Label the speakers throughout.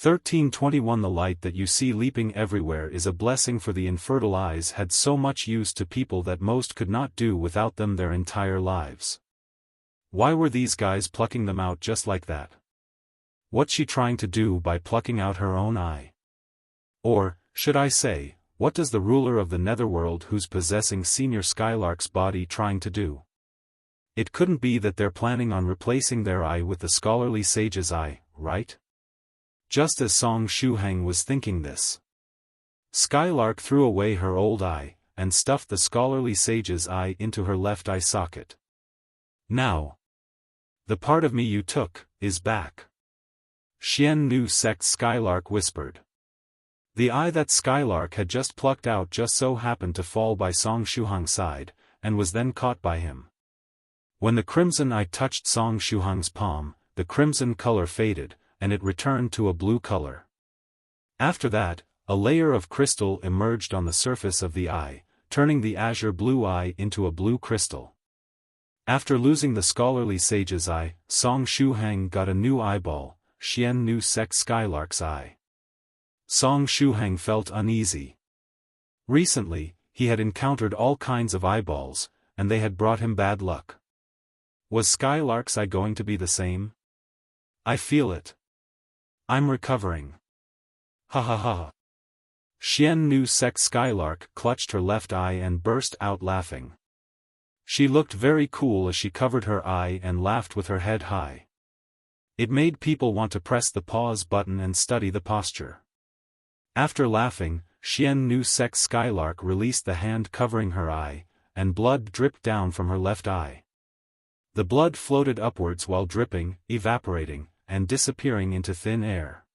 Speaker 1: 1321 The light that you see leaping everywhere is a blessing, for the infertile eyes had so much use to people that most could not do without them their entire lives. Why were these guys plucking them out just like that? What's she trying to do by plucking out her own eye? Or, should I say, what does the ruler of the Netherworld who's possessing Senior Skylark's body trying to do? It couldn't be that they're planning on replacing their eye with the scholarly sage's eye, right? Just as Song Shuhang was thinking this, Skylark threw away her old eye, and stuffed the scholarly sage's eye into her left eye socket. Now, the part of me you took, is back. Xian Nu sect Skylark whispered. The eye that Skylark had just plucked out just so happened to fall by Song Shuhang's side, and was then caught by him. When the crimson eye touched Song Shuhang's palm, the crimson color faded, and it returned to a blue color. After that, a layer of crystal emerged on the surface of the eye, turning the azure blue eye into a blue crystal. After losing the scholarly sage's eye, Song Shuhang got a new eyeball, Xian Nu sect Skylark's eye. Song Shuhang felt uneasy. Recently, he had encountered all kinds of eyeballs, and they had brought him bad luck. Was Skylark's eye going to be the same? I feel it. I'm recovering. Ha ha ha. Xian Nu sect Skylark clutched her left eye and burst out laughing. She looked very cool as she covered her eye and laughed with her head high. It made people want to press the pause button and study the posture. After laughing, Xian Nu sect Skylark released the hand covering her eye, and blood dripped down from her left eye. The blood floated upwards while dripping, evaporating, and disappearing into thin air.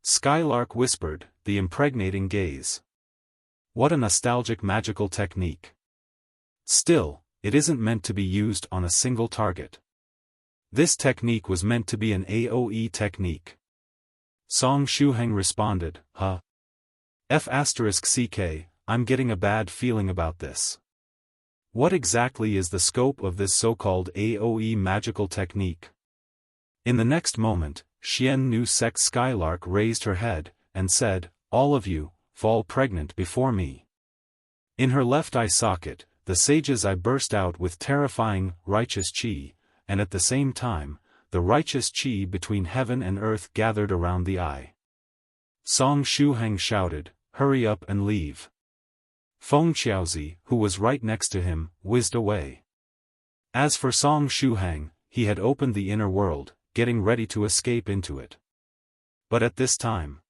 Speaker 1: Skylark whispered, "The impregnating gaze. What a nostalgic magical technique. Still, it isn't meant to be used on a single target. This technique was meant to be an AoE technique." Song Shuhang responded, "Huh. F***ck, I'm getting a bad feeling about this. What exactly is the scope of this so-called AoE magical technique?" In the next moment, Xian Nu sect Skylark raised her head, and said, "All of you, fall pregnant before me." In her left eye socket, the sage's eye burst out with terrifying, righteous chi, and at the same time, the righteous chi between heaven and earth gathered around the eye. Song Shuhang shouted, "Hurry up and leave." Feng Qiaozi, who was right next to him, whizzed away. As for Song Shuhang, he had opened the inner world, getting ready to escape into it. But at this time,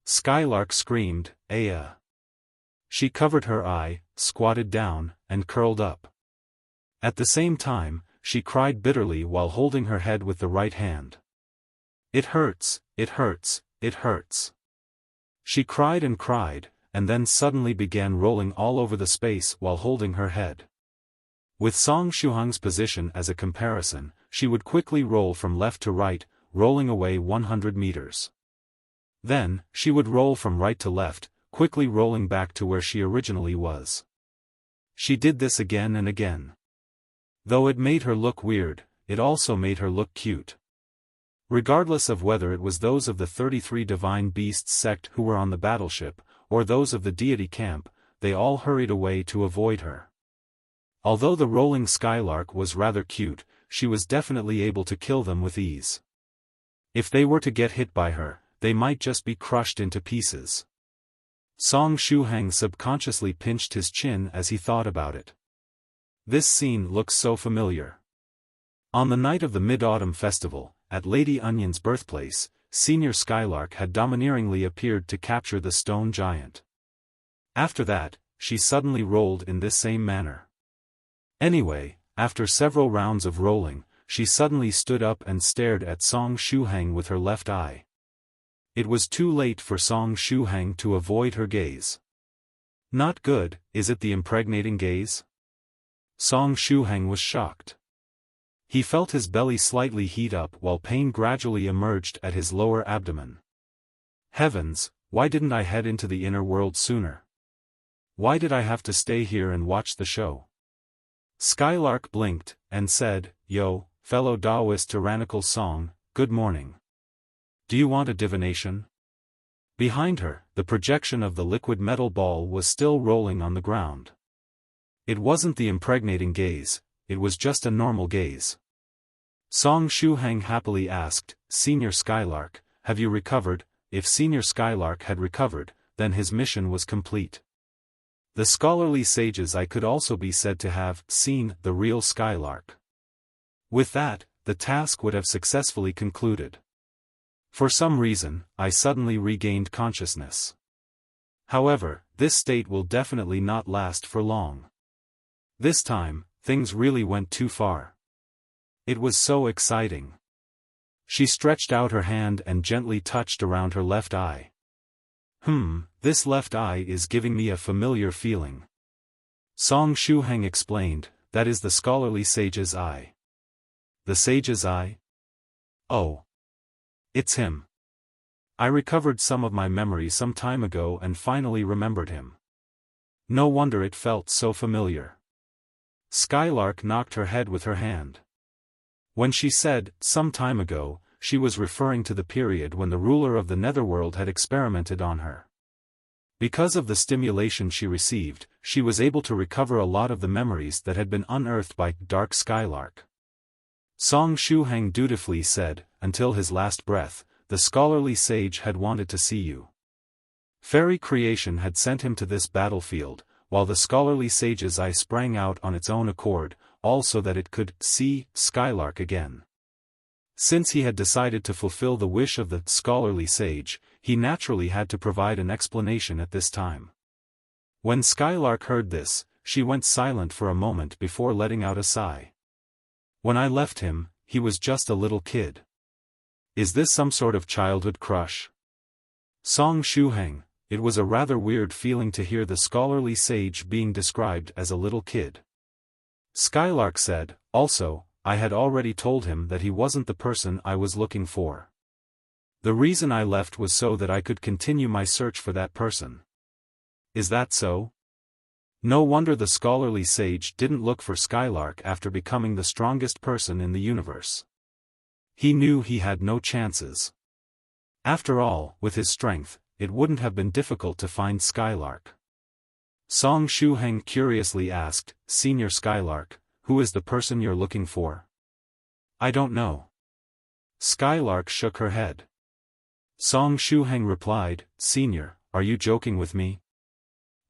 Speaker 1: Skylark screamed, "Aya!" She covered her eye, squatted down, and curled up. At the same time, she cried bitterly while holding her head with the right hand. "It hurts, it hurts, it hurts." She cried, and then suddenly began rolling all over the space while holding her head. With Song Shuhang's position as a comparison, she would quickly roll from left to right, rolling away 100 meters. Then, she would roll from right to left, quickly rolling back to where she originally was. She did this again and again. Though it made her look weird, it also made her look cute. Regardless of whether it was those of the 33 Divine Beasts sect who were on the battleship, or those of the deity camp, they all hurried away to avoid her. Although the rolling Skylark was rather cute, she was definitely able to kill them with ease. If they were to get hit by her, they might just be crushed into pieces. Song Shuhang subconsciously pinched his chin as he thought about it. This scene looks so familiar. On the night of the Mid-Autumn Festival, at Lady Onion's birthplace, Senior Skylark had domineeringly appeared to capture the stone giant. After that, she suddenly rolled in this same manner. Anyway, after several rounds of rolling, she suddenly stood up and stared at Song Shuhang with her left eye. It was too late for Song Shuhang to avoid her gaze. Not good, is it the impregnating gaze? Song Shuhang was shocked. He felt his belly slightly heat up while pain gradually emerged at his lower abdomen. Heavens, why didn't I head into the inner world sooner? Why did I have to stay here and watch the show? Skylark blinked, and said, "Yo, fellow Daoist Tyrannical Song, good morning. Do you want a divination? Behind her, the projection of the liquid metal ball was still rolling on the ground. It wasn't the impregnating gaze, it was just a normal gaze. Song Shuhang happily asked, Senior Skylark, have you recovered? If Senior Skylark had recovered, then his mission was complete. The scholarly sages I could also be said to have seen the real Skylark. With that, the task would have successfully concluded. For some reason, I suddenly regained consciousness. However, this state will definitely not last for long. This time, things really went too far. It was so exciting. She stretched out her hand and gently touched around her left eye. This left eye is giving me a familiar feeling. Song Shuhang explained, that is the scholarly sage's eye. The sage's eye? Oh. It's him. I recovered some of my memory some time ago and finally remembered him. No wonder it felt so familiar. Skylark knocked her head with her hand. When she said, some time ago, she was referring to the period when the ruler of the Netherworld had experimented on her. Because of the stimulation she received, she was able to recover a lot of the memories that had been unearthed by Dark Skylark. Song Shuhang dutifully said, until his last breath, the scholarly sage had wanted to see you. Fairy creation had sent him to this battlefield, while the scholarly sage's eye sprang out on its own accord, all so that it could see Skylark again. Since he had decided to fulfill the wish of the scholarly sage, he naturally had to provide an explanation at this time. When Skylark heard this, she went silent for a moment before letting out a sigh. When I left him, he was just a little kid. Is this some sort of childhood crush? Song Shuhang, it was a rather weird feeling to hear the scholarly sage being described as a little kid. Skylark said, also, I had already told him that he wasn't the person I was looking for. The reason I left was so that I could continue my search for that person. Is that so? No wonder the scholarly sage didn't look for Skylark after becoming the strongest person in the universe. He knew he had no chances. After all, with his strength, it wouldn't have been difficult to find Skylark. Song Shuhang curiously asked, Senior Skylark, who is the person you're looking for? I don't know. Skylark shook her head. Song Shuhang replied, Senior, are you joking with me?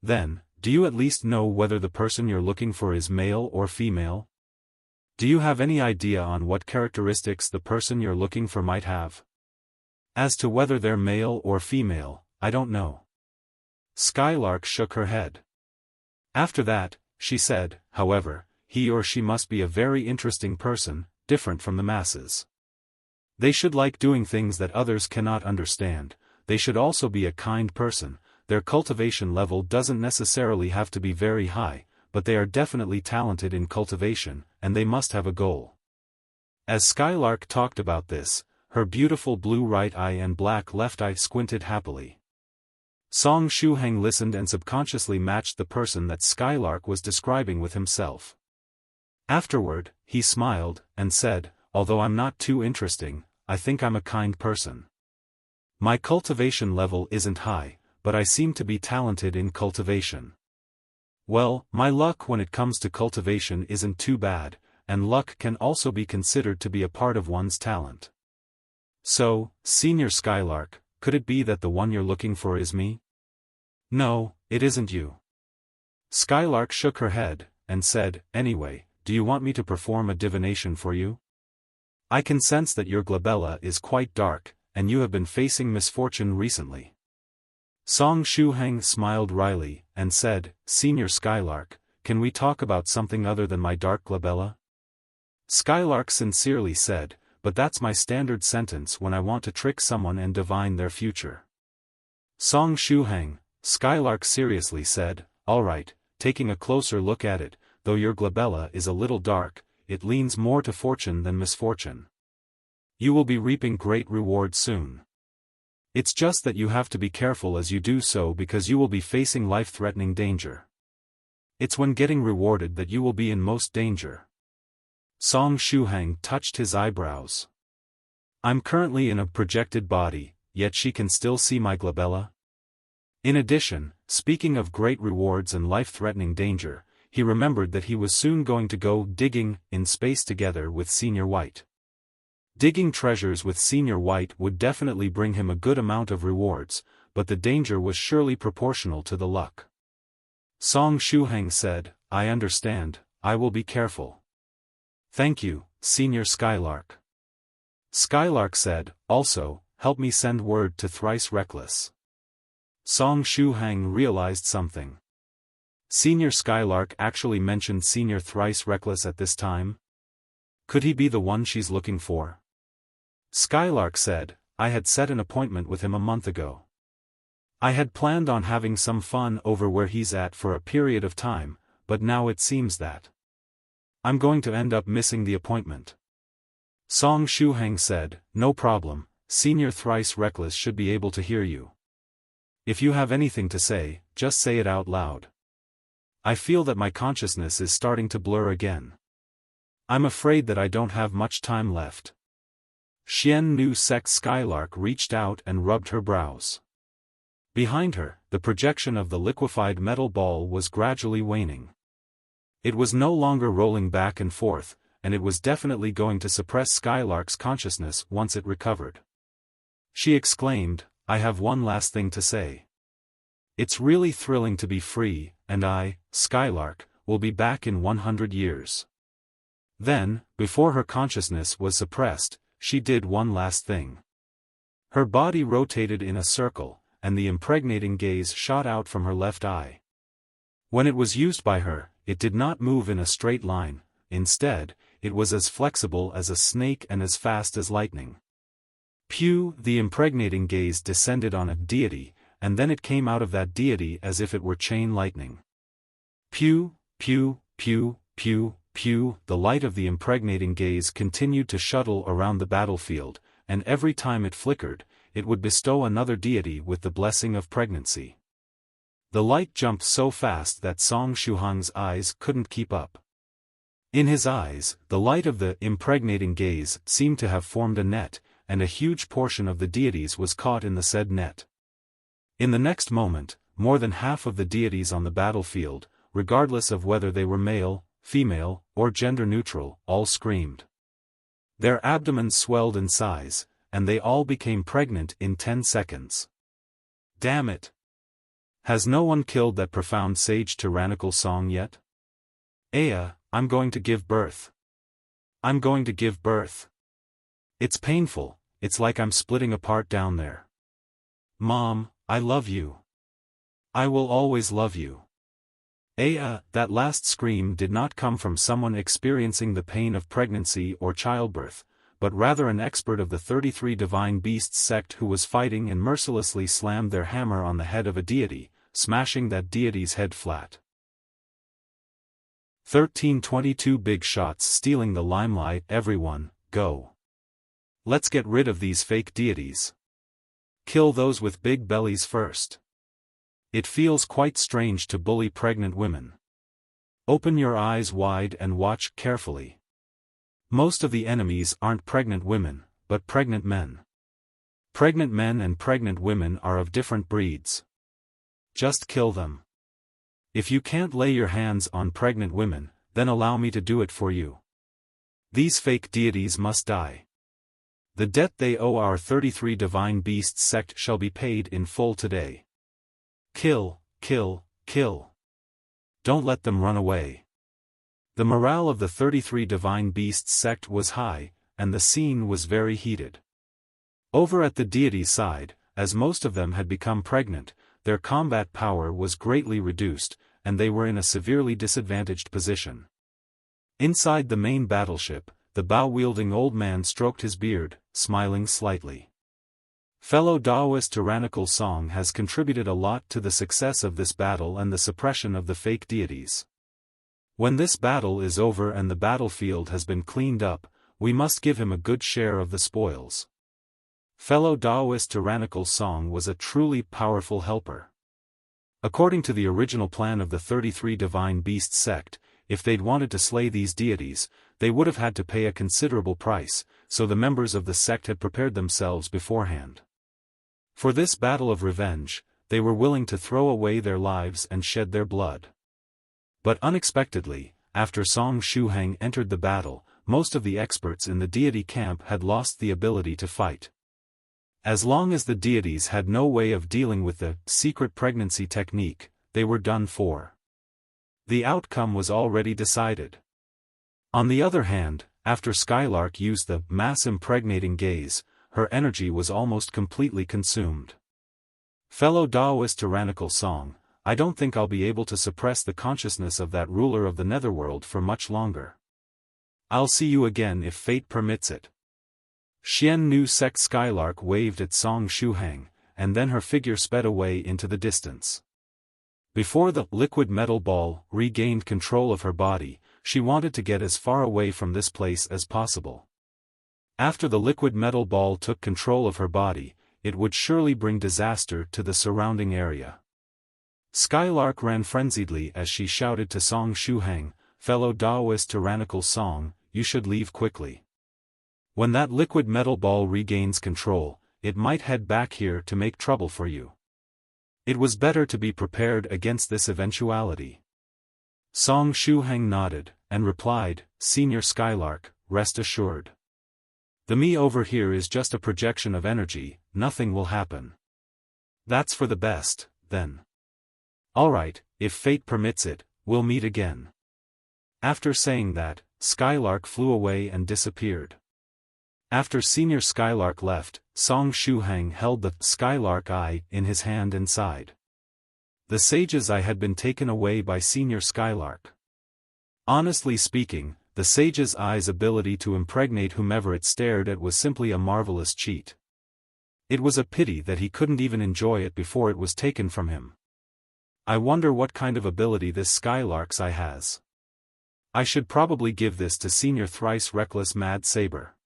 Speaker 1: Then, do you at least know whether the person you're looking for is male or female? Do you have any idea on what characteristics the person you're looking for might have? As to whether they're male or female, I don't know. Skylark shook her head. After that, she said, however, he or she must be a very interesting person, different from the masses. They should like doing things that others cannot understand, they should also be a kind person. Their cultivation level doesn't necessarily have to be very high, but they are definitely talented in cultivation, and they must have a goal. As Skylark talked about this, her beautiful blue right eye and black left eye squinted happily. Song Shuhang listened and subconsciously matched the person that Skylark was describing with himself. Afterward, he smiled, and said, although I'm not too interesting, I think I'm a kind person. My cultivation level isn't high, but I seem to be talented in cultivation. Well, my luck when it comes to cultivation isn't too bad, and luck can also be considered to be a part of one's talent. So, Senior Skylark, could it be that the one you're looking for is me? No, it isn't you. Skylark shook her head, and said, anyway, do you want me to perform a divination for you? I can sense that your glabella is quite dark, and you have been facing misfortune recently. Song Shuhang smiled wryly, and said, Senior Skylark, can we talk about something other than my dark glabella? Skylark sincerely said, but that's my standard sentence when I want to trick someone and divine their future. Song Shuhang, Skylark seriously said, alright, taking a closer look at it, though your glabella is a little dark, it leans more to fortune than misfortune. You will be reaping great reward soon. It's just that you have to be careful as you do so because you will be facing life-threatening danger. It's when getting rewarded that you will be in most danger. Song Shuhang touched his eyebrows. I'm currently in a projected body, yet she can still see my glabella? In addition, speaking of great rewards and life-threatening danger, he remembered that he was soon going to go digging in space together with Senior White. Digging treasures with Senior White would definitely bring him a good amount of rewards, but the danger was surely proportional to the luck. Song Shuhang said, I understand, I will be careful. Thank you, Senior Skylark. Skylark said, also, help me send word to Thrice Reckless. Song Shuhang realized something. Senior Skylark actually mentioned Senior Thrice Reckless at this time? Could he be the one she's looking for? Skylark said, I had set an appointment with him a month ago. I had planned on having some fun over where he's at for a period of time, but now it seems that I'm going to end up missing the appointment. Song Shuhang said, no problem, Senior Thrice Reckless should be able to hear you. If you have anything to say, just say it out loud. I feel that my consciousness is starting to blur again. I'm afraid that I don't have much time left. Xian Nu Sex Skylark reached out and rubbed her brows. Behind her, the projection of the liquefied metal ball was gradually waning. It was no longer rolling back and forth, and it was definitely going to suppress Skylark's consciousness once it recovered. She exclaimed, I have one last thing to say. It's really thrilling to be free, and I, Skylark, will be back in 100 years. Then, before her consciousness was suppressed, she did one last thing. Her body rotated in a circle, and the impregnating gaze shot out from her left eye. When it was used by her, it did not move in a straight line, instead, it was as flexible as a snake and as fast as lightning. Pew! The impregnating gaze descended on a deity, and then it came out of that deity as if it were chain lightning. Pew, pew, pew, pew, pew! The light of the impregnating gaze continued to shuttle around the battlefield, and every time it flickered, it would bestow another deity with the blessing of pregnancy. The light jumped so fast that Song Shuhang's eyes couldn't keep up. In his eyes, the light of the impregnating gaze seemed to have formed a net, and a huge portion of the deities was caught in the said net. In the next moment, more than half of the deities on the battlefield, regardless of whether they were male, female, or gender-neutral, all screamed. Their abdomens swelled in size, and they all became pregnant in 10 seconds. Damn it! Has no one killed that profound sage tyrannical song yet? Aya, I'm going to give birth. I'm going to give birth. It's painful, it's like I'm splitting apart down there. Mom, I love you. I will always love you. Aya, that last scream did not come from someone experiencing the pain of pregnancy or childbirth, but rather an expert of the 33 Divine Beasts sect who was fighting and mercilessly slammed their hammer on the head of a deity, smashing that deity's head flat. 1322 Big shots stealing the limeligh. Everyone, go. Let's get rid of these fake deities. Kill those with big bellies first. It feels quite strange to bully pregnant women. Open your eyes wide and watch carefully. Most of the enemies aren't pregnant women, but pregnant men. Pregnant men and pregnant women are of different breeds. Just kill them. If you can't lay your hands on pregnant women, then allow me to do it for you. These fake deities must die. The debt they owe our 33 Divine Beasts sect shall be paid in full today. Kill, kill, kill. Don't let them run away. The morale of the 33 Divine Beasts sect was high, and the scene was very heated. Over at the deity's side, as most of them had become pregnant, their combat power was greatly reduced, and they were in a severely disadvantaged position. Inside the main battleship, the bow-wielding old man stroked his beard, smiling slightly. Fellow daoist Tyrannical Song has contributed a lot to the success of this battle and the suppression of the fake deities. When this battle is over and the battlefield has been cleaned up, we must give him a good share of the spoils. Fellow daoist Tyrannical Song was a truly powerful helper. According to the original plan of the 33 Divine Beast sect, if they'd wanted to slay these deities, they would have had to pay a considerable price, so the members of the sect had prepared themselves beforehand. For this battle of revenge, they were willing to throw away their lives and shed their blood. But unexpectedly, after Song Shuhang entered the battle, most of the experts in the deity camp had lost the ability to fight. As long as the deities had no way of dealing with the secret pregnancy technique, they were done for. The outcome was already decided. On the other hand, after Skylark used the mass impregnating gaze, her energy was almost completely consumed. Fellow Daoist Tyrannical Song, I don't think I'll be able to suppress the consciousness of that ruler of the Netherworld for much longer. I'll see you again if fate permits it. Xian Nu Sect Skylark waved at Song Shuhang, and then her figure sped away into the distance. Before the liquid metal ball regained control of her body, she wanted to get as far away from this place as possible. After the liquid metal ball took control of her body, it would surely bring disaster to the surrounding area. Skylark ran frenziedly as she shouted to Song Shuhang, "Fellow Daoist Tyrannical Song, you should leave quickly. When that liquid metal ball regains control, it might head back here to make trouble for you. It was better to be prepared against this eventuality." Song Shuhang nodded, and replied, "Senior Skylark, rest assured. The me over here is just a projection of energy, nothing will happen." "That's for the best, then. Alright, if fate permits it, we'll meet again." After saying that, Skylark flew away and disappeared. After Senior Skylark left, Song Shuhang held the Skylark Eye in his hand and sighed. The Sage's Eye had been taken away by Senior Skylark. Honestly speaking, the Sage's Eye's ability to impregnate whomever it stared at was simply a marvelous cheat. It was a pity that he couldn't even enjoy it before it was taken from him. I wonder what kind of ability this Skylark's Eye has. I should probably give this to Senior Thrice Reckless Mad Saber.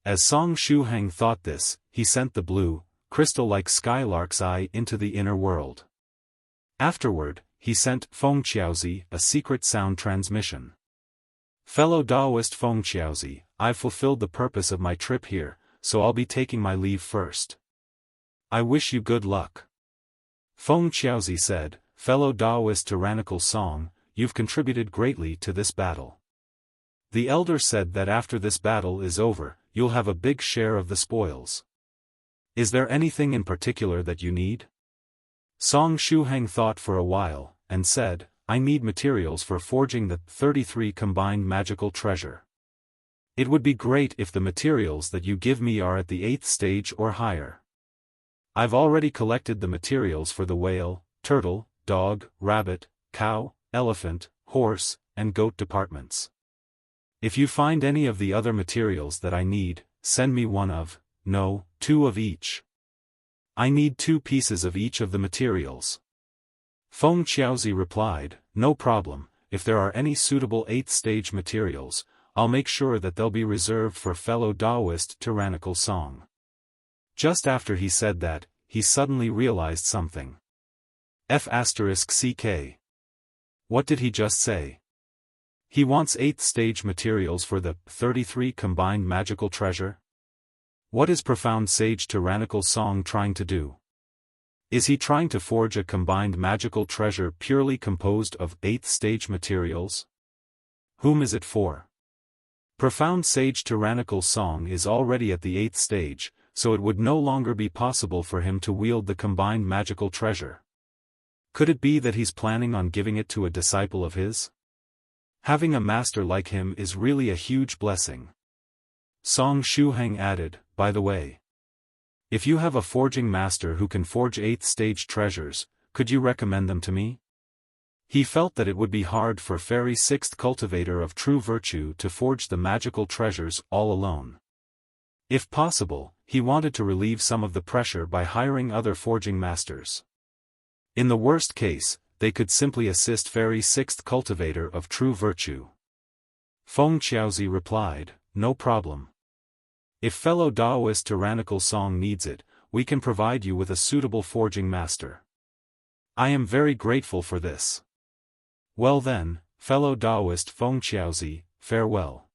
Speaker 1: As Song Shuhang thought this, he sent the blue, crystal-like Skylark's Eye into the inner world. Afterward, he sent Fengqiaozi a secret sound transmission. "Fellow Daoist Fengqiaozi, I've fulfilled the purpose of my trip here, so I'll be taking my leave first. I wish you good luck." Fengqiaozi said, "Fellow Daoist Tyrannical Song, you've contributed greatly to this battle. The elder said that after this battle is over, you'll have a big share of the spoils. Is there anything in particular that you need?" Song Shuhang thought for a while, and said, "I need materials for forging the 33 combined magical treasure. It would be great if the materials that you give me are at the 8th stage or higher. I've already collected the materials for the whale, turtle, dog, rabbit, cow, elephant, horse, and goat departments. If you find any of the other materials that I need, send me two of each. I need 2 pieces of each of the materials." Fengqiaozi replied, "No problem, if there are any suitable 8th stage materials, I'll make sure that they'll be reserved for fellow Daoist Tyrannical Song." Just after he said that, he suddenly realized something. F***CK. What did he just say? He wants 8th stage materials for the 33 combined magical treasure? What is Profound Sage Tyrannical Song trying to do? Is he trying to forge a combined magical treasure purely composed of 8th stage materials? Whom is it for? Profound Sage Tyrannical Song is already at the 8th stage, so it would no longer be possible for him to wield the combined magical treasure. Could it be that he's planning on giving it to a disciple of his? Having a master like him is really a huge blessing. Song Shuhang added, "By the way, if you have a forging master who can forge 8th stage treasures, could you recommend them to me?" He felt that it would be hard for Fairy 6th Cultivator of True Virtue to forge the magical treasures all alone. If possible, he wanted to relieve some of the pressure by hiring other forging masters. In the worst case, they could simply assist Fairy 6th Cultivator of True Virtue. Fengqiaozi replied, "No problem. If fellow Daoist Tyrannical Song needs it, we can provide you with a suitable forging master. I am very grateful for this." Well then, fellow Daoist Fengqiaozi, farewell.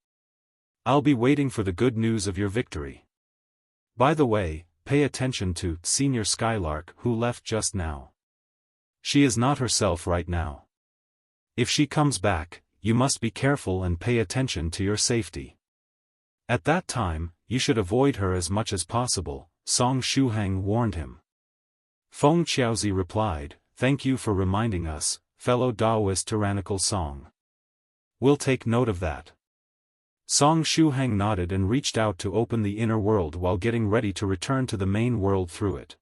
Speaker 1: I'll be waiting for the good news of your victory. By the way, pay attention to Senior Skylark who left just now. She is not herself right now. If she comes back, you must be careful and pay attention to your safety. At that time, you should avoid her as much as possible, Song Shuhang warned him. Feng Qiaozi replied, "Thank you for reminding us, fellow daoist tyrannical Song. We'll take note of that." Song Shuhang nodded and reached out to open the inner world while getting ready to return to the main world through it.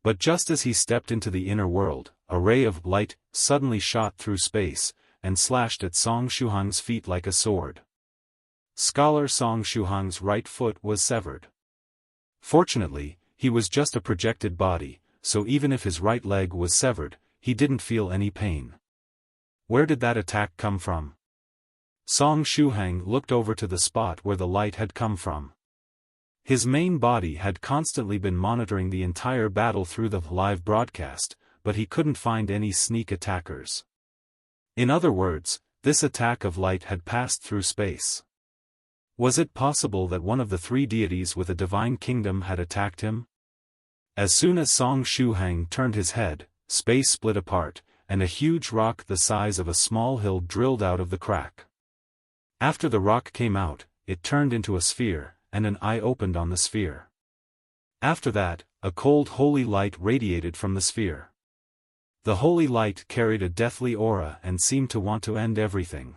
Speaker 1: But just as he stepped into the inner world, a ray of light suddenly shot through space, and slashed at Song Shuhang's feet like a sword. Scholar Song Shuhang's right foot was severed. Fortunately, he was just a projected body, so even if his right leg was severed, he didn't feel any pain. Where did that attack come from? Song Shuhang looked over to the spot where the light had come from. His main body had constantly been monitoring the entire battle through the live broadcast, but he couldn't find any sneak attackers. In other words, this attack of light had passed through space. Was it possible that one of the three deities with a divine kingdom had attacked him? As soon as Song Shuhang turned his head, space split apart, and a huge rock the size of a small hill drilled out of the crack. After the rock came out, it turned into a sphere, and an eye opened on the sphere. After that, a cold holy light radiated from the sphere. The holy light carried a deathly aura and seemed to want to end everything.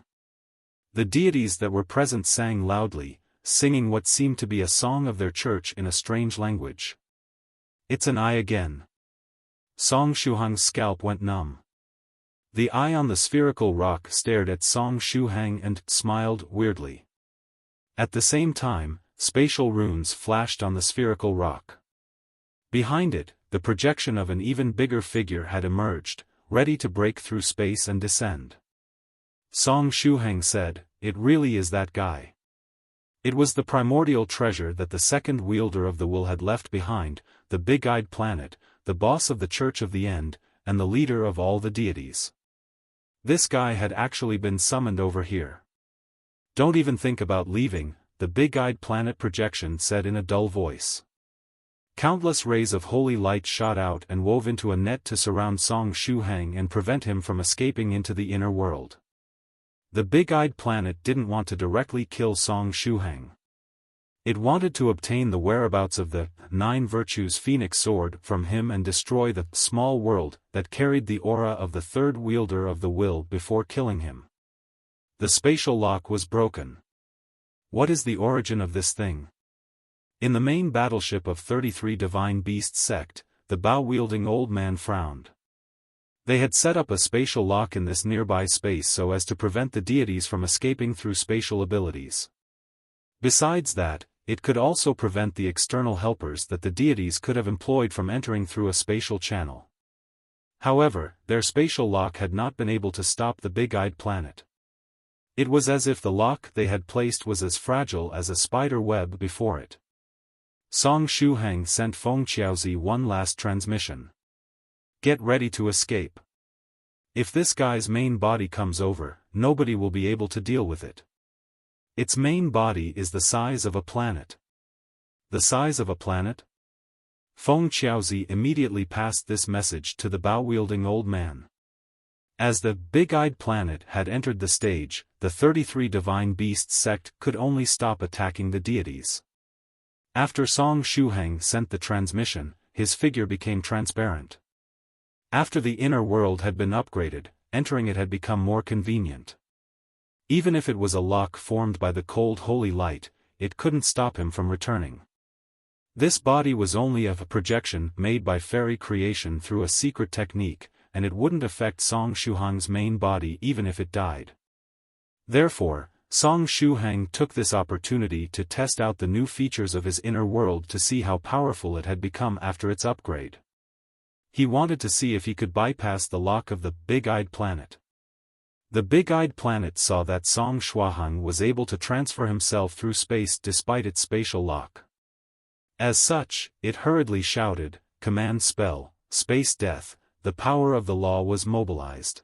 Speaker 1: The deities that were present sang loudly, singing what seemed to be a song of their church in a strange language. "It's an eye again." Song Shuhang's scalp went numb. The eye on the spherical rock stared at Song Shuhang and smiled weirdly. At the same time, spatial runes flashed on the spherical rock. Behind it, the projection of an even bigger figure had emerged, ready to break through space and descend. Song Shuhang said, "It really is that guy." It was the primordial treasure that the second wielder of the will had left behind, the big-eyed planet, the boss of the Church of the End, and the leader of all the deities. This guy had actually been summoned over here. "Don't even think about leaving," the big-eyed planet projection said in a dull voice. Countless rays of holy light shot out and wove into a net to surround Song Shuhang and prevent him from escaping into the inner world. The big-eyed planet didn't want to directly kill Song Shuhang. It wanted to obtain the whereabouts of the 9 Virtues Phoenix Sword from him and destroy the small world that carried the aura of the third wielder of the will before killing him. The spatial lock was broken. What is the origin of this thing? In the main battleship of 33 Divine Beast sect, the bow-wielding old man frowned. They had set up a spatial lock in this nearby space so as to prevent the deities from escaping through spatial abilities. Besides that, it could also prevent the external helpers that the deities could have employed from entering through a spatial channel. However, their spatial lock had not been able to stop the big-eyed planet. It was as if the lock they had placed was as fragile as a spider web before it. Song Shuhang sent Feng Qiaozi one last transmission. "Get ready to escape. If this guy's main body comes over, nobody will be able to deal with it. Its main body is the size of a planet." The size of a planet? Feng Qiaozi immediately passed this message to the bow-wielding old man. As the big-eyed planet had entered the stage, the 33 Divine Beast sect could only stop attacking the deities. After Song Shuhang sent the transmission, his figure became transparent. After the inner world had been upgraded, entering it had become more convenient. Even if it was a lock formed by the cold holy light, it couldn't stop him from returning. This body was only a projection made by fairy creation through a secret technique, and it wouldn't affect Song Shuhang's main body even if it died. Therefore, Song Shuhang took this opportunity to test out the new features of his inner world to see how powerful it had become after its upgrade. He wanted to see if he could bypass the lock of the big-eyed planet. The big-eyed planet saw that Song Shuhang was able to transfer himself through space despite its spatial lock. As such, it hurriedly shouted, "Command spell, space death." The power of the law was mobilized.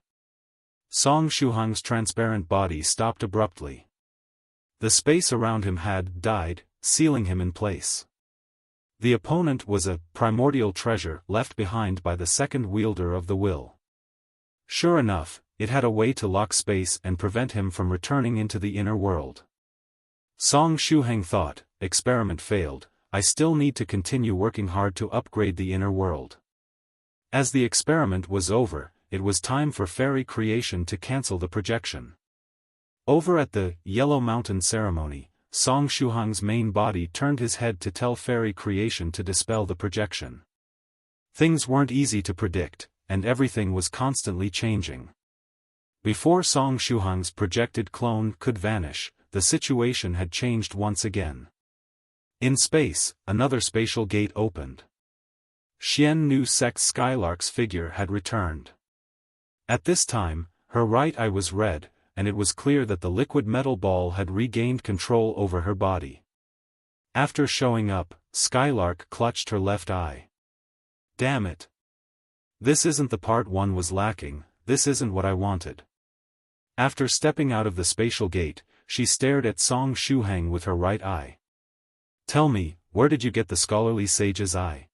Speaker 1: Song Shuhang's transparent body stopped abruptly. The space around him had died, sealing him in place. The opponent was a primordial treasure left behind by the second wielder of the will. Sure enough, it had a way to lock space and prevent him from returning into the inner world. Song Shuhang thought, experiment failed, I still need to continue working hard to upgrade the inner world. As the experiment was over, it was time for fairy creation to cancel the projection. Over at the Yellow Mountain ceremony, Song Shuhang's main body turned his head to tell fairy creation to dispel the projection. Things weren't easy to predict, and everything was constantly changing. Before Song Shuhang's projected clone could vanish, the situation had changed once again. In space, another spatial gate opened. Xian Nu Sect Skylark's figure had returned. At this time, her right eye was red, and it was clear that the liquid metal ball had regained control over her body. After showing up, Skylark clutched her left eye. Damn it. This isn't the part one was lacking, this isn't what I wanted. After stepping out of the spatial gate, she stared at Song Shuhang with her right eye. Tell me, where did you get the scholarly sage's eye?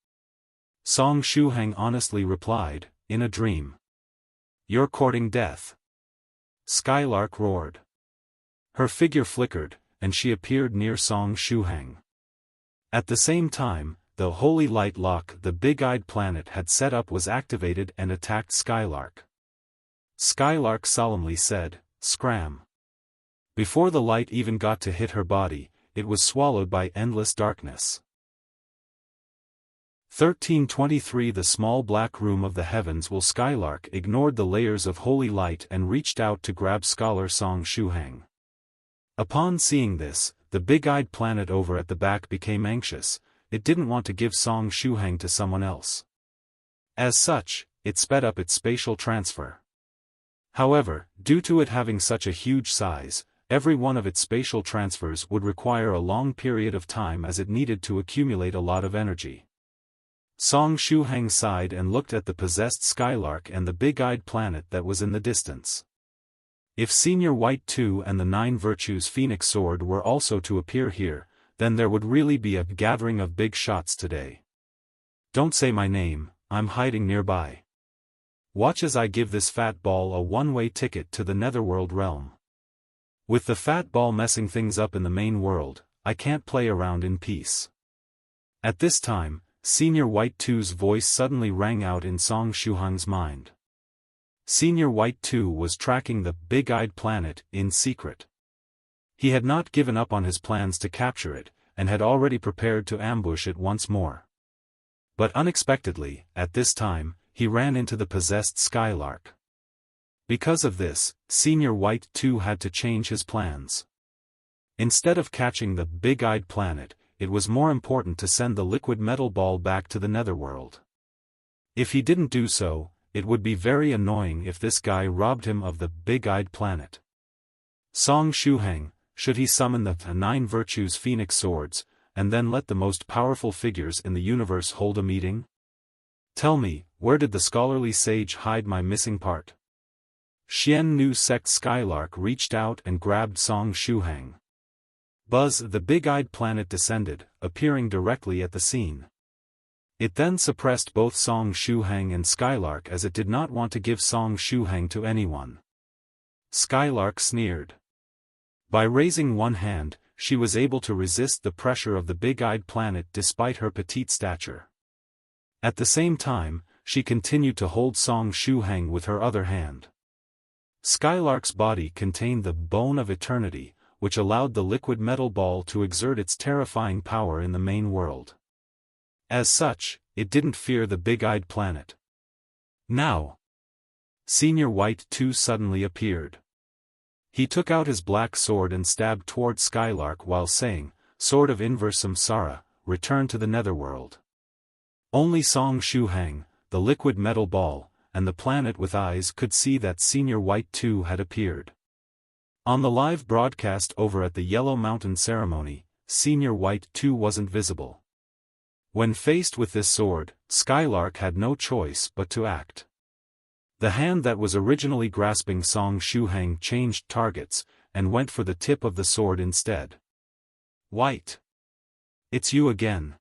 Speaker 1: Song Shuhang honestly replied, in a dream. You're courting death. Skylark roared. Her figure flickered, and she appeared near Song Shuhang. At the same time, the holy light lock the big-eyed planet had set up was activated and attacked Skylark. Skylark solemnly said, "Scram." Before the light even got to hit her body, it was swallowed by endless darkness. 1323 The small black room of the heavens. Will Skylark ignored the layers of holy light and reached out to grab scholar Song Shuhang. Upon seeing this, the big-eyed planet over at the back became anxious. It didn't want to give Song Shuhang to someone else. As such, it sped up its spatial transfer. However, due to it having such a huge size, every one of its spatial transfers would require a long period of time as it needed to accumulate a lot of energy. Song Shuhang sighed and looked at the possessed Skylark and the big-eyed planet that was in the distance. If Senior White 2 and the 9 Virtues Phoenix Sword were also to appear here, then there would really be a gathering of big shots today. Don't say my name, I'm hiding nearby. Watch as I give this fat ball a one-way ticket to the Netherworld realm. With the fat ball messing things up in the main world, I can't play around in peace. At this time, Senior White 2's voice suddenly rang out in Song Shuhang's mind. Senior White 2 was tracking the big-eyed planet in secret. He had not given up on his plans to capture it, and had already prepared to ambush it once more. But unexpectedly, at this time, he ran into the possessed Skylark. Because of this, Senior White 2 had to change his plans. Instead of catching the big-eyed planet, it was more important to send the liquid metal ball back to the Netherworld. If he didn't do so, it would be very annoying if this guy robbed him of the big-eyed planet. Song Shuhang, should he summon the 9 Virtues Phoenix Swords, and then let the most powerful figures in the universe hold a meeting? Tell me, where did the scholarly sage hide my missing part? Xian Nu Sect Skylark reached out and grabbed Song Shuhang. Buzz, the big-eyed planet descended, appearing directly at the scene. It then suppressed both Song Shuhang and Skylark as it did not want to give Song Shuhang to anyone. Skylark sneered. By raising one hand, she was able to resist the pressure of the big-eyed planet despite her petite stature. At the same time, she continued to hold Song Shuhang with her other hand. Skylark's body contained the bone of eternity, which allowed the liquid metal ball to exert its terrifying power in the main world. As such, it didn't fear the big-eyed planet. Now, Senior White 2 suddenly appeared. He took out his black sword and stabbed toward Skylark while saying, "Sword of Inverse Samsara, return to the Netherworld." Only Song Shuhang, the liquid metal ball, and the planet with eyes could see that Senior White 2 had appeared. On the live broadcast over at the Yellow Mountain ceremony, Senior White 2 wasn't visible. When faced with this sword, Skylark had no choice but to act. The hand that was originally grasping Song Shuhang changed targets, and went for the tip of the sword instead. "White! It's you again!"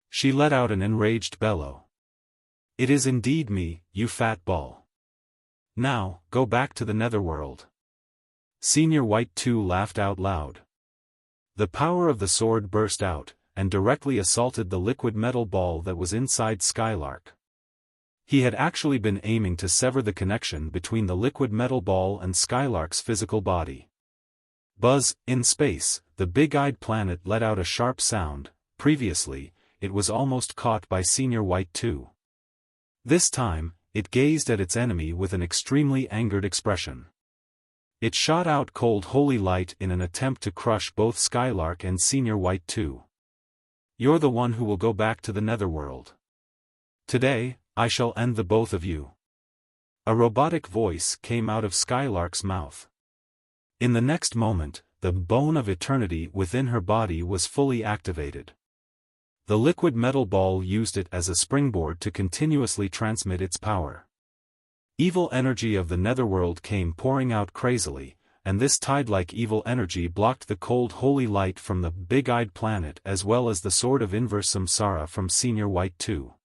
Speaker 1: She let out an enraged bellow. "It is indeed me, you fat ball. Now, go back to the Netherworld." Senior White 2 laughed out loud. The power of the sword burst out, and directly assaulted the liquid metal ball that was inside Skylark. He had actually been aiming to sever the connection between the liquid metal ball and Skylark's physical body. Buzz, in space, the big-eyed planet let out a sharp sound. Previously, it was almost caught by Senior White 2. This time, it gazed at its enemy with an extremely angered expression. It shot out cold holy light in an attempt to crush both Skylark and Senior White 2. "You're the one who will go back to the Netherworld. Today, I shall end the both of you." A robotic voice came out of Skylark's mouth. In the next moment, the bone of eternity within her body was fully activated. The liquid metal ball used it as a springboard to continuously transmit its power. Evil energy of the Netherworld came pouring out crazily, and this tide-like evil energy blocked the cold holy light from the big-eyed planet as well as the sword of inverse samsara from Senior White 2.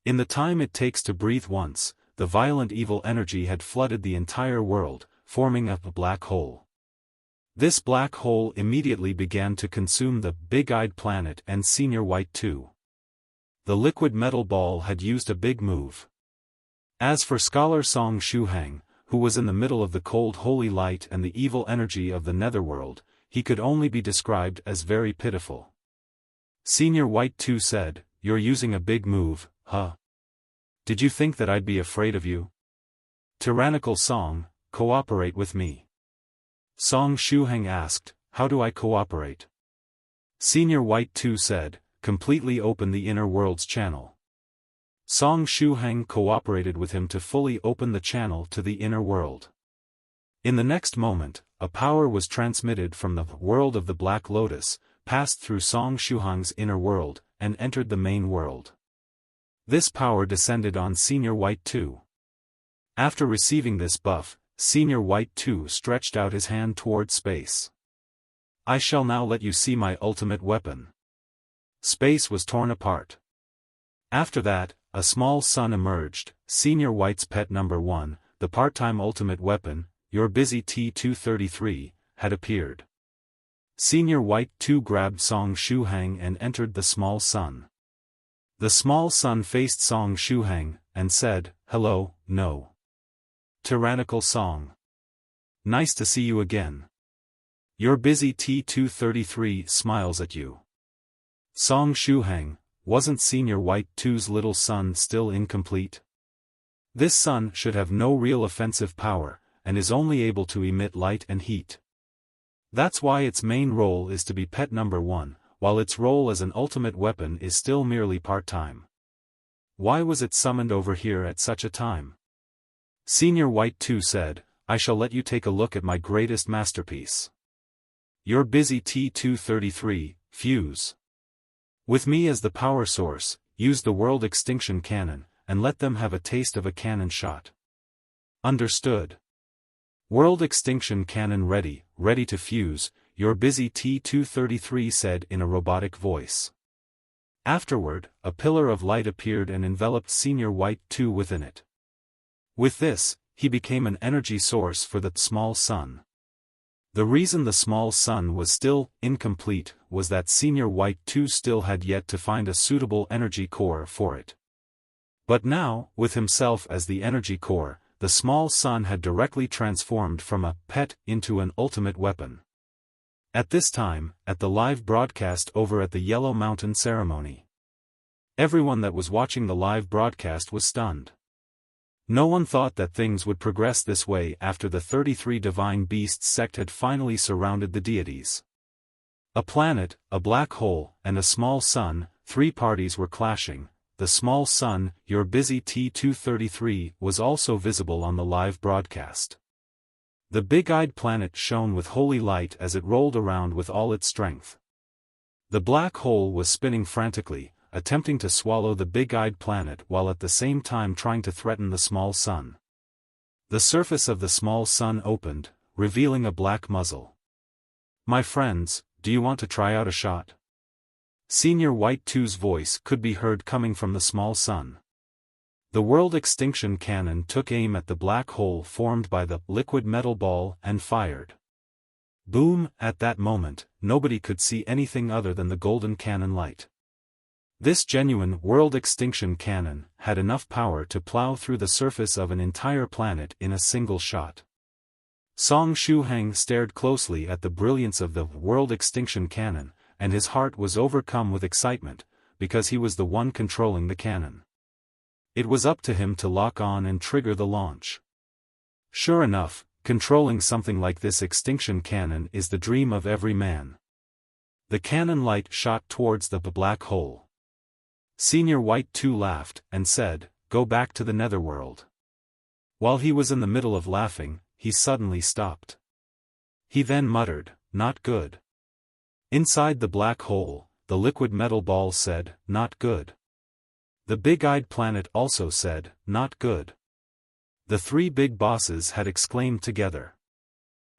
Speaker 1: In the time it takes to breathe once, the violent evil energy had flooded the entire world, forming a black hole. This black hole immediately began to consume the big-eyed planet and Senior White 2. The liquid metal ball had used a big move. As for scholar Song Shuhang, who was in the middle of the cold holy light and the evil energy of the Netherworld, he could only be described as very pitiful. Senior White 2 said, "You're using a big move, huh? Did you think that I'd be afraid of you? Tyrannical Song, cooperate with me." Song Shuhang asked, "How do I cooperate?" Senior White 2 said, "Completely open the inner world's channel." Song Shuhang cooperated with him to fully open the channel to the inner world. In the next moment, a power was transmitted from the world of the Black Lotus, passed through Song Shuhang's inner world, and entered the main world. This power descended on Senior White 2. After receiving this buff, Senior White 2 stretched out his hand toward space. "I shall now let you see my ultimate weapon." Space was torn apart. After that, a small sun emerged. Senior White's pet number 1, the part-time ultimate weapon, your busy T-233, had appeared. Senior White 2 grabbed Song Shuhang and entered the small sun. The small sun faced Song Shuhang, and said, "Hello, no. Tyrannical Song. Nice to see you again. Your busy T-233 smiles at you." Song Shuhang, wasn't Senior White 2's little sun still incomplete? This sun should have no real offensive power, and is only able to emit light and heat. That's why its main role is to be pet number 1, while its role as an ultimate weapon is still merely part-time. Why was it summoned over here at such a time? Senior White 2 said, "I shall let you take a look at my greatest masterpiece. Your busy T-233, fuse. With me as the power source, use the world extinction cannon, and let them have a taste of a cannon shot. Understood? World extinction cannon ready, ready to fuse," your busy T-233 said in a robotic voice. Afterward, a pillar of light appeared and enveloped Senior White 2 within it. With this, he became an energy source for the small sun. The reason the small sun was still incomplete was that Senior White 2 still had yet to find a suitable energy core for it. But now, with himself as the energy core, the small sun had directly transformed from a pet into an ultimate weapon. At this time, at the live broadcast over at the Yellow Mountain ceremony, everyone that was watching the live broadcast was stunned. No one thought that things would progress this way after the 33 Divine Beasts sect had finally surrounded the deities. A planet, a black hole, and a small sun, 3 parties were clashing. The small sun, your busy T-233, was also visible on the live broadcast. The big-eyed planet shone with holy light as it rolled around with all its strength. The black hole was spinning frantically, attempting to swallow the big-eyed planet while at the same time trying to threaten the small sun. The surface of the small sun opened, revealing a black muzzle. "My friends, do you want to try out a shot?" Senior White 2's voice could be heard coming from the small sun. The world extinction cannon took aim at the black hole formed by the liquid metal ball and fired. Boom! At that moment, nobody could see anything other than the golden cannon light. This genuine world extinction cannon had enough power to plow through the surface of an entire planet in a single shot. Song Shuhang stared closely at the brilliance of the world extinction cannon, and his heart was overcome with excitement, because he was the one controlling the cannon. It was up to him to lock on and trigger the launch. Sure enough, controlling something like this extinction cannon is the dream of every man. The cannon light shot towards the black hole. Senior White 2 laughed, and said, "Go back to the Netherworld." While he was in the middle of laughing, he suddenly stopped. He then muttered, "Not good." Inside the black hole, the liquid metal ball said, "Not good." The big-eyed planet also said, "Not good." The three big bosses had exclaimed together.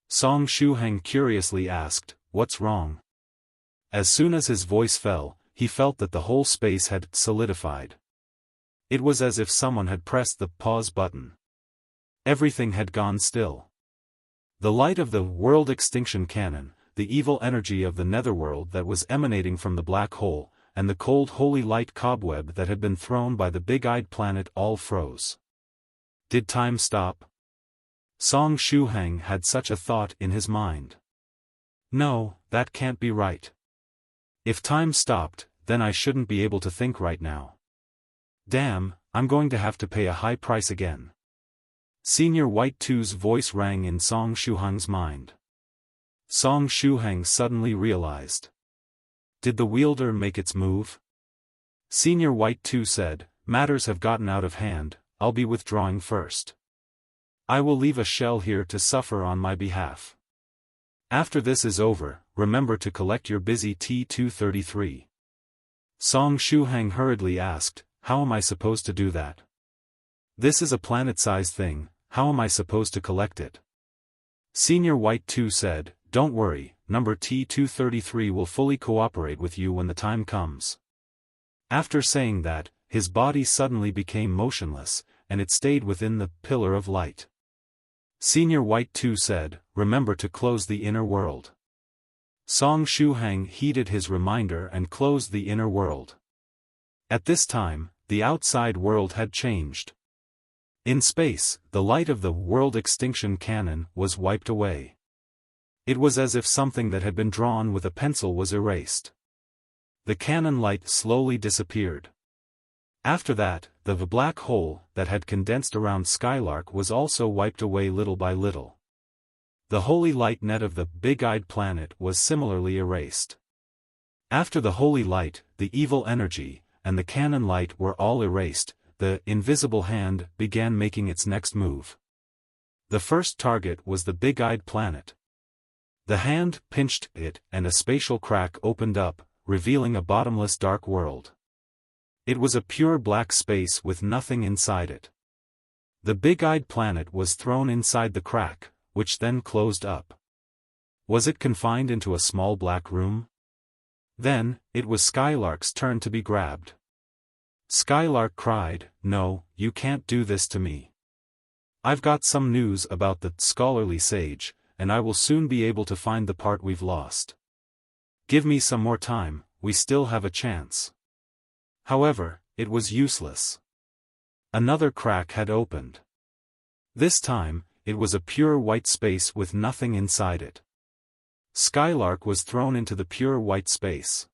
Speaker 1: Song Shuhang curiously asked, "What's wrong?" As soon as his voice fell, he felt that the whole space had solidified. It was as if someone had pressed the pause button. Everything had gone still. The light of the world extinction cannon, the evil energy of the Netherworld that was emanating from the black hole, and the cold holy light cobweb that had been thrown by the big-eyed planet all froze. Did time stop? Song Shuhang had such a thought in his mind. No, that can't be right. If time stopped, then I shouldn't be able to think right now. Damn, I'm going to have to pay a high price again. Senior White 2's voice rang in Song Shuhang's mind. Song Shuhang suddenly realized. Did the wielder make its move? Senior White 2 said, "Matters have gotten out of hand, I'll be withdrawing first. I will leave a shell here to suffer on my behalf. After this is over, remember to collect your busy T-233. Song Shuhang hurriedly asked, "How am I supposed to do that? This is a planet-sized thing, how am I supposed to collect it?" Senior White 2 said, "Don't worry, number T-233 will fully cooperate with you when the time comes." After saying that, his body suddenly became motionless, and it stayed within the pillar of light. Senior White 2 said, "Remember to close the inner world." Song Shuhang heeded his reminder and closed the inner world. At this time, the outside world had changed. In space, the light of the world extinction cannon was wiped away. It was as if something that had been drawn with a pencil was erased. The cannon light slowly disappeared. After that, the black hole that had condensed around Skylark was also wiped away little by little. The holy light net of the big-eyed planet was similarly erased. After the holy light, the evil energy, and the cannon light were all erased, the invisible hand began making its next move. The first target was the big-eyed planet. The hand pinched it, and a spatial crack opened up, revealing a bottomless dark world. It was a pure black space with nothing inside it. The big-eyed planet was thrown inside the crack, which then closed up. Was it confined into a small black room? Then, it was Skylark's turn to be grabbed. Skylark cried, "No, you can't do this to me. I've got some news about the scholarly sage, and I will soon be able to find the part we've lost. Give me some more time, we still have a chance." However, it was useless. Another crack had opened. This time, it was a pure white space with nothing inside it. Skylark was thrown into the pure white space.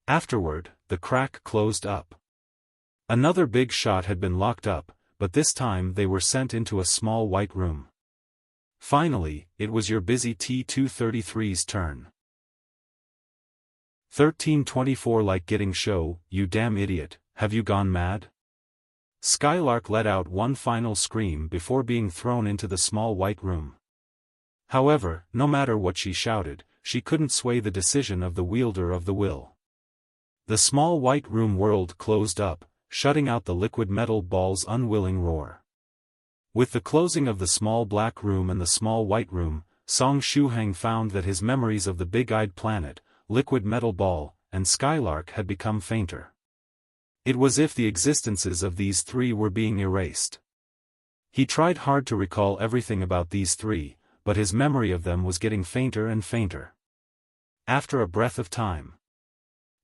Speaker 1: Afterward, the crack closed up. Another big shot had been locked up, but this time they were sent into a small white room. Finally, it was your busy T-233's turn. 1324 Like getting show, you damn idiot, have you gone mad? Skylark let out one final scream before being thrown into the small white room. However, no matter what she shouted, she couldn't sway the decision of the wielder of the will. The small white room world closed up, shutting out the liquid metal ball's unwilling roar. With the closing of the small black room and the small white room, Song Shuhang found that his memories of the big-eyed planet, liquid metal ball, and skylark had become fainter. It was as if the existences of these three were being erased. He tried hard to recall everything about these three, but his memory of them was getting fainter and fainter. After a breath of time,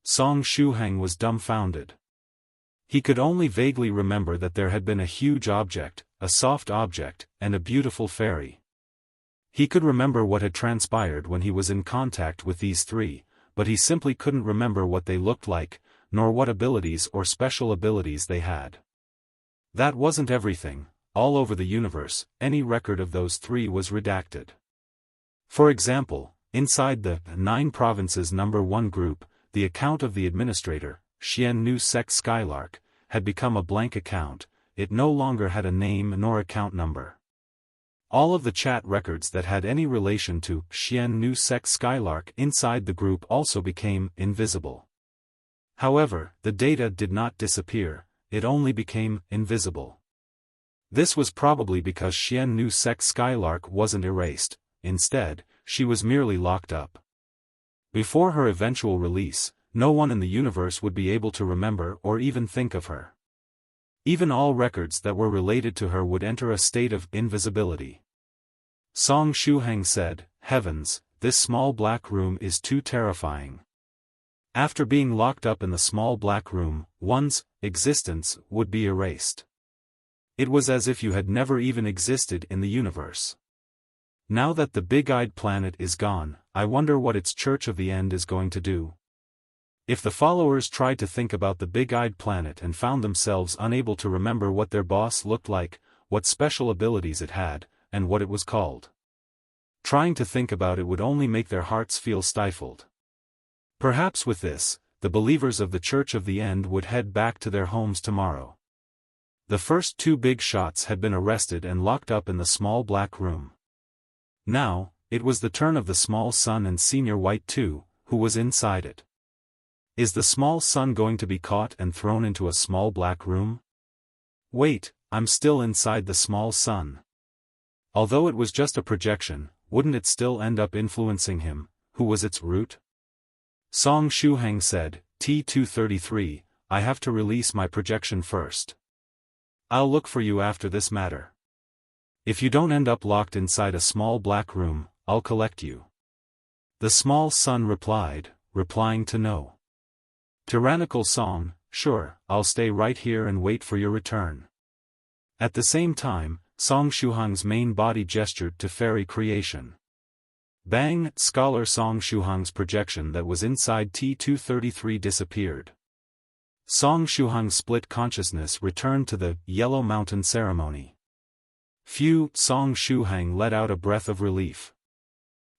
Speaker 1: Song Shuhang was dumbfounded. He could only vaguely remember that there had been a huge object, a soft object, and a beautiful fairy. He could remember what had transpired when he was in contact with these three, but he simply couldn't remember what they looked like, nor what abilities or special abilities they had. That wasn't everything. All over the universe, any record of those three was redacted. For example, inside the 9 provinces number 1 group, the account of the administrator, Xian Nu Sec Skylark, had become a blank account. It no longer had a name nor account number. All of the chat records that had any relation to Xian Nu Sec Skylark inside the group also became invisible. However, the data did not disappear, it only became invisible. This was probably because Xian Nu Sec Skylark wasn't erased, instead, she was merely locked up. Before her eventual release, no one in the universe would be able to remember or even think of her. Even all records that were related to her would enter a state of invisibility. Song Shuhang said, "Heavens, this small black room is too terrifying." After being locked up in the small black room, one's existence would be erased. It was as if you had never even existed in the universe. Now that the big-eyed planet is gone, I wonder what its Church of the End is going to do. If the followers tried to think about the big-eyed planet and found themselves unable to remember what their boss looked like, what special abilities it had, and what it was called. Trying to think about it would only make their hearts feel stifled. Perhaps with this, the believers of the Church of the End would head back to their homes tomorrow. The first 2 big shots had been arrested and locked up in the small black room. Now, it was the turn of the small sun and Senior White too, who was inside it. Is the small sun going to be caught and thrown into a small black room? Wait, I'm still inside the small sun. Although it was just a projection, wouldn't it still end up influencing him, who was its root? Song Shuhang said, T233, I have to release my projection first. I'll look for you after this matter. If you don't end up locked inside a small black room, I'll collect you. The small sun replied, replying to no. Tyrannical Song, sure, I'll stay right here and wait for your return. At the same time, Song Shuhang's main body gestured to fairy creation. Bang! Scholar Song Shuhang's projection that was inside T233 disappeared. Song Shuhang's split consciousness returned to the Yellow Mountain ceremony. Phew! Song Shuhang let out a breath of relief.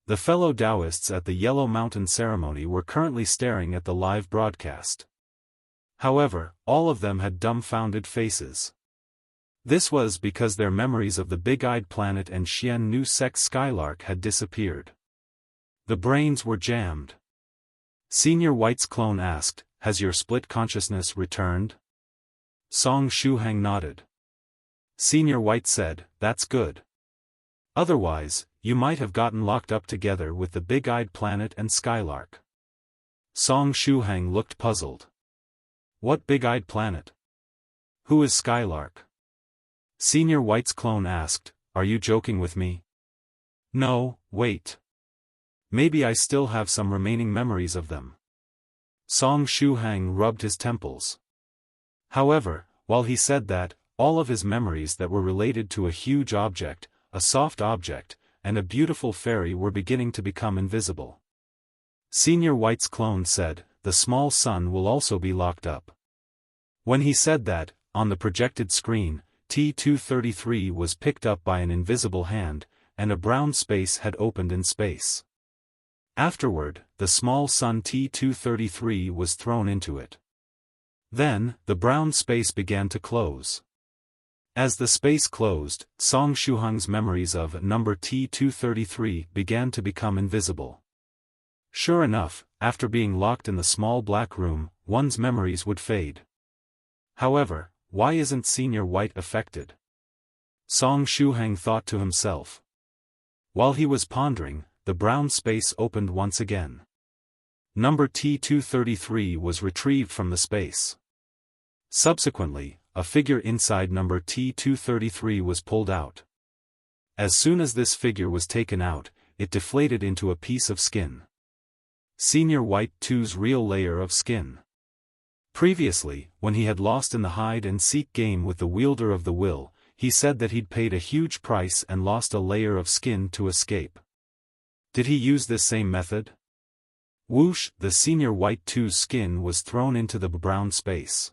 Speaker 1: The fellow daoists at the Yellow Mountain ceremony were currently staring at the live broadcast. However, all of them had dumbfounded faces. This was because their memories of the big-eyed planet and Xian Nu Sec Skylark had disappeared. The brains were jammed. Senior White's clone asked, has your split consciousness returned? Song Shuhang nodded. Senior White said, that's good. Otherwise, you might have gotten locked up together with the big-eyed planet and Skylark. Song Shuhang looked puzzled. What big-eyed planet? Who is Skylark? Senior White's clone asked, are you joking with me? No, wait. Maybe I still have some remaining memories of them. Song Shuhang rubbed his temples. However, while he said that, all of his memories that were related to a huge object, a soft object, and a beautiful fairy were beginning to become invisible. Senior White's clone said, the small sun will also be locked up. When he said that, on the projected screen, T233 was picked up by an invisible hand, and a brown space had opened in space. Afterward, the small sun T233 was thrown into it. Then, the brown space began to close. As the space closed, Song Shuhang's memories of number T233 began to become invisible. Sure enough, after being locked in the small black room, one's memories would fade. However, why isn't Senior White affected? Song Shuhang thought to himself. While he was pondering, the brown space opened once again. Number T233 was retrieved from the space. Subsequently, a figure inside number T233 was pulled out. As soon as this figure was taken out, it deflated into a piece of skin. Senior White 2's real layer of skin. Previously, when he had lost in the hide-and-seek game with the wielder of the will, he said that he'd paid a huge price and lost a layer of skin to escape. Did he use this same method? Whoosh, the Senior White 2's skin was thrown into the brown space.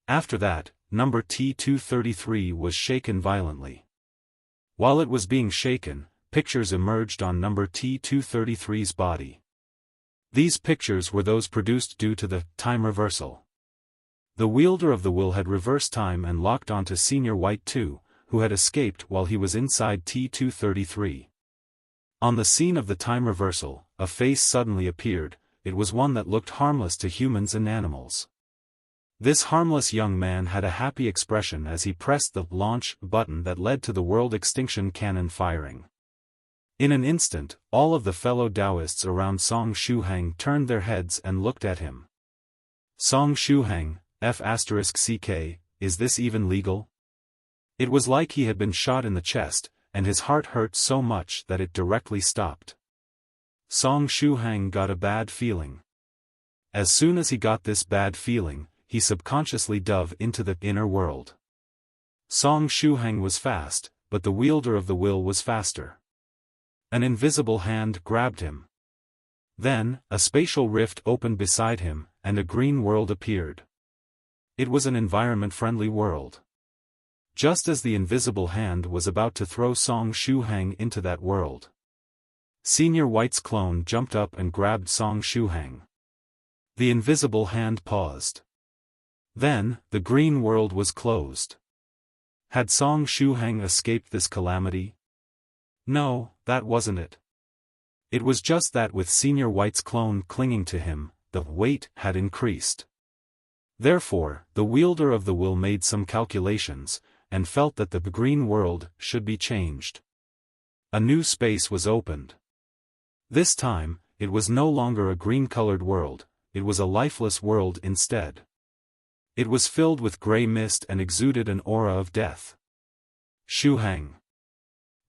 Speaker 1: After that, number T233 was shaken violently. While it was being shaken, pictures emerged on number T233's body. These pictures were those produced due to the time reversal. The wielder of the will had reversed time and locked onto Senior White 2, who had escaped while he was inside T233. On the scene of the time reversal, a face suddenly appeared. It was one that looked harmless to humans and animals. This harmless young man had a happy expression as he pressed the launch button that led to the world extinction cannon firing. In an instant, all of the fellow daoists around Song Shuhang turned their heads and looked at him. Song Shuhang, F***ck, is this even legal? It was like he had been shot in the chest, and his heart hurt so much that it directly stopped. Song Shuhang got a bad feeling. As soon as he got this bad feeling, he subconsciously dove into the inner world. Song Shuhang was fast, but the wielder of the will was faster. An invisible hand grabbed him. Then, a spatial rift opened beside him, and a green world appeared. It was an environment-friendly world. Just as the invisible hand was about to throw Song Shuhang into that world, Senior White's clone jumped up and grabbed Song Shuhang. The invisible hand paused. Then, the green world was closed. Had Song Shuhang escaped this calamity? No, that wasn't it. It was just that with Senior White's clone clinging to him, the weight had increased. Therefore, the wielder of the will made some calculations, and felt that the green world should be changed. A new space was opened. This time, it was no longer a green-colored world, it was a lifeless world instead. It was filled with gray mist and exuded an aura of death. Shuhang.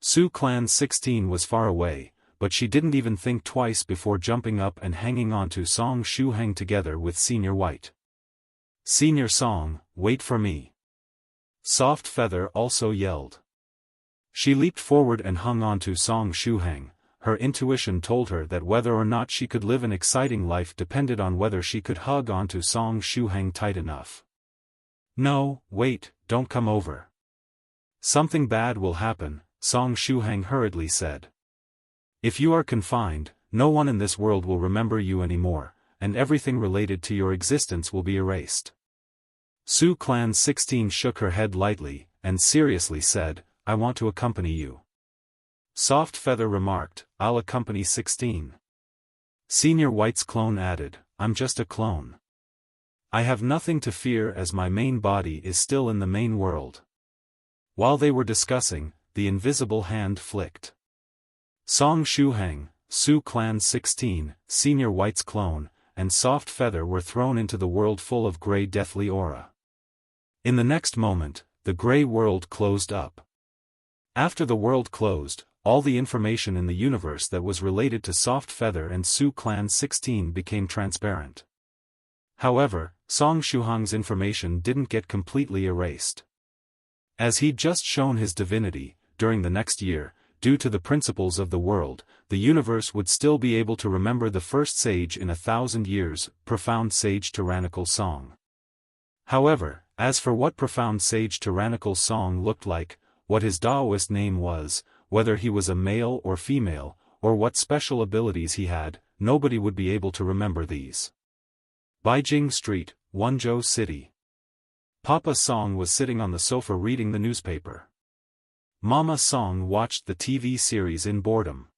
Speaker 1: Su Clan 16 was far away, but she didn't even think twice before jumping up and hanging onto Song Shuhang together with Senior White. Senior Song, wait for me. Soft Feather also yelled. She leaped forward and hung onto Song Shuhang. Her intuition told her that whether or not she could live an exciting life depended on whether she could hug onto Song Shuhang tight enough. No, wait, don't come over. Something bad will happen, Song Shuhang hurriedly said. If you are confined, no one in this world will remember you anymore, and everything related to your existence will be erased. Su Clan 16 shook her head lightly, and seriously said, I want to accompany you. Soft Feather remarked, I'll accompany 16. Senior White's clone added, I'm just a clone. I have nothing to fear as my main body is still in the main world. While they were discussing, the invisible hand flicked. Song Shuhang, Su Clan 16, Senior White's clone, and Soft Feather were thrown into the world full of gray deathly aura. In the next moment, the gray world closed up. After the world closed, all the information in the universe that was related to Soft Feather and Su Clan 16 became transparent. However, Song Shuhang's information didn't get completely erased. As he'd just shown his divinity, during the next year, due to the principles of the world, the universe would still be able to remember the first sage in 1,000 years, profound sage Tyrannical Song. However, as for what profound sage Tyrannical Song looked like, what his daoist name was, whether he was a male or female, or what special abilities he had, nobody would be able to remember these. Beijing Street, Wenzhou City. Papa Song was sitting on the sofa reading the newspaper. Mama Song watched the TV series in boredom.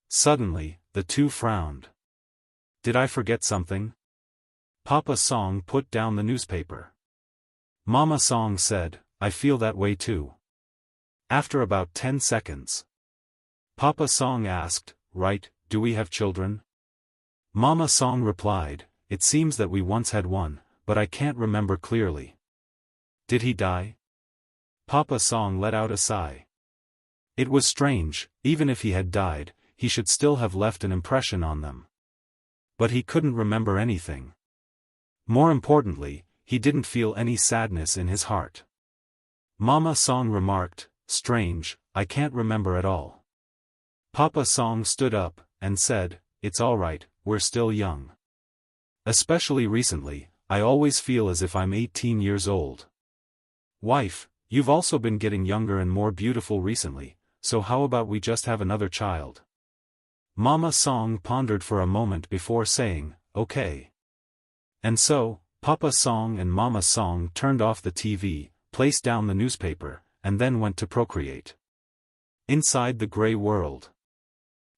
Speaker 1: Suddenly, the two frowned. Did I forget something? Papa Song put down the newspaper. Mama Song said, I feel that way too. After about 10 seconds. Papa Song asked, right, do we have children? Mama Song replied, it seems that we once had one, but I can't remember clearly. Did he die? Papa Song let out a sigh. It was strange, even if he had died, he should still have left an impression on them. But he couldn't remember anything. More importantly, he didn't feel any sadness in his heart. Mama Song remarked, strange, I can't remember at all. Papa Song stood up, and said, it's alright, we're still young. Especially recently, I always feel as if I'm 18 years old. Wife, you've also been getting younger and more beautiful recently, so how about we just have another child? Mama Song pondered for a moment before saying, okay. And so, Papa Song and Mama Song turned off the TV, placed down the newspaper, and then went to procreate. Inside the gray world.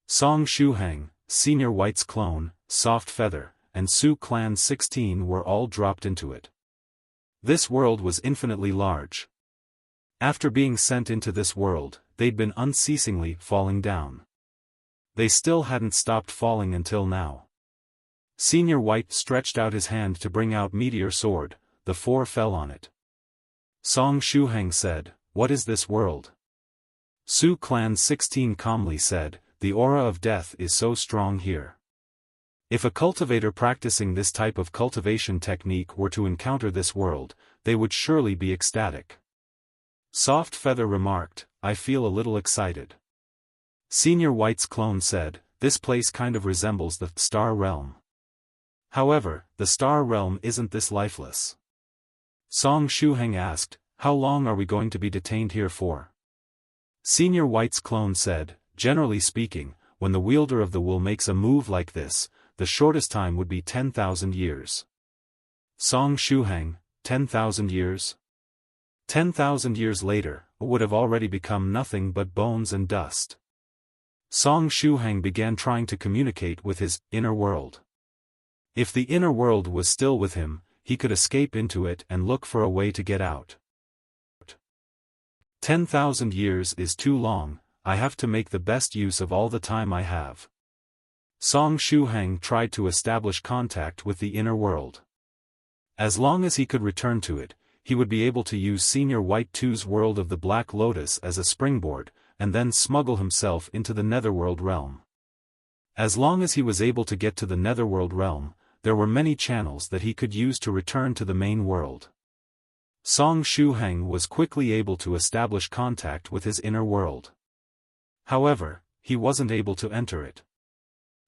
Speaker 1: Song Shuhang, Senior White's clone, Soft Feather, and Su Clan 16 were all dropped into it. This world was infinitely large. After being sent into this world, they'd been unceasingly falling down. They still hadn't stopped falling until now. Senior White stretched out his hand to bring out Meteor Sword, the four fell on it. Song Shuhang said, what is this world? Su Clan 16 calmly said, the aura of death is so strong here. If a cultivator practicing this type of cultivation technique were to encounter this world, they would surely be ecstatic. Soft Feather remarked, I feel a little excited. Senior White's clone said, this place kind of resembles the star realm. However, the star realm isn't this lifeless. Song Shuhang asked, how long are we going to be detained here for? Senior White's clone said, generally speaking, when the wielder of the will makes a move like this, the shortest time would be 10,000 years. Song Shuhang, 10,000 years? 10,000 years later, it would have already become nothing but bones and dust. Song Shuhang began trying to communicate with his inner world. If the inner world was still with him, he could escape into it and look for a way to get out. 10,000 years is too long, I have to make the best use of all the time I have. Song Shuhang tried to establish contact with the inner world. As long as he could return to it, he would be able to use Senior White 2's world of the Black Lotus as a springboard, and then smuggle himself into the Netherworld realm. As long as he was able to get to the Netherworld realm, there were many channels that he could use to return to the main world. Song Shuhang was quickly able to establish contact with his inner world. However, he wasn't able to enter it.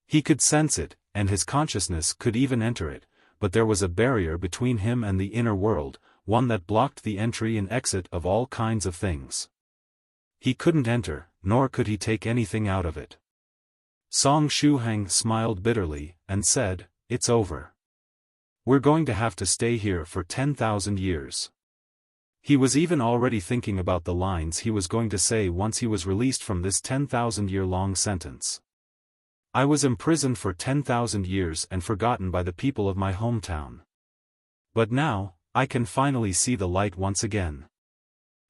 Speaker 1: He could sense it, and his consciousness could even enter it, but there was a barrier between him and the inner world, one that blocked the entry and exit of all kinds of things. He couldn't enter, nor could he take anything out of it. Song Shuhang smiled bitterly, and said, it's over. We're going to have to stay here for 10,000 years. He was even already thinking about the lines he was going to say once he was released from this 10,000-year-long sentence. I was imprisoned for 10,000 years and forgotten by the people of my hometown. But now, I can finally see the light once again.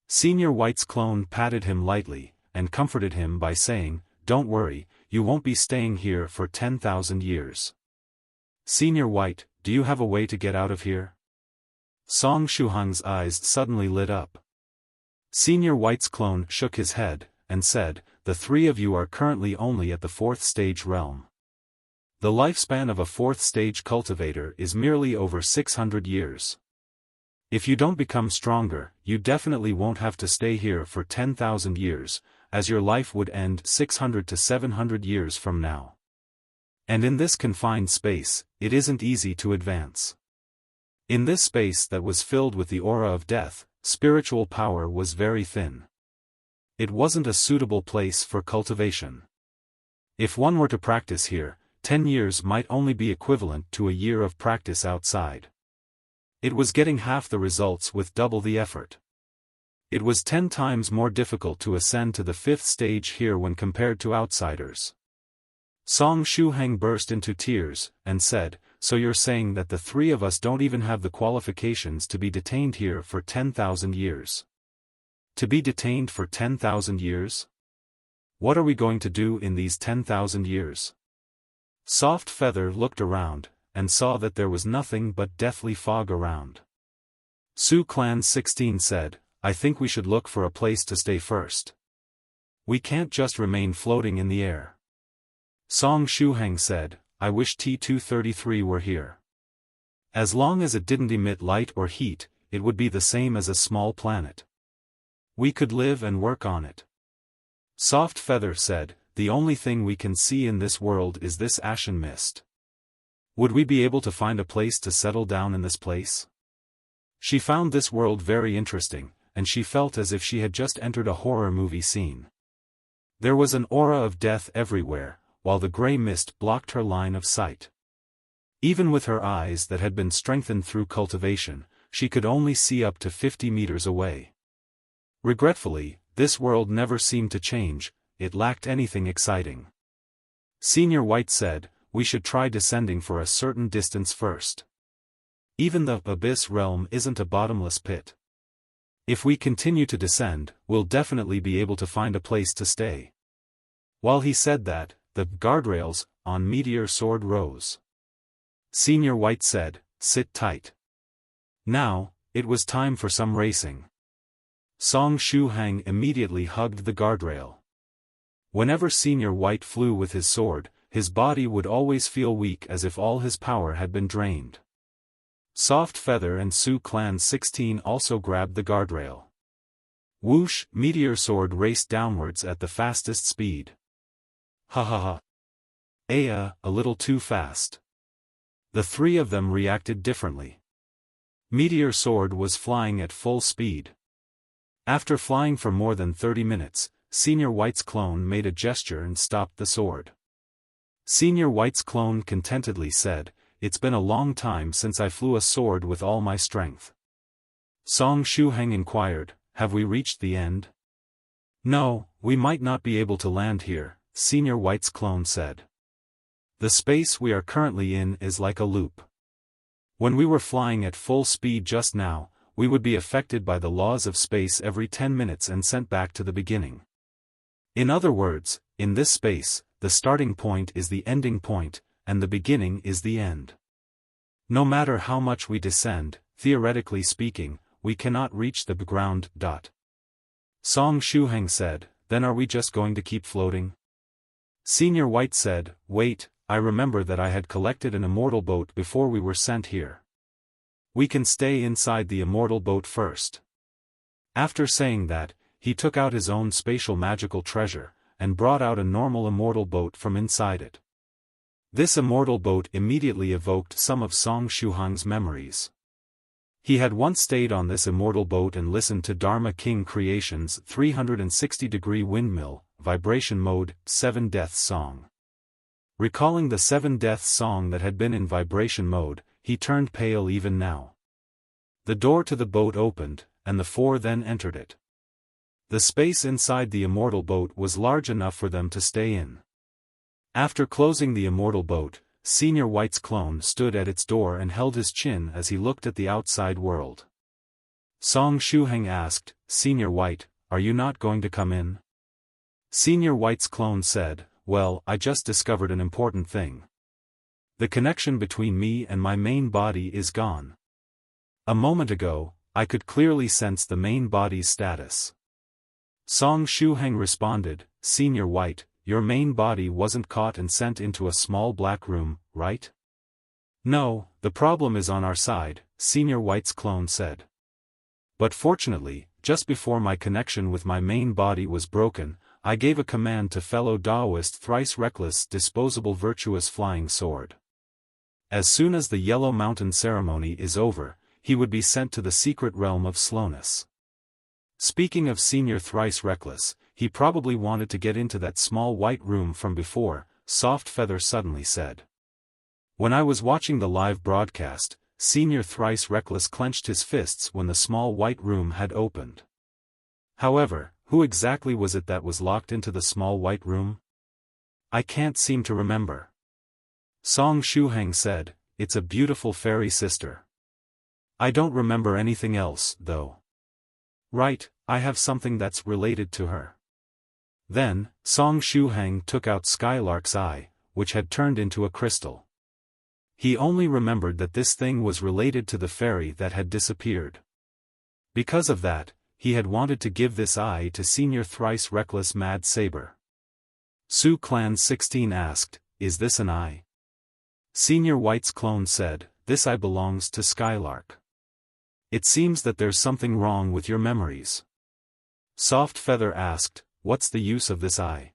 Speaker 1: Senior White's clone patted him lightly, and comforted him by saying, don't worry, you won't be staying here for 10,000 years. Senior White, do you have a way to get out of here? Song Shuhang's eyes suddenly lit up. Senior White's clone shook his head, and said, the three of you are currently only at the 4th stage realm. The lifespan of a 4th stage cultivator is merely over 600 years. If you don't become stronger, you definitely won't have to stay here for 10,000 years, as your life would end 600 to 700 years from now. And in this confined space, it isn't easy to advance. In this space that was filled with the aura of death, spiritual power was very thin. It wasn't a suitable place for cultivation. If one were to practice here, 10 years might only be equivalent to a year of practice outside. It was getting half the results with double the effort. It was 10 times more difficult to ascend to the 5th stage here when compared to outsiders. Song Shuhang burst into tears, and said, so you're saying that the three of us don't even have the qualifications to be detained here for 10,000 years. To be detained for 10,000 years? What are we going to do in these 10,000 years? Soft Feather looked around, and saw that there was nothing but deathly fog around. Su Clan 16 said, I think we should look for a place to stay first. We can't just remain floating in the air. Song Shuhang said, I wish T-233 were here. As long as it didn't emit light or heat, it would be the same as a small planet. We could live and work on it. Soft Feather said, the only thing we can see in this world is this ashen mist. Would we be able to find a place to settle down in this place? She found this world very interesting, and she felt as if she had just entered a horror movie scene. There was an aura of death everywhere, while the grey mist blocked her line of sight. Even with her eyes that had been strengthened through cultivation, she could only see up to 50 meters away. Regretfully, this world never seemed to change, it lacked anything exciting. Senior White said, we should try descending for a certain distance first. Even the abyss realm isn't a bottomless pit. If we continue to descend, we'll definitely be able to find a place to stay. While he said that, the guardrails on Meteor Sword rose. Senior White said, sit tight. Now, it was time for some racing. Song Shuhang immediately hugged the guardrail. Whenever Senior White flew with his sword, his body would always feel weak as if all his power had been drained. Soft Feather and Su Clan 16 also grabbed the guardrail. Whoosh! Meteor Sword raced downwards at the fastest speed. Ha ha ha. A little too fast. The three of them reacted differently. Meteor Sword was flying at full speed. After flying for more than 30 minutes, Senior White's clone made a gesture and stopped the sword. Senior White's clone contentedly said, it's been a long time since I flew a sword with all my strength. Song Shuhang inquired, have we reached the end? No, we might not be able to land here, Senior White's clone said. The space we are currently in is like a loop. When we were flying at full speed just now, we would be affected by the laws of space every 10 minutes and sent back to the beginning. In other words, in this space, the starting point is the ending point, and the beginning is the end. No matter how much we descend, theoretically speaking, we cannot reach the ground. Song Shuhang said, then are we just going to keep floating? Senior White said, wait, I remember that I had collected an immortal boat before we were sent here. We can stay inside the immortal boat first. After saying that, he took out his own spatial magical treasure, and brought out a normal immortal boat from inside it. This immortal boat immediately evoked some of Song Shuhang's memories. He had once stayed on this immortal boat and listened to Dharma King Creation's 360-degree windmill, vibration mode, 7 Deaths song. Recalling the 7 Deaths song that had been in vibration mode, he turned pale even now. The door to the boat opened, and the four then entered it. The space inside the immortal boat was large enough for them to stay in. After closing the immortal boat, Senior White's clone stood at its door and held his chin as he looked at the outside world. Song Shuhang asked, Senior White, are you not going to come in? Senior White's clone said, well, I just discovered an important thing. The connection between me and my main body is gone. A moment ago, I could clearly sense the main body's status. Song Shuhang responded, Senior White, your main body wasn't caught and sent into a small black room, right? No, the problem is on our side, Senior White's clone said. But fortunately, just before my connection with my main body was broken, I gave a command to fellow daoist thrice reckless disposable virtuous flying sword. As soon as the Yellow Mountain ceremony is over, he would be sent to the secret realm of slowness. Speaking of Senior Thrice Reckless, he probably wanted to get into that small white room from before, Soft Feather suddenly said. When I was watching the live broadcast, Senior Thrice Reckless clenched his fists when the small white room had opened. However, who exactly was it that was locked into the small white room? I can't seem to remember. Song Shuhang said, it's a beautiful fairy sister. I don't remember anything else, though. Right, I have something that's related to her. Then, Song Shuhang took out Skylark's eye, which had turned into a crystal. He only remembered that this thing was related to the fairy that had disappeared. Because of that, he had wanted to give this eye to Senior Thrice Reckless Mad Saber. Su Clan 16 asked, "Is this an eye?" Senior White's clone said, "This eye belongs to Skylark. It seems that there's something wrong with your memories." Soft Feather asked, "What's the use of this eye?"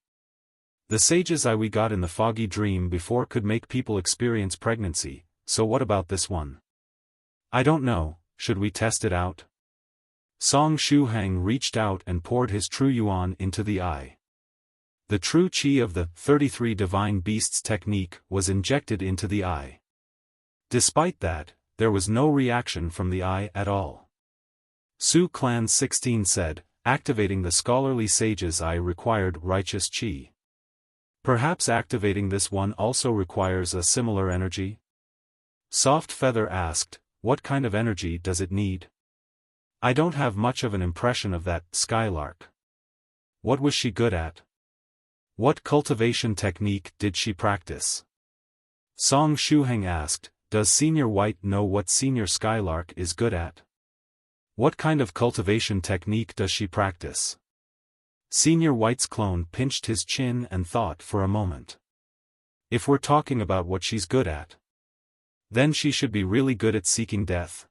Speaker 1: "The sage's eye we got in the foggy dream before could make people experience pregnancy, so what about this one?" "I don't know, should we test it out?" Song Shuhang reached out and poured his true yuan into the eye. The true chi of the 33 divine beasts technique was injected into the eye. Despite that, there was no reaction from the eye at all. Su Clan 16 said, "Activating the scholarly sage's eye required righteous chi. Perhaps activating this one also requires a similar energy?" Soft Feather asked, "What kind of energy does it need?" "I don't have much of an impression of that Skylark. What was she good at? What cultivation technique did she practice?" Song Shuhang asked, "Does Senior White know what Senior Skylark is good at? What kind of cultivation technique does she practice?" Senior White's clone pinched his chin and thought for a moment. "If we're talking about what she's good at, then she should be really good at seeking death.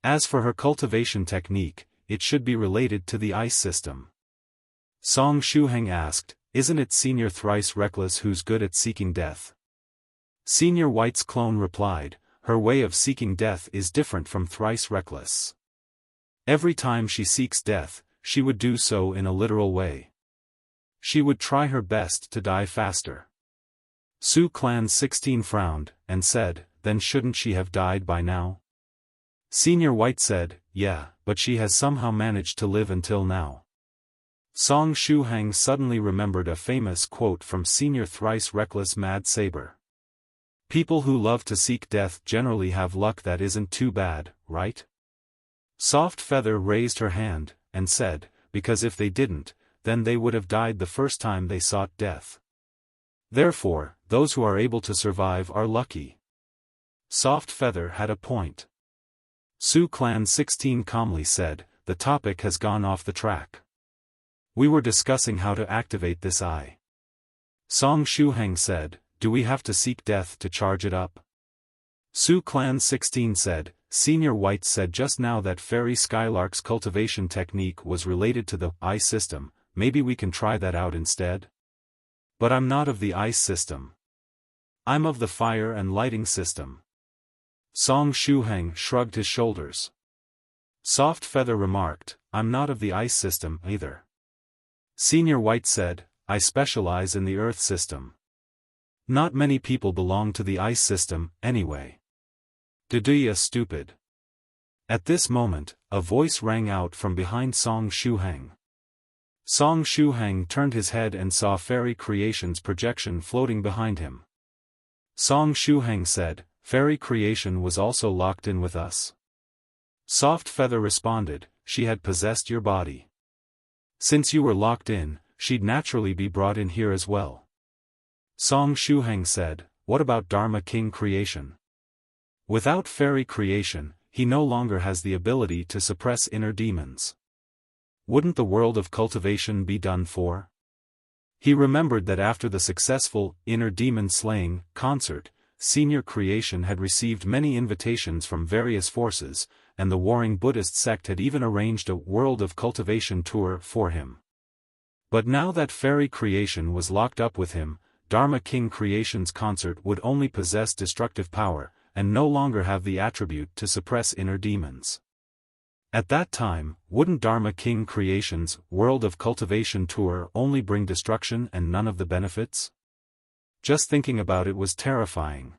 Speaker 1: As for her cultivation technique, it should be related to the ice system." Song Shuhang asked, "Isn't it Senior Thrice Reckless who's good at seeking death?" Senior White's clone replied, "Her way of seeking death is different from Thrice Reckless. Every time she seeks death, she would do so in a literal way. She would try her best to die faster." Su Clan 16 frowned, and said, "Then shouldn't she have died by now?" Senior White said, "Yeah, but she has somehow managed to live until now." Song Shuhang suddenly remembered a famous quote from Senior Thrice Reckless Mad Saber. "People who love to seek death generally have luck that isn't too bad, right?" Soft Feather raised her hand, and said, "Because if they didn't, then they would have died the first time they sought death. Therefore, those who are able to survive are lucky." Soft Feather had a point. Su Clan 16 calmly said, "The topic has gone off the track. We were discussing how to activate this eye." Song Shuhang said, "Do we have to seek death to charge it up?" Su Clan 16 said, "Senior White said just now that Fairy Skylark's cultivation technique was related to the eye system, maybe we can try that out instead?" "But I'm not of the ice system. I'm of the fire and lighting system." Song Shuhang shrugged his shoulders. Soft Feather remarked, "I'm not of the ice system either." Senior White said, "I specialize in the earth system. Not many people belong to the ice system, anyway. Diduya stupid." At this moment, a voice rang out from behind Song Shuhang. Song Shuhang turned his head and saw Fairy Creation's projection floating behind him. Song Shuhang said, "Fairy Creation was also locked in with us." Soft Feather responded, "She had possessed your body. Since you were locked in, she'd naturally be brought in here as well." Song Shuhang said, "What about Dharma King Creation? Without Fairy Creation, he no longer has the ability to suppress inner demons. Wouldn't the world of cultivation be done for?" He remembered that after the successful inner demon slaying concert, Senior Creation had received many invitations from various forces, and the warring Buddhist sect had even arranged a World of Cultivation tour for him. But now that Fairy Creation was locked up with him, Dharma King Creation's concert would only possess destructive power, and no longer have the attribute to suppress inner demons. At that time, wouldn't Dharma King Creation's World of Cultivation tour only bring destruction and none of the benefits? Just thinking about it was terrifying.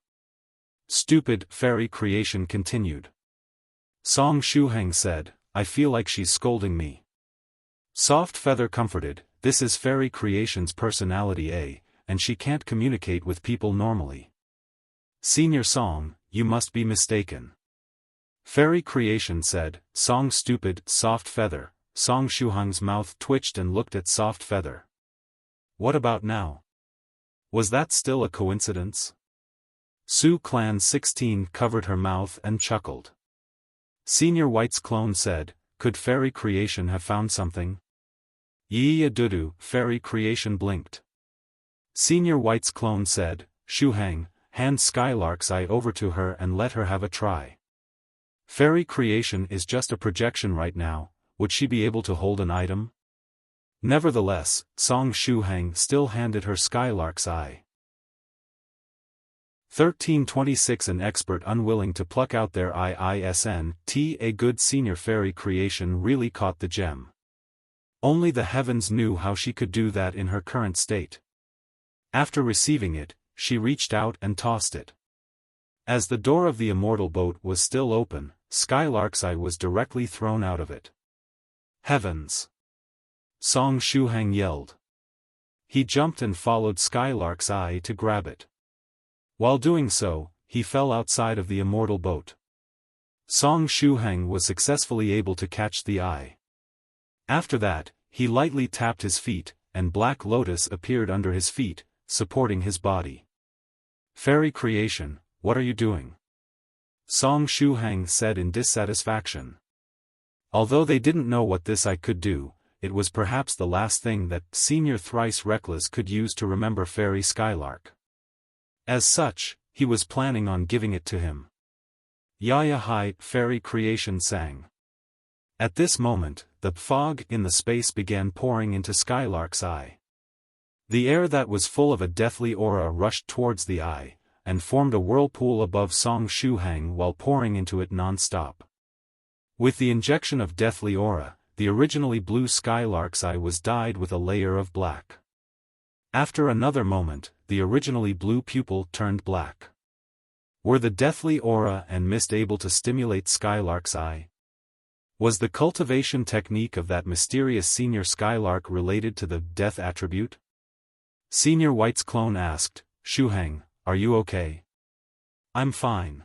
Speaker 1: "Stupid," Fairy Creation continued. Song Shuhang said, "I feel like she's scolding me." Soft Feather comforted, "This is Fairy Creation's personality, and she can't communicate with people normally." "Senior Song, you must be mistaken." Fairy Creation said, "Song stupid, Soft Feather, Song Shuhang's mouth twitched and looked at Soft Feather. What about now? Was that still a coincidence? Su Clan 16 covered her mouth and chuckled. Senior White's clone said, could fairy creation have found something? Yi Adudu, fairy creation blinked. Senior White's clone said, Shuhang, hand Skylark's eye over to her and let her have a try. Fairy creation is just a projection right now, would she be able to hold an item? Nevertheless, Song Shuhang still handed her Skylark's eye. 1326 An expert unwilling to pluck out their IISN, a good senior fairy creation really caught the gem. Only the heavens knew how she could do that in her current state. After receiving it, she reached out and tossed it. As the door of the immortal boat was still open, Skylark's eye was directly thrown out of it. Heavens! Song Shuhang yelled. He jumped and followed Skylark's eye to grab it. While doing so, he fell outside of the immortal boat. Song Shuhang was successfully able to catch the eye. After that, he lightly tapped his feet, and Black Lotus appeared under his feet, supporting his body. Fairy creation, what are you doing? Song Shuhang said in dissatisfaction. Although they didn't know what this eye could do, it was perhaps the last thing that Senior Thrice Reckless could use to remember Fairy Skylark. As such, he was planning on giving it to him. Yaya Hai, Fairy Creation sang. At this moment, the fog in the space began pouring into Skylark's eye. The air that was full of a deathly aura rushed towards the eye, and formed a whirlpool above Song Shuhang while pouring into it non-stop. With the injection of deathly aura, the originally blue Skylark's eye was dyed with a layer of black. After another moment, the originally blue pupil turned black. Were the deathly aura and mist able to stimulate Skylark's eye? Was the cultivation technique of that mysterious Senior Skylark related to the death attribute? Senior White's clone asked, Shuhang, are you okay? I'm fine.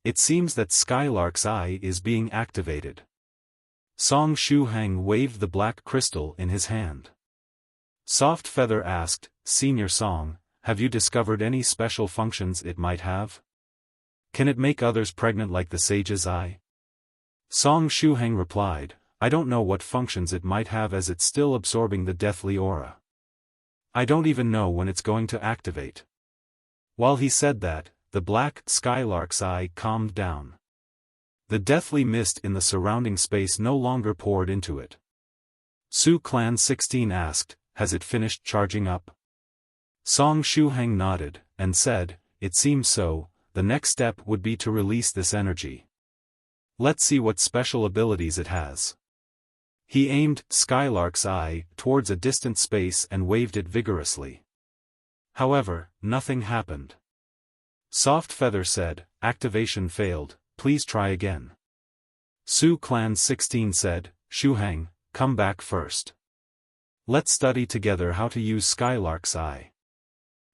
Speaker 1: It seems that Skylark's eye is being activated. Song Shuhang waved the black crystal in his hand. Soft Feather asked, Senior Song, have you discovered any special functions it might have? Can it make others pregnant like the sage's eye? Song Shuhang replied, I don't know what functions it might have as it's still absorbing the deathly aura. I don't even know when it's going to activate. While he said that, the black Skylark's eye calmed down. The deathly mist in the surrounding space no longer poured into it. Su Clan 16 asked, has it finished charging up? Song Shuhang nodded, and said, it seems so, the next step would be to release this energy. Let's see what special abilities it has. He aimed Skylark's eye towards a distant space and waved it vigorously. However, nothing happened. Soft Feather said, activation failed, please try again. Su Clan 16 said, Shuhang, come back first. Let's study together how to use Skylark's eye.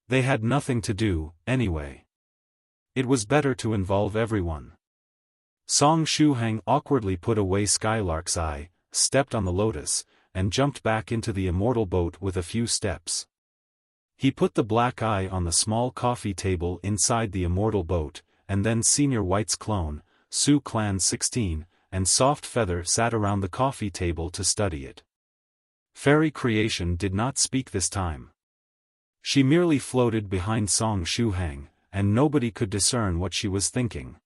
Speaker 1: They had nothing to do, anyway. It was better to involve everyone. Song Shuhang awkwardly put away Skylark's eye, stepped on the lotus, and jumped back into the immortal boat with a few steps. He put the black eye on the small coffee table inside the immortal boat, and then Senior White's clone, Su Clan 16, and Soft Feather sat around the coffee table to study it. Fairy Creation did not speak this time. She merely floated behind Song Shuhang, and nobody could discern what she was thinking.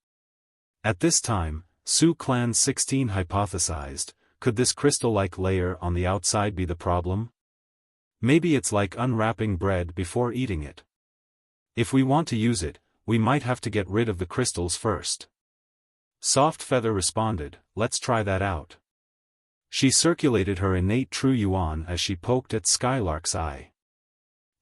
Speaker 1: At this time, Su Clan 16 hypothesized, could this crystal-like layer on the outside be the problem? Maybe it's like unwrapping bread before eating it. If we want to use it, we might have to get rid of the crystals first. Soft Feather responded, let's try that out. She circulated her innate true yuan as she poked at Skylark's eye.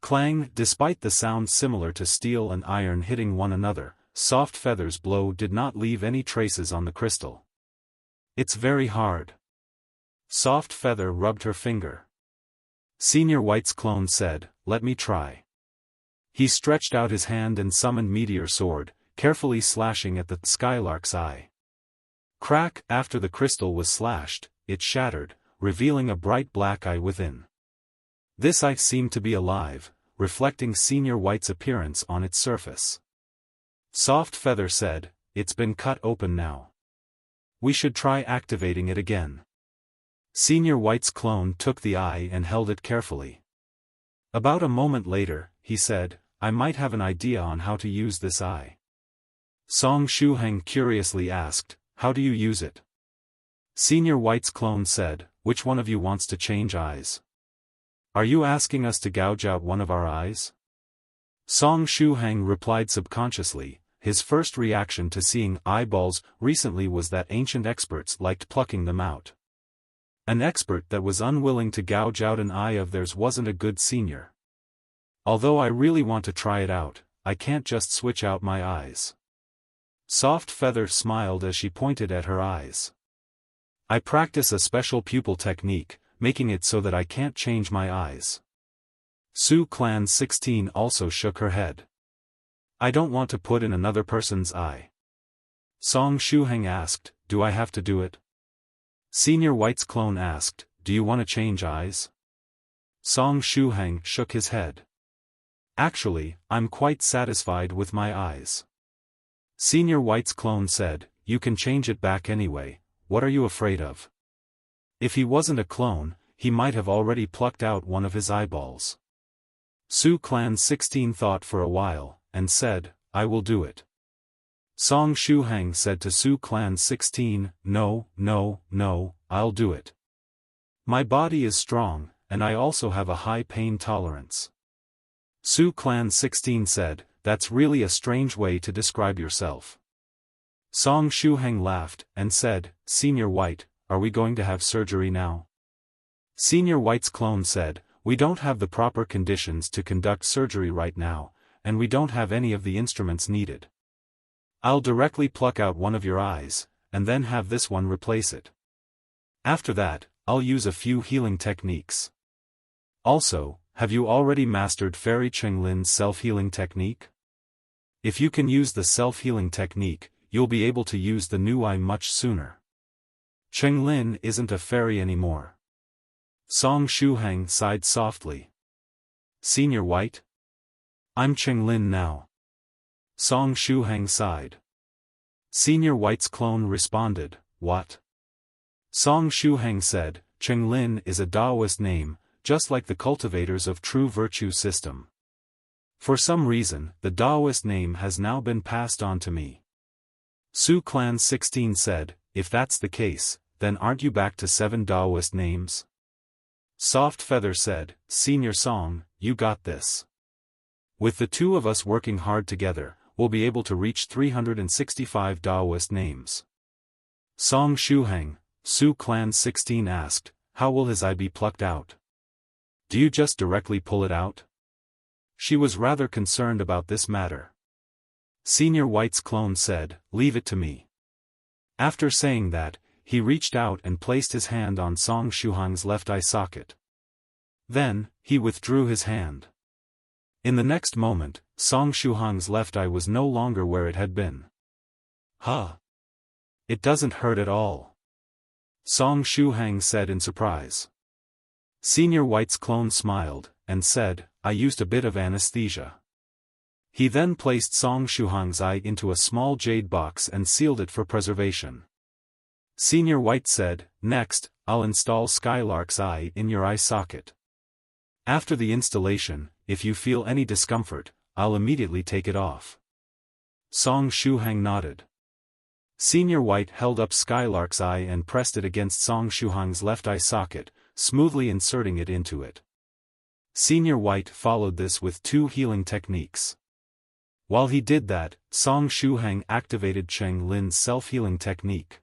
Speaker 1: Clang, despite the sound similar to steel and iron hitting one another, Soft Feather's blow did not leave any traces on the crystal. It's very hard. Soft Feather rubbed her finger. Senior White's clone said, let me try. He stretched out his hand and summoned Meteor Sword, carefully slashing at the Skylark's eye. Crack! After the crystal was slashed, it shattered, revealing a bright black eye within. This eye seemed to be alive, reflecting Senior White's appearance on its surface. Soft Feather said, "It's been cut open now. We should try activating it again." Senior White's clone took the eye and held it carefully. About a moment later, he said, "I might have an idea on how to use this eye." Song Shuhang curiously asked, "How do you use it?" Senior White's clone said, "Which one of you wants to change eyes? Are you asking us to gouge out one of our eyes?" Song Shuhang replied subconsciously. His first reaction to seeing eyeballs recently was that ancient experts liked plucking them out. An expert that was unwilling to gouge out an eye of theirs wasn't a good senior. "Although I really want to try it out, I can't just switch out my eyes." Soft Feather smiled as she pointed at her eyes. "I practice a special pupil technique, making it so that I can't change my eyes." Su Clan 16 also shook her head. "I don't want to put in another person's eye." Song Shuhang asked, "Do I have to do it?" Senior White's clone asked, "Do you want to change eyes?" Song Shuhang shook his head. "Actually, I'm quite satisfied with my eyes." Senior White's clone said, "You can change it back anyway, what are you afraid of?" If he wasn't a clone, he might have already plucked out one of his eyeballs. Su Clan 16 thought for a while, and said, "I will do it." Song Shuhang said to Su Clan 16, "No, no, no, I'll do it. My body is strong, and I also have a high pain tolerance." Su Clan 16 said, "That's really a strange way to describe yourself." Song Shuhang laughed, and said, "Senior White, are we going to have surgery now?" Senior White's clone said, "We don't have the proper conditions to conduct surgery right now, and we don't have any of the instruments needed. I'll directly pluck out one of your eyes, and then have this one replace it. After that, I'll use a few healing techniques. Also, have you already mastered Fairy Chenglin's self-healing technique? If you can use the self-healing technique, you'll be able to use the new eye much sooner. Chenglin isn't a fairy anymore." Song Shuhang sighed softly. "Senior White? I'm Chenglin now." Song Shuhang sighed. Senior White's clone responded, "What?" Song Shuhang said, "Chenglin is a daoist name, just like the cultivators of true virtue system. For some reason, the daoist name has now been passed on to me." Su Clan 16 said, "If that's the case, then aren't you back to 7 daoist names?" Soft Feather said, "Senior Song, you got this. With the two of us working hard together, we'll be able to reach 365 daoist names." Song Shuhang, Su Clan 16 asked, "How will his eye be plucked out? Do you just directly pull it out?" She was rather concerned about this matter. Senior White's clone said, "Leave it to me." After saying that, he reached out and placed his hand on Song Shuhang's left eye socket. Then, he withdrew his hand. In the next moment, Song Shuhang's left eye was no longer where it had been. "Huh! It doesn't hurt at all," Song Shuhang said in surprise. Senior White's clone smiled, and said, "I used a bit of anesthesia." He then placed Song Shuhang's eye into a small jade box and sealed it for preservation. Senior White said, "Next, I'll install Skylark's eye in your eye socket. After the installation, if you feel any discomfort, I'll immediately take it off." Song Shuhang nodded. Senior White held up Skylark's eye and pressed it against Song Shuhang's left eye socket, smoothly inserting it into it. Senior White followed this with 2 healing techniques. While he did that, Song Shuhang activated Cheng Lin's self-healing technique.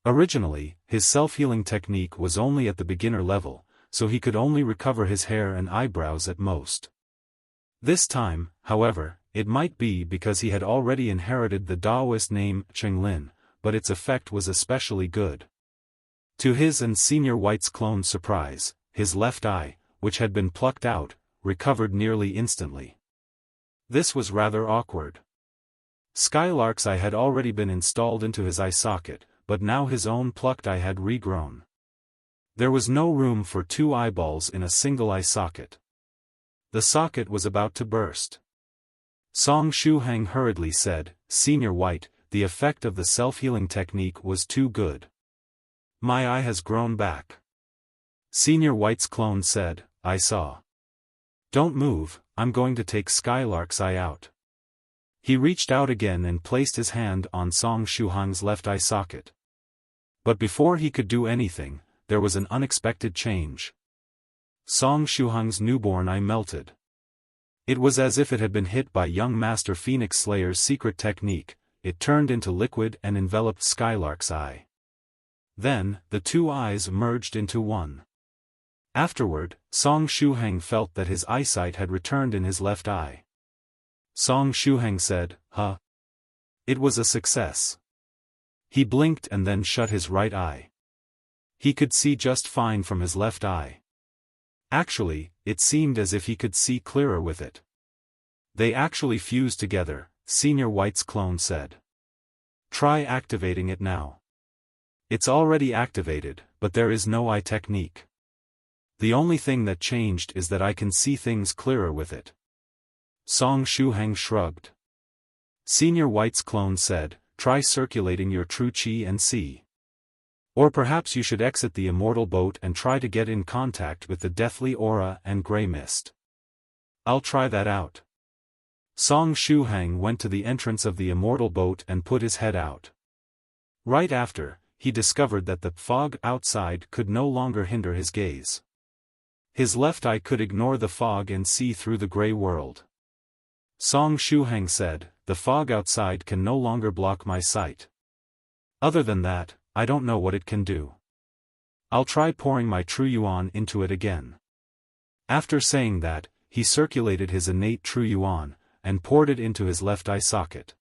Speaker 1: Originally, his self-healing technique was only at the beginner level, so he could only recover his hair and eyebrows at most. This time, however, it might be because he had already inherited the Daoist name Chenglin, but its effect was especially good. To his and Senior White's clone's surprise, his left eye, which had been plucked out, recovered nearly instantly. This was rather awkward. Skylark's eye had already been installed into his eye socket, but now his own plucked eye had regrown. There was no room for two eyeballs in a single eye socket. The socket was about to burst. Song Shuhang hurriedly said, "Senior White, the effect of the self-healing technique was too good. My eye has grown back." Senior White's clone said, "I saw. Don't move, I'm going to take Skylark's eye out." He reached out again and placed his hand on Song Shuhang's left eye socket. But before he could do anything, there was an unexpected change. Song Shuhang's newborn eye melted. It was as if it had been hit by young Master Phoenix Slayer's secret technique. It turned into liquid and enveloped Skylark's eye. Then, the two eyes merged into one. Afterward, Song Shuhang felt that his eyesight had returned in his left eye. Song Shuhang said, "Huh?" It was a success. He blinked and then shut his right eye. He could see just fine from his left eye. Actually, it seemed as if he could see clearer with it. "They actually fused together," Senior White's clone said. "Try activating it now." "It's already activated, but there is no eye technique. The only thing that changed is that I can see things clearer with it." Song Shuhang shrugged. Senior White's clone said, "Try circulating your true chi and see. Or perhaps you should exit the immortal boat and try to get in contact with the deathly aura and grey mist." "I'll try that out." Song Shuhang went to the entrance of the immortal boat and put his head out. Right after, he discovered that the fog outside could no longer hinder his gaze. His left eye could ignore the fog and see through the grey world. Song Shuhang said, "The fog outside can no longer block my sight. Other than that, I don't know what it can do. I'll try pouring my true yuan into it again." After saying that, he circulated his innate true yuan, and poured it into his left eye socket.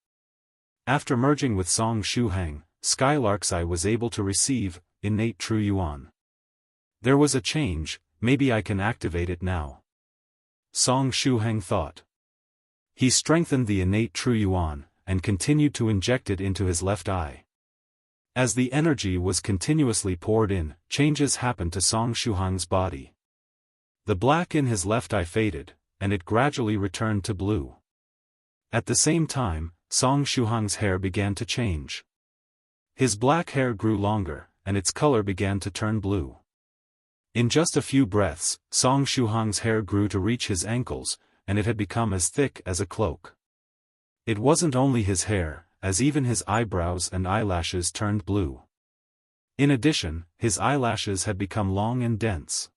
Speaker 1: After merging with Song Shuhang, Skylark's eye was able to receive innate true yuan. There was a change. Maybe I can activate it now. Song Shuhang thought. He strengthened the innate true yuan, and continued to inject it into his left eye. As the energy was continuously poured in, changes happened to Song Shuhang's body. The black in his left eye faded, and it gradually returned to blue. At the same time, Song Shuhang's hair began to change. His black hair grew longer, and its color began to turn blue. In just a few breaths, Song Shuhang's hair grew to reach his ankles, and it had become as thick as a cloak. It wasn't only his hair, as even his eyebrows and eyelashes turned blue. In addition, his eyelashes had become long and dense.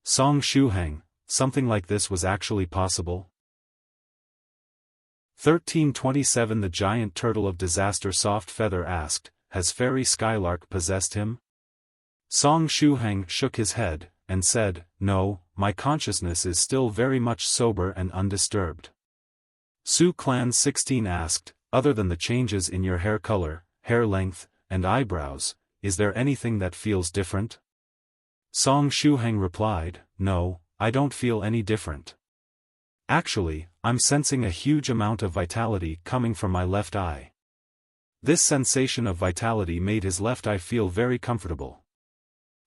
Speaker 1: Song Shuhang, something like this was actually possible? 1327 The giant turtle of disaster Soft Feather asked, "Has Fairy Skylark possessed him?" Song Shuhang shook his head, and said, "No, my consciousness is still very much sober and undisturbed." Su Clan 16 asked, "Other than the changes in your hair color, hair length, and eyebrows, is there anything that feels different?" Song Shuhang replied, "No, I don't feel any different. Actually, I'm sensing a huge amount of vitality coming from my left eye." This sensation of vitality made his left eye feel very comfortable.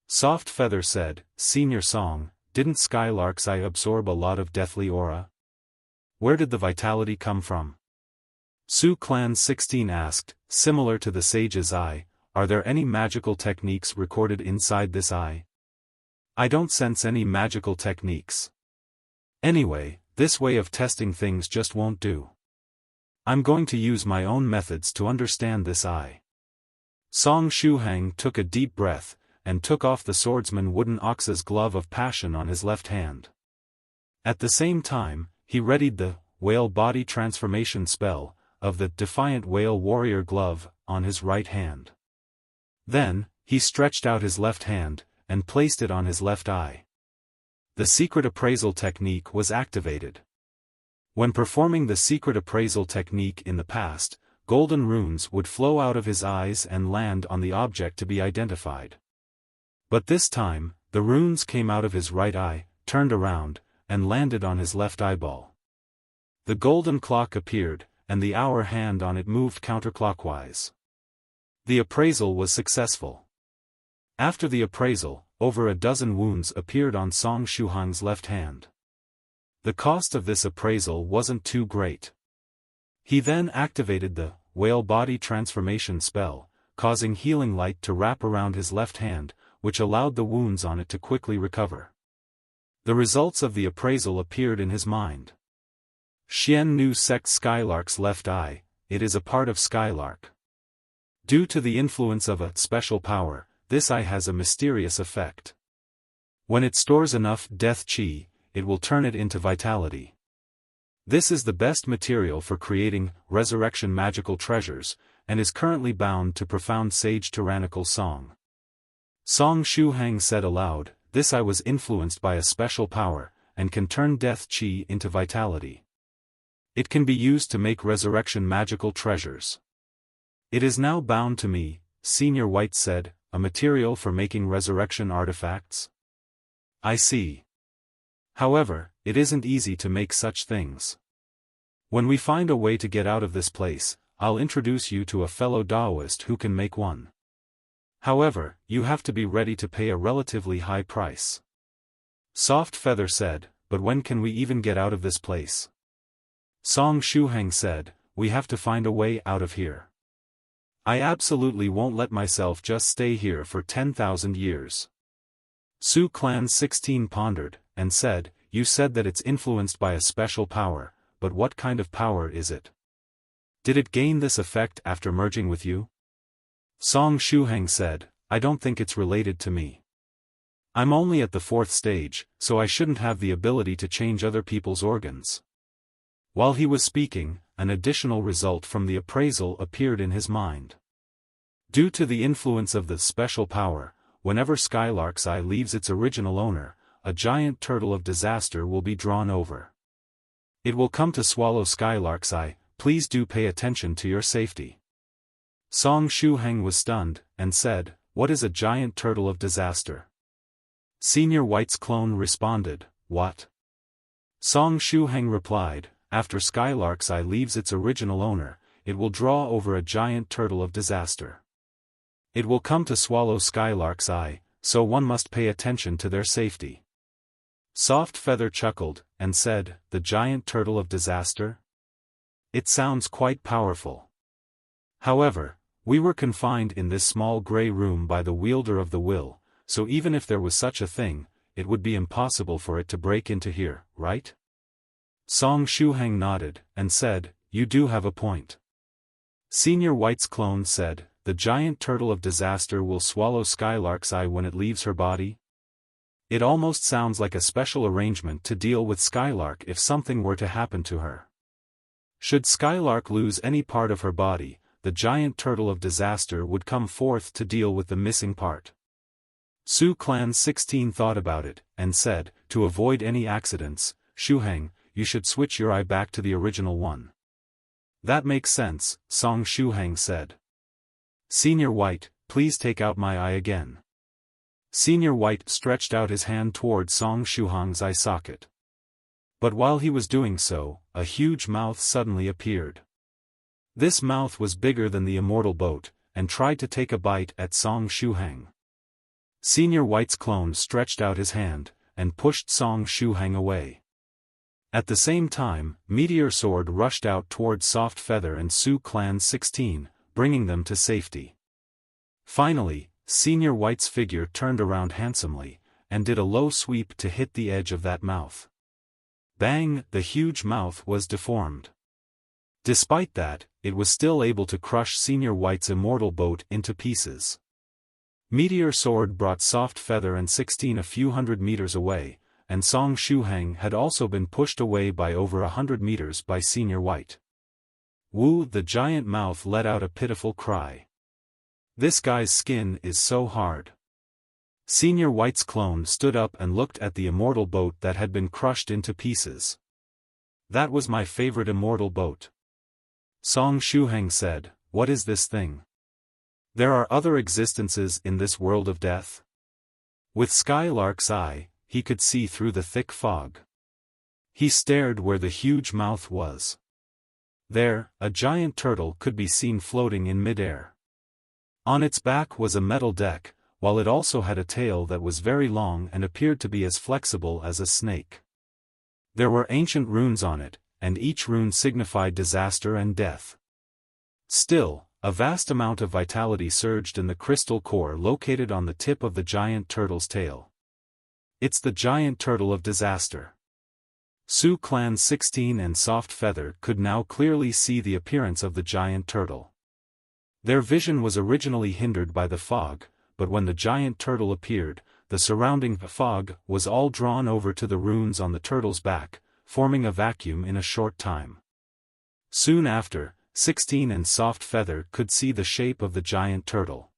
Speaker 1: Soft Feather said, "Senior Song, didn't Skylark's eye absorb a lot of deathly aura? Where did the vitality come from?" Su Clan 16 asked, "Similar to the sage's eye, are there any magical techniques recorded inside this eye?" "I don't sense any magical techniques. Anyway, this way of testing things just won't do. I'm going to use my own methods to understand this eye." Song Shuhang took a deep breath, and took off the swordsman wooden ox's glove of passion on his left hand. At the same time, he readied the whale body transformation spell of the defiant whale warrior glove on his right hand. Then, he stretched out his left hand, and placed it on his left eye. The secret appraisal technique was activated. When performing the secret appraisal technique in the past, golden runes would flow out of his eyes and land on the object to be identified. But this time, the runes came out of his right eye, turned around, and landed on his left eyeball. The golden clock appeared, and the hour hand on it moved counterclockwise. The appraisal was successful. After the appraisal, over a dozen wounds appeared on Song Shuhang's left hand. The cost of this appraisal wasn't too great. He then activated the whale body transformation spell, causing healing light to wrap around his left hand, which allowed the wounds on it to quickly recover. The results of the appraisal appeared in his mind. Xian Nu sect Skylark's left eye, it is a part of Skylark. Due to the influence of a special power, this eye has a mysterious effect. When it stores enough death chi, it will turn it into vitality. This is the best material for creating resurrection magical treasures, and is currently bound to profound sage Tyrannical song. Song Shuhang said aloud, "This eye was influenced by a special power, and can turn death chi into vitality. It can be used to make resurrection magical treasures. It is now bound to me," Senior White said, "a material for making resurrection artifacts?" "I see. However, it isn't easy to make such things. When we find a way to get out of this place, I'll introduce you to a fellow daoist who can make one. However, you have to be ready to pay a relatively high price." Soft Feather said, "But when can we even get out of this place?" Song Shuhang said, "We have to find a way out of here. I absolutely won't let myself just stay here for 10,000 years." Su Clan 16 pondered, and said, "You said that it's influenced by a special power, but what kind of power is it? Did it gain this effect after merging with you?" Song Shuhang said, "I don't think it's related to me. I'm only at the 4th stage, so I shouldn't have the ability to change other people's organs." While he was speaking, an additional result from the appraisal appeared in his mind. Due to the influence of the special power, whenever Skylark's eye leaves its original owner, a giant turtle of disaster will be drawn over. It will come to swallow Skylark's eye. Please do pay attention to your safety. Song Shuhang was stunned, and said, "What is a giant turtle of disaster?" Senior White's clone responded, "What?" Song Shuhang replied, "After Skylark's eye leaves its original owner, it will draw over a giant turtle of disaster. It will come to swallow Skylark's eye, so one must pay attention to their safety." Soft Feather chuckled, and said, "The giant turtle of disaster? It sounds quite powerful. However, we were confined in this small gray room by the wielder of the will, so even if there was such a thing, it would be impossible for it to break into here, right?" Song Shuhang nodded, and said, "You do have a point." Senior White's clone said, "The giant turtle of disaster will swallow Skylark's eye when it leaves her body? It almost sounds like a special arrangement to deal with Skylark if something were to happen to her. Should Skylark lose any part of her body, the giant turtle of disaster would come forth to deal with the missing part." Su Clan 16 thought about it, and said, "To avoid any accidents, Shuhang, you should switch your eye back to the original one." "That makes sense," Song Shuhang said. "Senior White, please take out my eye again." Senior White stretched out his hand toward Song Shuhang's eye socket. But while he was doing so, a huge mouth suddenly appeared. This mouth was bigger than the immortal boat, and tried to take a bite at Song Shuhang. Senior White's clone stretched out his hand, and pushed Song Shuhang away. At the same time, Meteor Sword rushed out toward Soft Feather and Su Clan 16, bringing them to safety. Finally, Senior White's figure turned around handsomely, and did a low sweep to hit the edge of that mouth. Bang! The huge mouth was deformed. Despite that, it was still able to crush Senior White's immortal boat into pieces. Meteor Sword brought Soft Feather and 16 a few hundred meters away, and Song Shuhang had also been pushed away by over 100 meters by Senior White. Woo! The giant mouth let out a pitiful cry. "This guy's skin is so hard." Senior White's clone stood up and looked at the immortal boat that had been crushed into pieces. "That was my favorite immortal boat." Song Shuhang said, "What is this thing? There are other existences in this world of death?" With Skylark's eye, he could see through the thick fog. He stared where the huge mouth was. There, a giant turtle could be seen floating in midair. On its back was a metal deck, while it also had a tail that was very long and appeared to be as flexible as a snake. There were ancient runes on it, and each rune signified disaster and death. Still, a vast amount of vitality surged in the crystal core located on the tip of the giant turtle's tail. It's the giant turtle of disaster. Su Clan 16 and Soft Feather could now clearly see the appearance of the giant turtle. Their vision was originally hindered by the fog, but when the giant turtle appeared, the surrounding fog was all drawn over to the runes on the turtle's back, forming a vacuum in a short time. Soon after, 16 and Soft Feather could see the shape of the giant turtle.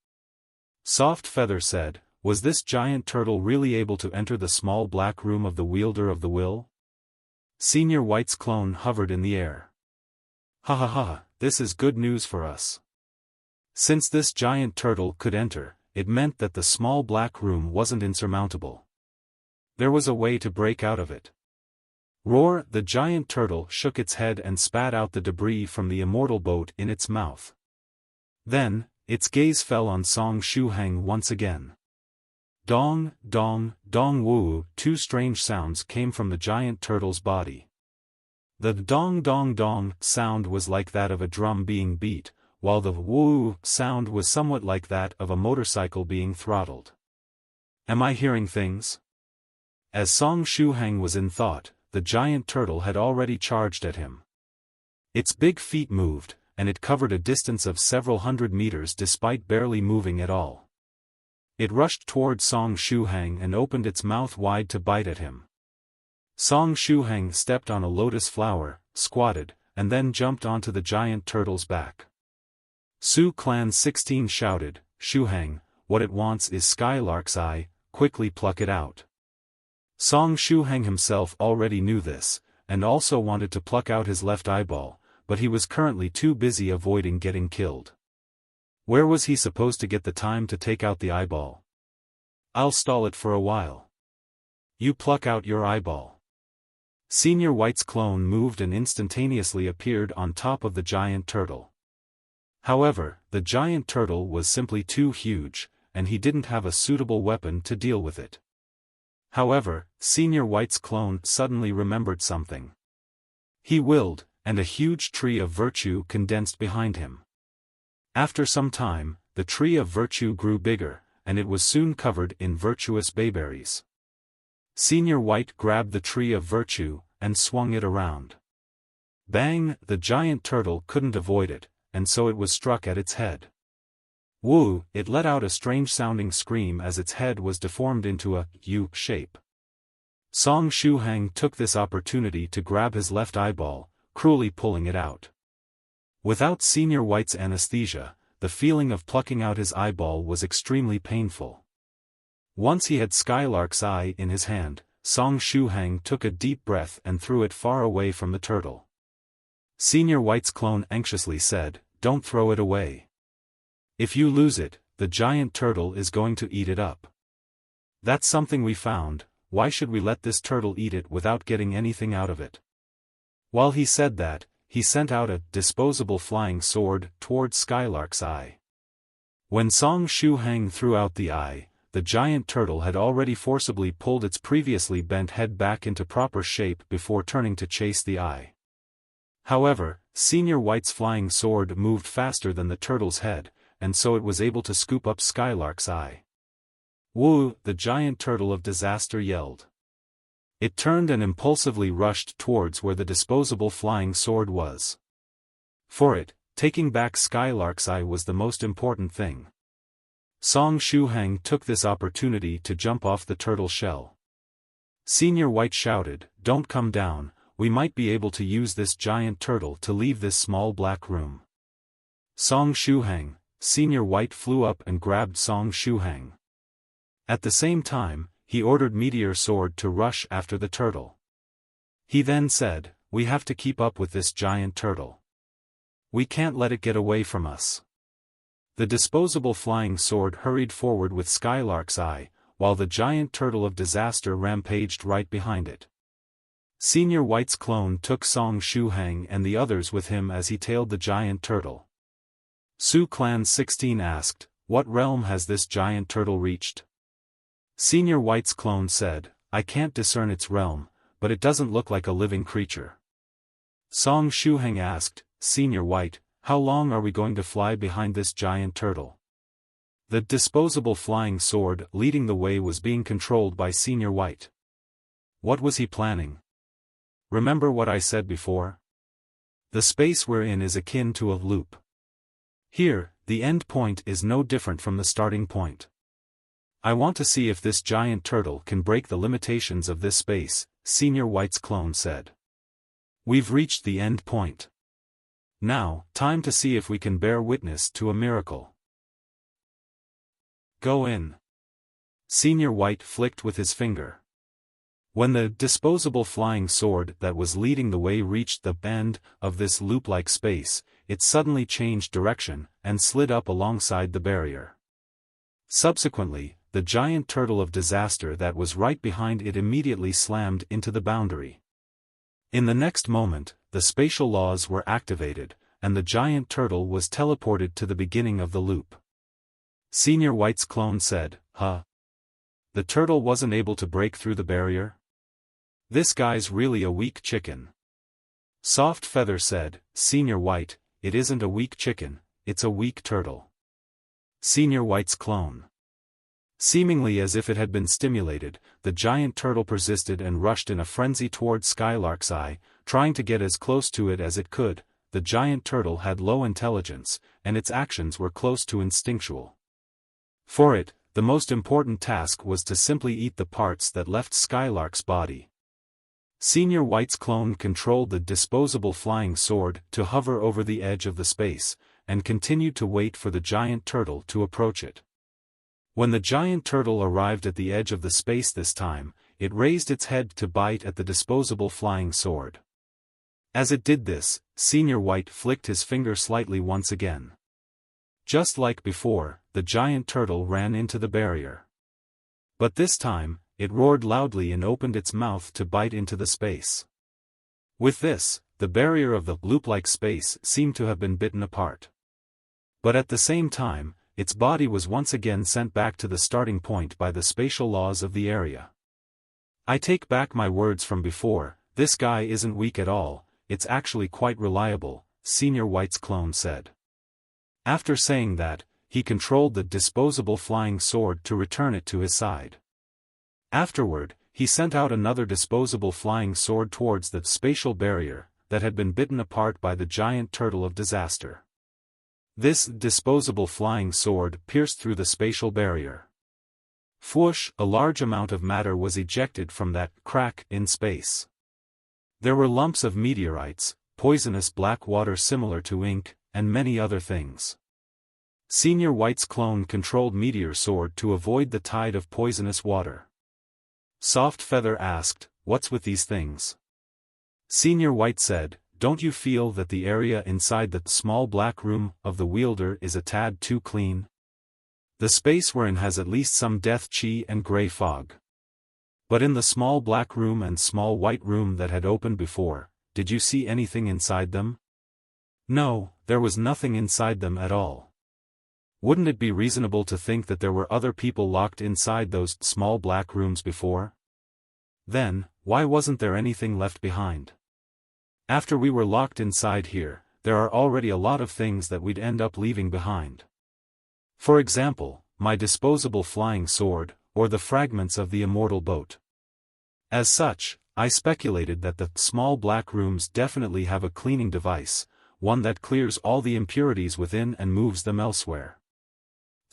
Speaker 1: Soft Feather said, "Was this giant turtle really able to enter the small black room of the wielder of the will?" Senior White's clone hovered in the air. "Ha ha ha, this is good news for us. Since this giant turtle could enter, it meant that the small black room wasn't insurmountable. There was a way to break out of it." Roar! The giant turtle shook its head and spat out the debris from the immortal boat in its mouth. Then, its gaze fell on Song Shuhang once again. Dong, dong, dong woo, two strange sounds came from the giant turtle's body. The dong dong dong sound was like that of a drum being beat, while the woo sound was somewhat like that of a motorcycle being throttled. Am I hearing things? As Song Shuhang was in thought, the giant turtle had already charged at him. Its big feet moved, and it covered a distance of several hundred meters despite barely moving at all. It rushed toward Song Shuhang and opened its mouth wide to bite at him. Song Shuhang stepped on a lotus flower, squatted, and then jumped onto the giant turtle's back. Su Clan 16 shouted, "Shuhang, what it wants is Skylark's eye, quickly pluck it out." Song Shuhang himself already knew this, and also wanted to pluck out his left eyeball, but he was currently too busy avoiding getting killed. Where was he supposed to get the time to take out the eyeball? "I'll stall it for a while. You pluck out your eyeball." Senior White's clone moved and instantaneously appeared on top of the giant turtle. However, the giant turtle was simply too huge, and he didn't have a suitable weapon to deal with it. However, Senior White's clone suddenly remembered something. He willed, and a huge tree of virtue condensed behind him. After some time, the tree of virtue grew bigger, and it was soon covered in virtuous bayberries. Senior White grabbed the tree of virtue, and swung it around. Bang! The giant turtle couldn't avoid it, and so it was struck at its head. Woo! It let out a strange-sounding scream as its head was deformed into a U shape. Song Shuhang took this opportunity to grab his left eyeball, cruelly pulling it out. Without Senior White's anesthesia, the feeling of plucking out his eyeball was extremely painful. Once he had Skylark's eye in his hand, Song Shuhang took a deep breath and threw it far away from the turtle. Senior White's clone anxiously said, "Don't throw it away. If you lose it, the giant turtle is going to eat it up. That's something we found, why should we let this turtle eat it without getting anything out of it?" While he said that, he sent out a disposable flying sword toward Skylark's eye. When Song Shuhang threw out the eye, the giant turtle had already forcibly pulled its previously bent head back into proper shape before turning to chase the eye. However, Senior White's flying sword moved faster than the turtle's head, and so it was able to scoop up Skylark's eye. Woo! The giant turtle of disaster yelled. It turned and impulsively rushed towards where the disposable flying sword was. For it, taking back Skylark's eye was the most important thing. Song Shuhang took this opportunity to jump off the turtle shell. Senior White shouted, "Don't come down, we might be able to use this giant turtle to leave this small black room." Song Shuhang, Senior White flew up and grabbed Song Shuhang. At the same time, he ordered Meteor Sword to rush after the turtle. He then said, "We have to keep up with this giant turtle. We can't let it get away from us." The disposable flying sword hurried forward with Skylark's eye, while the giant turtle of disaster rampaged right behind it. Senior White's clone took Song Shuhang and the others with him as he tailed the giant turtle. Su Clan 16 asked, what realm has this giant turtle reached? Senior White's clone said, I can't discern its realm, but it doesn't look like a living creature. Song Shuhang asked, Senior White, how long are we going to fly behind this giant turtle? The disposable flying sword leading the way was being controlled by Senior White. What was he planning? Remember what I said before? The space we're in is akin to a loop. Here, the end point is no different from the starting point. I want to see if this giant turtle can break the limitations of this space, Senior White's clone said. We've reached the end point. Now, time to see if we can bear witness to a miracle. Go in. Senior White flicked with his finger. When the disposable flying sword that was leading the way reached the end of this loop-like space, it suddenly changed direction and slid up alongside the barrier. Subsequently, the giant turtle of disaster that was right behind it immediately slammed into the boundary. In the next moment, the spatial laws were activated, and the giant turtle was teleported to the beginning of the loop. Senior White's clone said, Huh? The turtle wasn't able to break through the barrier? This guy's really a weak chicken. Soft Feather said, Senior White, it isn't a weak chicken, it's a weak turtle. Senior White's clone. Seemingly as if it had been stimulated, the giant turtle persisted and rushed in a frenzy toward Skylark's eye, trying to get as close to it as it could. The giant turtle had low intelligence, and its actions were close to instinctual. For it, the most important task was to simply eat the parts that left Skylark's body. Senior White's clone controlled the disposable flying sword to hover over the edge of the space, and continued to wait for the giant turtle to approach it. When the giant turtle arrived at the edge of the space this time, it raised its head to bite at the disposable flying sword. As it did this, Senior White flicked his finger slightly once again. Just like before, the giant turtle ran into the barrier. But this time, it roared loudly and opened its mouth to bite into the space. With this, the barrier of the loop-like space seemed to have been bitten apart. But at the same time, its body was once again sent back to the starting point by the spatial laws of the area. I take back my words from before, this guy isn't weak at all, it's actually quite reliable, Senior White's clone said. After saying that, he controlled the disposable flying sword to return it to his side. Afterward, he sent out another disposable flying sword towards the spatial barrier that had been bitten apart by the giant turtle of disaster. This disposable flying sword pierced through the spatial barrier. Whoosh, a large amount of matter was ejected from that crack in space. There were lumps of meteorites, poisonous black water similar to ink, and many other things. Senior White's clone controlled Meteor Sword to avoid the tide of poisonous water. Soft Feather asked, What's with these things? Senior White said, Don't you feel that the area inside the small black room of the wielder is a tad too clean? The space we're in has at least some death chi and gray fog. But in the small black room and small white room that had opened before, did you see anything inside them? No, there was nothing inside them at all. Wouldn't it be reasonable to think that there were other people locked inside those small black rooms before? Then, why wasn't there anything left behind? After we were locked inside here, there are already a lot of things that we'd end up leaving behind. For example, my disposable flying sword, or the fragments of the immortal boat. As such, I speculated that the small black rooms definitely have a cleaning device, one that clears all the impurities within and moves them elsewhere.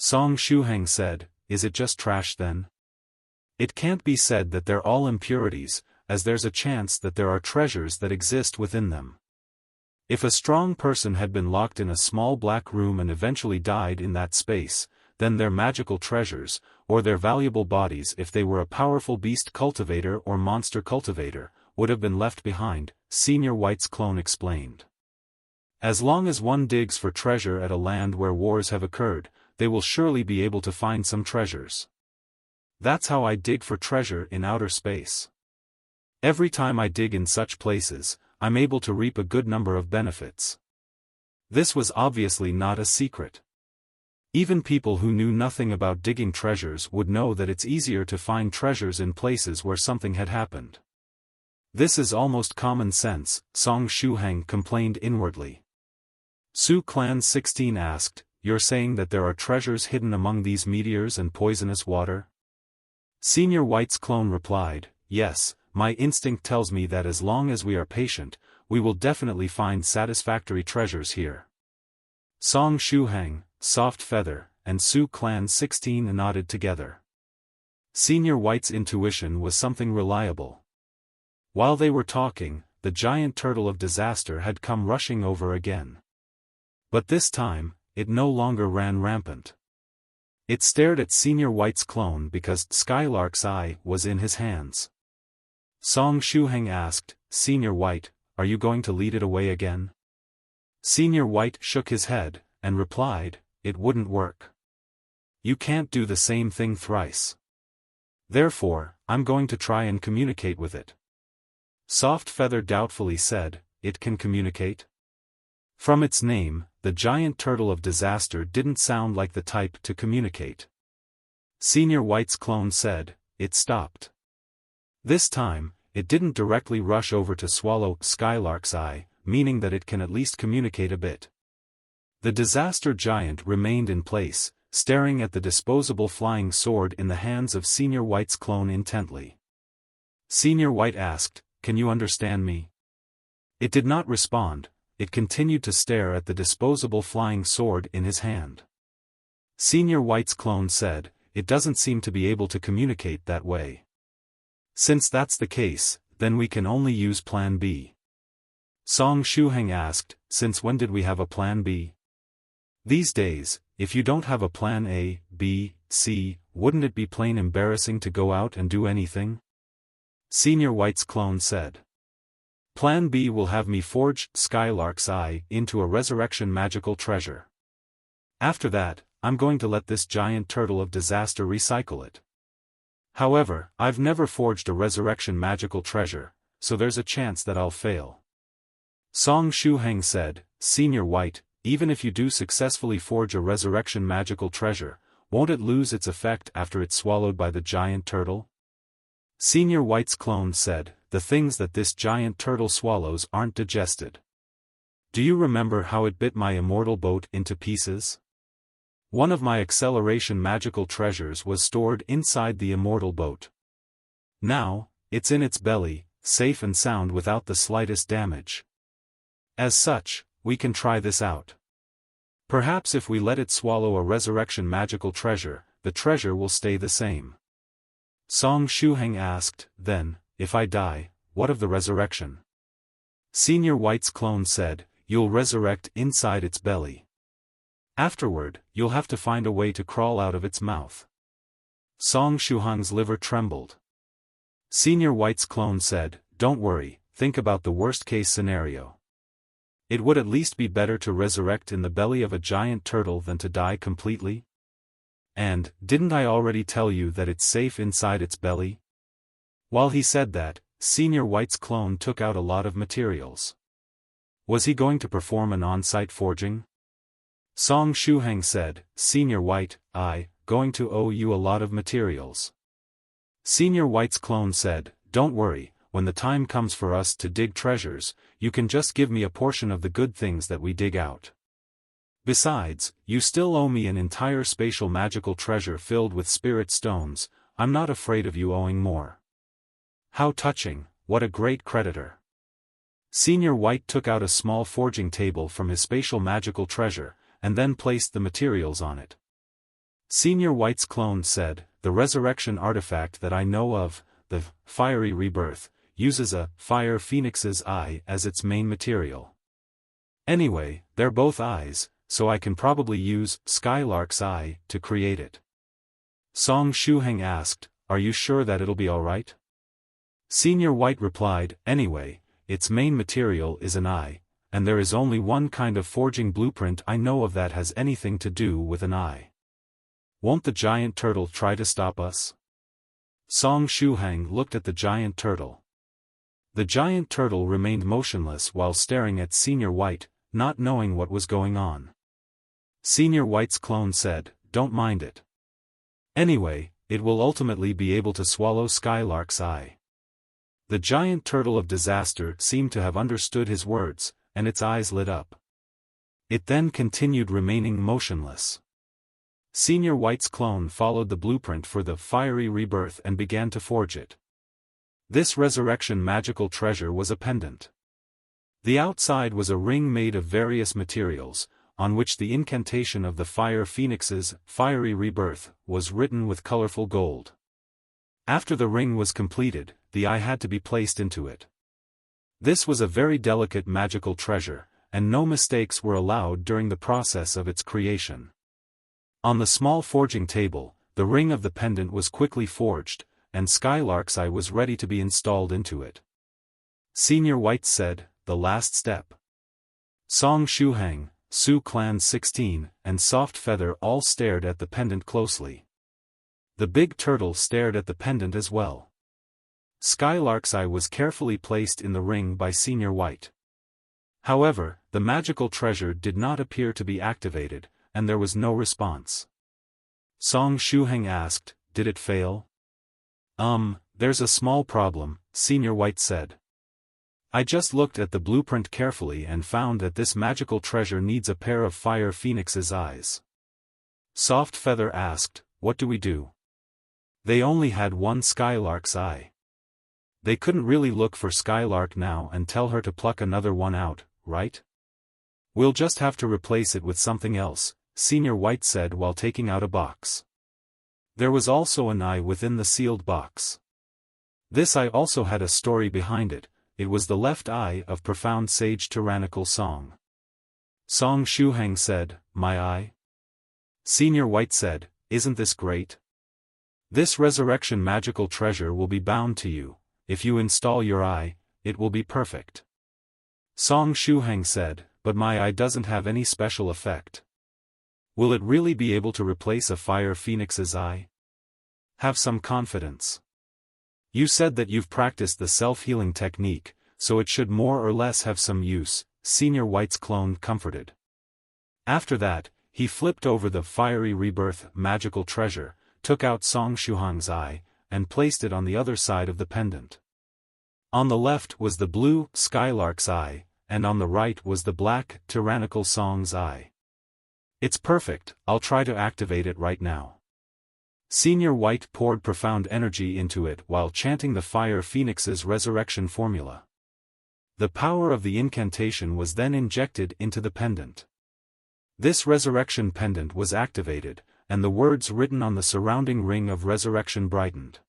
Speaker 1: Song Shuhang said, Is it just trash then? It can't be said that they're all impurities, as there's a chance that there are treasures that exist within them. If a strong person had been locked in a small black room and eventually died in that space, then their magical treasures, or their valuable bodies if they were a powerful beast cultivator or monster cultivator, would have been left behind, Senior White's clone explained. As long as one digs for treasure at a land where wars have occurred, they will surely be able to find some treasures. That's how I dig for treasure in outer space. Every time I dig in such places, I'm able to reap a good number of benefits. This was obviously not a secret. Even people who knew nothing about digging treasures would know that it's easier to find treasures in places where something had happened. This is almost common sense, Song Shuhang complained inwardly. Su Clan 16 asked, "You're saying that there are treasures hidden among these meteors and poisonous water?" Senior White's clone replied, "Yes, my instinct tells me that as long as we are patient, we will definitely find satisfactory treasures here." Song Shuhang, Soft Feather, and Su Clan 16 nodded together. Senior White's intuition was something reliable. While they were talking, the giant turtle of disaster had come rushing over again. But this time, it no longer ran rampant. It stared at Senior White's clone because Skylark's eye was in his hands. Song Shuhang asked, "Senior White, are you going to lead it away again?" Senior White shook his head, and replied, "It wouldn't work. You can't do the same thing thrice. Therefore, I'm going to try and communicate with it." Soft Feather doubtfully said, "It can communicate?" From its name, the giant turtle of disaster didn't sound like the type to communicate. Senior White's clone said, "It stopped." This time, it didn't directly rush over to swallow Skylark's eye, meaning that it can at least communicate a bit. The disaster giant remained in place, staring at the disposable flying sword in the hands of Senior White's clone intently. Senior White asked, "Can you understand me?" It did not respond. It continued to stare at the disposable flying sword in his hand. Senior White's clone said, "It doesn't seem to be able to communicate that way. Since that's the case, then we can only use Plan B." Song Shuhang asked, "Since when did we have a Plan B?" These days, if you don't have a Plan A, B, C, wouldn't it be plain embarrassing to go out and do anything? Senior White's clone said. Plan B will have me forge Skylark's eye into a resurrection magical treasure. After that, I'm going to let this giant turtle of disaster recycle it. However, I've never forged a resurrection magical treasure, so there's a chance that I'll fail. Song Shuhang said, "Senior White, even if you do successfully forge a resurrection magical treasure, won't it lose its effect after it's swallowed by the giant turtle?" Senior White's clone said, "The things that this giant turtle swallows aren't digested. Do you remember how it bit my immortal boat into pieces? One of my acceleration magical treasures was stored inside the immortal boat. Now, it's in its belly, safe and sound without the slightest damage. As such, we can try this out. Perhaps if we let it swallow a resurrection magical treasure, the treasure will stay the same." Song Shuhang asked, "Then, if I die, what of the resurrection?" Senior White's clone said, "You'll resurrect inside its belly. Afterward, you'll have to find a way to crawl out of its mouth." Song Shuhang's liver trembled. Senior White's clone said, "Don't worry, think about the worst-case scenario. It would at least be better to resurrect in the belly of a giant turtle than to die completely. And, didn't I already tell you that it's safe inside its belly?" While he said that, Senior White's clone took out a lot of materials. Was he going to perform an on-site forging? Song Shuhang said, "Senior White, going to owe you a lot of materials." Senior White's clone said, "Don't worry, when the time comes for us to dig treasures, you can just give me a portion of the good things that we dig out. Besides, you still owe me an entire spatial magical treasure filled with spirit stones. I'm not afraid of you owing more." How touching, what a great creditor. Senior White took out a small forging table from his spatial magical treasure, and then placed the materials on it. Senior White's clone said, "The resurrection artifact that I know of, the fiery rebirth, uses a fire phoenix's eye as its main material. Anyway, they're both eyes, so I can probably use Skylark's eye to create it." Song Shuhang asked, "Are you sure that it'll be alright?" Senior White replied, "Anyway, its main material is an eye, and there is only one kind of forging blueprint I know of that has anything to do with an eye. Won't the giant turtle try to stop us?" Song Shuhang looked at the giant turtle. The giant turtle remained motionless while staring at Senior White, not knowing what was going on. Senior White's clone said, don't mind it. Anyway, it will ultimately be able to swallow Skylark's eye. The giant turtle of disaster seemed to have understood his words, and its eyes lit up. It then continued remaining motionless. Senior White's clone followed the blueprint for the fiery rebirth and began to forge it. This resurrection magical treasure was a pendant. The outside was a ring made of various materials, on which the incantation of the fire phoenix's fiery rebirth was written with colorful gold. After the ring was completed, the eye had to be placed into it. This was a very delicate magical treasure, and no mistakes were allowed during the process of its creation. On the small forging table, the ring of the pendant was quickly forged, and Skylark's eye was ready to be installed into it. Senior White said, the last step. Song Shuhang, Su Clan 16, and Soft Feather all stared at the pendant closely. The big turtle stared at the pendant as well. Skylark's eye was carefully placed in the ring by Senior White. However, the magical treasure did not appear to be activated, and there was no response. Song Shuhang asked, did it fail? There's a small problem, Senior White said. I just looked at the blueprint carefully and found that this magical treasure needs a pair of fire phoenix's eyes. Soft Feather asked, what do we do? They only had one Skylark's eye. They couldn't really look for Skylark now and tell her to pluck another one out, right? We'll just have to replace it with something else, Senior White said while taking out a box. There was also an eye within the sealed box. This eye also had a story behind it. It was the left eye of profound sage Tyrannical Song. Song Shuhang said, my eye? Senior White said, isn't this great? This resurrection magical treasure will be bound to you. If you install your eye, it will be perfect. Song Shuhang said, but my eye doesn't have any special effect. Will it really be able to replace a fire phoenix's eye? Have some confidence. You said that you've practiced the self-healing technique, so it should more or less have some use, Senior White's clone comforted. After that, he flipped over the fiery rebirth magical treasure, took out Song Shuhang's eye, and placed it on the other side of the pendant. On the left was the blue Skylark's eye, and on the right was the black Tyrannical Song's eye. It's perfect, I'll try to activate it right now. Senior White poured profound energy into it while chanting the fire phoenix's resurrection formula. The power of the incantation was then injected into the pendant. This resurrection pendant was activated, and the words written on the surrounding ring of resurrection brightened.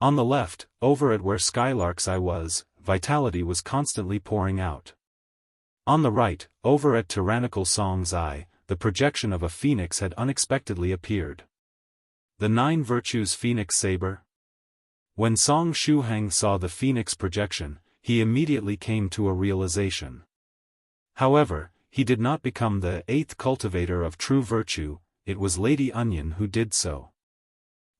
Speaker 1: On the left, over at where Skylark's eye was, vitality was constantly pouring out. On the right, over at Tyrannical Song's eye, the projection of a phoenix had unexpectedly appeared. The 9 Virtues Phoenix Saber? When Song Shuhang saw the phoenix projection, he immediately came to a realization. However, he did not become the 8th cultivator of true virtue, it was Lady Onion who did so.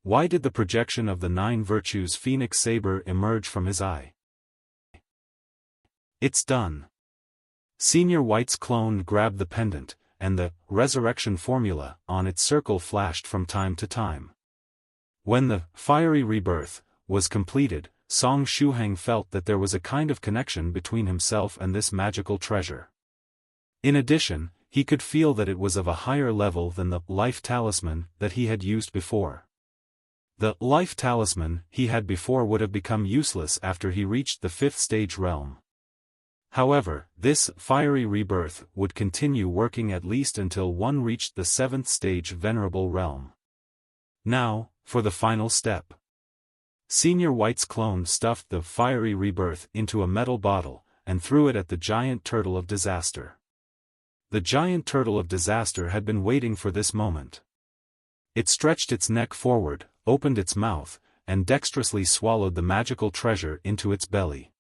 Speaker 1: Why did the projection of the 9 Virtues Phoenix Saber emerge from his eye? It's done. Senior White's clone grabbed the pendant, and the resurrection formula on its circle flashed from time to time. When the fiery rebirth was completed, Song Shuhang felt that there was a kind of connection between himself and this magical treasure. In addition, he could feel that it was of a higher level than the life talisman that he had used before. The life talisman he had before would have become useless after he reached the 5th stage realm. However, this fiery rebirth would continue working at least until one reached the 7th stage venerable realm. Now, for the final step. Senior White's clone stuffed the fiery rebirth into a metal bottle, and threw it at the giant turtle of disaster. The giant turtle of disaster had been waiting for this moment. It stretched its neck forward, opened its mouth, and dexterously swallowed the magical treasure into its belly.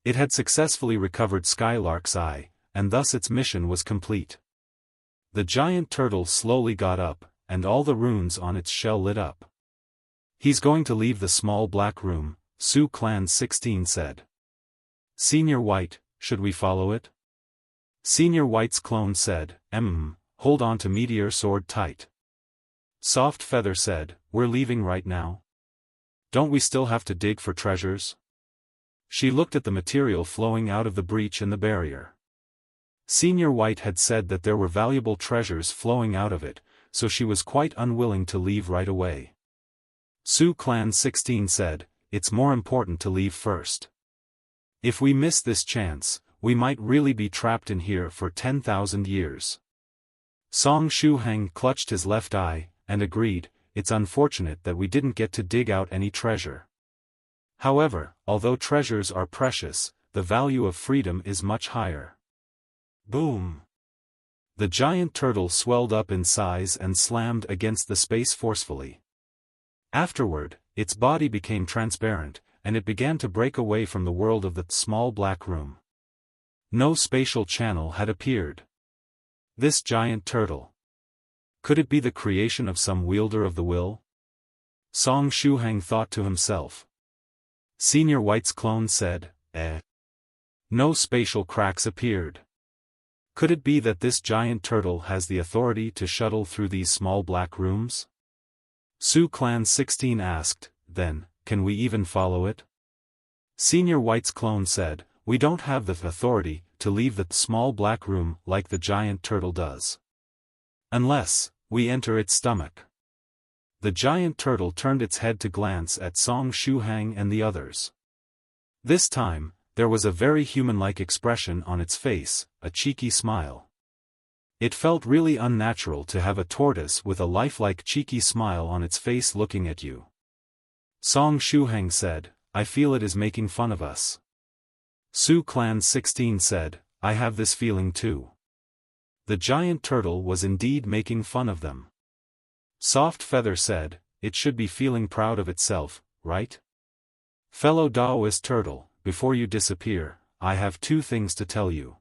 Speaker 1: It had successfully recovered Skylark's eye, and thus its mission was complete. The giant turtle slowly got up, and all the runes on its shell lit up. He's going to leave the small black room, Su Clan 16 said. Senior White, should we follow it? Senior White's clone said, hold on to meteor sword tight. Soft Feather said, we're leaving right now? Don't we still have to dig for treasures? She looked at the material flowing out of the breach in the barrier. Senior White had said that there were valuable treasures flowing out of it, so she was quite unwilling to leave right away. Su Clan 16 said, it's more important to leave first. If we miss this chance, we might really be trapped in here for 10,000 years. Song Shuhang clutched his left eye, and agreed, it's unfortunate that we didn't get to dig out any treasure. However, although treasures are precious, the value of freedom is much higher. Boom! The giant turtle swelled up in size and slammed against the space forcefully. Afterward, its body became transparent, and it began to break away from the world of the small black room. No spatial channel had appeared. This giant turtle. Could it be the creation of some wielder of the will? Song Shuhang thought to himself. Senior White's clone said, No spatial cracks appeared. Could it be that this giant turtle has the authority to shuttle through these small black rooms? Su Clan 16 asked, then, can we even follow it? Senior White's clone said, we don't have the authority to leave the small black room like the giant turtle does. Unless we enter its stomach. The giant turtle turned its head to glance at Song Shuhang and the others. This time, there was a very human-like expression on its face, a cheeky smile. It felt really unnatural to have a tortoise with a lifelike cheeky smile on its face looking at you. Song Shuhang said, I feel it is making fun of us. Su Clan 16 said, I have this feeling too. The giant turtle was indeed making fun of them. Soft Feather said, it should be feeling proud of itself, right? Fellow Daoist turtle, before you disappear, I have two things to tell you.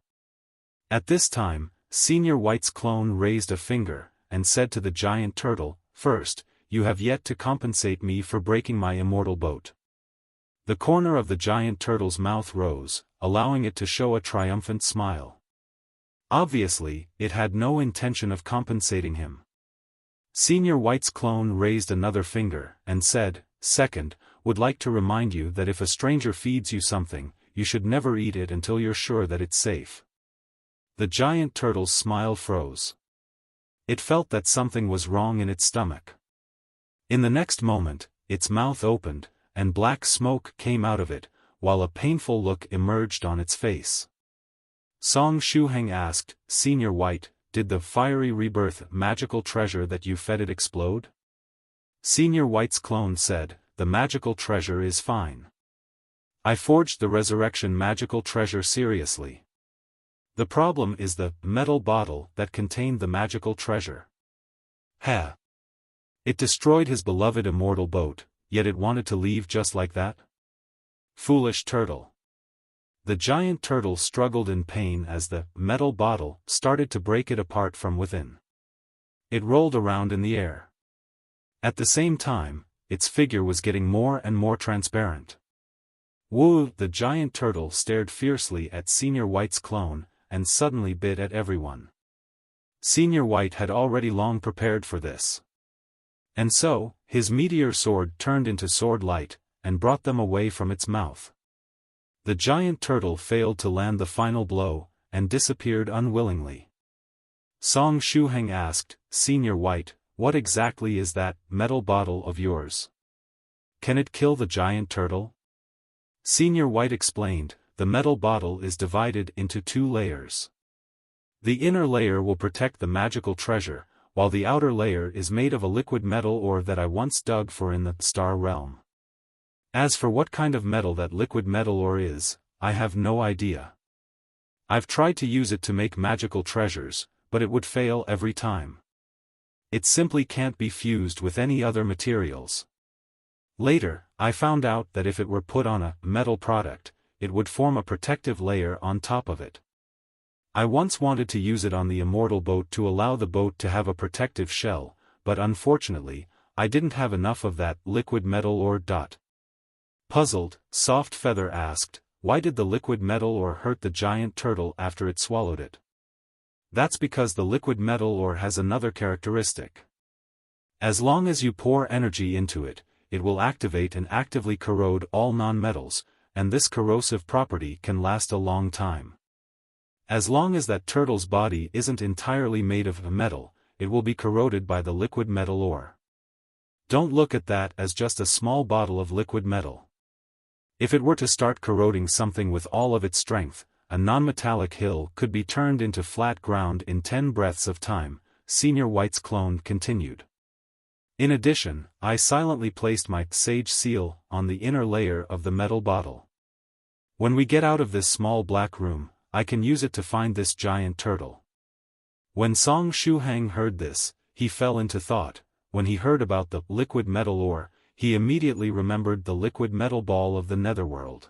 Speaker 1: At this time, Senior White's clone raised a finger, and said to the giant turtle, first, you have yet to compensate me for breaking my immortal boat. The corner of the giant turtle's mouth rose, allowing it to show a triumphant smile. Obviously, it had no intention of compensating him. Senior White's clone raised another finger, and said, second, would like to remind you that if a stranger feeds you something, you should never eat it until you're sure that it's safe. The giant turtle's smile froze. It felt that something was wrong in its stomach. In the next moment, its mouth opened, and black smoke came out of it, while a painful look emerged on its face. Song Shuhang asked, Senior White, did the fiery rebirth magical treasure that you fed it explode? Senior White's clone said, the magical treasure is fine. I forged the resurrection magical treasure seriously. The problem is the metal bottle that contained the magical treasure. It destroyed his beloved immortal boat, yet it wanted to leave just like that? Foolish turtle. The giant turtle struggled in pain as the metal bottle started to break it apart from within. It rolled around in the air. At the same time, its figure was getting more and more transparent. Woo! The giant turtle stared fiercely at Senior White's clone, and suddenly bit at everyone. Senior White had already long prepared for this. And so, his meteor sword turned into sword light, and brought them away from its mouth. The giant turtle failed to land the final blow, and disappeared unwillingly. Song Shuhang asked, Senior White, what exactly is that metal bottle of yours? Can it kill the giant turtle? Senior White explained, the metal bottle is divided into two layers. The inner layer will protect the magical treasure, while the outer layer is made of a liquid metal ore that I once dug for in the star realm. As for what kind of metal that liquid metal ore is, I have no idea. I've tried to use it to make magical treasures, but it would fail every time. It simply can't be fused with any other materials. Later, I found out that if it were put on a metal product, it would form a protective layer on top of it. I once wanted to use it on the immortal boat to allow the boat to have a protective shell, but unfortunately, I didn't have enough of that liquid metal ore. Puzzled, Soft Feather asked, why did the liquid metal ore hurt the giant turtle after it swallowed it? That's because the liquid metal ore has another characteristic. As long as you pour energy into it, it will activate and actively corrode all non-metals, and this corrosive property can last a long time. As long as that turtle's body isn't entirely made of a metal, it will be corroded by the liquid metal ore. Don't look at that as just a small bottle of liquid metal. If it were to start corroding something with all of its strength, a non-metallic hill could be turned into flat ground in 10 breaths of time, Senior White's clone continued. In addition, I silently placed my sage seal on the inner layer of the metal bottle. When we get out of this small black room, I can use it to find this giant turtle. When Song Shuhang heard this, he fell into thought. When he heard about the liquid metal ore, he immediately remembered the liquid metal ball of the Netherworld.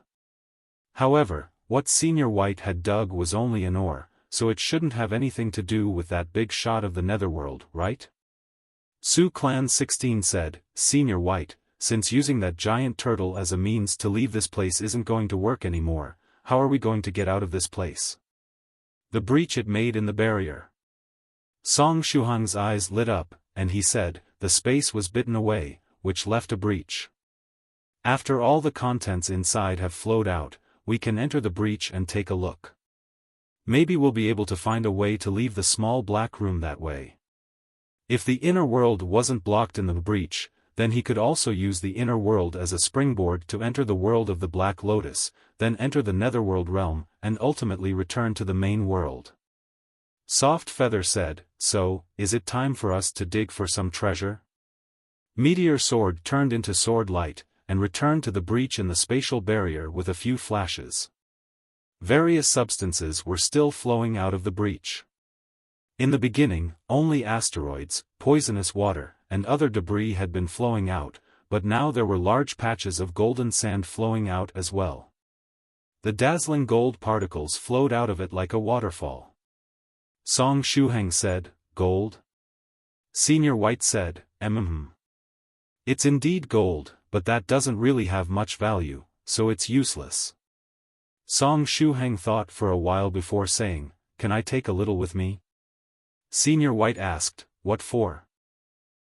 Speaker 1: However, what Senior White had dug was only an ore, so it shouldn't have anything to do with that big shot of the Netherworld, right? Su Clan 16 said, Senior White, since using that giant turtle as a means to leave this place isn't going to work anymore, how are we going to get out of this place? The breach it made in the barrier. Song Shuhang's eyes lit up, and he said, the space was bitten away, which left a breach. After all the contents inside have flowed out, we can enter the breach and take a look. Maybe we'll be able to find a way to leave the small black room that way. If the inner world wasn't blocked in the breach, then he could also use the inner world as a springboard to enter the world of the Black Lotus, then enter the Netherworld realm, and ultimately return to the main world. Soft Feather said, so, is it time for us to dig for some treasure? Meteor Sword turned into Sword Light, and returned to the breach in the spatial barrier with a few flashes. Various substances were still flowing out of the breach. In the beginning, only asteroids, poisonous water, and other debris had been flowing out, but now there were large patches of golden sand flowing out as well. The dazzling gold particles flowed out of it like a waterfall. Song Shuhang said, gold? Senior White said, It's indeed gold, but that doesn't really have much value, so it's useless. Song Shuhang thought for a while before saying, can I take a little with me? Senior White asked, what for?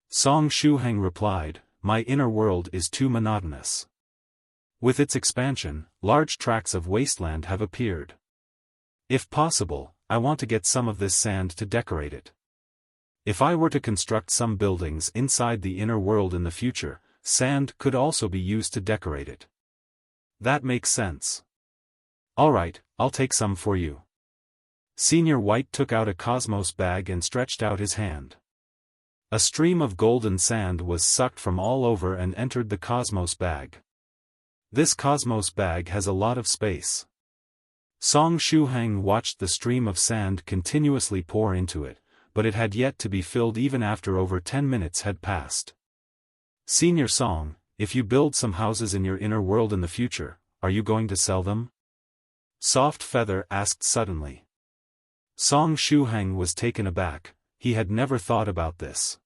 Speaker 1: Song Shuhang replied, my inner world is too monotonous. With its expansion, large tracts of wasteland have appeared. If possible, I want to get some of this sand to decorate it. If I were to construct some buildings inside the inner world in the future, sand could also be used to decorate it. That makes sense. Alright, I'll take some for you. Senior White took out a cosmos bag and stretched out his hand. A stream of golden sand was sucked from all over and entered the cosmos bag. This cosmos bag has a lot of space. Song Shuhang watched the stream of sand continuously pour into it, but it had yet to be filled even after over 10 minutes had passed. Senior Song, if you build some houses in your inner world in the future, are you going to sell them? Soft Feather asked suddenly. Song Shuhang was taken aback, he had never thought about this.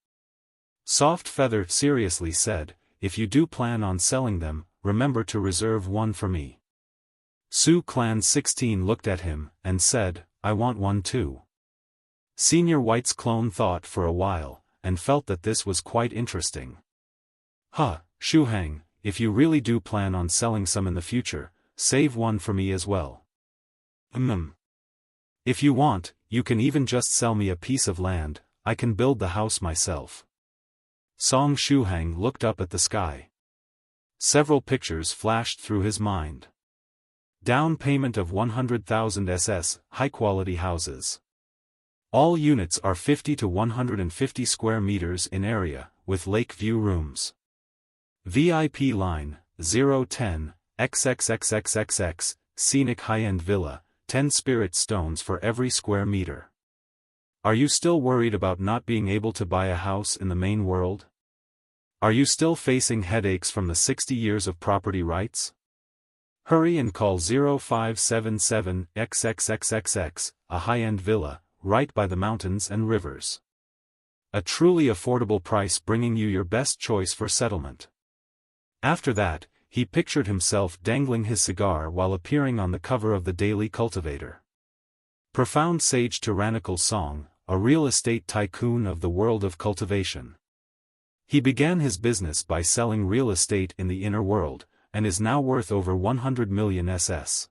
Speaker 1: Soft Feather seriously said, if you do plan on selling them, remember to reserve one for me. Su Clan 16 looked at him, and said, I want one too. Senior White's clone thought for a while, and felt that this was quite interesting. Shuhang, if you really do plan on selling some in the future, save one for me as well. If you want, you can even just sell me a piece of land, I can build the house myself. Song Shuhang looked up at the sky. Several pictures flashed through his mind. Down payment of 100,000 SS, high-quality houses. All units are 50 to 150 square meters in area, with lake view rooms. VIP line, 010, XXXXXX, scenic high-end villa, 10 spirit stones for every square meter. Are you still worried about not being able to buy a house in the main world? Are you still facing headaches from the 60 years of property rights? Hurry and call 0577 XXXXX, a high-end villa, right by the mountains and rivers. A truly affordable price bringing you your best choice for settlement. After that, he pictured himself dangling his cigar while appearing on the cover of the Daily Cultivator. Profound sage Tyrannical Song, a real estate tycoon of the world of cultivation. He began his business by selling real estate in the inner world, and is now worth over 100 million SS.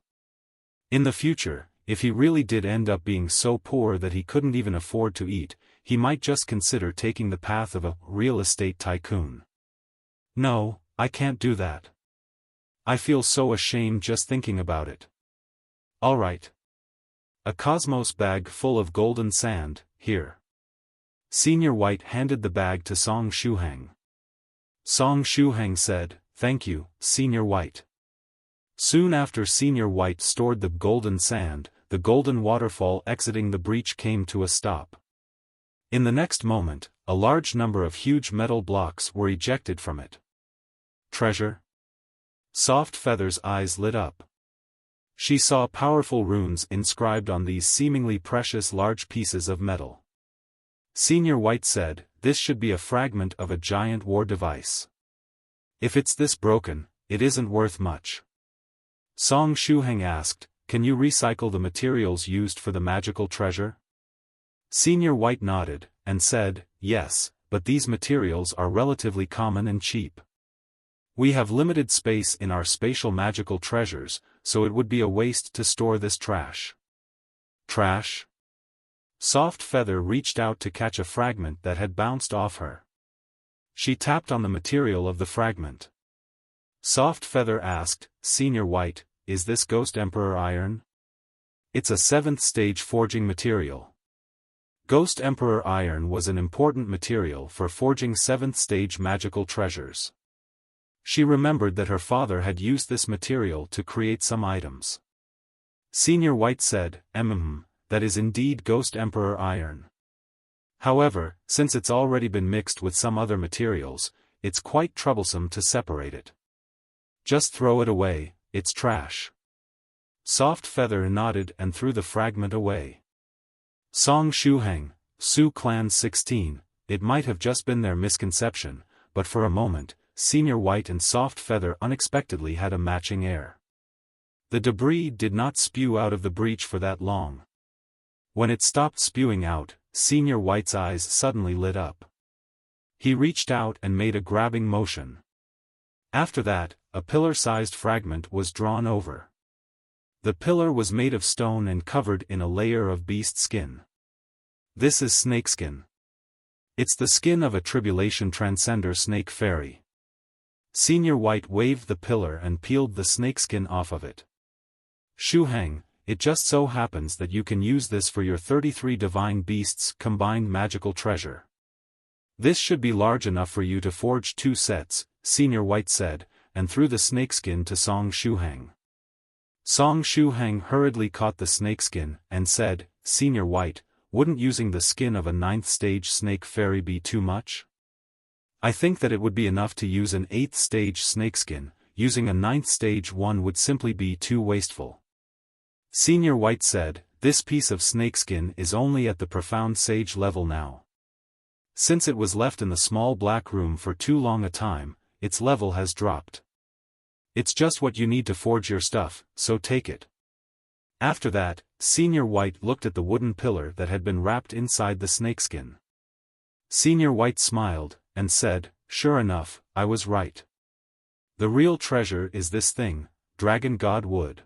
Speaker 1: In the future, if he really did end up being so poor that he couldn't even afford to eat, he might just consider taking the path of a real estate tycoon. No, I can't do that. I feel so ashamed just thinking about it. Alright. A cosmos bag full of golden sand, here. Senior White handed the bag to Song Shuhang. Song Shuhang said, "Thank you, Senior White." Soon after Senior White stored the golden sand, the golden waterfall exiting the breach came to a stop. In the next moment, a large number of huge metal blocks were ejected from it. Treasure? Soft Feather's eyes lit up. She saw powerful runes inscribed on these seemingly precious large pieces of metal. Senior White said, "This should be a fragment of a giant war device. If it's this broken, it isn't worth much." Song Shuhang asked, "Can you recycle the materials used for the magical treasure?" Senior White nodded, and said, "Yes, but these materials are relatively common and cheap. We have limited space in our spatial magical treasures, so it would be a waste to store this trash." Trash? Soft Feather reached out to catch a fragment that had bounced off her. She tapped on the material of the fragment. Soft Feather asked, "Senior White, is this Ghost Emperor iron?" "It's a 7th stage forging material." Ghost Emperor iron was an important material for forging 7th stage magical treasures. She remembered that her father had used this material to create some items. Senior White said, That is indeed Ghost Emperor iron. However, since it's already been mixed with some other materials, it's quite troublesome to separate it. Just throw it away, it's trash." Soft Feather nodded and threw the fragment away. Song Shuhang, Su Clan 16, it might have just been their misconception, but for a moment, Senior White and Soft Feather unexpectedly had a matching air. The debris did not spew out of the breach for that long. When it stopped spewing out, Senior White's eyes suddenly lit up. He reached out and made a grabbing motion. After that, a pillar-sized fragment was drawn over. The pillar was made of stone and covered in a layer of beast skin. This is snakeskin. It's the skin of a tribulation-transcender snake fairy. Senior White waved the pillar and peeled the snakeskin off of it. "Shuhang, it just so happens that you can use this for your 33 divine beasts combined magical treasure. This should be large enough for you to forge 2 sets, Senior White said, and threw the snakeskin to Song Shuhang. Song Shuhang hurriedly caught the snakeskin, and said, "Senior White, wouldn't using the skin of a 9th stage snake fairy be too much? I think that it would be enough to use an 8th stage snakeskin, using a 9th stage one would simply be too wasteful." Senior White said, "This piece of snakeskin is only at the profound sage level now. Since it was left in the small black room for too long a time, its level has dropped. It's just what you need to forge your stuff, so take it." After that, Senior White looked at the wooden pillar that had been wrapped inside the snakeskin. Senior White smiled, and said, "Sure enough, I was right. The real treasure is this thing, Dragon God Wood.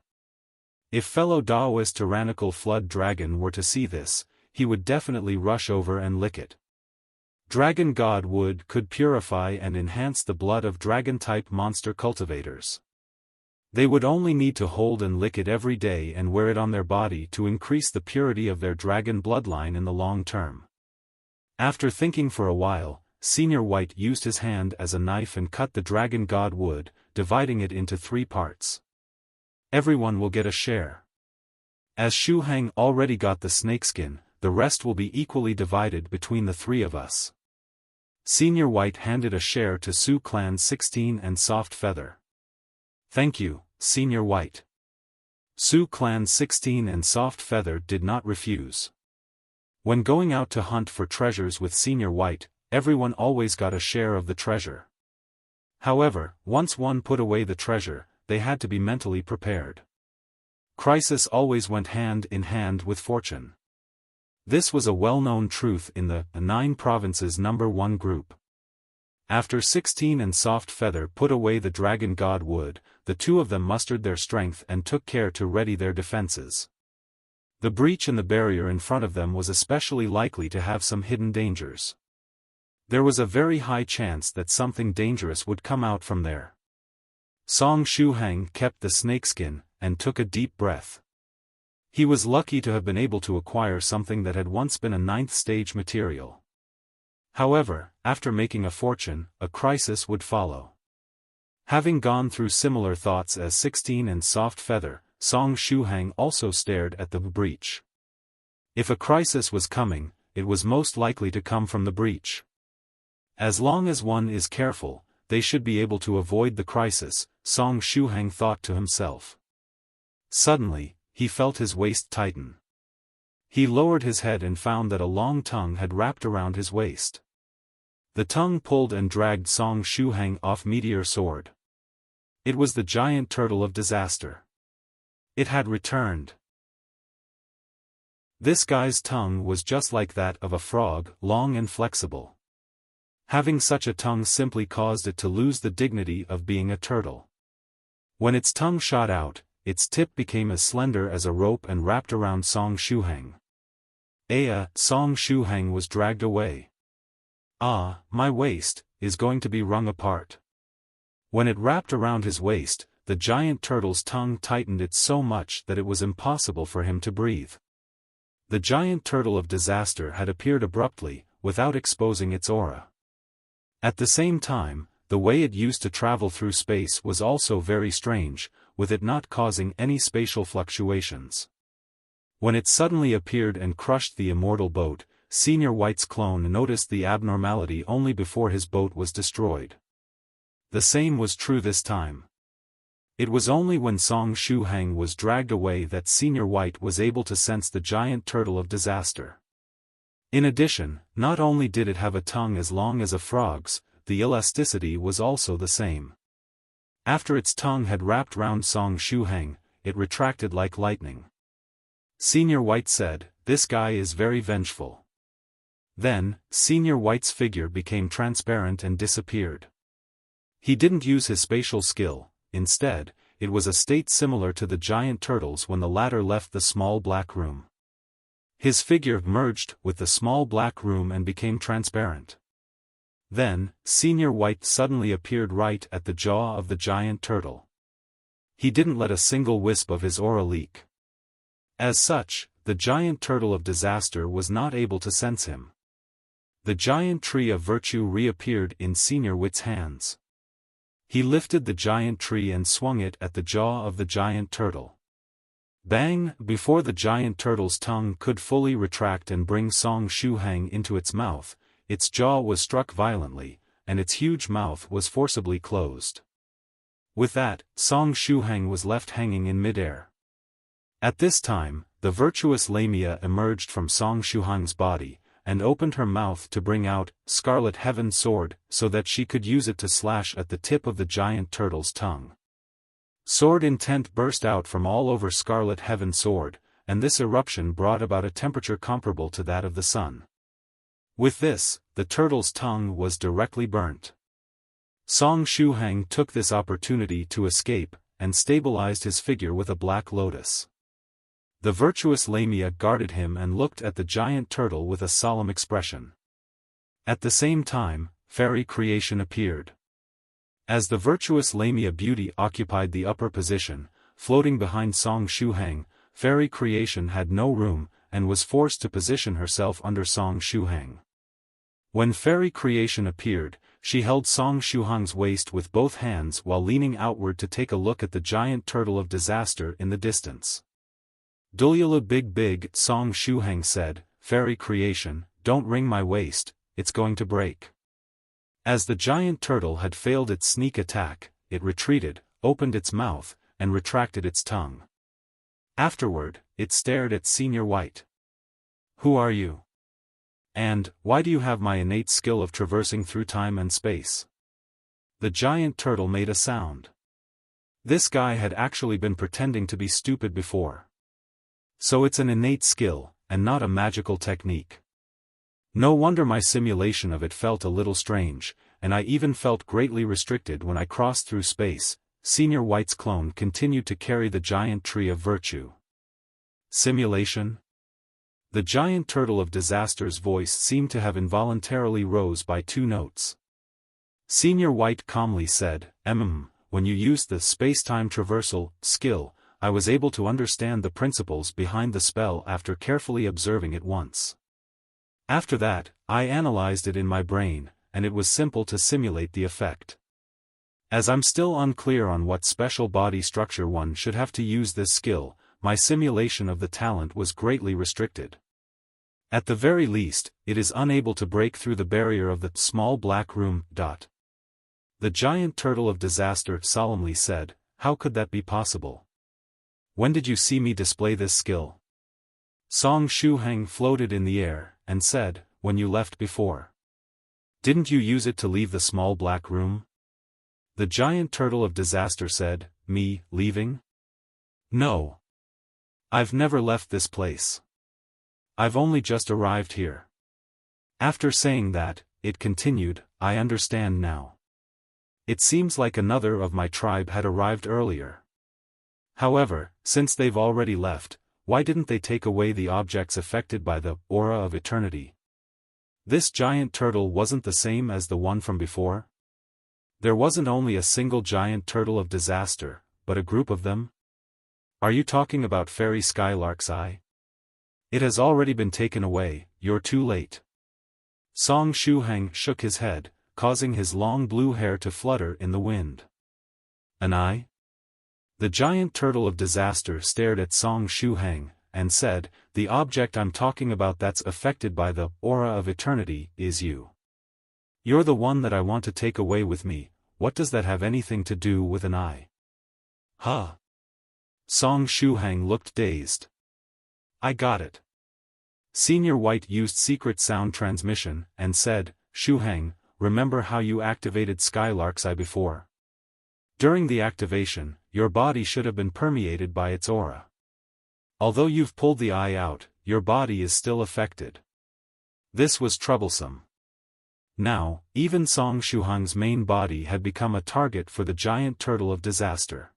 Speaker 1: If fellow daoist Tyrannical Flood Dragon were to see this, he would definitely rush over and lick it. Dragon God Wood could purify and enhance the blood of dragon-type monster cultivators. They would only need to hold and lick it every day and wear it on their body to increase the purity of their dragon bloodline in the long term." After thinking for a while, Senior White used his hand as a knife and cut the Dragon God Wood, dividing it into 3 parts. "Everyone will get a share. As Shuhang already got the snakeskin, the rest will be equally divided between the 3 of us." Senior White handed a share to Su Clan 16 and Soft Feather. "Thank you, Senior White." Su Clan 16 and Soft Feather did not refuse. When going out to hunt for treasures with Senior White, everyone always got a share of the treasure. However, once one put away the treasure, they had to be mentally prepared. Crisis always went hand in hand with fortune. This was a well-known truth in the 9 provinces number 1 group. After 16 and Soft Feather put away the dragon god Wood, the two of them mustered their strength and took care to ready their defenses. The breach in the barrier in front of them was especially likely to have some hidden dangers. There was a very high chance that something dangerous would come out from there. Song Shuhang kept the snakeskin, and took a deep breath. He was lucky to have been able to acquire something that had once been a 9th stage material. However, after making a fortune, a crisis would follow. Having gone through similar thoughts as 16 and Soft Feather, Song Shuhang also stared at the breach. If a crisis was coming, it was most likely to come from the breach. As long as one is careful, they should be able to avoid the crisis, Song Shuhang thought to himself. Suddenly, he felt his waist tighten. He lowered his head and found that a long tongue had wrapped around his waist. The tongue pulled and dragged Song Shuhang off Meteor Sword. It was the giant turtle of disaster. It had returned. This guy's tongue was just like that of a frog, long and flexible. Having such a tongue simply caused it to lose the dignity of being a turtle. When its tongue shot out, its tip became as slender as a rope and wrapped around Song Shuhang. Song Shuhang was dragged away. Ah, my waist is going to be wrung apart. When it wrapped around his waist, the giant turtle's tongue tightened it so much that it was impossible for him to breathe. The giant turtle of disaster had appeared abruptly, without exposing its aura. At the same time, the way it used to travel through space was also very strange, with it not causing any spatial fluctuations. When it suddenly appeared and crushed the immortal boat, Senior White's clone noticed the abnormality only before his boat was destroyed. The same was true this time. It was only when Song Shuhang was dragged away that Senior White was able to sense the giant turtle of disaster. In addition, not only did it have a tongue as long as a frog's, the elasticity was also the same. After its tongue had wrapped round Song Shuhang, it retracted like lightning. Senior White said, "This guy is very vengeful." Then, Senior White's figure became transparent and disappeared. He didn't use his spatial skill, instead, it was a state similar to the giant turtles when the latter left the small black room. His figure merged with the small black room and became transparent. Then, Senior White suddenly appeared right at the jaw of the giant turtle. He didn't let a single wisp of his aura leak. As such, the giant turtle of disaster was not able to sense him. The giant tree of virtue reappeared in Senior White's hands. He lifted the giant tree and swung it at the jaw of the giant turtle. Bang! Before the giant turtle's tongue could fully retract and bring Song Shuhang into its mouth, its jaw was struck violently, and its huge mouth was forcibly closed. With that, Song Shuhang was left hanging in midair. At this time, the virtuous Lamia emerged from Song Shuhang's body, and opened her mouth to bring out Scarlet Heaven Sword so that she could use it to slash at the tip of the giant turtle's tongue. Sword intent burst out from all over Scarlet Heaven Sword, and this eruption brought about a temperature comparable to that of the sun. With this, the turtle's tongue was directly burnt. Song Shuhang took this opportunity to escape, and stabilized his figure with a black lotus. The virtuous Lamia guarded him and looked at the giant turtle with a solemn expression. At the same time, Fairy Creation appeared. As the virtuous Lamia beauty occupied the upper position, floating behind Song Shuhang, Fairy Creation had no room, and was forced to position herself under Song Shuhang. When Fairy Creation appeared, she held Song Shuhang's waist with both hands while leaning outward to take a look at the giant turtle of disaster in the distance. "Dulyala big," Song Shuhang said, "Fairy Creation, don't wring my waist, it's going to break." As the giant turtle had failed its sneak attack, it retreated, opened its mouth, and retracted its tongue. Afterward, it stared at Senior White. "Who are you? And, why do you have my innate skill of traversing through time and space?" The giant turtle made a sound. This guy had actually been pretending to be stupid before. So it's an innate skill, and not a magical technique. No wonder my simulation of it felt a little strange, and I even felt greatly restricted when I crossed through space. Senior White's clone continued to carry the giant tree of virtue. Simulation? The giant turtle of disaster's voice seemed to have involuntarily rose by 2 notes. Senior White calmly said, when you used the space-time traversal skill, I was able to understand the principles behind the spell after carefully observing it once. After that, I analyzed it in my brain, and it was simple to simulate the effect. As I'm still unclear on what special body structure one should have to use this skill, my simulation of the talent was greatly restricted. At the very least, it is unable to break through the barrier of the small black room. The giant turtle of disaster solemnly said, "How could that be possible? When did you see me display this skill?" Song Shuhang floated in the air, and said, "When you left before. Didn't you use it to leave the small black room?" The giant turtle of disaster said, "Me, leaving? No. I've never left this place. I've only just arrived here." After saying that, it continued, "I understand now. It seems like another of my tribe had arrived earlier. However, since they've already left, why didn't they take away the objects affected by the aura of eternity? This giant turtle wasn't the same as the one from before? There wasn't only a single giant turtle of disaster, but a group of them? Are you talking about fairy Skylark's eye? It has already been taken away, you're too late." Song Shuhang shook his head, causing his long blue hair to flutter in the wind. "An eye?" The giant turtle of disaster stared at Song Shuhang, and said, "The object I'm talking about that's affected by the aura of eternity is you. You're the one that I want to take away with me. What does that have anything to do with an eye?" "Huh?" Song Shuhang looked dazed. "I got it." Senior White used secret sound transmission, and said, "Shuhang, remember how you activated Skylark's eye before? During the activation, your body should have been permeated by its aura. Although you've pulled the eye out, your body is still affected. This was troublesome. Now, even Song Shuhang's main body had become a target for the giant turtle of disaster.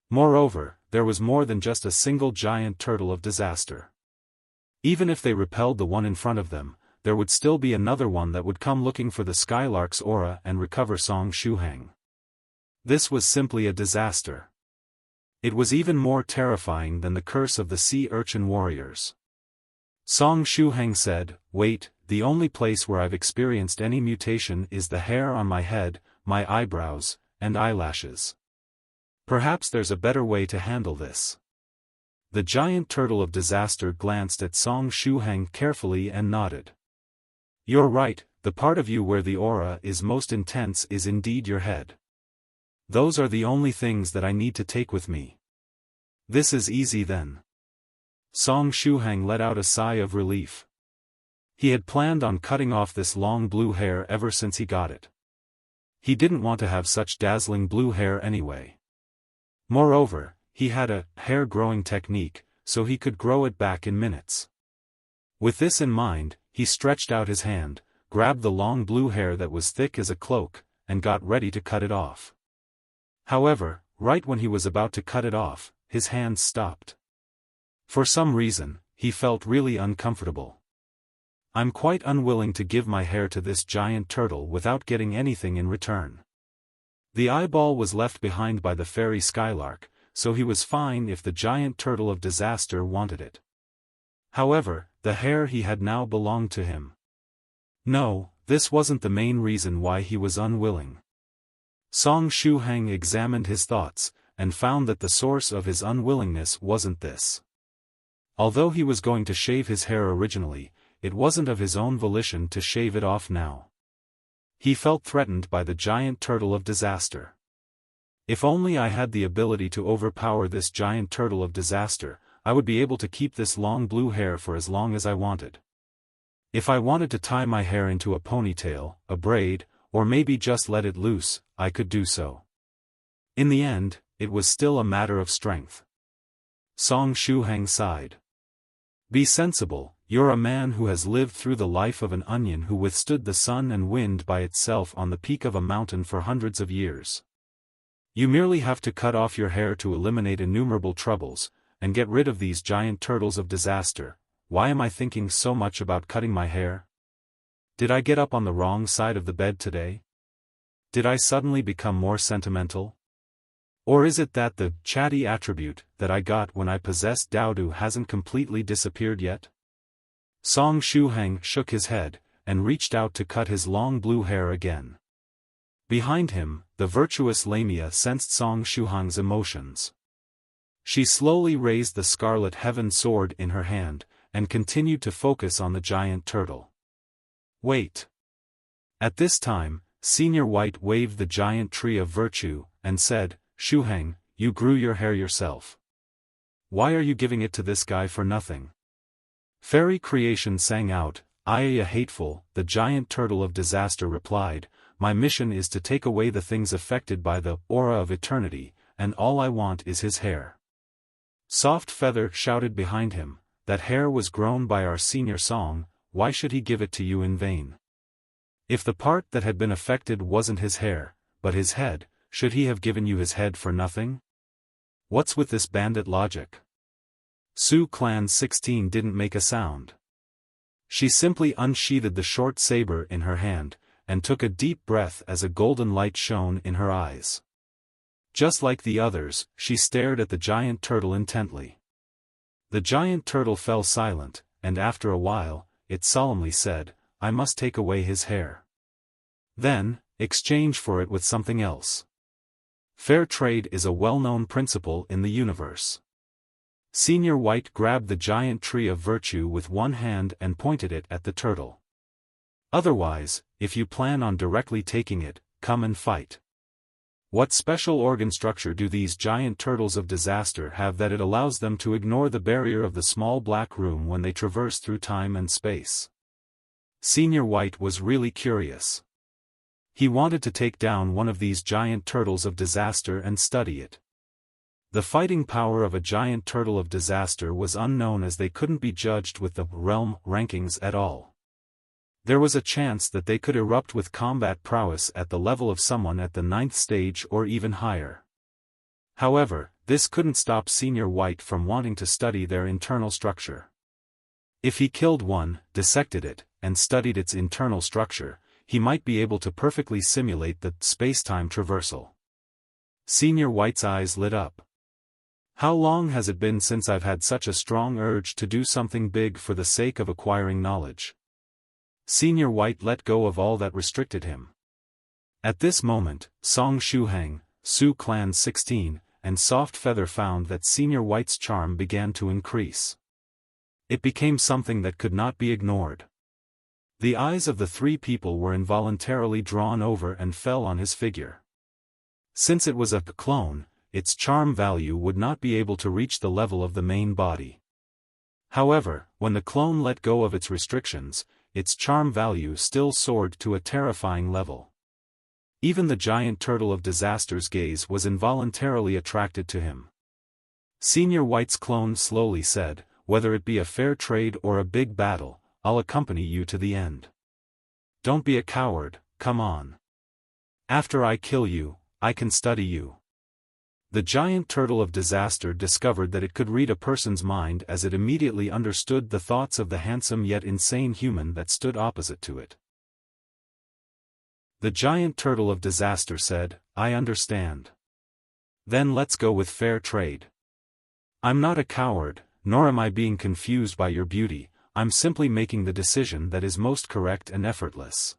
Speaker 1: Moreover, there was more than just a single giant turtle of disaster. Even if they repelled the one in front of them, there would still be another one that would come looking for the Skylark's aura and recover Song Shuhang. This was simply a disaster. It was even more terrifying than the curse of the sea urchin warriors. Song Shuhang said, "Wait, the only place where I've experienced any mutation is the hair on my head, my eyebrows, and eyelashes. Perhaps there's a better way to handle this." The giant turtle of disaster glanced at Song Shuhang carefully and nodded. "You're right, the part of you where the aura is most intense is indeed your head. Those are the only things that I need to take with me. This is easy then." Song Shuhang let out a sigh of relief. He had planned on cutting off this long blue hair ever since he got it. He didn't want to have such dazzling blue hair anyway. Moreover, he had a hair-growing technique, so he could grow it back in minutes. With this in mind, he stretched out his hand, grabbed the long blue hair that was thick as a cloak, and got ready to cut it off. However, right when he was about to cut it off, his hand stopped. For some reason, he felt really uncomfortable. "I'm quite unwilling to give my hair to this giant turtle without getting anything in return." The eyeball was left behind by the fairy Skylark, so he was fine if the giant turtle of disaster wanted it. However, the hair he had now belonged to him. No, this wasn't the main reason why he was unwilling. Song Shuhang examined his thoughts, and found that the source of his unwillingness wasn't this. Although he was going to shave his hair originally, it wasn't of his own volition to shave it off now. He felt threatened by the giant turtle of disaster. "If only I had the ability to overpower this giant turtle of disaster, I would be able to keep this long blue hair for as long as I wanted. If I wanted to tie my hair into a ponytail, a braid, or maybe just let it loose, I could do so. In the end, it was still a matter of strength. Song Shuhang sighed. Be sensible, you're a man who has lived through the life of an onion who withstood the sun and wind by itself on the peak of a mountain for hundreds of years. You merely have to cut off your hair to eliminate innumerable troubles, and get rid of these giant turtles of disaster. Why am I thinking so much about cutting my hair? Did I get up on the wrong side of the bed today? Did I suddenly become more sentimental? Or is it that the chatty attribute that I got when I possessed Daodu hasn't completely disappeared yet? Song Shuhang shook his head, and reached out to cut his long blue hair again. Behind him, the virtuous Lamia sensed Song Shuhang's emotions. She slowly raised the scarlet heaven sword in her hand, and continued to focus on the giant turtle. Wait. At this time, Senior White waved the giant tree of virtue, and said, Shuhang, you grew your hair yourself. Why are you giving it to this guy for nothing? Fairy Creation sang out, Ayaya hateful, the giant turtle of disaster replied, my mission is to take away the things affected by the aura of eternity, and all I want is his hair. Soft Feather shouted behind him, that hair was grown by our senior Song, why should he give it to you in vain? If the part that had been affected wasn't his hair, but his head, should he have given you his head for nothing? What's with this bandit logic? Su Clan 16 didn't make a sound. She simply unsheathed the short saber in her hand, and took a deep breath as a golden light shone in her eyes. Just like the others, she stared at the giant turtle intently. The giant turtle fell silent, and after a while, it solemnly said, I must take away his hair. Then, exchange for it with something else. Fair trade is a well-known principle in the universe. Senior White grabbed the giant tree of virtue with one hand and pointed it at the turtle. Otherwise, if you plan on directly taking it, come and fight. What special organ structure do these giant turtles of disaster have that it allows them to ignore the barrier of the small black room when they traverse through time and space? Senior White was really curious. He wanted to take down one of these giant turtles of disaster and study it. The fighting power of a giant turtle of disaster was unknown as they couldn't be judged with the realm rankings at all. There was a chance that they could erupt with combat prowess at the level of someone at the 9th stage or even higher. However, this couldn't stop Senior White from wanting to study their internal structure. If he killed one, dissected it, and studied its internal structure, he might be able to perfectly simulate the space-time traversal. Senior White's eyes lit up. How long has it been since I've had such a strong urge to do something big for the sake of acquiring knowledge? Senior White let go of all that restricted him. At this moment, Song Shuhang, Su Clan 16, and Soft Feather found that Senior White's charm began to increase. It became something that could not be ignored. The eyes of the three people were involuntarily drawn over and fell on his figure. Since it was a clone, its charm value would not be able to reach the level of the main body. However, when the clone let go of its restrictions, its charm value still soared to a terrifying level. Even the giant turtle of disaster's gaze was involuntarily attracted to him. Senior White's clone slowly said, whether it be a fair trade or a big battle, I'll accompany you to the end. Don't be a coward, come on. After I kill you, I can study you. The giant turtle of disaster discovered that it could read a person's mind as it immediately understood the thoughts of the handsome yet insane human that stood opposite to it. The giant turtle of disaster said, I understand. Then let's go with fair trade. I'm not a coward, nor am I being confused by your beauty, I'm simply making the decision that is most correct and effortless.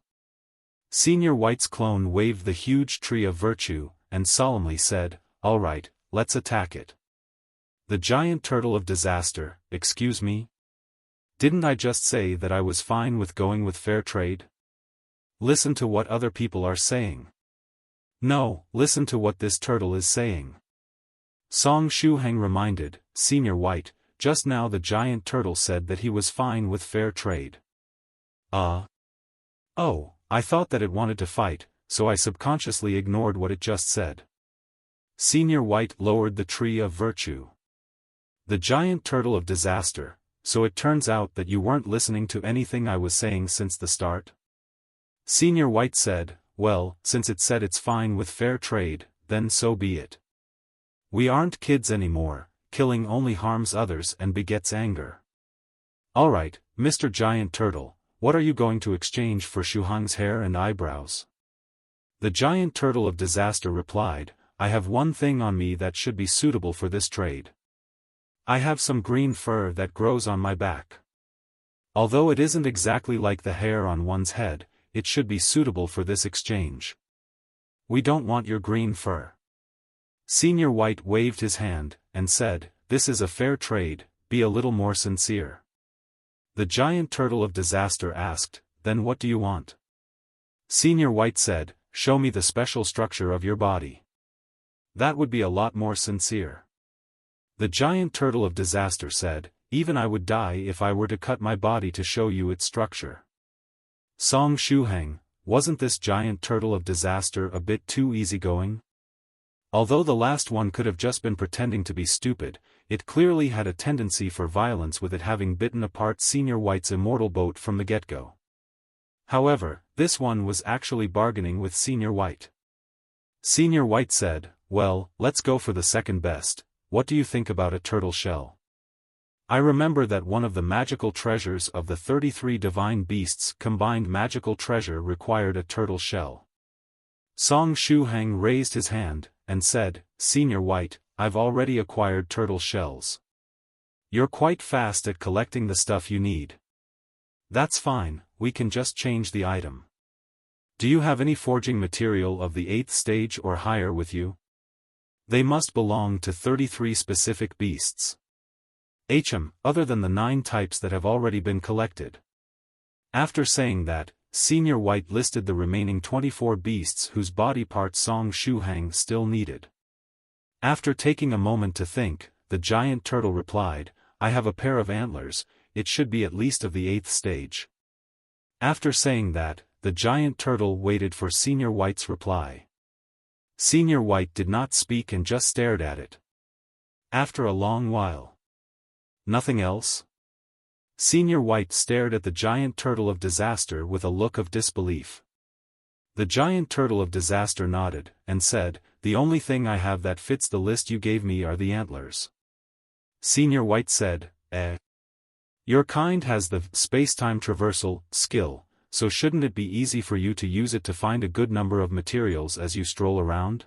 Speaker 1: Senior White's clone waved the huge tree of virtue, and solemnly said, all right, let's attack it. The giant turtle of disaster, excuse me? Didn't I just say that I was fine with going with fair trade? Listen to what other people are saying. No, listen to what this turtle is saying. Song Shuhang reminded, Senior White, just now the giant turtle said that he was fine with fair trade. Oh, I thought that it wanted to fight, so I subconsciously ignored what it just said. Senior White lowered the tree of virtue. The giant turtle of disaster, so it turns out that you weren't listening to anything I was saying since the start? Senior White said, well, since it said it's fine with fair trade, then so be it. We aren't kids anymore, killing only harms others and begets anger. Alright, Mr. Giant Turtle, what are you going to exchange for Shuhang's hair and eyebrows? The giant turtle of disaster replied, I have one thing on me that should be suitable for this trade. I have some green fur that grows on my back. Although it isn't exactly like the hair on one's head, it should be suitable for this exchange. We don't want your green fur. Senior White waved his hand, and said, this is a fair trade, be a little more sincere. The giant turtle of disaster asked, then what do you want? Senior White said, show me the special structure of your body. That would be a lot more sincere. The giant turtle of disaster said, even I would die if I were to cut my body to show you its structure. Song Shuhang, wasn't this giant turtle of disaster a bit too easygoing? Although the last one could have just been pretending to be stupid, it clearly had a tendency for violence with it having bitten apart Senior White's immortal boat from the get-go. However, this one was actually bargaining with Senior White. Senior White said, well, let's go for the second best. What do you think about a turtle shell? I remember that one of the magical treasures of the 33 divine beasts combined magical treasure required a turtle shell. Song Shuhang raised his hand, and said, Senior White, I've already acquired turtle shells. You're quite fast at collecting the stuff you need. That's fine, we can just change the item. Do you have any forging material of the 8th stage or higher with you? They must belong to 33 specific beasts. Other than the 9 types that have already been collected. After saying that, Senior White listed the remaining 24 beasts whose body parts Song Shuhang still needed. After taking a moment to think, the giant turtle replied, I have a pair of antlers, it should be at least of the 8th stage. After saying that, the giant turtle waited for Senior White's reply. Senior White did not speak and just stared at it. After a long while. Nothing else? Senior White stared at the giant turtle of disaster with a look of disbelief. The giant turtle of disaster nodded, and said, the only thing I have that fits the list you gave me are the antlers. Senior White said, Your kind has the space-time traversal skill, so shouldn't it be easy for you to use it to find a good number of materials as you stroll around?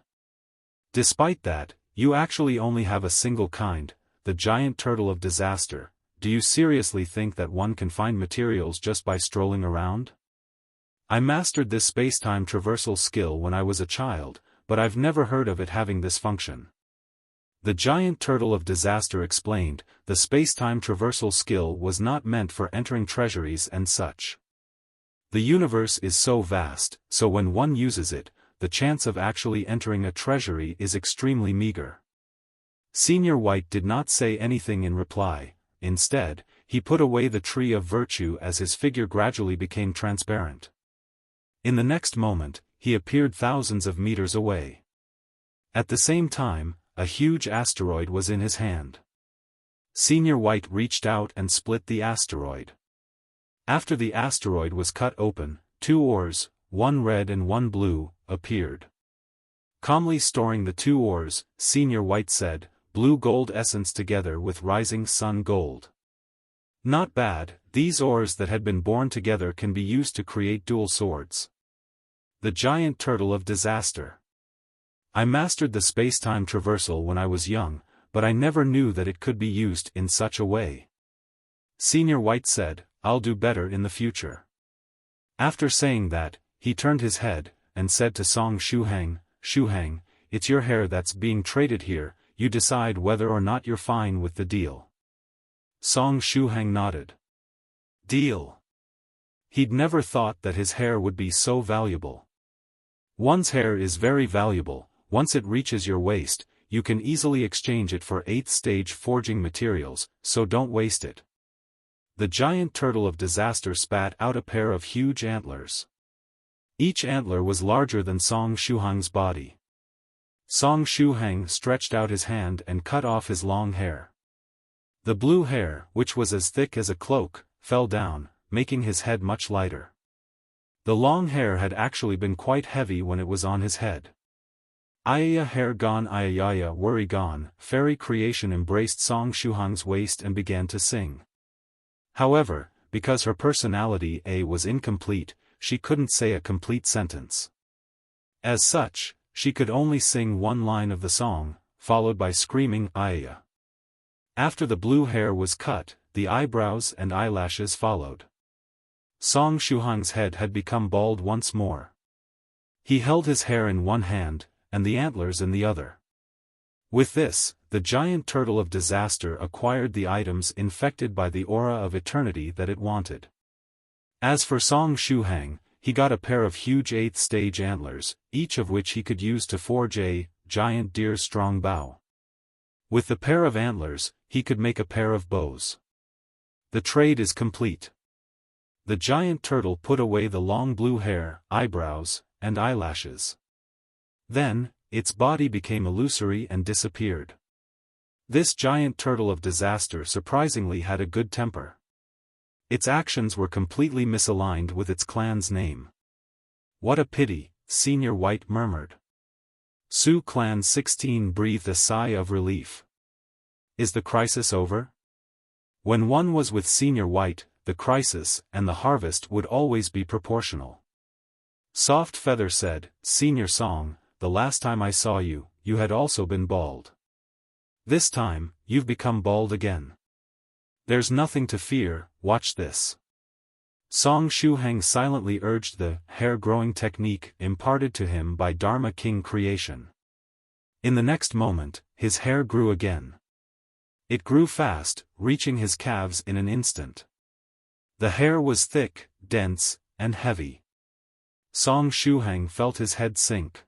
Speaker 1: Despite that, you actually only have a single kind, the giant turtle of disaster. Do you seriously think that one can find materials just by strolling around? I mastered this space-time traversal skill when I was a child, but I've never heard of it having this function. The giant turtle of disaster explained, the space-time traversal skill was not meant for entering treasuries and such. The universe is so vast, so when one uses it, the chance of actually entering a treasury is extremely meager. Senior White did not say anything in reply. Instead, he put away the tree of virtue as his figure gradually became transparent. In the next moment, he appeared thousands of meters away. At the same time, a huge asteroid was in his hand. Senior White reached out and split the asteroid. After the asteroid was cut open, 2 ores, one red and one blue, appeared. Calmly storing the 2 ores, Senior White said, blue gold essence together with rising sun gold. Not bad, these ores that had been born together can be used to create dual swords. The giant turtle of disaster. I mastered the space-time traversal when I was young, but I never knew that it could be used in such a way. Senior White said, I'll do better in the future. After saying that, he turned his head, and said to Song Shuhang, Shuhang, it's your hair that's being traded here, you decide whether or not you're fine with the deal. Song Shuhang nodded. Deal. He'd never thought that his hair would be so valuable. One's hair is very valuable, once it reaches your waist, you can easily exchange it for 8th stage forging materials, so don't waste it. The giant turtle of disaster spat out a pair of huge antlers. Each antler was larger than Song Shuhang's body. Song Shuhang stretched out his hand and cut off his long hair. The blue hair, which was as thick as a cloak, fell down, making his head much lighter. The long hair had actually been quite heavy when it was on his head. Ayaya hair gone, ayaya worry gone. Fairy creation embraced Song Shuhang's waist and began to sing. However, because her personality was incomplete, she couldn't say a complete sentence. As such, she could only sing one line of the song, followed by screaming ayaya. After the blue hair was cut, the eyebrows and eyelashes followed. Song Shuhang's head had become bald once more. He held his hair in one hand, and the antlers in the other. With this, the giant turtle of disaster acquired the items infected by the aura of eternity that it wanted. As for Song Shuhang, he got a pair of huge 8th stage antlers, each of which he could use to forge a giant deer's strong bow. With the pair of antlers, he could make a pair of bows. The trade is complete. The giant turtle put away the long blue hair, eyebrows, and eyelashes. Then, its body became illusory and disappeared. This giant turtle of disaster surprisingly had a good temper. Its actions were completely misaligned with its clan's name. What a pity, Senior White murmured. Su Clan 16 breathed a sigh of relief. Is the crisis over? When one was with Senior White, the crisis and the harvest would always be proportional. Soft Feather said, Senior Song, the last time I saw you, you had also been bald. This time, you've become bald again. There's nothing to fear, watch this. Song Shuhang silently urged the hair-growing technique imparted to him by Dharma King creation. In the next moment, his hair grew again. It grew fast, reaching his calves in an instant. The hair was thick, dense, and heavy. Song Shuhang felt his head sink.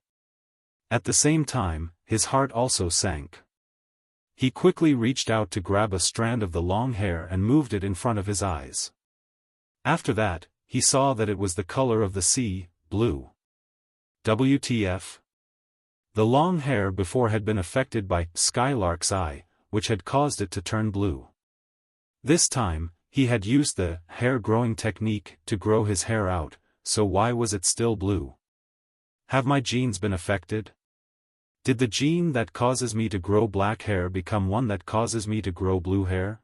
Speaker 1: At the same time, his heart also sank. He quickly reached out to grab a strand of the long hair and moved it in front of his eyes. After that, he saw that it was the color of the sea, blue. WTF? The long hair before had been affected by Skylark's eye, which had caused it to turn blue. This time, he had used the hair-growing technique to grow his hair out, so why was it still blue? Have my genes been affected? Did the gene that causes me to grow black hair become one that causes me to grow blue hair?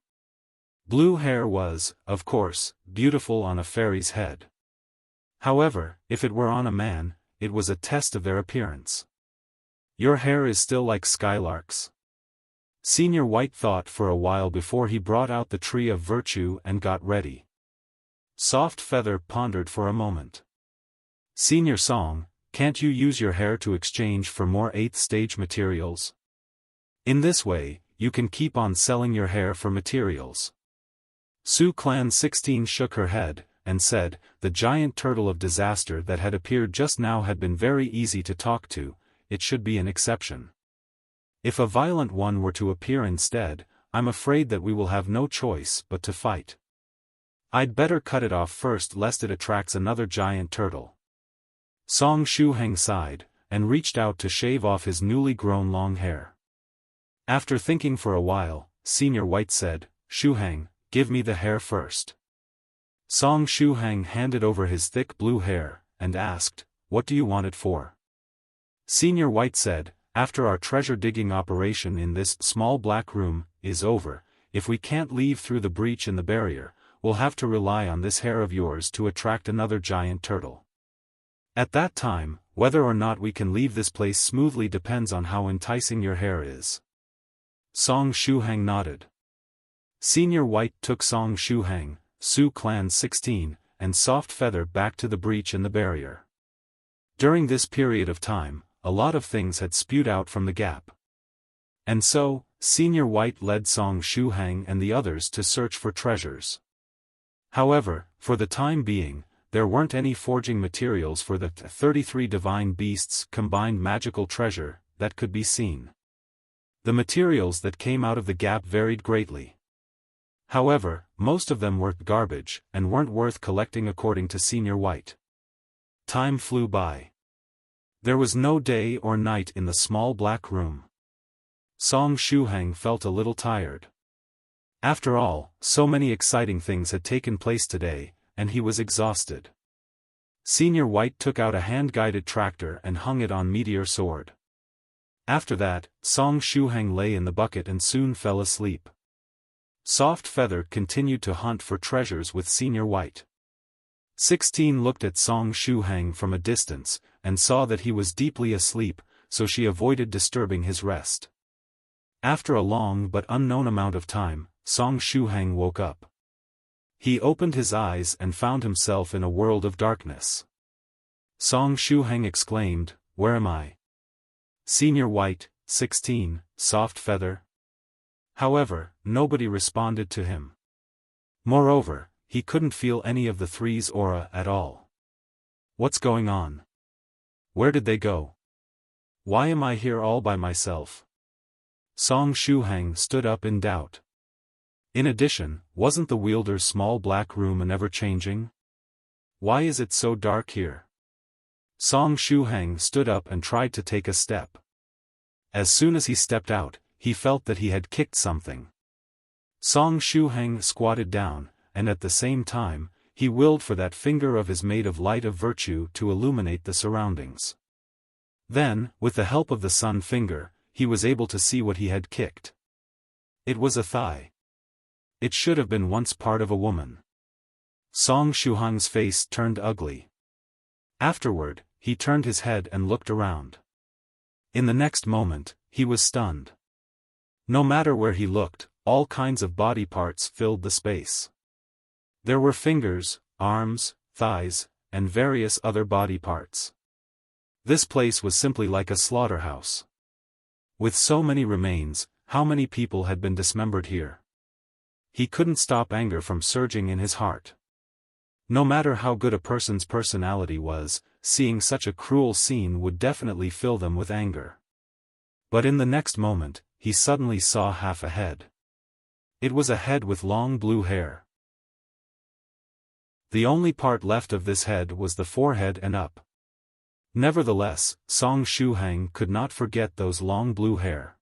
Speaker 1: Blue hair was, of course, beautiful on a fairy's head. However, if it were on a man, it was a test of their appearance. Your hair is still like Skylark's. Senior White thought for a while before he brought out the tree of virtue and got ready. Soft Feather pondered for a moment. Senior Song, can't you use your hair to exchange for more 8th stage materials? In this way, you can keep on selling your hair for materials. Su Clan 16 shook her head, and said, the giant turtle of disaster that had appeared just now had been very easy to talk to, it should be an exception. If a violent one were to appear instead, I'm afraid that we will have no choice but to fight. I'd better cut it off first lest it attracts another giant turtle. Song Shuhang sighed, and reached out to shave off his newly grown long hair. After thinking for a while, Senior White said, Shuhang, give me the hair first. Song Shuhang handed over his thick blue hair, and asked, what do you want it for? Senior White said, after our treasure-digging operation in this small black room is over, if we can't leave through the breach in the barrier, we'll have to rely on this hair of yours to attract another giant turtle. At that time, whether or not we can leave this place smoothly depends on how enticing your hair is. Song Shuhang nodded. Senior White took Song Shuhang, Su Clan 16, and Soft Feather back to the breach in the barrier. During this period of time, a lot of things had spewed out from the gap. And so, Senior White led Song Shuhang and the others to search for treasures. However, for the time being, there weren't any forging materials for the 33 divine beasts combined magical treasure that could be seen. The materials that came out of the gap varied greatly. However, most of them were garbage and weren't worth collecting according to Senior White. Time flew by. There was no day or night in the small black room. Song Shuhang felt a little tired. After all, so many exciting things had taken place today, and he was exhausted. Senior White took out a hand-guided tractor and hung it on Meteor Sword. After that, Song Shuhang lay in the bucket and soon fell asleep. Soft Feather continued to hunt for treasures with Senior White. 16 looked at Song Shuhang from a distance, and saw that he was deeply asleep, so she avoided disturbing his rest. After a long but unknown amount of time, Song Shuhang woke up. He opened his eyes and found himself in a world of darkness. Song Shuhang exclaimed, "Where am I?" Senior White, 16, Soft Feather. However, nobody responded to him. Moreover, he couldn't feel any of the three's aura at all. What's going on? Where did they go? Why am I here all by myself? Song Shuhang stood up in doubt. In addition, wasn't the wielder's small black room an ever-changing? Why is it so dark here? Song Shuhang stood up and tried to take a step. As soon as he stepped out, he felt that he had kicked something. Song Shuhang squatted down, and at the same time, he willed for that finger of his made of light of virtue to illuminate the surroundings. Then, with the help of the sun finger, he was able to see what he had kicked. It was a thigh. It should have been once part of a woman. Song Shuhang's face turned ugly. Afterward, he turned his head and looked around. In the next moment, he was stunned. No matter where he looked, all kinds of body parts filled the space. There were fingers, arms, thighs, and various other body parts. This place was simply like a slaughterhouse. With so many remains, how many people had been dismembered here? He couldn't stop anger from surging in his heart. No matter how good a person's personality was, seeing such a cruel scene would definitely fill them with anger. But in the next moment, he suddenly saw half a head. It was a head with long blue hair. The only part left of this head was the forehead and up. Nevertheless, Song Shuhang could not forget those long blue hair.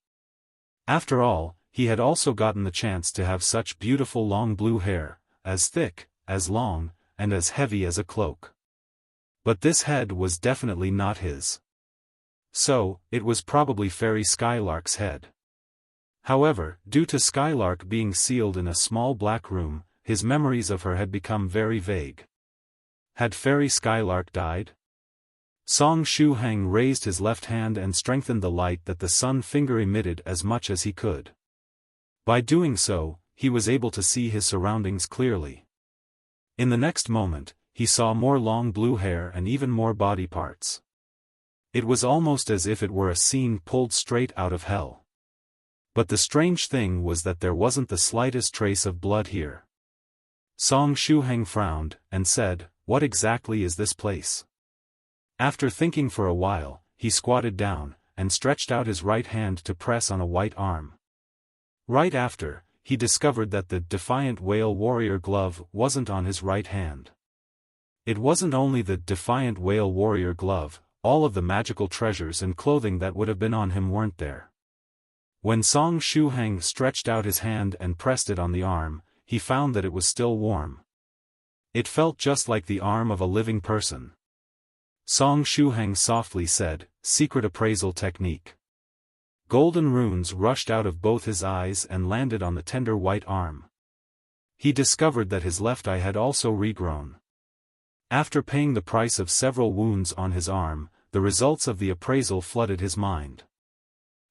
Speaker 1: After all, he had also gotten the chance to have such beautiful long blue hair, as thick, as long, and as heavy as a cloak. But this head was definitely not his. So, it was probably Fairy Skylark's head. However, due to Skylark being sealed in a small black room, his memories of her had become very vague. Had Fairy Skylark died? Song Shuhang raised his left hand and strengthened the light that the sun finger emitted as much as he could. By doing so, he was able to see his surroundings clearly. In the next moment, he saw more long blue hair and even more body parts. It was almost as if it were a scene pulled straight out of hell. But the strange thing was that there wasn't the slightest trace of blood here. Song Shuhang frowned, and said, "What exactly is this place?" After thinking for a while, he squatted down, and stretched out his right hand to press on a white arm. Right after, he discovered that the Defiant Whale Warrior glove wasn't on his right hand. It wasn't only the Defiant Whale Warrior glove, all of the magical treasures and clothing that would have been on him weren't there. When Song Shuhang stretched out his hand and pressed it on the arm, he found that it was still warm. It felt just like the arm of a living person. Song Shuhang softly said, "Secret appraisal technique." Golden runes rushed out of both his eyes and landed on the tender white arm. He discovered that his left eye had also regrown. After paying the price of several wounds on his arm, the results of the appraisal flooded his mind.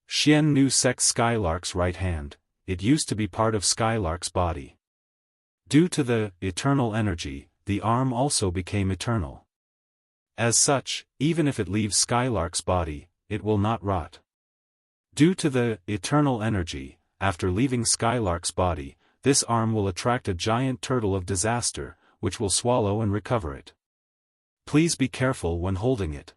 Speaker 1: Xian knew Sex Skylark's right hand. It used to be part of Skylark's body. Due to the eternal energy, the arm also became eternal. As such, even if it leaves Skylark's body, it will not rot. Due to the eternal energy, after leaving Skylark's body, this arm will attract a giant turtle of disaster, which will swallow and recover it. Please be careful when holding it.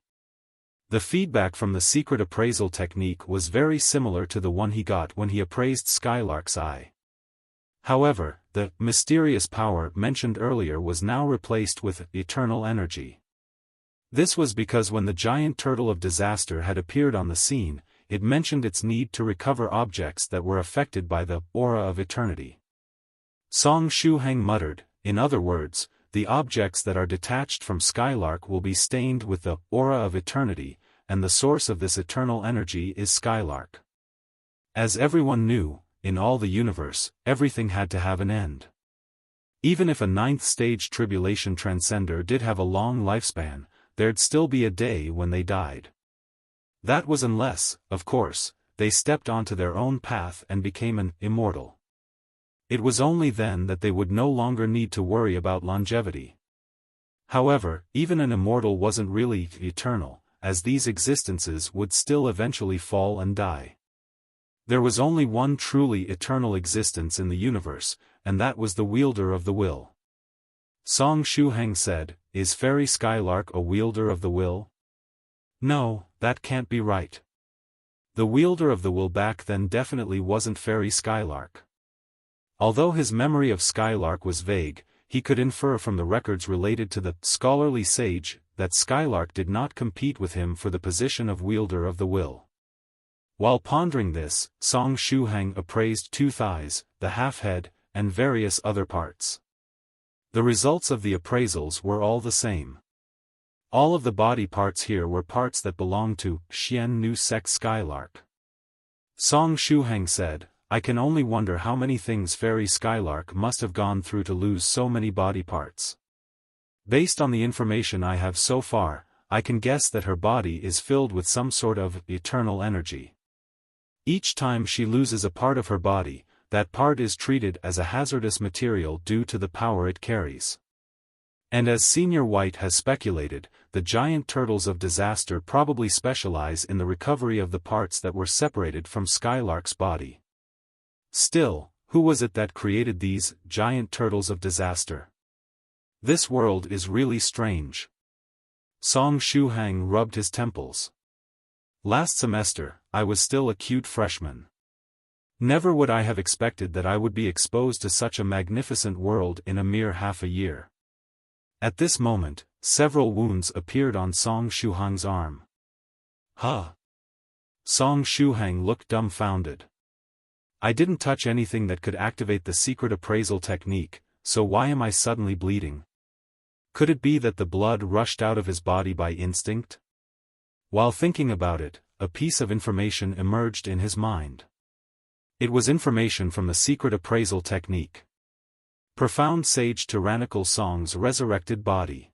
Speaker 1: The feedback from the secret appraisal technique was very similar to the one he got when he appraised Skylark's eye. However, the mysterious power mentioned earlier was now replaced with eternal energy. This was because when the giant turtle of disaster had appeared on the scene, it mentioned its need to recover objects that were affected by the aura of eternity. Song Shuhang muttered, in other words, the objects that are detached from Skylark will be stained with the aura of eternity, and the source of this eternal energy is Skylark. As everyone knew, in all the universe, everything had to have an end. Even if a ninth-stage tribulation-transcender did have a long lifespan, there'd still be a day when they died. That was unless, of course, they stepped onto their own path and became an immortal. It was only then that they would no longer need to worry about longevity. However, even an immortal wasn't really eternal, as these existences would still eventually fall and die. There was only one truly eternal existence in the universe, and that was the wielder of the will. Song Shuhang said, "Is Fairy Skylark a wielder of the will?" No, that can't be right. The wielder of the will back then definitely wasn't Fairy Skylark. Although his memory of Skylark was vague, he could infer from the records related to the scholarly sage that Skylark did not compete with him for the position of wielder of the will. While pondering this, Song Shuhang appraised two thighs, the half-head, and various other parts. The results of the appraisals were all the same. All of the body parts here were parts that belonged to Xian Nu Sect Skylark. Song Shuhang said, "I can only wonder how many things Fairy Skylark must have gone through to lose so many body parts. Based on the information I have so far, I can guess that her body is filled with some sort of eternal energy. Each time she loses a part of her body, that part is treated as a hazardous material due to the power it carries. And as Senior White has speculated, the giant turtles of disaster probably specialize in the recovery of the parts that were separated from Skylark's body. Still, who was it that created these giant turtles of disaster? This world is really strange." Song Shuhang rubbed his temples. "Last semester, I was still a cute freshman. Never would I have expected that I would be exposed to such a magnificent world in a mere half a year." At this moment, several wounds appeared on Song Shuhang's arm. "Huh?" Song Shuhang looked dumbfounded. "I didn't touch anything that could activate the secret appraisal technique, so why am I suddenly bleeding? Could it be that the blood rushed out of his body by instinct?" While thinking about it, a piece of information emerged in his mind. It was information from the secret appraisal technique. Profound Sage Tyrannical Song's resurrected body.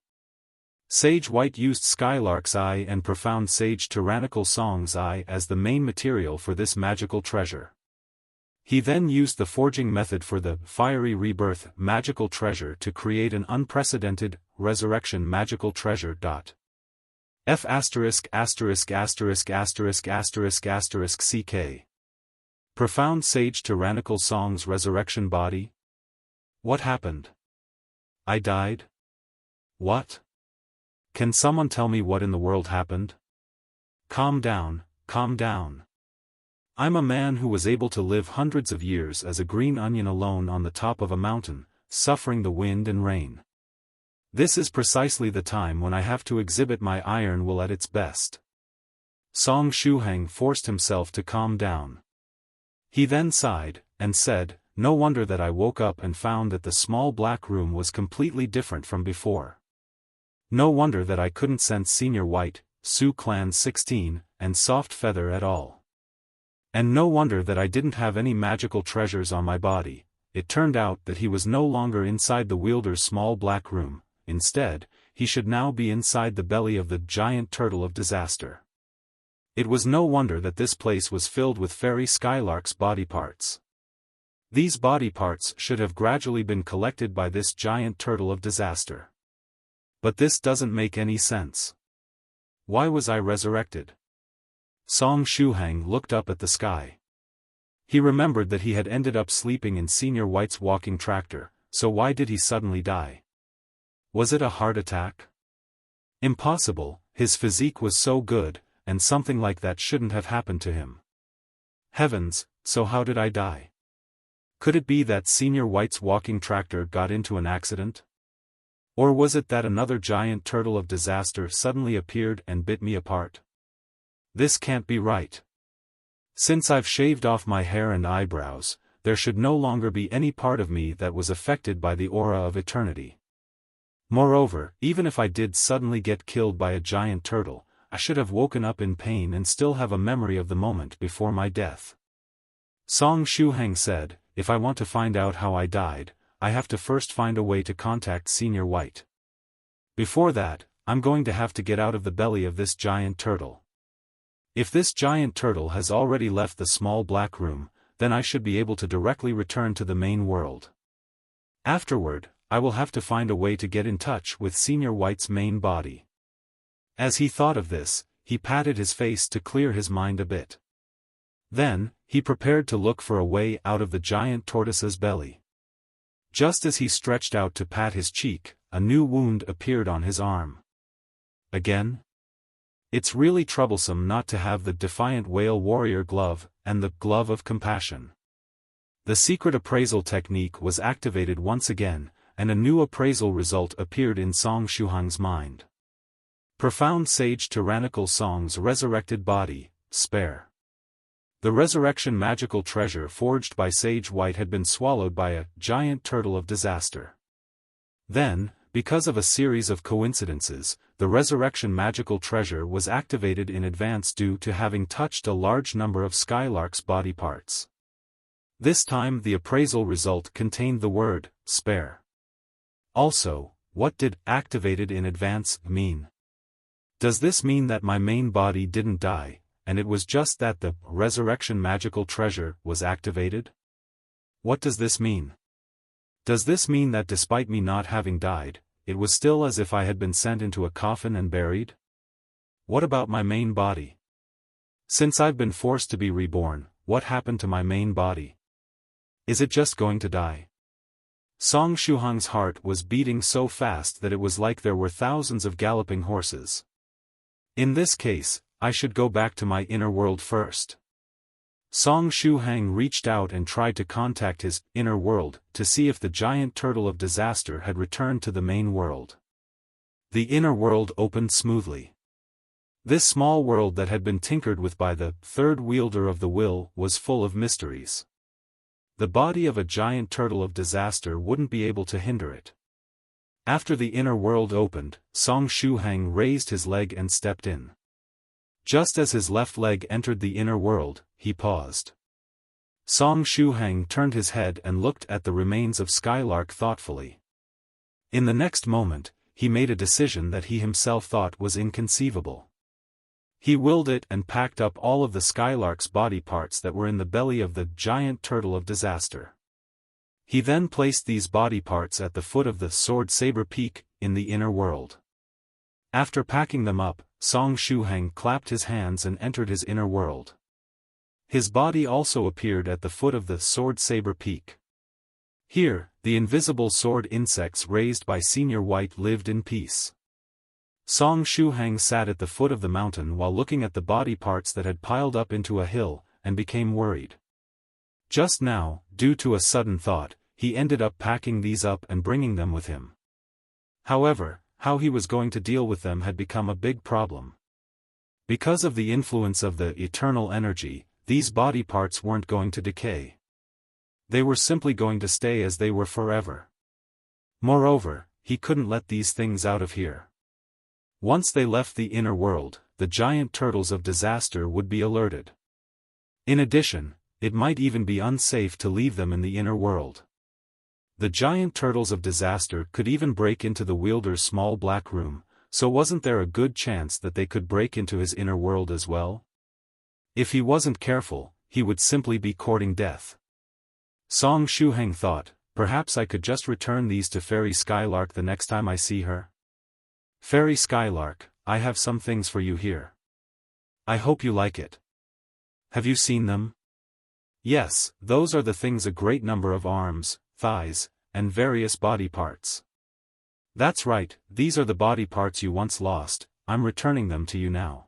Speaker 1: Sage White used Skylark's eye and Profound Sage Tyrannical Song's eye as the main material for this magical treasure. He then used the forging method for the Fiery Rebirth magical treasure to create an unprecedented resurrection magical treasure. F*** CK. Profound Sage Tyrannical Song's resurrection body? What happened? I died? What? Can someone tell me what in the world happened? Calm down, calm down. I'm a man who was able to live hundreds of years as a green onion alone on the top of a mountain, suffering the wind and rain. This is precisely the time when I have to exhibit my iron will at its best. Song Shuhang forced himself to calm down. He then sighed, and said, "No wonder that I woke up and found that the small black room was completely different from before. No wonder that I couldn't sense Senior White, Su Clan 16, and Soft Feather at all. And no wonder that I didn't have any magical treasures on my body." It turned out that he was no longer inside the wielder's small black room. Instead, he should now be inside the belly of the giant turtle of disaster. It was no wonder that this place was filled with Fairy Skylark's body parts. These body parts should have gradually been collected by this giant turtle of disaster. But this doesn't make any sense. Why was I resurrected? Song Shuhang looked up at the sky. He remembered that he had ended up sleeping in Senior White's walking tractor, so why did he suddenly die? Was it a heart attack? Impossible, his physique was so good, and something like that shouldn't have happened to him. Heavens, so how did I die? Could it be that Senior White's walking tractor got into an accident? Or was it that another giant turtle of disaster suddenly appeared and bit me apart? This can't be right. Since I've shaved off my hair and eyebrows, there should no longer be any part of me that was affected by the aura of eternity. Moreover, even if I did suddenly get killed by a giant turtle, I should have woken up in pain and still have a memory of the moment before my death. Song Shuhang said, if I want to find out how I died, I have to first find a way to contact Senior White. Before that, I'm going to have to get out of the belly of this giant turtle. If this giant turtle has already left the small black room, then I should be able to directly return to the main world. Afterward, I will have to find a way to get in touch with Senior White's main body. As he thought of this, he patted his face to clear his mind a bit. Then, he prepared to look for a way out of the giant tortoise's belly. Just as he stretched out to pat his cheek, a new wound appeared on his arm. Again? It's really troublesome not to have the defiant whale warrior glove, and the glove of compassion. The secret appraisal technique was activated once again, and a new appraisal result appeared in Song Shuhang's mind. Profound Sage Tyrannical Song's resurrected body, spare. The resurrection magical treasure forged by Sage White had been swallowed by a giant turtle of disaster. Then, because of a series of coincidences, the resurrection magical treasure was activated in advance due to having touched a large number of Skylark's body parts. This time the appraisal result contained the word, spare. Also, what did activated in advance mean? Does this mean that my main body didn't die, and it was just that the resurrection magical treasure was activated? What does this mean? Does this mean that despite me not having died, it was still as if I had been sent into a coffin and buried? What about my main body? Since I've been forced to be reborn, what happened to my main body? Is it just going to die? Song Shuhang's heart was beating so fast that it was like there were thousands of galloping horses. In this case, I should go back to my inner world first. Song Shuhang reached out and tried to contact his inner world to see if the giant turtle of disaster had returned to the main world. The inner world opened smoothly. This small world that had been tinkered with by the third wielder of the will was full of mysteries. The body of a giant turtle of disaster wouldn't be able to hinder it. After the inner world opened, Song Shuhang raised his leg and stepped in. Just as his left leg entered the inner world, he paused. Song Shuhang turned his head and looked at the remains of Skylark thoughtfully. In the next moment, he made a decision that he himself thought was inconceivable. He willed it and packed up all of the Skylark's body parts that were in the belly of the giant turtle of disaster. He then placed these body parts at the foot of the sword saber peak, in the inner world. After packing them up, Song Shuhang clapped his hands and entered his inner world. His body also appeared at the foot of the sword saber peak. Here, the invisible sword insects raised by Senior White lived in peace. Song Shuhang sat at the foot of the mountain while looking at the body parts that had piled up into a hill, and became worried. Just now, due to a sudden thought, he ended up packing these up and bringing them with him. However, how he was going to deal with them had become a big problem. Because of the influence of the eternal energy, these body parts weren't going to decay. They were simply going to stay as they were forever. Moreover, he couldn't let these things out of here. Once they left the inner world, the giant turtles of disaster would be alerted. In addition, it might even be unsafe to leave them in the inner world. The giant turtles of disaster could even break into the wielder's small black room, so wasn't there a good chance that they could break into his inner world as well? If he wasn't careful, he would simply be courting death. Song Shuhang thought, perhaps I could just return these to Fairy Skylark the next time I see her. Fairy Skylark, I have some things for you here. I hope you like it. Have you seen them? Yes, those are the things, a great number of arms, thighs, and various body parts. That's right, these are the body parts you once lost, I'm returning them to you now.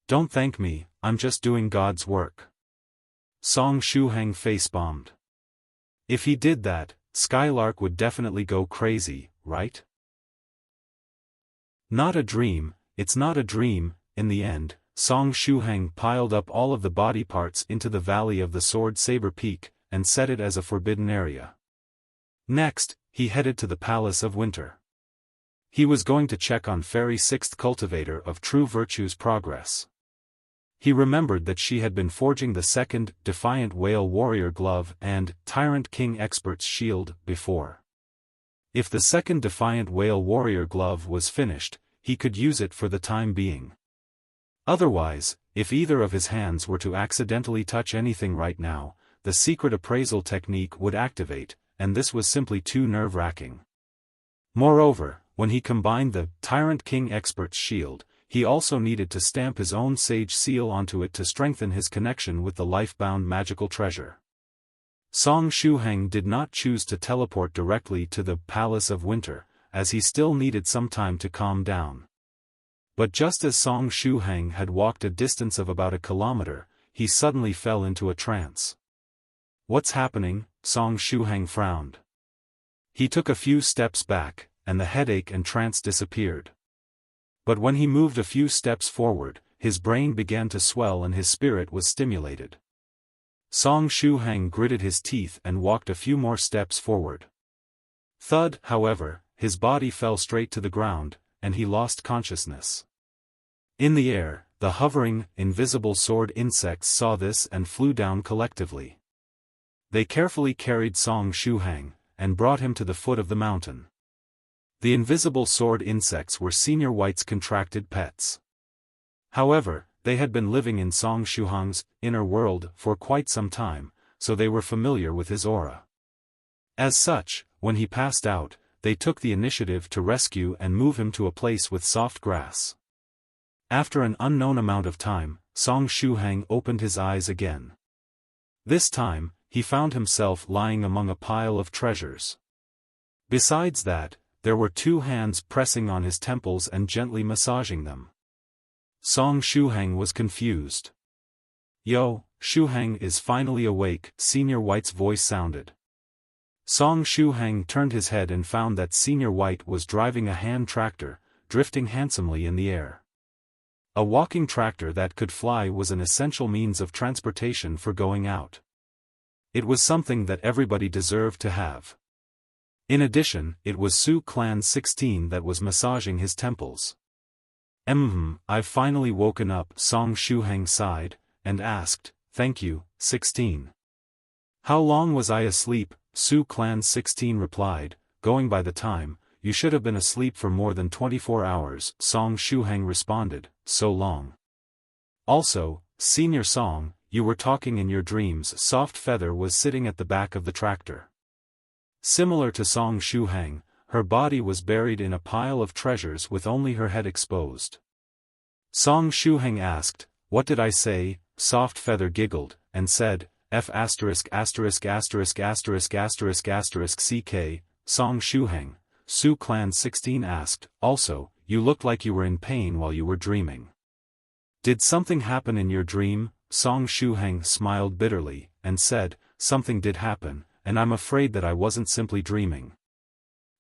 Speaker 1: Don't thank me, I'm just doing God's work. Song Shuhang face-bombed. If he did that, Skylark would definitely go crazy, right? Not a dream, it's not a dream. In the end, Song Shuhang piled up all of the body parts into the valley of the Sword Saber Peak, and set it as a forbidden area. Next, he headed to the Palace of Winter. He was going to check on Fairy Sixth Cultivator of True Virtue's progress. He remembered that she had been forging the second Defiant Whale Warrior Glove and Tyrant King Expert's Shield before. If the second Defiant Whale Warrior Glove was finished, he could use it for the time being. Otherwise, if either of his hands were to accidentally touch anything right now, the secret appraisal technique would activate, and this was simply too nerve-wracking. Moreover, when he combined the Tyrant King Expert's Shield, he also needed to stamp his own sage seal onto it to strengthen his connection with the life-bound magical treasure. Song Shuhang did not choose to teleport directly to the Palace of Winter, as he still needed some time to calm down. But just as Song Shuhang had walked a distance of about 1 kilometer, he suddenly fell into a trance. "What's happening?" Song Shuhang frowned. He took a few steps back, and the headache and trance disappeared. But when he moved a few steps forward, his brain began to swell and his spirit was stimulated. Song Shuhang gritted his teeth and walked a few more steps forward. Thud, however, his body fell straight to the ground, and he lost consciousness. In the air, the hovering, invisible sword insects saw this and flew down collectively. They carefully carried Song Shuhang, and brought him to the foot of the mountain. The invisible sword insects were Senior White's contracted pets. However, they had been living in Song Shuhang's inner world for quite some time, so they were familiar with his aura. As such, when he passed out, they took the initiative to rescue and move him to a place with soft grass. After an unknown amount of time, Song Shuhang opened his eyes again. This time, he found himself lying among a pile of treasures. Besides that, there were 2 hands pressing on his temples and gently massaging them. Song Shuhang was confused. "Yo, Shuhang is finally awake," Senior White's voice sounded. Song Shuhang turned his head and found that Senior White was driving a hand tractor, drifting handsomely in the air. A walking tractor that could fly was an essential means of transportation for going out. It was something that everybody deserved to have. In addition, it was Su Clan 16 that was massaging his temples. I've finally woken up," Song Shuhang sighed, and asked, "Thank you, 16. "How long was I asleep?" Su Clan 16 replied, "Going by the time, you should have been asleep for more than 24 hours, Song Shuhang responded, "So long. Also, Senior Song, you were talking in your dreams." Soft Feather was sitting at the back of the tractor. Similar to Song Shuhang, her body was buried in a pile of treasures with only her head exposed. Song Shuhang asked, "What did I say?" Soft Feather giggled, and said, "F*******************************************************************************************************************************************************************************************************************************************************̈ Su Clan 16 asked, "Also, you looked like you were in pain while you were dreaming. Did something happen in your dream?" Song Shuhang smiled bitterly, and said, "Something did happen, and I'm afraid that I wasn't simply dreaming.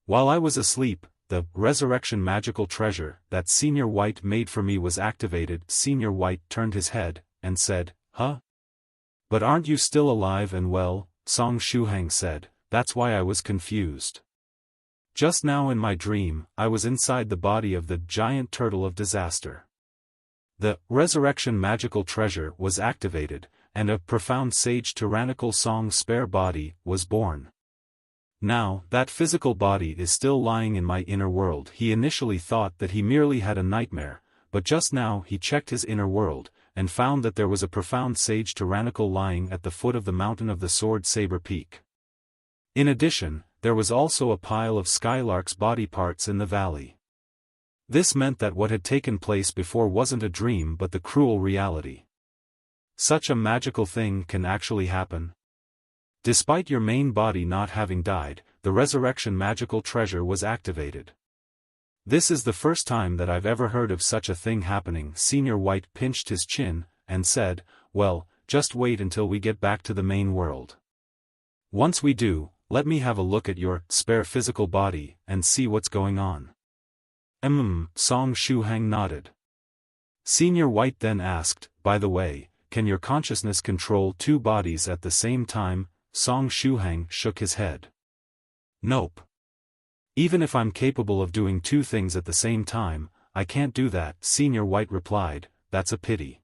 Speaker 1: While I was asleep, the resurrection magical treasure that Senior White made for me was activated." Senior White turned his head, and said, "Huh? But aren't you still alive and well?" Song Shuhang said, "That's why I was confused. Just now in my dream, I was inside the body of the giant turtle of disaster. The resurrection magical treasure was activated, and a profound sage Tyrannical Song's spare body was born. Now, that physical body is still lying in my inner world." He initially thought that he merely had a nightmare, but just now he checked his inner world, and found that there was a profound sage Tyrannical lying at the foot of the mountain of the Sword Saber Peak. In addition, there was also a pile of Skylark's body parts in the valley. This meant that what had taken place before wasn't a dream but the cruel reality. Such a magical thing can actually happen. Despite your main body not having died, the resurrection magical treasure was activated. This is the first time that I've ever heard of such a thing happening. Senior White pinched his chin, and said, "Well, just wait until we get back to the main world. Once we do, let me have a look at your spare physical body and see what's going on." Song Shuhang nodded. Senior White then asked, by the way, can your consciousness control two bodies at the same time? Song Shuhang shook his head. Nope. Even if I'm capable of doing two things at the same time, I can't do that, Senior White replied. That's a pity.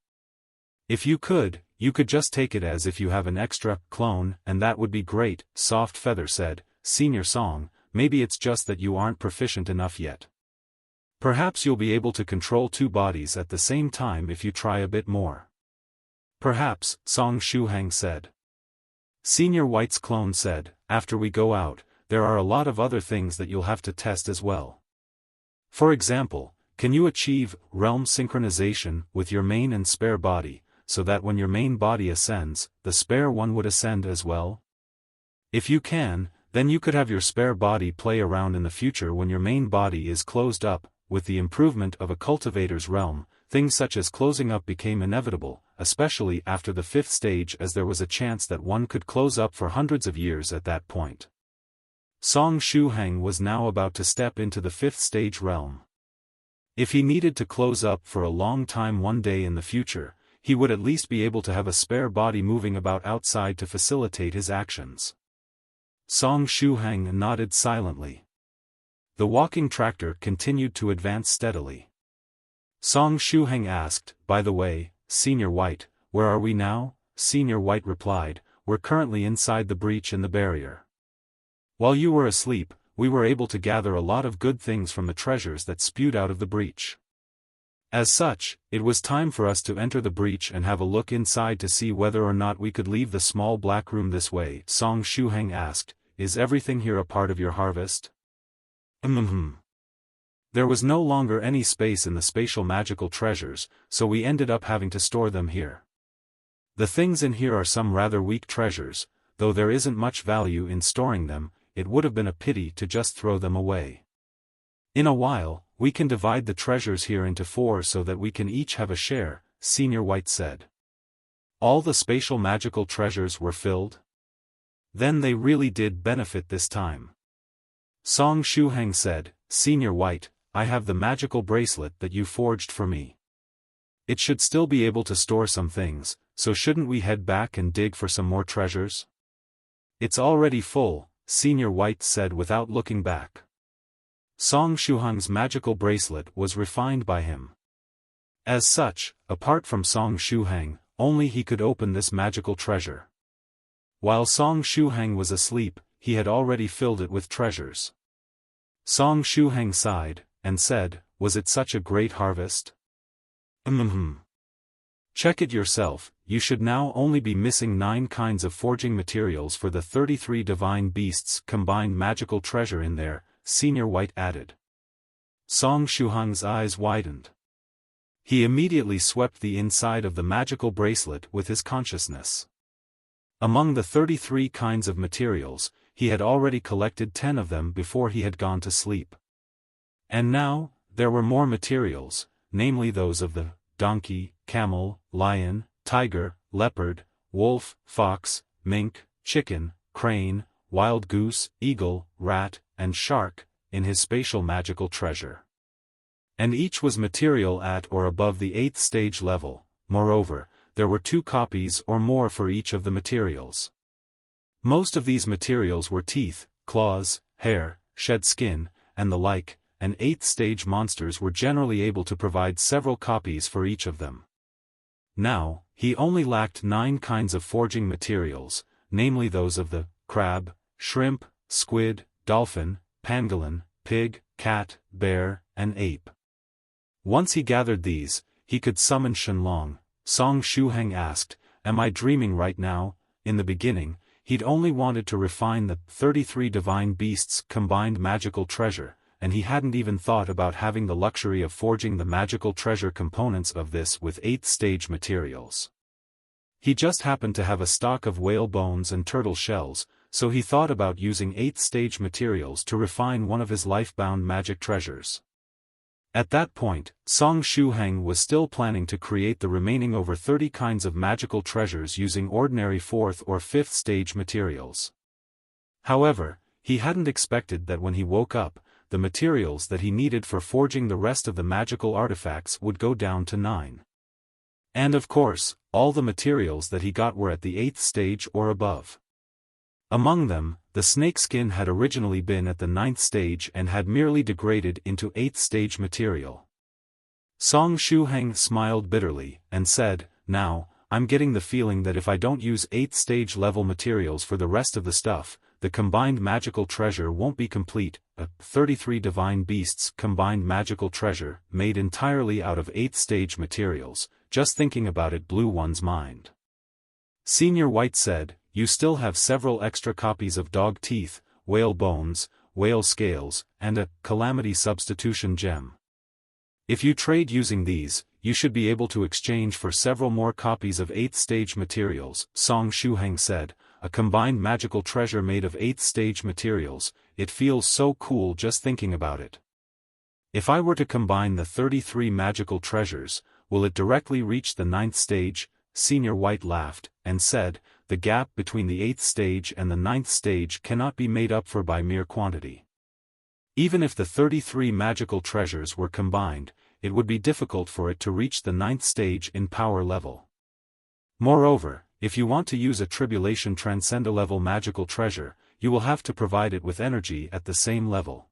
Speaker 1: If you could just take it as if you have an extra clone, and that would be great, Soft Feather said. Senior Song, maybe it's just that you aren't proficient enough yet. Perhaps you'll be able to control two bodies at the same time if you try a bit more. Perhaps, Song Shuhang said. Senior White's clone said, after we go out, there are a lot of other things that you'll have to test as well. For example, can you achieve realm synchronization with your main and spare body, so that when your main body ascends, the spare one would ascend as well? If you can, then you could have your spare body play around in the future when your main body is closed up. With the improvement of a cultivator's realm, things such as closing up became inevitable, especially after the fifth stage, as there was a chance that one could close up for hundreds of years at that point. Song Shuhang was now about to step into the fifth stage realm. If he needed to close up for a long time one day in the future, he would at least be able to have a spare body moving about outside to facilitate his actions. Song Shuhang nodded silently. The walking tractor continued to advance steadily. Song Shuhang asked, by the way, Senior White, where are we now? Senior White replied, we're currently inside the breach in the barrier. While you were asleep, we were able to gather a lot of good things from the treasures that spewed out of the breach. As such, it was time for us to enter the breach and have a look inside to see whether or not we could leave the small black room this way. Song Shuhang asked, is everything here a part of your harvest? There was no longer any space in the spatial magical treasures, so we ended up having to store them here. The things in here are some rather weak treasures, though there isn't much value in storing them. It would have been a pity to just throw them away. In a while, we can divide the treasures here into 4 so that we can each have a share, Senior White said. All the spatial magical treasures were filled? Then they really did benefit this time. Song Shuhang said, Senior White, I have the magical bracelet that you forged for me. It should still be able to store some things, so shouldn't we head back and dig for some more treasures? It's already full, Senior White said without looking back. Song Shuhang's magical bracelet was refined by him. As such, apart from Song Shuhang, only he could open this magical treasure. While Song Shuhang was asleep, he had already filled it with treasures. Song Shuhang sighed, and said, was it such a great harvest? Check it yourself, you should now only be missing 9 kinds of forging materials for the 33 divine beasts combined magical treasure in there, Senior White added. Song Shuhang's eyes widened. He immediately swept the inside of the magical bracelet with his consciousness. Among the 33 kinds of materials, he had already collected 10 of them before he had gone to sleep. And now, there were more materials, namely those of the donkey, camel, lion, tiger, leopard, wolf, fox, mink, chicken, crane, wild goose, eagle, rat, and shark, in his spatial magical treasure. And each was material at or above the 8th stage level. Moreover, there were 2 copies or more for each of the materials. Most of these materials were teeth, claws, hair, shed skin, and the like, and 8th stage monsters were generally able to provide several copies for each of them. Now, he only lacked 9 kinds of forging materials, namely those of the crab, shrimp, squid, dolphin, pangolin, pig, cat, bear, and ape. Once he gathered these, he could summon Shenlong. Song Shuhang asked, am I dreaming right now? In the beginning, he'd only wanted to refine the 33 divine beasts combined magical treasure, and he hadn't even thought about having the luxury of forging the magical treasure components of this with 8th stage materials. He just happened to have a stock of whale bones and turtle shells, so he thought about using 8th stage materials to refine one of his life-bound magic treasures. At that point, Song Shuhang was still planning to create the remaining over 30 kinds of magical treasures using ordinary 4th or 5th stage materials. However, he hadn't expected that when he woke up, the materials that he needed for forging the rest of the magical artifacts would go down to 9. And of course, all the materials that he got were at the 8th stage or above. Among them, the snakeskin had originally been at the 9th stage and had merely degraded into 8th stage material. Song Shuhang smiled bitterly, and said, "Now, I'm getting the feeling that if I don't use 8th stage level materials for the rest of the stuff, the combined magical treasure won't be complete." A 33 divine beasts combined magical treasure, made entirely out of 8th stage materials, just thinking about it blew one's mind. Senior White said, "You still have several extra copies of dog teeth, whale bones, whale scales, and a calamity substitution gem. If you trade using these, you should be able to exchange for several more copies of 8th stage materials," Song Shuhang said, "a combined magical treasure made of 8th stage materials, it feels so cool just thinking about it. If I were to combine the 33 magical treasures, will it directly reach the 9th stage?" Senior White laughed, and said, "The gap between the 8th stage and the 9th stage cannot be made up for by mere quantity. Even if the 33 magical treasures were combined, it would be difficult for it to reach the 9th stage in power level. Moreover, if you want to use a tribulation-transcending level magical treasure, you will have to provide it with energy at the same level.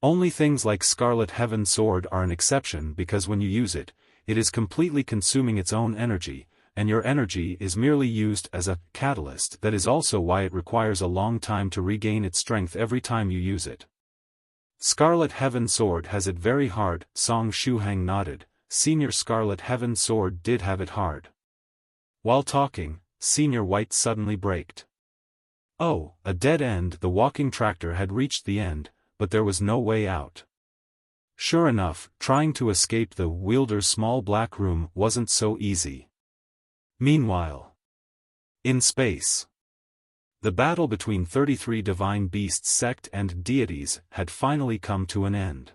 Speaker 1: Only things like Scarlet Heaven Sword are an exception because when you use it, it is completely consuming its own energy, and your energy is merely used as a catalyst. That is also why it requires a long time to regain its strength every time you use it. Scarlet Heaven Sword has it very hard." Song Shuhang nodded. Senior Scarlet Heaven Sword did have it hard. While talking, Senior White suddenly braked. Oh, a dead end! The walking tractor had reached the end, but there was no way out. Sure enough, trying to escape the wielder's small black room wasn't so easy. Meanwhile, in space, the battle between 33 divine beasts sect and deities had finally come to an end.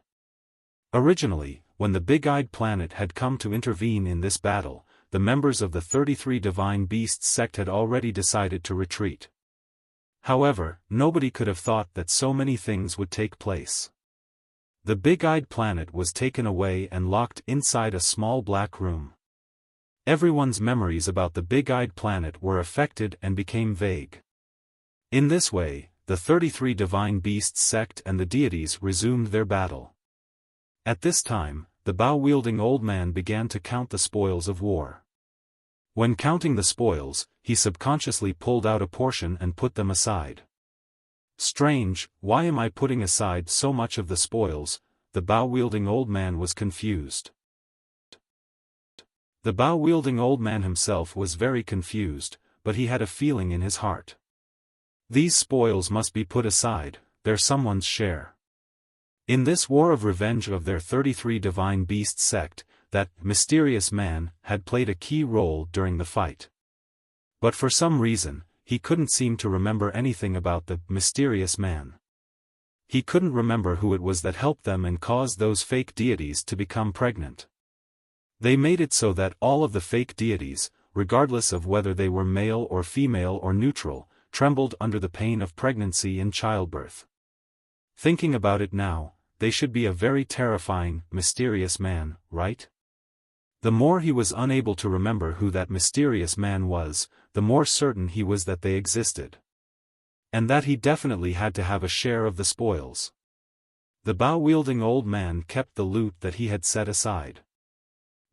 Speaker 1: Originally, when the big-eyed planet had come to intervene in this battle, the members of the 33 divine beasts sect had already decided to retreat. However, nobody could have thought that so many things would take place. The big-eyed planet was taken away and locked inside a small black room. Everyone's memories about the big-eyed planet were affected and became vague. In this way, the 33 divine beasts sect and the deities resumed their battle. At this time, the bow-wielding old man began to count the spoils of war. When counting the spoils, he subconsciously pulled out a portion and put them aside. "Strange, why am I putting aside so much of the spoils?" The bow-wielding old man was confused. The bow-wielding old man himself was very confused, but he had a feeling in his heart. These spoils must be put aside, they're someone's share. In this war of revenge of their 33 divine beast sect, that mysterious man had played a key role during the fight. But for some reason, he couldn't seem to remember anything about the mysterious man. He couldn't remember who it was that helped them and caused those fake deities to become pregnant. They made it so that all of the fake deities, regardless of whether they were male or female or neutral, trembled under the pain of pregnancy and childbirth. Thinking about it now, they should be a very terrifying, mysterious man, right? The more he was unable to remember who that mysterious man was, the more certain he was that they existed. And that he definitely had to have a share of the spoils. The bow-wielding old man kept the loot that he had set aside.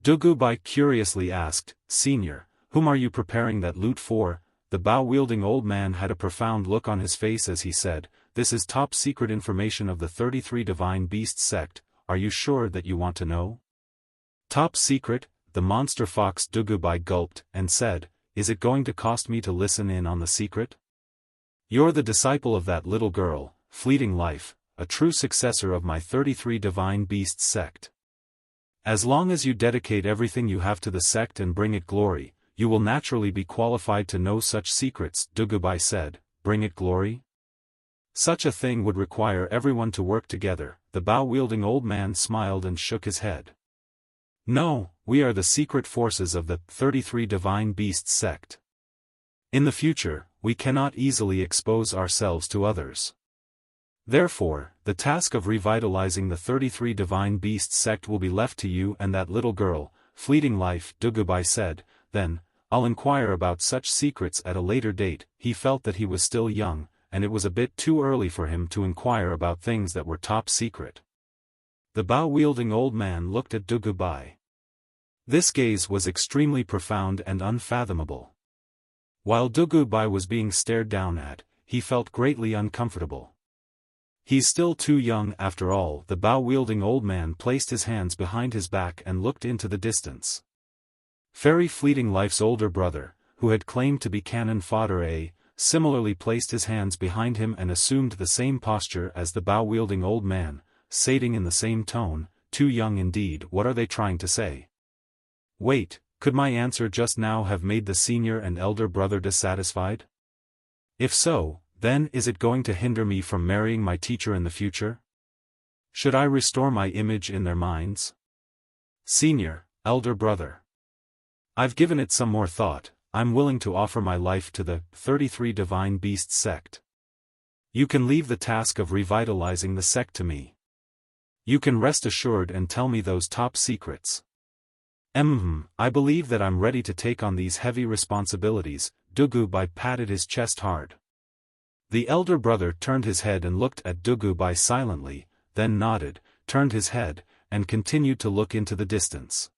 Speaker 1: Dugubai curiously asked, "Senior, whom are you preparing that loot for?" The bow-wielding old man had a profound look on his face as he said, "This is top-secret information of the 33 divine beast sect, are you sure that you want to know?" "Top secret?" The monster fox Dugubai gulped, and said, "Is it going to cost me to listen in on the secret? You're the disciple of that little girl, Fleeting Life, a true successor of my 33 divine beast sect. As long as you dedicate everything you have to the sect and bring it glory, you will naturally be qualified to know such secrets." Dugubai said, "Bring it glory? Such a thing would require everyone to work together." The bow-wielding old man smiled and shook his head. "No, we are the secret forces of the 33 divine beasts sect. In the future, we cannot easily expose ourselves to others. Therefore, the task of revitalizing the 33 divine beasts sect will be left to you and that little girl, fleeting life, Dugubai said. Then, I'll inquire about such secrets at a later date. He felt that he was still young, and it was a bit too early for him to inquire about things that were top secret. The bow-wielding old man looked at Dugubai. This gaze was extremely profound and unfathomable. While Dugubai was being stared down at, he felt greatly uncomfortable. He's still too young after all. The bow-wielding old man placed his hands behind his back and looked into the distance. Fairy Fleeting Life's older brother, who had claimed to be cannon fodder similarly placed his hands behind him and assumed the same posture as the bow-wielding old man, stating in the same tone, "Too young indeed. What are they trying to say? Wait, could my answer just now have made the senior and elder brother dissatisfied? If so, then is it going to hinder me from marrying my teacher in the future? Should I restore my image in their minds? Senior, elder brother. I've given it some more thought. I'm willing to offer my life to the 33 Divine Beasts sect. You can leave the task of revitalizing the sect to me. You can rest assured and tell me those top secrets. I believe that I'm ready to take on these heavy responsibilities. Dugubai patted his chest hard. The elder brother turned his head and looked at Dugubai silently, then nodded, turned his head, and continued to look into the distance.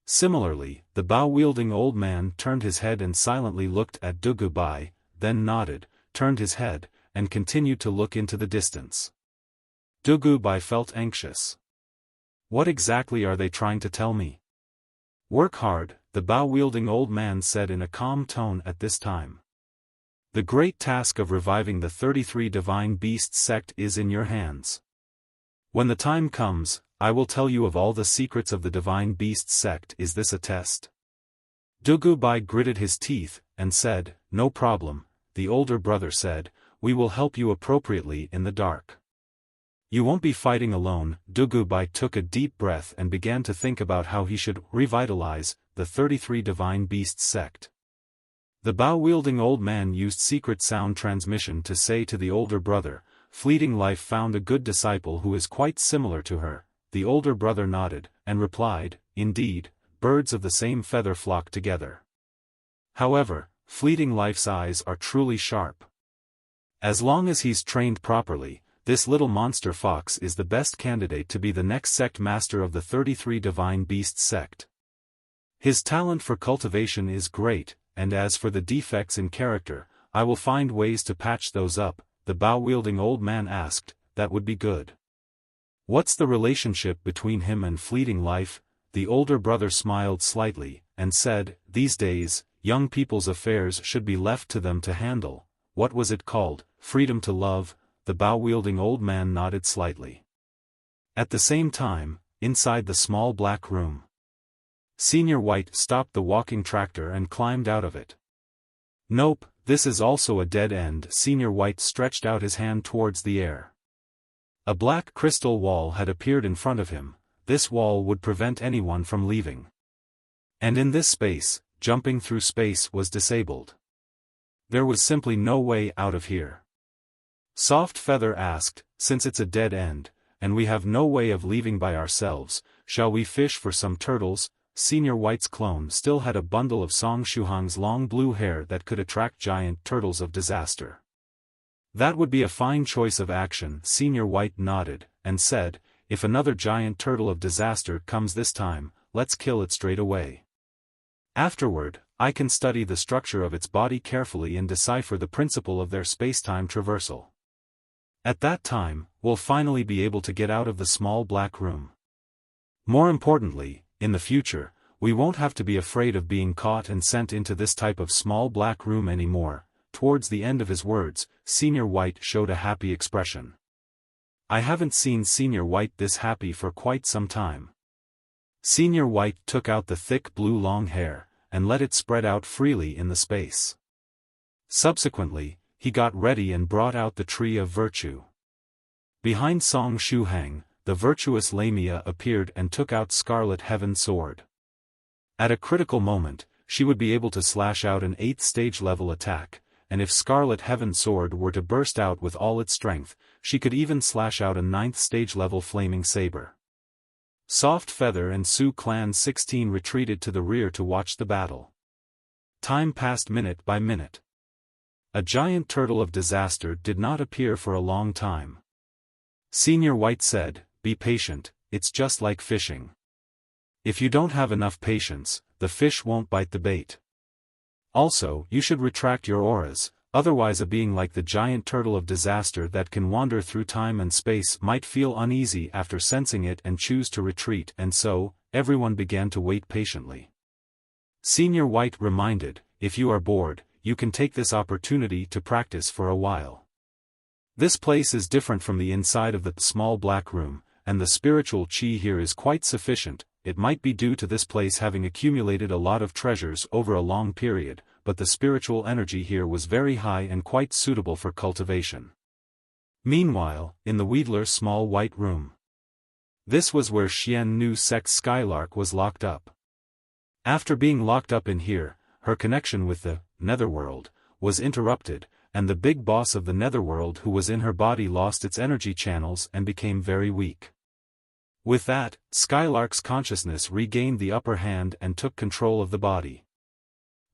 Speaker 1: Similarly, the bow-wielding old man turned his head and silently looked at Dugubai, then nodded, turned his head, and continued to look into the distance. Dugubai felt anxious. What exactly are they trying to tell me? Work hard, the bow-wielding old man said in a calm tone at this time. The great task of reviving the 33 Divine Beasts sect is in your hands. When the time comes, I will tell you of all the secrets of the Divine Beasts sect. Is this a test? Dugubai gritted his teeth, and said, "No problem," the older brother said, "we will help you appropriately in the dark. You won't be fighting alone." Dugubai took a deep breath and began to think about how he should revitalize the 33 Divine Beasts sect. The bow-wielding old man used secret sound transmission to say to the older brother, "Fleeting Life found a good disciple who is quite similar to her." The older brother nodded, and replied, "Indeed, birds of the same feather flock together. However, Fleeting Life's eyes are truly sharp. As long as he's trained properly, this little monster fox is the best candidate to be the next sect master of the 33 Divine Beasts sect. His talent for cultivation is great, and as for the defects in character, I will find ways to patch those up," the bow-wielding old man asked. "That would be good. What's the relationship between him and Fleeting Life?" The older brother smiled slightly, and said, "These days, young people's affairs should be left to them to handle. What was it called? Freedom to love?" The bow-wielding old man nodded slightly. At the same time, inside the small black room, Senior White stopped the walking tractor and climbed out of it. "Nope, this is also a dead end." Senior White stretched out his hand towards the air. A black crystal wall had appeared in front of him. This wall would prevent anyone from leaving. And in this space, jumping through space was disabled. There was simply no way out of here. Soft Feather asked, "Since it's a dead end, and we have no way of leaving by ourselves, shall we fish for some turtles?" Senior White's clone still had a bundle of Song Shuhang's long blue hair that could attract giant turtles of disaster. "That would be a fine choice of action." Senior White nodded, and said, "If another giant turtle of disaster comes this time, let's kill it straight away. Afterward, I can study the structure of its body carefully and decipher the principle of their spacetime traversal. At that time, we'll finally be able to get out of the small black room. More importantly, in the future, we won't have to be afraid of being caught and sent into this type of small black room anymore." Towards the end of his words, Senior White showed a happy expression. I haven't seen Senior White this happy for quite some time. Senior White took out the thick blue long hair, and let it spread out freely in the space. Subsequently, he got ready and brought out the Tree of Virtue. Behind Song Shuhang, the virtuous Lamia appeared and took out Scarlet Heaven Sword. At a critical moment, she would be able to slash out an 8th stage level attack, and if Scarlet Heaven Sword were to burst out with all its strength, she could even slash out a 9th stage level flaming saber. Soft Feather and Sioux Clan 16 retreated to the rear to watch the battle. Time passed minute by minute. A giant turtle of disaster did not appear for a long time. Senior White said, "Be patient, it's just like fishing. If you don't have enough patience, the fish won't bite the bait. Also, you should retract your auras, otherwise a being like the giant turtle of disaster that can wander through time and space might feel uneasy after sensing it and choose to retreat, and so, everyone began to wait patiently." Senior White reminded, "If you are bored, you can take this opportunity to practice for a while. This place is different from the inside of the small black room, and the spiritual chi here is quite sufficient. It might be due to this place having accumulated a lot of treasures over a long period, but the spiritual energy here was very high and quite suitable for cultivation." Meanwhile, in the Wheedler's small white room. This was where Xian Nu Sect Skylark was locked up. After being locked up in here, her connection with the Netherworld was interrupted, and the big boss of the Netherworld who was in her body lost its energy channels and became very weak. With that, Skylark's consciousness regained the upper hand and took control of the body.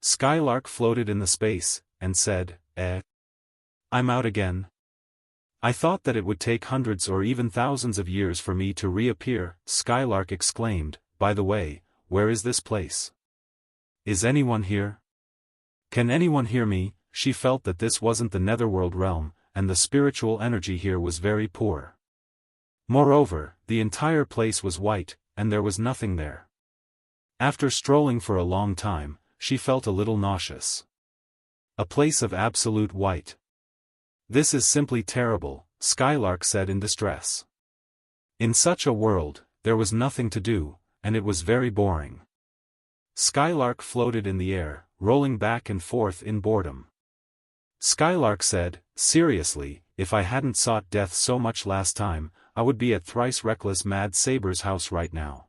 Speaker 1: Skylark floated in the space, and said, I'm out again. I thought that it would take hundreds or even thousands of years for me to reappear," Skylark exclaimed. "By the way, where is this place? Is anyone here? Can anyone hear me?" She felt that this wasn't the Netherworld realm, and the spiritual energy here was very poor. Moreover, the entire place was white, and there was nothing there. After strolling for a long time, she felt a little nauseous. A place of absolute white. "This is simply terrible," Skylark said in distress. In such a world, there was nothing to do, and it was very boring. Skylark floated in the air, rolling back and forth in boredom. Skylark said, "Seriously, if I hadn't sought death so much last time, I would be at Thrice Reckless Mad Saber's house right now.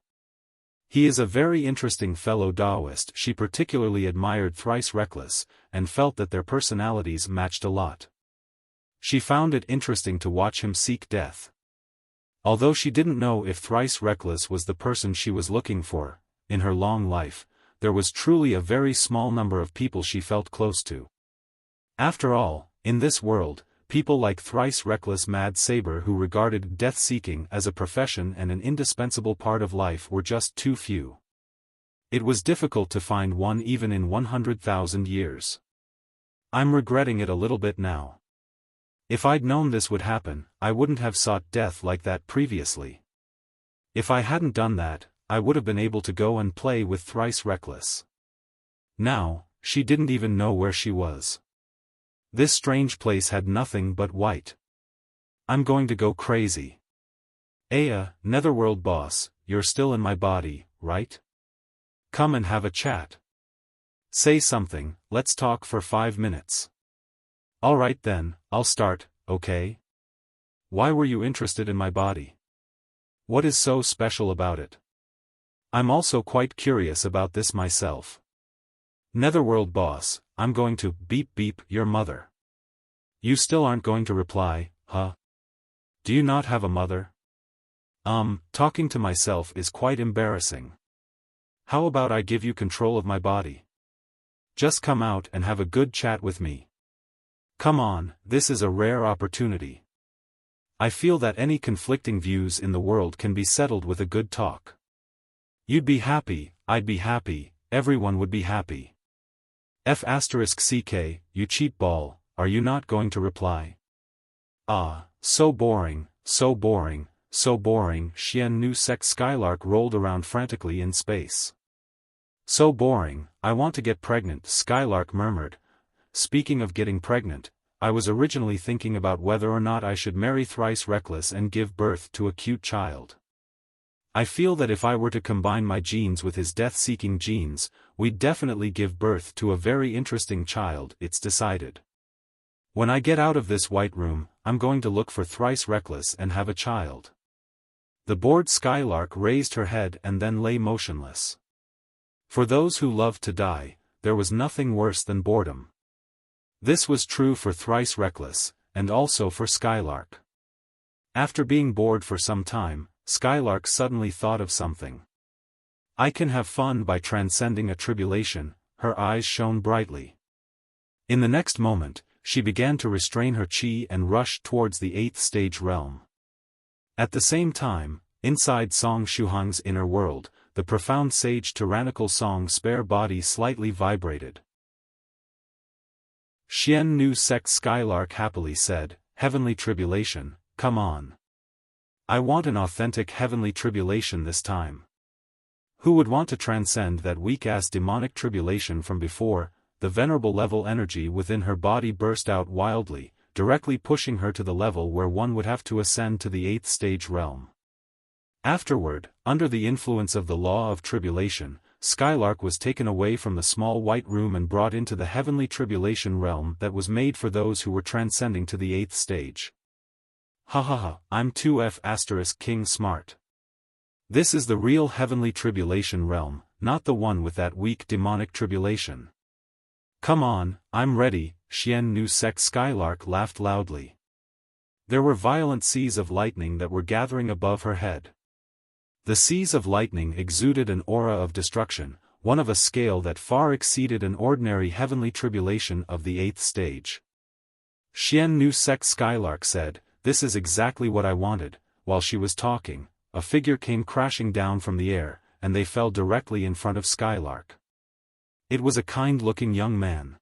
Speaker 1: He is a very interesting fellow daoist." She particularly admired Thrice Reckless, and felt that their personalities matched a lot. She found it interesting to watch him seek death. Although she didn't know if Thrice Reckless was the person she was looking for, in her long life, there was truly a very small number of people she felt close to. After all, in this world, people like Thrice Reckless Mad Saber who regarded death-seeking as a profession and an indispensable part of life were just too few. It was difficult to find one even in 100,000 years. "I'm regretting it a little bit now. If I'd known this would happen, I wouldn't have sought death like that previously. If I hadn't done that, I would have been able to go and play with Thrice Reckless." Now, she didn't even know where she was. This strange place had nothing but white. "I'm going to go crazy. Netherworld boss, you're still in my body, right? Come and have a chat. Say something, let's talk for 5 minutes. Alright then, I'll start, okay? Why were you interested in my body? What is so special about it? I'm also quite curious about this myself. Netherworld boss, I'm going to beep beep your mother. You still aren't going to reply, huh? Do you not have a mother? Talking to myself is quite embarrassing. How about I give you control of my body? Just come out and have a good chat with me. Come on, this is a rare opportunity. I feel that any conflicting views in the world can be settled with a good talk. You'd be happy, I'd be happy, everyone would be happy. F***ck, you cheap ball, are you not going to reply? Ah, so boring, so boring, so boring. Xian Nu Sect Skylark rolled around frantically in space. So boring, I want to get pregnant, Skylark murmured. Speaking of getting pregnant, I was originally thinking about whether or not I should marry Thrice Reckless and give birth to a cute child. I feel that if I were to combine my genes with his death-seeking genes, we'd definitely give birth to a very interesting child, it's decided. When I get out of this white room, I'm going to look for Thrice Reckless and have a child. The bored Skylark raised her head and then lay motionless. For those who love to die, there was nothing worse than boredom. This was true for Thrice Reckless, and also for Skylark. After being bored for some time, Skylark suddenly thought of something. I can have fun by transcending a tribulation. Her eyes shone brightly. In the next moment, she began to restrain her chi and rush towards the 8th stage realm. At the same time, inside Song Shuhang's inner world, the profound sage Tyrannical Song's spare body slightly vibrated. Xian Nu Sect Skylark happily said, "Heavenly tribulation, come on. I want an authentic heavenly tribulation this time. Who would want to transcend that weak-ass demonic tribulation from before?" The venerable level energy within her body burst out wildly, directly pushing her to the level where one would have to ascend to the 8th stage realm. Afterward, under the influence of the law of tribulation, Skylark was taken away from the small white room and brought into the heavenly tribulation realm that was made for those who were transcending to the 8th stage. Ha ha ha, I'm 2F** King Smart. This is the real heavenly tribulation realm, not the one with that weak demonic tribulation. Come on, I'm ready, Xian Nu Sect Skylark laughed loudly. There were violent seas of lightning that were gathering above her head. The seas of lightning exuded an aura of destruction, one of a scale that far exceeded an ordinary heavenly tribulation of the 8th stage. Xian Nu Sect Skylark said, "This is exactly what I wanted." While she was talking, a figure came crashing down from the air, and they fell directly in front of Skylark. It was a kind-looking young man.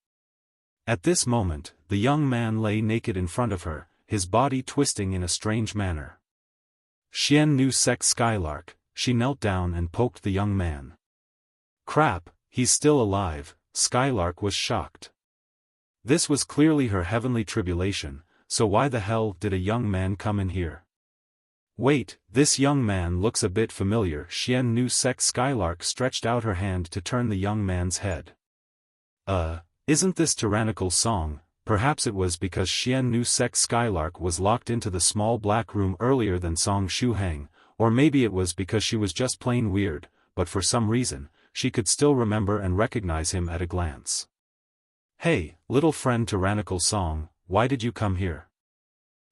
Speaker 1: At this moment, the young man lay naked in front of her, his body twisting in a strange manner. Xian Nu Sect Skylark, she knelt down and poked the young man. Crap, he's still alive, Skylark was shocked. This was clearly her heavenly tribulation, so why the hell did a young man come in here? Wait, this young man looks a bit familiar. Xian Nu Sect Skylark stretched out her hand to turn the young man's head. Isn't this Tyrannical Song? Perhaps it was because Xian Nu Sect Skylark was locked into the small black room earlier than Song Shuhang, or maybe it was because she was just plain weird, but for some reason, she could still remember and recognize him at a glance. Hey, little friend Tyrannical Song, why did you come here?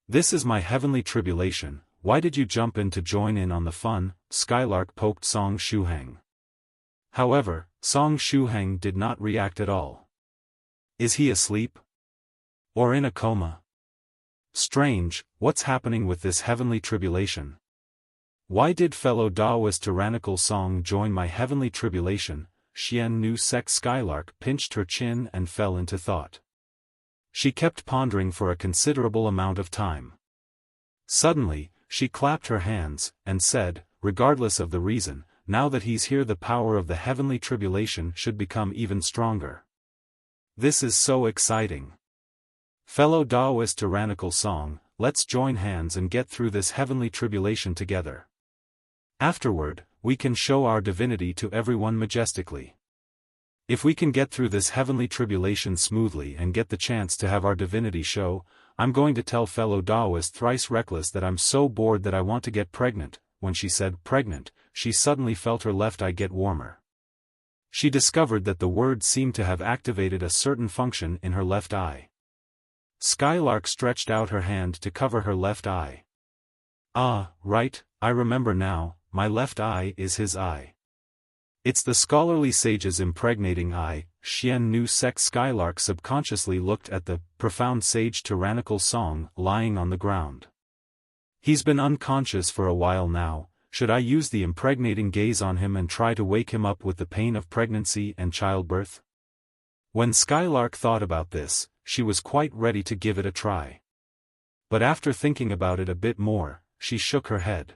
Speaker 1: This is my heavenly tribulation. Why did you jump in to join in on the fun? Skylark poked Song Shuhang. However, Song Shuhang did not react at all. Is he asleep? Or in a coma? Strange, what's happening with this heavenly tribulation? Why did fellow daoist Tyrannical Song join my heavenly tribulation? Xian Nu Sect Skylark pinched her chin and fell into thought. She kept pondering for a considerable amount of time. Suddenly, she clapped her hands, and said, regardless of the reason, now that he's here the power of the heavenly tribulation should become even stronger. This is so exciting. Fellow daoist Tyrannical Song, let's join hands and get through this heavenly tribulation together. Afterward, we can show our divinity to everyone majestically. If we can get through this heavenly tribulation smoothly and get the chance to have our divinity show, I'm going to tell fellow daoist Thrice Reckless that I'm so bored that I want to get pregnant. When she said pregnant, she suddenly felt her left eye get warmer. She discovered that the word seemed to have activated a certain function in her left eye. Skylark stretched out her hand to cover her left eye. Ah, right, I remember now, my left eye is his eye. It's the scholarly sage's impregnating eye. Xian Nu Sect Skylark subconsciously looked at the profound sage Tyrannical Song lying on the ground. He's been unconscious for a while now. Should I use the impregnating gaze on him and try to wake him up with the pain of pregnancy and childbirth? When Skylark thought about this, she was quite ready to give it a try. But after thinking about it a bit more, she shook her head.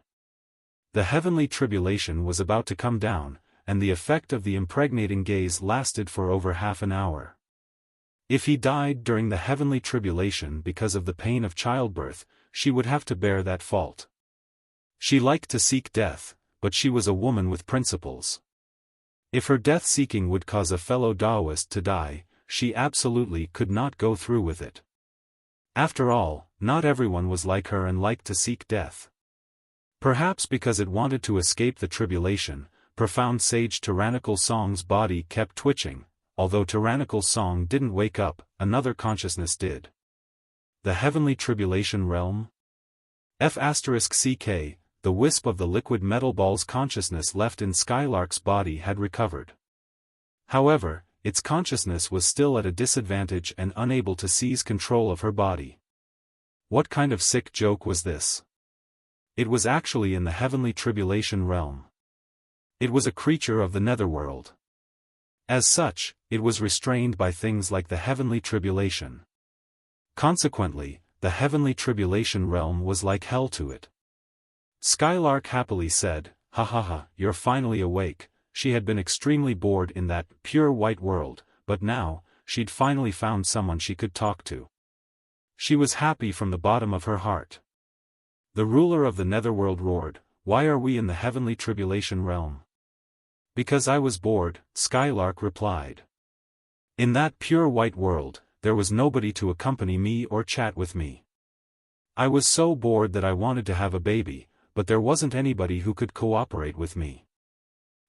Speaker 1: The heavenly tribulation was about to come down, and the effect of the impregnating gaze lasted for over half an hour. If he died during the heavenly tribulation because of the pain of childbirth, she would have to bear that fault. She liked to seek death, but she was a woman with principles. If her death-seeking would cause a fellow daoist to die, she absolutely could not go through with it. After all, not everyone was like her and liked to seek death. Perhaps because it wanted to escape the tribulation, profound sage Tyrannical Song's body kept twitching, although Tyrannical's song didn't wake up, another consciousness did. The heavenly tribulation realm? F***ck, the wisp of the liquid metal ball's consciousness left in Skylark's body had recovered. However, its consciousness was still at a disadvantage and unable to seize control of her body. What kind of sick joke was this? It was actually in the heavenly tribulation realm. It was a creature of the Netherworld. As such, it was restrained by things like the heavenly tribulation. Consequently, the heavenly tribulation realm was like hell to it. Skylark happily said, "Ha ha ha, you're finally awake." She had been extremely bored in that pure white world, but now, she'd finally found someone she could talk to. She was happy from the bottom of her heart. The ruler of the Netherworld roared, "Why are we in the heavenly tribulation realm?" "Because I was bored," Skylark replied. "In that pure white world, there was nobody to accompany me or chat with me. I was so bored that I wanted to have a baby, but there wasn't anybody who could cooperate with me.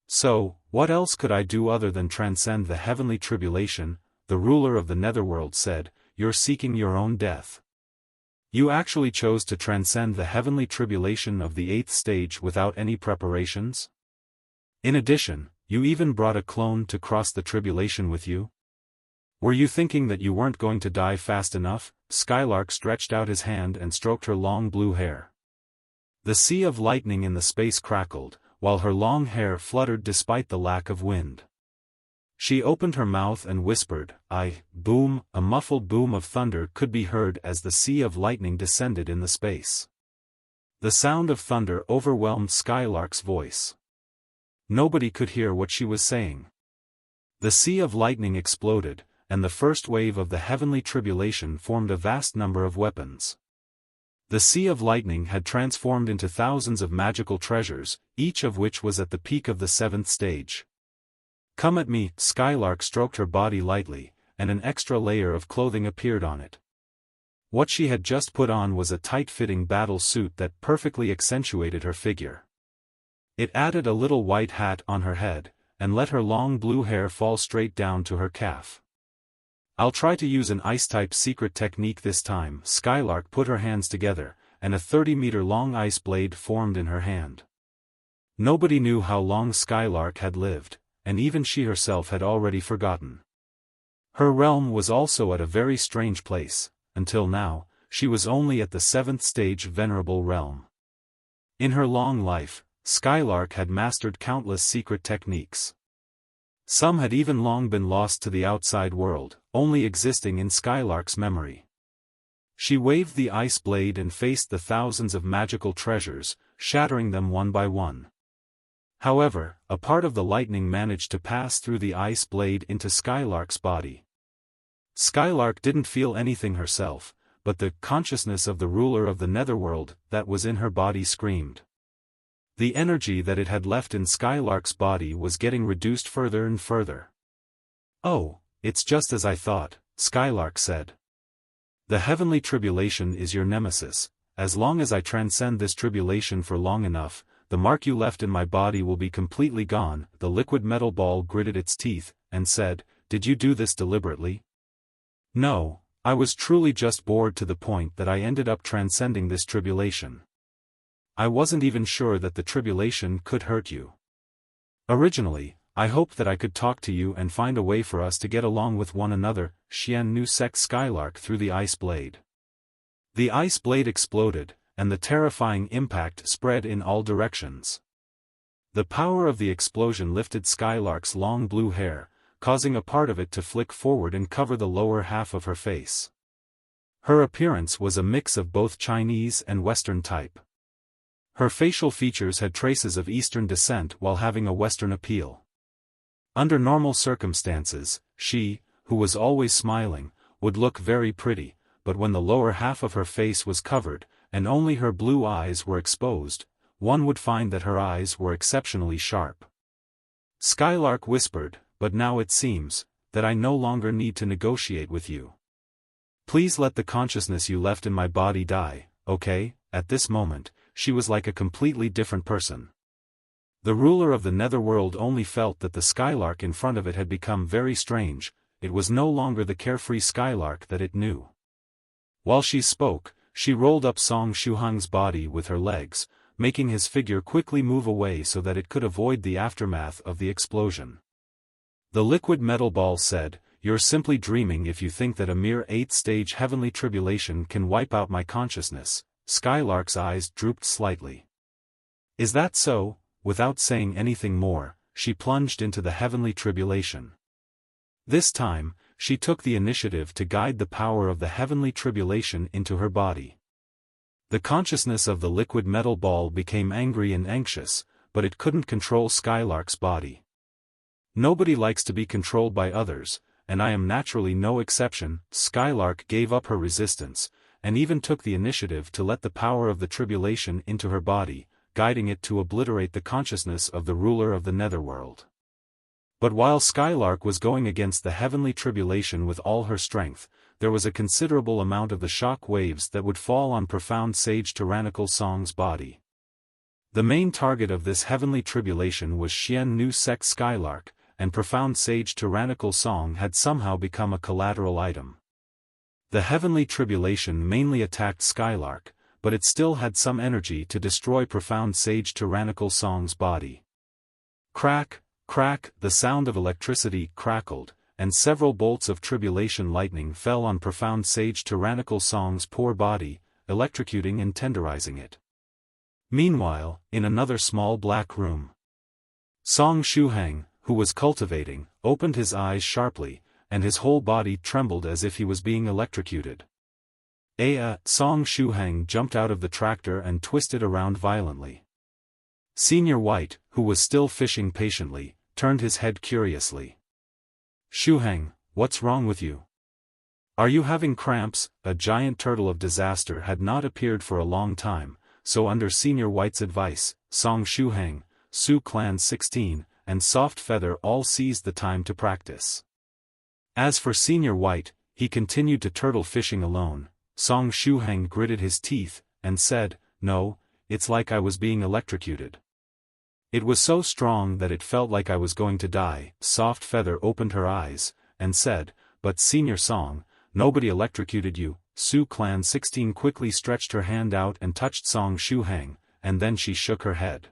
Speaker 1: So, what else could I do other than transcend the heavenly tribulation?" The ruler of the Netherworld said, "You're seeking your own death. You actually chose to transcend the heavenly tribulation of the 8th stage without any preparations? In addition, you even brought a clone to cross the tribulation with you? Were you thinking that you weren't going to die fast enough?" Skylark stretched out his hand and stroked her long blue hair. The sea of lightning in the space crackled, while her long hair fluttered despite the lack of wind. She opened her mouth and whispered, Boom." A muffled boom of thunder could be heard as the sea of lightning descended in the space. The sound of thunder overwhelmed Skylark's voice. Nobody could hear what she was saying. The sea of lightning exploded, and the first wave of the heavenly tribulation formed a vast number of weapons. The sea of lightning had transformed into thousands of magical treasures, each of which was at the peak of the 7th stage. "Come at me." Skylark stroked her body lightly, and an extra layer of clothing appeared on it. What she had just put on was a tight-fitting battle suit that perfectly accentuated her figure. It added a little white hat on her head, and let her long blue hair fall straight down to her calf. "I'll try to use an ice-type secret technique this time." Skylark put her hands together, and a 30-meter-long ice blade formed in her hand. Nobody knew how long Skylark had lived, and even she herself had already forgotten. Her realm was also at a very strange place. Until now, she was only at the 7th stage venerable realm. In her long life, Skylark had mastered countless secret techniques. Some had even long been lost to the outside world, only existing in Skylark's memory. She waved the ice blade and faced the thousands of magical treasures, shattering them one by one. However, a part of the lightning managed to pass through the ice blade into Skylark's body. Skylark didn't feel anything herself, but the consciousness of the ruler of the Netherworld that was in her body screamed. The energy that it had left in Skylark's body was getting reduced further and further. "Oh, it's just as I thought," Skylark said. "The heavenly tribulation is your nemesis. As long as I transcend this tribulation for long enough, the mark you left in my body will be completely gone." The liquid metal ball gritted its teeth, and said, "Did you do this deliberately?" "No, I was truly just bored to the point that I ended up transcending this tribulation. I wasn't even sure that the tribulation could hurt you. Originally, I hoped that I could talk to you and find a way for us to get along with one another." Xian Nu sec Skylark through the ice blade. The ice blade exploded, and the terrifying impact spread in all directions. The power of the explosion lifted Skylark's long blue hair, causing a part of it to flick forward and cover the lower half of her face. Her appearance was a mix of both Chinese and Western type. Her facial features had traces of Eastern descent while having a Western appeal. Under normal circumstances, she, who was always smiling, would look very pretty, but when the lower half of her face was covered, and only her blue eyes were exposed, one would find that her eyes were exceptionally sharp. Skylark whispered, "But now it seems that I no longer need to negotiate with you. Please let the consciousness you left in my body die, okay?" At this moment, she was like a completely different person. The ruler of the Netherworld only felt that the skylark in front of it had become very strange. It was no longer the carefree skylark that it knew. While she spoke, she rolled up Song Shuhang's body with her legs, making his figure quickly move away so that it could avoid the aftermath of the explosion. The liquid metal ball said, "You're simply dreaming if you think that a mere 8th-stage heavenly tribulation can wipe out my consciousness." Skylark's eyes drooped slightly. "Is that so?" Without saying anything more, she plunged into the heavenly tribulation. This time, she took the initiative to guide the power of the heavenly tribulation into her body. The consciousness of the liquid metal ball became angry and anxious, but it couldn't control Skylark's body. Nobody likes to be controlled by others, and I am naturally no exception. Skylark gave up her resistance, and even took the initiative to let the power of the tribulation into her body, guiding it to obliterate the consciousness of the ruler of the Netherworld. But while Skylark was going against the heavenly tribulation with all her strength, there was a considerable amount of the shock waves that would fall on profound sage Tyrannical Song's body. The main target of this heavenly tribulation was Xian Nu Sect Skylark, and profound sage Tyrannical Song had somehow become a collateral item. The heavenly tribulation mainly attacked Skylark, but it still had some energy to destroy profound sage Tyrannical Song's body. Crack, crack, the sound of electricity crackled, and several bolts of tribulation lightning fell on profound sage Tyrannical Song's poor body, electrocuting and tenderizing it. Meanwhile, in another small black room, Song Shuhang, who was cultivating, opened his eyes sharply, and his whole body trembled as if he was being electrocuted. Song Shuhang jumped out of the tractor and twisted around violently. Senior White, who was still fishing patiently, turned his head curiously. "Shuhang, what's wrong with you? Are you having cramps?" A giant turtle of disaster had not appeared for a long time, so under Senior White's advice, Song Shuhang, Su Clan 16, and Soft Feather all seized the time to practice. As for Senior White, he continued to turtle fishing alone. Song Shuhang gritted his teeth, and said, "No, it's like I was being electrocuted. It was so strong that it felt like I was going to die." Soft Feather opened her eyes, and said, "But Senior Song, nobody electrocuted you." Su Clan 16 quickly stretched her hand out and touched Song Shuhang, and then she shook her head.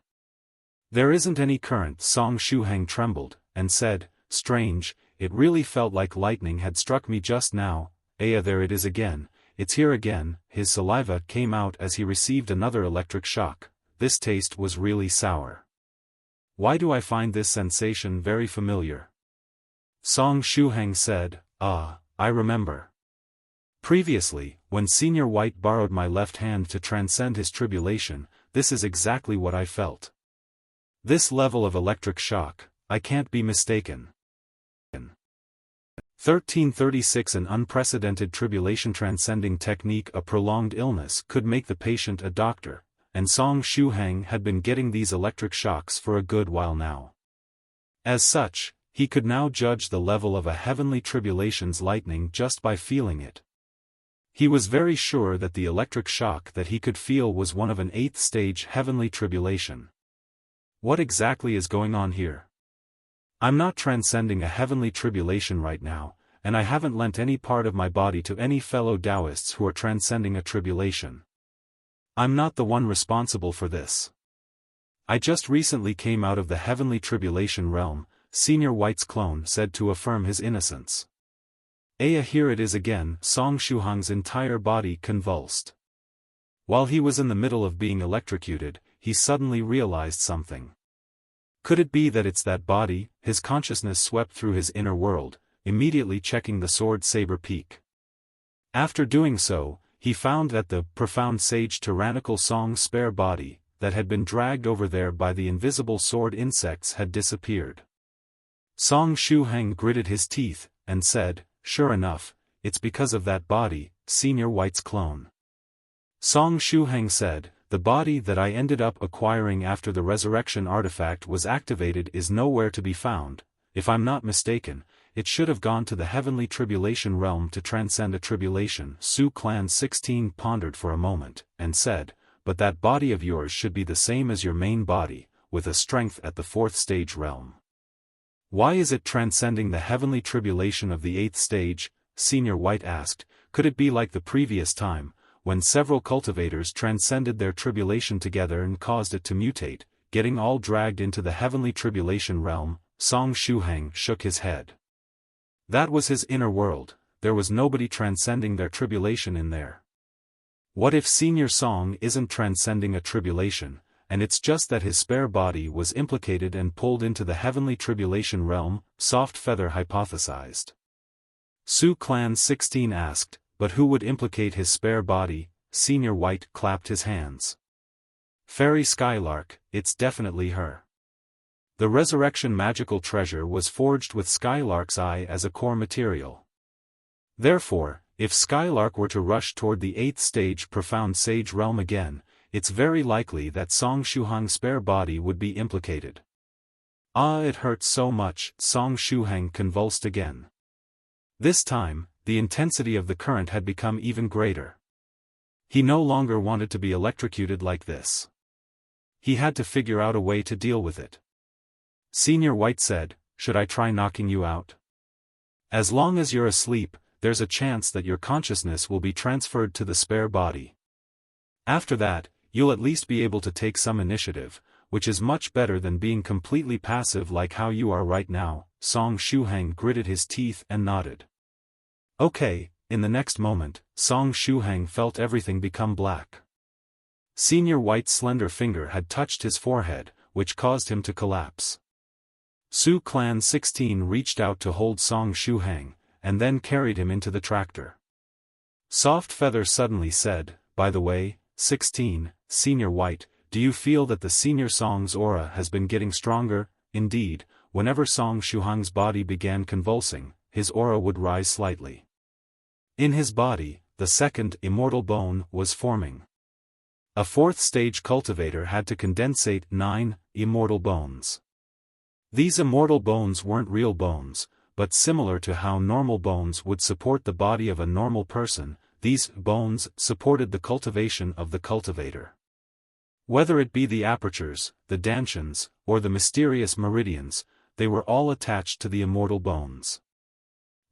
Speaker 1: "There isn't any current." Song Shuhang trembled, and said, "Strange, it really felt like lightning had struck me just now." There it is again. "It's here again." His saliva came out as he received another electric shock. This taste was really sour. "Why do I find this sensation very familiar?" Song Shuhang said, I remember. Previously, when Senior White borrowed my left hand to transcend his tribulation, this is exactly what I felt. This level of electric shock, I can't be mistaken." 1336 An unprecedented tribulation-transcending technique. A prolonged illness could make the patient a doctor, and Song Shuhang had been getting these electric shocks for a good while now. As such, he could now judge the level of a heavenly tribulation's lightning just by feeling it. He was very sure that the electric shock that he could feel was one of an 8th-stage heavenly tribulation. What exactly is going on here? I'm not transcending a heavenly tribulation right now, and I haven't lent any part of my body to any fellow daoists who are transcending a tribulation. I'm not the one responsible for this. I just recently came out of the heavenly tribulation realm, Senior White's clone said to affirm his innocence. Here it is again. Song Shuhang's entire body convulsed. While he was in the middle of being electrocuted, he suddenly realized something. Could it be that it's that body? His consciousness swept through his inner world, immediately checking the sword saber peak. After doing so, he found that the profound sage Tyrannical Song's spare body, that had been dragged over there by the invisible sword insects, had disappeared. Song Shuhang gritted his teeth, and said, "Sure enough, it's because of that body, Senior White's clone." Song Shuhang said, "The body that I ended up acquiring after the resurrection artifact was activated is nowhere to be found. If I'm not mistaken, it should have gone to the heavenly tribulation realm to transcend a tribulation." Su Clan 16 pondered for a moment, and said, "But that body of yours should be the same as your main body. with a strength at the 4th stage realm. Why is it transcending the heavenly tribulation of the 8th stage? Senior White asked. Could it be like the previous time, when several cultivators transcended their tribulation together and caused it to mutate, getting all dragged into the heavenly tribulation realm? Song Shuhang shook his head. That was his inner world, there was nobody transcending their tribulation in there. What if Senior Song isn't transcending a tribulation, and it's just that his spare body was implicated and pulled into the heavenly tribulation realm? Soft Feather hypothesized. Su Clan 16 asked, but who would implicate his spare body? Senior White clapped his hands. Fairy Skylark, it's definitely her. The resurrection magical treasure was forged with Skylark's eye as a core material. Therefore, if Skylark were to rush toward the 8th stage profound sage realm again, it's very likely that Song Shuhang's spare body would be implicated. Ah, it hurts so much. Song Shuhang convulsed again. This time, the intensity of the current had become even greater. He no longer wanted to be electrocuted like this. He had to figure out a way to deal with it. Senior White said, should I try knocking you out? As long as you're asleep, there's a chance that your consciousness will be transferred to the spare body. After that, you'll at least be able to take some initiative, which is much better than being completely passive like how you are right now. Song Shuhang gritted his teeth and nodded. Okay. In the next moment, Song Shuhang felt everything become black. Senior White's slender finger had touched his forehead, which caused him to collapse. Su Clan 16 reached out to hold Song Shuhang, and then carried him into the tractor. Soft Feather suddenly said, by the way, 16, Senior White, do you feel that the Senior Song's aura has been getting stronger? Indeed, whenever Song Shuhang's body began convulsing, his aura would rise slightly. In his body, the second immortal bone was forming. A 4th stage cultivator had to condensate 9 immortal bones. These immortal bones weren't real bones, but similar to how normal bones would support the body of a normal person, these bones supported the cultivation of the cultivator. Whether it be the apertures, the dantians, or the mysterious meridians, they were all attached to the immortal bones.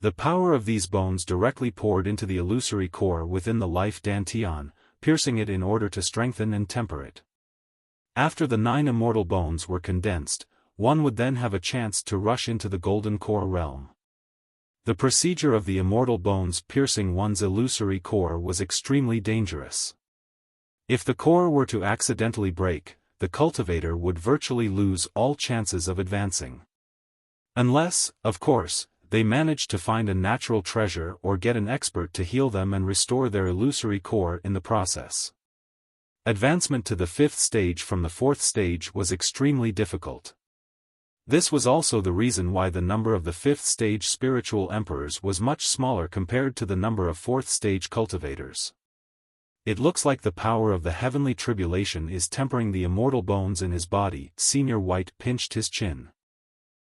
Speaker 1: The power of these bones directly poured into the illusory core within the life dantian, piercing it in order to strengthen and temper it. After the 9 immortal bones were condensed, one would then have a chance to rush into the golden core realm. The procedure of the immortal bones piercing one's illusory core was extremely dangerous. If the core were to accidentally break, the cultivator would virtually lose all chances of advancing. Unless, of course, they managed to find a natural treasure or get an expert to heal them and restore their illusory core in the process. Advancement to the 5th stage from the 4th stage was extremely difficult. This was also the reason why the number of the 5th stage spiritual emperors was much smaller compared to the number of 4th stage cultivators. It looks like the power of the heavenly tribulation is tempering the immortal bones in his body. Senior White pinched his chin.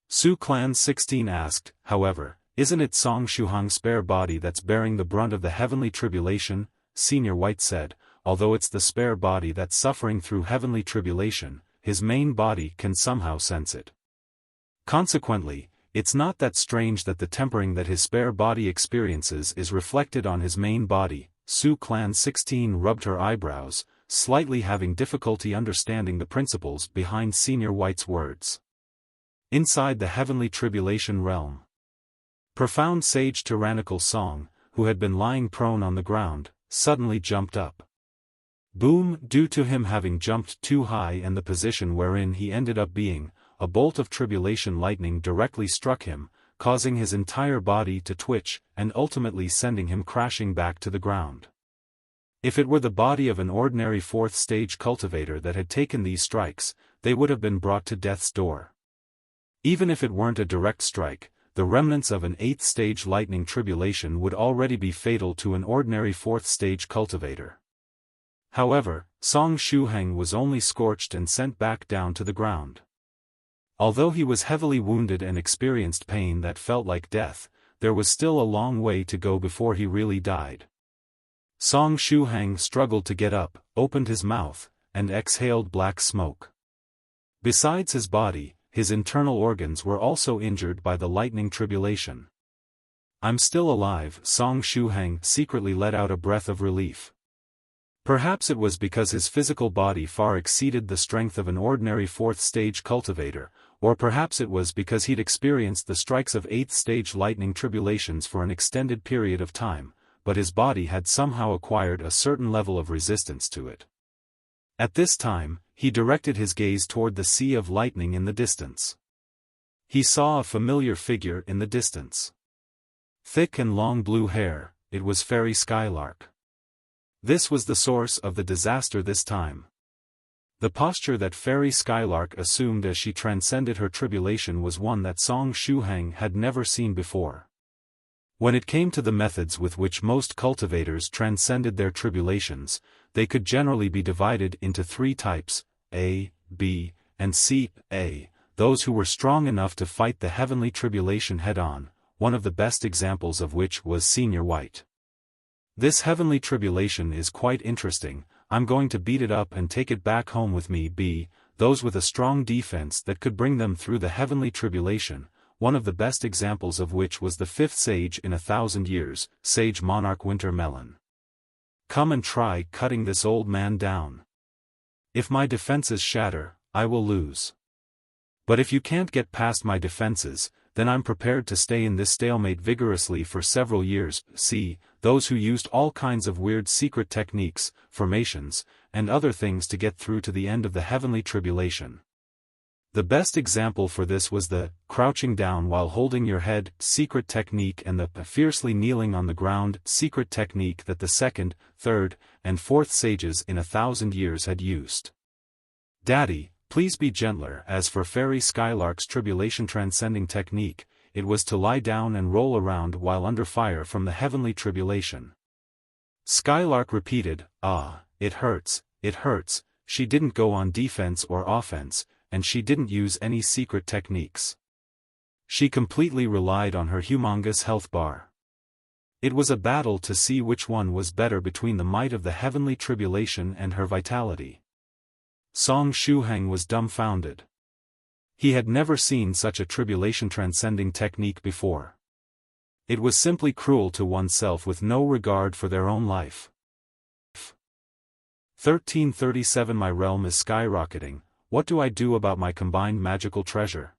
Speaker 1: Su Clan 16 asked, however, isn't it Song Shuhang's spare body that's bearing the brunt of the heavenly tribulation? Senior White said, although it's the spare body that's suffering through heavenly tribulation, his main body can somehow sense it. Consequently, it's not that strange that the tempering that his spare body experiences is reflected on his main body. Su Clan 16 rubbed her eyebrows, slightly having difficulty understanding the principles behind Senior White's words. Inside the heavenly tribulation realm. Profound Sage Tyrannical Song, who had been lying prone on the ground, suddenly jumped up. Boom! Due to him having jumped too high and the position wherein he ended up being, a bolt of tribulation lightning directly struck him, causing his entire body to twitch and ultimately sending him crashing back to the ground. If it were the body of an ordinary 4th stage cultivator that had taken these strikes, they would have been brought to death's door. Even if it weren't a direct strike, the remnants of an 8th stage lightning tribulation would already be fatal to an ordinary 4th stage cultivator. However, Song Shuhang was only scorched and sent back down to the ground. Although he was heavily wounded and experienced pain that felt like death, there was still a long way to go before he really died. Song Shuhang struggled to get up, opened his mouth, and exhaled black smoke. Besides his body, his internal organs were also injured by the lightning tribulation. "I'm still alive," Song Shuhang secretly let out a breath of relief. Perhaps it was because his physical body far exceeded the strength of an ordinary fourth-stage cultivator, or perhaps it was because he'd experienced the strikes of eighth-stage lightning tribulations for an extended period of time, but his body had somehow acquired a certain level of resistance to it. At this time, he directed his gaze toward the sea of lightning in the distance. He saw a familiar figure in the distance. Thick and long blue hair, it was Fairy Skylark. This was the source of the disaster this time. The posture that Fairy Skylark assumed as she transcended her tribulation was one that Song Shuhang had never seen before. When it came to the methods with which most cultivators transcended their tribulations, they could generally be divided into three types, A, B, and C. A, those who were strong enough to fight the heavenly tribulation head-on, one of the best examples of which was Senior White. "This heavenly tribulation is quite interesting, I'm going to beat it up and take it back home with me." B, those with a strong defense that could bring them through the heavenly tribulation, one of the best examples of which was the fifth sage in 1,000 years, Sage Monarch Winter Melon. "Come and try cutting this old man down. If my defenses shatter, I will lose. But if you can't get past my defenses, then I'm prepared to stay in this stalemate vigorously for several years." C, those who used all kinds of weird secret techniques, formations, and other things to get through to the end of the heavenly tribulation. The best example for this was the crouching down while holding your head secret technique and the fiercely kneeling on the ground secret technique that the second, third, and fourth sages in 1,000 years had used. "Daddy, please be gentler." As for Fairy Skylark's tribulation-transcending technique, it was to lie down and roll around while under fire from the heavenly tribulation. Skylark repeated, "Ah, it hurts, it hurts." She didn't go on defense or offense, and she didn't use any secret techniques. She completely relied on her humongous health bar. It was a battle to see which one was better between the might of the heavenly tribulation and her vitality. Song Shuhang was dumbfounded. He had never seen such a tribulation-transcending technique before. It was simply cruel to oneself with no regard for their own life. 1337 My realm is skyrocketing, what do I do about my combined magical treasure?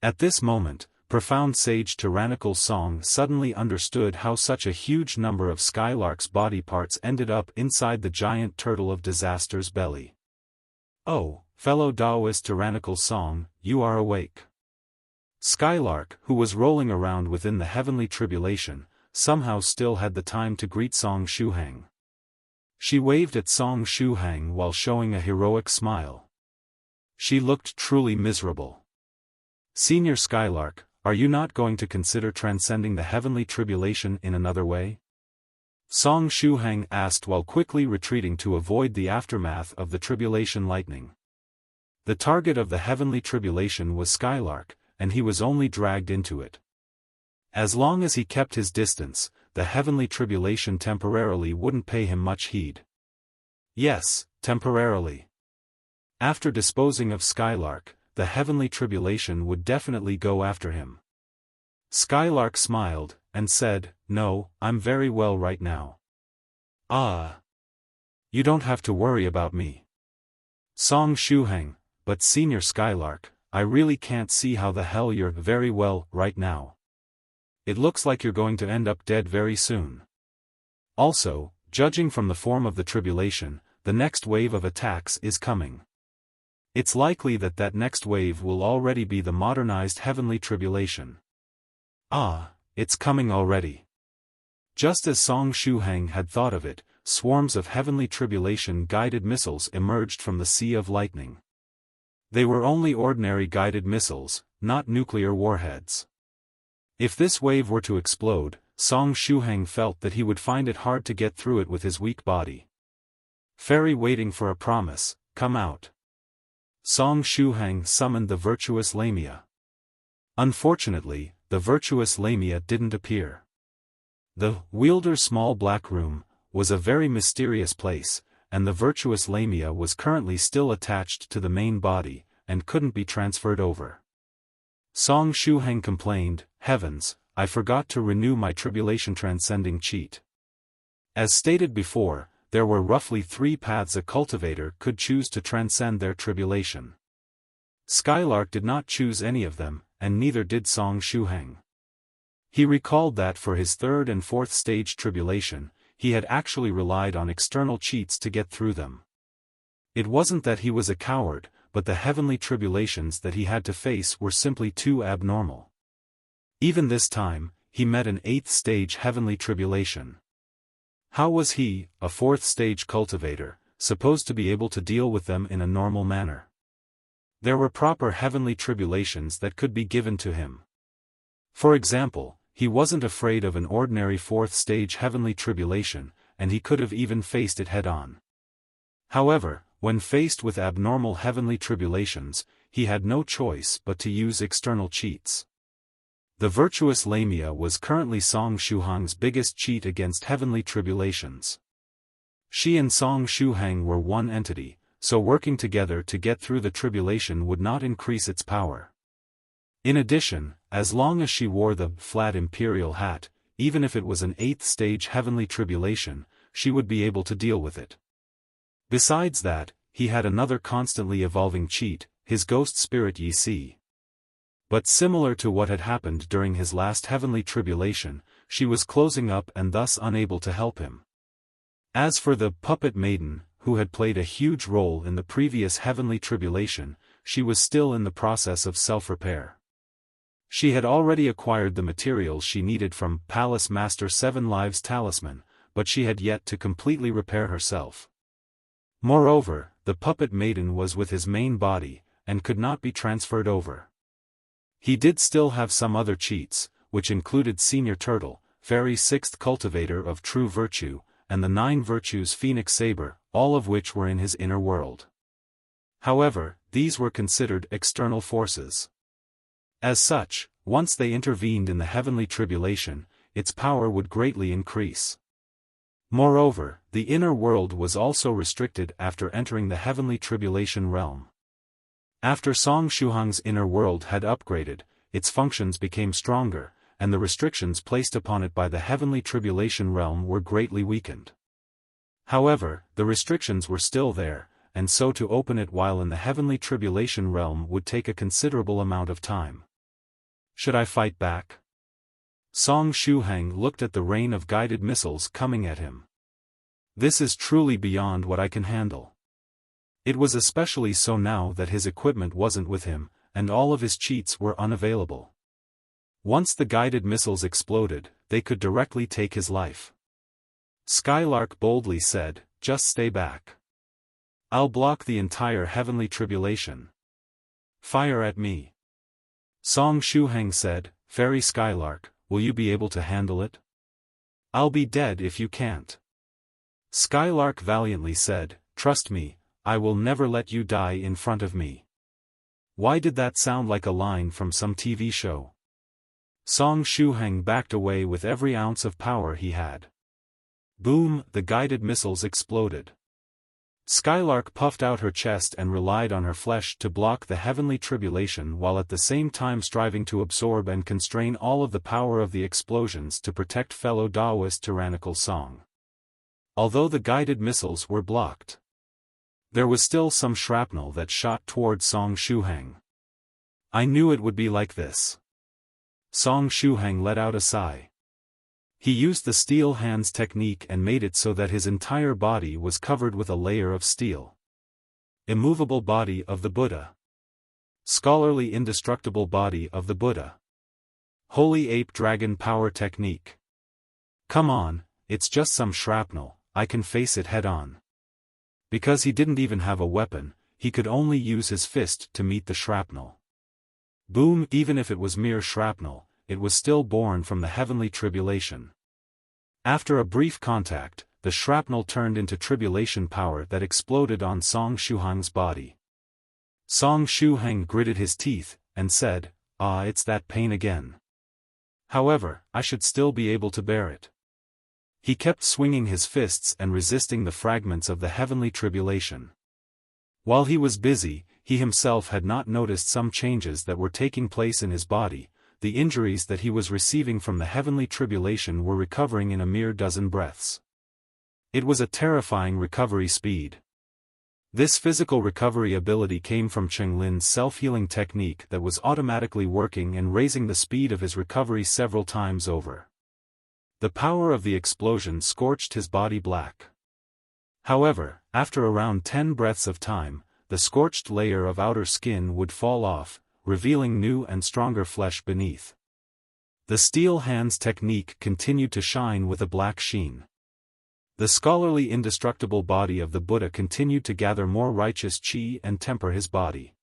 Speaker 1: At this moment, profound sage Tyrannical Song suddenly understood how such a huge number of Skylark's body parts ended up inside the giant turtle of disaster's belly. "Oh, fellow daoist Tyrannical Song, you are awake." Skylark, who was rolling around within the heavenly tribulation, somehow still had the time to greet Song Shuhang. She waved at Song Shuhang while showing a heroic smile. She looked truly miserable. "Senior Skylark, are you not going to consider transcending the heavenly tribulation in another way?" Song Shuhang asked while quickly retreating to avoid the aftermath of the tribulation lightning. The target of the heavenly tribulation was Skylark, and he was only dragged into it. As long as he kept his distance, the heavenly tribulation temporarily wouldn't pay him much heed. Yes, temporarily. After disposing of Skylark, the heavenly tribulation would definitely go after him. Skylark smiled, and said, "No, I'm very well right now." "Ah. You don't have to worry about me." Song Shuhang, "But Senior Skylark, I really can't see how the hell you're very well right now. It looks like you're going to end up dead very soon. Also, judging from the form of the tribulation, the next wave of attacks is coming. It's likely that that next wave will already be the modernized heavenly tribulation." "Ah, it's coming already." Just as Song Shuhang had thought of it, swarms of heavenly tribulation-guided missiles emerged from the sea of lightning. They were only ordinary guided missiles, not nuclear warheads. If this wave were to explode, Song Shuhang felt that he would find it hard to get through it with his weak body. "Fairy waiting for a promise, come out." Song Shuhang summoned the virtuous Lamia. Unfortunately, the virtuous Lamia didn't appear. The wielder's small black room was a very mysterious place, and the virtuous Lamia was currently still attached to the main body, and couldn't be transferred over. Song Shuhang complained, "Heavens, I forgot to renew my tribulation-transcending cheat." As stated before, there were roughly 3 paths a cultivator could choose to transcend their tribulation. Skylark did not choose any of them, and neither did Song Shuhang. He recalled that for his 3rd and 4th stage tribulation, he had actually relied on external cheats to get through them. It wasn't that he was a coward, but the heavenly tribulations that he had to face were simply too abnormal. Even this time, he met an 8th stage heavenly tribulation. How was he, a 4th stage cultivator, supposed to be able to deal with them in a normal manner? There were proper heavenly tribulations that could be given to him. For example, he wasn't afraid of an ordinary 4th stage heavenly tribulation, and he could have even faced it head-on. However, when faced with abnormal heavenly tribulations, he had no choice but to use external cheats. The virtuous limeligh was currently Song Shuhang's biggest cheat against heavenly tribulations. She and Song Shuhang were one entity, so working together to get through the tribulation would not increase its power. In addition, as long as she wore the flat imperial hat, even if it was an 8th stage heavenly tribulation, she would be able to deal with it. Besides that, he had another constantly evolving cheat, his ghost spirit Yi Si. But similar to what had happened during his last heavenly tribulation, she was closing up and thus unable to help him. As for the puppet maiden, who had played a huge role in the previous heavenly tribulation, she was still in the process of self-repair. She had already acquired the materials she needed from Palace Master 7 Lives Talisman, but she had yet to completely repair herself. Moreover, the puppet maiden was with his main body, and could not be transferred over. He did still have some other cheats, which included Senior Turtle, Fairy 6th Cultivator of True Virtue, and the 9 Virtues Phoenix Saber, all of which were in his inner world. However, these were considered external forces. As such, once they intervened in the heavenly tribulation, its power would greatly increase. Moreover, the inner world was also restricted after entering the heavenly tribulation realm. After Song Shuhang's inner world had upgraded, its functions became stronger, and the restrictions placed upon it by the heavenly tribulation realm were greatly weakened. However, the restrictions were still there, and so to open it while in the heavenly tribulation realm would take a considerable amount of time. Should I fight back? Song Shuhang looked at the rain of guided missiles coming at him. This is truly beyond what I can handle. It was especially so now that his equipment wasn't with him, and all of his cheats were unavailable. Once the guided missiles exploded, they could directly take his life. Skylark boldly said, "Just stay back. I'll block the entire heavenly tribulation. Fire at me." Song Shuhang said, "Fairy Skylark, will you be able to handle it? I'll be dead if you can't." Skylark valiantly said, "Trust me, I will never let you die in front of me." Why did that sound like a line from some TV show? Song Shuhang backed away with every ounce of power he had. Boom, the guided missiles exploded. Skylark puffed out her chest and relied on her flesh to block the heavenly tribulation while at the same time striving to absorb and constrain all of the power of the explosions to protect fellow daoist Tyrannical Song. Although the guided missiles were blocked, there was still some shrapnel that shot toward Song Shuhang. I knew it would be like this. Song Shuhang let out a sigh. He used the steel hands technique and made it so that his entire body was covered with a layer of steel. Immovable body of the Buddha. Scholarly indestructible body of the Buddha. Holy ape dragon power technique. Come on, it's just some shrapnel, I can face it head on. Because he didn't even have a weapon, he could only use his fist to meet the shrapnel. Boom, even if it was mere shrapnel, it was still born from the heavenly tribulation. After a brief contact, the shrapnel turned into tribulation power that exploded on Song Shuhang's body. Song Shuhang gritted his teeth, and said, "Ah, it's that pain again. However, I should still be able to bear it." He kept swinging his fists and resisting the fragments of the heavenly tribulation. While he was busy, he himself had not noticed some changes that were taking place in his body. The injuries that he was receiving from the heavenly tribulation were recovering in a mere dozen breaths. It was a terrifying recovery speed. This physical recovery ability came from Chenglin's self-healing technique that was automatically working and raising the speed of his recovery several times over. The power of the explosion scorched his body black. However, after around 10 breaths of time, the scorched layer of outer skin would fall off, revealing new and stronger flesh beneath. The steel hands technique continued to shine with a black sheen. The scholarly indestructible body of the Buddha continued to gather more righteous qi and temper his body.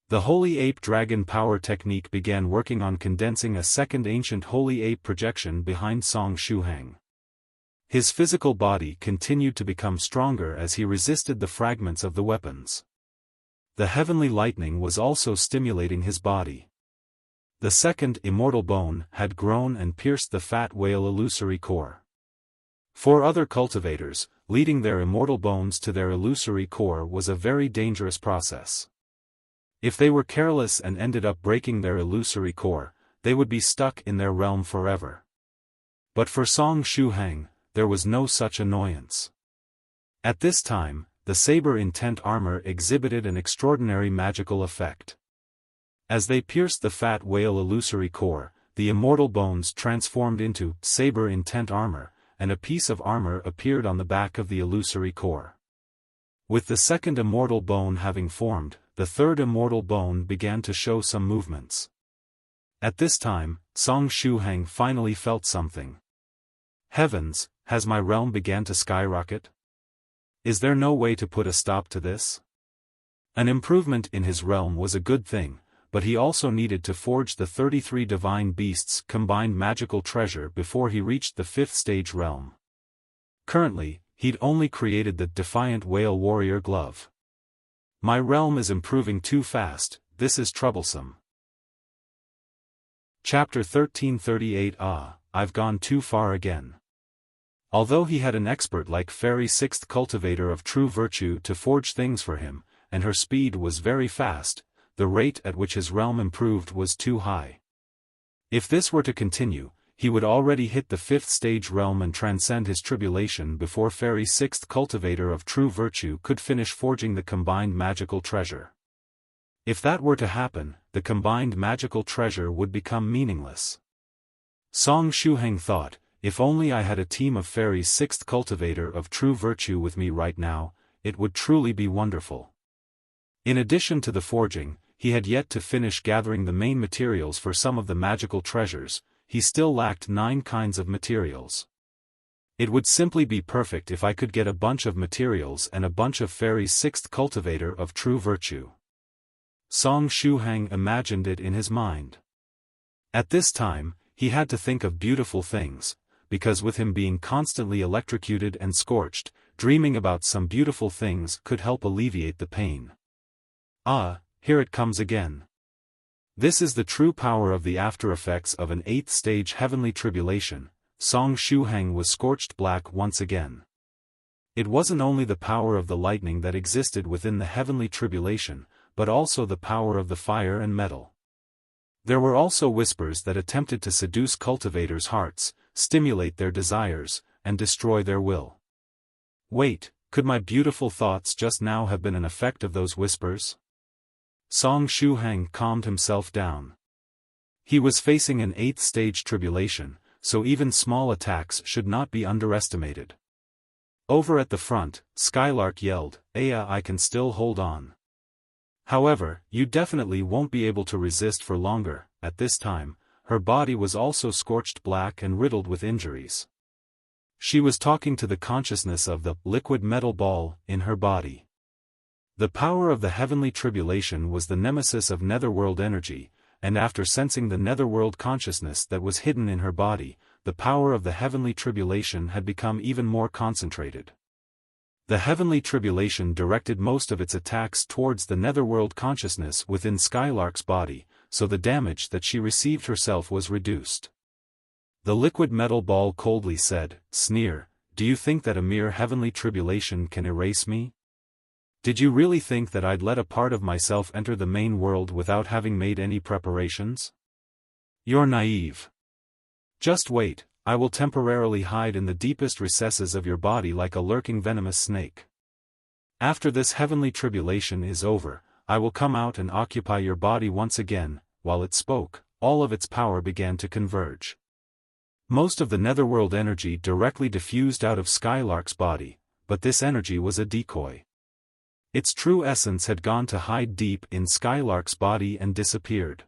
Speaker 1: The holy ape dragon power technique began working on condensing a second ancient holy ape projection behind Song Shuhang. His physical body continued to become stronger as he resisted the fragments of the weapons. The heavenly lightning was also stimulating his body. The second immortal bone had grown and pierced the fat whale illusory core. For other cultivators, leading their immortal bones to their illusory core was a very dangerous process. If they were careless and ended up breaking their illusory core, they would be stuck in their realm forever. But for Song Shuhang, there was no such annoyance. At this time, the saber intent armor exhibited an extraordinary magical effect. As they pierced the fat whale illusory core, the immortal bones transformed into saber intent armor, and a piece of armor appeared on the back of the illusory core. With the second immortal bone having formed, the third immortal bone began to show some movements. At this time, Song Shuhang finally felt something. Heavens, has my realm began to skyrocket? Is there no way to put a stop to this? An improvement in his realm was a good thing, but he also needed to forge the 33 divine beasts' combined magical treasure before he reached the 5th stage realm. Currently, he'd only created the defiant whale warrior glove. My realm is improving too fast, this is troublesome. Chapter 1338 I've gone too far again. Although he had an expert like Fairy 6th Cultivator of True Virtue to forge things for him, and her speed was very fast, the rate at which his realm improved was too high. If this were to continue, he would already hit the 5th stage realm and transcend his tribulation before Fairy 6th Cultivator of True Virtue could finish forging the combined magical treasure. If that were to happen, the combined magical treasure would become meaningless. Song Shuhang thought, if only I had a team of Fairy 6th Cultivator of True Virtue with me right now, it would truly be wonderful. In addition to the forging, he had yet to finish gathering the main materials for some of the magical treasures. He still lacked 9 kinds of materials. It would simply be perfect if I could get a bunch of materials and a bunch of Fairy 6th Cultivator of True Virtue. Song Shuhang imagined it in his mind. At this time, he had to think of beautiful things, because with him being constantly electrocuted and scorched, dreaming about some beautiful things could help alleviate the pain. Here it comes again. This is the true power of the after-effects of an 8th stage heavenly tribulation. Song Shuhang was scorched black once again. It wasn't only the power of the lightning that existed within the heavenly tribulation, but also the power of the fire and metal. There were also whispers that attempted to seduce cultivators' hearts, stimulate their desires, and destroy their will. Wait, could my beautiful thoughts just now have been an effect of those whispers? Song Shuhang calmed himself down. He was facing an 8th stage tribulation, so even small attacks should not be underestimated. Over at the front, Skylark yelled, "Aya, I can still hold on." However, you definitely won't be able to resist for longer. At this time, her body was also scorched black and riddled with injuries. She was talking to the consciousness of the liquid metal ball in her body. The power of the heavenly tribulation was the nemesis of Netherworld energy, and after sensing the Netherworld consciousness that was hidden in her body, the power of the heavenly tribulation had become even more concentrated. The heavenly tribulation directed most of its attacks towards the Netherworld consciousness within Skylark's body, so the damage that she received herself was reduced. The liquid metal ball coldly said, "Sneer, do you think that a mere heavenly tribulation can erase me? Did you really think that I'd let a part of myself enter the main world without having made any preparations? You're naive. Just wait, I will temporarily hide in the deepest recesses of your body like a lurking venomous snake. After this heavenly tribulation is over, I will come out and occupy your body once again." While it spoke, all of its power began to converge. Most of the Netherworld energy directly diffused out of Skylark's body, but this energy was a decoy. Its true essence had gone to hide deep in Skylark's body and disappeared.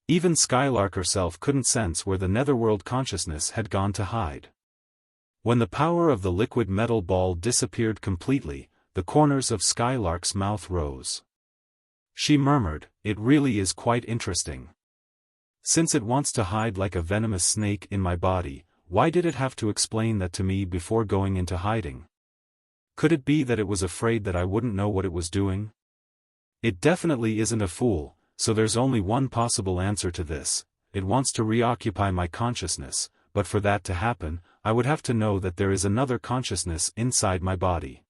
Speaker 1: Even Skylark herself couldn't sense where the Netherworld consciousness had gone to hide. When the power of the liquid metal ball disappeared completely, the corners of Skylark's mouth rose. She murmured, "It really is quite interesting. Since it wants to hide like a venomous snake in my body, why did it have to explain that to me before going into hiding? Could it be that it was afraid that I wouldn't know what it was doing? It definitely isn't a fool, so there's only one possible answer to this: it wants to reoccupy my consciousness, but for that to happen, I would have to know that there is another consciousness inside my body.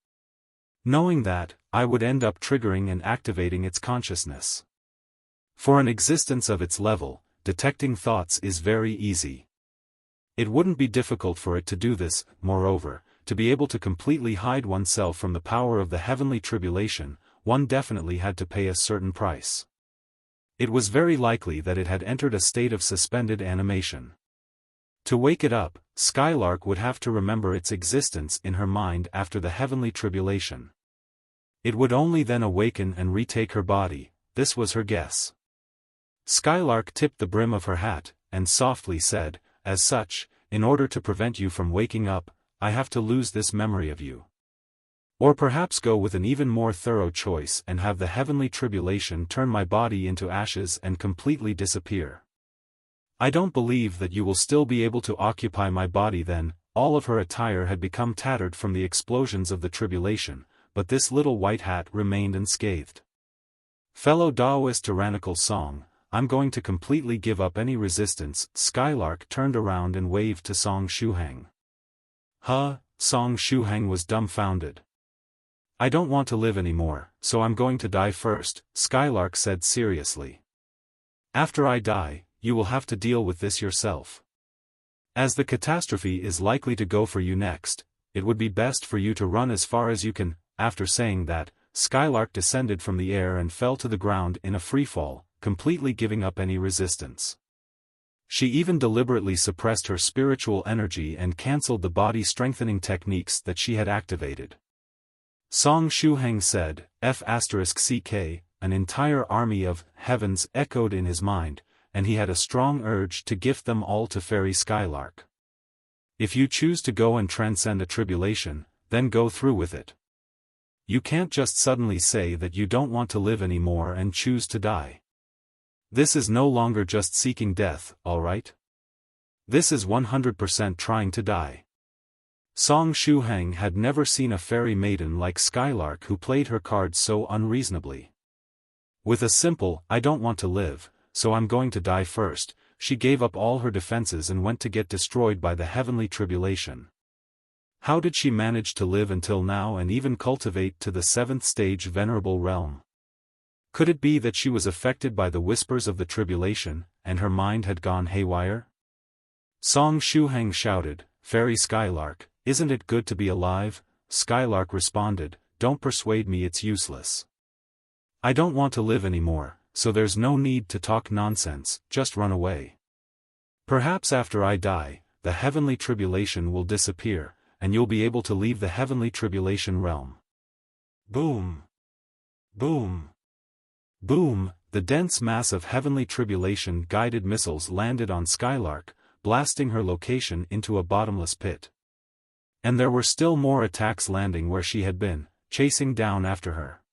Speaker 1: Knowing that, I would end up triggering and activating its consciousness. For an existence of its level, detecting thoughts is very easy. It wouldn't be difficult for it to do this. Moreover, to be able to completely hide oneself from the power of the heavenly tribulation, one definitely had to pay a certain price. It was very likely that it had entered a state of suspended animation. To wake it up, Skylark would have to remember its existence in her mind after the heavenly tribulation. It would only then awaken and retake her body. This was her guess. Skylark tipped the brim of her hat, and softly said, "As such, in order to prevent you from waking up, I have to lose this memory of you. Or perhaps go with an even more thorough choice and have the heavenly tribulation turn my body into ashes and completely disappear. I don't believe that you will still be able to occupy my body then." All of her attire had become tattered from the explosions of the tribulation, but this little white hat remained unscathed. "Fellow daoist Tyrannical Song, I'm going to completely give up any resistance." Skylark turned around and waved to Song Shuhang. "Huh?" Song Shuhang was dumbfounded. "I don't want to live anymore, so I'm going to die first," Skylark said seriously. "After I die, you will have to deal with this yourself. As the catastrophe is likely to go for you next, it would be best for you to run as far as you can." After saying that, Skylark descended from the air and fell to the ground in a freefall, completely giving up any resistance. She even deliberately suppressed her spiritual energy and cancelled the body-strengthening techniques that she had activated. Song Shuhang said, "F***ck, an entire army of heavens echoed in his mind, and he had a strong urge to gift them all to Fairy Skylark. If you choose to go and transcend a tribulation, then go through with it. You can't just suddenly say that you don't want to live anymore and choose to die. This is no longer just seeking death, alright? This is 100% trying to die." Song Shuhang had never seen a fairy maiden like Skylark who played her cards so unreasonably. With a simple, "I don't want to live, so I'm going to die first," she gave up all her defenses and went to get destroyed by the heavenly tribulation. How did she manage to live until now and even cultivate to the 7th stage venerable realm? Could it be that she was affected by the whispers of the tribulation, and her mind had gone haywire? Song Shuhang shouted, "Fairy Skylark, isn't it good to be alive?" Skylark responded, "Don't persuade me, it's useless. I don't want to live anymore, so there's no need to talk nonsense, just run away. Perhaps after I die, the heavenly tribulation will disappear, and you'll be able to leave the heavenly tribulation realm." Boom! Boom! Boom! The dense mass of heavenly tribulation guided missiles landed on Skylark, blasting her location into a bottomless pit. And there were still more attacks landing where she had been, chasing down after her.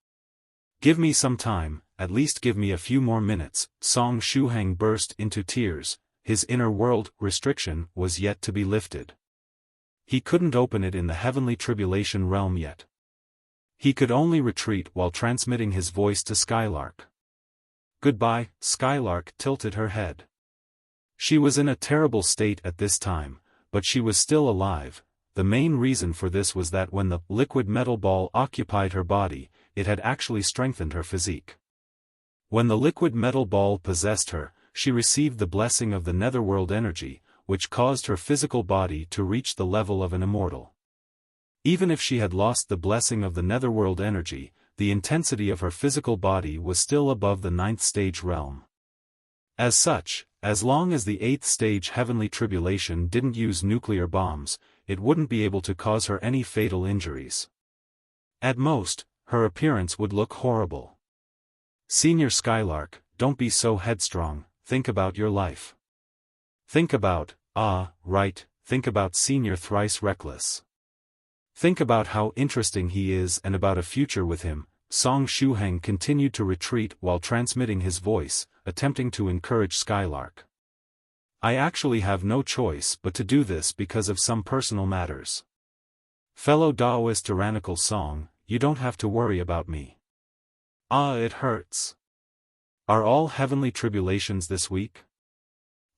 Speaker 1: "Give me some time, at least give me a few more minutes." Song Shuhang burst into tears. His inner world restriction was yet to be lifted. He couldn't open it in the heavenly tribulation realm yet. He could only retreat while transmitting his voice to Skylark. "Goodbye." Skylark tilted her head. She was in a terrible state at this time, but she was still alive. The main reason for this was that when the liquid metal ball occupied her body, it had actually strengthened her physique. When the liquid metal ball possessed her, she received the blessing of the Netherworld energy, which caused her physical body to reach the level of an immortal. Even if she had lost the blessing of the Netherworld energy, the intensity of her physical body was still above the 9th stage realm. As such, as long as the 8th stage heavenly tribulation didn't use nuclear bombs, it wouldn't be able to cause her any fatal injuries. At most, her appearance would look horrible. Senior Skylark, don't be so headstrong, think about your life. Think about, think about Senior Thrice Reckless. Think about how interesting he is and about a future with him. Song Shuhang continued to retreat while transmitting his voice, attempting to encourage Skylark. I actually have no choice but to do this because of some personal matters. Fellow Daoist Tyrannical Song, you don't have to worry about me. It hurts. Are all heavenly tribulations this week?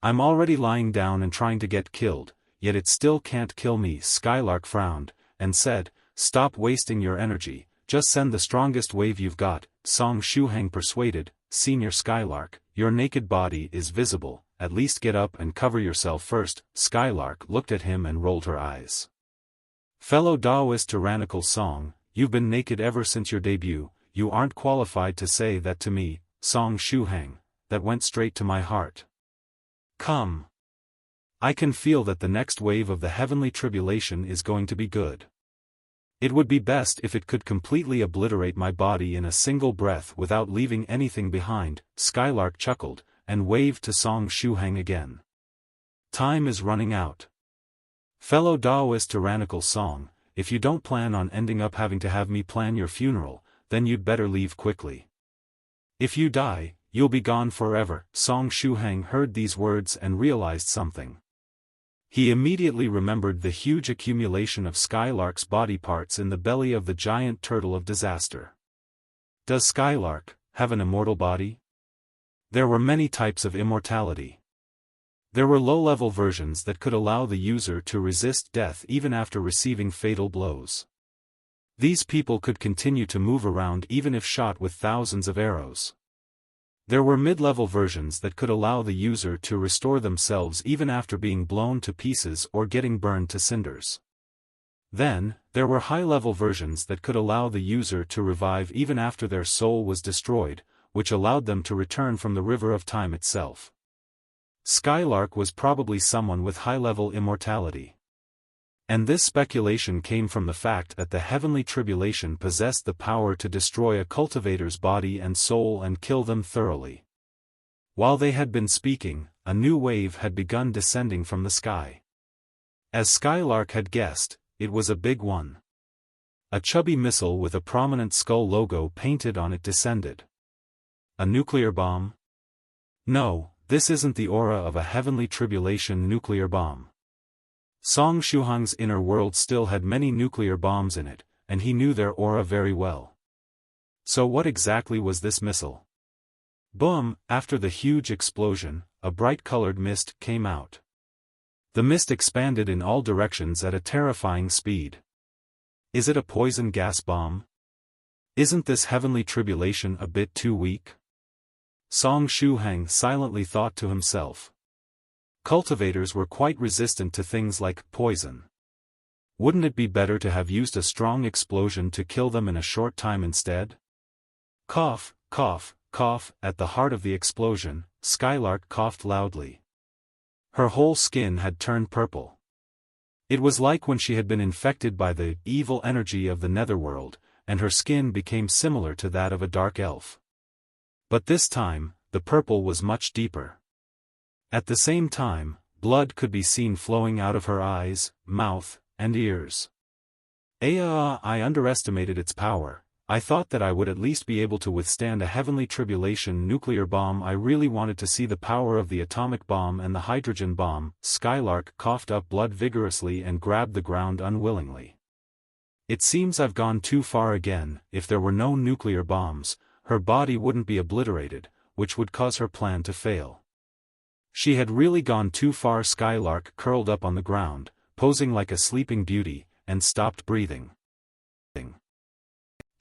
Speaker 1: I'm already lying down and trying to get killed, yet it still can't kill me. Skylark frowned, and said, stop wasting your energy, just send the strongest wave you've got. Song Shuhang persuaded, Senior Skylark, your naked body is visible, at least get up and cover yourself first. Skylark looked at him and rolled her eyes. Fellow Daoist Tyrannical Song, you've been naked ever since your debut, you aren't qualified to say that to me. Song Shuhang, that went straight to my heart. Come. I can feel that the next wave of the heavenly tribulation is going to be good. It would be best if it could completely obliterate my body in a single breath without leaving anything behind. Skylark chuckled, and waved to Song Shuhang again. Time is running out. Fellow Daoist Tyrannical Song, if you don't plan on ending up having to have me plan your funeral, then you'd better leave quickly. If you die, you'll be gone forever. Song Shuhang heard these words and realized something. He immediately remembered the huge accumulation of Skylark's body parts in the belly of the giant turtle of disaster. Does Skylark have an immortal body? There were many types of immortality. There were low-level versions that could allow the user to resist death even after receiving fatal blows. These people could continue to move around even if shot with thousands of arrows. There were mid-level versions that could allow the user to restore themselves even after being blown to pieces or getting burned to cinders. Then, there were high-level versions that could allow the user to revive even after their soul was destroyed, which allowed them to return from the river of time itself. Skylark was probably someone with high-level immortality. And this speculation came from the fact that the heavenly tribulation possessed the power to destroy a cultivator's body and soul and kill them thoroughly. While they had been speaking, a new wave had begun descending from the sky. As Skylark had guessed, it was a big one. A chubby missile with a prominent skull logo painted on it descended. A nuclear bomb? No, this isn't the aura of a heavenly tribulation nuclear bomb. Song Shuhang's inner world still had many nuclear bombs in it, and he knew their aura very well. So what exactly was this missile? Boom! After the huge explosion, a bright-colored mist came out. The mist expanded in all directions at a terrifying speed. Is it a poison gas bomb? Isn't this heavenly tribulation a bit too weak? Song Shuhang silently thought to himself. Cultivators were quite resistant to things like poison. Wouldn't it be better to have used a strong explosion to kill them in a short time instead? Cough, cough, cough. At the heart of the explosion, Skylark coughed loudly. Her whole skin had turned purple. It was like when she had been infected by the evil energy of the Netherworld, and her skin became similar to that of a dark elf. But this time, the purple was much deeper. At the same time, blood could be seen flowing out of her eyes, mouth, and ears. I underestimated its power. I thought that I would at least be able to withstand a heavenly tribulation nuclear bomb. I really wanted to see the power of the atomic bomb and the hydrogen bomb. Skylark coughed up blood vigorously and grabbed the ground unwillingly. It seems I've gone too far again. If there were no nuclear bombs, her body wouldn't be obliterated, which would cause her plan to fail. She had really gone too far. Skylark curled up on the ground, posing like a sleeping beauty, and stopped breathing.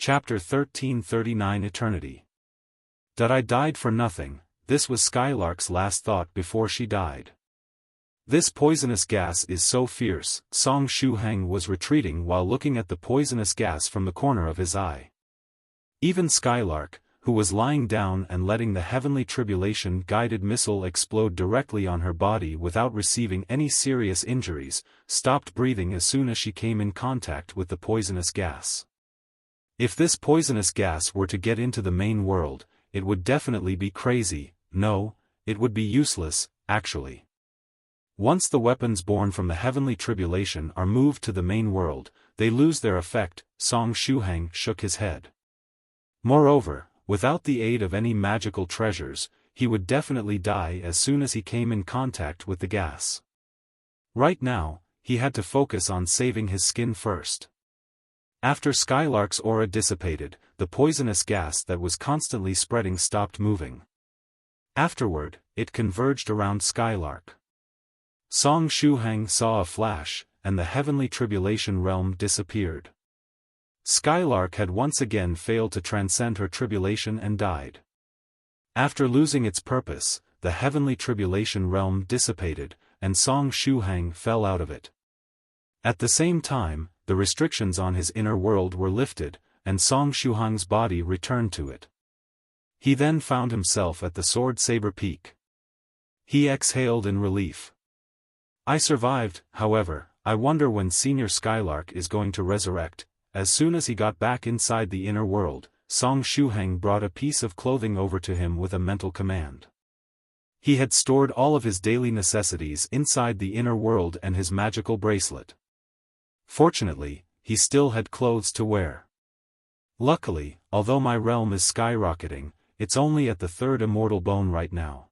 Speaker 1: Chapter 1339 Eternity. That I died for nothing, this was Skylark's last thought before she died. This poisonous gas is so fierce. Song Shuhang was retreating while looking at the poisonous gas from the corner of his eye. Even Skylark, who was lying down and letting the heavenly tribulation-guided missile explode directly on her body without receiving any serious injuries, stopped breathing as soon as she came in contact with the poisonous gas. If this poisonous gas were to get into the main world, it would definitely be crazy. No, it would be useless, actually. Once the weapons born from the heavenly tribulation are moved to the main world, they lose their effect. Song Shuhang shook his head. Moreover, without the aid of any magical treasures, he would definitely die as soon as he came in contact with the gas. Right now, he had to focus on saving his skin first. After Skylark's aura dissipated, the poisonous gas that was constantly spreading stopped moving. Afterward, it converged around Skylark. Song Shuhang saw a flash, and the heavenly tribulation realm disappeared. Skylark had once again failed to transcend her tribulation and died. After losing its purpose, the heavenly tribulation realm dissipated, and Song Shuhang fell out of it. At the same time, the restrictions on his inner world were lifted, and Song Shuhang's body returned to it. He then found himself at the Sword Saber Peak. He exhaled in relief. I survived. However, I wonder when Senior Skylark is going to resurrect. As soon as he got back inside the inner world, Song Shuhang brought a piece of clothing over to him with a mental command. He had stored all of his daily necessities inside the inner world and his magical bracelet. Fortunately, he still had clothes to wear. Luckily, although my realm is skyrocketing, it's only at the 3rd immortal bone right now.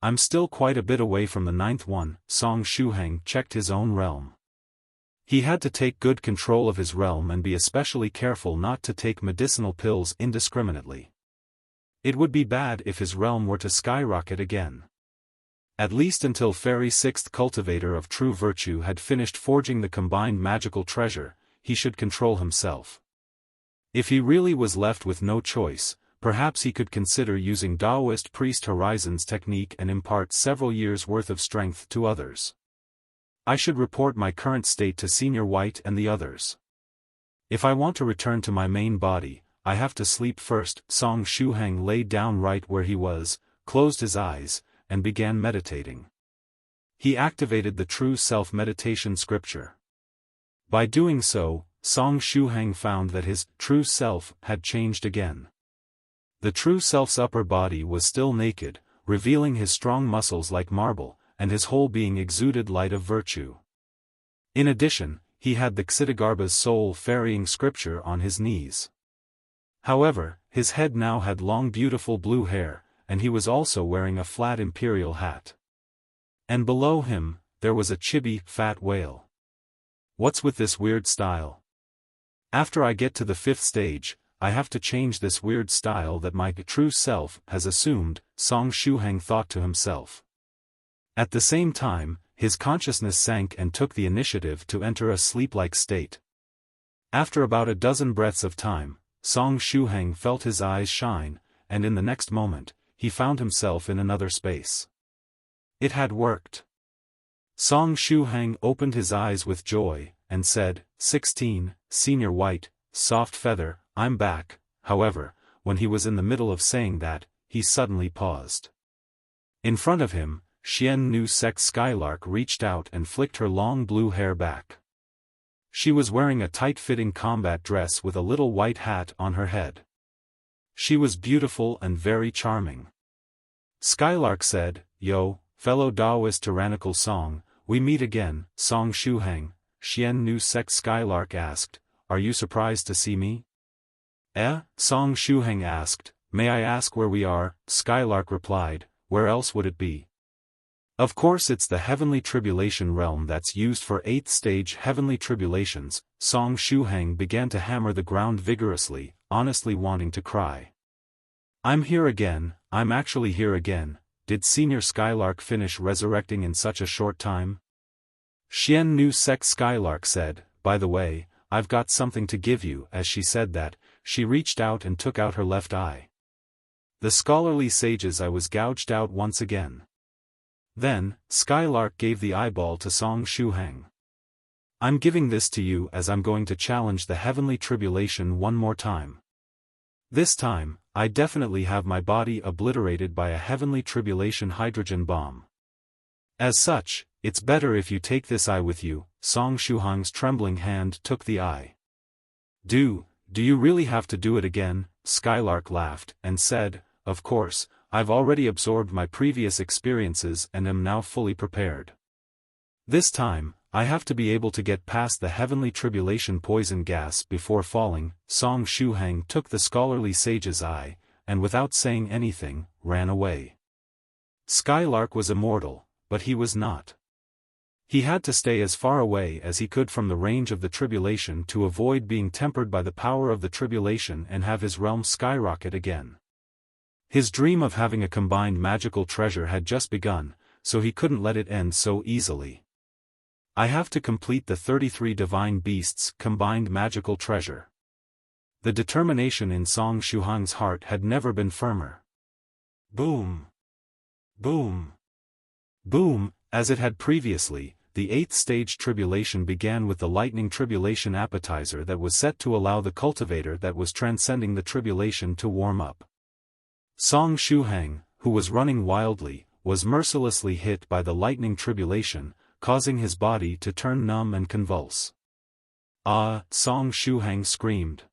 Speaker 1: I'm still quite a bit away from the 9th one. Song Shuhang checked his own realm. He had to take good control of his realm and be especially careful not to take medicinal pills indiscriminately. It would be bad if his realm were to skyrocket again. At least until Fairy 6th Cultivator of True Virtue had finished forging the combined magical treasure, he should control himself. If he really was left with no choice, perhaps he could consider using Daoist Priest Horizon's technique and impart several years' worth of strength to others. I should report my current state to Senior White and the others. If I want to return to my main body, I have to sleep first. Song Shuhang lay down right where he was, closed his eyes, and began meditating. He activated the True Self meditation scripture. By doing so, Song Shuhang found that his true self had changed again. The true self's upper body was still naked, revealing his strong muscles like marble, and his whole being exuded light of virtue. In addition, he had the Xitigarbha's soul ferrying scripture on his knees. However, his head now had long beautiful blue hair, and he was also wearing a flat imperial hat. And below him, there was a chibi, fat whale. What's with this weird style? After I get to the 5th stage, I have to change this weird style that my true self has assumed, Song Shuhang thought to himself. At the same time, his consciousness sank and took the initiative to enter a sleep-like state. After about a dozen breaths of time, Song Shuhang felt his eyes shine, and in the next moment, he found himself in another space. It had worked. Song Shuhang opened his eyes with joy, and said, 16, Senior White, Soft Feather, I'm back. However, when he was in the middle of saying that, he suddenly paused. In front of him, Xian Nu Sect Skylark reached out and flicked her long blue hair back. She was wearing a tight-fitting combat dress with a little white hat on her head. She was beautiful and very charming. Skylark said, Yo, fellow Daoist Tyrannical Song, we meet again. Song Shuhang, Xian Nu Sect Skylark asked, Are you surprised to see me? Song Shuhang asked, May I ask where we are? Skylark replied, Where else would it be? Of course it's the heavenly tribulation realm that's used for 8th stage heavenly tribulations. Song Shuhang began to hammer the ground vigorously, honestly wanting to cry. I'm here again, I'm actually here again. Did Senior Skylark finish resurrecting in such a short time? Xian Nu Sect Skylark said, By the way, I've got something to give you. As she said that, she reached out and took out her left eye. The scholarly sage's eye was gouged out once again. Then, Skylark gave the eyeball to Song Shuhang. I'm giving this to you as I'm going to challenge the heavenly tribulation one more time. This time, I definitely have my body obliterated by a heavenly tribulation hydrogen bomb. As such, it's better if you take this eye with you. Song Shuhang's trembling hand took the eye. Do you really have to do it again? Skylark laughed, and said, of course, I've already absorbed my previous experiences and am now fully prepared. This time, I have to be able to get past the heavenly tribulation poison gas before falling. Song Shuhang took the scholarly sage's eye, and without saying anything, ran away. Skylark was immortal, but he was not. He had to stay as far away as he could from the range of the tribulation to avoid being tempered by the power of the tribulation and have his realm skyrocket again. His dream of having a combined magical treasure had just begun, so he couldn't let it end so easily. I have to complete the 33 divine beasts' combined magical treasure. The determination in Song Shuhang's heart had never been firmer. Boom! Boom! Boom! As it had previously, the 8th stage tribulation began with the lightning tribulation appetizer that was set to allow the cultivator that was transcending the tribulation to warm up. Song Shuhang, who was running wildly, was mercilessly hit by the lightning tribulation, causing his body to turn numb and convulse. Ah! Song Shuhang screamed.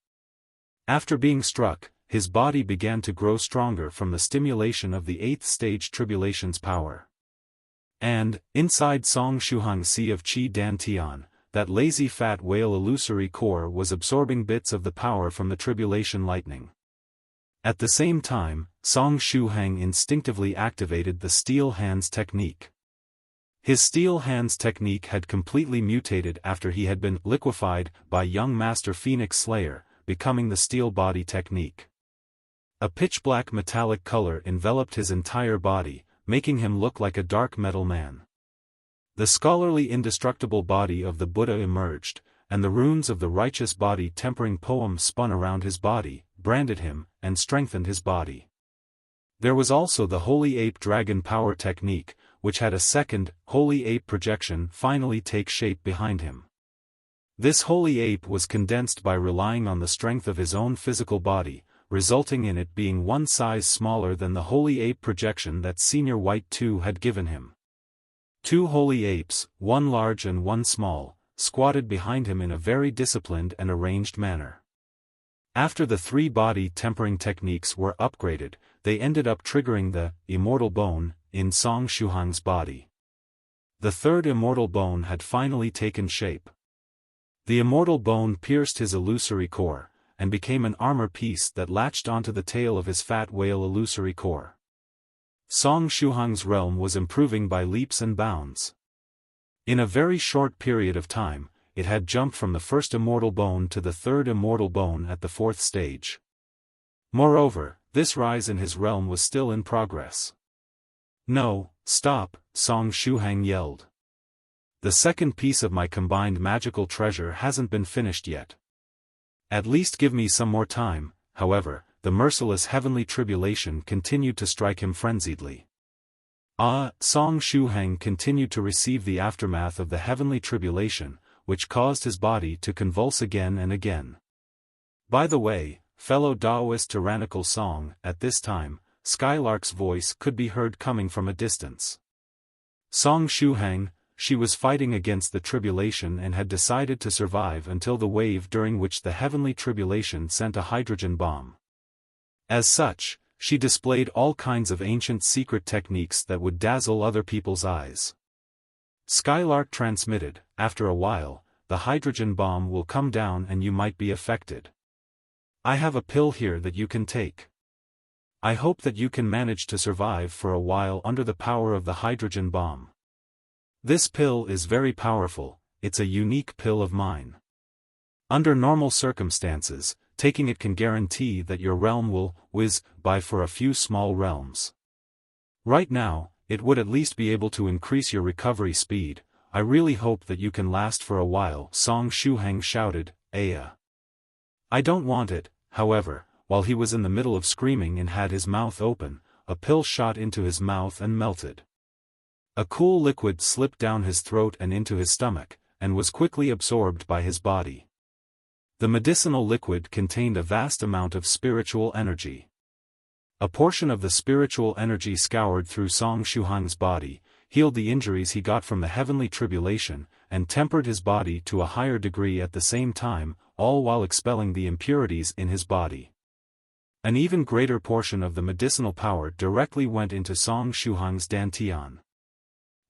Speaker 1: After being struck, his body began to grow stronger from the stimulation of the 8th stage tribulation's power. And, inside Song Shuhang's sea of Qi Dantian, that lazy fat whale illusory core was absorbing bits of the power from the tribulation lightning. At the same time, Song Shuhang instinctively activated the steel hands technique. His steel hands technique had completely mutated after he had been liquefied by young Master Phoenix Slayer, becoming the steel body technique. A pitch-black metallic color enveloped his entire body, making him look like a dark metal man. The scholarly indestructible body of the Buddha emerged, and the runes of the righteous body tempering poem spun around his body, branded him, and strengthened his body. There was also the Holy Ape Dragon Power technique, which had a second, Holy Ape projection finally take shape behind him. This Holy Ape was condensed by relying on the strength of his own physical body, resulting in it being one size smaller than the Holy Ape projection that Senior White 2 had given him. 2 Holy Apes, one large and one small, squatted behind him in a very disciplined and arranged manner. After the 3 body tempering techniques were upgraded, they ended up triggering the immortal bone in Song Shuhang's body. The 3rd immortal bone had finally taken shape. The immortal bone pierced his illusory core, and became an armor piece that latched onto the tail of his fat whale illusory core. Song Shuhang's realm was improving by leaps and bounds. In a very short period of time, it had jumped from the 1st immortal bone to the 3rd immortal bone at the 4th stage. Moreover, this rise in his realm was still in progress. No, stop, Song Shuhang yelled. The 2nd piece of my combined magical treasure hasn't been finished yet. At least give me some more time. However, the merciless heavenly tribulation continued to strike him frenziedly. Song Shuhang continued to receive the aftermath of the heavenly tribulation, which caused his body to convulse again and again. By the way, fellow daoist Tyrannical Song, at this time, Skylark's voice could be heard coming from a distance. Song Shuhang, she was fighting against the tribulation and had decided to survive until the wave during which the heavenly tribulation sent a hydrogen bomb. As such, she displayed all kinds of ancient secret techniques that would dazzle other people's eyes. Skylark transmitted, after a while, the hydrogen bomb will come down and you might be affected. I have a pill here that you can take. I hope that you can manage to survive for a while under the power of the hydrogen bomb. This pill is very powerful, it's a unique pill of mine. Under normal circumstances, taking it can guarantee that your realm will whiz by for a few small realms. Right now, it would at least be able to increase your recovery speed. I really hope that you can last for a while, Song Shuhang shouted. I don't want it, however, while he was in the middle of screaming and had his mouth open, a pill shot into his mouth and melted. A cool liquid slipped down his throat and into his stomach, and was quickly absorbed by his body. The medicinal liquid contained a vast amount of spiritual energy. A portion of the spiritual energy scoured through Song Shuhang's body, healed the injuries he got from the heavenly tribulation, and tempered his body to a higher degree at the same time, all while expelling the impurities in his body. An even greater portion of the medicinal power directly went into Song Shuhang's dantian.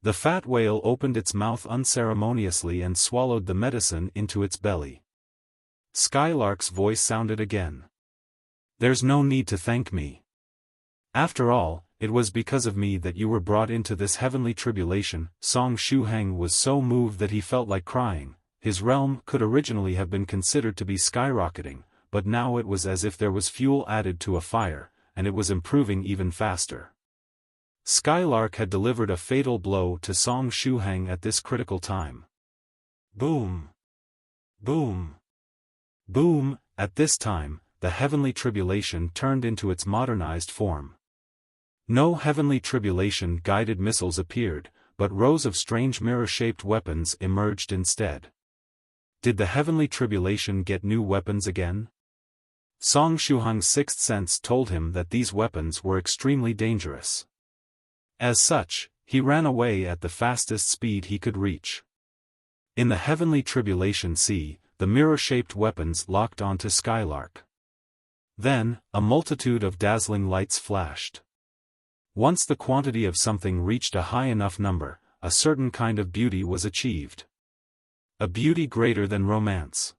Speaker 1: The fat whale opened its mouth unceremoniously and swallowed the medicine into its belly. Skylark's voice sounded again. "There's no need to thank me. After all, it was because of me that you were brought into this heavenly tribulation." Song Shuhang was so moved that he felt like crying. His realm could originally have been considered to be skyrocketing, but now it was as if there was fuel added to a fire, and it was improving even faster. Skylark had delivered a fatal blow to Song Shuhang at this critical time. Boom! Boom! Boom! At this time, the heavenly tribulation turned into its modernized form. No heavenly tribulation-guided missiles appeared, but rows of strange mirror-shaped weapons emerged instead. Did the heavenly tribulation get new weapons again? Song Shuhang's sixth sense told him that these weapons were extremely dangerous. As such, he ran away at the fastest speed he could reach. In the heavenly tribulation sea, the mirror-shaped weapons locked onto Skylark. Then, a multitude of dazzling lights flashed. Once the quantity of something reached a high enough number, a certain kind of beauty was achieved. A beauty greater than romance.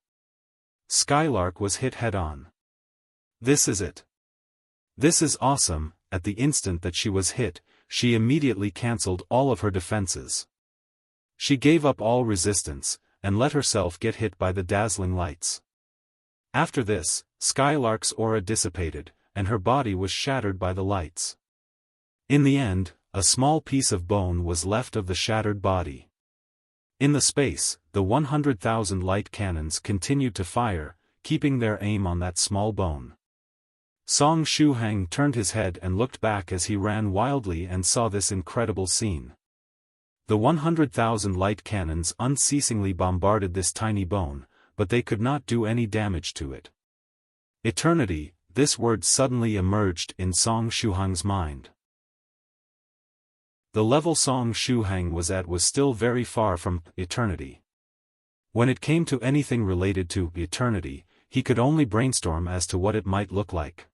Speaker 1: Skylark was hit head-on. This is it. This is awesome. At the instant that she was hit, she immediately cancelled all of her defenses. She gave up all resistance, and let herself get hit by the dazzling lights. After this, Skylark's aura dissipated, and her body was shattered by the lights. In the end, a small piece of bone was left of the shattered body. In the space, the 100,000 light cannons continued to fire, keeping their aim on that small bone. Song Shuhang turned his head and looked back as he ran wildly and saw this incredible scene. The 100,000 light cannons unceasingly bombarded this tiny bone, but they could not do any damage to it. Eternity, this word suddenly emerged in Song Shuhang's mind. The level Song Shuhang was at was still very far from eternity. When it came to anything related to eternity, he could only brainstorm as to what it might look like.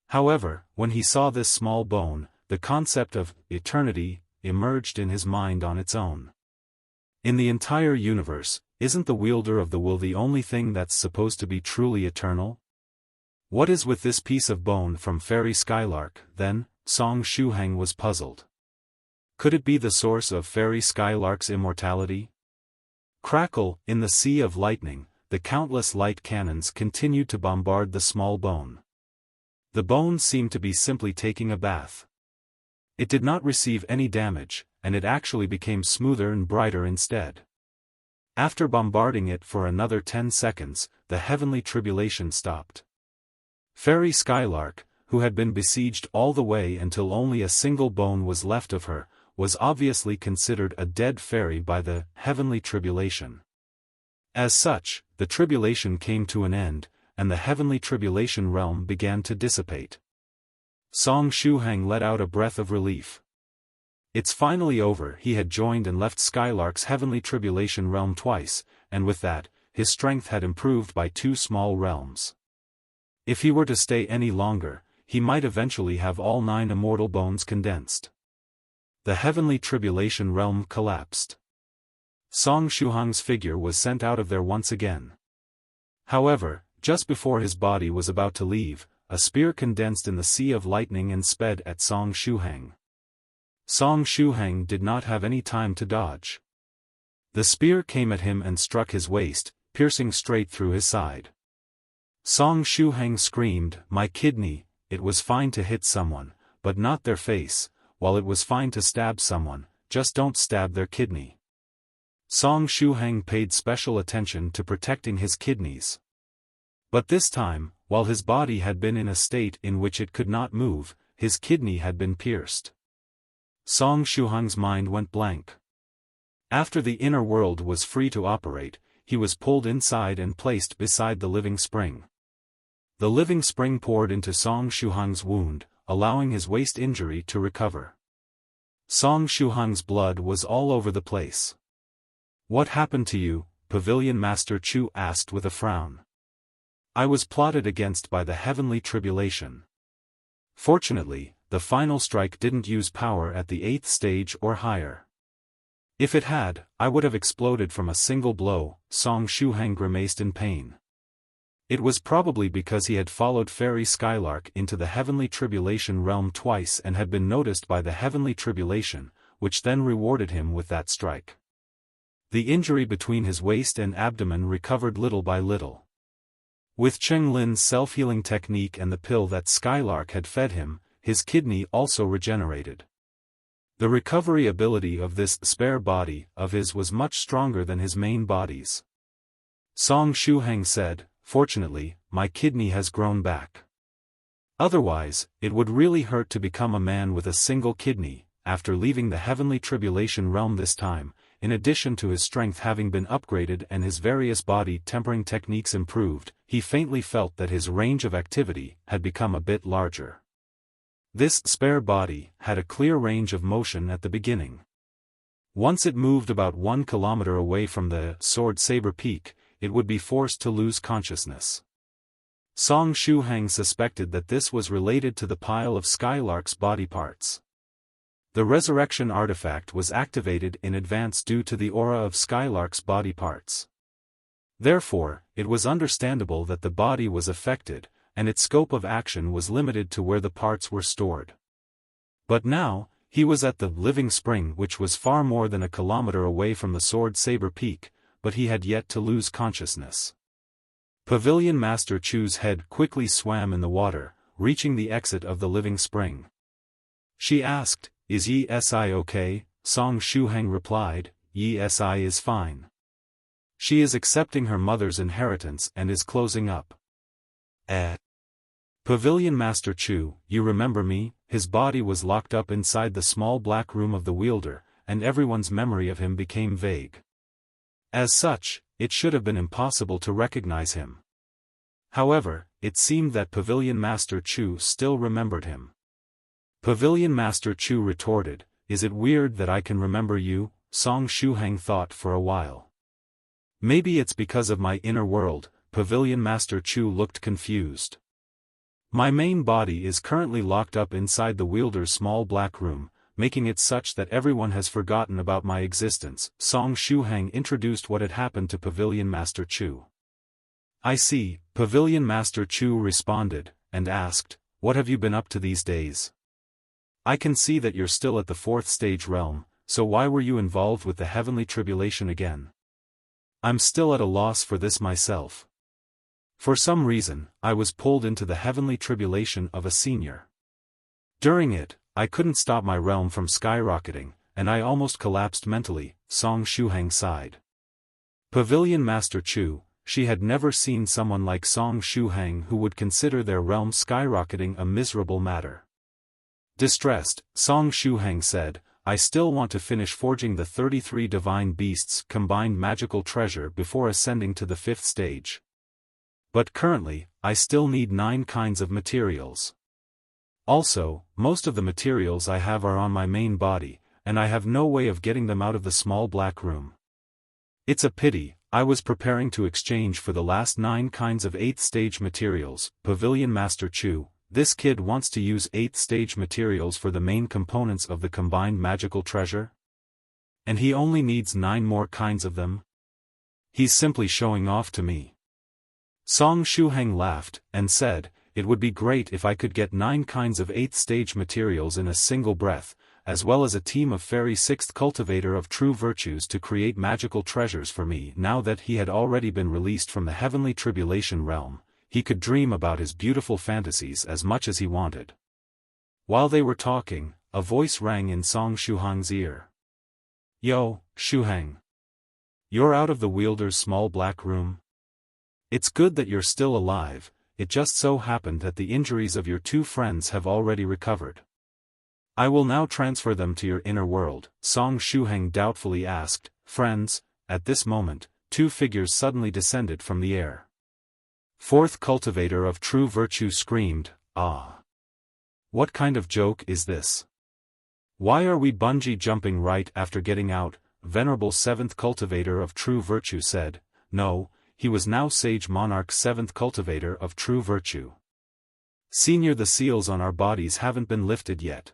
Speaker 1: However, when he saw this small bone, the concept of eternity emerged in his mind on its own. In the entire universe, isn't the wielder of the will the only thing that's supposed to be truly eternal? What is with this piece of bone from Fairy Skylark, then? Song Shuhang was puzzled. Could it be the source of Fairy Skylark's immortality? Crackle, in the sea of lightning, the countless light cannons continued to bombard the small bone. The bone seemed to be simply taking a bath. It did not receive any damage, and it actually became smoother and brighter instead. After bombarding it for another 10 seconds, the heavenly tribulation stopped. Fairy Skylark, who had been besieged all the way until only a single bone was left of her, was obviously considered a dead fairy by the heavenly tribulation. As such, the tribulation came to an end, and the heavenly tribulation realm began to dissipate. Song Shuhang let out a breath of relief. It's finally over. He had joined and left Skylark's heavenly tribulation realm twice, and with that, his strength had improved by 2 small realms. If he were to stay any longer, he might eventually have all 9 immortal bones condensed. The heavenly tribulation realm collapsed. Song Shuhang's figure was sent out of there once again. However, just before his body was about to leave, a spear condensed in the sea of lightning and sped at Song Shuhang. Song Shuhang did not have any time to dodge. The spear came at him and struck his waist, piercing straight through his side. Song Shuhang screamed, "My kidney!" It was fine to hit someone, but not their face, while it was fine to stab someone, just don't stab their kidney. Song Shuhang paid special attention to protecting his kidneys. But this time, while his body had been in a state in which it could not move, his kidney had been pierced. Song Shuhang's mind went blank. After the inner world was free to operate, he was pulled inside and placed beside the living spring. The living spring poured into Song Shuhang's wound, allowing his waist injury to recover. Song Shuhang's blood was all over the place. "What happened to you?" Pavilion Master Chu asked with a frown. "I was plotted against by the heavenly tribulation. Fortunately, the final strike didn't use power at the 8th stage or higher. If it had, I would have exploded from a single blow." Song Shuhang grimaced in pain. It was probably because he had followed Fairy Skylark into the heavenly tribulation realm twice and had been noticed by the heavenly tribulation, which then rewarded him with that strike. The injury between his waist and abdomen recovered little by little. With Cheng Lin's self-healing technique and the pill that Skylark had fed him, his kidney also regenerated. The recovery ability of this spare body of his was much stronger than his main body's. Song Shuhang said, "Fortunately, my kidney has grown back. Otherwise, it would really hurt to become a man with a single kidney." After leaving the heavenly tribulation realm this time, in addition to his strength having been upgraded and his various body tempering techniques improved, he faintly felt that his range of activity had become a bit larger. This spare body had a clear range of motion at the beginning. Once it moved about 1 kilometer away from the Sword Saber Peak, it would be forced to lose consciousness. Song Shuhang suspected that this was related to the pile of Skylark's body parts. The resurrection artifact was activated in advance due to the aura of Skylark's body parts. Therefore, it was understandable that the body was affected, and its scope of action was limited to where the parts were stored. But now, he was at the living spring, which was far more than a kilometer away from the Sword Saber Peak, but he had yet to lose consciousness. Pavilion Master Chu's head quickly swam in the water, reaching the exit of the living spring. She asked, "Is Yi Si okay?" Song Shuhang replied, "Yi Si is fine. She is accepting her mother's inheritance and is closing up." Pavilion Master Chu, "You remember me?" His body was locked up inside the small black room of the wielder, and everyone's memory of him became vague. As such, it should have been impossible to recognize him. However, it seemed that Pavilion Master Chu still remembered him. Pavilion Master Chu retorted, "Is it weird that I can remember you?" Song Shuhang thought for a while. "Maybe it's because of my inner world." Pavilion Master Chu looked confused. "My main body is currently locked up inside the wielder's small black room, making it such that everyone has forgotten about my existence." Song Shuhang introduced what had happened to Pavilion Master Chu. "I see," Pavilion Master Chu responded, and asked, "What have you been up to these days? I can see that you're still at the 4th stage realm, so why were you involved with the heavenly tribulation again?" "I'm still at a loss for this myself. For some reason, I was pulled into the heavenly tribulation of a senior. During it, I couldn't stop my realm from skyrocketing, and I almost collapsed mentally." Song Shuhang sighed. Pavilion Master Chu, she had never seen someone like Song Shuhang who would consider their realm skyrocketing a miserable matter. Distressed, Song Shuhang said, "I still want to finish forging the 33 divine beasts' combined magical treasure before ascending to the 5th stage. But currently, I still need 9 kinds of materials. Also, most of the materials I have are on my main body, and I have no way of getting them out of the small black room. It's a pity. I was preparing to exchange for the last 9 kinds of 8th stage materials." Pavilion Master Chu, "This kid wants to use 8th stage materials for the main components of the combined magical treasure? And he only needs 9 more kinds of them? He's simply showing off to me." Song Shuhang laughed, and said, "It would be great if I could get 9 kinds of 8th stage materials in a single breath, as well as a team of Fairy 6th Cultivator of true virtues to create magical treasures for me." Now that he had already been released from the heavenly tribulation realm, he could dream about his beautiful fantasies as much as he wanted. While they were talking, a voice rang in Song Shuhang's ear. "Yo, Shuhang. You're out of the wielder's small black room?" It's good that you're still alive, it just so happened that the injuries of your two friends have already recovered. I will now transfer them to your inner world, Song Shuhang doubtfully asked. Friends? At this moment, two figures suddenly descended from the air. Fourth cultivator of true virtue screamed, "Ah! What kind of joke is this? Why are we bungee jumping right after getting out?" Venerable seventh cultivator of true virtue said. No, he was now sage monarch seventh cultivator of true virtue. Senior, the seals on our bodies haven't been lifted yet.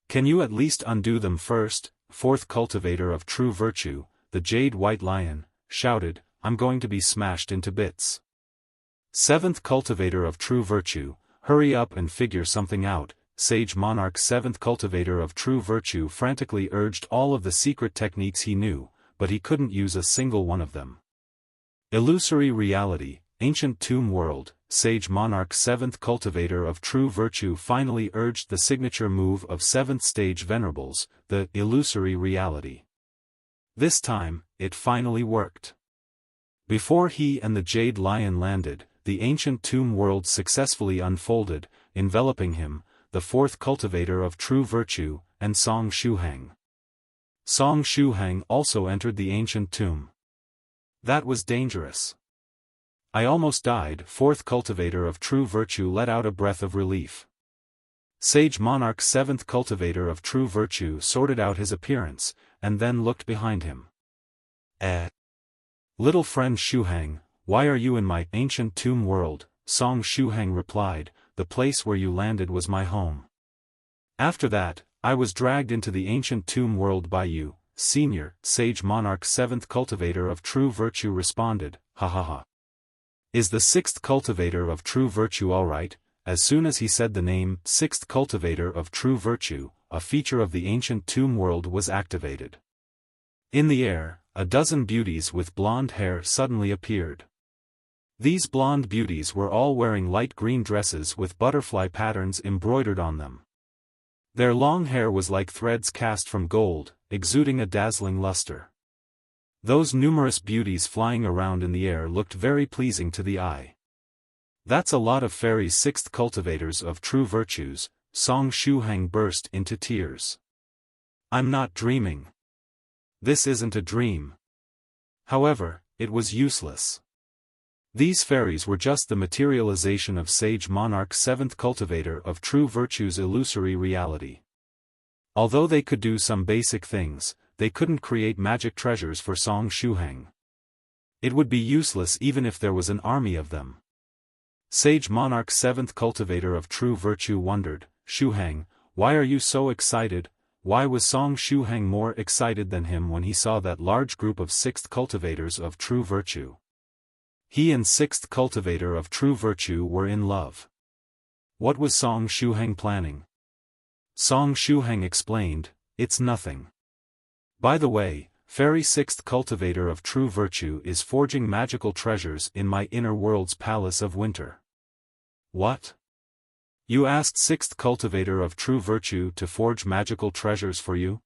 Speaker 1: Can you at least undo them first? Fourth cultivator of true virtue, the jade white lion, shouted, I'm going to be smashed into bits. Seventh cultivator of true virtue, hurry up and figure something out. Sage monarch seventh cultivator of true virtue frantically urged all of the secret techniques he knew, but he couldn't use a single one of them. Illusory reality, ancient tomb world. Sage monarch seventh cultivator of true virtue finally urged the signature move of seventh stage venerables, the illusory reality. This time, it finally worked. Before he and the jade lion landed, the ancient tomb world successfully unfolded, enveloping him, the fourth cultivator of true virtue, and Song Shuhang. Song Shuhang also entered the ancient tomb. That was dangerous. I almost died. Fourth cultivator of true virtue let out a breath of relief. Sage monarch seventh cultivator of true virtue sorted out his appearance, and then looked behind him. Little friend Shuhang, why are you in my ancient tomb world? Song Shuhang replied, the place where you landed was my home. After that, I was dragged into the ancient tomb world by you, senior. Sage monarch seventh cultivator of true virtue responded, ha ha ha. Is the sixth cultivator of true virtue alright? As soon as he said the name, sixth cultivator of true virtue, a feature of the ancient tomb world was activated. In the air, a dozen beauties with blonde hair suddenly appeared. These blonde beauties were all wearing light green dresses with butterfly patterns embroidered on them. Their long hair was like threads cast from gold, exuding a dazzling luster. Those numerous beauties flying around in the air looked very pleasing to the eye. That's a lot of fairies. Sixth cultivators of true virtues. Song Shuhang burst into tears. I'm not dreaming. This isn't a dream. However, it was useless. These fairies were just the materialization of Sage Monarch seventh cultivator of true virtue's illusory reality. Although they could do some basic things, they couldn't create magic treasures for Song Shuhang. It would be useless even if there was an army of them. Sage Monarch seventh cultivator of true virtue wondered, Shuhang, why are you so excited? Why was Song Shuhang more excited than him when he saw that large group of sixth cultivators of true virtue? He and sixth cultivator of true virtue were in love. What was Song Shuhang planning? Song Shuhang explained, it's nothing. By the way, fairy sixth cultivator of true virtue is forging magical treasures in my inner world's palace of winter. What? You asked sixth cultivator of true virtue to forge magical treasures for you?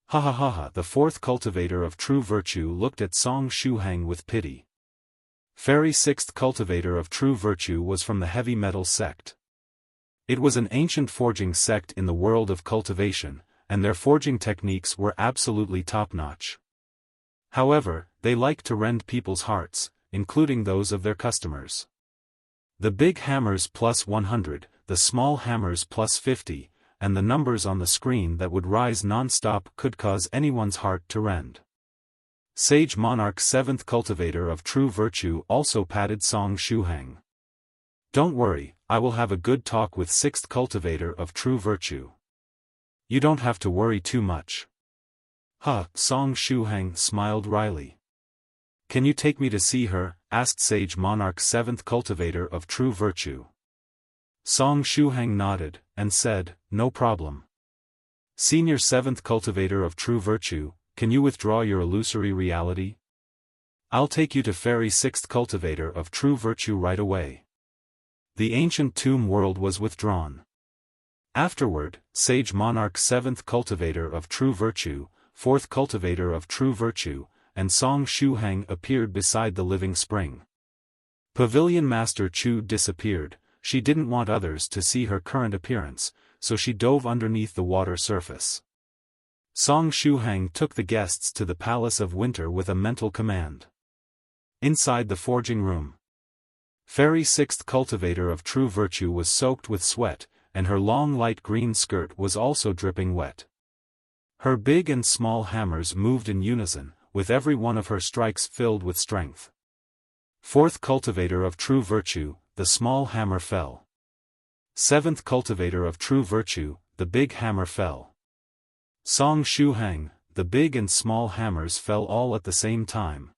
Speaker 1: Ha ha ha ha. The fourth cultivator of true virtue looked at Song Shuhang with pity. Fairy sixth cultivator of true virtue was from the heavy metal sect. It was an ancient forging sect in the world of cultivation, and their forging techniques were absolutely top-notch. However, they liked to rend people's hearts, including those of their customers. The big hammers plus 100, the small hammers plus 50, and the numbers on the screen that would rise non-stop could cause anyone's heart to rend. Sage Monarch seventh cultivator of true virtue also patted Song Shuhang. Don't worry, I will have a good talk with sixth cultivator of true virtue. You don't have to worry too much. Song Shuhang smiled wryly. Can you take me to see her? Asked Sage Monarch seventh cultivator of true virtue. Song Shuhang nodded, and said, no problem. Senior seventh cultivator of true virtue, can you withdraw your illusory reality? I'll take you to fairy sixth cultivator of true virtue right away. The ancient tomb world was withdrawn. Afterward, Sage Monarch seventh cultivator of true virtue, fourth cultivator of true virtue, and Song Shuhang appeared beside the living spring. Pavilion Master Chu disappeared. She didn't want others to see her current appearance, so she dove underneath the water surface. Song Shuhang took the guests to the Palace of Winter with a mental command. Inside the forging room, Fairy Sixth Cultivator of True Virtue was soaked with sweat, and her long light green skirt was also dripping wet. Her big and small hammers moved in unison, with every one of her strikes filled with strength. Fourth Cultivator of True Virtue, the small hammer fell. Seventh Cultivator of True Virtue, the big hammer fell. Song Shuhang, the big and small hammers fell all at the same time.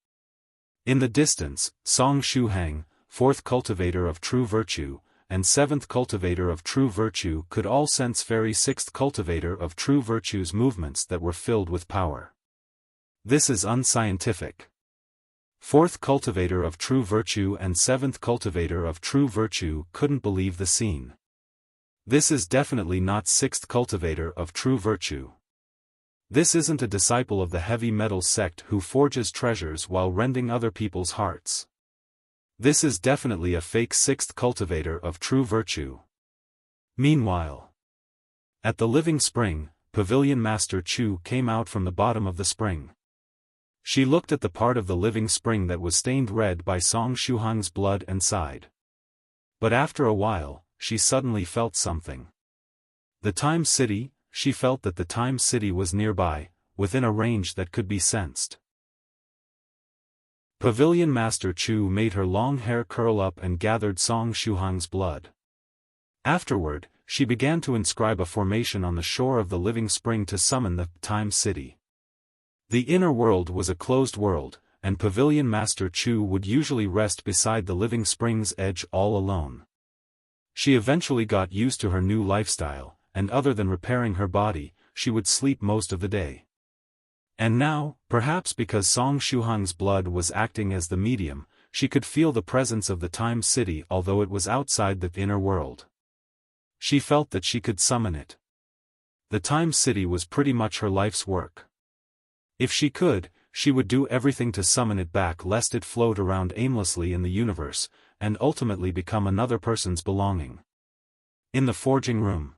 Speaker 1: In the distance, Song Shuhang, fourth Cultivator of True Virtue, and seventh Cultivator of True Virtue could all sense Fairy Sixth Cultivator of True Virtue's movements that were filled with power. This is unscientific. Fourth Cultivator of True Virtue and seventh Cultivator of True Virtue couldn't believe the scene. This is definitely not sixth Cultivator of True Virtue. This isn't a disciple of the heavy metal sect who forges treasures while rending other people's hearts. This is definitely a fake sixth Cultivator of True Virtue. Meanwhile, at the living spring, Pavilion Master Chu came out from the bottom of the spring. She looked at the part of the living spring that was stained red by Song Shuhang's blood and sighed. But after a while, she suddenly felt something. The Time City. She felt that the Time City was nearby, within a range that could be sensed. Pavilion Master Chu made her long hair curl up and gathered Song Shuhang's blood. Afterward, she began to inscribe a formation on the shore of the living spring to summon the Time City. The inner world was a closed world, and Pavilion Master Chu would usually rest beside the living spring's edge all alone. She eventually got used to her new lifestyle, and other than repairing her body, she would sleep most of the day. And now, perhaps because Song Shuhang's blood was acting as the medium, she could feel the presence of the Time City although it was outside the inner world. She felt that she could summon it. The Time City was pretty much her life's work. If she could, she would do everything to summon it back lest it float around aimlessly in the universe, and ultimately become another person's belonging. In the forging room,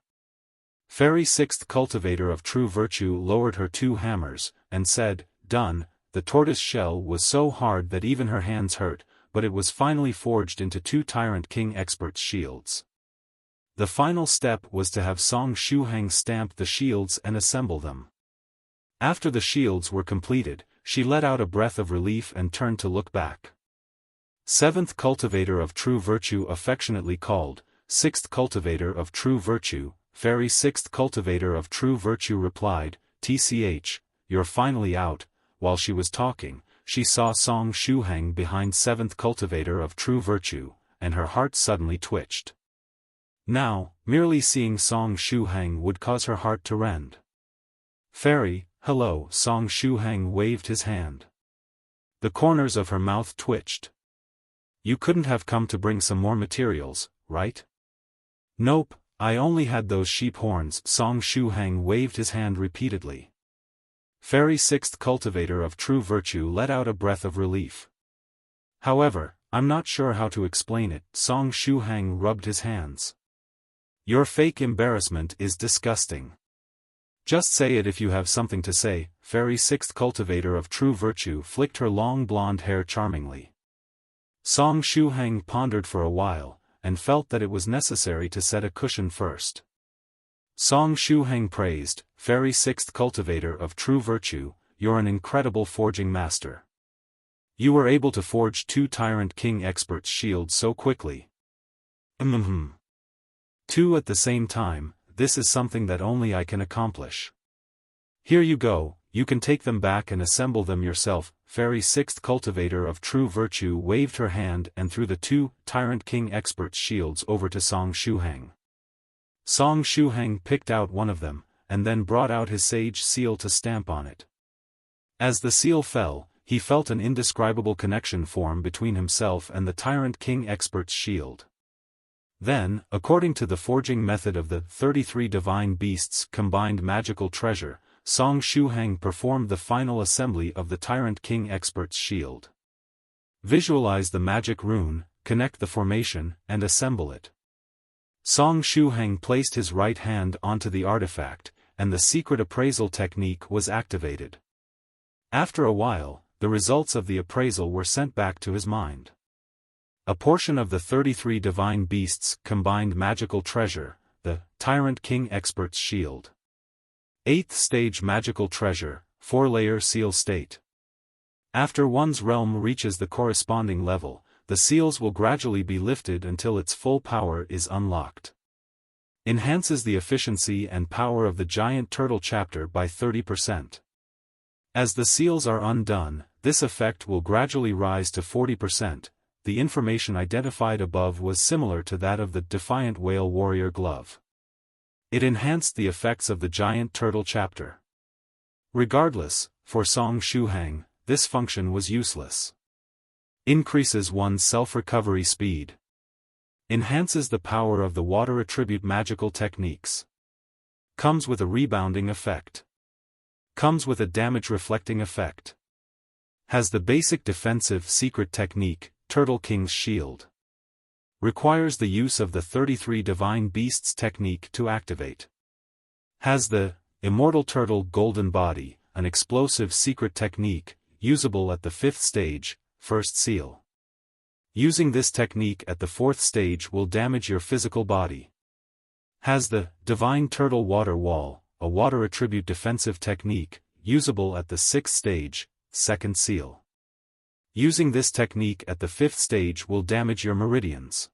Speaker 1: Fairy Sixth Cultivator of True Virtue lowered her 2 hammers, and said, "Done." The tortoise shell was so hard that even her hands hurt, but it was finally forged into 2 Tyrant King Expert's shields. The final step was to have Song Shuhang stamp the shields and assemble them. After the shields were completed, she let out a breath of relief and turned to look back. Seventh Cultivator of True Virtue affectionately called, Sixth Cultivator of True Virtue. Fairy Sixth Cultivator of True Virtue replied, "TCH, you're finally out." While she was talking, she saw Song Shuhang behind Seventh Cultivator of True Virtue, and her heart suddenly twitched. Now, merely seeing Song Shuhang would cause her heart to rend. "Fairy, hello." Song Shuhang waved his hand. The corners of her mouth twitched. "You couldn't have come to bring some more materials, right?" "Nope. I only had those sheep horns." Song Shuhang waved his hand repeatedly. Fairy Sixth Cultivator of True Virtue let out a breath of relief. "However, I'm not sure how to explain it." Song Shuhang rubbed his hands. "Your fake embarrassment is disgusting. Just say it if you have something to say." Fairy Sixth Cultivator of True Virtue flicked her long blonde hair charmingly. Song Shuhang pondered for a while, and felt that it was necessary to set a cushion first. Song Shuhang praised, "Fairy Sixth Cultivator of True Virtue, you're an incredible forging master. You were able to forge 2 Tyrant King Expert's shields so quickly." 2 at the same time, this is something that only I can accomplish. "Here you go, you can take them back and assemble them yourself." Fairy Sixth Cultivator of True Virtue waved her hand and threw the 2 Tyrant King Expert's shields over to Song Shuhang. Song Shuhang picked out one of them, and then brought out his sage seal to stamp on it. As the seal fell, he felt an indescribable connection form between himself and the Tyrant King Expert's shield. Then, according to the forging method of the 33 Divine Beasts combined magical treasure, Song Shuhang performed the final assembly of the Tyrant King Expert's shield. Visualize the magic rune, connect the formation, and assemble it. Song Shuhang placed his right hand onto the artifact, and the secret appraisal technique was activated. After a while, the results of the appraisal were sent back to his mind. A portion of the 33 divine beasts' combined magical treasure, the Tyrant King Expert's Shield. 8th stage magical treasure, 4-layer seal state. After one's realm reaches the corresponding level, the seals will gradually be lifted until its full power is unlocked. Enhances the efficiency and power of the giant turtle chapter by 30%. As the seals are undone, this effect will gradually rise to 40%. The information identified above was similar to that of the Defiant Whale Warrior Glove. It enhanced the effects of the giant turtle chapter. Regardless, for Song Shuhang, this function was useless. Increases one's self-recovery speed. Enhances the power of the water attribute magical techniques. Comes with a rebounding effect. Comes with a damage-reflecting effect. Has the basic defensive secret technique, Turtle King's Shield. Requires the use of the 33 Divine Beasts technique to activate. Has the Immortal Turtle Golden Body, an explosive secret technique, usable at the 5th stage, first seal. Using this technique at the 4th stage will damage your physical body. Has the Divine Turtle Water Wall, a water attribute defensive technique, usable at the 6th stage, second seal. Using this technique at the 5th stage will damage your meridians.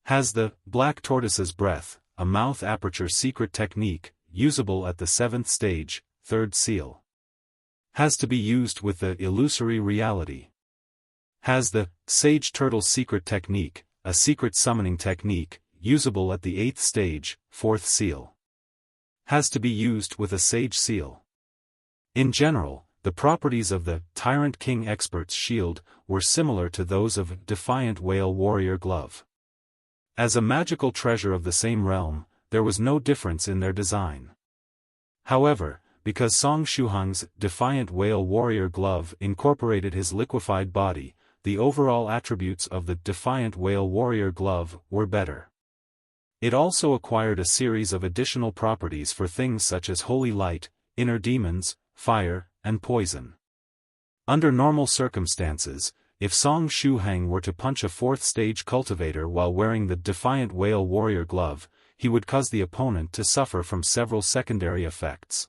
Speaker 1: Has the Black Tortoise's Breath, a mouth aperture secret technique, usable at the 7th stage, 3rd seal. Has to be used with the Illusory Reality. Has the Sage Turtle secret technique, a secret summoning technique, usable at the 8th stage, 4th seal. Has to be used with a Sage seal. In general, the properties of the Tyrant King Expert's Shield were similar to those of Defiant Whale Warrior Glove. As a magical treasure of the same realm, there was no difference in their design. However, because Song Shuhang's Defiant Whale Warrior Glove incorporated his liquefied body, the overall attributes of the Defiant Whale Warrior Glove were better. It also acquired a series of additional properties for things such as holy light, inner demons, fire, and poison. Under normal circumstances, if Song Shuhang were to punch a 4th stage cultivator while wearing the Defiant Whale Warrior Glove, he would cause the opponent to suffer from several secondary effects.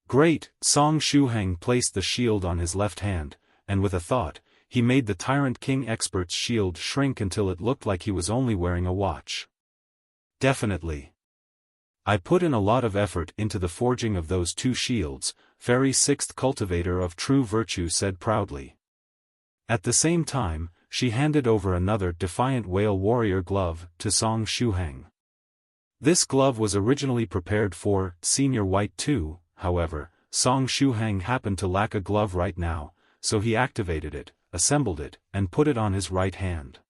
Speaker 1: Great! Song Shuhang placed the shield on his left hand, and with a thought, he made the Tyrant King Expert's shield shrink until it looked like he was only wearing a watch. Definitely. I put in a lot of effort into the forging of those 2 shields, Fairy 6th Cultivator of True Virtue said proudly. At the same time, she handed over another Defiant Whale Warrior Glove to Song Shuhang. This glove was originally prepared for Senior White 2, however, Song Shuhang happened to lack a glove right now, so he activated it, assembled it, and put it on his right hand.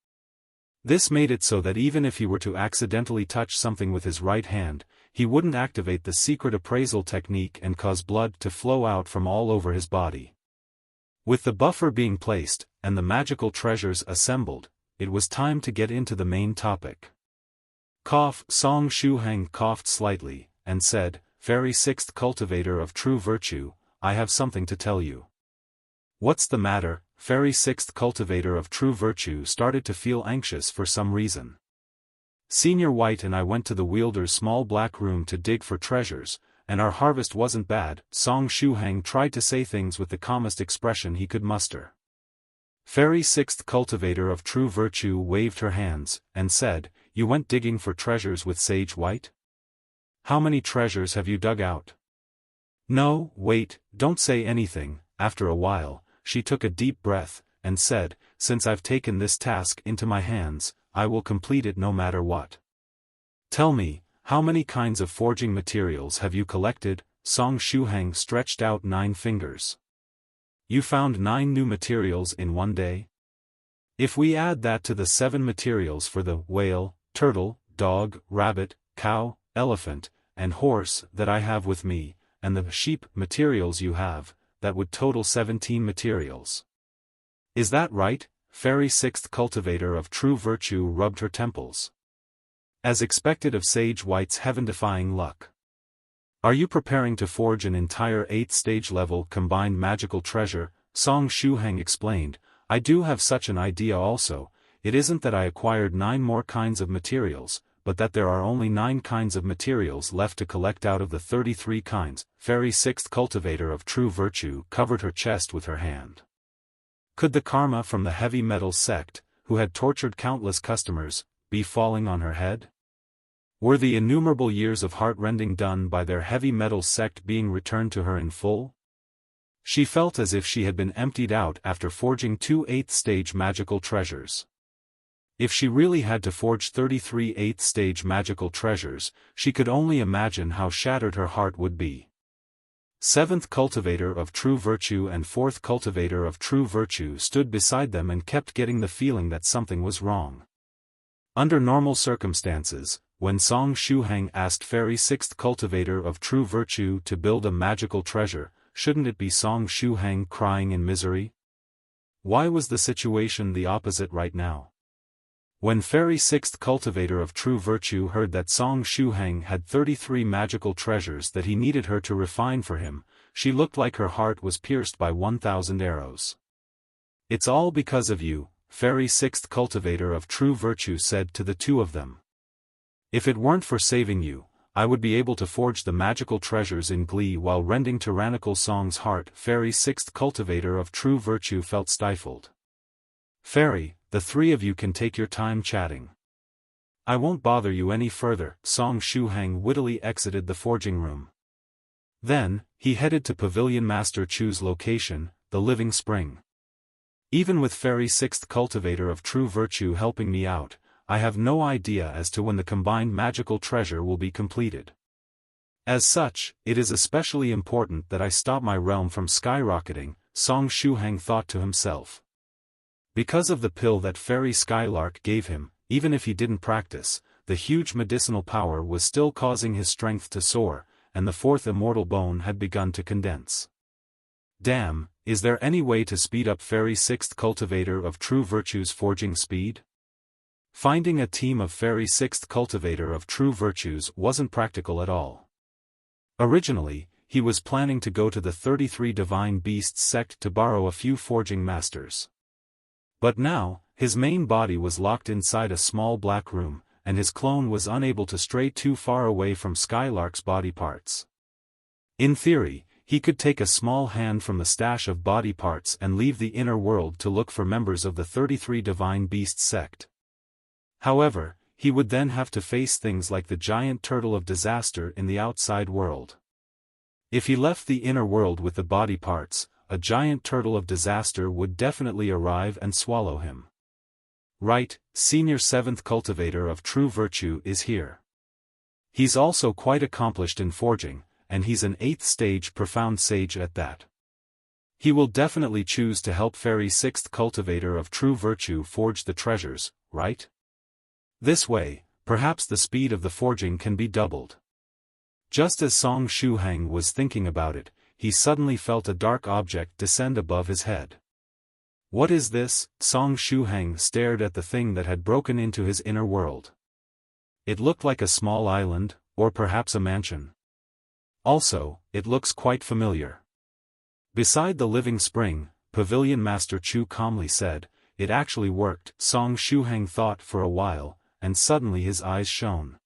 Speaker 1: This made it so that even if he were to accidentally touch something with his right hand, he wouldn't activate the secret appraisal technique and cause blood to flow out from all over his body. With the buffer being placed, and the magical treasures assembled, it was time to get into the main topic. Cough! Song Shuhang coughed slightly, and said, Fairy 6th Cultivator of True Virtue, I have something to tell you. What's the matter? Fairy 6th Cultivator of True Virtue started to feel anxious for some reason. Senior White and I went to the wielder's small black room to dig for treasures, and our harvest wasn't bad. Song Shuhang tried to say things with the calmest expression he could muster. Fairy 6th Cultivator of True Virtue waved her hands, and said, You went digging for treasures with Sage White? How many treasures have you dug out? No, wait, don't say anything. After a while, she took a deep breath, and said, Since I've taken this task into my hands, I will complete it no matter what. Tell me, how many kinds of forging materials have you collected? Song Shuhang stretched out 9 fingers. You found 9 new materials in one day? If we add that to the 7 materials for the whale, turtle, dog, rabbit, cow, elephant, and horse that I have with me, and the sheep materials you have, that would total 17 materials. Is that right? Fairy Sixth Cultivator of True Virtue rubbed her temples. As expected of Sage White's heaven-defying luck. Are you preparing to forge an entire 8th-stage level combined magical treasure? Song Shuhang explained. I do have such an idea also. It isn't that I acquired 9 more kinds of materials, but that there are only 9 kinds of materials left to collect out of the 33 kinds. Fairy Sixth Cultivator of True Virtue covered her chest with her hand. Could the karma from the heavy metal sect, who had tortured countless customers, be falling on her head? Were the innumerable years of heart-rending done by their heavy metal sect being returned to her in full? She felt as if she had been emptied out after forging 2 8th-stage magical treasures. If she really had to forge 33 8th-stage magical treasures, she could only imagine how shattered her heart would be. 7th Cultivator of True Virtue and 4th Cultivator of True Virtue stood beside them and kept getting the feeling that something was wrong. Under normal circumstances, when Song Shuhang asked Fairy Sixth Cultivator of True Virtue to build a magical treasure, shouldn't it be Song Shuhang crying in misery? Why was the situation the opposite right now? When Fairy Sixth Cultivator of True Virtue heard that Song Shuhang had 33 magical treasures that he needed her to refine for him, she looked like her heart was pierced by 1,000 arrows. It's all because of you, Fairy Sixth Cultivator of True Virtue said to the two of them. If it weren't for saving you, I would be able to forge the magical treasures in glee while rending Tyrannical Song's heart. Fairy Sixth Cultivator of True Virtue felt stifled. Fairy, the 3 of you can take your time chatting. I won't bother you any further. Song Shuhang wittily exited the forging room. Then, he headed to Pavilion Master Chu's location, the Living Spring. Even with Fairy Sixth Cultivator of True Virtue helping me out, I have no idea as to when the combined magical treasure will be completed. As such, it is especially important that I stop my realm from skyrocketing, Song Shuhang thought to himself. Because of the pill that Fairy Skylark gave him, even if he didn't practice, the huge medicinal power was still causing his strength to soar, and the 4th immortal bone had begun to condense. Damn, is there any way to speed up Fairy Sixth Cultivator of True Virtue's forging speed? Finding a team of Fairy Sixth Cultivator of True Virtues wasn't practical at all. Originally, he was planning to go to the 33 Divine Beasts sect to borrow a few forging masters. But now, his main body was locked inside a small black room, and his clone was unable to stray too far away from Skylark's body parts. In theory, he could take a small hand from the stash of body parts and leave the inner world to look for members of the 33 Divine Beasts sect. However, he would then have to face things like the giant turtle of disaster in the outside world. If he left the inner world with the body parts, a giant turtle of disaster would definitely arrive and swallow him. Right, Senior 7th Cultivator of True Virtue is here. He's also quite accomplished in forging, and he's an 8th stage profound sage at that. He will definitely choose to help Fairy Sixth Cultivator of True Virtue forge the treasures, right? This way, perhaps the speed of the forging can be doubled. Just as Song Shuhang was thinking about it, he suddenly felt a dark object descend above his head. What is this? Song Shuhang stared at the thing that had broken into his inner world. It looked like a small island, or perhaps a mansion. Also, it looks quite familiar. Beside the living spring, Pavilion Master Chu calmly said, "It actually worked." Song Shuhang thought for a while, and suddenly his eyes shone.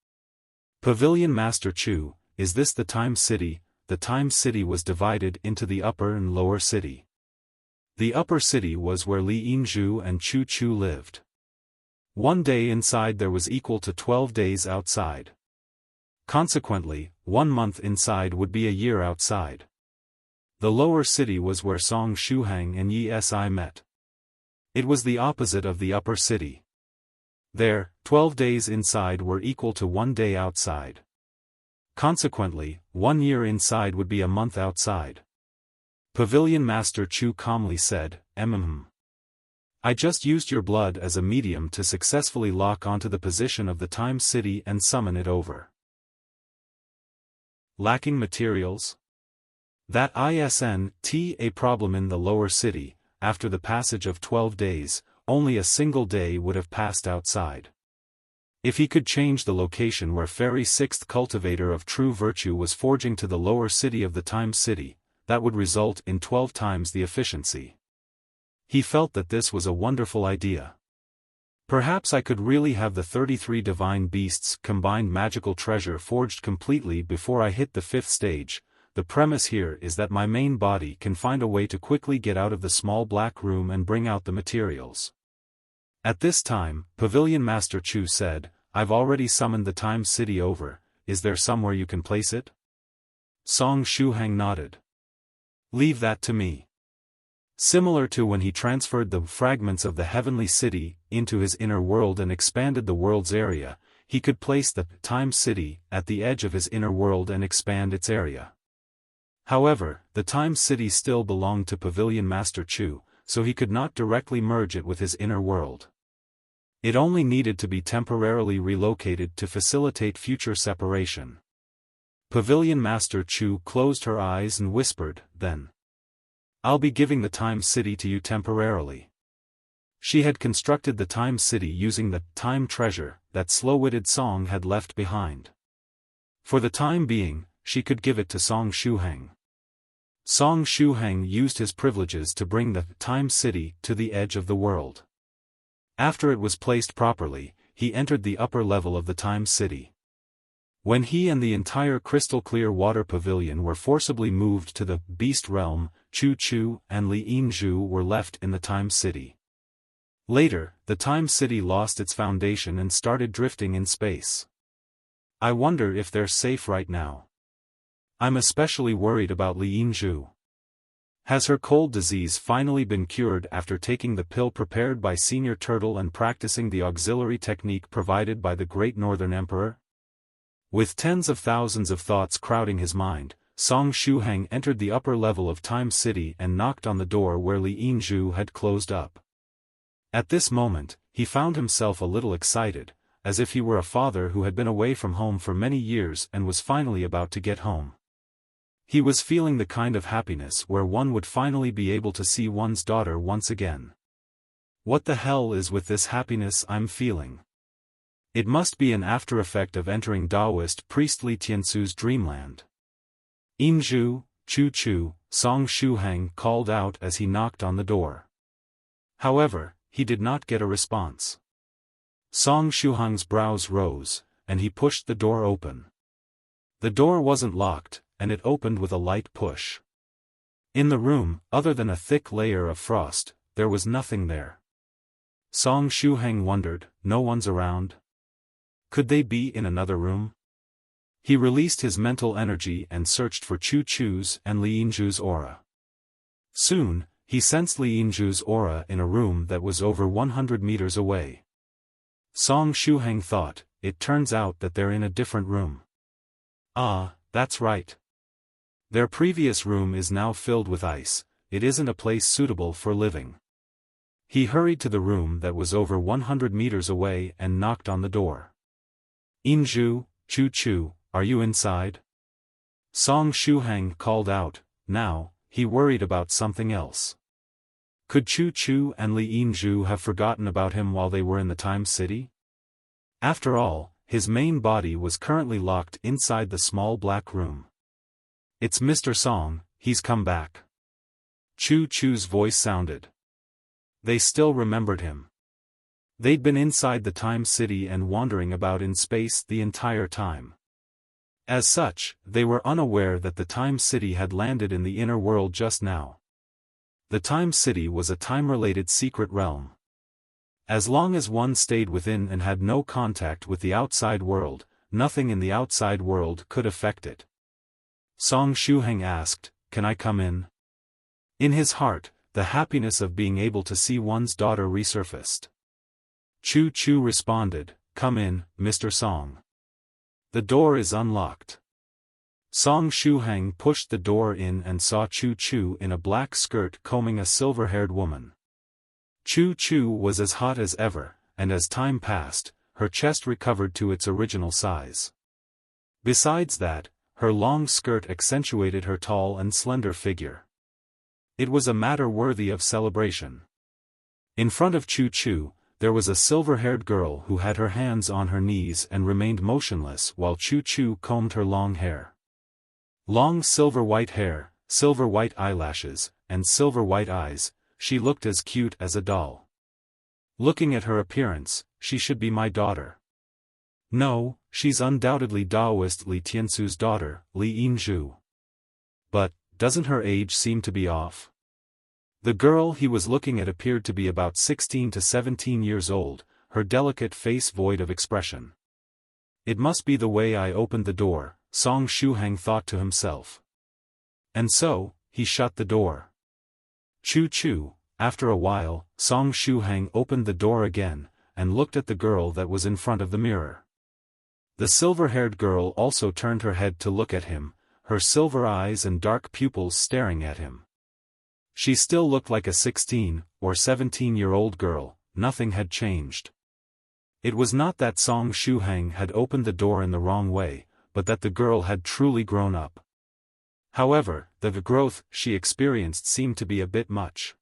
Speaker 1: Pavilion Master Chu, is this the Time City? The Time City was divided into the upper and lower city. The upper city was where Li Yinzhu and Chu Chu lived. 1 day inside there was equal to 12 days outside. Consequently, 1 month inside would be a year outside. The lower city was where Song Shuhang and Yi Si met. It was the opposite of the upper city. There, 12 days inside were equal to 1 day outside. Consequently, 1 year inside would be a month outside. Pavilion Master Chu calmly said, I just used your blood as a medium to successfully lock onto the position of the Time City and summon it over. Lacking materials? That isn't a problem in the lower city. After the passage of 12 days, only a single day would have passed outside. If he could change the location where Fairy Sixth Cultivator of True Virtue was forging to the lower city of the Time City, that would result in 12 times the efficiency. He felt that this was a wonderful idea. Perhaps I could really have the 33 divine beasts combined magical treasure forged completely before I hit the 5th stage. The premise here is that my main body can find a way to quickly get out of the small black room and bring out the materials. At this time, Pavilion Master Chu said, "I've already summoned the Time City over, is there somewhere you can place it?" Song Shuhang nodded. "Leave that to me." Similar to when he transferred the fragments of the heavenly city into his inner world and expanded the world's area, he could place the Time City at the edge of his inner world and expand its area. However, the Time City still belonged to Pavilion Master Chu, so he could not directly merge it with his inner world. It only needed to be temporarily relocated to facilitate future separation. Pavilion Master Chu closed her eyes and whispered, "Then I'll be giving the Time City to you temporarily." She had constructed the Time City using the time treasure that slow-witted Song had left behind. For the time being, she could give it to Song Shuhang. Song Shuhang used his privileges to bring the Time City to the edge of the world. After it was placed properly, he entered the upper level of the Time City. When he and the entire crystal-clear water pavilion were forcibly moved to the Beast Realm, Chu Chu and Li Yinzhu were left in the Time City. Later, the Time City lost its foundation and started drifting in space. I wonder if they're safe right now. I'm especially worried about Li Yinzhu. Has her cold disease finally been cured after taking the pill prepared by Senior Turtle and practicing the auxiliary technique provided by the Great Northern Emperor? With tens of thousands of thoughts crowding his mind, Song Shuhang entered the upper level of Time City and knocked on the door where Li Yinzhu had closed up. At this moment, he found himself a little excited, as if he were a father who had been away from home for many years and was finally about to get home. He was feeling the kind of happiness where one would finally be able to see one's daughter once again. What the hell is with this happiness I'm feeling? It must be an after-effect of entering Daoist priestly Tiansu's dreamland. Yinzhu, Chu Chu, Song Shuhang called out as he knocked on the door. However, he did not get a response. Song Shuhang's brows rose, and he pushed the door open. The door wasn't locked, and it opened with a light push. In the room, other than a thick layer of frost, there was nothing there. Song Shuhang wondered, no one's around? Could they be in another room? He released his mental energy and searched for Chu Chu's and Li Yinzhu's aura. Soon, he sensed Li Yinzhu's aura in a room that was over 100 meters away. Song Shuhang thought, it turns out that they're in a different room. Ah, that's right. Their previous room is now filled with ice, it isn't a place suitable for living. He hurried to the room that was over 100 meters away and knocked on the door. Yinzhu, Chu Chu, are you inside? Song Shuhang called out. Now, he worried about something else. Could Chu Chu and Li Yinzhu have forgotten about him while they were in the Time City? After all, his main body was currently locked inside the small black room. It's Mr. Song, he's come back. Chu Chu's voice sounded. They still remembered him. They'd been inside the Time City and wandering about in space the entire time. As such, they were unaware that the Time City had landed in the inner world just now. The Time City was a time-related secret realm. As long as one stayed within and had no contact with the outside world, nothing in the outside world could affect it. Song Shuhang asked, "Can I come in?" In his heart, the happiness of being able to see one's daughter resurfaced. Chu Chu responded, "Come in, Mr. Song. The door is unlocked." Song Shuhang pushed the door in and saw Chu Chu in a black skirt combing a silver-haired woman. Chu Chu was as hot as ever, and as time passed, her chest recovered to its original size. Besides that, her long skirt accentuated her tall and slender figure. It was a matter worthy of celebration. In front of Chu Chu, there was a silver-haired girl who had her hands on her knees and remained motionless while Chu Chu combed her long hair. Long silver-white hair, silver-white eyelashes, and silver-white eyes, she looked as cute as a doll. Looking at her appearance, she should be my daughter. No, she's undoubtedly Daoist Li Tiansu's daughter, Li Yinzhu. But, doesn't her age seem to be off? The girl he was looking at appeared to be about 16 to 17 years old, her delicate face void of expression. It must be the way I opened the door, Song Shuhang thought to himself. And so, he shut the door. Chu Chu, after a while, Song Shuhang opened the door again, and looked at the girl that was in front of the mirror. The silver-haired girl also turned her head to look at him, her silver eyes and dark pupils staring at him. She still looked like a 16 or 17-year-old girl, nothing had changed. It was not that Song Shuhang had opened the door in the wrong way, but that the girl had truly grown up. However, the growth she experienced seemed to be a bit much.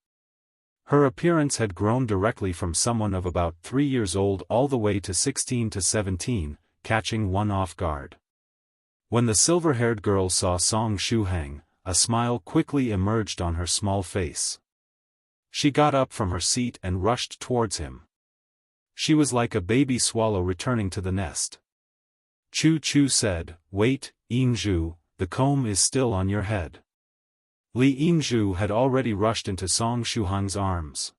Speaker 1: Her appearance had grown directly from someone of about 3 years old all the way to 16 to 17, catching one off guard. When the silver-haired girl saw Song Shuhang, a smile quickly emerged on her small face. She got up from her seat and rushed towards him. She was like a baby swallow returning to the nest. Chu Chu said, "Wait, Yinzhu, the comb is still on your head." Li Yinzhu had already rushed into Song Shuhang's arms.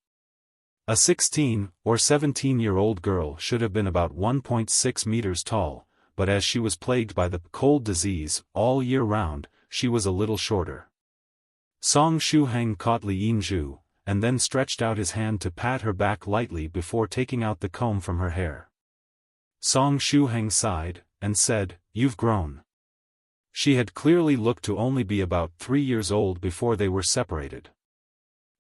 Speaker 1: A 16 or 17-year-old girl should have been about 1.6 meters tall, but as she was plagued by the cold disease all year round, she was a little shorter. Song Shuhang caught Li Yinzhu, and then stretched out his hand to pat her back lightly before taking out the comb from her hair. Song Shuhang sighed, and said, "You've grown." She had clearly looked to only be about 3 years old before they were separated.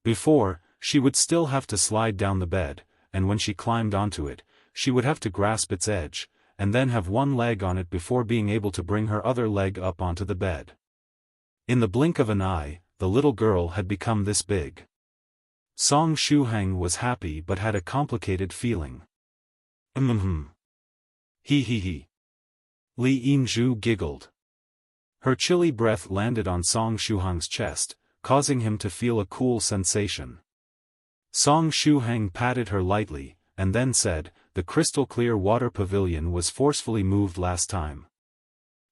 Speaker 1: Before, she would still have to slide down the bed, and when she climbed onto it, she would have to grasp its edge, and then have one leg on it before being able to bring her other leg up onto the bed. In the blink of an eye, the little girl had become this big. Song Shuhang was happy but had a complicated feeling. He. Li Yinzhu giggled. Her chilly breath landed on Song Shuhang's chest, causing him to feel a cool sensation. Song Shuhang patted her lightly, and then said, "The crystal-clear water pavilion was forcefully moved last time.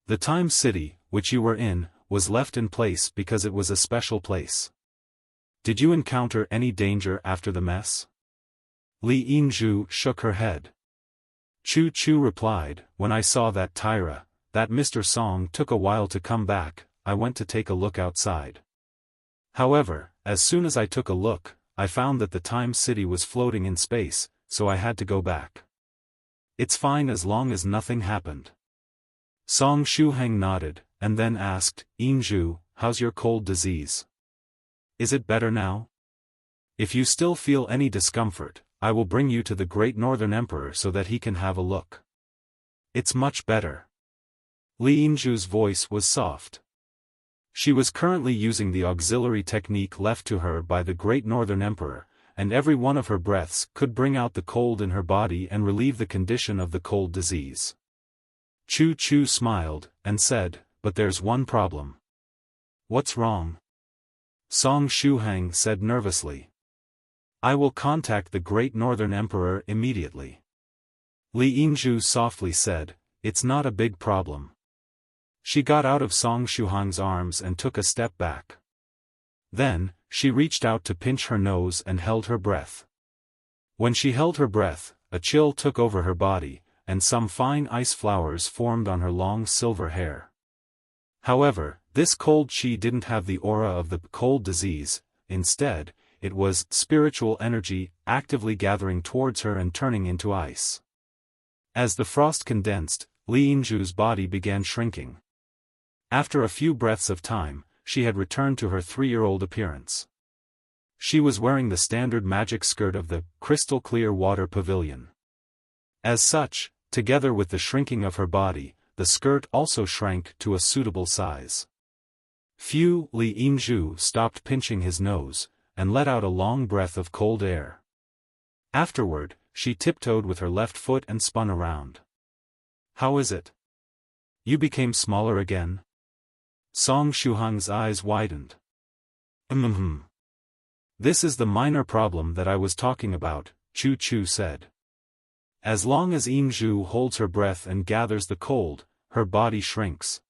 Speaker 1: The time city, which you were in, was left in place because it was a special place. Did you encounter any danger after the mess?" Li Yinzhu shook her head. Chu Chu replied, "When I saw that that Mr. Song took a while to come back, I went to take a look outside. However, as soon as I took a look, I found that the time city was floating in space, so I had to go back. It's fine as long as nothing happened." Song Shuhang nodded, and then asked, "Yinzhu, how's your cold disease? Is it better now? If you still feel any discomfort, I will bring you to the Great Northern Emperor so that he can have a look." "It's much better." Li Yinzhu's voice was soft. She was currently using the auxiliary technique left to her by the Great Northern Emperor, and every one of her breaths could bring out the cold in her body and relieve the condition of the cold disease. Chu Chu smiled, and said, "But there's one problem." "What's wrong?" Song Shuhang said nervously. "I will contact the Great Northern Emperor immediately." Li Yinzhu softly said, "It's not a big problem." She got out of Song Shuhang's arms and took a step back. Then, she reached out to pinch her nose and held her breath. When she held her breath, a chill took over her body, and some fine ice flowers formed on her long silver hair. However, this cold chi didn't have the aura of the cold disease. Instead, it was spiritual energy actively gathering towards her and turning into ice. As the frost condensed, Li Yinzhu's body began shrinking. After a few breaths of time, she had returned to her 3-year-old appearance. She was wearing the standard magic skirt of the crystal-clear water pavilion. As such, together with the shrinking of her body, the skirt also shrank to a suitable size. Li Yinzhu stopped pinching his nose, and let out a long breath of cold air. Afterward, she tiptoed with her left foot and spun around. How is it? You became smaller again? Song Shuhang's eyes widened. This is the minor problem that I was talking about, Chu Chu said. As long as Inju holds her breath and gathers the cold, her body shrinks.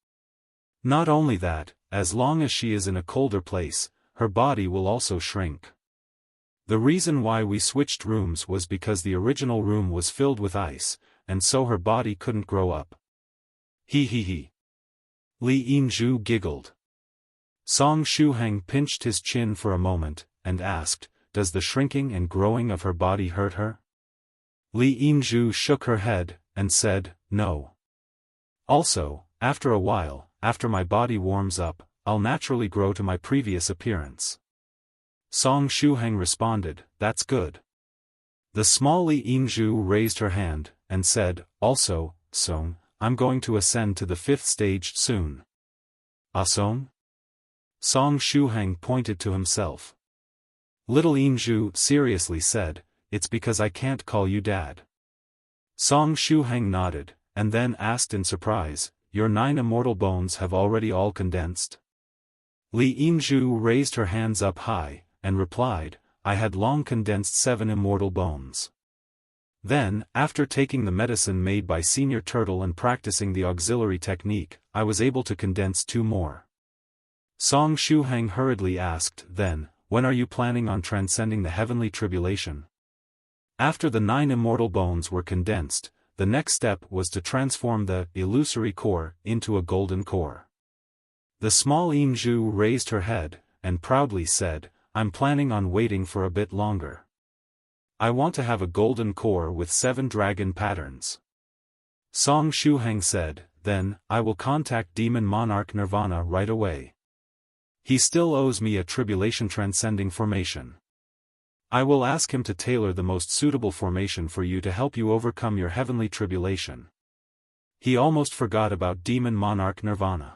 Speaker 1: Not only that, as long as she is in a colder place, her body will also shrink. The reason why we switched rooms was because the original room was filled with ice, and so her body couldn't grow up. He. Li Yinzhu giggled. Song Shuhang pinched his chin for a moment, and asked, does the shrinking and growing of her body hurt her? Li Yinzhu shook her head, and said, no. Also, after a while, after my body warms up, I'll naturally grow to my previous appearance. Song Shuhang responded, that's good. The small Li Yinzhu raised her hand, and said, also, Song, I'm going to ascend to the 5th stage soon. Song? Song Shuhang pointed to himself. Little Yinzhu seriously said, it's because I can't call you dad. Song Shuhang nodded, and then asked in surprise, your 9 immortal bones have already all condensed? Li Yinzhu raised her hands up high, and replied, I had long condensed 7 immortal bones. Then, after taking the medicine made by Senior Turtle and practicing the auxiliary technique, I was able to condense 2 more. Song Shuhang hurriedly asked, then, when are you planning on transcending the heavenly tribulation? After the 9 immortal bones were condensed, the next step was to transform the illusory core into a golden core. The small Yinzhu raised her head, and proudly said, I'm planning on waiting for a bit longer. I want to have a golden core with 7 dragon patterns. Song Shuhang said, then, I will contact Demon Monarch Nirvana right away. He still owes me a tribulation-transcending formation. I will ask him to tailor the most suitable formation for you to help you overcome your heavenly tribulation. He almost forgot about Demon Monarch Nirvana.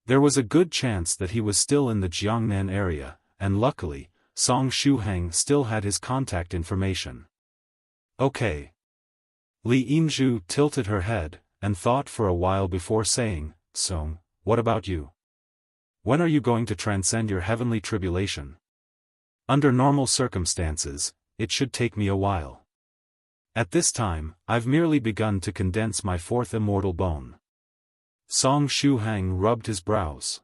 Speaker 1: There was a good chance that he was still in the Jiangnan area, and luckily, Song Shuhang still had his contact information. Okay. Li Yinzhu tilted her head, and thought for a while before saying, Song, what about you? When are you going to transcend your heavenly tribulation? Under normal circumstances, it should take me a while. At this time, I've merely begun to condense my 4th immortal bone. Song Shuhang rubbed his brows.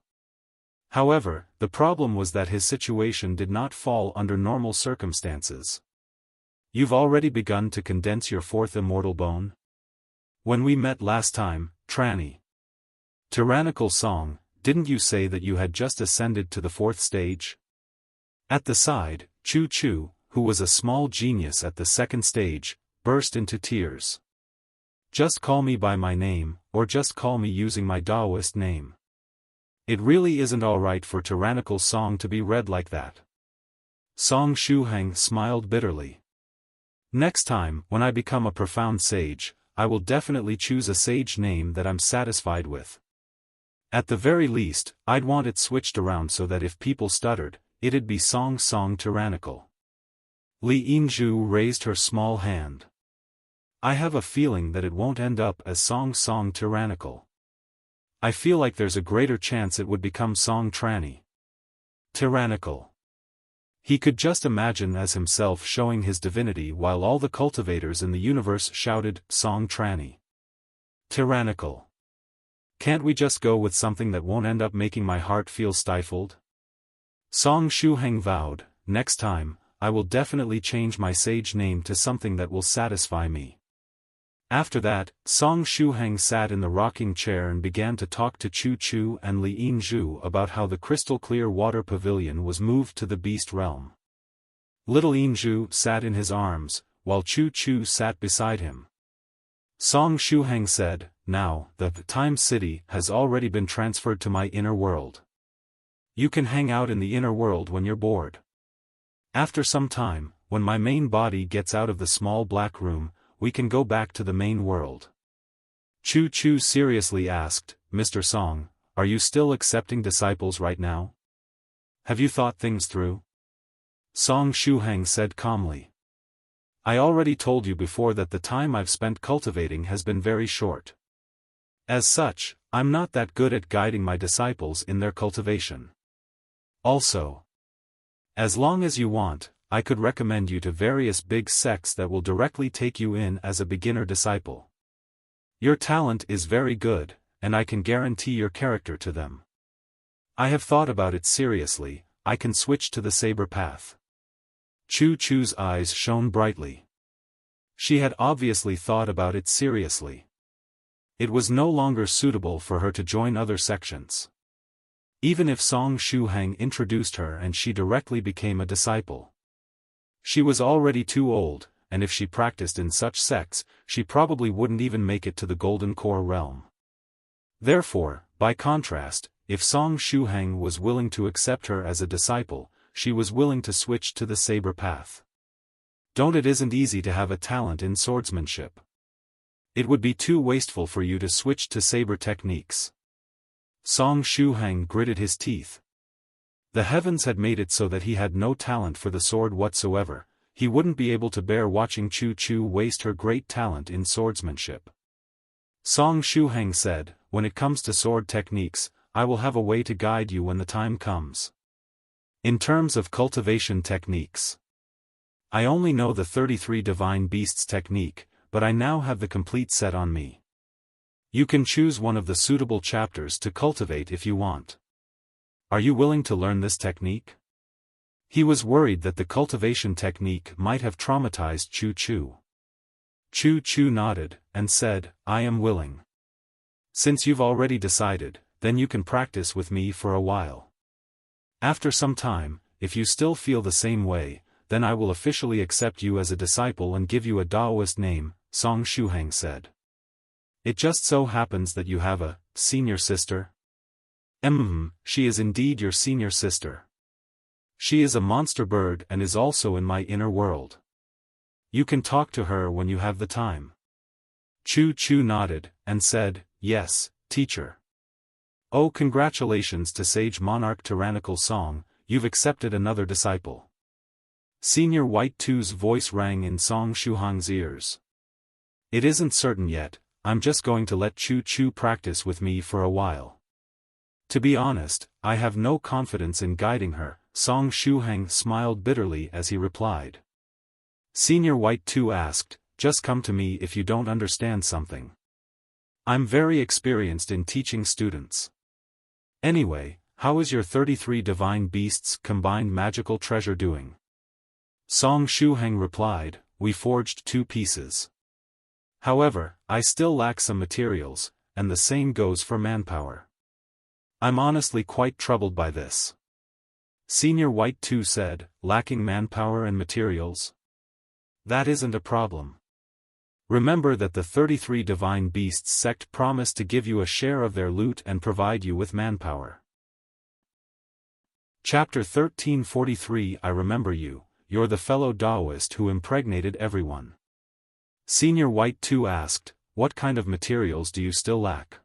Speaker 1: However, the problem was that his situation did not fall under normal circumstances. You've already begun to condense your 4th immortal bone? When we met last time, Tyrannical Song, didn't you say that you had just ascended to the 4th stage? At the side, Chu Chu, who was a small genius at the 2nd stage, burst into tears. Just call me by my name, or just call me using my daoist name. It really isn't alright for Tyrannical Song to be read like that. Song Shuhang smiled bitterly. Next time, when I become a profound sage, I will definitely choose a sage name that I'm satisfied with. At the very least, I'd want it switched around so that if people stuttered, it'd be Song Tyrannical. Li Yinzhu raised her small hand. I have a feeling that it won't end up as Song Tyrannical. I feel like there's a greater chance it would become Song Tyrannical. He could just imagine as himself showing his divinity while all the cultivators in the universe shouted, Song Tyrannical. Can't we just go with something that won't end up making my heart feel stifled? Song Shuhang vowed, next time, I will definitely change my sage name to something that will satisfy me. After that, Song Shuhang sat in the rocking chair and began to talk to Chu Chu and Li Yinzhu about how the crystal-clear water pavilion was moved to the beast realm. Little Yinzhu sat in his arms, while Chu Chu sat beside him. Song Shuhang said, now, the Time City has already been transferred to my inner world. You can hang out in the inner world when you're bored. After some time, when my main body gets out of the small black room, we can go back to the main world. Chu Chu seriously asked, Mr. Song, are you still accepting disciples right now? Have you thought things through? Song Shuhang said calmly. I already told you before that the time I've spent cultivating has been very short. As such, I'm not that good at guiding my disciples in their cultivation. Also, as long as you want, I could recommend you to various big sects that will directly take you in as a beginner disciple. Your talent is very good, and I can guarantee your character to them. I have thought about it seriously. I can switch to the saber path. Chu Chu's eyes shone brightly. She had obviously thought about it seriously. It was no longer suitable for her to join other sections. Even if Song Shuhang introduced her and she directly became a disciple. She was already too old, and if she practiced in such sects, she probably wouldn't even make it to the Golden Core realm. Therefore, by contrast, if Song Shuhang was willing to accept her as a disciple, she was willing to switch to the saber path. It isn't easy to have a talent in swordsmanship. It would be too wasteful for you to switch to saber techniques. Song Shuhang gritted his teeth. The heavens had made it so that he had no talent for the sword whatsoever. He wouldn't be able to bear watching Chu Chu waste her great talent in swordsmanship. Song Shuhang said, "When it comes to sword techniques, I will have a way to guide you when the time comes. In terms of cultivation techniques, I only know the 33 divine beasts technique, but I now have the complete set on me. You can choose one of the suitable chapters to cultivate if you want. Are you willing to learn this technique?" He was worried that the cultivation technique might have traumatized Chu Chu. Chu Chu nodded, and said, "I am willing. Since you've already decided, then you can practice with me for a while. After some time, if you still feel the same way, then I will officially accept you as a disciple and give you a daoist name," Song Shuhang said. "It just so happens that you have a senior sister?" She is indeed your senior sister. She is a monster bird and is also in my inner world. You can talk to her when you have the time." Chu Chu nodded, and said, "Yes, teacher." "Oh, congratulations to Sage Monarch Tyrannical Song, you've accepted another disciple." Senior White Two's voice rang in Song Shuhang's ears. "It isn't certain yet, I'm just going to let Chu Chu practice with me for a while. To be honest, I have no confidence in guiding her," Song Shuhang smiled bitterly as he replied. Senior White Two asked, "Just come to me if you don't understand something. I'm very experienced in teaching students. Anyway, how is your 33 divine beasts combined magical treasure doing?" Song Shuhang replied, "We forged 2 pieces. However, I still lack some materials, and the same goes for manpower. I'm honestly quite troubled by this." Senior White Two said, "Lacking manpower and materials? That isn't a problem. Remember that the 33 divine beasts sect promised to give you a share of their loot and provide you with manpower." Chapter 1343 I remember you, you're the fellow daoist who impregnated everyone. Senior White Two asked, "What kind of materials do you still lack?"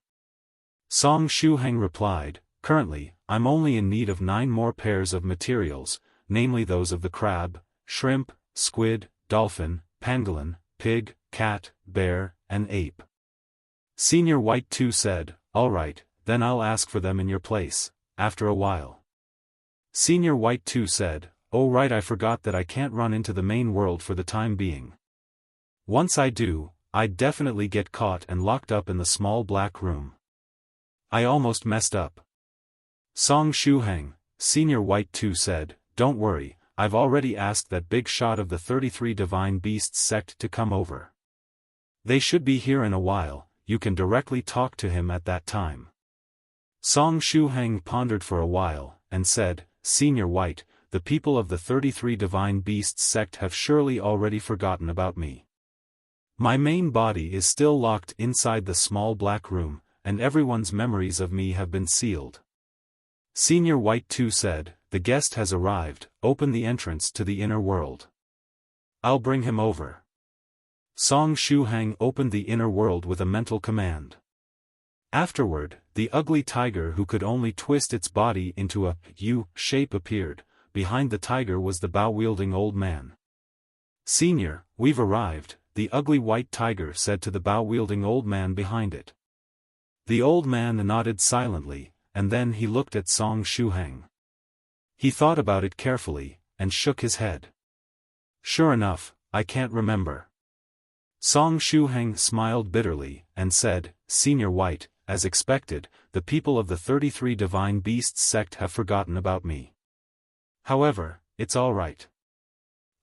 Speaker 1: Song Shuhang replied, "Currently, I'm only in need of 9 more pairs of materials, namely those of the crab, shrimp, squid, dolphin, pangolin, pig, cat, bear, and ape." Senior White Two said, "All right, then I'll ask for them in your place, after a while." Senior White Two said, "Oh right, I forgot that I can't run into the main world for the time being. Once I do, I'd definitely get caught and locked up in the small black room. I almost messed up." Song Shuhang, Senior White Two said, "Don't worry, I've already asked that big shot of the 33 divine beasts sect to come over. They should be here in a while, you can directly talk to him at that time." Song Shuhang pondered for a while, and said, "Senior White, the people of the 33 divine beasts sect have surely already forgotten about me. My main body is still locked inside the small black room, and everyone's memories of me have been sealed." Senior White Two said, "The guest has arrived, open the entrance to the inner world. I'll bring him over." Song Shuhang opened the inner world with a mental command. Afterward, the ugly tiger who could only twist its body into a U shape appeared. Behind the tiger was the bow-wielding old man. "Senior, we've arrived, the ugly white tiger said to the bow-wielding old man behind it. The old man nodded silently, and then he looked at Song Shuhang. He thought about it carefully, and shook his head. Sure enough, I can't remember. Song Shuhang smiled bitterly, and said, Senior White, as expected, the people of the 33 Divine Beasts sect have forgotten about me. However, it's all right.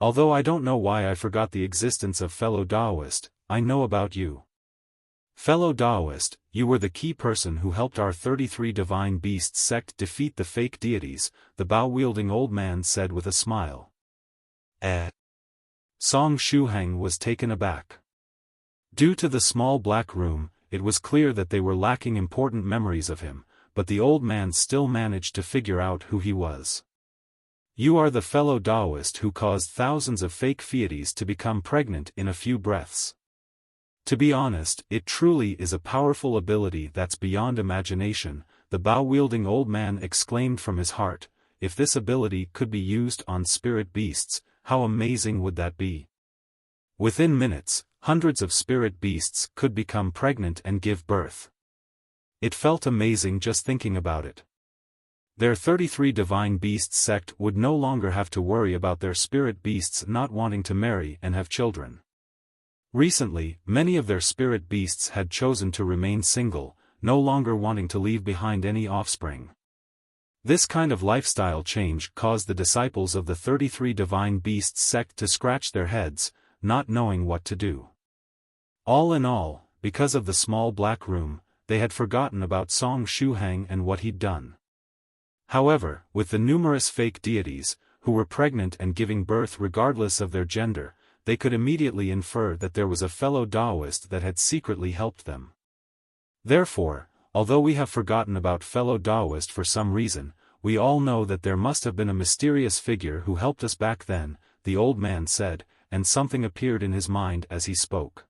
Speaker 1: Although I don't know why I forgot the existence of fellow Daoist, I know about you. Fellow Daoist, you were the key person who helped our 33 Divine Beasts sect defeat the fake deities, the bow-wielding old man said with a smile. Song Shuhang was taken aback. Due to the small black room, it was clear that they were lacking important memories of him, but the old man still managed to figure out who he was. You are the fellow Daoist who caused thousands of fake deities to become pregnant in a few breaths. To be honest, it truly is a powerful ability that's beyond imagination, the bow-wielding old man exclaimed from his heart. If this ability could be used on spirit beasts, how amazing would that be? Within minutes, hundreds of spirit beasts could become pregnant and give birth. It felt amazing just thinking about it. Their 33 Divine Beasts sect would no longer have to worry about their spirit beasts not wanting to marry and have children. Recently, many of their spirit beasts had chosen to remain single, no longer wanting to leave behind any offspring. This kind of lifestyle change caused the disciples of the 33 Divine Beasts sect to scratch their heads, not knowing what to do. All in all, because of the small black room, they had forgotten about Song Shuhang and what he'd done. However, with the numerous fake deities, who were pregnant and giving birth regardless of their gender, they could immediately infer that there was a fellow Daoist that had secretly helped them. Therefore, although we have forgotten about fellow Daoist for some reason, we all know that there must have been a mysterious figure who helped us back then, the old man said, and something appeared in his mind as he spoke.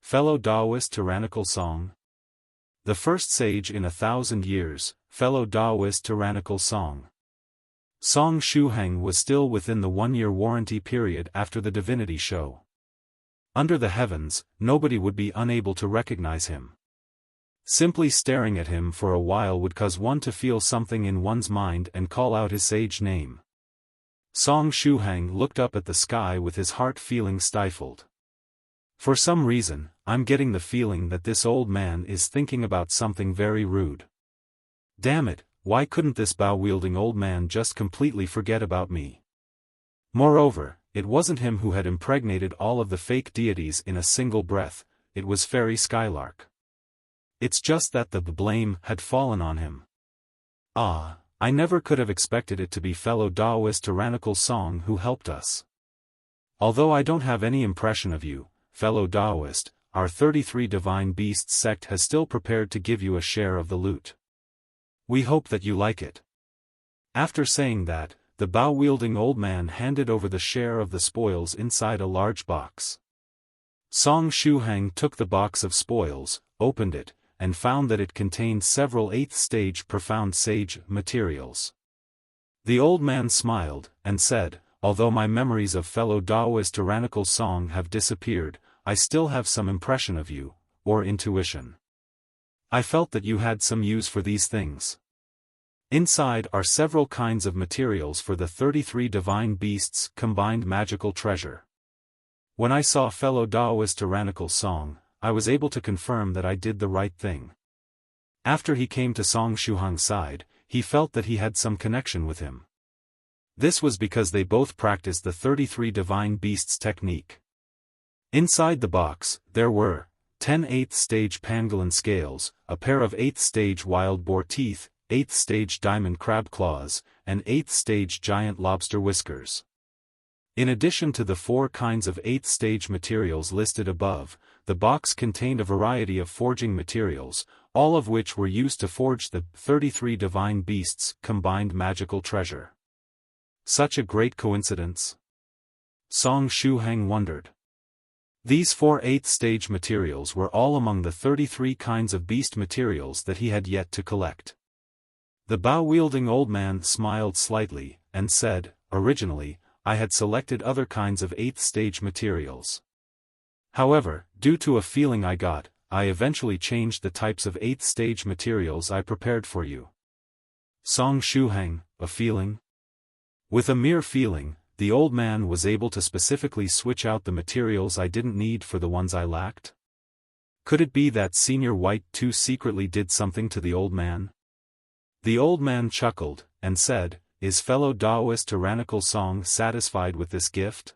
Speaker 1: Fellow Daoist Tyrannical Song. The first sage in 1,000 years, fellow Daoist Tyrannical Song. Song Shuhang was still within the 1-year warranty period after the divinity show. Under the heavens, nobody would be unable to recognize him. Simply staring at him for a while would cause one to feel something in one's mind and call out his sage name. Song Shuhang looked up at the sky with his heart feeling stifled. For some reason, I'm getting the feeling that this old man is thinking about something very rude. Damn it, why couldn't this bow-wielding old man just completely forget about me? Moreover, it wasn't him who had impregnated all of the fake deities in a single breath, it was Fairy Skylark. It's just that the blame had fallen on him. I never could have expected it to be fellow Daoist Tyrannical Song who helped us. Although I don't have any impression of you, fellow Daoist, our 33 Divine Beasts sect has still prepared to give you a share of the loot. We hope that you like it. After saying that, the bow-wielding old man handed over the share of the spoils inside a large box. Song Shuhang took the box of spoils, opened it, and found that it contained several 8th stage profound sage materials. The old man smiled, and said, although my memories of fellow Daoist Tyrannical Song have disappeared, I still have some impression of you, or intuition. I felt that you had some use for these things. Inside are several kinds of materials for the 33 Divine Beasts combined magical treasure. When I saw fellow Daoist Tyrannical Song, I was able to confirm that I did the right thing. After he came to Song Shuhang's side, he felt that he had some connection with him. This was because they both practiced the 33 Divine Beasts technique. Inside the box, there were 10 8th stage pangolin scales, a pair of 8th stage wild boar teeth, 8th stage diamond crab claws, and 8th stage giant lobster whiskers. In addition to the 4 kinds of 8th stage materials listed above, the box contained a variety of forging materials, all of which were used to forge the 33 Divine Beasts combined magical treasure. Such a great coincidence? Song Shuhang wondered. These 4 8th stage materials were all among the 33 kinds of beast materials that he had yet to collect. The bow-wielding old man smiled slightly, and said, originally, I had selected other kinds of 8th stage materials. However, due to a feeling I got, I eventually changed the types of 8th stage materials I prepared for you. Song Shuhang, a feeling? With a mere feeling, the old man was able to specifically switch out the materials I didn't need for the ones I lacked? Could it be that Senior White too secretly did something to the old man? The old man chuckled, and said, "Is fellow Daoist Tyrannical Song satisfied with this gift?"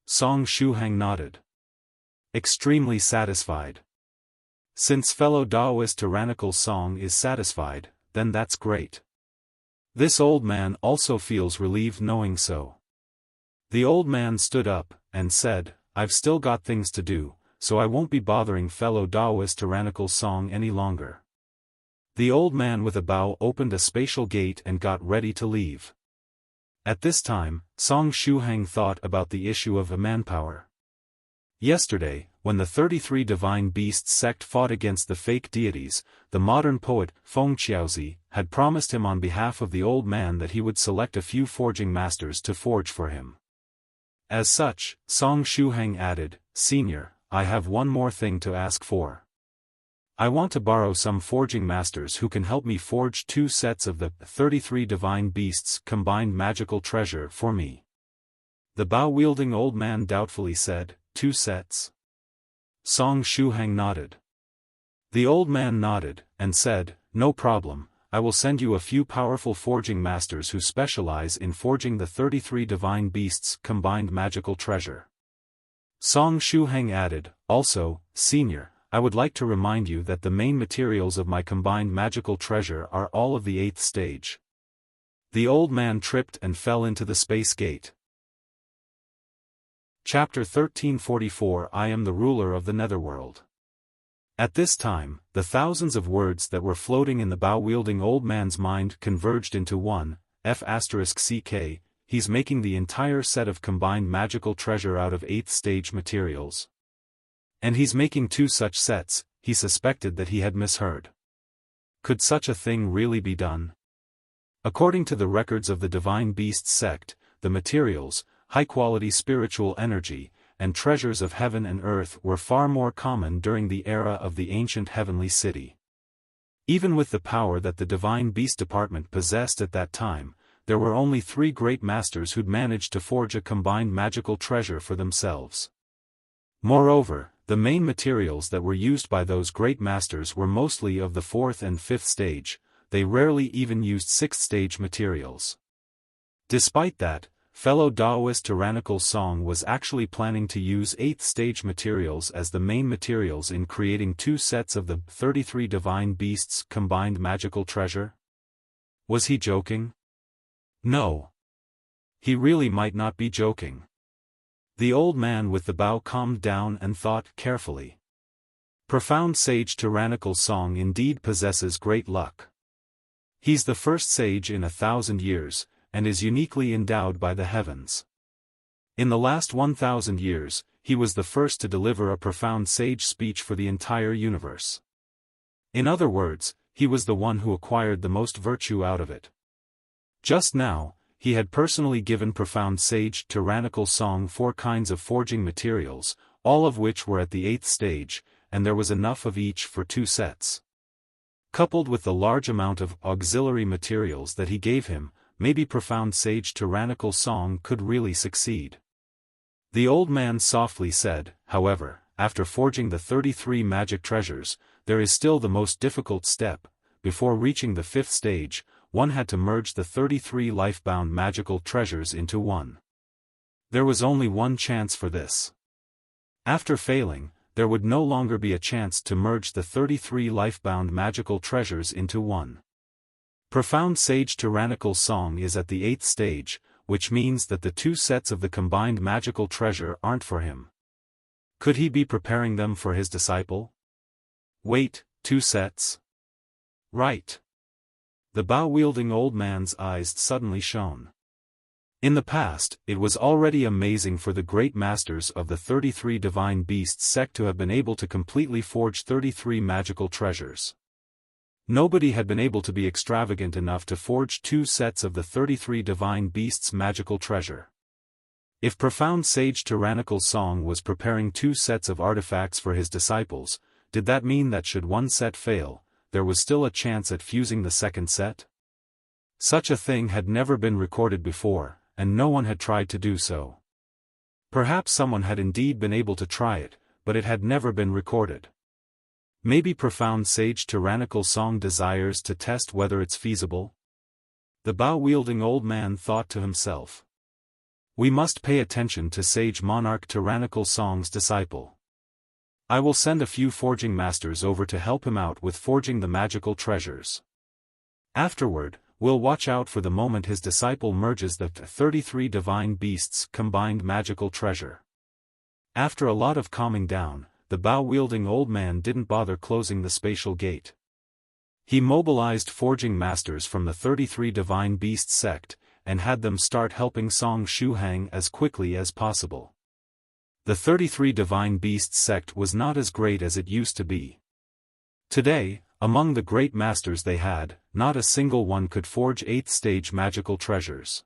Speaker 1: Song Shuhang nodded. Extremely satisfied. Since fellow Daoist Tyrannical Song is satisfied, then that's great. This old man also feels relieved knowing so. The old man stood up, and said, "I've still got things to do, so I won't be bothering fellow Daoist Tyrannical Song any longer." The old man with a bow opened a spatial gate and got ready to leave. At this time, Song Shuhang thought about the issue of manpower. Yesterday, when the 33 Divine Beasts sect fought against the fake deities, the modern poet, Feng Qiaozi, had promised him on behalf of the old man that he would select a few forging masters to forge for him. As such, Song Shuhang added, "Senior, I have one more thing to ask for. I want to borrow some forging masters who can help me forge 2 sets of the 33 Divine Beasts combined magical treasure for me." The bow-wielding old man doubtfully said, "2 sets?" Song Shuhang nodded. The old man nodded, and said, "No problem, I will send you a few powerful forging masters who specialize in forging the 33 Divine Beasts combined magical treasure." Song Shuhang added, "Also, Senior, I would like to remind you that the main materials of my combined magical treasure are all of the 8th stage." The old man tripped and fell into the space gate. Chapter 1344 I am the ruler of the Netherworld. At this time, the thousands of words that were floating in the bow-wielding old man's mind converged into one, F***ck, he's making the entire set of combined magical treasure out of 8th stage materials. And he's making 2 such sets, he suspected that he had misheard. Could such a thing really be done? According to the records of the Divine Beasts sect, the materials, high-quality spiritual energy, and treasures of heaven and earth were far more common during the era of the ancient heavenly city. Even with the power that the Divine Beast Department possessed at that time, there were only 3 great masters who'd managed to forge a combined magical treasure for themselves. Moreover, the main materials that were used by those great masters were mostly of the 4th and 5th stage, they rarely even used 6th stage materials. Despite that, fellow Daoist Tyrannical Song was actually planning to use 8th stage materials as the main materials in creating 2 sets of the 33 Divine Beasts combined magical treasure. Was he joking? No. He really might not be joking. The old man with the bow calmed down and thought carefully. Profound sage Tyrannical Song indeed possesses great luck. He's the first sage in 1,000 years, and is uniquely endowed by the heavens. In the last 1,000 years, he was the first to deliver a profound sage speech for the entire universe. In other words, he was the one who acquired the most virtue out of it. Just now, he had personally given profound sage Tyrannical Song 4 kinds of forging materials, all of which were at the 8th stage, and there was enough of each for 2 sets. Coupled with the large amount of auxiliary materials that he gave him, maybe profound sage Tyrannical Song could really succeed. The old man softly said, "However, after forging the 33 magic treasures, there is still the most difficult step. Before reaching the 5th stage, one had to merge the 33 life-bound magical treasures into one. There was only one chance for this. After failing, there would no longer be a chance to merge the 33 life-bound magical treasures into one. Profound sage Tyrannical Song is at the 8th stage, which means that the 2 sets of the combined magical treasure aren't for him. Could he be preparing them for his disciple? Wait, 2 sets? Right. The bow-wielding old man's eyes suddenly shone. In the past, it was already amazing for the great masters of the 33 Divine Beasts sect to have been able to completely forge 33 magical treasures. Nobody had been able to be extravagant enough to forge 2 sets of the 33 Divine Beasts magical treasure. If profound sage Tyrannical Song was preparing 2 sets of artifacts for his disciples, did that mean that should one set fail, there was still a chance at fusing the second set? Such a thing had never been recorded before, and no one had tried to do so. Perhaps someone had indeed been able to try it, but it had never been recorded. Maybe profound sage Tyrannical Song desires to test whether it's feasible? The bow-wielding old man thought to himself. We must pay attention to sage monarch Tyrannical Song's disciple. I will send a few forging masters over to help him out with forging the magical treasures. Afterward, we'll watch out for the moment his disciple merges the 33 divine beasts' combined magical treasure. After a lot of calming down, the bow-wielding old man didn't bother closing the spatial gate. He mobilized forging masters from the 33 divine beast sect, and had them start helping Song Shuhang as quickly as possible. The 33 divine beast sect was not as great as it used to be. Today, among the great masters they had, not a single one could forge 8th stage magical treasures.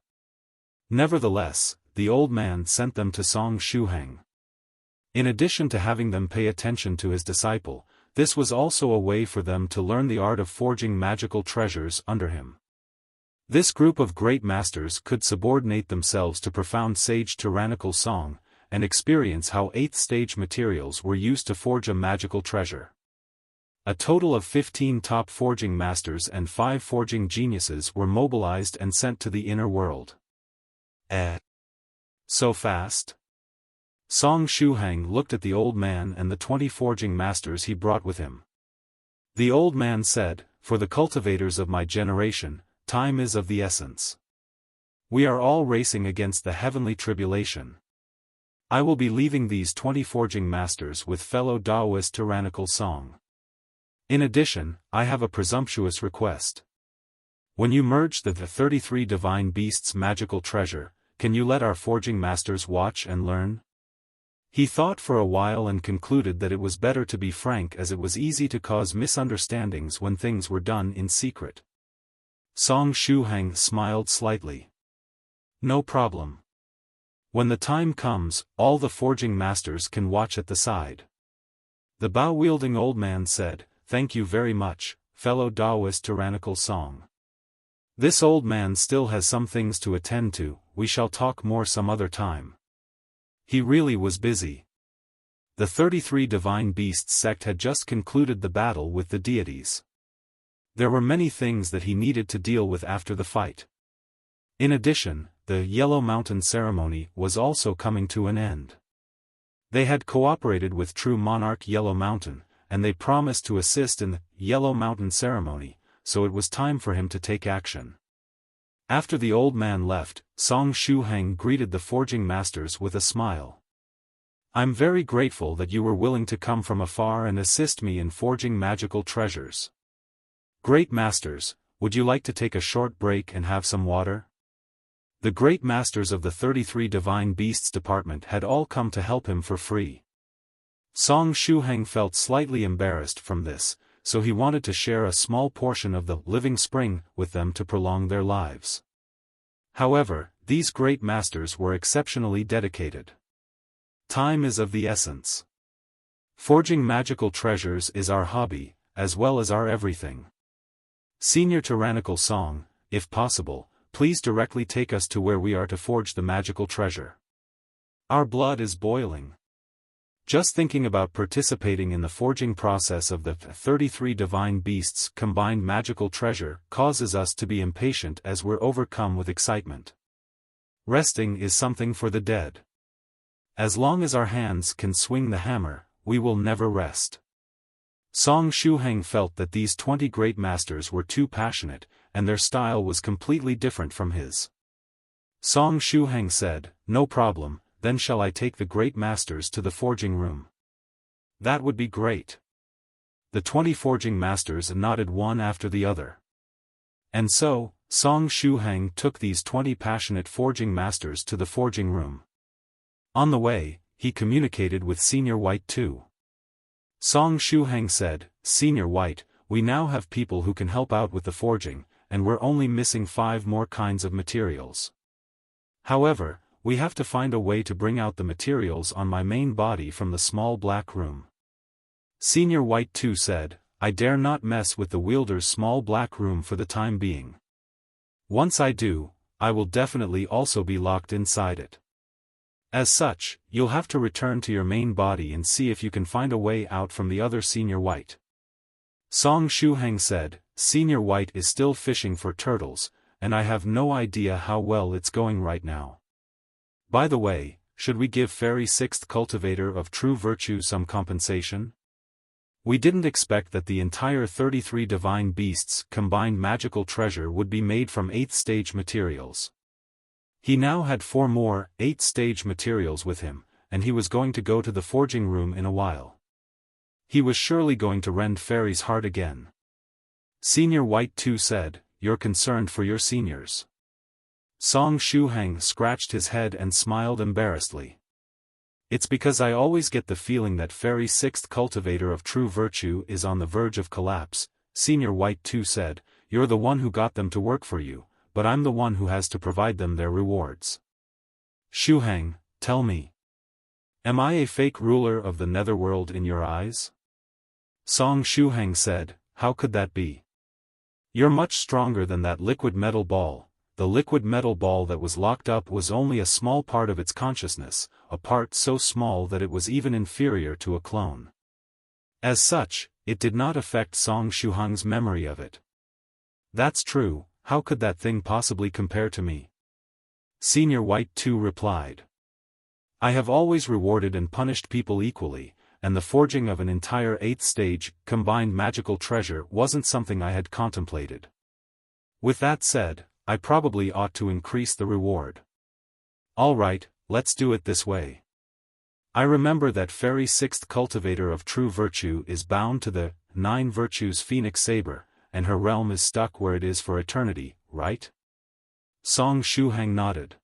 Speaker 1: Nevertheless, the old man sent them to Song Shuhang. In addition to having them pay attention to his disciple, this was also a way for them to learn the art of forging magical treasures under him. This group of great masters could subordinate themselves to profound sage Tyrannical Song, and experience how 8th stage materials were used to forge a magical treasure. A total of 15 top forging masters and 5 forging geniuses were mobilized and sent to the inner world. So fast? Song Shuhang looked at the old man and the 20 forging masters he brought with him. The old man said, "For the cultivators of my generation, time is of the essence. We are all racing against the heavenly tribulation. I will be leaving these 20 forging masters with fellow daoist Tyrannical Song. In addition, I have a presumptuous request. When you merge the 33 divine beasts' magical treasure, can you let our forging masters watch and learn?" He thought for a while and concluded that it was better to be frank, as it was easy to cause misunderstandings when things were done in secret. Song Shuhang smiled slightly. "No problem. When the time comes, all the forging masters can watch at the side." The bow-wielding old man said, "Thank you very much, fellow daoist Tyrannical Song. This old man still has some things to attend to, we shall talk more some other time." He really was busy. The 33 divine beasts sect had just concluded the battle with the deities. There were many things that he needed to deal with after the fight. In addition, the Yellow Mountain ceremony was also coming to an end. They had cooperated with true monarch Yellow Mountain, and they promised to assist in the Yellow Mountain ceremony, so it was time for him to take action. After the old man left, Song Shuhang greeted the forging masters with a smile. "I'm very grateful that you were willing to come from afar and assist me in forging magical treasures. Great masters, would you like to take a short break and have some water?" The great masters of the 33 divine beasts department had all come to help him for free. Song Shuhang felt slightly embarrassed from this, so he wanted to share a small portion of the living spring with them to prolong their lives. However, these great masters were exceptionally dedicated. Time is of the essence. Forging magical treasures is our hobby, as well as our everything. Senior Tyrannical Song, if possible, please directly take us to where we are to forge the magical treasure. Our blood is boiling. Just thinking about participating in the forging process of the 33 divine beasts' combined magical treasure causes us to be impatient as we're overcome with excitement. Resting is something for the dead. As long as our hands can swing the hammer, we will never rest. Song Shuhang felt that these 20 great masters were too passionate, and their style was completely different from his. Song Shuhang said, "No problem. Then shall I take the great masters to the forging room?" "That would be great." The 20 forging masters nodded one after the other. And so, Song Shuhang took these 20 passionate forging masters to the forging room. On the way, he communicated with Senior White too. Song Shuhang said, "Senior White, we now have people who can help out with the forging, and we're only missing 5 more kinds of materials. However, we have to find a way to bring out the materials on my main body from the small black room. Senior White 2 said, I dare not mess with the wielder's small black room for the time being. Once I do, I will definitely also be locked inside it. As such, you'll have to return to your main body and see if you can find a way out from the other Senior White. Song Shuhang said, Senior White is still fishing for turtles, and I have no idea how well it's going right now. By the way, should we give Fairy 6th Cultivator of True Virtue some compensation? We didn't expect that the entire 33 divine beasts' combined magical treasure would be made from 8th stage materials. He now had 4 more 8th stage materials with him, and he was going to go to the forging room in a while. He was surely going to rend Fairy's heart again. Senior White 2 said, You're concerned for your seniors. Song Shuhang scratched his head and smiled embarrassedly. It's because I always get the feeling that Fairy 6th Cultivator of True Virtue is on the verge of collapse. Senior White 2 said, You're the one who got them to work for you, but I'm the one who has to provide them their rewards. Shuhang, tell me. Am I a fake ruler of the Netherworld in your eyes? Song Shuhang said, How could that be? You're much stronger than that liquid metal ball. The liquid metal ball that was locked up was only a small part of its consciousness, a part so small that it was even inferior to a clone. As such, it did not affect Song Shuhang's memory of it. That's true, how could that thing possibly compare to me? Senior White 2 replied. I have always rewarded and punished people equally, and the forging of an entire 8th stage, combined magical treasure wasn't something I had contemplated. With that said, I probably ought to increase the reward. Alright, let's do it this way. I remember that Fairy 6th Cultivator of True Virtue is bound to the 9 Virtues Phoenix Saber, and her realm is stuck where it is for eternity, right? Song Shuhang nodded.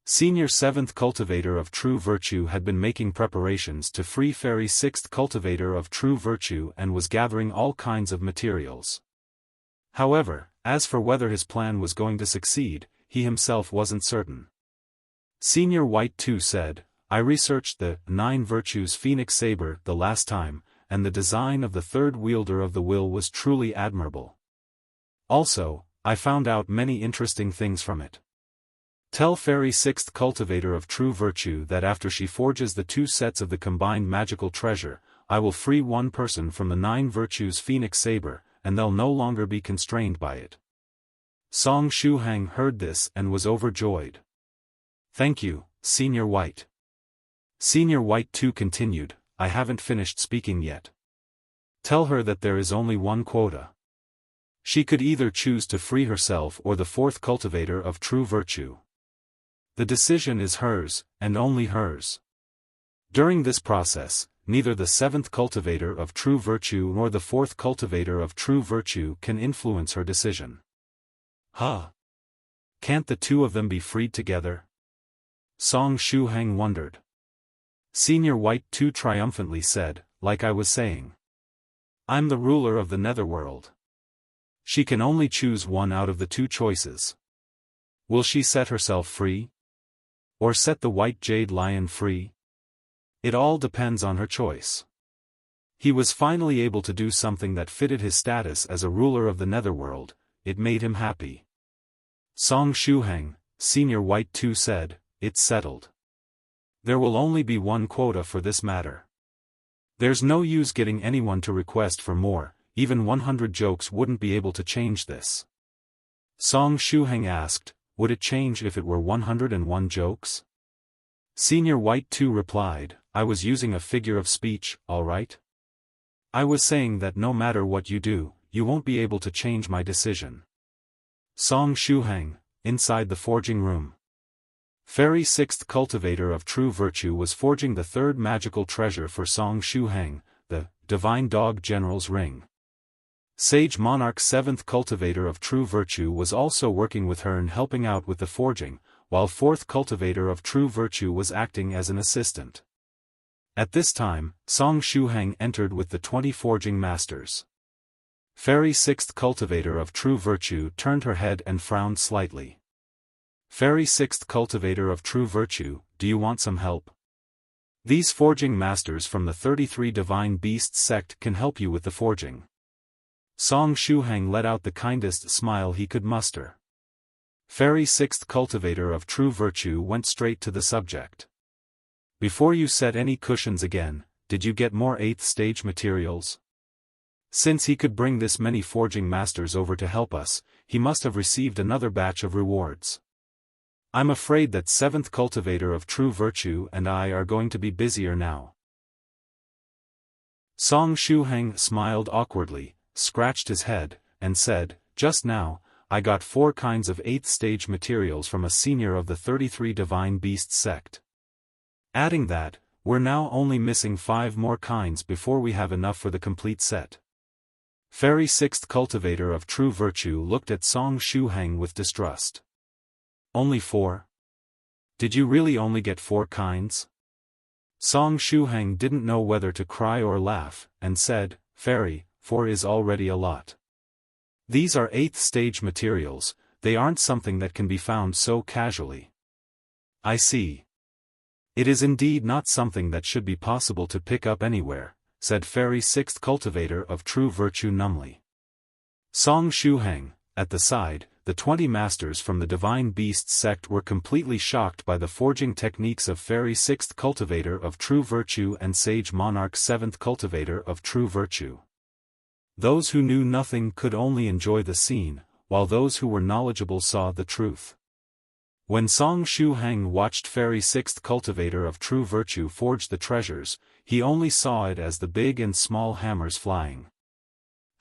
Speaker 1: Senior 7th Cultivator of True Virtue had been making preparations to free Fairy 6th Cultivator of True Virtue and was gathering all kinds of materials. However, as for whether his plan was going to succeed, he himself wasn't certain. Senior White 2 said, I researched the 9 Virtues Phoenix Saber the last time, and the design of the third wielder of the will was truly admirable. Also, I found out many interesting things from it. Tell Fairy 6th Cultivator of True Virtue that after she forges the 2 sets of the combined magical treasure, I will free one person from the 9 Virtues Phoenix Saber, and they'll no longer be constrained by it. Song Shuhang heard this and was overjoyed. Thank you, Senior White. Senior White 2 continued, I haven't finished speaking yet. Tell her that there is only one quota. She could either choose to free herself or the 4th Cultivator of True Virtue. The decision is hers, and only hers. During this process, neither the 7th Cultivator of True Virtue nor the 4th Cultivator of True Virtue can influence her decision. Huh? Can't the 2 of them be freed together? Song Shuhang wondered. Senior White 2 triumphantly said, like I was saying. I'm the ruler of the Netherworld. She can only choose one out of the 2 choices. Will she set herself free? Or set the White Jade Lion free? It all depends on her choice. He was finally able to do something that fitted his status as a ruler of the Netherworld. It made him happy. Song Shuhang, Senior White 2 said, It's settled. There will only be one quota for this matter. There's no use getting anyone to request for more, even 100 jokes wouldn't be able to change this. Song Shuhang asked, would it change if it were 101 jokes? Senior White 2 replied, I was using a figure of speech, alright? I was saying that no matter what you do, you won't be able to change my decision. Song Shuhang, inside the forging room. Fairy 6th Cultivator of True Virtue was forging the 3rd magical treasure for Song Shuhang, the Divine Dog General's Ring. Sage Monarch 7th Cultivator of True Virtue was also working with her and helping out with the forging, while 4th Cultivator of True Virtue was acting as an assistant. At this time, Song Shuhang entered with the 20 forging masters. Fairy 6th Cultivator of True Virtue turned her head and frowned slightly. Fairy Sixth Cultivator of True Virtue, do you want some help? These forging masters from the 33 Divine Beasts sect can help you with the forging. Song Shuhang let out the kindest smile he could muster. Fairy Sixth Cultivator of True Virtue went straight to the subject. Before you set any cushions again, did you get more 8th stage materials? Since he could bring this many forging masters over to help us, he must have received another batch of rewards. I'm afraid that 7th Cultivator of True Virtue and I are going to be busier now. Song Shuhang smiled awkwardly, scratched his head, and said, just now, I got 4 kinds of 8th stage materials from a senior of the 33 Divine Beasts sect. Adding that, we're now only missing 5 more kinds before we have enough for the complete set. Fairy Sixth Cultivator of True Virtue looked at Song Shuhang with distrust. Only 4? Did you really only get 4 kinds? Song Shuhang didn't know whether to cry or laugh, and said, Fairy, 4 is already a lot. These are 8th stage materials, they aren't something that can be found so casually. I see. It is indeed not something that should be possible to pick up anywhere, said Fairy Sixth Cultivator of True Virtue numbly. Song Shuhang, at the side, the 20 masters from the Divine Beasts sect were completely shocked by the forging techniques of Fairy Sixth Cultivator of True Virtue and Sage Monarch 7th Cultivator of True Virtue. Those who knew nothing could only enjoy the scene, while those who were knowledgeable saw the truth. When Song Shuhang watched Fairy Sixth Cultivator of True Virtue forge the treasures, he only saw it as the big and small hammers flying.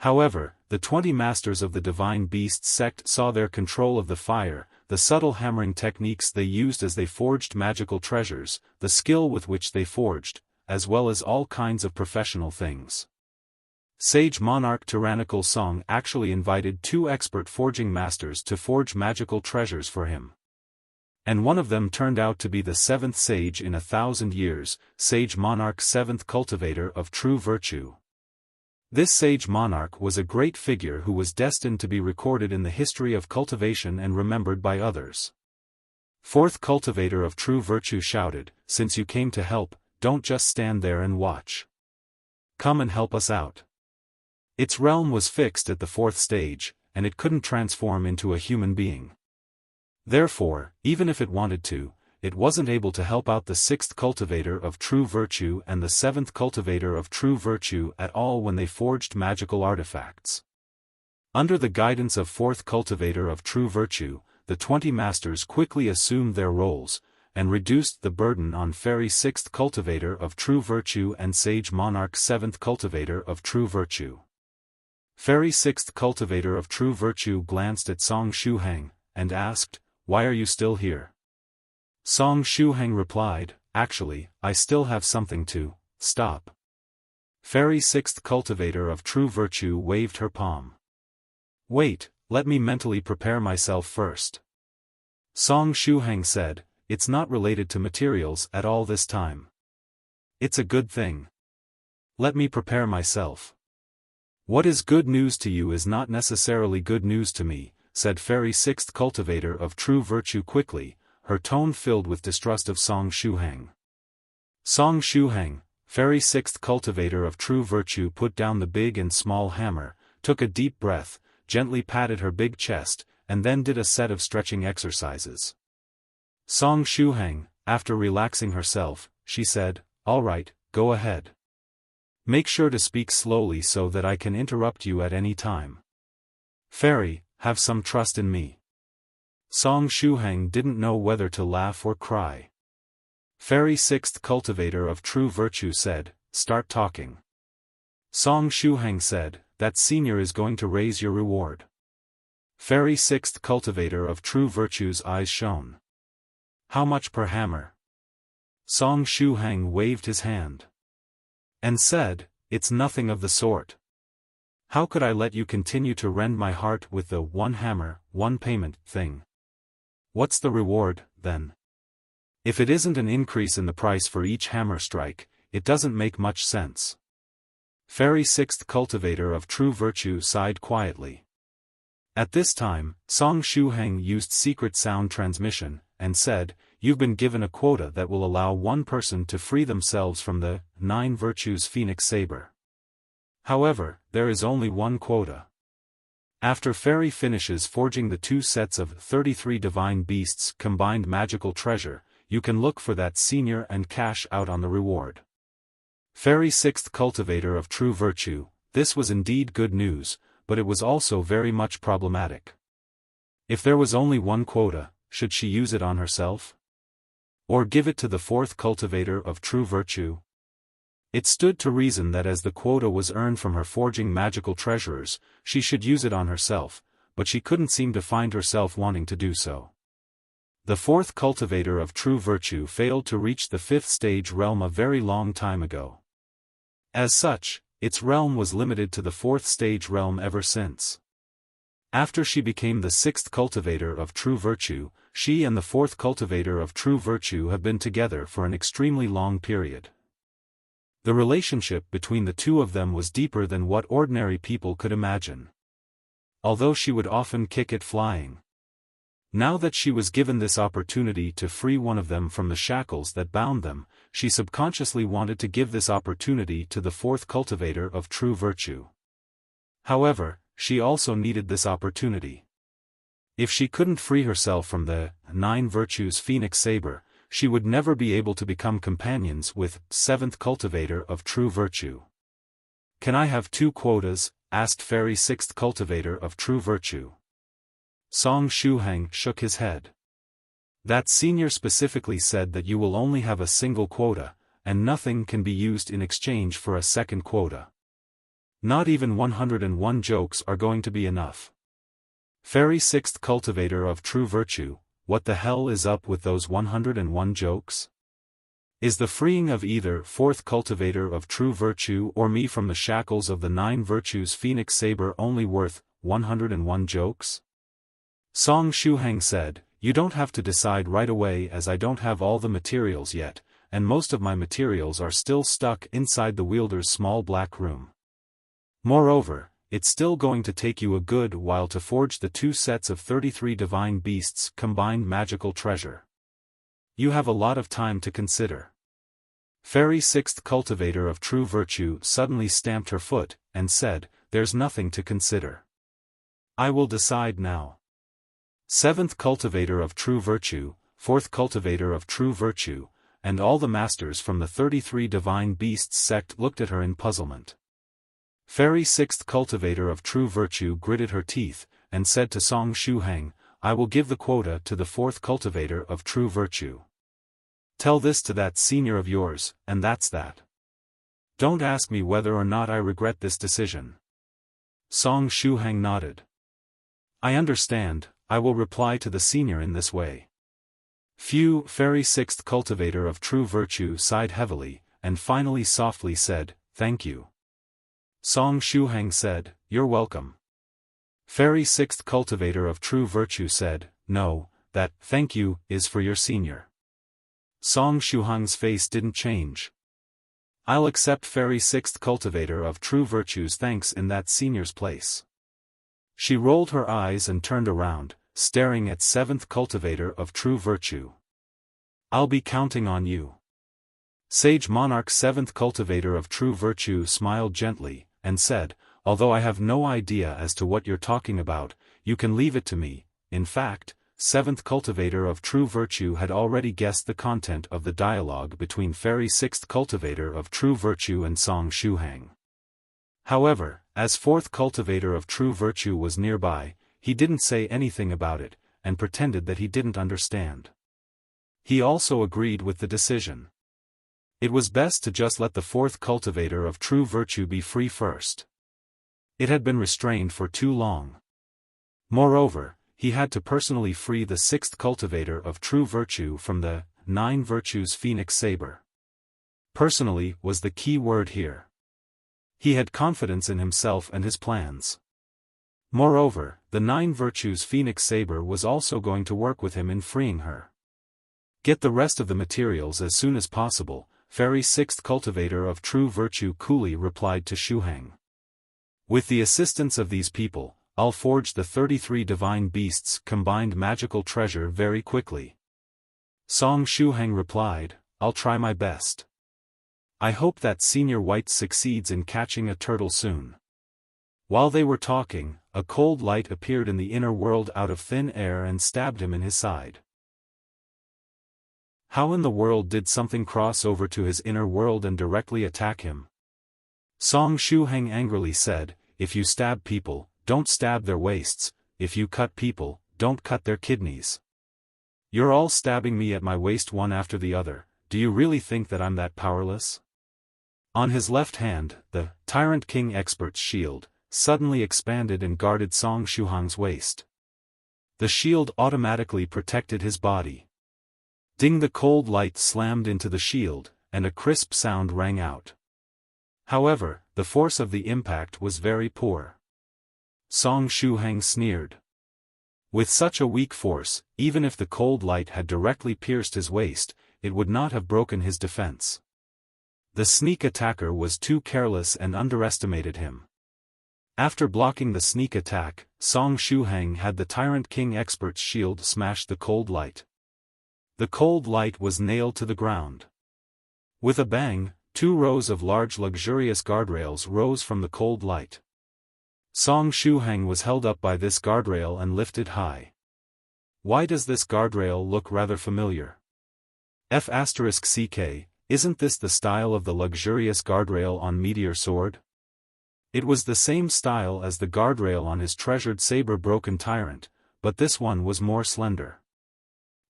Speaker 1: However, the 20 masters of the Divine Beasts sect saw their control of the fire, the subtle hammering techniques they used as they forged magical treasures, the skill with which they forged, as well as all kinds of professional things. Sage Monarch Tyrannical Song actually invited 2 expert forging masters to forge magical treasures for him. And one of them turned out to be the 7th sage in 1,000 years, Sage Monarch 7th Cultivator of True Virtue. This Sage Monarch was a great figure who was destined to be recorded in the history of cultivation and remembered by others. 4th Cultivator of True Virtue shouted, since you came to help, don't just stand there and watch. Come and help us out. Its realm was fixed at the 4th stage, and it couldn't transform into a human being. Therefore, even if it wanted to, it wasn't able to help out the 6th Cultivator of True Virtue and the 7th Cultivator of True Virtue at all when they forged magical artifacts. Under the guidance of 4th Cultivator of True Virtue, the 20 masters quickly assumed their roles, and reduced the burden on Fairy 6th Cultivator of True Virtue and Sage Monarch 7th Cultivator of True Virtue. Fairy 6th Cultivator of True Virtue glanced at Song Shuhang, and asked, why are you still here? Song Shuhang replied, actually, I still have something to stop. Fairy 6th Cultivator of True Virtue waved her palm. Wait, let me mentally prepare myself first. Song Shuhang said, it's not related to materials at all this time. It's a good thing. Let me prepare myself. What is good news to you is not necessarily good news to me, said Fairy 6th Cultivator of True Virtue quickly, her tone filled with distrust of Song Shuhang. Song Shuhang, Fairy 6th Cultivator of True Virtue put down the big and small hammer, took a deep breath, gently patted her big chest, and then did a set of stretching exercises. Song Shuhang, after relaxing herself, she said, all right, go ahead. Make sure to speak slowly so that I can interrupt you at any time. Fairy, have some trust in me. Song Shuhang didn't know whether to laugh or cry. Fairy 6th Cultivator of True Virtue said, start talking. Song Shuhang said, that senior is going to raise your reward. Fairy 6th Cultivator of True Virtue's eyes shone. How much per hammer? Song Shuhang waved his hand. And said, it's nothing of the sort. How could I let you continue to rend my heart with the one hammer, one payment thing? What's the reward, then? If it isn't an increase in the price for each hammer strike, it doesn't make much sense. Fairy 6th Cultivator of True Virtue sighed quietly. At this time, Song Shuhang used secret sound transmission, and said, "You've been given a quota that will allow one person to free themselves from the 9 virtues phoenix saber. However, there is only one quota. After Fairy finishes forging the 2 sets of 33 divine beasts combined magical treasure, you can look for that senior and cash out on the reward." Fairy 6th Cultivator of True Virtue. This was indeed good news, but it was also very much problematic. If there was only one quota, should she use it on herself? Or give it to the 4th Cultivator of True Virtue? It stood to reason that as the quota was earned from her forging magical treasures, she should use it on herself, but she couldn't seem to find herself wanting to do so. The 4th Cultivator of True Virtue failed to reach the 5th stage realm a very long time ago. As such, its realm was limited to the 4th stage realm ever since. After she became the 6th Cultivator of True Virtue, she and the 4th Cultivator of True Virtue have been together for an extremely long period. The relationship between the two of them was deeper than what ordinary people could imagine. Although she would often kick it flying. Now that she was given this opportunity to free one of them from the shackles that bound them, she subconsciously wanted to give this opportunity to the 4th Cultivator of True Virtue. However, she also needed this opportunity. If she couldn't free herself from the 9 virtues phoenix saber, she would never be able to become companions with 7th Cultivator of True Virtue. "Can I have 2 quotas?" asked Fairy 6th Cultivator of True Virtue. Song Shuhang shook his head. "That senior specifically said that you will only have a single quota, and nothing can be used in exchange for a second quota. Not even 101 jokes are going to be enough." Fairy 6th Cultivator of True Virtue, what the hell is up with those 101 jokes? Is the freeing of either 4th Cultivator of True Virtue or me from the shackles of the 9 virtues phoenix saber only worth 101 jokes? Song Shuhang said, "You don't have to decide right away as I don't have all the materials yet, and most of my materials are still stuck inside the wielder's small black room. Moreover, it's still going to take you a good while to forge the 2 sets of 33 divine beasts combined magical treasure. You have a lot of time to consider." Fairy 6th Cultivator of True Virtue suddenly stamped her foot, and said, "There's nothing to consider. I will decide now." 7th Cultivator of True Virtue, 4th Cultivator of True Virtue, and all the masters from the 33 Divine Beasts sect looked at her in puzzlement. Fairy 6th Cultivator of True Virtue gritted her teeth, and said to Song Shuhang, "I will give the quota to the 4th Cultivator of True Virtue. Tell this to that senior of yours, and that's that. Don't ask me whether or not I regret this decision." Song Shuhang nodded. "I understand. I will reply to the senior in this way." Phew! Fairy 6th Cultivator of True Virtue sighed heavily, and finally softly said, "Thank you." Song Shuhang said, "You're welcome." Fairy 6th Cultivator of True Virtue said, "No, that thank you is for your senior." Song Shuhang's face didn't change. "I'll accept Fairy 6th Cultivator of True Virtue's thanks in that senior's place." She rolled her eyes and turned around, staring at 7th Cultivator of True Virtue. "I'll be counting on you." Sage Monarch 7th Cultivator of True Virtue smiled gently, and said, "Although I have no idea as to what you're talking about, you can leave it to me." In fact, 7th Cultivator of True Virtue had already guessed the content of the dialogue between Fairy 6th Cultivator of True Virtue and Song Shuhang. However, as 4th Cultivator of True Virtue was nearby, he didn't say anything about it, and pretended that he didn't understand. He also agreed with the decision. It was best to just let the 4th Cultivator of True Virtue be free first. It had been restrained for too long. Moreover, he had to personally free the 6th Cultivator of True Virtue from the 9 virtues phoenix saber. Personally was the key word here. He had confidence in himself and his plans. Moreover, the 9 virtues phoenix saber was also going to work with him in freeing her. "Get the rest of the materials as soon as possible," Fairy 6th Cultivator of True Virtue coolly replied to Shuhang. "With the assistance of these people, I'll forge the 33 divine beasts' combined magical treasure very quickly. Song Shuhang replied, I'll try my best. I hope that Senior White succeeds in catching a turtle soon. While they were talking, a cold light appeared in the inner world out of thin air and stabbed him in his side. How in the world did something cross over to his inner world and directly attack him? Song Shuhang angrily said, if you stab people, don't stab their waists, if you cut people, don't cut their kidneys. You're all stabbing me at my waist one after the other, do you really think that I'm that powerless? On his left hand, the Tyrant King Expert's shield suddenly expanded and guarded Song Shuhang's waist. The shield automatically protected his body. Ding! The cold light slammed into the shield, and a crisp sound rang out. However, the force of the impact was very poor. Song Shuhang sneered. With such a weak force, even if the cold light had directly pierced his waist, it would not have broken his defense. The sneak attacker was too careless and underestimated him. After blocking the sneak attack, Song Shuhang had the Tyrant King Expert's shield smash the cold light. The cold light was nailed to the ground. With a bang, 2 rows of large luxurious guardrails rose from the cold light. Song Shuhang was held up by this guardrail and lifted high. Why does this guardrail look rather familiar? F***ck, isn't this the style of the luxurious guardrail on Meteor Sword? It was the same style as the guardrail on his treasured saber-broken tyrant, but this one was more slender.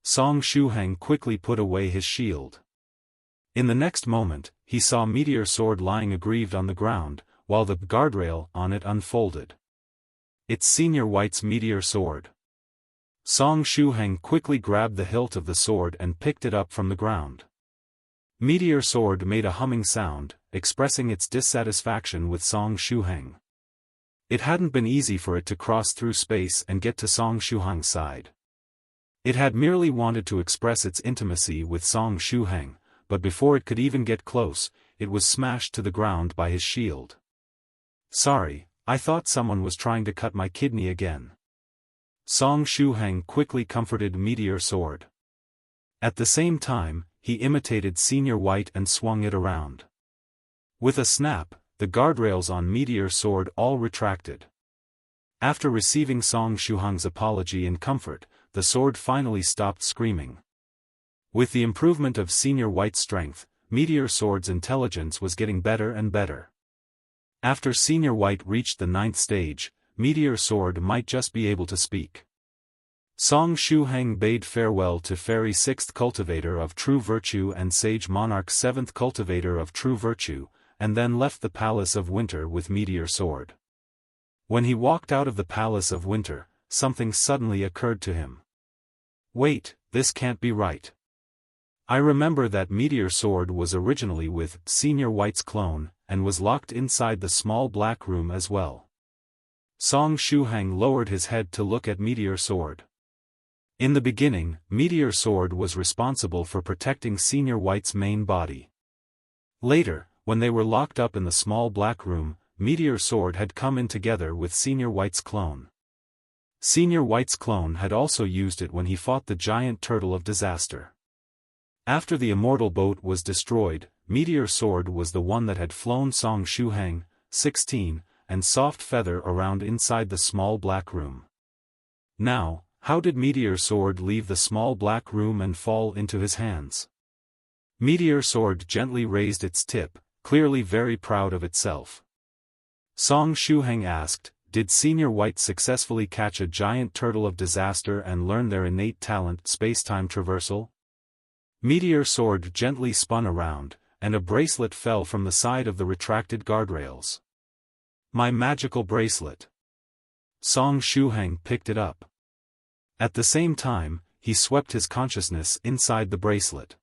Speaker 1: Song Shuhang quickly put away his shield. In the next moment, he saw Meteor Sword lying aggrieved on the ground, while the guardrail on it unfolded. It's Senior White's Meteor Sword. Song Shuhang quickly grabbed the hilt of the sword and picked it up from the ground. Meteor Sword made a humming sound, expressing its dissatisfaction with Song Shuhang. It hadn't been easy for it to cross through space and get to Song Shuhang's side. It had merely wanted to express its intimacy with Song Shuhang, but before it could even get close, it was smashed to the ground by his shield. Sorry, I thought someone was trying to cut my kidney again. Song Shuhang quickly comforted Meteor Sword. At the same time, he imitated Senior White and swung it around. With a snap, the guardrails on Meteor Sword all retracted. After receiving Song Shuhang's apology and comfort, the sword finally stopped screaming. With the improvement of Senior White's strength, Meteor Sword's intelligence was getting better and better. After Senior White reached the 9th stage, Meteor Sword might just be able to speak. Song Shuhang bade farewell to Fairy 6th Cultivator of True Virtue and Sage Monarch 7th Cultivator of True Virtue, and then left the Palace of Winter with Meteor Sword. When he walked out of the Palace of Winter, something suddenly occurred to him. Wait, this can't be right. I remember that Meteor Sword was originally with Senior White's clone, and was locked inside the small black room as well. Song Shuhang lowered his head to look at Meteor Sword. In the beginning, Meteor Sword was responsible for protecting Senior White's main body. Later, when they were locked up in the small black room, Meteor Sword had come in together with Senior White's clone. Senior White's clone had also used it when he fought the giant turtle of disaster. After the immortal boat was destroyed, Meteor Sword was the one that had flown Song Shuhang, 16, and Soft Feather around inside the small black room. Now, how did Meteor Sword leave the small black room and fall into his hands? Meteor Sword gently raised its tip, clearly very proud of itself. Song Shuhang asked, did Senior White successfully catch a giant turtle of disaster and learn their innate talent spacetime traversal? Meteor Sword gently spun around, and a bracelet fell from the side of the retracted guardrails. My magical bracelet. Song Shuhang picked it up. At the same time, he swept his consciousness inside the bracelet.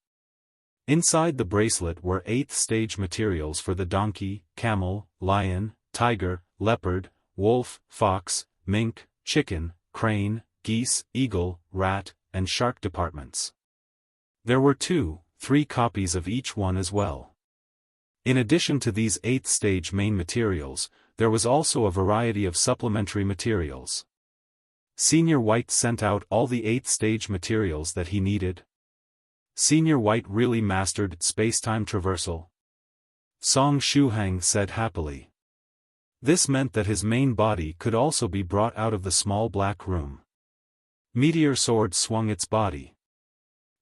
Speaker 1: Inside the bracelet were 8th stage materials for the donkey, camel, lion, tiger, leopard, wolf, fox, mink, chicken, crane, geese, eagle, rat, and shark departments. There were 2-3 copies of each one as well. In addition to these 8th stage main materials, there was also a variety of supplementary materials. Senior White sent out all the 8th stage materials that he needed. Senior White really mastered space-time traversal. Song Shuhang said happily. This meant that his main body could also be brought out of the small black room. Meteor Sword swung its body.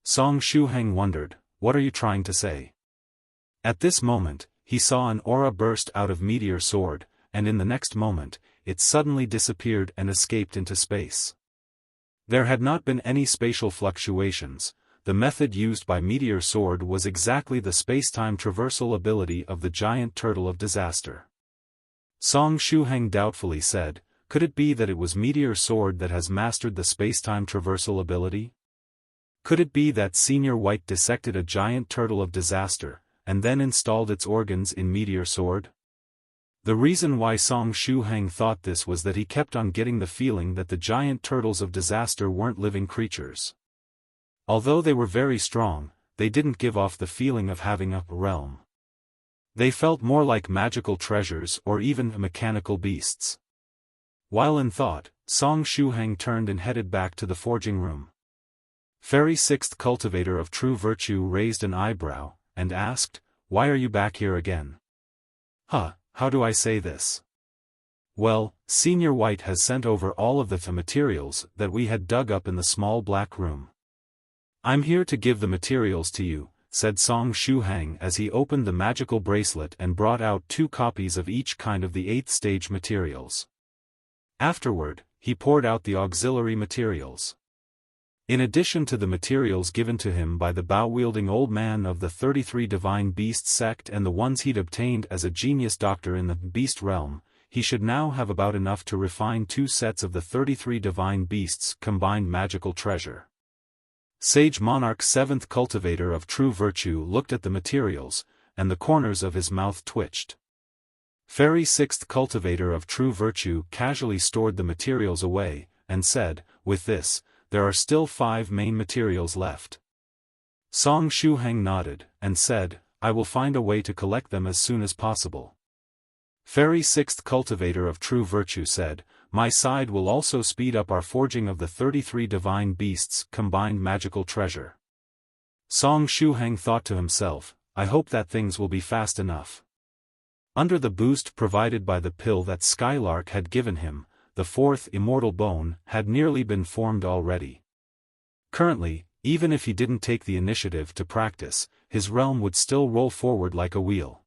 Speaker 1: Song Shuhang wondered, what are you trying to say? At this moment, he saw an aura burst out of Meteor Sword, and in the next moment, it suddenly disappeared and escaped into space. There had not been any spatial fluctuations. The method used by Meteor Sword was exactly the space-time traversal ability of the giant turtle of disaster. Song Shuhang doubtfully said, could it be that it was Meteor Sword that has mastered the space-time traversal ability? Could it be that Senior White dissected a giant turtle of disaster, and then installed its organs in Meteor Sword? The reason why Song Shuhang thought this was that he kept on getting the feeling that the giant turtles of disaster weren't living creatures. Although they were very strong, they didn't give off the feeling of having a realm. They felt more like magical treasures or even mechanical beasts. While in thought, Song Shuhang turned and headed back to the forging room. Fairy 6th Cultivator of True Virtue raised an eyebrow, and asked, why are you back here again? How do I say this? Well, Senior White has sent over all of the materials that we had dug up in the small black room. I'm here to give the materials to you, said Song Shuhang as he opened the magical bracelet and brought out 2 copies of each kind of the 8th stage materials. Afterward, he poured out the auxiliary materials. In addition to the materials given to him by the bow-wielding old man of the 33 Divine Beast sect and the ones he'd obtained as a genius doctor in the beast realm, he should now have about enough to refine 2 sets of the 33 Divine Beasts' combined magical treasure. Sage Monarch 7th Cultivator of True Virtue looked at the materials, and the corners of his mouth twitched. Fairy 6th Cultivator of True Virtue casually stored the materials away, and said, with this, there are still 5 main materials left. Song Shuhang nodded, and said, I will find a way to collect them as soon as possible. Fairy 6th Cultivator of True Virtue said, my side will also speed up our forging of the 33 Divine Beasts' combined magical treasure. Song Shuhang thought to himself, I hope that things will be fast enough. Under the boost provided by the pill that Skylark had given him, the 4th immortal bone had nearly been formed already. Currently, even if he didn't take the initiative to practice, his realm would still roll forward like a wheel.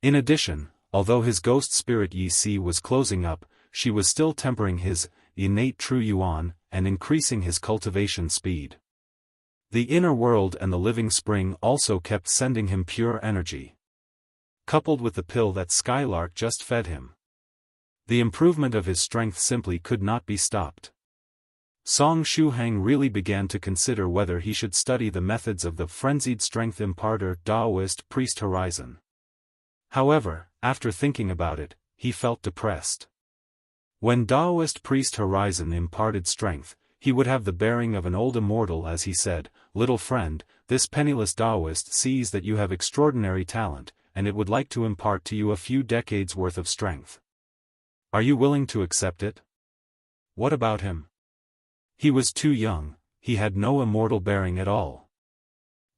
Speaker 1: In addition, although his ghost spirit Yi Si was closing up, she was still tempering his innate true yuan and increasing his cultivation speed. The inner world and the living spring also kept sending him pure energy. Coupled with the pill that Skylark just fed him, the improvement of his strength simply could not be stopped. Song Shuhang really began to consider whether he should study the methods of the frenzied strength imparter daoist priest Horizon. However, after thinking about it, he felt depressed. When daoist priest Horizon imparted strength, he would have the bearing of an old immortal as he said, little friend, this penniless daoist sees that you have extraordinary talent, and it would like to impart to you a few decades worth of strength. Are you willing to accept it? What about him? He was too young, he had no immortal bearing at all.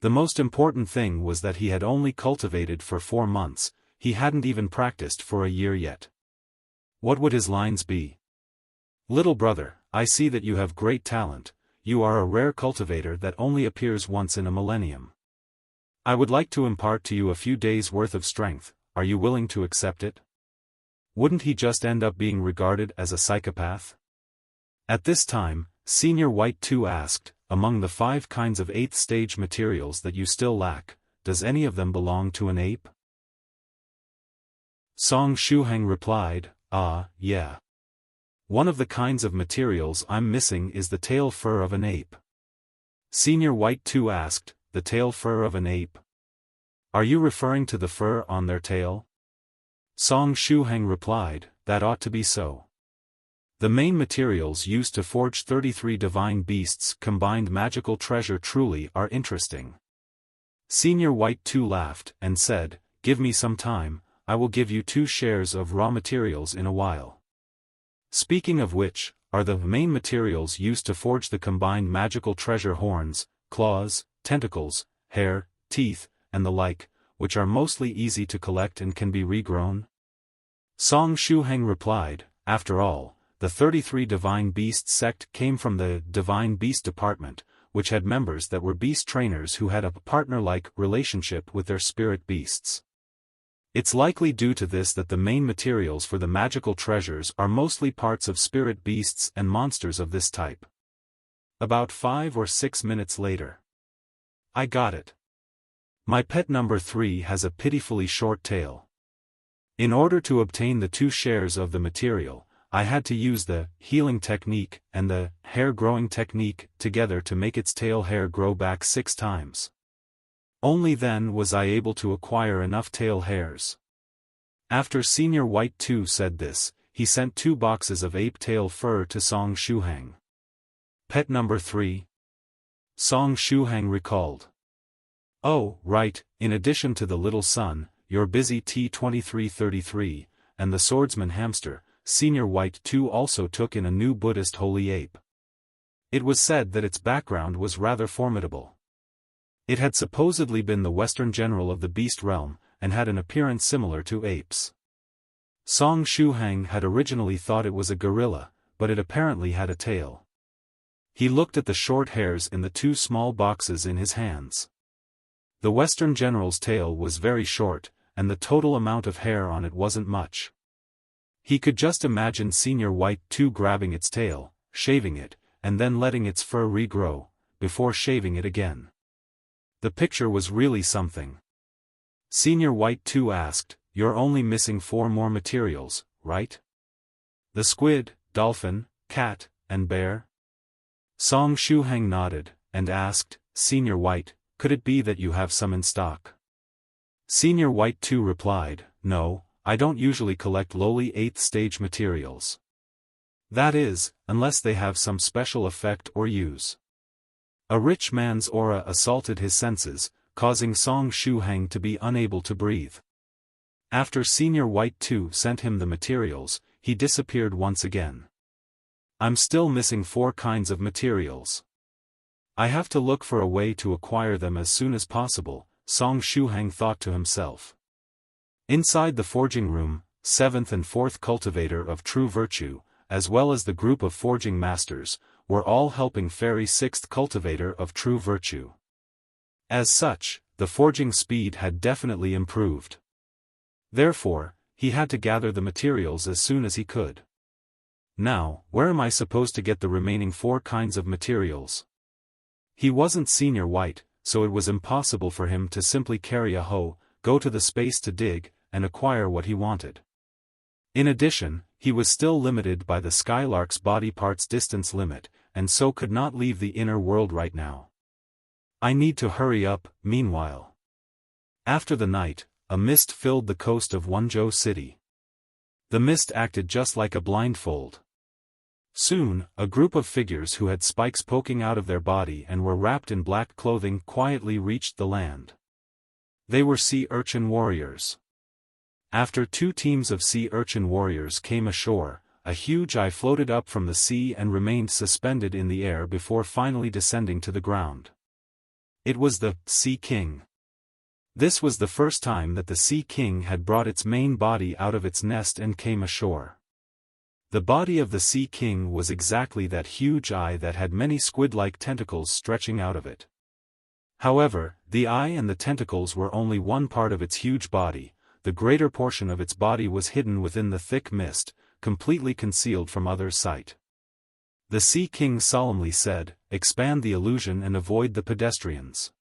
Speaker 1: The most important thing was that he had only cultivated for 4 months, he hadn't even practiced for a year yet. What would his lines be? Little brother, I see that you have great talent, you are a rare cultivator that only appears once in a millennium. I would like to impart to you a few days' worth of strength, are you willing to accept it? Wouldn't he just end up being regarded as a psychopath? At this time, Senior White 2 asked, among the 5 kinds of 8th stage materials that you still lack, does any of them belong to an ape? Song Shuhang replied, yeah. One of the kinds of materials I'm missing is the tail fur of an ape. Senior White 2 asked, the tail fur of an ape? Are you referring to the fur on their tail? Song Shuhang replied, that ought to be so. The main materials used to forge 33 Divine Beasts' combined magical treasure truly are interesting. Senior White 2 laughed and said, give me some time, I will give you 2 shares of raw materials in a while. Speaking of which, are the main materials used to forge the combined magical treasure horns, claws, tentacles, hair, teeth, and the like, which are mostly easy to collect and can be regrown? Song Shuhang replied, after all, the 33 Divine Beast sect came from the Divine Beast Department, which had members that were beast trainers who had a partner-like relationship with their spirit beasts. It's likely due to this that the main materials for the magical treasures are mostly parts of spirit beasts and monsters of this type. About 5 or 6 minutes later. I got it. My pet number 3 has a pitifully short tail. In order to obtain the 2 shares of the material, I had to use the healing technique and the hair growing technique together to make its tail hair grow back 6 times. Only then was I able to acquire enough tail hairs. After Senior White 2 said this, he sent 2 boxes of ape tail fur to Song Shuhang. Pet number 3? Song Shuhang recalled. Oh, right, in addition to the little son, your busy T2333, and the swordsman hamster, Senior White 2 also took in a new Buddhist holy ape. It was said that its background was rather formidable. It had supposedly been the Western general of the beast realm, and had an appearance similar to apes. Song Shuhang had originally thought it was a gorilla, but it apparently had a tail. He looked at the short hairs in the 2 small boxes in his hands. The Western general's tail was very short, and the total amount of hair on it wasn't much. He could just imagine Senior White 2 grabbing its tail, shaving it, and then letting its fur regrow, before shaving it again. The picture was really something. Senior White 2 asked, "You're only missing 4 more materials, right? The squid, dolphin, cat, and bear?" Song Shuhang nodded, and asked, "Senior White, could it be that you have some in stock?" Senior White 2 replied, "No, I don't usually collect lowly 8th stage materials. That is, unless they have some special effect or use." A rich man's aura assaulted his senses, causing Song Shuhang to be unable to breathe. After Senior White 2 sent him the materials, he disappeared once again. I'm still missing 4 kinds of materials. I have to look for a way to acquire them as soon as possible, Song Shuhang thought to himself. Inside the forging room, 7th and 4th Cultivator of True Virtue, as well as the group of forging masters, were all helping Fairy 6th Cultivator of True Virtue. As such, the forging speed had definitely improved. Therefore, he had to gather the materials as soon as he could. Now, where am I supposed to get the remaining 4 kinds of materials? He wasn't Senior White, so it was impossible for him to simply carry a hoe, go to the space to dig, and acquire what he wanted. In addition, he was still limited by the Skylark's body parts distance limit, and so could not leave the inner world right now. I need to hurry up, meanwhile. After the night, a mist filled the coast of Wenzhou City. The mist acted just like a blindfold. Soon, a group of figures who had spikes poking out of their body and were wrapped in black clothing quietly reached the land. They were sea urchin warriors. After 2 teams of sea urchin warriors came ashore, a huge eye floated up from the sea and remained suspended in the air before finally descending to the ground. It was the Sea King. This was the first time that the Sea King had brought its main body out of its nest and came ashore. The body of the Sea King was exactly that huge eye that had many squid-like tentacles stretching out of it. However, the eye and the tentacles were only one part of its huge body. The greater portion of its body was hidden within the thick mist, completely concealed from others' sight. The Sea King solemnly said, "Expand the illusion and avoid the pedestrians.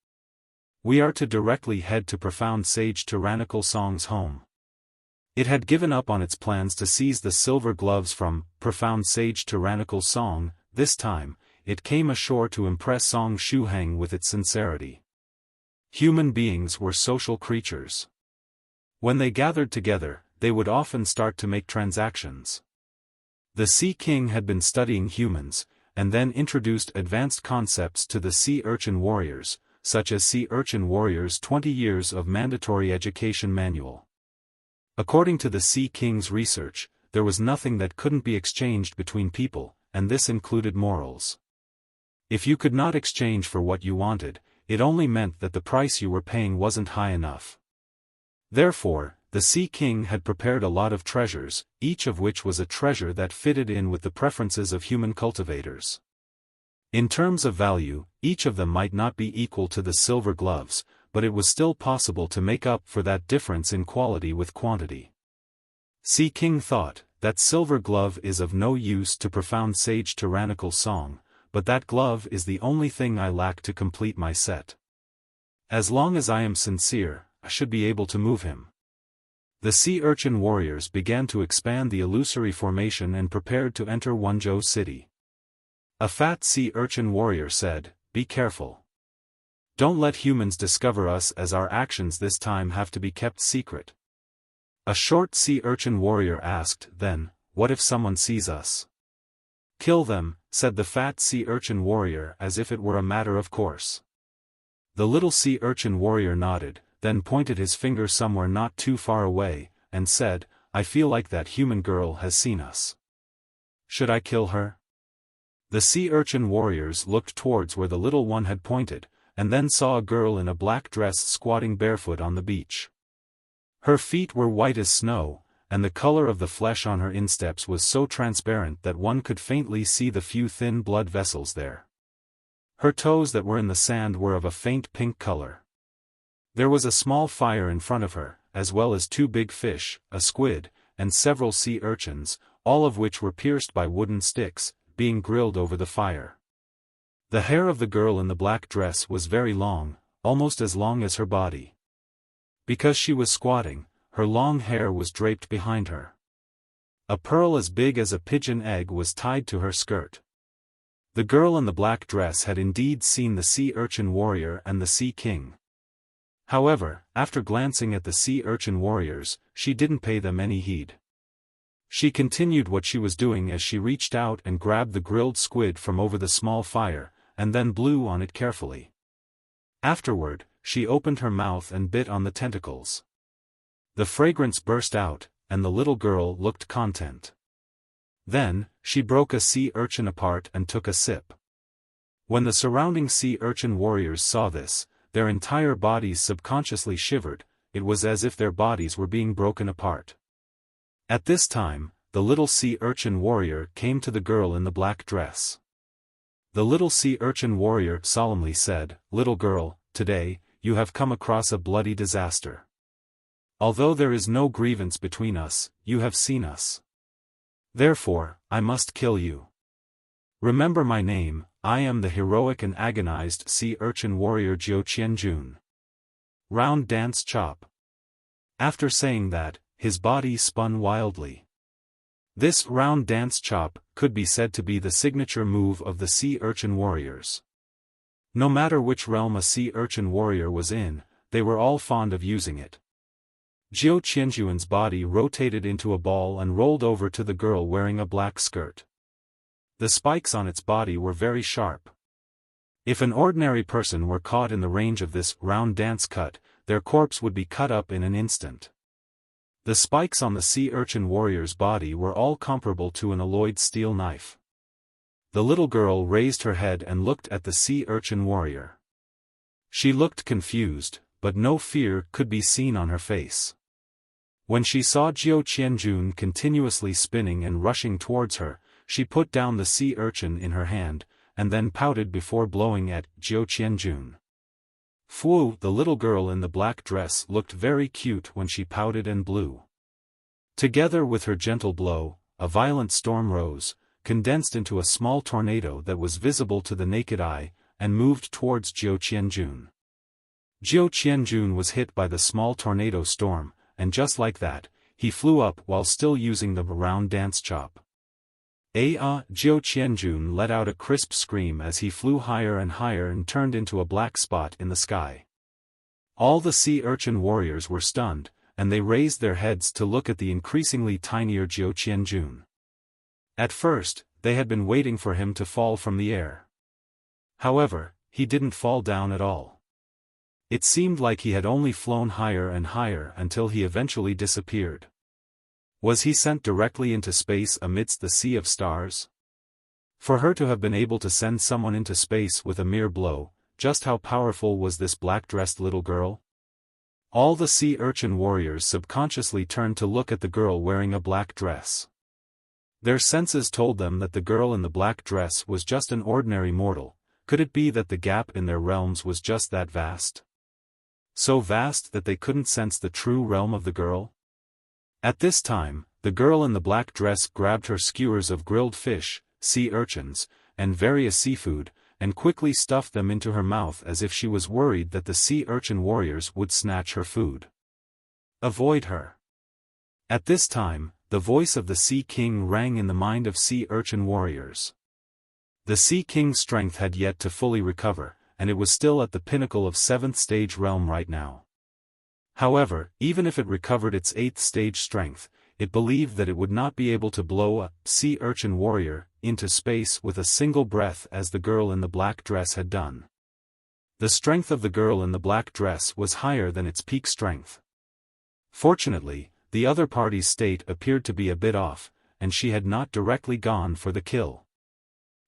Speaker 1: We are to directly head to profound sage Tyrannical Song's home." It had given up on its plans to seize the silver gloves from profound sage Tyrannical Song. This time, it came ashore to impress Song Shuhang with its sincerity. Human beings were social creatures. When they gathered together, they would often start to make transactions. The Sea King had been studying humans, and then introduced advanced concepts to the Sea Urchin Warriors, such as Sea Urchin Warriors' 20 Years of Mandatory Education Manual. According to the Sea King's research, there was nothing that couldn't be exchanged between people, and this included morals. If you could not exchange for what you wanted, it only meant that the price you were paying wasn't high enough. Therefore, the Sea King had prepared a lot of treasures, each of which was a treasure that fitted in with the preferences of human cultivators. In terms of value, each of them might not be equal to the silver gloves, but it was still possible to make up for that difference in quality with quantity. Sea King thought, that silver glove is of no use to profound sage Tyrannical song, but that glove is the only thing I lack to complete my set. As long as I am sincere, I should be able to move him. The sea urchin warriors began to expand the illusory formation and prepared to enter Wenzhou city. A fat sea urchin warrior said, "Be careful. Don't let humans discover us, as our actions this time have to be kept secret." A short sea urchin warrior asked, "Then, what if someone sees us?" "Kill them," said the fat sea urchin warrior as if it were a matter of course. The little sea urchin warrior nodded, then pointed his finger somewhere not too far away, and said, "I feel like that human girl has seen us. Should I kill her?" The sea urchin warriors looked towards where the little one had pointed, and then saw a girl in a black dress squatting barefoot on the beach. Her feet were white as snow, and the color of the flesh on her insteps was so transparent that one could faintly see the few thin blood vessels there. Her toes that were in the sand were of a faint pink color. There was a small fire in front of her, as well as 2 big fish, a squid, and several sea urchins, all of which were pierced by wooden sticks, being grilled over the fire. The hair of the girl in the black dress was very long, almost as long as her body. Because she was squatting, her long hair was draped behind her. A pearl as big as a pigeon egg was tied to her skirt. The girl in the black dress had indeed seen the sea urchin warrior and the Sea King. However, after glancing at the sea urchin warriors, she didn't pay them any heed. She continued what she was doing as she reached out and grabbed the grilled squid from over the small fire, and then blew on it carefully. Afterward, she opened her mouth and bit on the tentacles. The fragrance burst out, and the little girl looked content. Then, she broke a sea urchin apart and took a sip. When the surrounding sea urchin warriors saw this, their entire bodies subconsciously shivered. It was as if their bodies were being broken apart. At this time, the little sea urchin warrior came to the girl in the black dress. The little sea urchin warrior solemnly said, "Little girl, today, you have come across a bloody disaster. Although there is no grievance between us, you have seen us. Therefore, I must kill you. Remember my name, I am the heroic and agonized sea urchin warrior Jiu Qianjun. Round dance chop." After saying that, his body spun wildly. This round dance chop could be said to be the signature move of the sea urchin warriors. No matter which realm a sea urchin warrior was in, they were all fond of using it. Jiu Qianjuan's body rotated into a ball and rolled over to the girl wearing a black skirt. The spikes on its body were very sharp. If an ordinary person were caught in the range of this round dance cut, their corpse would be cut up in an instant. The spikes on the sea urchin warrior's body were all comparable to an alloyed steel knife. The little girl raised her head and looked at the sea urchin warrior. She looked confused, but no fear could be seen on her face. When she saw Jiu Qianjun continuously spinning and rushing towards her, she put down the sea urchin in her hand, and then pouted before blowing at Jiu Qianjun. Fu, the little girl in the black dress, looked very cute when she pouted and blew. Together with her gentle blow, a violent storm rose, condensed into a small tornado that was visible to the naked eye, and moved towards Jiu Qianjun. Jiu Qianjun was hit by the small tornado storm, and just like that, he flew up while still using the round dance chop. Jiu Qianjun let out a crisp scream as he flew higher and higher and turned into a black spot in the sky. All the sea urchin warriors were stunned, and they raised their heads to look at the increasingly tinier Jiu Qianjun. At first, they had been waiting for him to fall from the air. However, he didn't fall down at all. It seemed like he had only flown higher and higher until he eventually disappeared. Was he sent directly into space amidst the sea of stars? For her to have been able to send someone into space with a mere blow, just how powerful was this black-dressed little girl? All the sea urchin warriors subconsciously turned to look at the girl wearing a black dress. Their senses told them that the girl in the black dress was just an ordinary mortal. Could it be that the gap in their realms was just that vast? So vast that they couldn't sense the true realm of the girl? At this time, the girl in the black dress grabbed her skewers of grilled fish, sea urchins, and various seafood, and quickly stuffed them into her mouth as if she was worried that the sea urchin warriors would snatch her food. Avoid her. At this time, the voice of the Sea King rang in the mind of sea urchin warriors. The Sea King's strength had yet to fully recover, and it was still at the pinnacle of 7th stage realm right now. However, even if it recovered its 8th stage strength, it believed that it would not be able to blow a sea urchin warrior into space with a single breath as the girl in the black dress had done. The strength of the girl in the black dress was higher than its peak strength. Fortunately, the other party's state appeared to be a bit off, and she had not directly gone for the kill.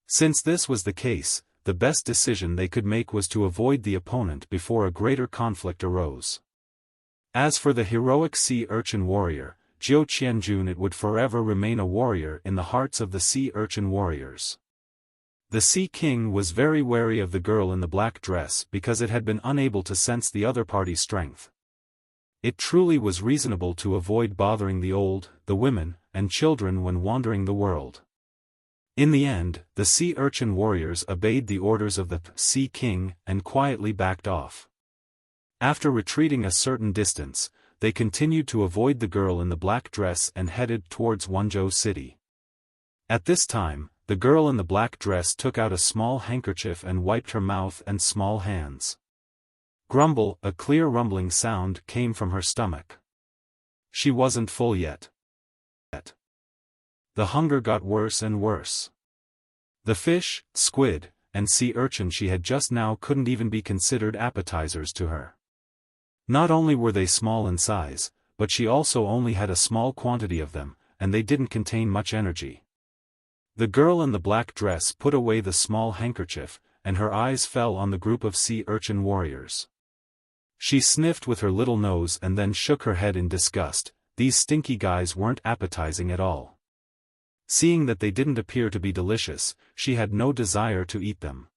Speaker 1: Since this was the case, the best decision they could make was to avoid the opponent before a greater conflict arose. As for the heroic sea urchin warrior, Jiu Qianjun, it would forever remain a warrior in the hearts of the sea urchin warriors. The Sea King was very wary of the girl in the black dress because it had been unable to sense the other party's strength. It truly was reasonable to avoid bothering the old, the women, and children when wandering the world. In the end, the sea urchin warriors obeyed the orders of the Sea King and quietly backed off. After retreating a certain distance, they continued to avoid the girl in the black dress and headed towards Wenzhou City. At this time, the girl in the black dress took out a small handkerchief and wiped her mouth and small hands. Grumble, a clear rumbling sound came from her stomach. She wasn't full yet. The hunger got worse and worse. The fish, squid, and sea urchin she had just now couldn't even be considered appetizers to her. Not only were they small in size, but she also only had a small quantity of them, and they didn't contain much energy. The girl in the black dress put away the small handkerchief, and her eyes fell on the group of sea urchin warriors. She sniffed with her little nose and then shook her head in disgust. These stinky guys weren't appetizing at all. Seeing that they didn't appear to be delicious, she had no desire to eat them.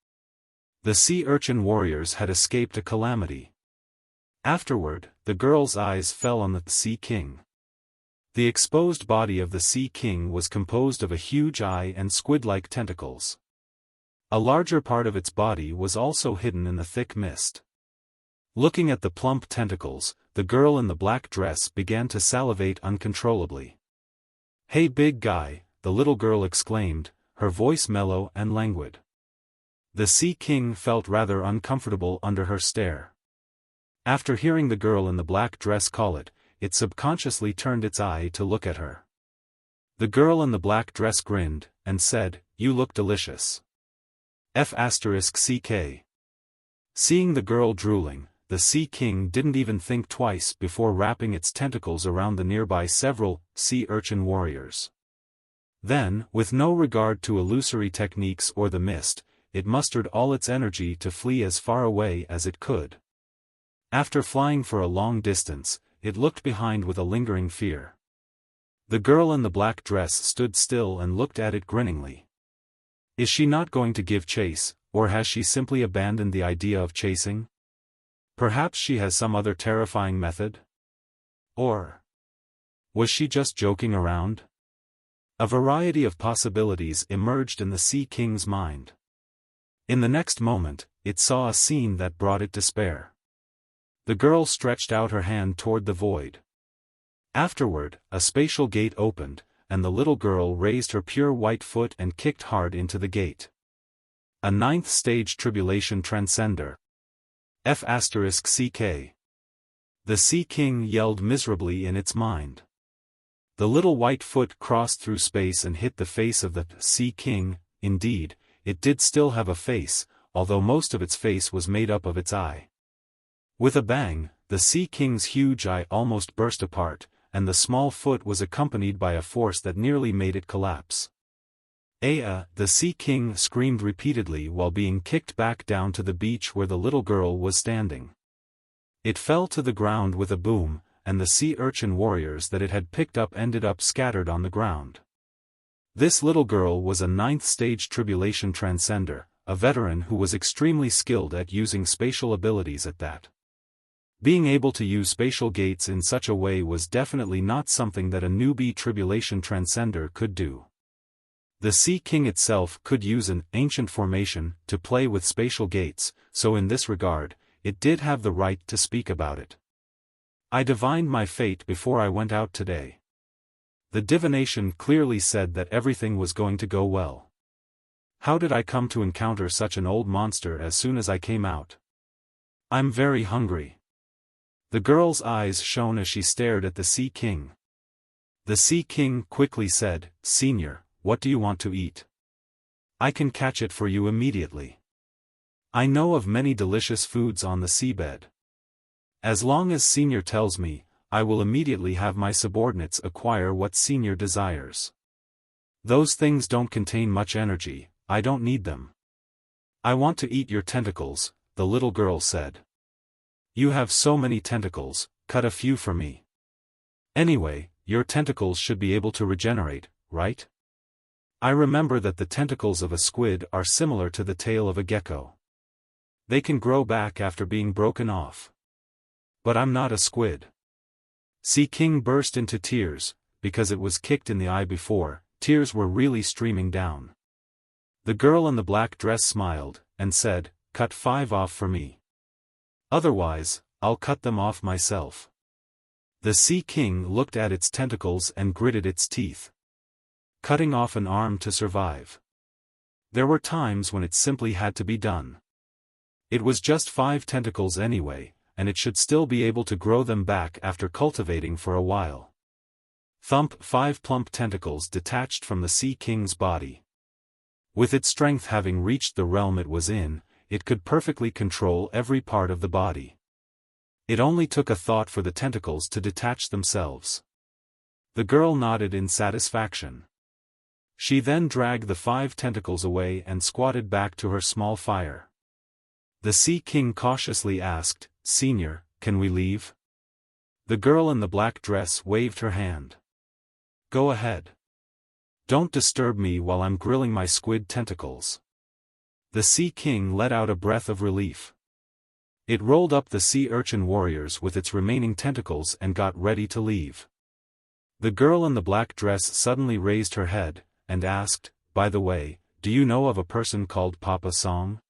Speaker 1: The sea urchin warriors had escaped a calamity. Afterward, the girl's eyes fell on the Sea King. The exposed body of the Sea King was composed of a huge eye and squid-like tentacles. A larger part of its body was also hidden in the thick mist. Looking at the plump tentacles, the girl in the black dress began to salivate uncontrollably. "Hey big guy," the little girl exclaimed, her voice mellow and languid. The Sea King felt rather uncomfortable under her stare. After hearing the girl in the black dress call it, it subconsciously turned its eye to look at her. The girl in the black dress grinned, and said, "You look delicious." F***ck. Seeing the girl drooling, the Sea King didn't even think twice before wrapping its tentacles around the nearby several sea urchin warriors. Then, with no regard to illusory techniques or the mist, it mustered all its energy to flee as far away as it could. After flying for a long distance, it looked behind with a lingering fear. The girl in the black dress stood still and looked at it grinningly. Is she not going to give chase, or has she simply abandoned the idea of chasing? Perhaps she has some other terrifying method? Or was she just joking around? A variety of possibilities emerged in the Sea King's mind. In the next moment, it saw a scene that brought it despair. The girl stretched out her hand toward the void. Afterward, a spatial gate opened, and the little girl raised her pure white foot and kicked hard into the gate. A 9th stage tribulation-transcender. F***ck. The Sea King yelled miserably in its mind. The little white foot crossed through space and hit the face of the Sea King. Indeed, it did still have a face, although most of its face was made up of its eye. With a bang, the Sea King's huge eye almost burst apart, and the small foot was accompanied by a force that nearly made it collapse. The Sea King screamed repeatedly while being kicked back down to the beach where the little girl was standing. It fell to the ground with a boom, and the sea urchin warriors that it had picked up ended up scattered on the ground. This little girl was a 9th-stage tribulation transcender, a veteran who was extremely skilled at using spatial abilities at that. Being able to use spatial gates in such a way was definitely not something that a newbie tribulation transcender could do. The Sea King itself could use an ancient formation to play with spatial gates, so in this regard, it did have the right to speak about it. I divined my fate before I went out today. The divination clearly said that everything was going to go well. How did I come to encounter such an old monster as soon as I came out? I'm very hungry. The girl's eyes shone as she stared at the Sea King. The Sea King quickly said, "Senior, what do you want to eat? I can catch it for you immediately. I know of many delicious foods on the seabed. As long as Senior tells me, I will immediately have my subordinates acquire what Senior desires. Those things don't contain much energy, I don't need them." "I want to eat your tentacles," the little girl said. "You have so many tentacles, cut a few for me. Anyway, your tentacles should be able to regenerate, right? I remember that the tentacles of a squid are similar to the tail of a gecko. They can grow back after being broken off. But I'm not a squid." Sea King burst into tears, because it was kicked in the eye before, tears were really streaming down. The girl in the black dress smiled, and said, "Cut 5 off for me. Otherwise, I'll cut them off myself." The Sea King looked at its tentacles and gritted its teeth. Cutting off an arm to survive. There were times when it simply had to be done. It was just 5 tentacles anyway, and it should still be able to grow them back after cultivating for a while. Thump! 5 plump tentacles detached from the Sea King's body. With its strength having reached the realm it was in, it could perfectly control every part of the body. It only took a thought for the tentacles to detach themselves. The girl nodded in satisfaction. She then dragged the 5 tentacles away and squatted back to her small fire. The Sea King cautiously asked, "Senior, can we leave?" The girl in the black dress waved her hand. "Go ahead. Don't disturb me while I'm grilling my squid tentacles." The Sea King let out a breath of relief. It rolled up the sea urchin warriors with its remaining tentacles and got ready to leave. The girl in the black dress suddenly raised her head, and asked, "By the way, do you know of a person called Papa Song?"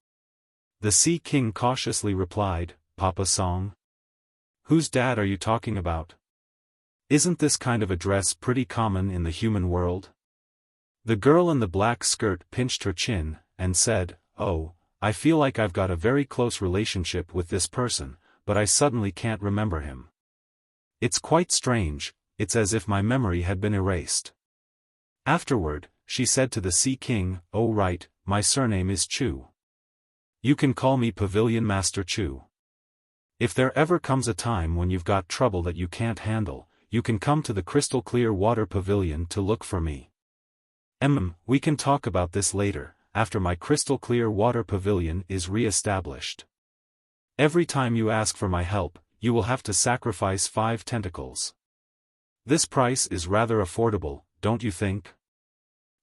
Speaker 1: The Sea King cautiously replied, "Papa Song? Whose dad are you talking about? Isn't this kind of a dress pretty common in the human world?" The girl in the black skirt pinched her chin, and said, "Oh, I feel like I've got a very close relationship with this person, but I suddenly can't remember him. It's quite strange, it's as if my memory had been erased." Afterward, she said to the Sea King, "Oh right, my surname is Chu. You can call me Pavilion Master Chu. If there ever comes a time when you've got trouble that you can't handle, you can come to the crystal clear water pavilion to look for me. We can talk about this later, after my crystal clear water pavilion is re-established. Every time you ask for my help, you will have to sacrifice 5 tentacles. This price is rather affordable, don't you think?"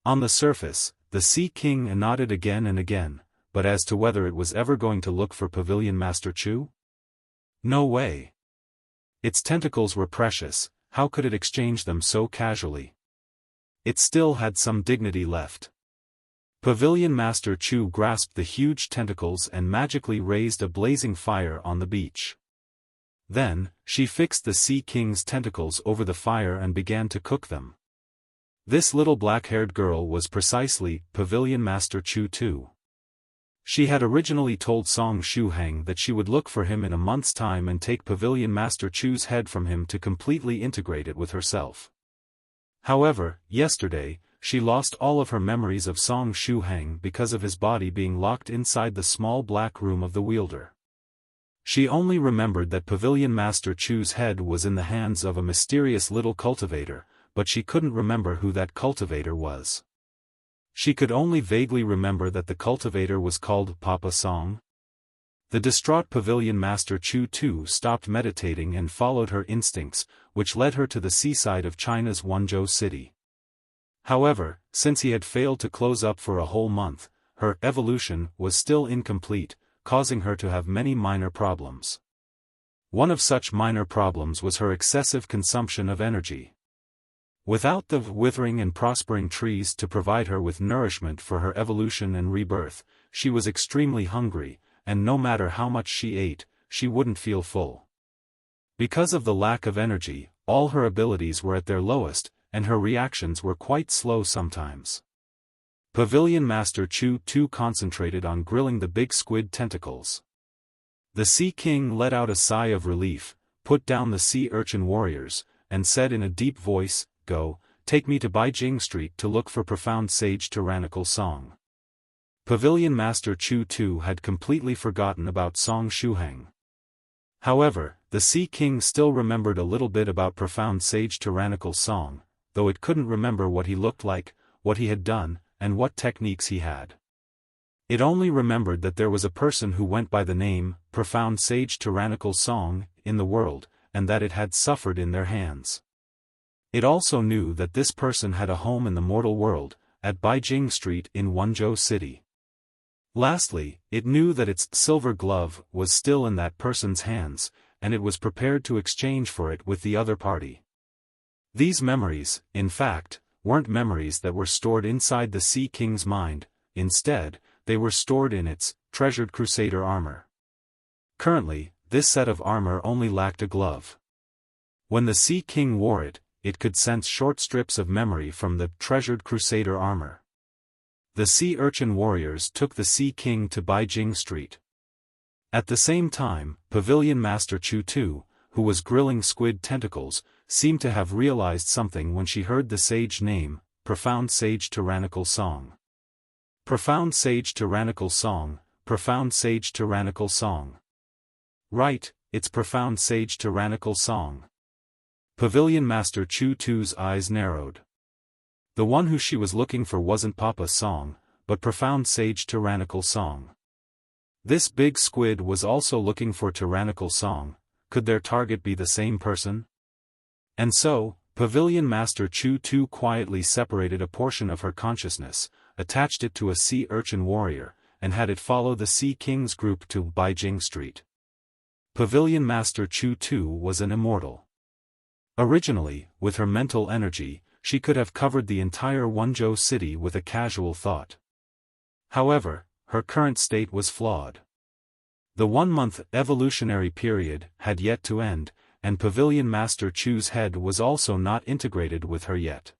Speaker 1: On the surface, the Sea King nodded again and again, but as to whether it was ever going to look for Pavilion Master Chu? No way. Its tentacles were precious, how could it exchange them so casually? It still had some dignity left. Pavilion Master Chu grasped the huge tentacles and magically raised a blazing fire on the beach. Then, she fixed the Sea King's tentacles over the fire and began to cook them. This little black-haired girl was precisely Pavilion Master Chu too. She had originally told Song Shuhang that she would look for him in a month's time and take Pavilion Master Chu's head from him to completely integrate it with herself. However, yesterday, she lost all of her memories of Song Shuhang because of his body being locked inside the small black room of the wielder. She only remembered that Pavilion Master Chu's head was in the hands of a mysterious little cultivator, but she couldn't remember who that cultivator was. She could only vaguely remember that the cultivator was called Papa Song. The distraught Pavilion Master Chu too stopped meditating and followed her instincts, which led her to the seaside of China's Wenzhou city. However, since he had failed to close up for a whole month, her evolution was still incomplete, causing her to have many minor problems. One of such minor problems was her excessive consumption of energy. Without the withering and prospering trees to provide her with nourishment for her evolution and rebirth, she was extremely hungry, and no matter how much she ate, she wouldn't feel full. Because of the lack of energy, all her abilities were at their lowest, and her reactions were quite slow sometimes. Pavilion Master Chu too concentrated on grilling the big squid tentacles. The Sea King let out a sigh of relief, put down the sea urchin warriors, and said in a deep voice, "Go, take me to Beijing Street to look for profound sage Tyrannical Song." Pavilion Master Chu too had completely forgotten about Song Shuhang. However, the Sea King still remembered a little bit about profound sage Tyrannical Song, though it couldn't remember what he looked like, what he had done, and what techniques he had. It only remembered that there was a person who went by the name, Profound Sage Tyrannical Song, in the world, and that it had suffered in their hands. It also knew that this person had a home in the mortal world, at Beijing Street in Wenzhou City. Lastly, it knew that its silver glove was still in that person's hands, and it was prepared to exchange for it with the other party. These memories, in fact, weren't memories that were stored inside the Sea King's mind, instead, they were stored in its treasured crusader armor. Currently, this set of armor only lacked a glove. When the Sea King wore it, it could sense short strips of memory from the treasured crusader armor. The sea urchin warriors took the Sea King to Beijing Street. At the same time, Pavilion Master Chu too, who was grilling squid tentacles, seemed to have realized something when she heard the sage name, Profound Sage Tyrannical Song. Profound Sage Tyrannical Song, Profound Sage Tyrannical Song. Right, it's Profound Sage Tyrannical Song. Pavilion Master Chu too's eyes narrowed. The one who she was looking for wasn't Papa Song, but Profound Sage Tyrannical Song. This big squid was also looking for Tyrannical Song. Could their target be the same person? And so, Pavilion Master Chu too quietly separated a portion of her consciousness, attached it to a sea urchin warrior, and had it follow the Sea King's group to Beijing Street. Pavilion Master Chu too was an immortal. Originally, with her mental energy, she could have covered the entire Wenzhou city with a casual thought. However, her current state was flawed. The 1-month evolutionary period had yet to end, and Pavilion Master Chu's head was also not integrated with her yet.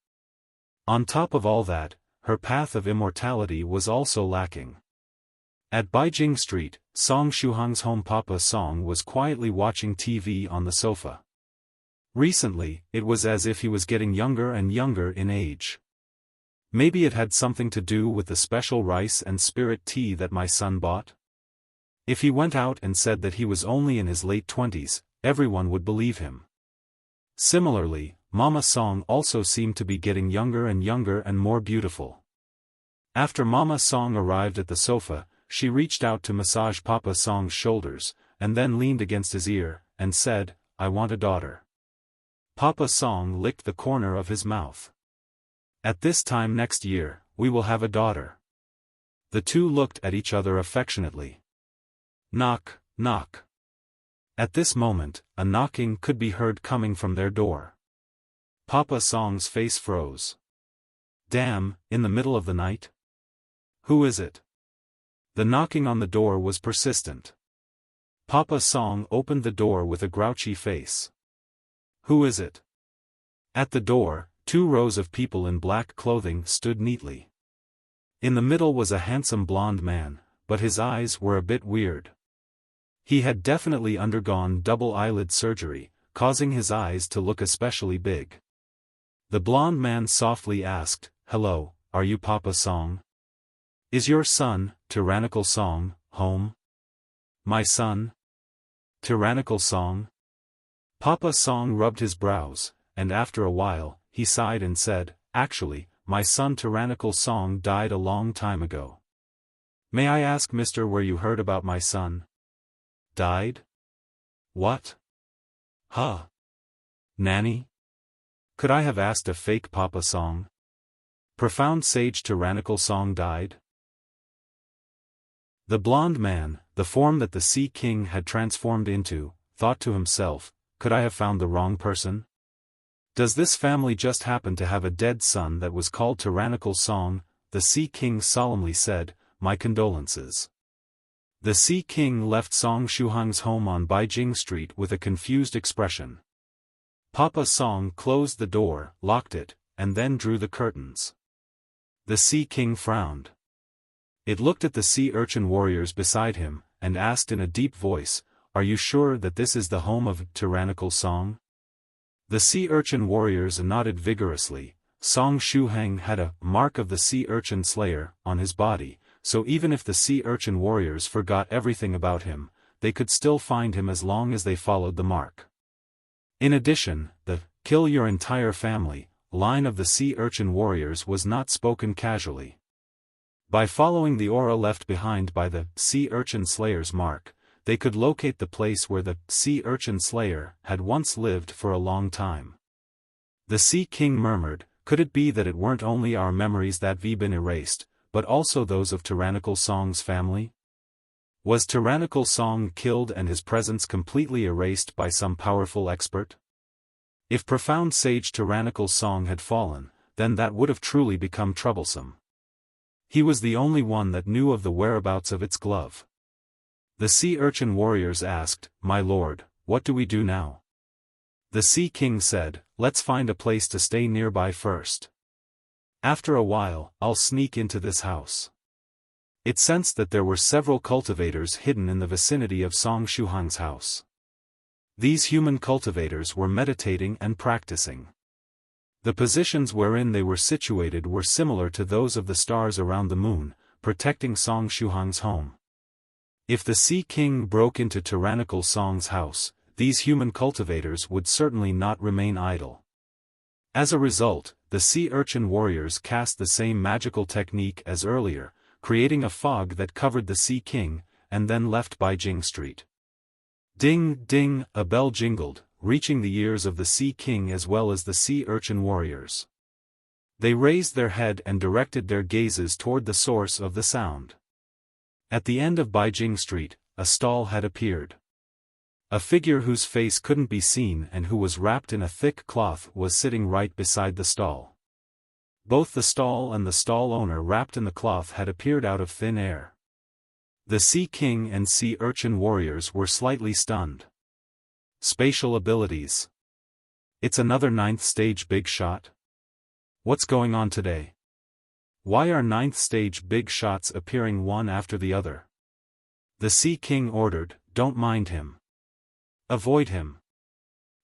Speaker 1: On top of all that, her path of immortality was also lacking. At Beijing Street, Song Shuhang's home Papa Song was quietly watching TV on the sofa. Recently, it was as if he was getting younger and younger in age. Maybe it had something to do with the special rice and spirit tea that my son bought? If he went out and said that he was only in his late 20s, everyone would believe him. Similarly, Mama Song also seemed to be getting younger and more beautiful. After Mama Song arrived at the sofa, she reached out to massage Papa Song's shoulders, and then leaned against his ear, and said, "I want a daughter." Papa Song licked the corner of his mouth. "At this time next year, we will have a daughter." The two looked at each other affectionately. Knock, knock. At this moment, a knocking could be heard coming from their door. Papa Song's face froze. Damn, in the middle of the night? Who is it? The knocking on the door was persistent. Papa Song opened the door with a grouchy face. Who is it? At the door, 2 rows of people in black clothing stood neatly. In the middle was a handsome blonde man, but his eyes were a bit weird. He had definitely undergone double eyelid surgery, causing his eyes to look especially big. The blonde man softly asked, "Hello, are you Papa Song? Is your son, Tyrannical Song, home?" "My son?" Tyrannical Song? Papa Song rubbed his brows, and after a while, he sighed and said, "Actually, my son Tyrannical Song died a long time ago. May I ask, mister, where you heard about my son?" "Died? What? Huh? Nanny? Could I have asked a fake Papa Song? Profound sage Tyrannical Song died?" The blond man, the form that the Sea King had transformed into, thought to himself, "Could I have found the wrong person? Does this family just happen to have a dead son that was called Tyrannical Song?" The Sea King solemnly said, "My condolences." The Sea King left Song Shuhang's home on Beijing Street with a confused expression. Papa Song closed the door, locked it, and then drew the curtains. The Sea King frowned. It looked at the sea urchin warriors beside him, and asked in a deep voice, "Are you sure that this is the home of Tyrannical Song?" The sea urchin warriors nodded vigorously. Song Shuhang had a mark of the sea urchin slayer on his body, so even if the sea urchin warriors forgot everything about him, they could still find him as long as they followed the mark. In addition, the "kill your entire family" line of the sea urchin warriors was not spoken casually. By following the aura left behind by the sea urchin slayer's mark, they could locate the place where the sea urchin slayer had once lived for a long time. The Sea King murmured, "Could it be that it weren't only our memories that have been erased, but also those of Tyrannical Song's family? Was Tyrannical Song killed and his presence completely erased by some powerful expert? If profound sage Tyrannical Song had fallen, then that would have truly become troublesome. He was the only one that knew of the whereabouts of its glove." The sea urchin warriors asked, "My lord, what do we do now?" The Sea King said, "Let's find a place to stay nearby first. After a while, I'll sneak into this house." It sensed that there were several cultivators hidden in the vicinity of Song Shuhang's house. These human cultivators were meditating and practicing. The positions wherein they were situated were similar to those of the stars around the moon, protecting Song Shuhang's home. If the Sea King broke into Tyrannical Song's house, these human cultivators would certainly not remain idle. As a result, the sea urchin warriors cast the same magical technique as earlier, creating a fog that covered the Sea King, and then left Beijing Street. Ding, ding, a bell jingled, reaching the ears of the Sea King as well as the sea urchin warriors. They raised their head and directed their gazes toward the source of the sound. At the end of Beijing Street, a stall had appeared. A figure whose face couldn't be seen and who was wrapped in a thick cloth was sitting right beside the stall. Both the stall and the stall owner wrapped in the cloth had appeared out of thin air. The Sea King and sea urchin warriors were slightly stunned. Spatial abilities. It's another 9th stage big shot? What's going on today? Why are 9th stage big shots appearing one after the other? The Sea King ordered, "Don't mind him. Avoid him."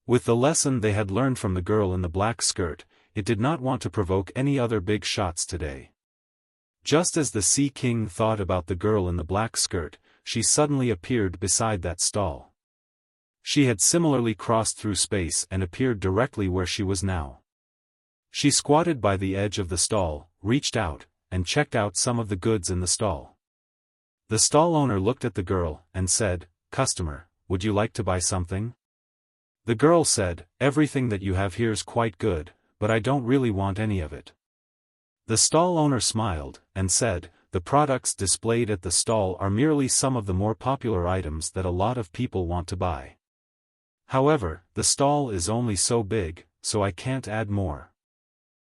Speaker 1: With the lesson they had learned from the girl in the black skirt, it did not want to provoke any other big shots today. Just as the Sea King thought about the girl in the black skirt, she suddenly appeared beside that stall. She had similarly crossed through space and appeared directly where she was now. She squatted by the edge of the stall, reached out, and checked out some of the goods in the stall. The stall owner looked at the girl, and said, "Customer, would you like to buy something?" The girl said, "Everything that you have here's quite good, but I don't really want any of it." The stall owner smiled, and said, "The products displayed at the stall are merely some of the more popular items that a lot of people want to buy. However, the stall is only so big, so I can't add more.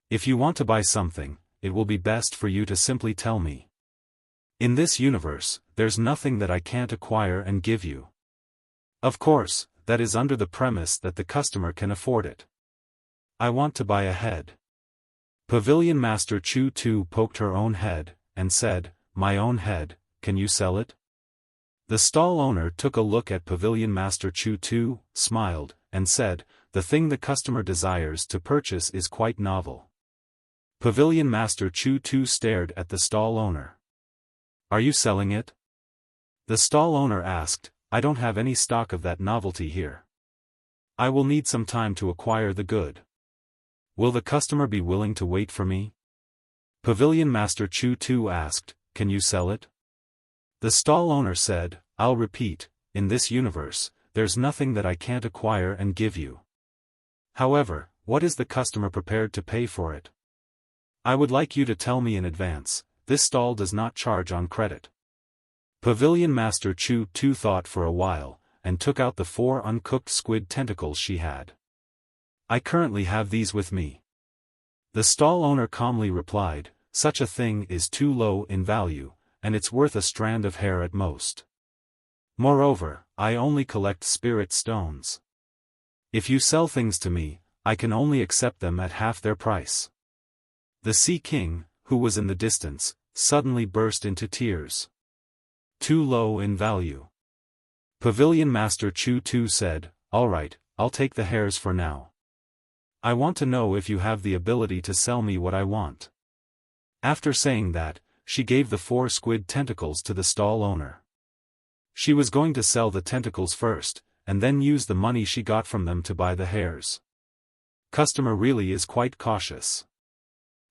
Speaker 1: If you want to buy something, it will be best for you to simply tell me. In this universe, there's nothing that I can't acquire and give you. Of course, that is under the premise that the customer can afford it. I want to buy a head." Pavilion Master Chu Tu poked her own head, and said, "My own head, can you sell it?" The stall owner took a look at Pavilion Master Chu Tu, smiled, and said, "The thing the customer desires to purchase is quite novel." Pavilion Master Chu Tu stared at the stall owner. "Are you selling it?" The stall owner asked, I don't have any stock of that novelty here. I will need some time to acquire the good. Will the customer be willing to wait for me? Pavilion Master Chu Tu asked, can you sell it? The stall owner said, I'll repeat, in this universe, there's nothing that I can't acquire and give you. However, what is the customer prepared to pay for it? I would like you to tell me in advance. This stall does not charge on credit. Pavilion Master Chu Tu thought for a while, and took out the 4 uncooked squid tentacles she had. I currently have these with me. The stall owner calmly replied, such a thing is too low in value, and it's worth a strand of hair at most. Moreover, I only collect spirit stones. If you sell things to me, I can only accept them at half their price. The Sea King, who was in the distance, suddenly burst into tears. Too low in value. Pavilion Master Chu Tu said, all right, I'll take the hairs for now. I want to know if you have the ability to sell me what I want. After saying that, she gave the 4 squid tentacles to the stall owner. She was going to sell the tentacles first, and then use the money she got from them to buy the hairs. Customer really is quite cautious.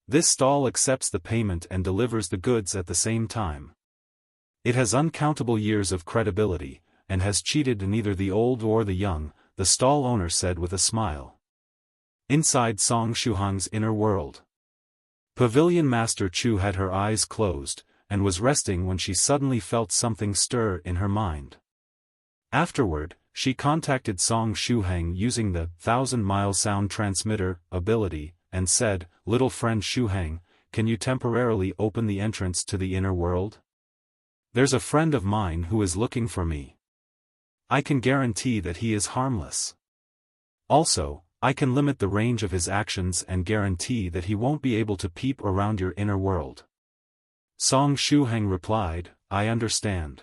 Speaker 1: This stall accepts the payment and delivers the goods at the same time. It has uncountable years of credibility, and has cheated neither the old or the young, the stall owner said with a smile. Inside Song Shuhang's inner world. Pavilion Master Chu had her eyes closed, and was resting when she suddenly felt something stir in her mind. Afterward, she contacted Song Shuhang using the 1,000-mile sound transmitter ability, and said, little friend Shuhang, can you temporarily open the entrance to the inner world? There's a friend of mine who is looking for me. I can guarantee that he is harmless. Also, I can limit the range of his actions and guarantee that he won't be able to peep around your inner world. Song Shuhang replied, I understand.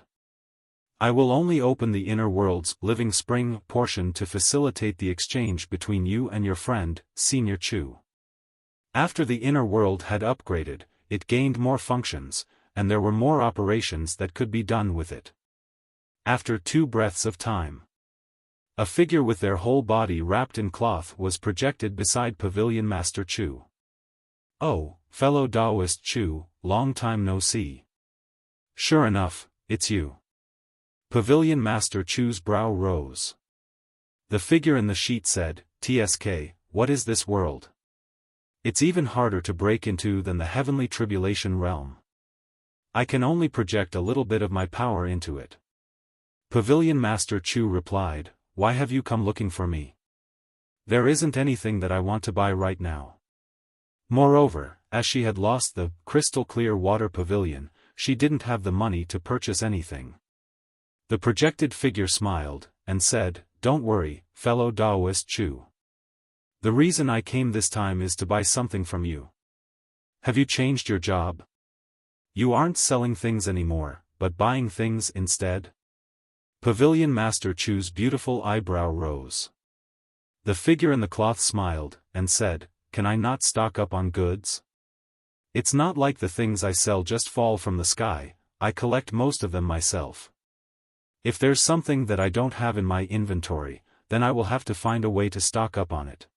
Speaker 1: I will only open the inner world's living spring portion to facilitate the exchange between you and your friend, Senior Chu. After the inner world had upgraded, it gained more functions, and there were more operations that could be done with it. After 2 breaths of time, a figure with their whole body wrapped in cloth was projected beside Pavilion Master Chu. Oh, fellow Daoist Chu, long time no see. Sure enough, it's you. Pavilion Master Chu's brow rose. The figure in the sheet said, TSK, what is this world? It's even harder to break into than the heavenly tribulation realm. I can only project a little bit of my power into it. Pavilion Master Chu replied, why have you come looking for me? There isn't anything that I want to buy right now. Moreover, as she had lost the crystal-clear water pavilion, she didn't have the money to purchase anything. The projected figure smiled, and said, don't worry, fellow Daoist Chu. The reason I came this time is to buy something from you. Have you changed your job? You aren't selling things anymore, but buying things instead? Pavilion Master Chu's beautiful eyebrow rose. The figure in the cloth smiled, and said, can I not stock up on goods? It's not like the things I sell just fall from the sky, I collect most of them myself. If there's something that I don't have in my inventory, then I will have to find a way to stock up on it.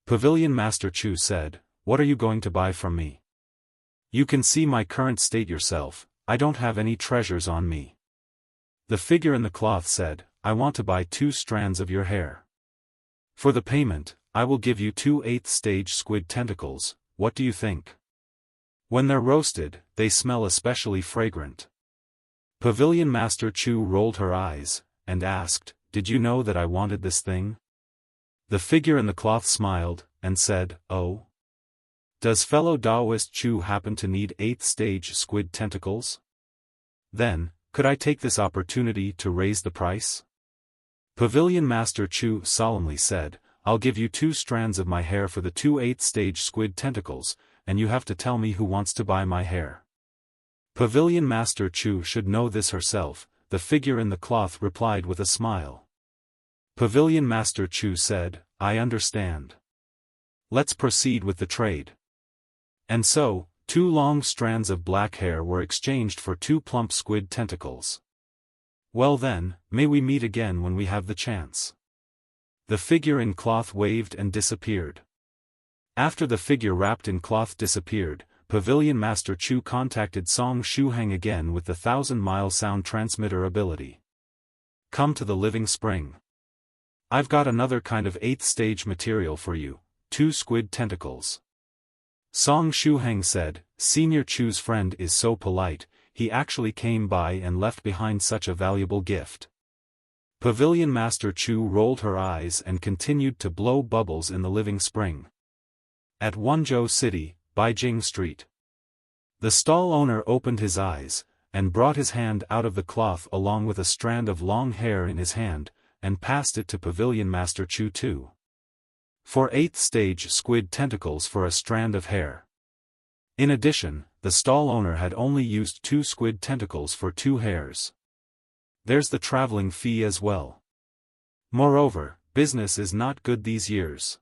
Speaker 1: Pavilion Master Chu said, what are you going to buy from me? You can see my current state yourself, I don't have any treasures on me. The figure in the cloth said, I want to buy 2 strands of your hair. For the payment, I will give you 2 8th-stage squid tentacles, what do you think? When they're roasted, they smell especially fragrant. Pavilion Master Chu rolled her eyes, and asked, did you know that I wanted this thing? The figure in the cloth smiled, and said, oh? Does fellow Daoist Chu happen to need 8th-stage squid tentacles? Then, could I take this opportunity to raise the price? Pavilion Master Chu solemnly said, I'll give you 2 strands of my hair for the 2 8th-stage squid tentacles, and you have to tell me who wants to buy my hair. Pavilion Master Chu should know this herself, the figure in the cloth replied with a smile. Pavilion Master Chu said, I understand. Let's proceed with the trade. And so, 2 long strands of black hair were exchanged for 2 plump squid tentacles. Well then, may we meet again when we have the chance. The figure in cloth waved and disappeared. After the figure wrapped in cloth disappeared, Pavilion Master Chu contacted Song Shuhang again with the 1,000-mile sound transmitter ability. Come to the living spring. I've got another kind of 8th stage material for you, 2 squid tentacles. Song Shuhang said, Senior Chu's friend is so polite, he actually came by and left behind such a valuable gift. Pavilion Master Chu rolled her eyes and continued to blow bubbles in the living spring. At Wenzhou City, Beijing Street. The stall owner opened his eyes, and brought his hand out of the cloth along with a strand of long hair in his hand, and passed it to Pavilion Master Chu too. For 8th stage squid tentacles for a strand of hair. In addition, the stall owner had only used 2 squid tentacles for 2 hairs. There's the traveling fee as well. Moreover, business is not good these years.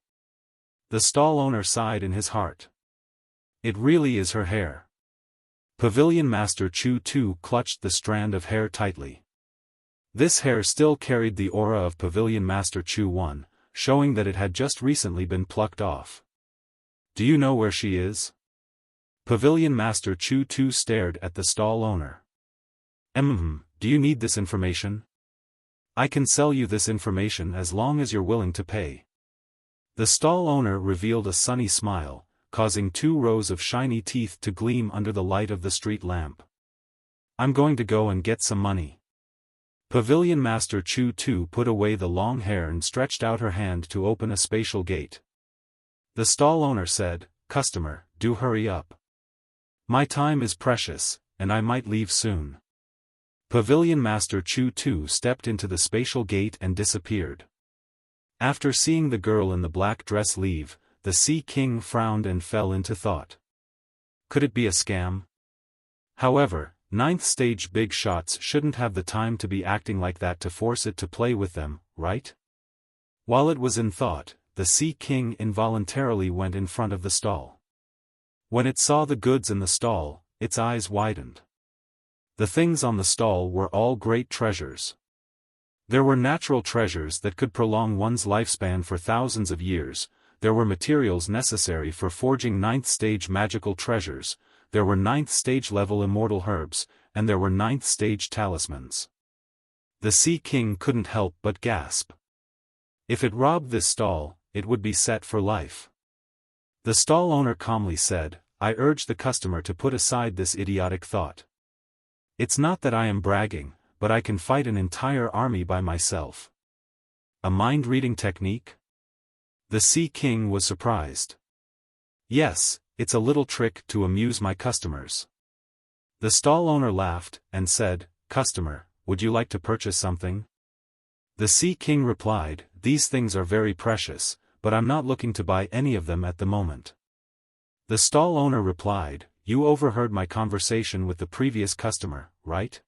Speaker 1: The stall owner sighed in his heart. It really is her hair. Pavilion Master Chu too clutched the strand of hair tightly. This hair still carried the aura of Pavilion Master Chu 1, showing that it had just recently been plucked off. Do you know where she is? Pavilion Master Chu 2 stared at the stall owner. Do you need this information? I can sell you this information as long as you're willing to pay. The stall owner revealed a sunny smile, causing 2 rows of shiny teeth to gleam under the light of the street lamp. I'm going to go and get some money. Pavilion Master Chu 2 put away the long hair and stretched out her hand to open a spatial gate. The stall owner said, Customer, do hurry up. My time is precious, and I might leave soon. Pavilion Master Chu 2 stepped into the spatial gate and disappeared. After seeing the girl in the black dress leave, the Sea King frowned and fell into thought. Could it be a scam? However, 9th stage big shots shouldn't have the time to be acting like that to force it to play with them, right? While it was in thought, the Sea King involuntarily went in front of the stall. When it saw the goods in the stall, its eyes widened. The things on the stall were all great treasures. There were natural treasures that could prolong one's lifespan for thousands of years, there were materials necessary for forging 9th stage magical treasures, there were 9th stage level immortal herbs, and there were 9th stage talismans. The Sea King couldn't help but gasp. If it robbed this stall, it would be set for life. The stall owner calmly said, I urge the customer to put aside this idiotic thought. It's not that I am bragging, but I can fight an entire army by myself. A mind-reading technique? The Sea King was surprised. Yes, it's a little trick to amuse my customers. The stall owner laughed, and said, Customer, would you like to purchase something? The Sea King replied, These things are very precious, but I'm not looking to buy any of them at the moment. The stall owner replied, You overheard my conversation with the previous customer, right?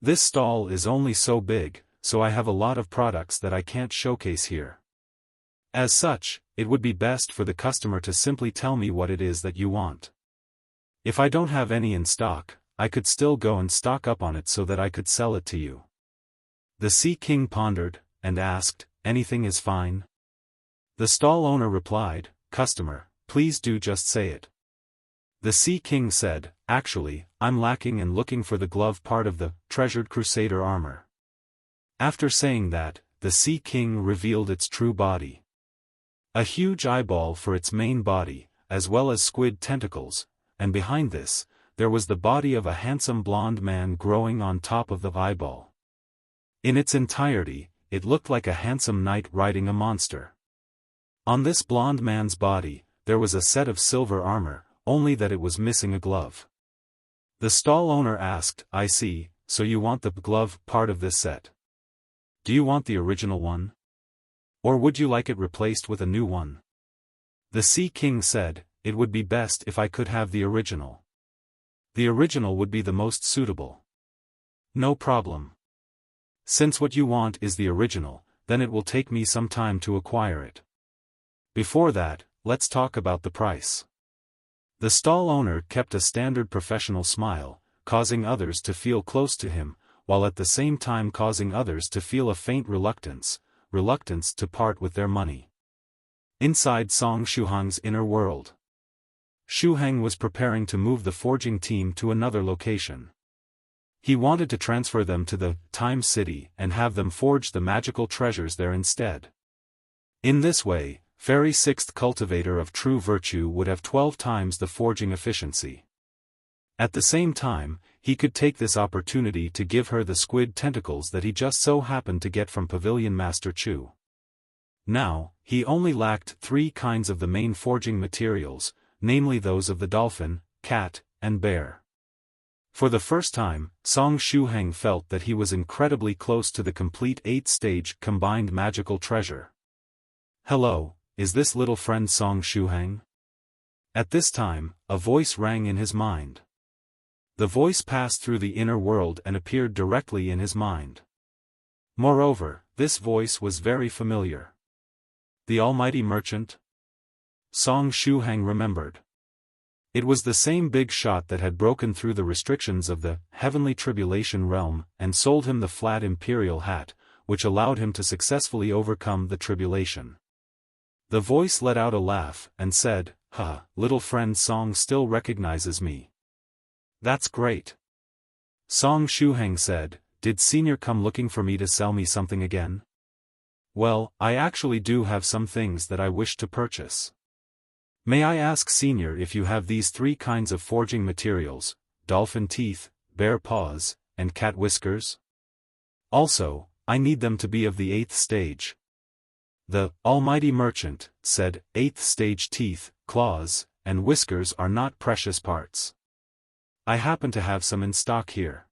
Speaker 1: This stall is only so big, so I have a lot of products that I can't showcase here. As such, it would be best for the customer to simply tell me what it is that you want. If I don't have any in stock, I could still go and stock up on it so that I could sell it to you. The Sea King pondered, and asked, Anything is fine? The stall owner replied, Customer, please do just say it. The Sea King said, Actually, I'm lacking and looking for the glove part of the treasured Crusader armor. After saying that, the Sea King revealed its true body. A huge eyeball for its main body, as well as squid tentacles, and behind this, there was the body of a handsome blonde man growing on top of the eyeball. In its entirety, it looked like a handsome knight riding a monster. On this blonde man's body, there was a set of silver armor, only that it was missing a glove. The stall owner asked, I see, so you want the glove part of this set. Do you want the original one? Or would you like it replaced with a new one? The Sea King said, It would be best if I could have the original. The original would be the most suitable. No problem. Since what you want is the original, then it will take me some time to acquire it. Before that, let's talk about the price. The stall owner kept a standard professional smile, causing others to feel close to him, while at the same time causing others to feel a faint reluctance to part with their money. Inside Song Shuhang's inner world, Shuhang was preparing to move the forging team to another location. He wanted to transfer them to the Time City and have them forge the magical treasures there instead. In this way, Fairy Sixth Cultivator of True Virtue would have 12 times the forging efficiency. At the same time, he could take this opportunity to give her the squid tentacles that he just so happened to get from Pavilion Master Chu. Now, he only lacked 3 kinds of the main forging materials, namely those of the dolphin, cat, and bear. For the first time, Song Shuhang felt that he was incredibly close to the complete 8th-stage combined magical treasure. "Hello, is this little friend Song Shuhang?" At this time, a voice rang in his mind. The voice passed through the inner world and appeared directly in his mind. Moreover, this voice was very familiar. The almighty merchant? Song Shuhang remembered. It was the same big shot that had broken through the restrictions of the heavenly tribulation realm and sold him the flat imperial hat, which allowed him to successfully overcome the tribulation. The voice let out a laugh and said, little friend Song still recognizes me. That's great. Song Shuhang said, did Senior come looking for me to sell me something again? Well, I actually do have some things that I wish to purchase. May I ask Senior if you have these 3 kinds of forging materials, dolphin teeth, bear paws, and cat whiskers? Also, I need them to be of the 8th stage. The almighty merchant said 8th stage teeth, claws, and whiskers are not precious parts. I happen to have some in stock here.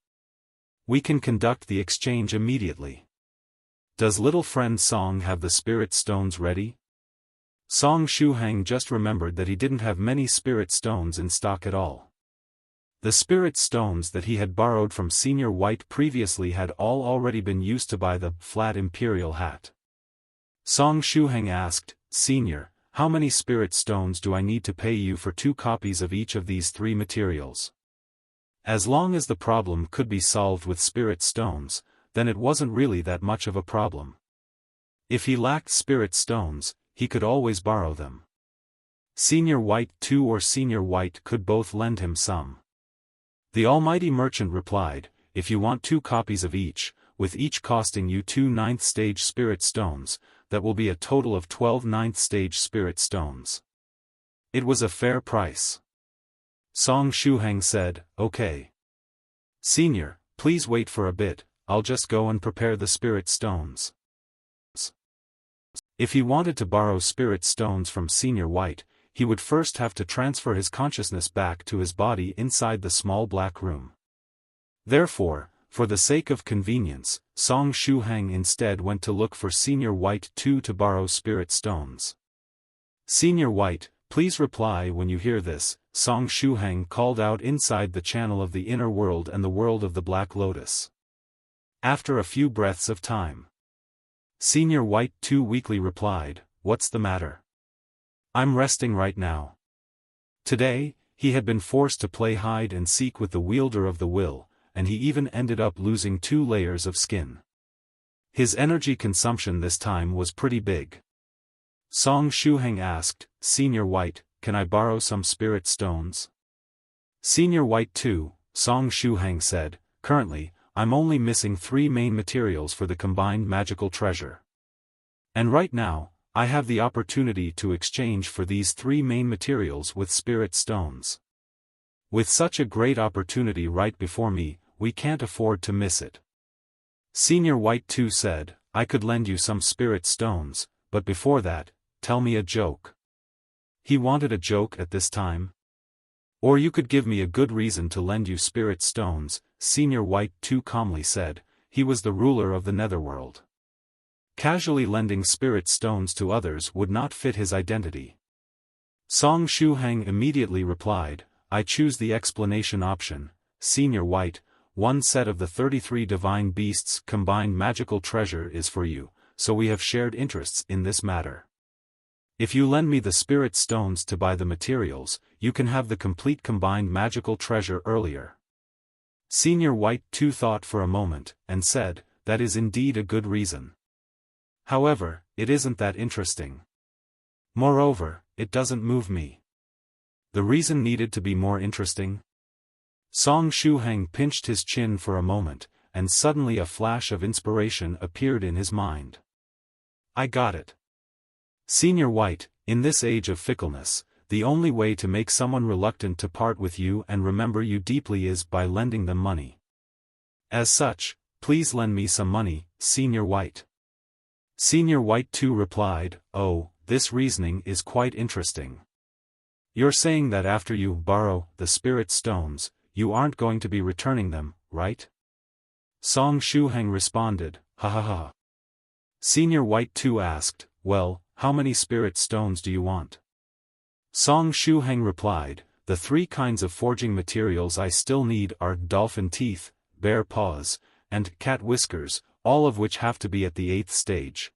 Speaker 1: We can conduct the exchange immediately. Does little friend Song have the spirit stones ready? Song Shuhang just remembered that he didn't have many spirit stones in stock at all. The spirit stones that he had borrowed from Senior White previously had all already been used to buy the flat imperial hat. Song Shuhang asked, Senior, how many spirit stones do I need to pay you for 2 copies of each of these 3 materials? As long as the problem could be solved with spirit stones, then it wasn't really that much of a problem. If he lacked spirit stones, he could always borrow them. Senior White 2 or Senior White could both lend him some. The almighty merchant replied, if you want 2 copies of each, with each costing you 2 9th-stage spirit stones, that will be a total of 12 9th-stage spirit stones. It was a fair price. Song Shuhang said, okay. Senior, please wait for a bit, I'll just go and prepare the spirit stones. If he wanted to borrow spirit stones from Senior White, he would first have to transfer his consciousness back to his body inside the small black room. Therefore, for the sake of convenience, Song Shuhang instead went to look for Senior White 2 to borrow spirit stones. Senior White, please reply when you hear this, Song Shuhang called out inside the channel of the inner world and the world of the Black Lotus. After a few breaths of time, Senior White 2 weakly replied, what's the matter? I'm resting right now. Today, he had been forced to play hide and seek with the wielder of the will, and he even ended up losing 2 layers of skin. His energy consumption this time was pretty big. Song Shuhang asked, Senior White, can I borrow some spirit stones? Senior White 2, Song Shuhang said, currently, I'm only missing 3 main materials for the combined magical treasure. And right now, I have the opportunity to exchange for these 3 main materials with spirit stones. With such a great opportunity right before me, we can't afford to miss it. Senior White 2 said, I could lend you some spirit stones, but before that, tell me a joke. He wanted a joke at this time. Or you could give me a good reason to lend you spirit stones, Senior White 2 calmly said. He was the ruler of the Netherworld. Casually lending spirit stones to others would not fit his identity. Song Shuhang immediately replied, I choose the explanation option, Senior White, 1 set of the 33 divine beasts combined magical treasure is for you, so we have shared interests in this matter. If you lend me the spirit stones to buy the materials, you can have the complete combined magical treasure earlier. Senior White 2 thought for a moment, and said, that is indeed a good reason. However, it isn't that interesting. Moreover, it doesn't move me. The reason needed to be more interesting? Song Shuhang pinched his chin for a moment, and suddenly a flash of inspiration appeared in his mind. I got it. Senior White, in this age of fickleness, the only way to make someone reluctant to part with you and remember you deeply is by lending them money. As such, please lend me some money, Senior White. Senior White 2 replied, oh, this reasoning is quite interesting. You're saying that after you borrow the spirit stones, you aren't going to be returning them, right? Song Shuhang responded, ha ha ha. Senior White 2 asked, well, how many spirit stones do you want? Song Shuhang replied, the 3 kinds of forging materials I still need are dolphin teeth, bear paws, and cat whiskers, all of which have to be at the 8th stage.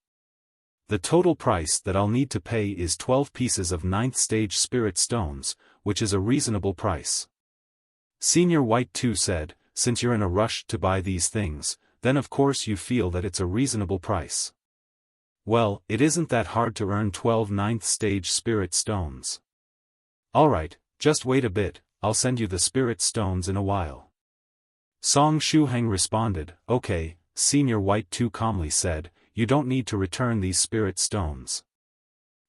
Speaker 1: The total price that I'll need to pay is 12 pieces of 9th stage spirit stones, which is a reasonable price. Senior White 2 said, since you're in a rush to buy these things, then of course you feel that it's a reasonable price. Well, it isn't that hard to earn 12 9th stage spirit stones. Alright, just wait a bit, I'll send you the spirit stones in a while. Song Shuhang responded, okay, Senior White 2 calmly said, you don't need to return these spirit stones.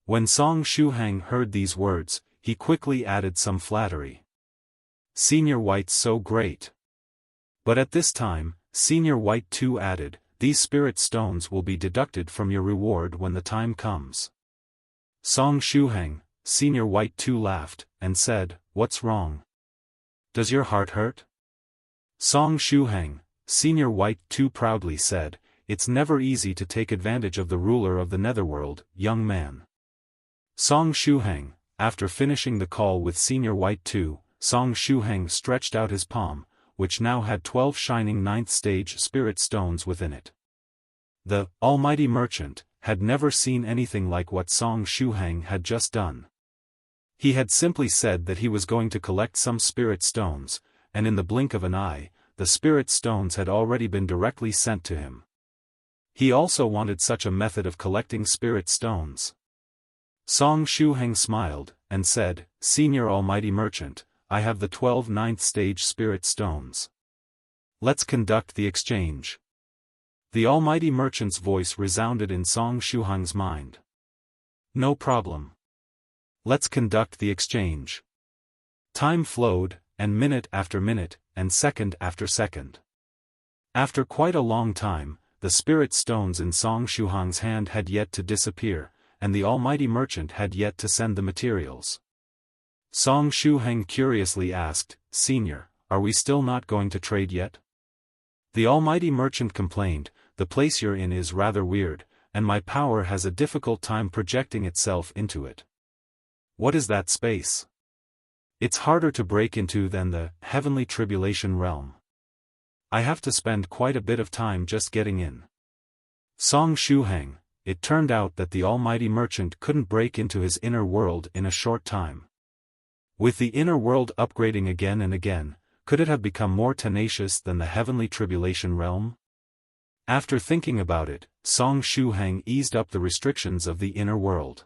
Speaker 1: When Song Shuhang heard these words, he quickly added some flattery. Senior White's so great. But at this time, Senior White 2 added, these spirit stones will be deducted from your reward when the time comes. Song Shuhang, Senior White 2 laughed, and said, what's wrong? Does your heart hurt? Song Shuhang, Senior White 2 proudly said, it's never easy to take advantage of the ruler of the Netherworld, young man. Song Shuhang, after finishing the call with Senior White 2, Song Shuhang stretched out his palm, which now had 12 shining 9th stage spirit stones within it. The almighty merchant had never seen anything like what Song Shuhang had just done. He had simply said that he was going to collect some spirit stones, and in the blink of an eye, the spirit stones had already been directly sent to him. He also wanted such a method of collecting spirit stones. Song Shuhang smiled, and said, Senior Almighty Merchant, I have the 12 9th stage spirit stones. Let's conduct the exchange. The Almighty Merchant's voice resounded in Song Shuhang's mind. No problem. Let's conduct the exchange. Time flowed, and minute after minute, and second after second. After quite a long time, the spirit stones in Song Shuhang's hand had yet to disappear, and the Almighty Merchant had yet to send the materials. Song Shuhang curiously asked, Senior, are we still not going to trade yet? The Almighty Merchant complained, the place you're in is rather weird, and my power has a difficult time projecting itself into it. What is that space? It's harder to break into than the heavenly tribulation realm. I have to spend quite a bit of time just getting in. Song Shuhang, it turned out that the Almighty Merchant couldn't break into his inner world in a short time. With the inner world upgrading again and again, could it have become more tenacious than the heavenly tribulation realm? After thinking about it, Song Shuhang eased up the restrictions of the inner world.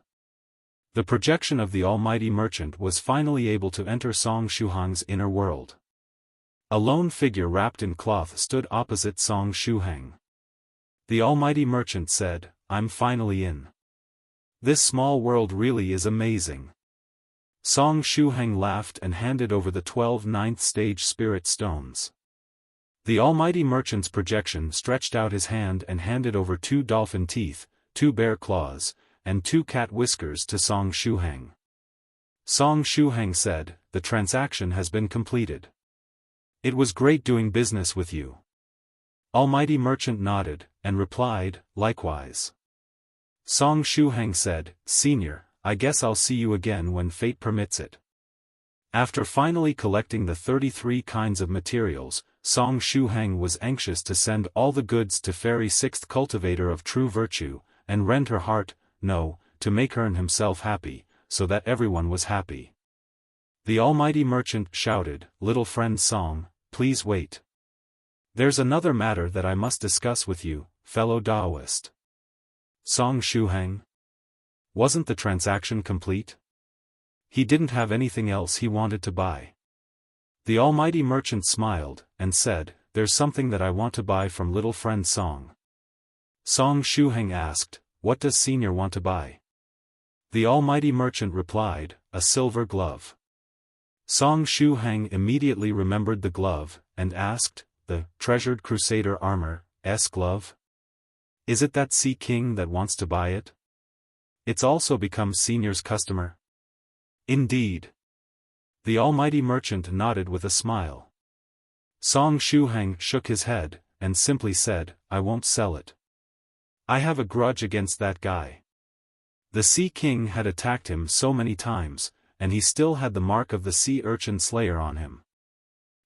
Speaker 1: The projection of the Almighty Merchant was finally able to enter Song Shuhang's inner world. A lone figure wrapped in cloth stood opposite Song Shuhang. The Almighty Merchant said, I'm finally in. This small world really is amazing. Song Shuhang laughed and handed over the 12 9th stage spirit stones. The Almighty Merchant's projection stretched out his hand and handed over 2 dolphin teeth, 2 bear claws, and 2 cat whiskers to Song Shuhang. Song Shuhang said, the transaction has been completed. It was great doing business with you. Almighty Merchant nodded, and replied, likewise. Song Shuhang said, Senior, I guess I'll see you again when fate permits it. After finally collecting the 33 kinds of materials, Song Shuhang was anxious to send all the goods to Fairy 6th Cultivator of True Virtue, and rend her heart, no, to make her and himself happy, so that everyone was happy. The Almighty Merchant shouted, Little friend Song, please wait. There's another matter that I must discuss with you, fellow daoist. Song Shuhang. Wasn't the transaction complete? He didn't have anything else he wanted to buy. The almighty merchant smiled, and said, "There's something that I want to buy from little friend Song." Song Shuhang asked, "What does senior want to buy?" The almighty merchant replied, "A silver glove." Song Shuhang immediately remembered the glove, and asked, "The treasured crusader armor-'s glove? Is it that sea king that wants to buy it? It's also become senior's customer?" "Indeed." The almighty merchant nodded with a smile. Song Shuhang shook his head, and simply said, "I won't sell it. I have a grudge against that guy. The Sea King had attacked him so many times, and he still had the mark of the sea urchin slayer on him.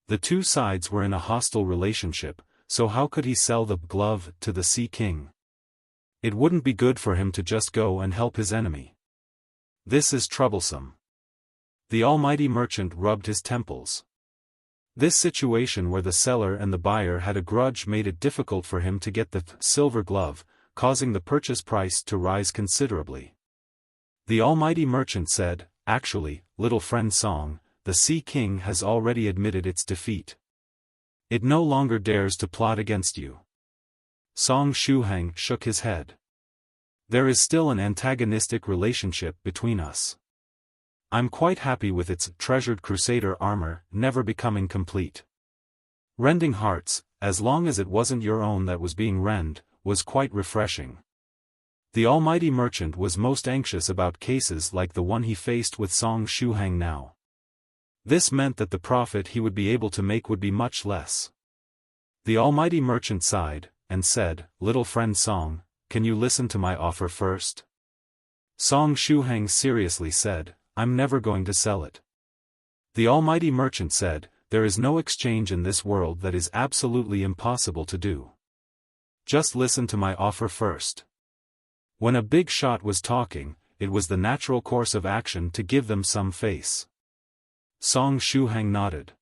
Speaker 1: The two sides were in a hostile relationship, so how could he sell the glove to the Sea King? It wouldn't be good for him to just go and help his enemy. This is troublesome." The almighty merchant rubbed his temples. This situation where the seller and the buyer had a grudge made it difficult for him to get the silver glove, causing the purchase price to rise considerably. The almighty merchant said, "Actually, little friend Song, the Sea King has already admitted its defeat. It no longer dares to plot against you." Song Shuhang shook his head. "There is still an antagonistic relationship between us. I'm quite happy with its treasured crusader armor never becoming complete. Rending hearts, as long as it wasn't your own that was being rend, was quite refreshing." The almighty merchant was most anxious about cases like the one he faced with Song Shuhang now. This meant that the profit he would be able to make would be much less. The almighty merchant sighed, and said, "Little friend Song, can you listen to my offer first?" Song Shuhang seriously said, "I'm never going to sell it." The almighty merchant said, "There is no exchange in this world that is absolutely impossible to do. Just listen to my offer first." When a big shot was talking, it was the natural course of action to give them some face. Song Shuhang nodded.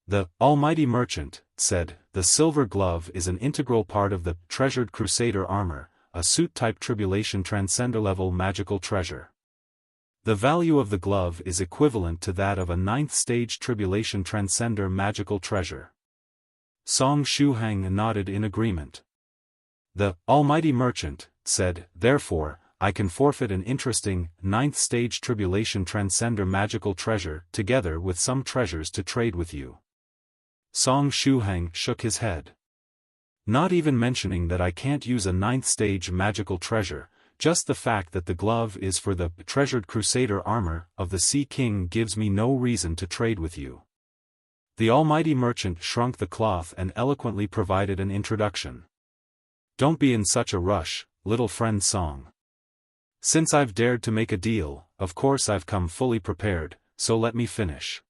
Speaker 1: The almighty merchant said, "The silver glove is an integral part of the treasured crusader armor, a suit-type tribulation-transcending level magical treasure. The value of the glove is equivalent to that of a 9th stage tribulation-transcender magical treasure." Song Shuhang nodded in agreement. The almighty merchant said, "Therefore, I can forfeit an interesting 9th stage tribulation-transcender magical treasure together with some treasures to trade with you." Song Shuhang shook his head. "Not even mentioning that I can't use a 9th stage magical treasure, just the fact that the glove is for the treasured crusader armor of the Sea King gives me no reason to trade with you." The almighty merchant shrunk the cloth and eloquently provided an introduction. "Don't be in such a rush, little friend Song. Since I've dared to make a deal, of course I've come fully prepared, so let me finish.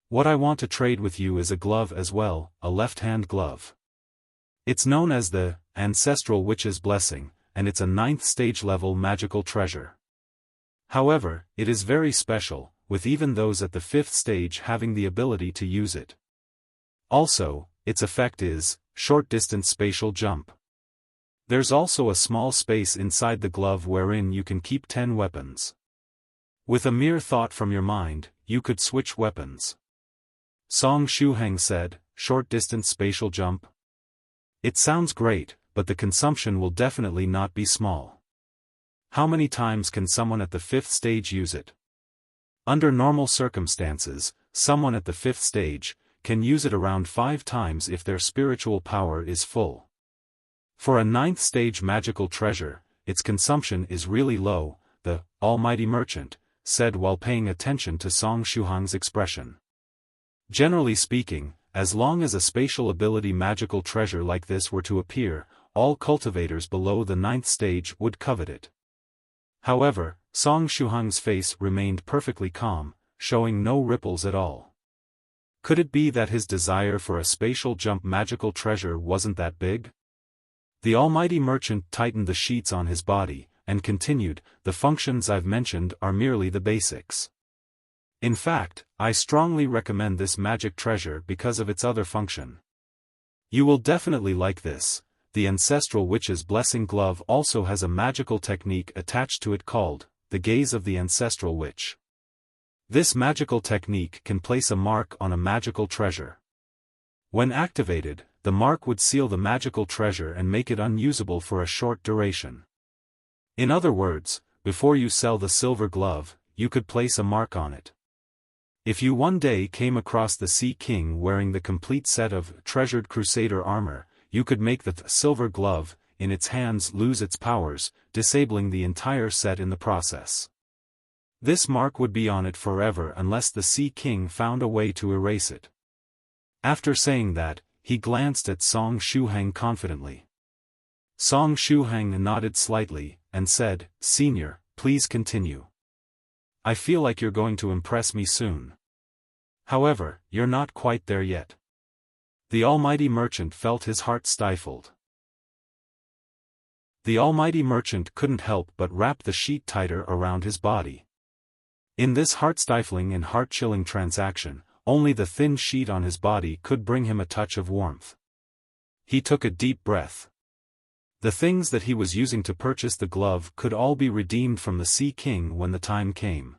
Speaker 1: What I want to trade with you is a glove as well, a left-hand glove. It's known as the Ancestral Witch's Blessing, and it's a 9th stage level magical treasure. However, it is very special, with even those at the 5th stage having the ability to use it. Also, its effect is short-distance spatial jump. There's also a small space inside the glove wherein you can keep 10 weapons. With a mere thought from your mind, you could switch weapons." Song Shuhang said, "Short-distance spatial jump? It sounds great, but the consumption will definitely not be small. How many times can someone at the 5th stage use it?" Under normal circumstances, someone at the 5th stage can use it around 5 times if their spiritual power is full. For a 9th stage magical treasure, its consumption is really low, the almighty merchant said while paying attention to Song Shuhang's expression. Generally speaking, as long as a spatial ability magical treasure like this were to appear, all cultivators below the 9th stage would covet it. However, Song Shuhang's face remained perfectly calm, showing no ripples at all. Could it be that his desire for a spatial jump magical treasure wasn't that big? The almighty merchant tightened the sheets on his body, and continued, "The functions I've mentioned are merely the basics. In fact, I strongly recommend this magic treasure because of its other function. You will definitely like this. The ancestral witch's blessing glove also has a magical technique attached to it called the gaze of the ancestral witch. This magical technique can place a mark on a magical treasure. When activated, the mark would seal the magical treasure and make it unusable for a short duration. In other words, before you sell the silver glove, you could place a mark on it. If you one day came across the Sea King wearing the complete set of treasured crusader armor, you could make the silver glove, in its hands, lose its powers, disabling the entire set in the process. This mark would be on it forever unless the Sea King found a way to erase it. After saying that, he glanced at Song Shuhang confidently. Song Shuhang nodded slightly, and said, "Senior, please continue. I feel like you're going to impress me soon. However, you're not quite there yet." The almighty merchant felt his heart stifled. The almighty merchant couldn't help but wrap the sheet tighter around his body. In this heart-stifling and heart-chilling transaction, only the thin sheet on his body could bring him a touch of warmth. He took a deep breath. The things that he was using to purchase the glove could all be redeemed from the Sea King when the time came.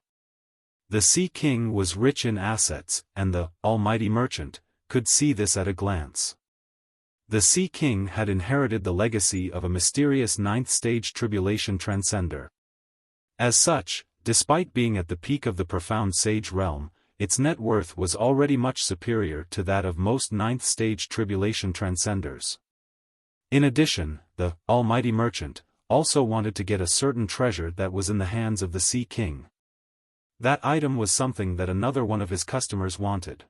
Speaker 1: The Sea King was rich in assets, and the almighty merchant could see this at a glance. The Sea King had inherited the legacy of a mysterious ninth-stage tribulation-transcender. As such, despite being at the peak of the profound sage realm, its net worth was already much superior to that of most ninth-stage tribulation-transcenders. In addition, the almighty merchant also wanted to get a certain treasure that was in the hands of the Sea King. That item was something that another one of his customers wanted.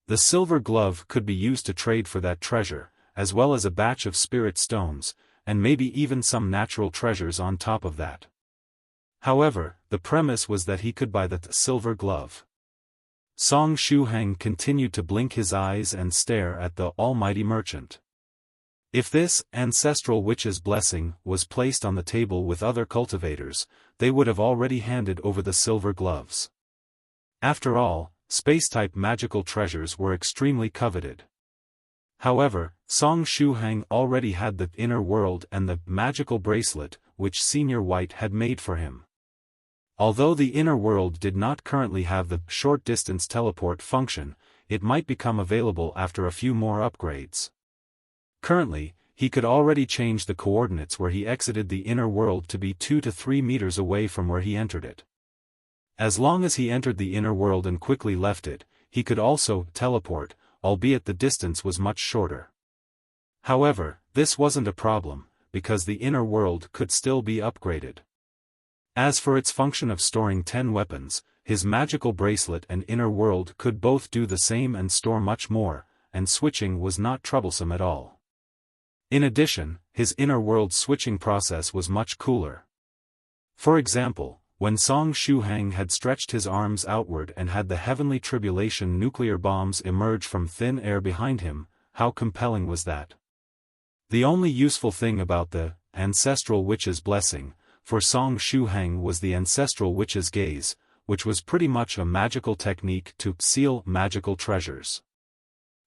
Speaker 1: The silver glove could be used to trade for that treasure, as well as a batch of spirit stones, and maybe even some natural treasures on top of that. However, the premise was that he could buy the silver glove. Song Shuhang continued to blink his eyes and stare at the almighty merchant. If this ancestral witch's blessing was placed on the table with other cultivators, they would have already handed over the silver gloves. After all, space-type magical treasures were extremely coveted. However, Song Shuhang already had the inner world and the magical bracelet, which Senior White had made for him. Although the inner world did not currently have the short-distance teleport function, it might become available after a few more upgrades. Currently, he could already change the coordinates where he exited the inner world to be 2 to 3 meters away from where he entered it. As long as he entered the inner world and quickly left it, he could also teleport, albeit the distance was much shorter. However, this wasn't a problem, because the inner world could still be upgraded. As for its function of storing 10 weapons, his magical bracelet and inner world could both do the same and store much more, and switching was not troublesome at all. In addition, his inner world switching process was much cooler. For example, when Song Shuhang had stretched his arms outward and had the heavenly tribulation nuclear bombs emerge from thin air behind him, how compelling was that? The only useful thing about the ancestral witch's blessing for Song Shuhang was the ancestral witch's gaze, which was pretty much a magical technique to seal magical treasures.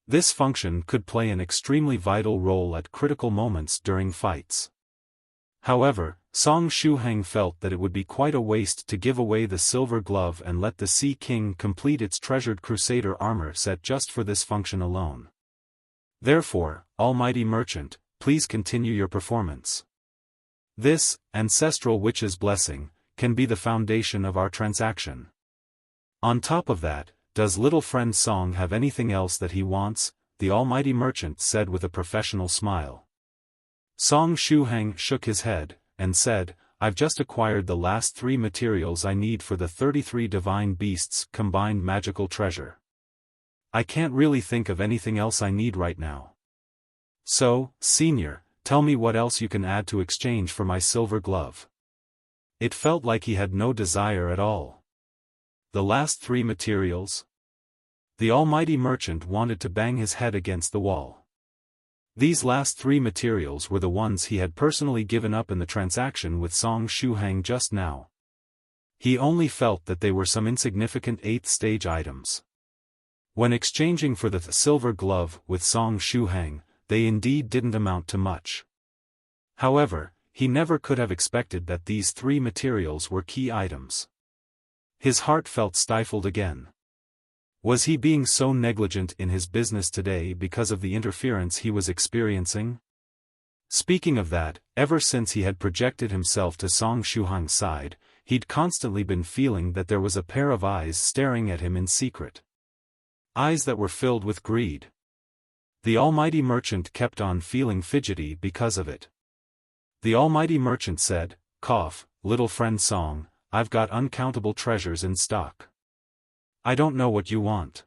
Speaker 1: This function could play an extremely vital role at critical moments during fights. However, Song Shuhang felt that it would be quite a waste to give away the silver glove and let the Sea King complete its treasured crusader armor set just for this function alone. Therefore, almighty merchant, please continue your performance. This ancestral witch's blessing can be the foundation of our transaction. On top of that, does little friend Song have anything else that he wants? The almighty merchant said with a professional smile. Song Shuhang shook his head, and said, "I've just acquired the last 3 materials I need for the 33 divine beasts combined magical treasure. I can't really think of anything else I need right now. So, Senior, tell me what else you can add to exchange for my silver glove." It felt like he had no desire at all. The last 3 materials? The almighty merchant wanted to bang his head against the wall. These last 3 materials were the ones he had personally given up in the transaction with Song Shuhang just now. He only felt that they were some insignificant 8th-stage items. When exchanging for the silver glove with Song Shuhang, they indeed didn't amount to much. However, he never could have expected that these three materials were key items. His heart felt stifled again. Was he being so negligent in his business today because of the interference he was experiencing? Speaking of that, ever since he had projected himself to Song Shuhang's side, he'd constantly been feeling that there was a pair of eyes staring at him in secret. Eyes that were filled with greed. The almighty merchant kept on feeling fidgety because of it. The almighty merchant said, "Cough, little friend Song, I've got uncountable treasures in stock. I don't know what you want.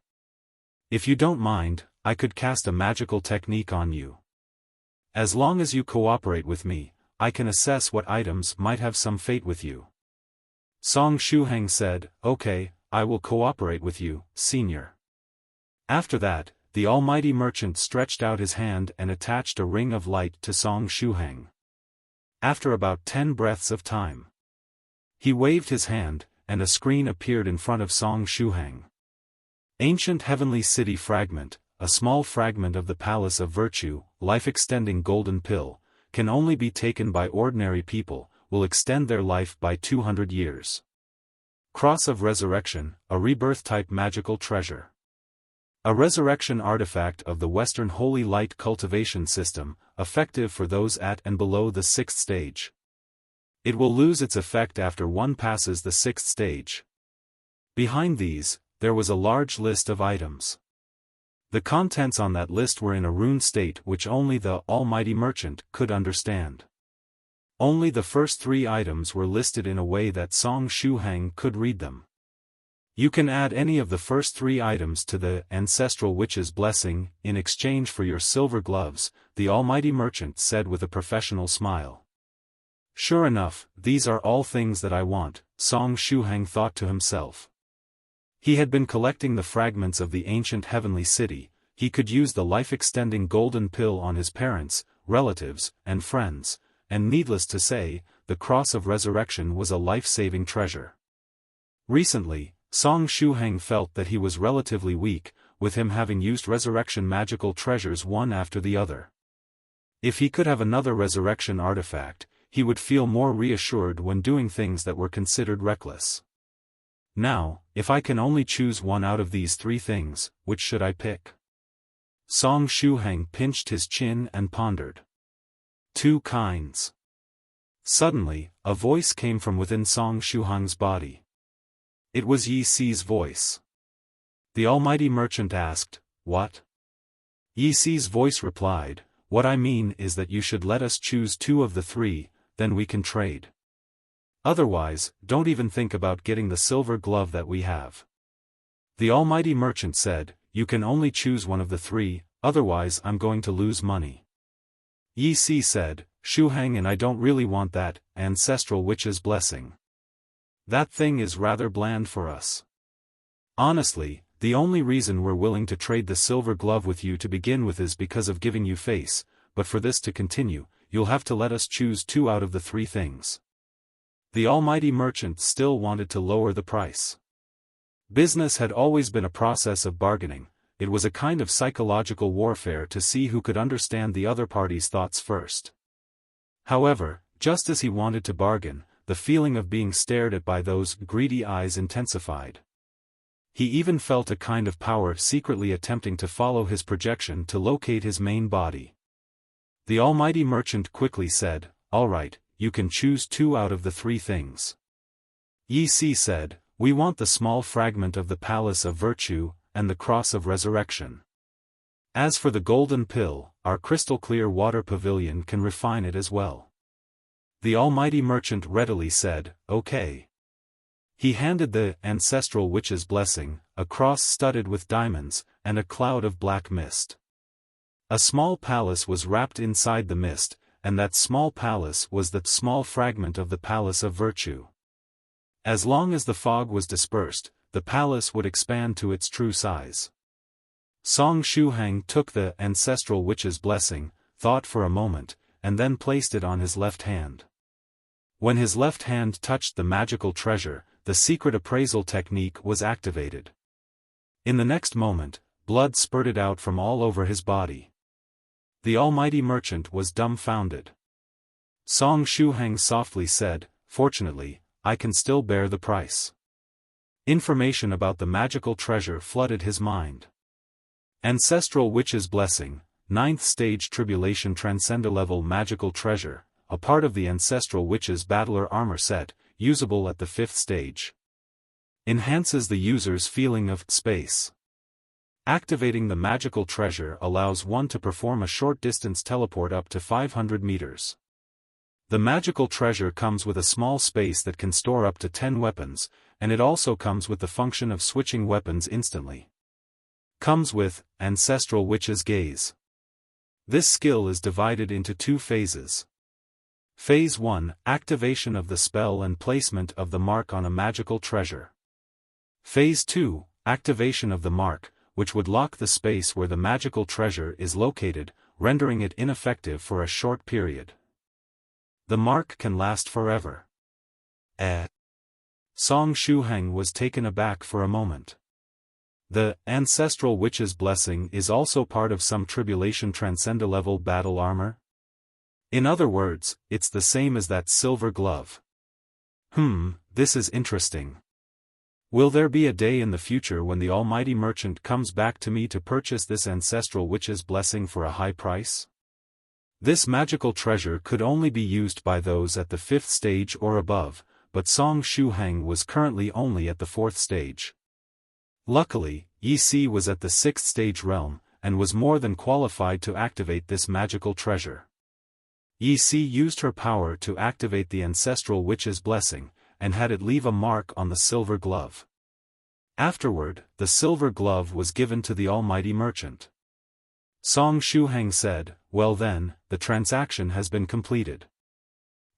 Speaker 1: If you don't mind, I could cast a magical technique on you. As long as you cooperate with me, I can assess what items might have some fate with you." Song Shuhang said, "Okay, I will cooperate with you, senior." After that, the almighty merchant stretched out his hand and attached a ring of light to Song Shuhang. After about 10 breaths of time, he waved his hand, and a screen appeared in front of Song Shuhang. Ancient Heavenly City Fragment, a small fragment of the Palace of Virtue, life-extending golden pill, can only be taken by ordinary people, will extend their life by 200 years. Cross of Resurrection, a rebirth-type magical treasure. A resurrection artifact of the Western Holy Light cultivation system, effective for those at and below the 6th stage. It will lose its effect after one passes the 6th stage. Behind these, there was a large list of items. The contents on that list were in a rune state which only the almighty merchant could understand. Only the first 3 items were listed in a way that Song Shuhang could read them. You can add any of the first 3 items to the ancestral witch's blessing in exchange for your silver gloves, the almighty merchant said with a professional smile. Sure enough, these are all things that I want, Song Shuhang thought to himself. He had been collecting the fragments of the ancient heavenly city. He could use the life-extending golden pill on his parents, relatives, and friends, and needless to say, the Cross of Resurrection was a life-saving treasure. Recently, Song Shuhang felt that he was relatively weak, with him having used resurrection magical treasures one after the other. If he could have another resurrection artifact, he would feel more reassured when doing things that were considered reckless. Now, if I can only choose one out of these 3 things, which should I pick? Song Shuhang pinched his chin and pondered. 2 kinds. Suddenly, a voice came from within Song Shuhang's body. It was Yi Si's voice. The almighty merchant asked, "What?" Yi Si's voice replied, "What I mean is that you should let us choose 2 of the 3, then we can trade. Otherwise, don't even think about getting the silver glove that we have." The almighty merchant said, "You can only choose one of the 3, otherwise I'm going to lose money." Yi Si said, "Shuhang and I don't really want that ancestral witch's blessing. That thing is rather bland for us. Honestly, the only reason we're willing to trade the silver glove with you to begin with is because of giving you face, but for this to continue, you'll have to let us choose 2 out of the 3 things." The almighty merchant still wanted to lower the price. Business had always been a process of bargaining. It was a kind of psychological warfare to see who could understand the other party's thoughts first. However, just as he wanted to bargain, the feeling of being stared at by those greedy eyes intensified. He even felt a kind of power secretly attempting to follow his projection to locate his main body. The almighty merchant quickly said, "All right, you can choose 2 out of the 3 things." Yi Si said, "We want the small fragment of the Palace of Virtue, and the Cross of Resurrection. As for the golden pill, our crystal-clear water pavilion can refine it as well." The almighty merchant readily said, "Okay." He handed the ancestral witch's blessing, a cross studded with diamonds, and a cloud of black mist. A small palace was wrapped inside the mist, and that small palace was the small fragment of the Palace of Virtue. As long as the fog was dispersed, the palace would expand to its true size. Song Shuhang took the ancestral witch's blessing, thought for a moment, and then placed it on his left hand. When his left hand touched the magical treasure, the secret appraisal technique was activated. In the next moment, blood spurted out from all over his body. The almighty merchant was dumbfounded. Song Shuhang softly said, "Fortunately, I can still bear the price." Information about the magical treasure flooded his mind. Ancestral Witch's Blessing, 9th Stage Tribulation-Transcending level magical treasure, a part of the Ancestral Witch's Battler armor set, usable at the 5th stage. Enhances the user's feeling of space. Activating the magical treasure allows one to perform a short-distance teleport up to 500 meters. The magical treasure comes with a small space that can store up to 10 weapons, and it also comes with the function of switching weapons instantly. Comes with Ancestral Witch's Gaze. This skill is divided into 2 phases. Phase 1, activation of the spell and placement of the mark on a magical treasure. Phase 2, activation of the mark, which would lock the space where the magical treasure is located, rendering it ineffective for a short period. The mark can last forever. Song Shuhang was taken aback for a moment. The Ancestral Witch's Blessing is also part of some Tribulation-Transcending level battle armor? In other words, it's the same as that silver glove. This is interesting. Will there be a day in the future when the almighty merchant comes back to me to purchase this Ancestral Witch's Blessing for a high price? This magical treasure could only be used by those at the 5th stage or above, but Song Shuhang was currently only at the 4th stage. Luckily, EC was at the 6th stage realm, and was more than qualified to activate this magical treasure. EC used her power to activate the Ancestral Witch's Blessing, and had it leave a mark on the silver glove. Afterward, the silver glove was given to the almighty merchant. Song Shuhang said, "Well then, the transaction has been completed.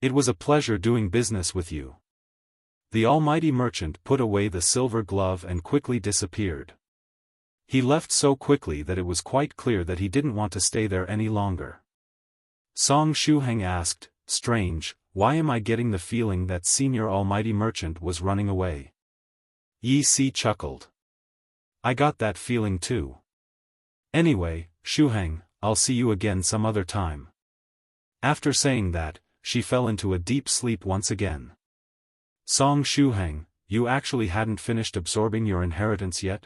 Speaker 1: It was a pleasure doing business with you." The almighty merchant put away the silver glove and quickly disappeared. He left so quickly that it was quite clear that he didn't want to stay there any longer. Song Shuhang asked, "Strange, why am I getting the feeling that senior almighty merchant was running away?" Yi Si chuckled. "I got that feeling too. Anyway, Shuhang, I'll see you again some other time." After saying that, she fell into a deep sleep once again. Song Shuhang, you actually hadn't finished absorbing your inheritance yet?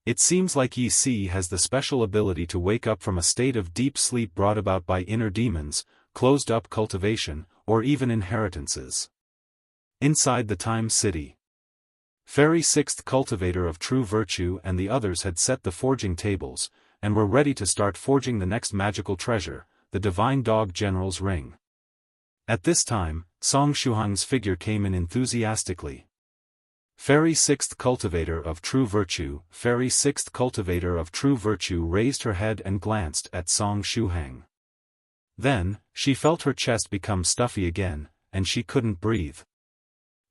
Speaker 1: It seems like Yi Si has the special ability to wake up from a state of deep sleep brought about by inner demons, closed-up cultivation, or even inheritances. Inside the Time City. Fairy 6th Cultivator of True Virtue and the others had set the forging tables, and were ready to start forging the next magical treasure, the Divine Dog General's Ring. At this time, Song Shuhang's figure came in enthusiastically. Fairy 6th Cultivator of True Virtue, Fairy 6th Cultivator of True Virtue raised her head and glanced at Song Shuhang. Then, she felt her chest become stuffy again, and she couldn't breathe.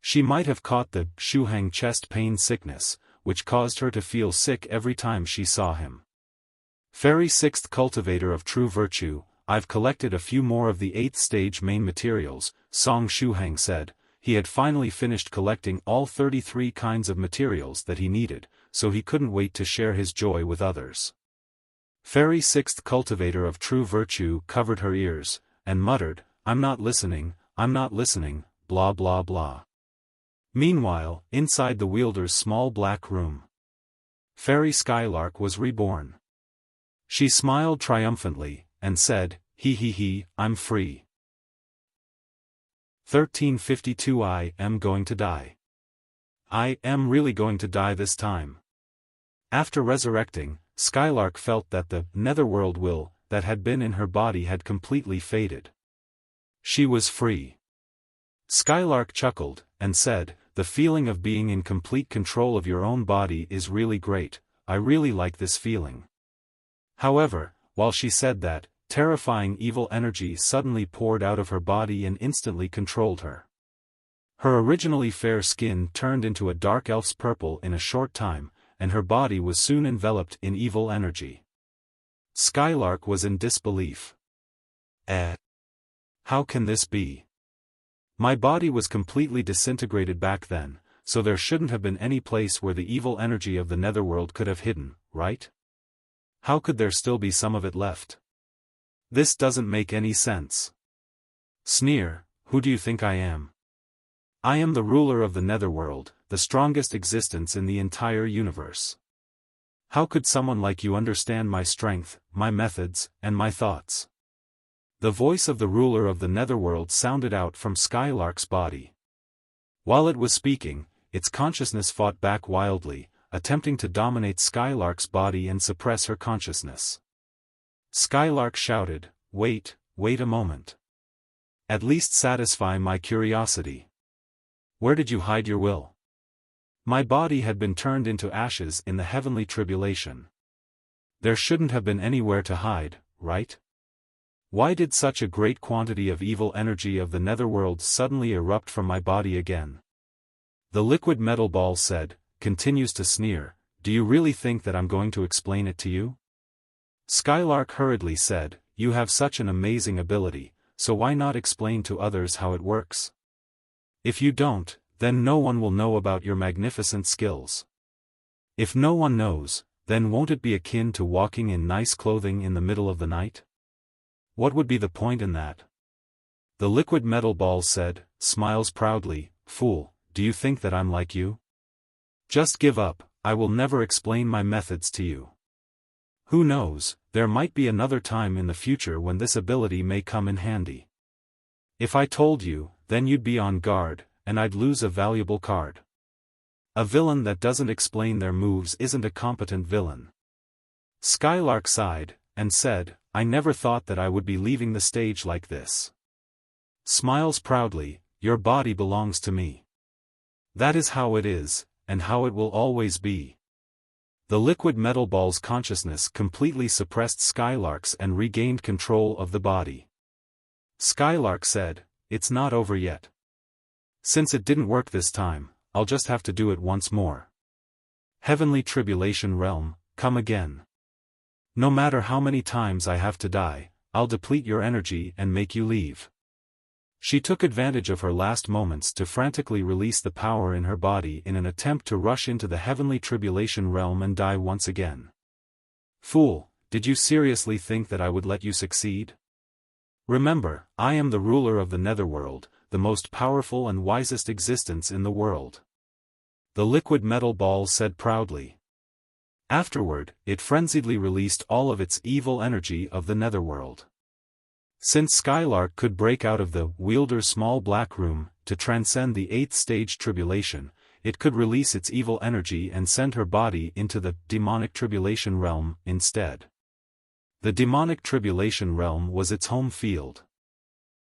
Speaker 1: She might have caught the Shuhang chest pain sickness, which caused her to feel sick every time she saw him. Fairy 6th Cultivator of True Virtue, I've collected a few more of the 8th stage main materials, Song Shuhang said. He had finally finished collecting all 33 kinds of materials that he needed, so he couldn't wait to share his joy with others. Fairy 6th Cultivator of True Virtue covered her ears, and muttered, I'm not listening, blah blah blah. Meanwhile, inside the wielder's small black room, Fairy Skylark was reborn. She smiled triumphantly, and said, he, I'm free. 1352 I am going to die. I am really going to die this time. After resurrecting, Skylark felt that the Netherworld will that had been in her body had completely faded. She was free. Skylark chuckled, and said, the feeling of being in complete control of your own body is really great, I really like this feeling. However, while she said that, terrifying evil energy suddenly poured out of her body and instantly controlled her. Her originally fair skin turned into a dark elf's purple in a short time, and her body was soon enveloped in evil energy. Skylark was in disbelief. How can this be? My body was completely disintegrated back then, so there shouldn't have been any place where the evil energy of the Netherworld could have hidden, right? How could there still be some of it left? This doesn't make any sense. Sneer, who do you think I am? I am the ruler of the Netherworld, the strongest existence in the entire universe. How could someone like you understand my strength, my methods, and my thoughts? The voice of the ruler of the Netherworld sounded out from Skylark's body. While it was speaking, its consciousness fought back wildly, attempting to dominate Skylark's body and suppress her consciousness. Skylark shouted, wait a moment. At least satisfy my curiosity. Where did you hide your will? My body had been turned into ashes in the heavenly tribulation. There shouldn't have been anywhere to hide, right? Why did such a great quantity of evil energy of the Netherworld suddenly erupt from my body again? The liquid metal ball said, continues to sneer, do you really think that I'm going to explain it to you? Skylark hurriedly said, you have such an amazing ability, so why not explain to others how it works? If you don't, then no one will know about your magnificent skills. If no one knows, then won't it be akin to walking in nice clothing in the middle of the night? What would be the point in that? The liquid metal ball said, smiles proudly, fool, do you think that I'm like you? Just give up, I will never explain my methods to you. Who knows, there might be another time in the future when this ability may come in handy. If I told you, then you'd be on guard, and I'd lose a valuable card. A villain that doesn't explain their moves isn't a competent villain. Skylark sighed, and said, I never thought that I would be leaving the stage like this. Smiles proudly, your body belongs to me. That is how it is, and how it will always be. The liquid metal ball's consciousness completely suppressed Skylark's and regained control of the body. Skylark said, it's not over yet. Since it didn't work this time, I'll just have to do it once more. Heavenly Tribulation Realm, come again. No matter how many times I have to die, I'll deplete your energy and make you leave. She took advantage of her last moments to frantically release the power in her body in an attempt to rush into the Heavenly Tribulation Realm and die once again. Fool, did you seriously think that I would let you succeed? Remember, I am the ruler of the Netherworld, the most powerful and wisest existence in the world. The liquid metal ball said proudly. Afterward, it frenziedly released all of its evil energy of the Netherworld. Since Skylark could break out of the wielder's small black room to transcend the 8th stage tribulation, it could release its evil energy and send her body into the demonic tribulation realm instead. The demonic tribulation realm was its home field.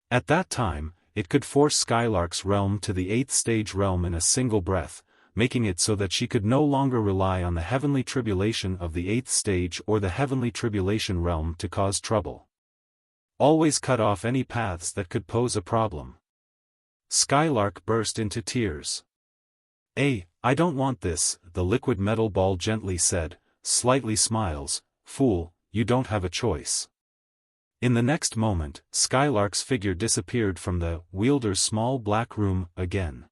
Speaker 1: At that time, it could force Skylark's realm to the 8th stage realm in a single breath, making it so that she could no longer rely on the heavenly tribulation of the 8th stage or the heavenly tribulation realm to cause trouble. Always cut off any paths that could pose a problem. Skylark burst into tears. I don't want this, the liquid metal ball gently said, slightly smiles, fool, you don't have a choice. In the next moment, Skylark's figure disappeared from the wielder's small black room again.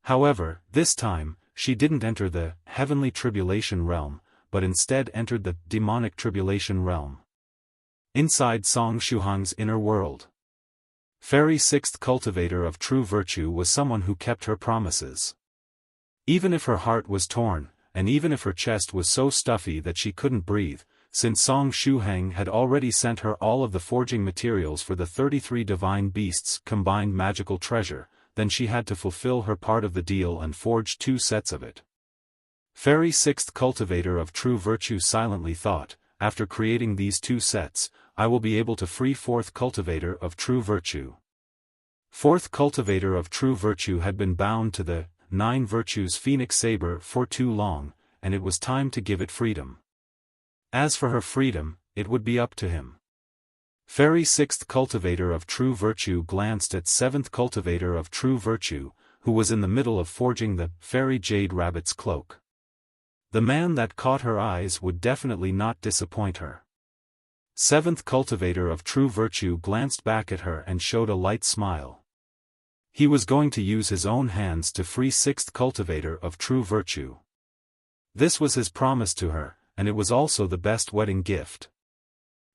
Speaker 1: However, this time, she didn't enter the heavenly tribulation realm, but instead entered the demonic tribulation realm. Inside Song Shuhang's inner world. Fairy 6th Cultivator of True Virtue was someone who kept her promises. Even if her heart was torn, and even if her chest was so stuffy that she couldn't breathe, since Song Shuhang had already sent her all of the forging materials for the 33 divine beasts' combined magical treasure, then she had to fulfill her part of the deal and forge 2 sets of it. Fairy 6th Cultivator of True Virtue silently thought, after creating these 2 sets, I will be able to free 4th Cultivator of True Virtue. 4th Cultivator of True Virtue had been bound to the 9 Virtues Phoenix Saber for too long, and it was time to give it freedom. As for her freedom, it would be up to him. Fairy 6th Cultivator of True Virtue glanced at 7th Cultivator of True Virtue, who was in the middle of forging the Fairy Jade Rabbit's cloak. The man that caught her eyes would definitely not disappoint her. 7th Cultivator of True Virtue glanced back at her and showed a light smile. He was going to use his own hands to free sixth cultivator of true virtue. This was his promise to her, and it was also the best wedding gift.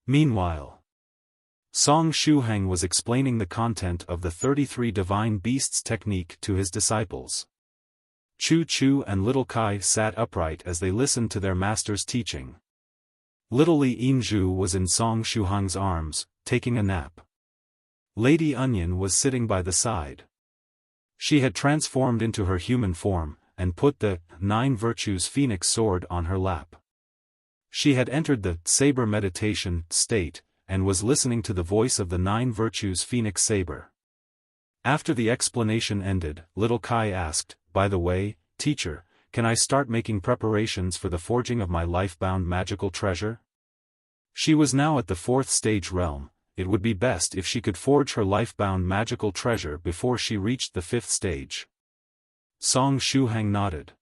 Speaker 1: Meanwhile, Song Shuhang was explaining the content of the 33 divine beasts technique to his disciples. Chu Chu and little Kai sat upright as they listened to their master's teaching. Little Li Yinzhu was in Song Shuhang's arms, taking a nap. Lady Onion was sitting by the side. She had transformed into her human form, and put the 9 virtues phoenix sword on her lap. She had entered the saber meditation state, and was listening to the voice of the 9 virtues phoenix saber. After the explanation ended, little Kai asked, "By the way, teacher, can I start making preparations for the forging of my life-bound magical treasure?" She was now at the 4th stage realm. It would be best if she could forge her life-bound magical treasure before she reached the 5th stage. Song Shuhang nodded.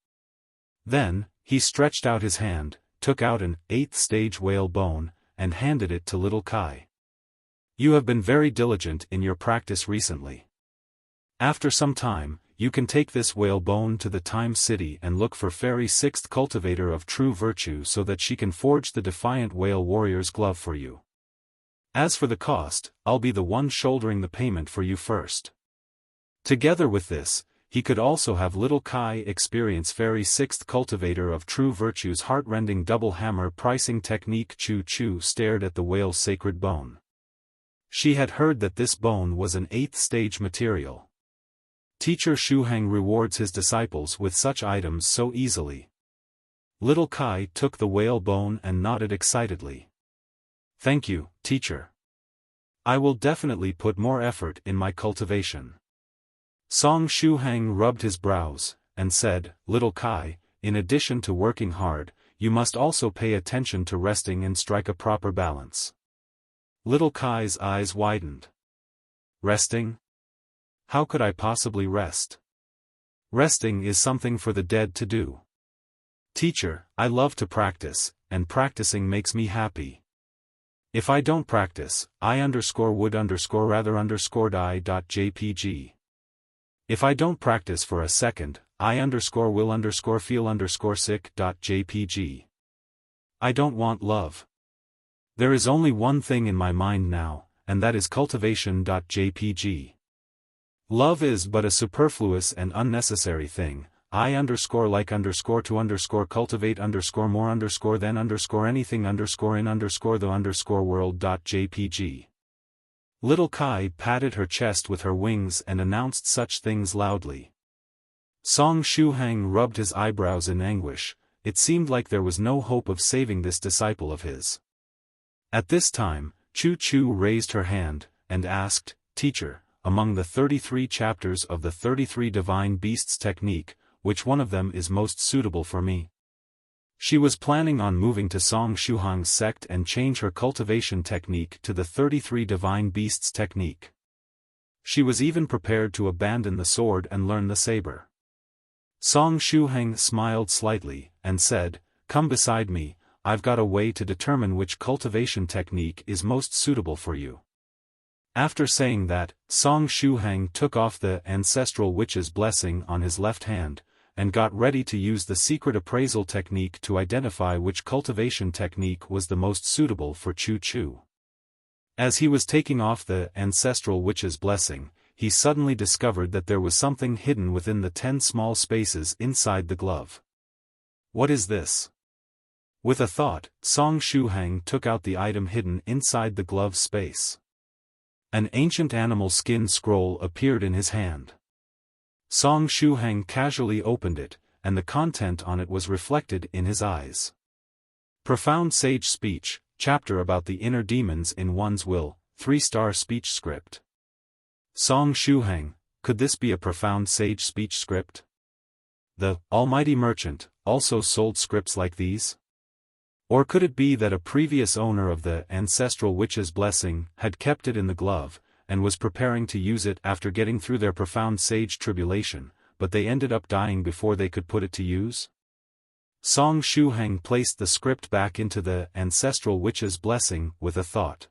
Speaker 1: Then, he stretched out his hand, took out an 8th stage whale bone, and handed it to little Kai. "You have been very diligent in your practice recently. After some time, you can take this whale bone to the Time City and look for Fairy 6th cultivator of true virtue so that she can forge the defiant whale warrior's glove for you. As for the cost, I'll be the one shouldering the payment for you first." Together with this, he could also have little Kai experience Fairy 6th cultivator of true virtue's heart-rending double hammer pricing technique. Chu Chu stared at the whale's sacred bone. She had heard that this bone was an 8th stage material. Teacher Shuhang rewards his disciples with such items so easily. Little Kai took the whale bone and nodded excitedly. "Thank you, teacher. I will definitely put more effort in my cultivation." Song Shuhang rubbed his brows, and said, "Little Kai, in addition to working hard, you must also pay attention to resting and strike a proper balance." Little Kai's eyes widened. "Resting? How could I possibly rest? Resting is something for the dead to do. Teacher, I love to practice, and practicing makes me happy. If I don't practice, I_would_rather_die.jpg. If I don't practice for a second, I_will_feel_sick.jpg. I don't want love. There is only one thing in my mind now, and that is cultivation.jpg. Love is but a superfluous and unnecessary thing. I_like_more_than_cultivate_more_anything_in_the_world.jpg. Little Kai patted her chest with her wings and announced such things loudly. Song Shuhang rubbed his eyebrows in anguish. It seemed like there was no hope of saving this disciple of his. At this time, Chu Chu raised her hand, and asked, "Teacher, among the 33 chapters of the 33 divine beasts technique, which one of them is most suitable for me?" She was planning on moving to Song Shuhang's sect and change her cultivation technique to the 33 divine beasts technique. She was even prepared to abandon the sword and learn the saber. Song Shuhang smiled slightly, and said, "Come beside me, I've got a way to determine which cultivation technique is most suitable for you." After saying that, Song Shuhang took off the ancestral witch's blessing on his left hand, and got ready to use the secret appraisal technique to identify which cultivation technique was the most suitable for Chu Chu. As he was taking off the ancestral witch's blessing, he suddenly discovered that there was something hidden within the 10 small spaces inside the glove. What is this? With a thought, Song Shuhang took out the item hidden inside the glove space. An ancient animal skin scroll appeared in his hand. Song Shuhang casually opened it, and the content on it was reflected in his eyes. Profound Sage Speech, chapter about the inner demons in one's will, 3-star speech script. Song Shuhang, could this be a profound sage speech script? The almighty merchant also sold scripts like these? Or could it be that a previous owner of the ancestral witch's blessing had kept it in the glove, and was preparing to use it after getting through their profound sage tribulation, but they ended up dying before they could put it to use? Song Shuhang placed the script back into the ancestral witch's blessing with a thought.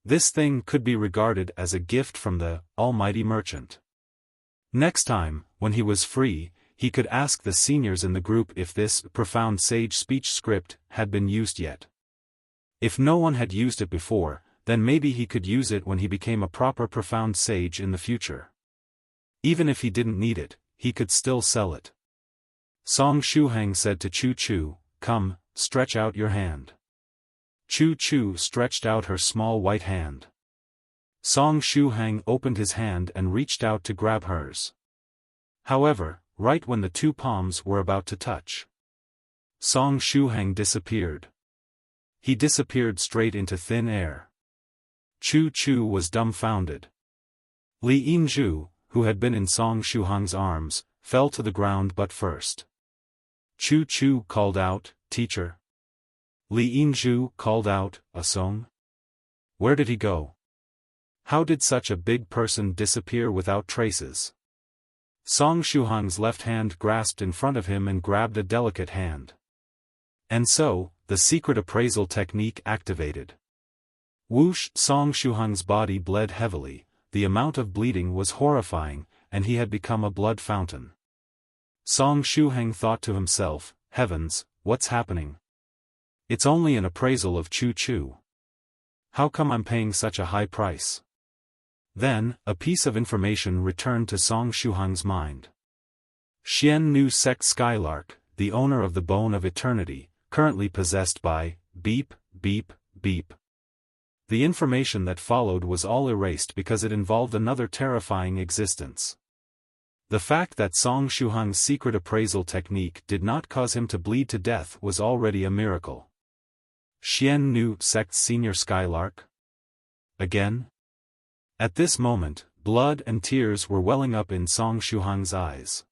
Speaker 1: This thing could be regarded as a gift from the almighty merchant. Next time, when he was free, he could ask the seniors in the group if this profound sage speech script had been used yet. If no one had used it before, then maybe he could use it when he became a proper profound sage in the future. Even if he didn't need it, he could still sell it. Song Shuhang said to Chu Chu, "Come, stretch out your hand." Chu Chu stretched out her small white hand. Song Shuhang opened his hand and reached out to grab hers. However, right when the two palms were about to touch, Song Shuhang disappeared. He disappeared straight into thin air. Chu Chu was dumbfounded. Li Yinzhu, who had been in Song Shuhang's arms, fell to the ground but first. Chu Chu called out, "Teacher." Li Yinzhu called out, "A Song? Where did he go? How did such a big person disappear without traces?" Song Shuhang's left hand grasped in front of him and grabbed a delicate hand. And so, the secret appraisal technique activated. Whoosh! Song Shuhang's body bled heavily, the amount of bleeding was horrifying, and he had become a blood fountain. Song Shuhang thought to himself, "Heavens, what's happening? It's only an appraisal of Chu Chu. How come I'm paying such a high price?" Then, a piece of information returned to Song Shuhang's mind. Xian Nu Sect Skylark, the owner of the Bone of Eternity, currently possessed by, beep, beep, beep. The information that followed was all erased because it involved another terrifying existence. The fact that Song Shuhang's secret appraisal technique did not cause him to bleed to death was already a miracle. Xian Nu Sect's senior Skylark? Again? At this moment, blood and tears were welling up in Song Shuhang's eyes.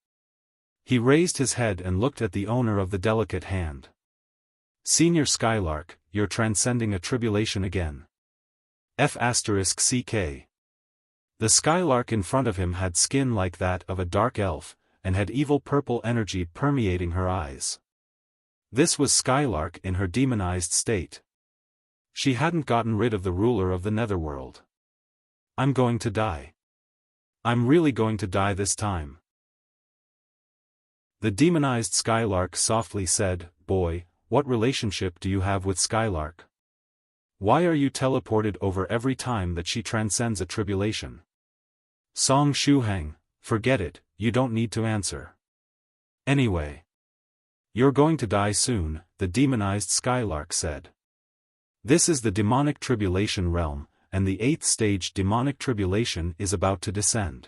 Speaker 1: He raised his head and looked at the owner of the delicate hand. "Senior Skylark, you're transcending a tribulation again. F***ck. The Skylark in front of him had skin like that of a dark elf, and had evil purple energy permeating her eyes. This was Skylark in her demonized state. She hadn't gotten rid of the ruler of the Netherworld. "I'm going to die. I'm really going to die this time." The demonized Skylark softly said, "Boy, what relationship do you have with Skylark? Why are you teleported over every time that she transcends a tribulation?" Song Shuhang, "Forget it, you don't need to answer. Anyway, you're going to die soon," the demonized Skylark said. "This is the demonic tribulation realm, and the 8th stage demonic tribulation is about to descend.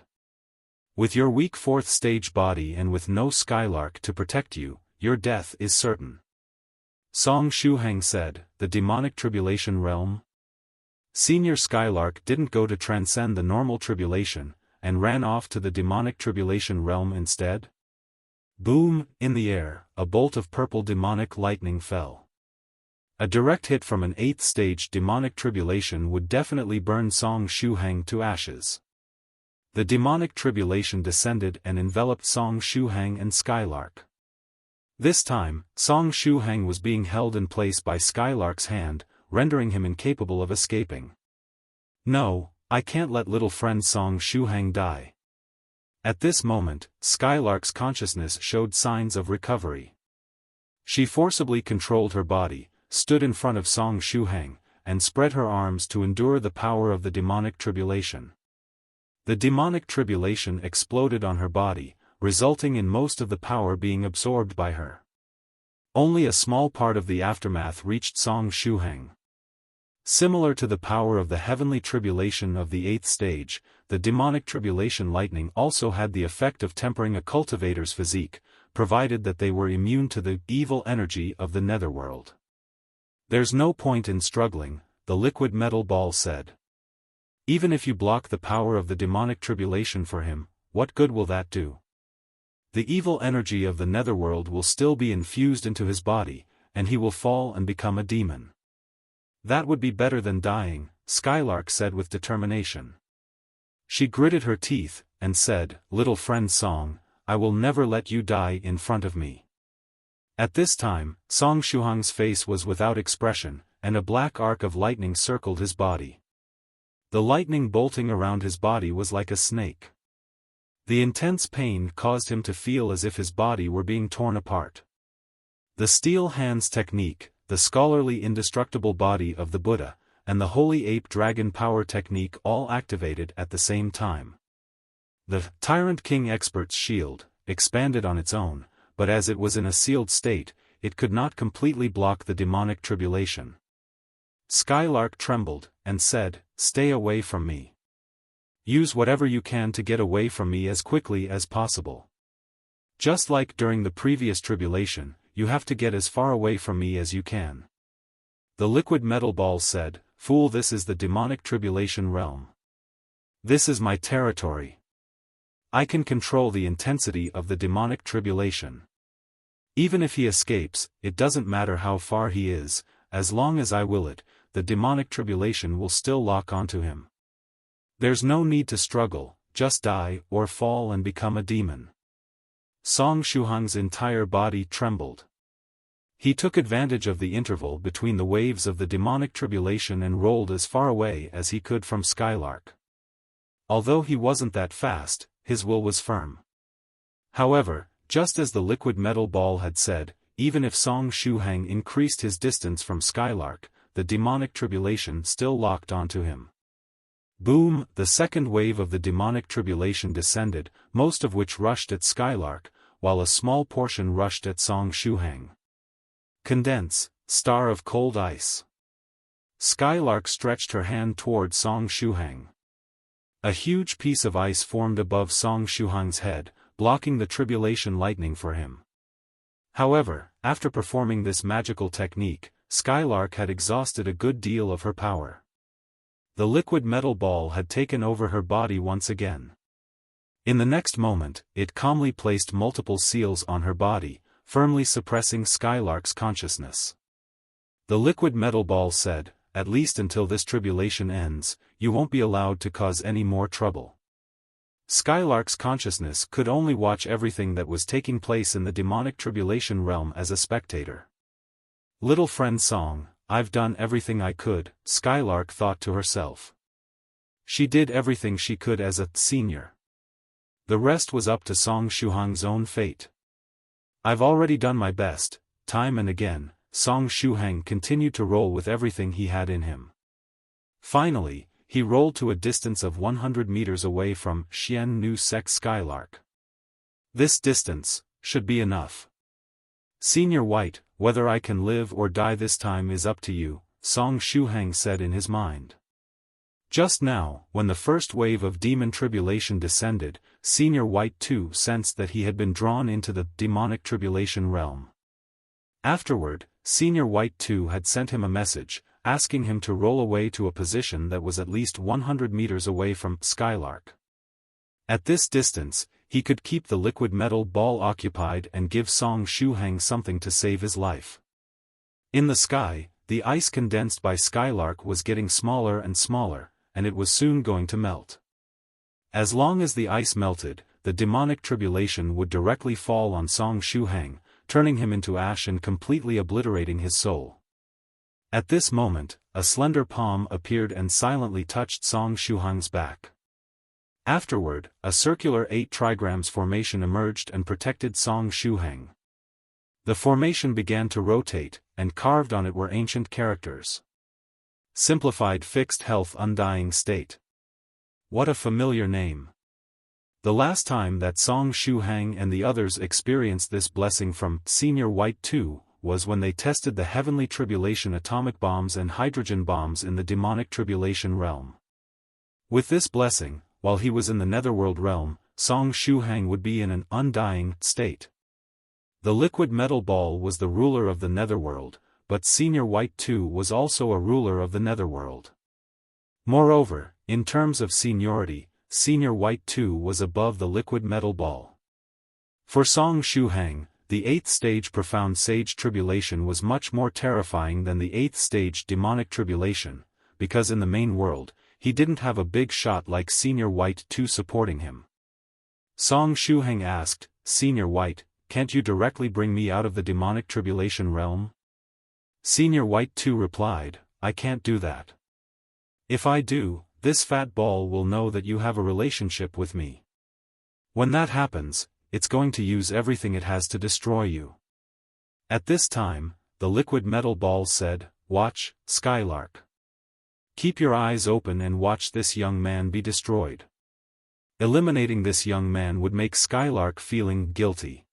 Speaker 1: With your weak 4th stage body and with no Skylark to protect you, your death is certain." Song Shuhang said, "The demonic tribulation realm?" Senior Skylark didn't go to transcend the normal tribulation, and ran off to the demonic tribulation realm instead? Boom! In the air, a bolt of purple demonic lightning fell. A direct hit from an 8th stage demonic tribulation would definitely burn Song Shuhang to ashes. The demonic tribulation descended and enveloped Song Shuhang and Skylark. This time, Song Shuhang was being held in place by Skylark's hand, rendering him incapable of escaping. "No, I can't let little friend Song Shuhang die." At this moment, Skylark's consciousness showed signs of recovery. She forcibly controlled her body, stood in front of Song Shuhang, and spread her arms to endure the power of the demonic tribulation. The demonic tribulation exploded on her body, resulting in most of the power being absorbed by her. Only a small part of the aftermath reached Song Shuhang. Similar to the power of the heavenly tribulation of the 8th stage, the demonic tribulation lightning also had the effect of tempering a cultivator's physique, provided that they were immune to the evil energy of the Netherworld. "There's no point in struggling," the liquid metal ball said. "Even if you block the power of the demonic tribulation for him, what good will that do? The evil energy of the Netherworld will still be infused into his body, and he will fall and become a demon." "That would be better than dying," Skylark said with determination. She gritted her teeth, and said, "Little friend Song, I will never let you die in front of me." At this time, Song Shuhang's face was without expression, and a black arc of lightning circled his body. The lightning bolting around his body was like a snake. The intense pain caused him to feel as if his body were being torn apart. The steel hands technique, the scholarly indestructible body of the Buddha, and the holy ape dragon power technique all activated at the same time. The Tyrant King Expert's shield expanded on its own, but as it was in a sealed state, it could not completely block the demonic tribulation. Skylark trembled, and said, "Stay away from me. Use whatever you can to get away from me as quickly as possible. Just like during the previous tribulation, you have to get as far away from me as you can." The liquid metal ball said, "Fool, this is the demonic tribulation realm. This is my territory. I can control the intensity of the demonic tribulation. Even if he escapes, it doesn't matter how far he is, as long as I will it, the demonic tribulation will still lock onto him. There's no need to struggle, just die or fall and become a demon." Song Shuhang's entire body trembled. He took advantage of the interval between the waves of the demonic tribulation and rolled as far away as he could from Skylark. Although he wasn't that fast, his will was firm. However, just as the liquid metal ball had said, even if Song Shuhang increased his distance from Skylark, the demonic tribulation still locked onto him. Boom! The second wave of the demonic tribulation descended, most of which rushed at Skylark, while a small portion rushed at Song Shuhang. Condense, star of cold ice. Skylark stretched her hand toward Song Shuhang. A huge piece of ice formed above Song Shuhang's head, blocking the tribulation lightning for him. However, after performing this magical technique, Skylark had exhausted a good deal of her power. The liquid metal ball had taken over her body once again. In the next moment, it calmly placed multiple seals on her body, firmly suppressing Skylark's consciousness. The liquid metal ball said, "At least until this tribulation ends, you won't be allowed to cause any more trouble." Skylark's consciousness could only watch everything that was taking place in the demonic tribulation realm as a spectator. "Little friend Song, I've done everything I could," Skylark thought to herself. She did everything she could as a senior. The rest was up to Song Shuhang's own fate. "I've already done my best." Time and again, Song Shuhang continued to roll with everything he had in him. Finally, he rolled to a distance of 100 meters away from Xian Nu Sec Skylark. "This distance should be enough. Senior White, whether I can live or die this time is up to you," Song Shuhang said in his mind. Just now, when the first wave of demon tribulation descended, Senior White too sensed that he had been drawn into the demonic tribulation realm. Afterward, Senior White too had sent him a message, asking him to roll away to a position that was at least 100 meters away from Skylark. At this distance, he could keep the liquid metal ball occupied and give Song Shuhang something to save his life. In the sky, the ice condensed by Skylark was getting smaller and smaller, and it was soon going to melt. As long as the ice melted, the demonic tribulation would directly fall on Song Shuhang, turning him into ash and completely obliterating his soul. At this moment, a slender palm appeared and silently touched Song Shuhang's back. Afterward, a circular 8 trigrams formation emerged and protected Song Shuhang. The formation began to rotate, and carved on it were ancient characters. Simplified Fixed Health Undying State. What a familiar name. The last time that Song Shuhang and the others experienced this blessing from Senior White too, was when they tested the heavenly tribulation atomic bombs and hydrogen bombs in the demonic tribulation realm. With this blessing, while he was in the Netherworld realm, Song Shuhang would be in an undying state. The liquid metal ball was the ruler of the Netherworld, but Senior White too was also a ruler of the Netherworld. Moreover, in terms of seniority, Senior White too was above the liquid metal ball. For Song Shuhang, the 8th stage profound sage tribulation was much more terrifying than the 8th stage demonic tribulation, because in the main world, he didn't have a big shot like Senior White too supporting him. Song Shuhang asked, "Senior White, can't you directly bring me out of the demonic tribulation realm?" Senior White too replied, "I can't do that. If I do, this fat ball will know that you have a relationship with me. When that happens, it's going to use everything it has to destroy you. At this time, the liquid metal ball said, "Watch, Skylark. Keep your eyes open and watch this young man be destroyed." Eliminating this young man would make Skylark feeling guilty.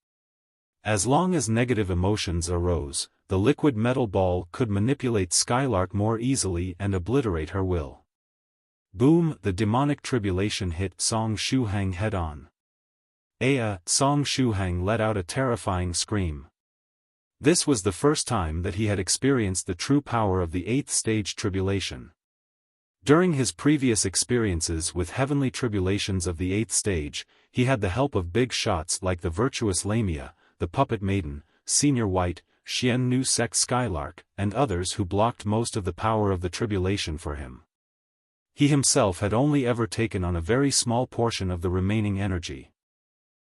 Speaker 1: As long as negative emotions arose, the liquid metal ball could manipulate Skylark more easily and obliterate her will. Boom! The demonic tribulation hit Song Shuhang head-on. Song Shuhang let out a terrifying scream. This was the first time that he had experienced the true power of the 8th stage tribulation. During his previous experiences with heavenly tribulations of the 8th stage, he had the help of big shots like the virtuous Lamia, the puppet maiden, Senior White, Xian Nu Sec Skylark, and others who blocked most of the power of the tribulation for him. He himself had only ever taken on a very small portion of the remaining energy.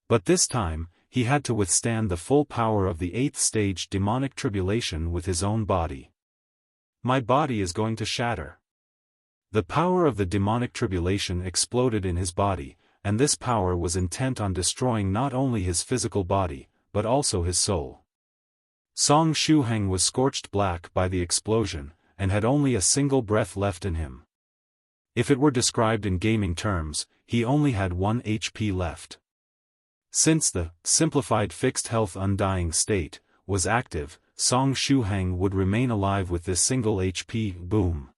Speaker 1: But this time, he had to withstand the full power of the 8th stage demonic tribulation with his own body. My body is going to shatter. The power of the demonic tribulation exploded in his body, and this power was intent on destroying not only his physical body, but also his soul. Song Shuhang was scorched black by the explosion, and had only a single breath left in him. If it were described in gaming terms, he only had 1 HP left. Since the simplified fixed health undying state was active, Song Shuhang would remain alive with this single HP. Boom.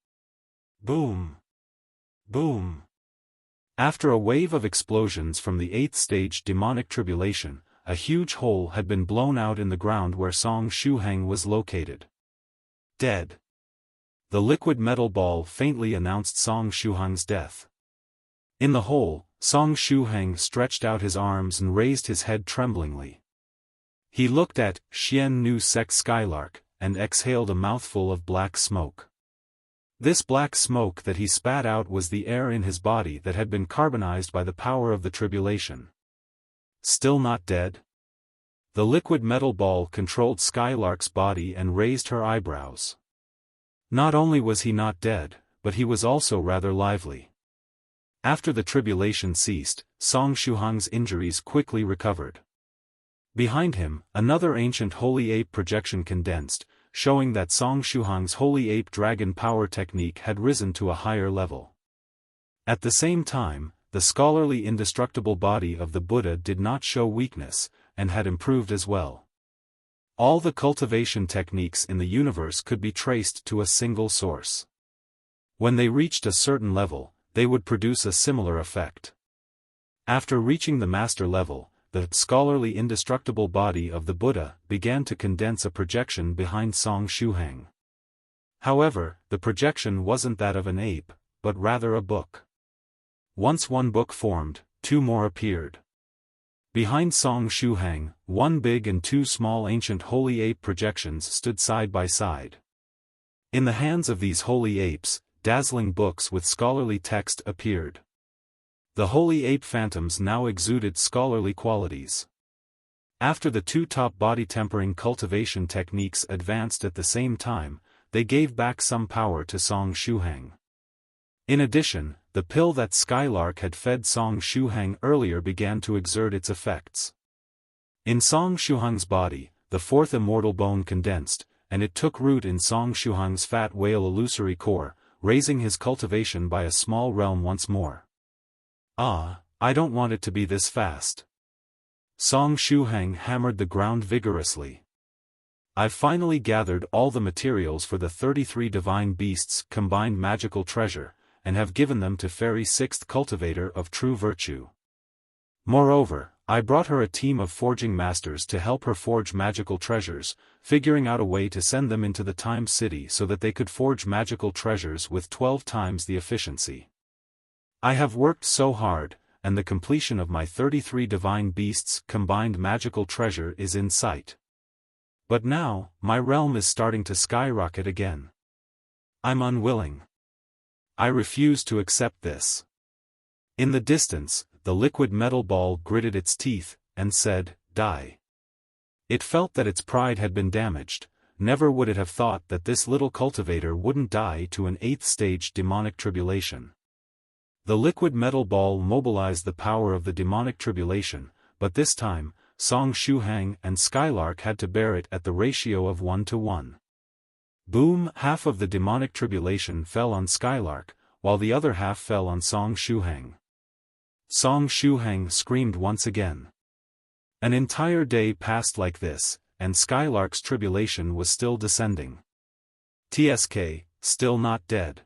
Speaker 1: Boom. Boom. After a wave of explosions from the 8th stage demonic tribulation, a huge hole had been blown out in the ground where Song Shuhang was located. Dead. The liquid metal ball faintly announced Song Shuhang's death. In the hole, Song Shuhang stretched out his arms and raised his head tremblingly. He looked at Xian Nu Sec Skylark, and exhaled a mouthful of black smoke. This black smoke that he spat out was the air in his body that had been carbonized by the power of the tribulation. Still not dead? The liquid metal ball controlled Skylark's body and raised her eyebrows. Not only was he not dead, but he was also rather lively. After the tribulation ceased, Song Shuhang's injuries quickly recovered. Behind him, another ancient holy ape projection condensed, showing that Song Shuhang's holy ape dragon power technique had risen to a higher level. At the same time, the scholarly indestructible body of the Buddha did not show weakness, and had improved as well. All the cultivation techniques in the universe could be traced to a single source. When they reached a certain level, they would produce a similar effect. After reaching the master level, the scholarly indestructible body of the Buddha began to condense a projection behind Song Shuhang. However, the projection wasn't that of an ape, but rather a book. Once one book formed, 2 more appeared. Behind Song Shuhang, 1 big and 2 small ancient holy ape projections stood side by side. In the hands of these holy apes, dazzling books with scholarly text appeared. The holy ape phantoms now exuded scholarly qualities. After the 2 top body tempering cultivation techniques advanced at the same time, they gave back some power to Song Shuhang. In addition, the pill that Skylark had fed Song Shuhang earlier began to exert its effects. In Song Shuhang's body, the 4th immortal bone condensed, and it took root in Song Shuhang's fat whale illusory core, raising his cultivation by a small realm once more. I don't want it to be this fast. Song Shuhang hammered the ground vigorously. I've finally gathered all the materials for the 33 divine beasts' combined magical treasure, and have given them to Fairy 6th Cultivator of True Virtue. Moreover, I brought her a team of forging masters to help her forge magical treasures, figuring out a way to send them into the Time City so that they could forge magical treasures with 12 times the efficiency. I have worked so hard, and the completion of my 33 divine beasts' combined magical treasure is in sight. But now, my realm is starting to skyrocket again. I'm unwilling. I refuse to accept this. In the distance, the liquid metal ball gritted its teeth, and said, "Die." It felt that its pride had been damaged. Never would it have thought that this little cultivator wouldn't die to an 8th stage demonic tribulation. The liquid metal ball mobilized the power of the demonic tribulation, but this time, Song Shuhang and Skylark had to bear it at the ratio of 1:1. Boom! Half of the demonic tribulation fell on Skylark, while the other half fell on Song Shuhang. Song Shuhang screamed once again. An entire day passed like this, and Skylark's tribulation was still descending. TSK, still not dead.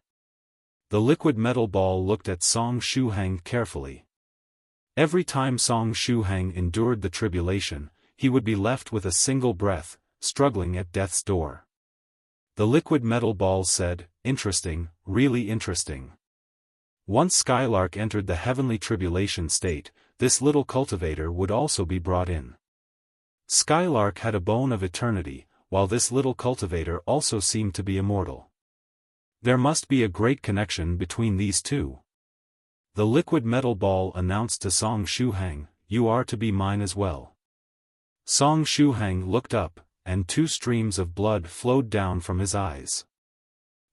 Speaker 1: The liquid metal ball looked at Song Shuhang carefully. Every time Song Shuhang endured the tribulation, he would be left with a single breath, struggling at death's door. The liquid metal ball said, "Interesting, really interesting." Once Skylark entered the heavenly tribulation state, this little cultivator would also be brought in. Skylark had a bone of eternity, while this little cultivator also seemed to be immortal. There must be a great connection between these two. The liquid metal ball announced to Song Shuhang, "You are to be mine as well." Song Shuhang looked up, and 2 streams of blood flowed down from his eyes.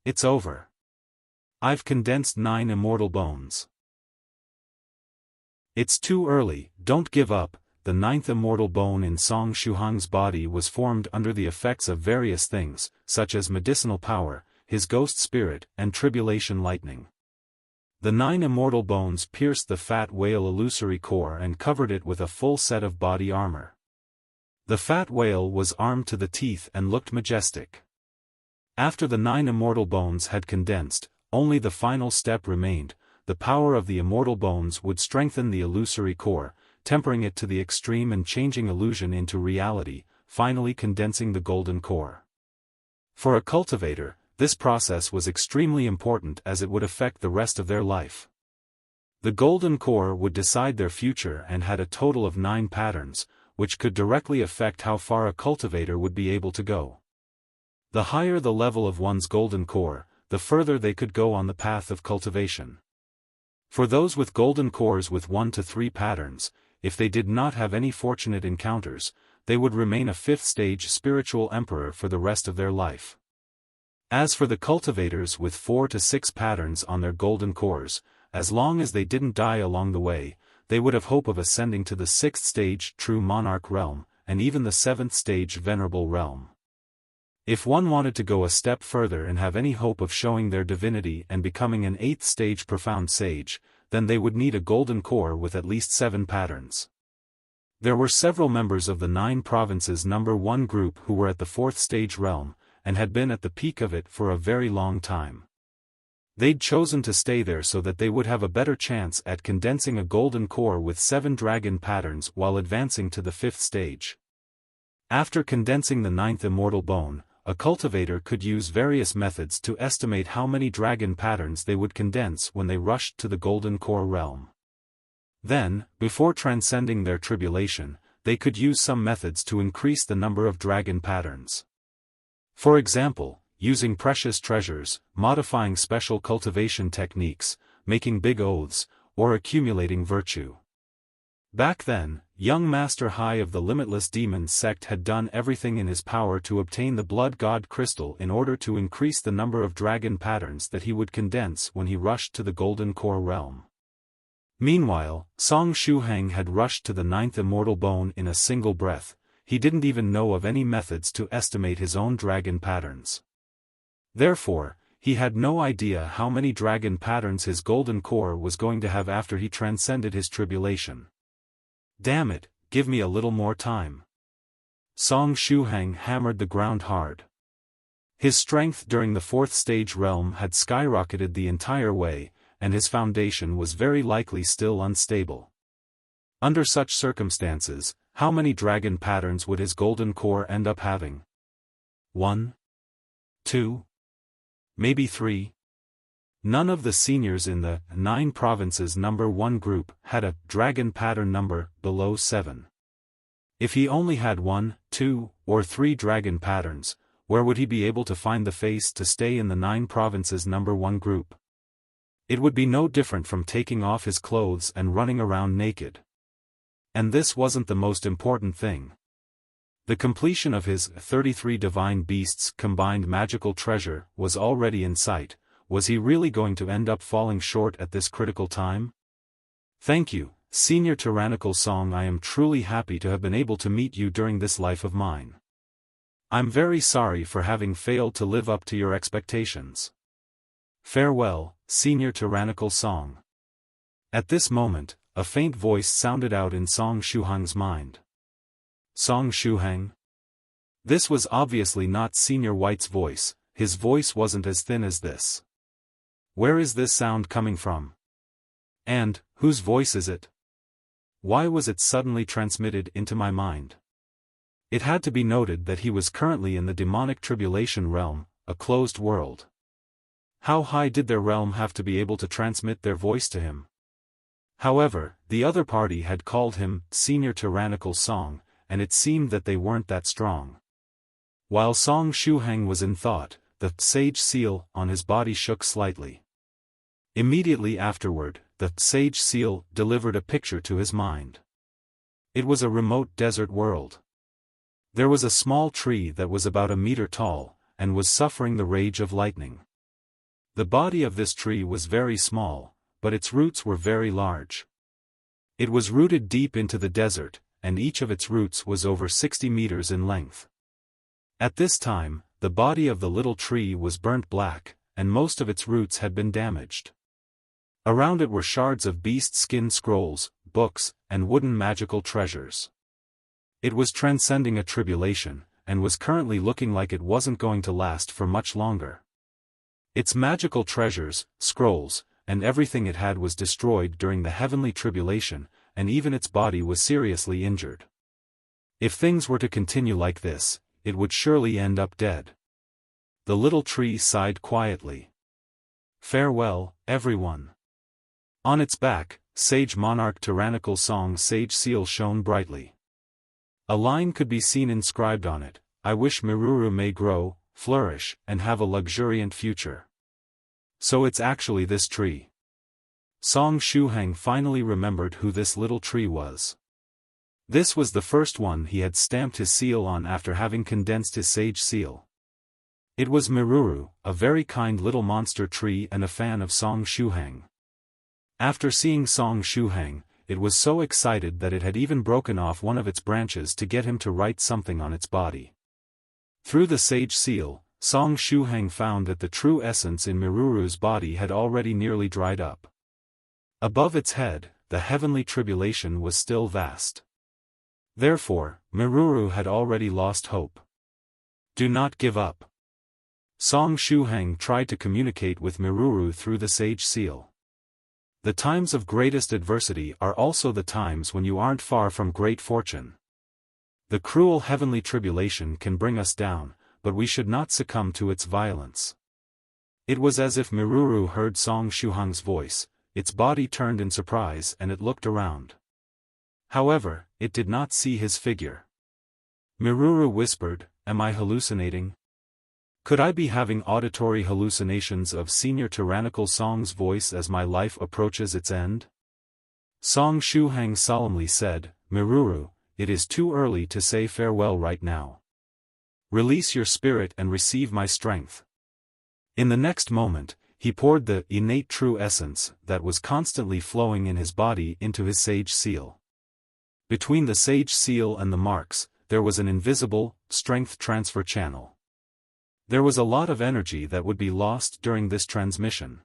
Speaker 1: "It's over. I've condensed 9 immortal bones." "It's too early, don't give up." The 9th immortal bone in Song Shuhang's body was formed under the effects of various things, such as medicinal power, his ghost spirit, and tribulation lightning. The 9 immortal bones pierced the fat whale illusory core and covered it with a full set of body armor. The fat whale was armed to the teeth and looked majestic. After the 9 immortal bones had condensed, only the final step remained. The power of the immortal bones would strengthen the illusory core, tempering it to the extreme and changing illusion into reality, finally condensing the golden core. For a cultivator, this process was extremely important as it would affect the rest of their life. The golden core would decide their future and had a total of 9 patterns, which could directly affect how far a cultivator would be able to go. The higher the level of one's golden core, the further they could go on the path of cultivation. For those with golden cores with 1 to 3 patterns, if they did not have any fortunate encounters, they would remain a 5th stage spiritual emperor for the rest of their life. As for the cultivators with 4 to 6 patterns on their golden cores, as long as they didn't die along the way, they would have hope of ascending to the 6th stage true monarch realm, and even the 7th stage venerable realm. If one wanted to go a step further and have any hope of showing their divinity and becoming an 8th stage profound sage, then they would need a golden core with at least 7 patterns. There were several members of the 9 provinces number 1 group who were at the 4th stage realm, and had been at the peak of it for a very long time. They'd chosen to stay there so that they would have a better chance at condensing a golden core with 7 dragon patterns while advancing to the 5th stage. After condensing the 9th immortal bone, a cultivator could use various methods to estimate how many dragon patterns they would condense when they rushed to the golden core realm. Then, before transcending their tribulation, they could use some methods to increase the number of dragon patterns. For example, using precious treasures, modifying special cultivation techniques, making big oaths, or accumulating virtue. Back then, young Master Hai of the Limitless Demon sect had done everything in his power to obtain the Blood God Crystal in order to increase the number of dragon patterns that he would condense when he rushed to the Golden Core realm. Meanwhile, Song Shuhang had rushed to the 9th immortal bone in a single breath. He didn't even know of any methods to estimate his own dragon patterns. Therefore, he had no idea how many dragon patterns his golden core was going to have after he transcended his tribulation. Damn it, give me a little more time. Song Shuhang hammered the ground hard. His strength during the 4th stage realm had skyrocketed the entire way, and his foundation was very likely still unstable. Under such circumstances, how many dragon patterns would his golden core end up having? 1? 2? Maybe 3? None of the seniors in the 9 provinces number 1 group had a dragon pattern number below 7. If he only had 1, 2, or 3 dragon patterns, where would he be able to find the face to stay in the 9 provinces number 1 group? It would be no different from taking off his clothes and running around naked. And this wasn't the most important thing. The completion of his 33 divine beasts combined magical treasure was already in sight, was he really going to end up falling short at this critical time? Thank you, Senior Tyrannical Song. I am truly happy to have been able to meet you during this life of mine. I'm very sorry for having failed to live up to your expectations. Farewell, Senior Tyrannical Song. At this moment, a faint voice sounded out in Song Shuhang's mind. Song Shuhang? This was obviously not Senior White's voice. His voice wasn't as thin as this. Where is this sound coming from? And, whose voice is it? Why was it suddenly transmitted into my mind? It had to be noted that he was currently in the demonic tribulation realm, a closed world. How high did their realm have to be able to transmit their voice to him? However, the other party had called him Senior Tyrannical Song, and it seemed that they weren't that strong. While Song Shuhang was in thought, the sage seal on his body shook slightly. Immediately afterward, the sage seal delivered a picture to his mind. It was a remote desert world. There was a small tree that was about a meter tall, and was suffering the rage of lightning. The body of this tree was very small, but its roots were very large. It was rooted deep into the desert, and each of its roots was over 60 meters in length. At this time, the body of the little tree was burnt black, and most of its roots had been damaged. Around it were shards of beast skin scrolls, books, and wooden magical treasures. It was transcending a tribulation, and was currently looking like it wasn't going to last for much longer. Its magical treasures, scrolls, and everything it had was destroyed during the heavenly tribulation, and even its body was seriously injured. If things were to continue like this, it would surely end up dead. The little tree sighed quietly. Farewell, everyone. On its back, Sage Monarch Tyrannical Song Sage Seal shone brightly. A line could be seen inscribed on it: I wish Miruru may grow, flourish, and have a luxuriant future. So it's actually this tree. Song Shuhang finally remembered who this little tree was. This was the first one he had stamped his seal on after having condensed his sage seal. It was Miruru, a very kind little monster tree and a fan of Song Shuhang. After seeing Song Shuhang, it was so excited that it had even broken off one of its branches to get him to write something on its body. Through the sage seal, Song Shuhang found that the true essence in Miruru's body had already nearly dried up. Above its head, the heavenly tribulation was still vast. Therefore, Miruru had already lost hope. Do not give up. Song Shuhang tried to communicate with Miruru through the sage seal. The times of greatest adversity are also the times when you aren't far from great fortune. The cruel heavenly tribulation can bring us down, but we should not succumb to its violence. It was as if Miruru heard Song Shuhang's voice. Its body turned in surprise and it looked around. However, it did not see his figure. Miruru whispered, "Am I hallucinating? Could I be having auditory hallucinations of Senior Tyrannical Song's voice as my life approaches its end?" Song Shuhang solemnly said, "Miruru, it is too early to say farewell right now. Release your spirit and receive my strength." In the next moment, he poured the innate true essence that was constantly flowing in his body into his sage seal. Between the sage seal and the marks, there was an invisible, strength transfer channel. There was a lot of energy that would be lost during this transmission.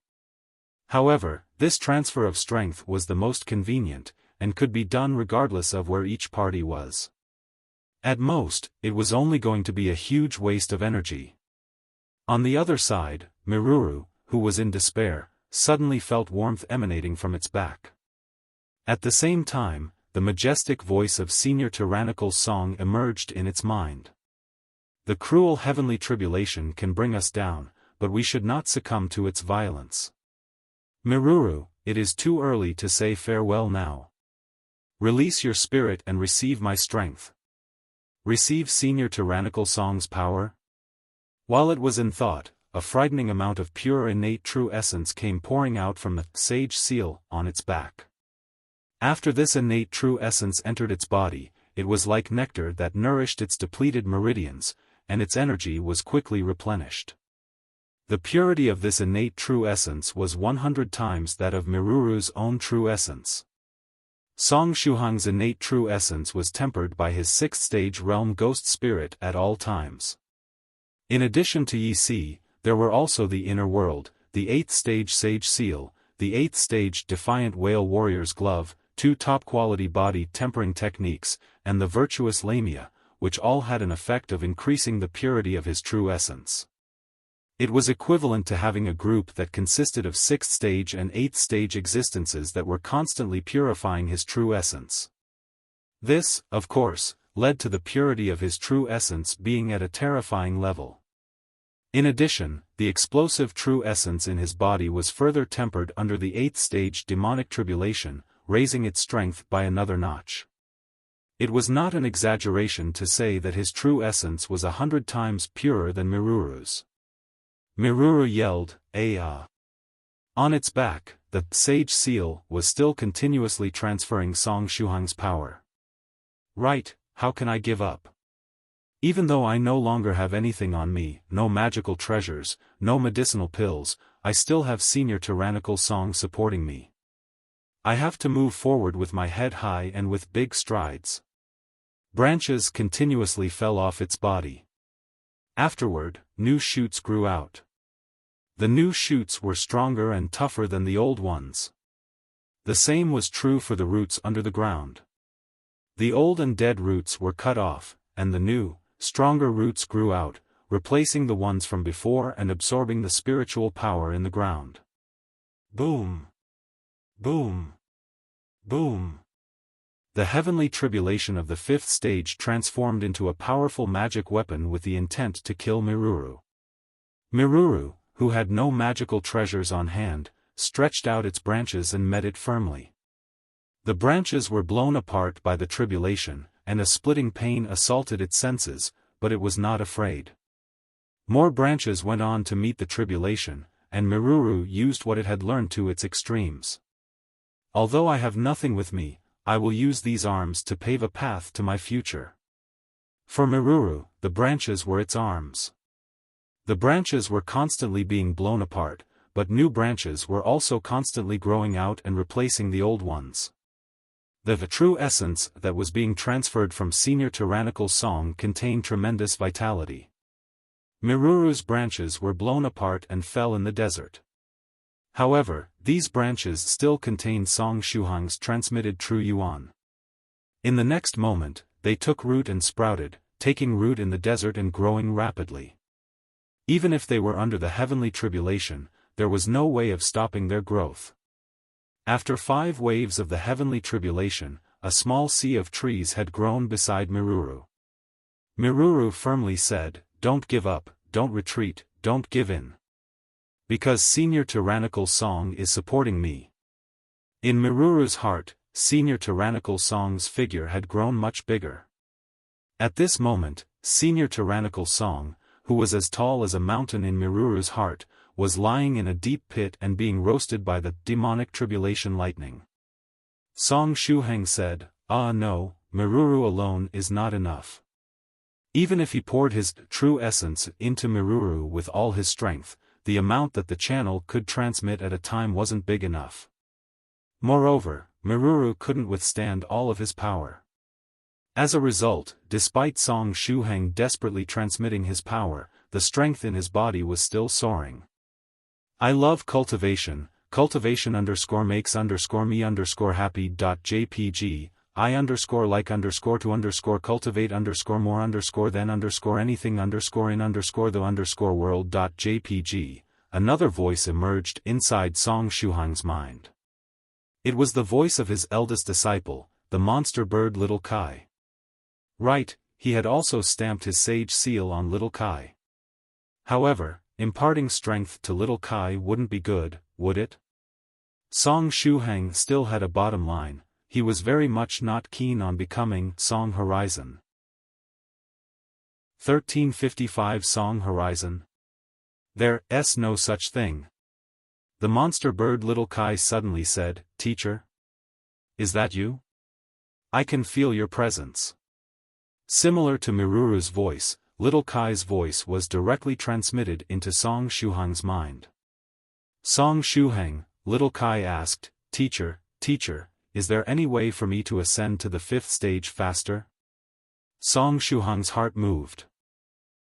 Speaker 1: However, this transfer of strength was the most convenient, and could be done regardless of where each party was. At most, it was only going to be a huge waste of energy. On the other side, Miruru, who was in despair, suddenly felt warmth emanating from its back. At the same time, the majestic voice of Senior Tyrannical Song emerged in its mind. The cruel heavenly tribulation can bring us down, but we should not succumb to its violence. Miruru, it is too early to say farewell now. Release your spirit and receive my strength. Receive Senior Tyrannical Song's power. While it was in thought, a frightening amount of pure innate true essence came pouring out from the sage seal on its back. After this innate true essence entered its body, it was like nectar that nourished its depleted meridians, and its energy was quickly replenished. The purity of this innate true essence was 100 times that of Miruru's own true essence. Song Shuhang's innate true essence was tempered by his sixth-stage realm ghost spirit at all times. In addition to Yi Si, there were also the inner world, the 8th-stage sage seal, the 8th-stage defiant whale warrior's glove, 2 top-quality body tempering techniques, and the virtuous limeligh, which all had an effect of increasing the purity of his true essence. It was equivalent to having a group that consisted of 6th-stage and 8th-stage existences that were constantly purifying his true essence. This, of course, led to the purity of his true essence being at a terrifying level. In addition, the explosive true essence in his body was further tempered under the 8th-stage demonic tribulation, raising its strength by another notch. It was not an exaggeration to say that his true essence was 100 times purer than Miruru's. Miruru yelled, "Ah!" On its back, the sage seal was still continuously transferring Song Shuhang's power. Right, how can I give up? Even though I no longer have anything on me, no magical treasures, no medicinal pills, I still have senior Tyrannical Song supporting me. I have to move forward with my head high and with big strides. Branches continuously fell off its body. Afterward, new shoots grew out. The new shoots were stronger and tougher than the old ones. The same was true for the roots under the ground. The old and dead roots were cut off, and the new, stronger roots grew out, replacing the ones from before and absorbing the spiritual power in the ground. Boom! Boom! Boom! The heavenly tribulation of the 5th stage transformed into a powerful magic weapon with the intent to kill Miruru. Miruru, who had no magical treasures on hand, stretched out its branches and met it firmly. The branches were blown apart by the tribulation, and a splitting pain assaulted its senses, but it was not afraid. More branches went on to meet the tribulation, and Miruru used what it had learned to its extremes. Although I have nothing with me, I will use these arms to pave a path to my future. For Miruru, the branches were its arms. The branches were constantly being blown apart, but new branches were also constantly growing out and replacing the old ones. The true essence that was being transferred from senior Tyrannical Song contained tremendous vitality. Miruru's branches were blown apart and fell in the desert. However, these branches still contained Song Shuhang's transmitted true yuan. In the next moment, they took root and sprouted, taking root in the desert and growing rapidly. Even if they were under the heavenly tribulation, there was no way of stopping their growth. After 5 waves of the heavenly tribulation, a small sea of trees had grown beside Miruru. Miruru firmly said, "Don't give up, don't retreat, don't give in. Because senior Tyrannical Song is supporting me." In Miruru's heart, senior Tyrannical Song's figure had grown much bigger. At this moment, senior Tyrannical Song, who was as tall as a mountain in Miruru's heart, was lying in a deep pit and being roasted by the demonic tribulation lightning. Song Shuhang said, "Ah no, Miruru alone is not enough." Even if he poured his true essence into Miruru with all his strength, the amount that the channel could transmit at a time wasn't big enough. Moreover, Miruru couldn't withstand all of his power. As a result, despite Song Shuhang desperately transmitting his power, the strength in his body was still soaring. I love cultivation, cultivation_makes_me_happy.jpg, I_like_to_cultivate_more_then_anything_in_world.jpg, another voice emerged inside Song Shuhang's mind. It was the voice of his eldest disciple, the monster bird Little Kai. Right, he had also stamped his sage seal on Little Kai. However, imparting strength to Little Kai wouldn't be good, would it? Song Shuhang still had a bottom line. He was very much not keen on becoming Song Horizon. 1355 Song Horizon. There's no such thing. The monster bird Little Kai suddenly said, "Teacher? Is that you? I can feel your presence." Similar to Miruru's voice, little Kai's voice was directly transmitted into Song Shuhang's mind. Song Shuhang, little Kai asked, Teacher, is there any way for me to ascend to the 5th stage faster? Song Shuhang's heart moved.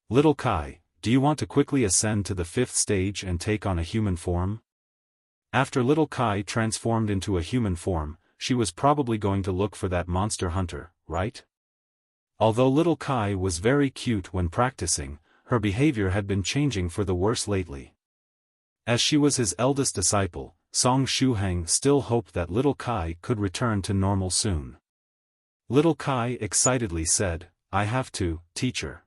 Speaker 1: Little Kai, do you want to quickly ascend to the 5th stage and take on a human form? After little Kai transformed into a human form, she was probably going to look for that monster hunter, right? Although little Kai was very cute when practicing, her behavior had been changing for the worse lately. As she was his eldest disciple, Song Shuhang still hoped that little Kai could return to normal soon. Little Kai excitedly said, I have to, teacher.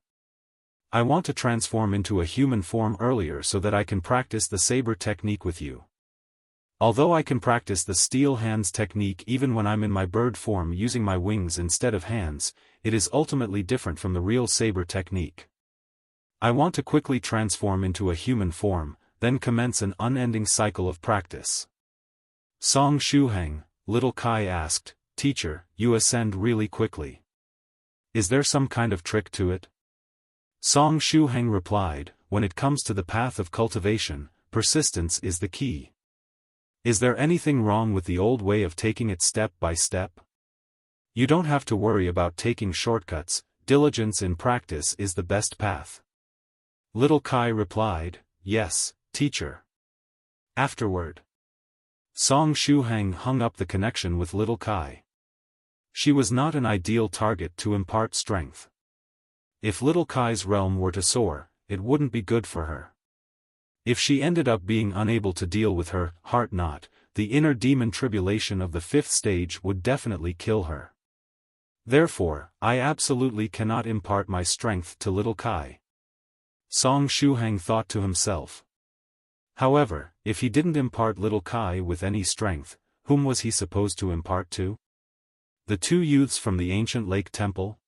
Speaker 1: I want to transform into a human form earlier so that I can practice the saber technique with you. Although I can practice the steel hands technique even when I'm in my bird form using my wings instead of hands, it is ultimately different from the real saber technique. I want to quickly transform into a human form, then commence an unending cycle of practice. Song Shuhang, little Kai asked, Teacher, you ascend really quickly. Is there some kind of trick to it? Song Shuhang replied, when it comes to the path of cultivation, persistence is the key. Is there anything wrong with the old way of taking it step by step? You don't have to worry about taking shortcuts, diligence in practice is the best path. Little Kai replied, Yes, teacher. Afterward, Song Shuhang hung up the connection with little Kai. She was not an ideal target to impart strength. If little Kai's realm were to soar, it wouldn't be good for her. If she ended up being unable to deal with her heart knot, the inner demon tribulation of the 5th stage would definitely kill her. Therefore, I absolutely cannot impart my strength to little Kai. Song Shuhang thought to himself. However, if he didn't impart little Kai with any strength, whom was he supposed to impart to? The 2 youths from the ancient lake temple?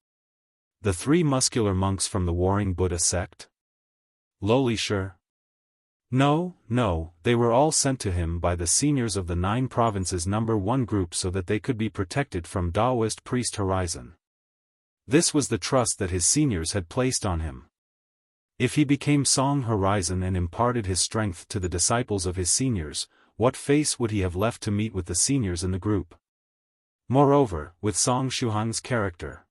Speaker 1: The 3 muscular monks from the warring Buddha sect? Lowly sure? No, they were all sent to him by the seniors of the 9 provinces number 1 group so that they could be protected from daoist priest Horizon. This was the trust that his seniors had placed on him. If he became Song Horizon and imparted his strength to the disciples of his seniors, what face would he have left to meet with the seniors in the group? Moreover, with Song Shuhang's character,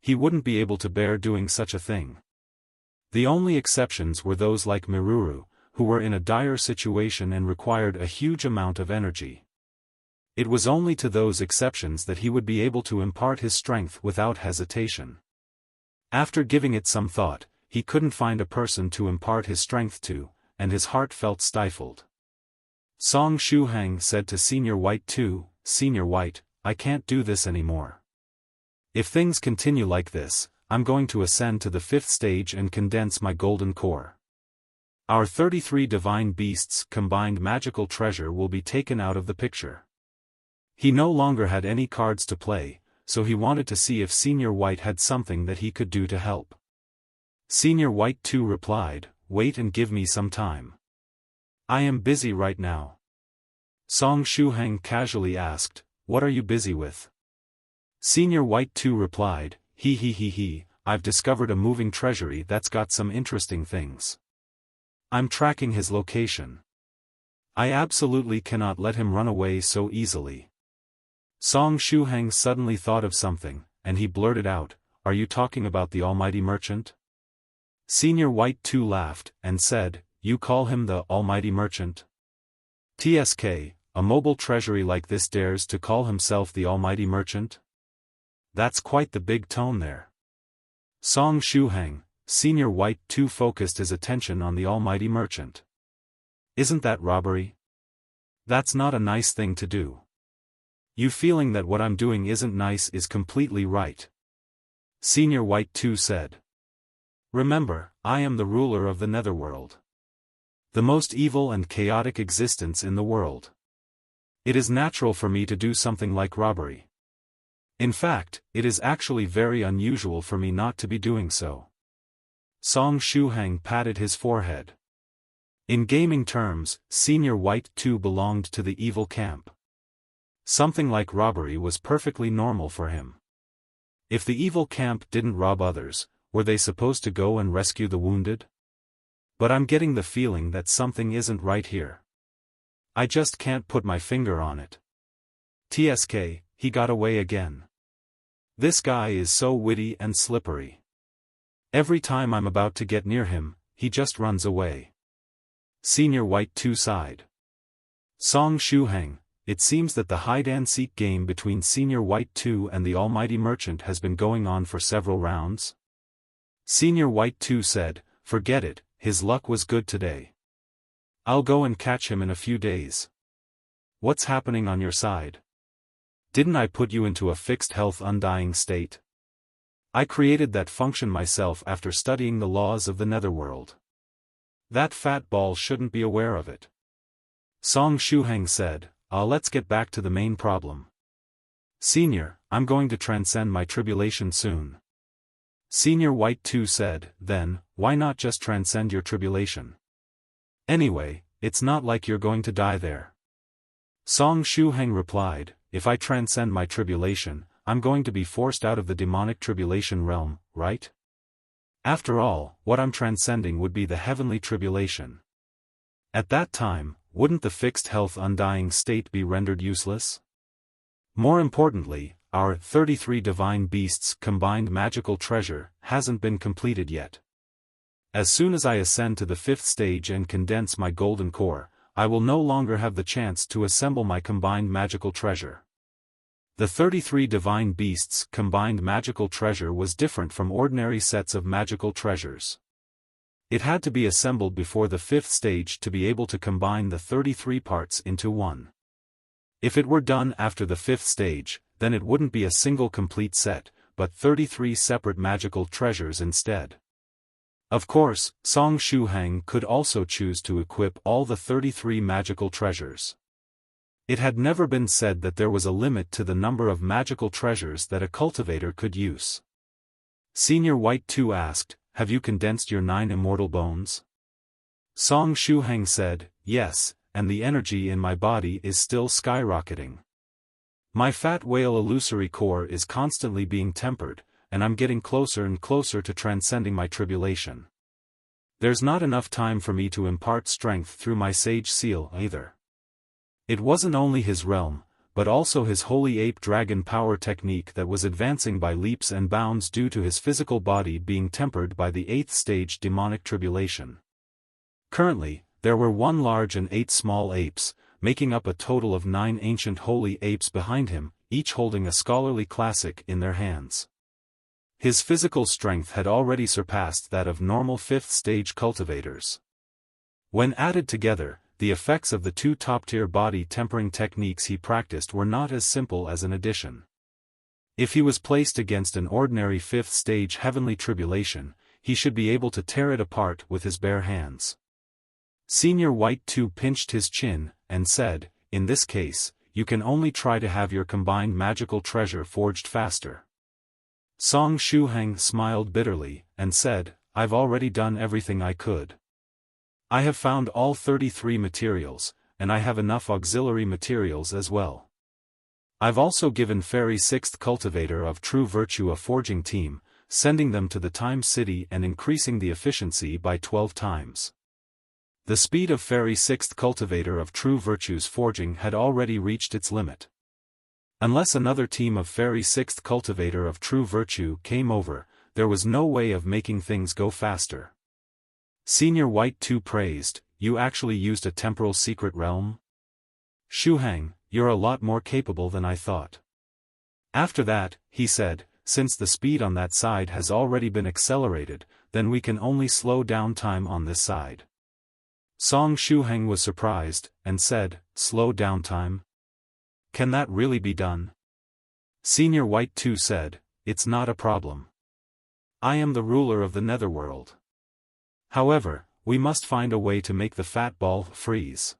Speaker 1: he wouldn't be able to bear doing such a thing. The only exceptions were those like Miruru, who were in a dire situation and required a huge amount of energy. It was only to those exceptions that he would be able to impart his strength without hesitation. After giving it some thought, he couldn't find a person to impart his strength to, and his heart felt stifled. Song Shuhang said to Senior White 2, Senior White, I can't do this anymore. If things continue like this, I'm going to ascend to the 5th stage and condense my golden core. Our 33 divine beasts' combined magical treasure will be taken out of the picture. He no longer had any cards to play, so he wanted to see if Senior White had something that he could do to help. Senior White 2 replied, Wait and give me some time. I am busy right now. Song Shuhang casually asked, What are you busy with? Senior White 2 replied, I've discovered a moving treasury that's got some interesting things. I'm tracking his location. I absolutely cannot let him run away so easily. Song Shuhang suddenly thought of something, and he blurted out, Are you talking about the almighty merchant? Senior White 2 laughed, and said, You call him the almighty merchant? TSK, a mobile treasury like this dares to call himself the almighty merchant? That's quite the big tone there. Song Shuhang, Senior White 2 focused his attention on the almighty merchant. Isn't that robbery? That's not a nice thing to do. You feeling that what I'm doing isn't nice is completely right. Senior White 2 said. Remember, I am the ruler of the Netherworld. The most evil and chaotic existence in the world. It is natural for me to do something like robbery. In fact, it is actually very unusual for me not to be doing so. Song Shuhang patted his forehead. In gaming terms, Senior White 2 belonged to the evil camp. Something like robbery was perfectly normal for him. If the evil camp didn't rob others, were they supposed to go and rescue the wounded? But I'm getting the feeling that something isn't right here. I just can't put my finger on it. TSK, he got away again. This guy is so witty and slippery. Every time I'm about to get near him, he just runs away. Senior White 2 sighed. Song Shuhang, it seems that the hide-and-seek game between Senior White 2 and the almighty merchant has been going on for several rounds. Senior White 2 said, forget it, his luck was good today. I'll go and catch him in a few days. What's happening on your side? Didn't I put you into a fixed health undying state? I created that function myself after studying the laws of the Netherworld. That fat ball shouldn't be aware of it. Song Shuhang said, let's get back to the main problem. Senior, I'm going to transcend my tribulation soon. Senior White 2 said, then, why not just transcend your tribulation? Anyway, it's not like you're going to die there. Song Shuhang replied, if I transcend my tribulation, I'm going to be forced out of the demonic tribulation realm, right? After all, what I'm transcending would be the heavenly tribulation. At that time, wouldn't the fixed health undying state be rendered useless? More importantly, our 33 divine beasts combined magical treasure hasn't been completed yet. As soon as I ascend to the 5th stage and condense my golden core, I will no longer have the chance to assemble my combined magical treasure. The 33 divine beasts combined magical treasure was different from ordinary sets of magical treasures. It had to be assembled before the 5th stage to be able to combine the 33 parts into one. If it were done after the 5th stage, then it wouldn't be a single complete set, but 33 separate magical treasures instead. Of course, Song Shuhang could also choose to equip all the 33 magical treasures. It had never been said that there was a limit to the number of magical treasures that a cultivator could use. Senior White 2 asked, have you condensed your 9 immortal bones? Song Shuhang said, yes, and the energy in my body is still skyrocketing. My fat whale illusory core is constantly being tempered, and I'm getting closer and closer to transcending my tribulation. There's not enough time for me to impart strength through my sage seal either. It wasn't only his realm, but also his holy ape dragon power technique that was advancing by leaps and bounds due to his physical body being tempered by the 8th stage demonic tribulation. Currently, there were 1 large and 8 small apes, making up a total of 9 ancient holy apes behind him, each holding a scholarly classic in their hands. His physical strength had already surpassed that of normal 5th stage cultivators. When added together, the effects of the 2 top-tier body tempering techniques he practiced were not as simple as an addition. If he was placed against an ordinary 5th stage heavenly tribulation, he should be able to tear it apart with his bare hands. Senior White 2 pinched his chin, and said, in this case, you can only try to have your combined magical treasure forged faster. Song Shuhang smiled bitterly, and said, I've already done everything I could. I have found all 33 materials, and I have enough auxiliary materials as well. I've also given Fairy 6th Cultivator of True Virtue a forging team, sending them to the Time City and increasing the efficiency by 12 times. The speed of Fairy 6th Cultivator of True Virtue's forging had already reached its limit. Unless another team of Fairy 6th Cultivator of True Virtue came over, there was no way of making things go faster. Senior White 2 praised, you actually used a temporal secret realm? Shuhang, you're a lot more capable than I thought. After that, he said, since the speed on that side has already been accelerated, then we can only slow down time on this side. Song Shuhang was surprised, and said, slow down time? Can that really be done? Senior White 2 said, it's not a problem. I am the ruler of the Netherworld. However, we must find a way to make the fat ball freeze.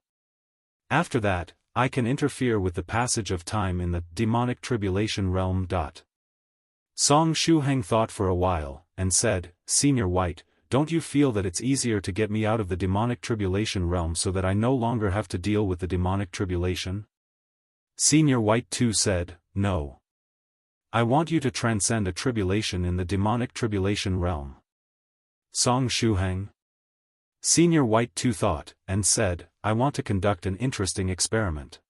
Speaker 1: After that, I can interfere with the passage of time in the demonic tribulation realm. Song Shuhang thought for a while, and said, Senior White, don't you feel that it's easier to get me out of the demonic tribulation realm so that I no longer have to deal with the demonic tribulation? Senior White 2 said, no. I want you to transcend a tribulation in the demonic tribulation realm. Song Shuhang. Senior White 2 thought, and said, I want to conduct an interesting experiment.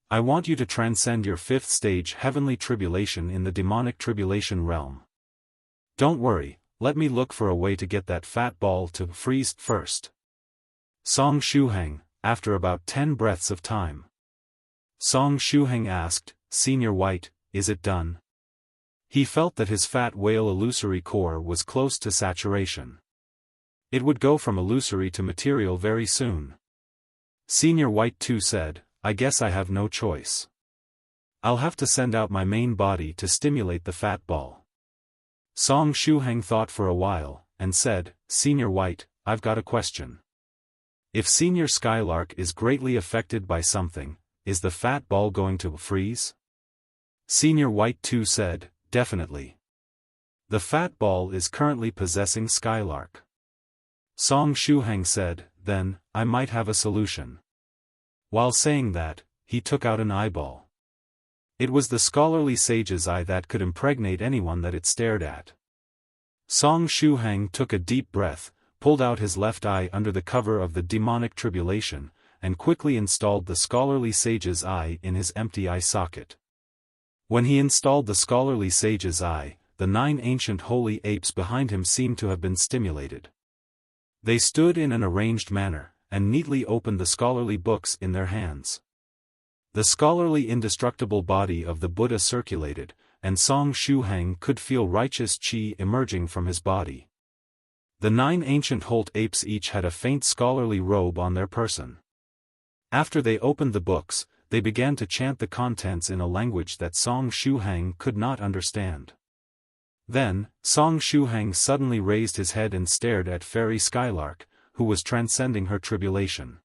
Speaker 1: I want you to transcend your 5th stage heavenly tribulation in the demonic tribulation realm. Don't worry, let me look for a way to get that fat ball to freeze first. Song Shuhang, after about 10 breaths of time. Song Shuhang asked, Senior White, is it done? He felt that his fat whale illusory core was close to saturation. It would go from illusory to material very soon. Senior White 2 said, I guess I have no choice. I'll have to send out my main body to stimulate the fat ball. Song Shuhang thought for a while, and said, Senior White, I've got a question. If Senior Skylark is greatly affected by something, is the fat ball going to freeze? Senior White 2 said, definitely. The fat ball is currently possessing Skylark. Song Shuhang said, then, I might have a solution. While saying that, he took out an eyeball. It was the scholarly sage's eye that could impregnate anyone that it stared at. Song Shuhang took a deep breath, pulled out his left eye under the cover of the demonic tribulation, and quickly installed the scholarly sage's eye in his empty eye socket. When he installed the scholarly sage's eye, the 9 ancient holy apes behind him seemed to have been stimulated. They stood in an arranged manner, and neatly opened the scholarly books in their hands. The scholarly indestructible body of the Buddha circulated, and Song Shuhang could feel righteous qi emerging from his body. The 9 ancient holt apes each had a faint scholarly robe on their person. After they opened the books, they began to chant the contents in a language that Song Shuhang could not understand. Then, Song Shuhang suddenly raised his head and stared at Fairy Skylark, who was transcending her tribulation.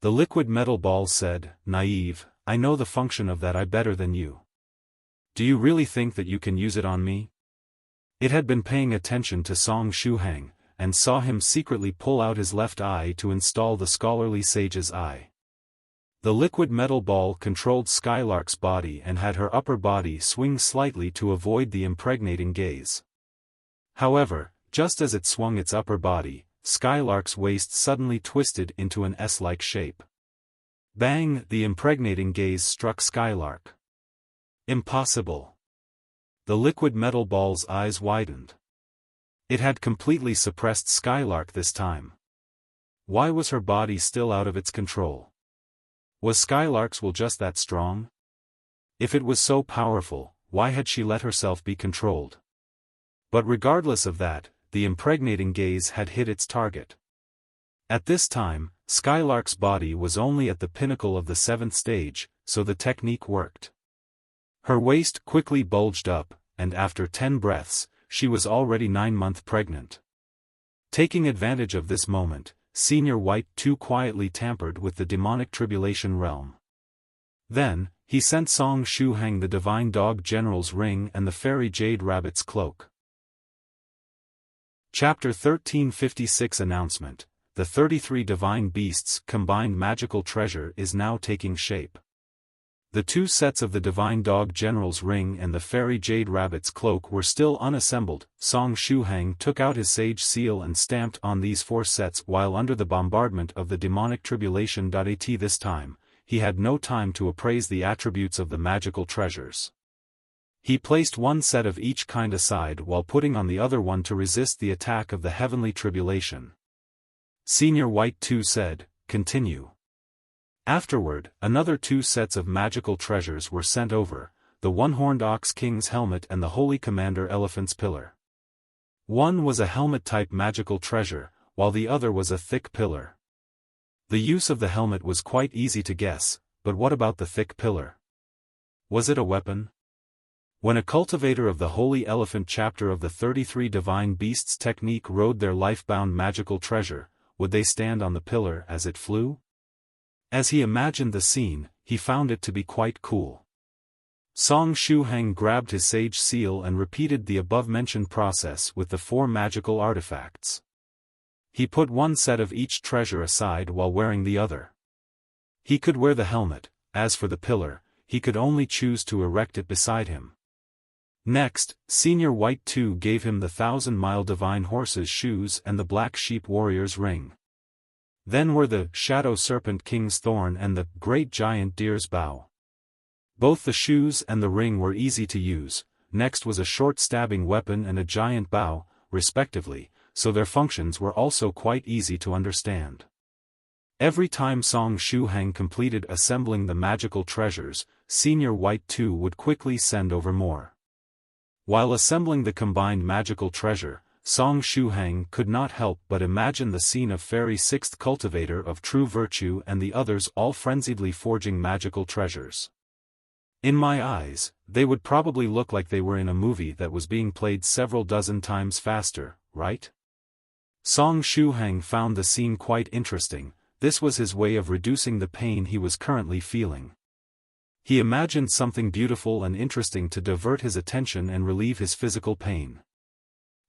Speaker 1: The liquid metal ball said, Naive, I know the function of that eye better than you. Do you really think that you can use it on me? It had been paying attention to Song Shuhang, and saw him secretly pull out his left eye to install the scholarly sage's eye. The liquid metal ball controlled Skylark's body and had her upper body swing slightly to avoid the impregnating gaze. However, just as it swung its upper body, Skylark's waist suddenly twisted into an S-like shape. Bang! The impregnating gaze struck Skylark. Impossible. The liquid metal ball's eyes widened. It had completely suppressed Skylark this time. Why was her body still out of its control? Was Skylark's will just that strong? If it was so powerful, why had she let herself be controlled? But regardless of that, the impregnating gaze had hit its target. At this time, Skylark's body was only at the pinnacle of the 7th stage, so the technique worked. Her waist quickly bulged up, and after 10 breaths, she was already 9 months pregnant. Taking advantage of this moment, Senior White 2 quietly tampered with the demonic tribulation realm. Then, he sent Song Shuhang the divine dog general's ring and the fairy jade rabbit's cloak. Chapter 1356 Announcement: The 33 divine beasts' combined magical treasure is now taking shape. The 2 sets of the divine dog general's ring and the fairy jade rabbit's cloak were still unassembled. Song Shuhang took out his sage seal and stamped on these 4 sets while under the bombardment of the demonic tribulation. At this time, he had no time to appraise the attributes of the magical treasures. He placed 1 set of each kind aside while putting on the other one to resist the attack of the heavenly tribulation. Senior White 2 said, Continue. Afterward, another 2 sets of magical treasures were sent over, the one-horned ox king's helmet and the holy commander elephant's pillar. One was a helmet-type magical treasure, while the other was a thick pillar. The use of the helmet was quite easy to guess, but what about the thick pillar? Was it a weapon? When a cultivator of the holy elephant chapter of the 33 divine beasts technique rode their life-bound magical treasure, would they stand on the pillar as it flew? As he imagined the scene, he found it to be quite cool. Song Shuhang grabbed his sage seal and repeated the above-mentioned process with the 4 magical artifacts. He put 1 set of each treasure aside while wearing the other. He could wear the helmet. As for the pillar, he could only choose to erect it beside him. Next, Senior White 2 gave him the 1,000-mile divine horse's shoes and the black sheep warrior's ring. Then were the shadow serpent king's thorn and the great giant deer's bow. Both the shoes and the ring were easy to use. Next was a short stabbing weapon and a giant bow, respectively, so their functions were also quite easy to understand. Every time Song Shuhang completed assembling the magical treasures, Senior White 2 would quickly send over more. While assembling the combined magical treasure, Song Shuhang could not help but imagine the scene of Fairy 6th Cultivator of True Virtue and the others all frenziedly forging magical treasures. In my eyes, they would probably look like they were in a movie that was being played several dozen times faster, right? Song Shuhang found the scene quite interesting. This was his way of reducing the pain he was currently feeling. He imagined something beautiful and interesting to divert his attention and relieve his physical pain.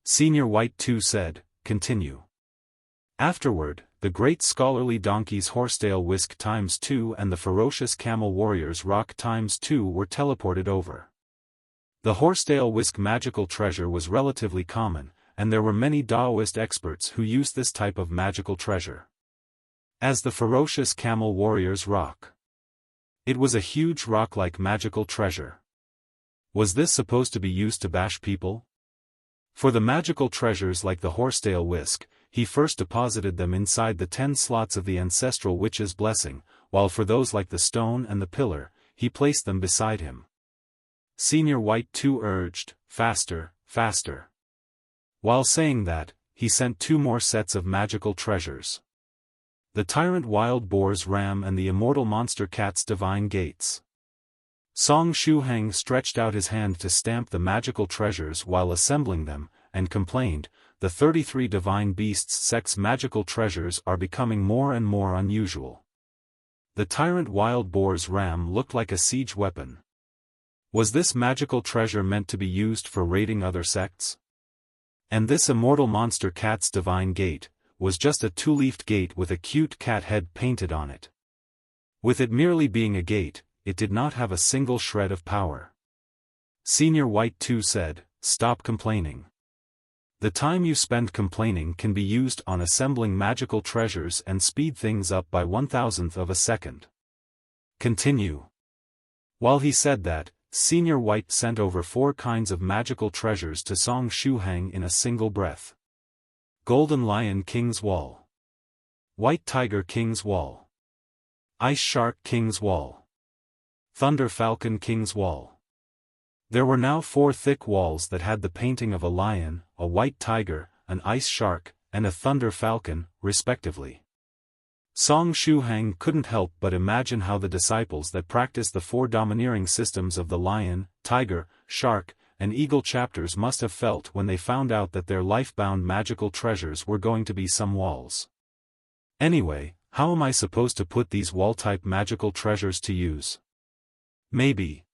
Speaker 1: Senior White 2 said, "Continue." Afterward, the great scholarly donkey's horsetail whisk ×2 and the ferocious camel warrior's rock ×2 were teleported over. The horsetail whisk magical treasure was relatively common, and there were many daoist experts who used this type of magical treasure. As the ferocious camel warrior's rock. It was a huge rock-like magical treasure. Was this supposed to be used to bash people? For the magical treasures like the horsetail whisk, he first deposited them inside the 10 slots of the ancestral witch's blessing, while for those like the stone and the pillar, he placed them beside him. Senior White 2 urged, "Faster, faster." While saying that, he sent 2 more sets of magical treasures. The tyrant wild boar's ram and the immortal monster cat's divine gates. Song Shuhang stretched out his hand to stamp the magical treasures while assembling them, and complained, "The 33 divine beasts sect's magical treasures are becoming more and more unusual." The tyrant wild boar's ram looked like a siege weapon. Was this magical treasure meant to be used for raiding other sects? And this immortal monster cat's divine gate was just a 2-leafed gate with a cute cat head painted on it. With it merely being a gate, it did not have a single shred of power. Senior White 2 said, "Stop complaining. The time you spend complaining can be used on assembling magical treasures and speed things up by 1,000th of a second. Continue." While he said that, Senior White sent over 4 kinds of magical treasures to Song Shuhang in a single breath. Golden Lion King's Wall. White Tiger King's Wall. Ice Shark King's Wall. Thunder Falcon King's Wall. There were now 4 thick walls that had the painting of a lion, a white tiger, an ice shark, and a thunder falcon, respectively. Song Shuhang couldn't help but imagine how the disciples that practiced the 4 domineering systems of the lion, tiger, shark, and eagle chapters must have felt when they found out that their life-bound magical treasures were going to be some walls. Anyway, how am I supposed to put these wall-type magical treasures to use? Maybe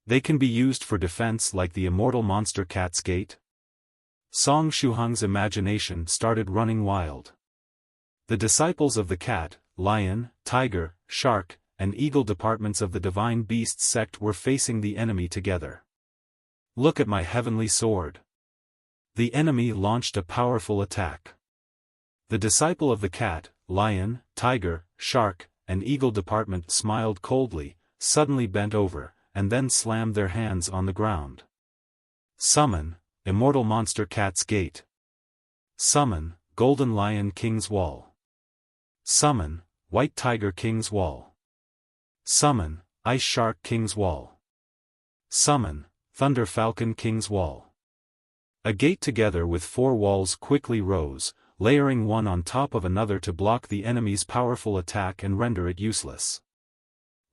Speaker 1: they can be used for defense like the immortal monster cat's gate? Song Shuhang's imagination started running wild. The disciples of the cat, lion, tiger, shark, and eagle departments of the divine beast sect were facing the enemy together. Look at my heavenly sword. The enemy launched a powerful attack. The disciple of the cat, lion, tiger, shark, and eagle department smiled coldly, suddenly bent over, and then slammed their hands on the ground. Summon, immortal monster cat's gate. Summon, golden lion king's wall. Summon, white tiger king's wall. Summon, ice shark king's wall. Summon, Thunder Falcon King's Wall. A gate together with 4 walls quickly rose, layering one on top of another to block the enemy's powerful attack and render it useless.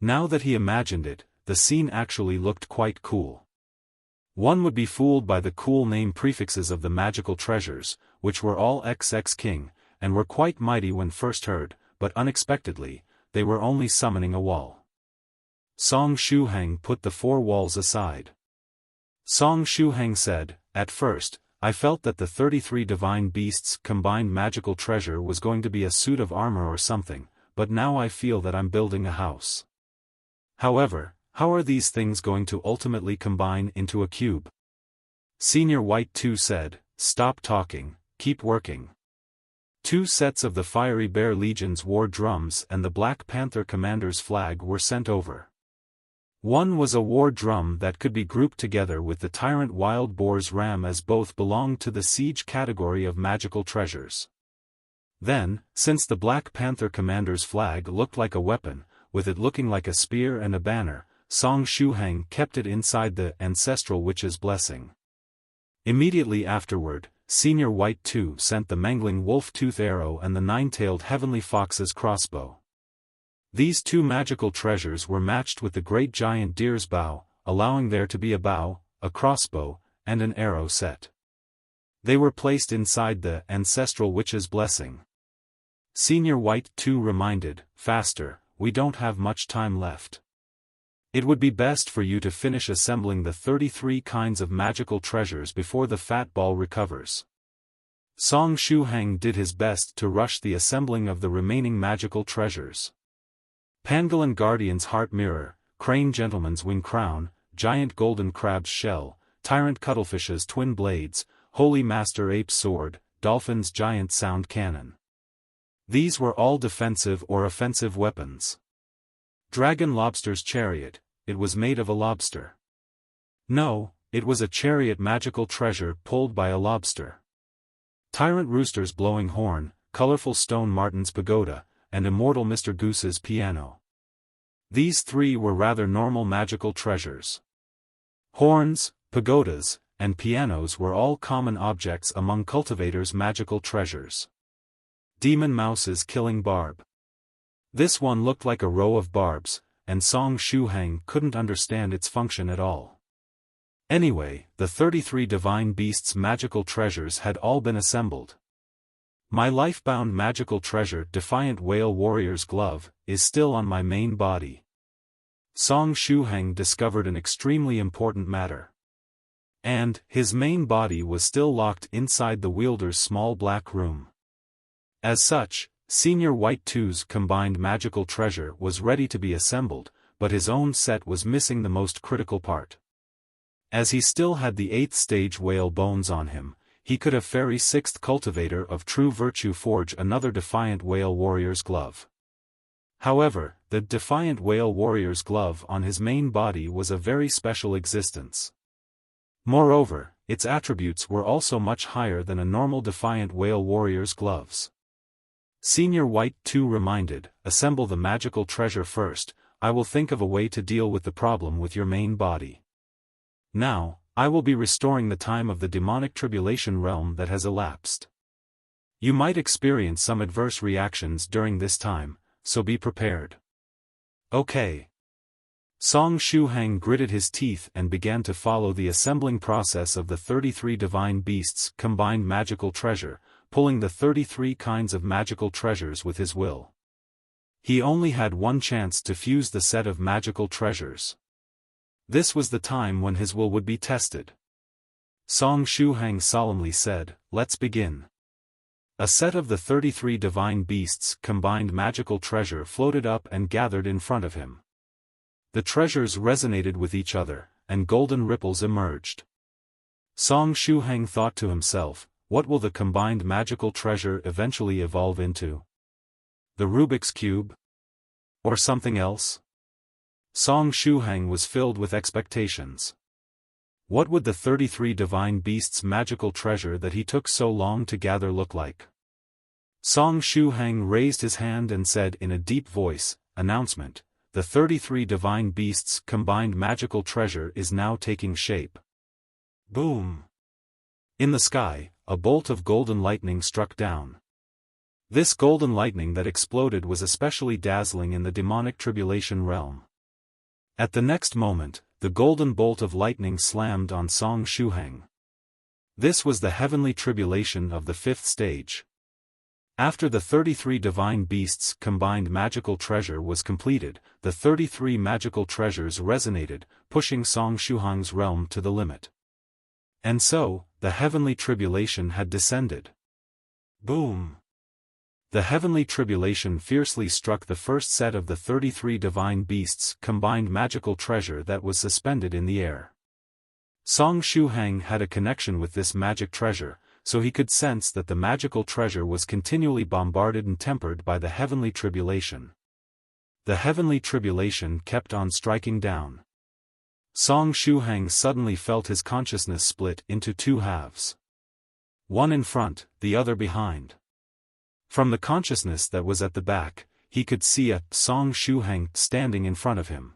Speaker 1: Now that he imagined it, the scene actually looked quite cool. One would be fooled by the cool name prefixes of the magical treasures, which were all XX King, and were quite mighty when first heard, but unexpectedly, they were only summoning a wall. Song Shuhang put the 4 walls aside. Song Shuhang said, "At first, I felt that the 33 divine beasts' combined magical treasure was going to be a suit of armor or something, but now I feel that I'm building a house. However, How are these things going to ultimately combine into a cube? Senior White 2 said, stop talking, keep working. 2 sets of the Fiery Bear Legion's war drums and the Black Panther commander's flag were sent over. One was a war drum that could be grouped together with the Tyrant Wild Boar's ram, as both belonged to the siege category of magical treasures. Then, since the Black Panther commander's flag looked like a weapon, with it looking like a spear and a banner, Song Shuhang kept it inside the ancestral witch's blessing. Immediately afterward, Senior White 2 sent the Mangling Wolf-Tooth arrow and the Nine-Tailed Heavenly Fox's crossbow. These 2 magical treasures were matched with the Great Giant Deer's bow, allowing there to be a bow, a crossbow, and an arrow set. They were placed inside the ancestral witch's blessing. Senior White 2 reminded, faster, we don't have much time left. It would be best for you to finish assembling the 33 kinds of magical treasures before the fat ball recovers. Song Shuhang did his best to rush the assembling of the remaining magical treasures. Pangolin Guardian's Heart Mirror, Crane Gentleman's Wing Crown, Giant Golden Crab's Shell, Tyrant Cuttlefish's Twin Blades, Holy Master Ape's Sword, Dolphin's Giant Sound Cannon. These were all defensive or offensive weapons. Dragon Lobster's Chariot, it was made of a lobster. No, it was a chariot magical treasure pulled by a lobster. Tyrant Rooster's Blowing Horn, Colorful Stone Martin's Pagoda, and Immortal Mr. Goose's Piano. These 3 were rather normal magical treasures. Horns, pagodas, and pianos were all common objects among Cultivator's magical treasures. Demon Mouse's Killing Barb. This one looked like a row of barbs, and Song Shuhang couldn't understand its function at all. Anyway, the 33 divine beasts' magical treasures had all been assembled. My life-bound magical treasure, Defiant Whale Warrior's Glove, is still on my main body. Song Shuhang discovered an extremely important matter. And his main body was still locked inside the wielder's small black room. As such, Senior White 2's combined magical treasure was ready to be assembled, but his own set was missing the most critical part. As he still had the 8th stage whale bones on him, he could have Fairy 6th Cultivator of True Virtue forge another Defiant Whale Warrior's Glove. However, the Defiant Whale Warrior's Glove on his main body was a very special existence. Moreover, its attributes were also much higher than a normal Defiant Whale Warrior's gloves. Senior White 2 reminded, assemble the magical treasure first, I will think of a way to deal with the problem with your main body. Now, I will be restoring the time of the demonic tribulation realm that has elapsed. You might experience some adverse reactions during this time, so be prepared. Okay. Song Shuhang gritted his teeth and began to follow the assembling process of the 33 divine beasts' combined magical treasure, pulling the 33 kinds of magical treasures with his will. He only had one chance to fuse the set of magical treasures. This was the time when his will would be tested. Song Shuhang solemnly said, let's begin. A set of the 33 divine beasts' combined magical treasure floated up and gathered in front of him. The treasures resonated with each other, and golden ripples emerged. Song Shuhang thought to himself, what will the combined magical treasure eventually evolve into? The Rubik's Cube? Or something else? Song Shuhang was filled with expectations. What would the 33 divine beasts' magical treasure that he took so long to gather look like? Song Shuhang raised his hand and said in a deep voice, announcement, the 33 divine beasts' combined magical treasure is now taking shape. Boom! In the sky, a bolt of golden lightning struck down. This golden lightning that exploded was especially dazzling in the demonic tribulation realm. At the next moment, the golden bolt of lightning slammed on Song Shuhang. This was the heavenly tribulation of the 5th stage. After the 33 divine beasts' combined magical treasure was completed, the 33 magical treasures resonated, pushing Song Shuhang's realm to the limit. And so, the heavenly tribulation had descended. Boom! The heavenly tribulation fiercely struck the first set of the 33 divine beasts' combined magical treasure that was suspended in the air. Song Shuhang had a connection with this magic treasure, so he could sense that the magical treasure was continually bombarded and tempered by the heavenly tribulation. The heavenly tribulation kept on striking down. Song Shuhang suddenly felt his consciousness split into two halves. One in front, the other behind. From the consciousness that was at the back, he could see a Song Shuhang standing in front of him.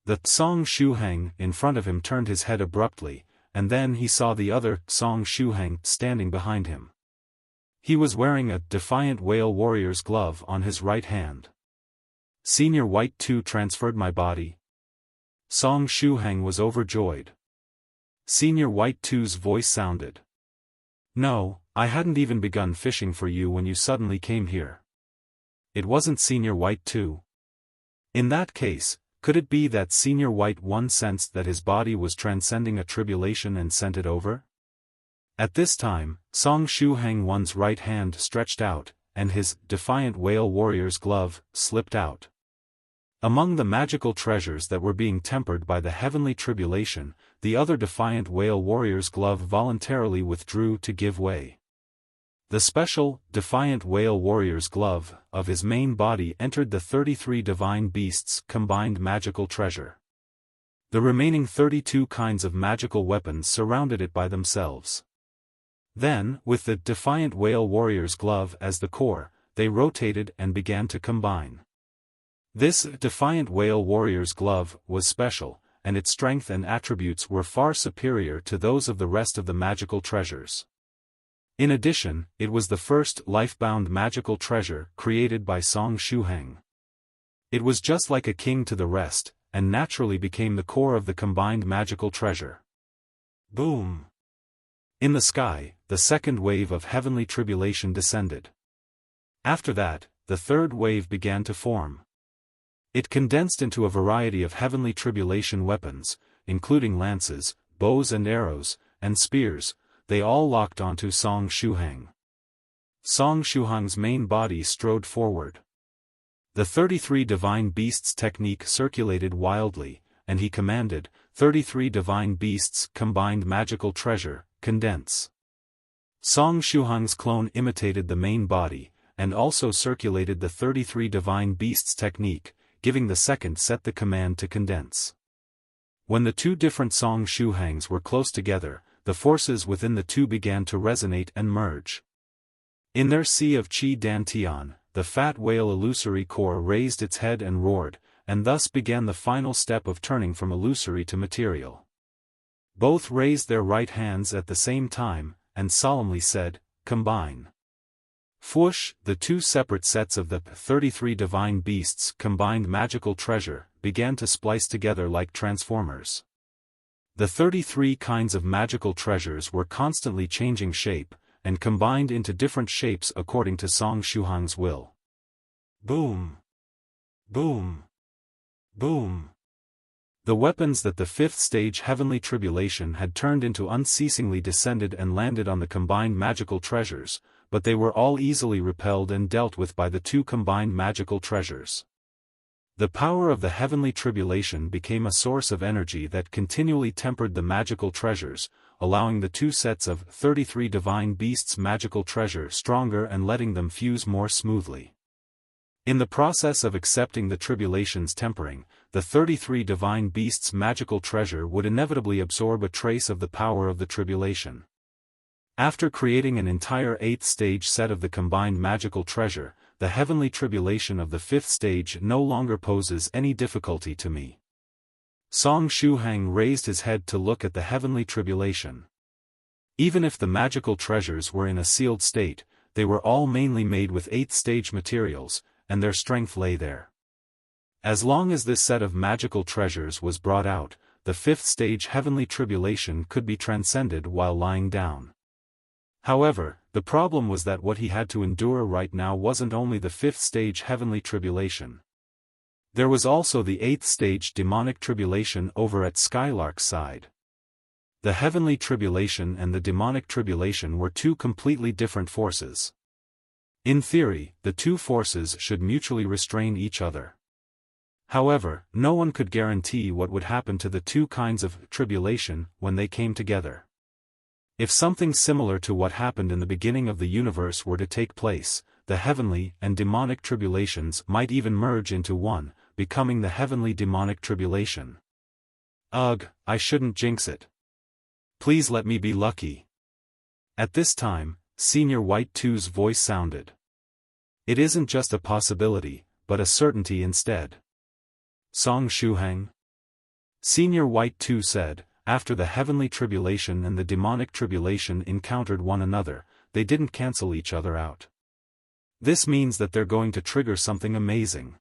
Speaker 1: The Song Shuhang in front of him turned his head abruptly, and then he saw the other Song Shuhang standing behind him. He was wearing a defiant whale warrior's glove on his right hand. Senior White 2 transferred my body. Song Shuhang was overjoyed. Senior White 2's voice sounded. No, I hadn't even begun fishing for you when you suddenly came here. It wasn't Senior White 2. In that case, could it be that Senior White 1 sensed that his body was transcending a tribulation and sent it over? At this time, Song Shuhang 1's right hand stretched out, and his defiant whale warrior's glove slipped out. Among the magical treasures that were being tempered by the heavenly tribulation, the other defiant whale warrior's glove voluntarily withdrew to give way. The special, defiant whale warrior's glove of his main body entered the 33 divine beasts' combined magical treasure. The remaining 32 kinds of magical weapons surrounded it by themselves. Then, with the defiant whale warrior's glove as the core, they rotated and began to combine. This defiant whale warrior's glove was special, and its strength and attributes were far superior to those of the rest of the magical treasures. In addition, it was the first life-bound magical treasure created by Song Shuhang. It was just like a king to the rest, and naturally became the core of the combined magical treasure. Boom! In the sky, the second wave of heavenly tribulation descended. After that, the third wave began to form. It condensed into a variety of heavenly tribulation weapons, including lances, bows and arrows, and spears. They all locked onto Song Shuhang. Song Shuhang's main body strode forward. The 33 divine beasts technique circulated wildly, and he commanded, 33 divine beasts combined magical treasure, condense. Song Shuhang's clone imitated the main body, and also circulated the 33 divine beasts technique, giving the second set the command to condense. When the two different Song Shuhangs were close together, the forces within the two began to resonate and merge. In their sea of Qi Dantian, the fat whale illusory core raised its head and roared, and thus began the final step of turning from illusory to material. Both raised their right hands at the same time, and solemnly said, "Combine." Whoosh, the two separate sets of the 33 divine beasts combined magical treasure began to splice together like transformers. The 33 kinds of magical treasures were constantly changing shape, and combined into different shapes according to Song Shuhang's will. Boom! Boom! Boom! The weapons that the fifth stage heavenly tribulation had turned into unceasingly descended and landed on the combined magical treasures, but they were all easily repelled and dealt with by the two combined magical treasures. The power of the heavenly tribulation became a source of energy that continually tempered the magical treasures, allowing the two sets of 33 divine beasts magical treasure stronger and letting them fuse more smoothly. In the process of accepting the tribulation's tempering, the 33 divine beasts magical treasure would inevitably absorb a trace of the power of the tribulation. After creating an entire 8th stage set of the combined magical treasure, the heavenly tribulation of the 5th stage no longer poses any difficulty to me. Song Shuhang raised his head to look at the heavenly tribulation. Even if the magical treasures were in a sealed state, they were all mainly made with 8th stage materials, and their strength lay there. As long as this set of magical treasures was brought out, the 5th stage heavenly tribulation could be transcended while lying down. However, the problem was that what he had to endure right now wasn't only the 5th stage heavenly tribulation. There was also the 8th stage demonic tribulation over at Skylark's side. The heavenly tribulation and the demonic tribulation were two completely different forces. In theory, the two forces should mutually restrain each other. However, no one could guarantee what would happen to the two kinds of tribulation when they came together. If something similar to what happened in the beginning of the universe were to take place, the heavenly and demonic tribulations might even merge into one, becoming the heavenly demonic tribulation. Ugh, I shouldn't jinx it. Please let me be lucky. At this time, Senior White 2's voice sounded. It isn't just a possibility, but a certainty instead. Song Shuhang? Senior White 2 said, after the heavenly tribulation and the demonic tribulation encountered one another, they didn't cancel each other out. This means that they're going to trigger something amazing.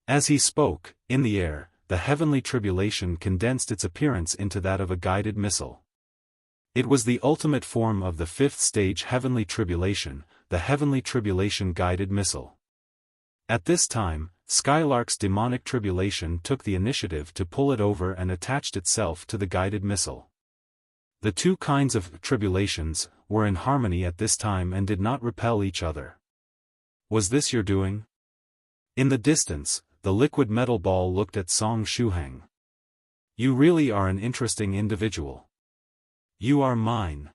Speaker 1: As he spoke, in the air, the heavenly tribulation condensed its appearance into that of a guided missile. It was the ultimate form of the fifth stage heavenly tribulation, the heavenly tribulation guided missile. At this time, Skylark's demonic tribulation took the initiative to pull it over and attached itself to the guided missile. The two kinds of tribulations were in harmony at this time and did not repel each other. Was this your doing? In the distance, the liquid metal ball looked at Song Shuhang. You really are an interesting individual. You are mine.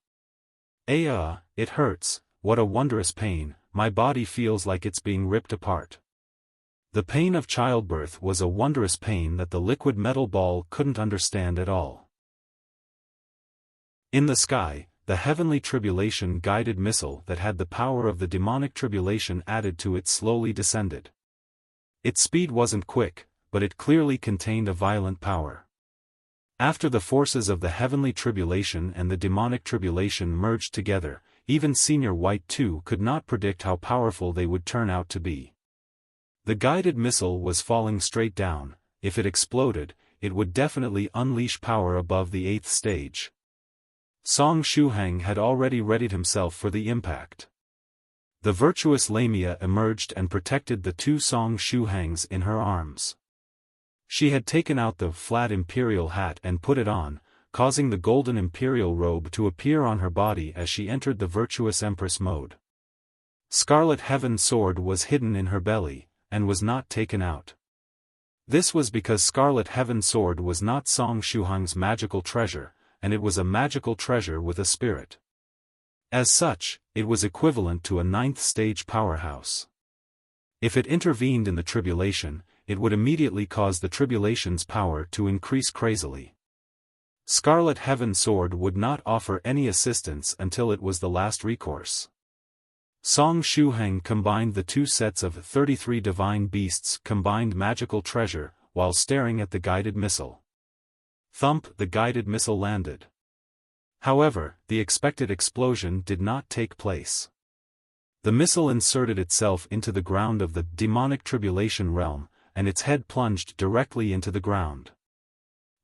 Speaker 1: It hurts, what a wondrous pain, my body feels like it's being ripped apart. The pain of childbirth was a wondrous pain that the liquid metal ball couldn't understand at all. In the sky, the heavenly tribulation guided missile that had the power of the demonic tribulation added to it slowly descended. Its speed wasn't quick, but it clearly contained a violent power. After the forces of the heavenly tribulation and the demonic tribulation merged together, even Senior White 2 could not predict how powerful they would turn out to be. The guided missile was falling straight down. If it exploded, it would definitely unleash power above the 8th stage. Song Shuhang had already readied himself for the impact. The virtuous Lamia emerged and protected the two Song Shuhangs in her arms. She had taken out the flat imperial hat and put it on, causing the golden imperial robe to appear on her body as she entered the virtuous empress mode. Scarlet Heaven sword was hidden in her belly, and was not taken out. This was because Scarlet Heaven sword was not Song Shuhang's magical treasure, and it was a magical treasure with a spirit. As such, it was equivalent to a 9th stage powerhouse. If it intervened in the tribulation, it would immediately cause the tribulation's power to increase crazily. Scarlet Heaven sword would not offer any assistance until it was the last recourse. Song Shuhang combined the two sets of 33 divine beasts' combined magical treasure, while staring at the guided missile. Thump! The guided missile landed. However, the expected explosion did not take place. The missile inserted itself into the ground of the demonic tribulation realm, and its head plunged directly into the ground.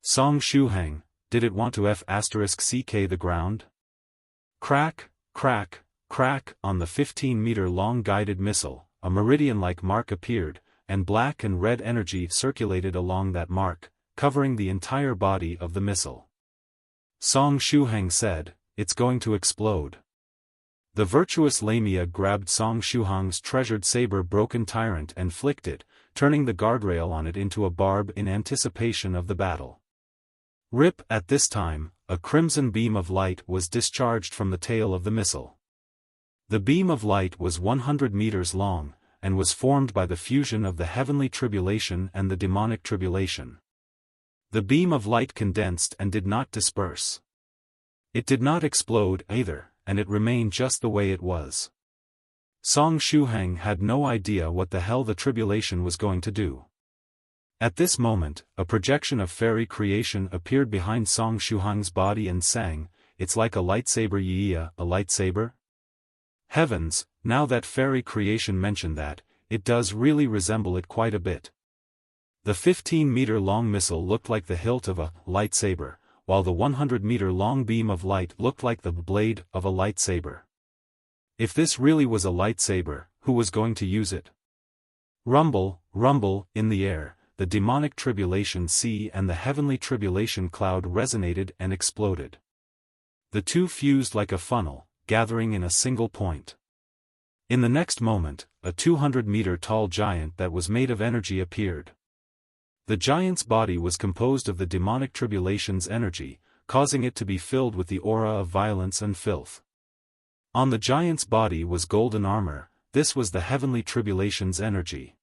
Speaker 1: Song Shuhang, did it want to *CK the ground? Crack, crack, crack! On the 15-meter-long guided missile, a meridian-like mark appeared, and black and red energy circulated along that mark, covering the entire body of the missile. Song Shuhang said, "It's going to explode." The virtuous Lamia grabbed Song Shuhang's treasured saber broken tyrant and flicked it, turning the guardrail on it into a barb in anticipation of the battle. Rip! At this time, a crimson beam of light was discharged from the tail of the missile. The beam of light was 100 meters long, and was formed by the fusion of the heavenly tribulation and the demonic tribulation. The beam of light condensed and did not disperse. It did not explode either, and it remained just the way it was. Song Shuhang had no idea what the hell the tribulation was going to do. At this moment, a projection of fairy creation appeared behind Song Shuhang's body and sang, "It's like a lightsaber, yeah, a lightsaber?" Heavens, now that fairy creation mentioned that, it does really resemble it quite a bit. The 15-meter-long missile looked like the hilt of a lightsaber, while the 100-meter-long beam of light looked like the blade of a lightsaber. If this really was a lightsaber, who was going to use it? Rumble, rumble, in the air, the demonic tribulation sea and the heavenly tribulation cloud resonated and exploded. The two fused like a funnel, gathering in a single point. In the next moment, a 200-meter-tall giant that was made of energy appeared. The giant's body was composed of the demonic tribulation's energy, causing it to be filled with the aura of violence and filth. On the giant's body was golden armor. This was the heavenly tribulation's energy.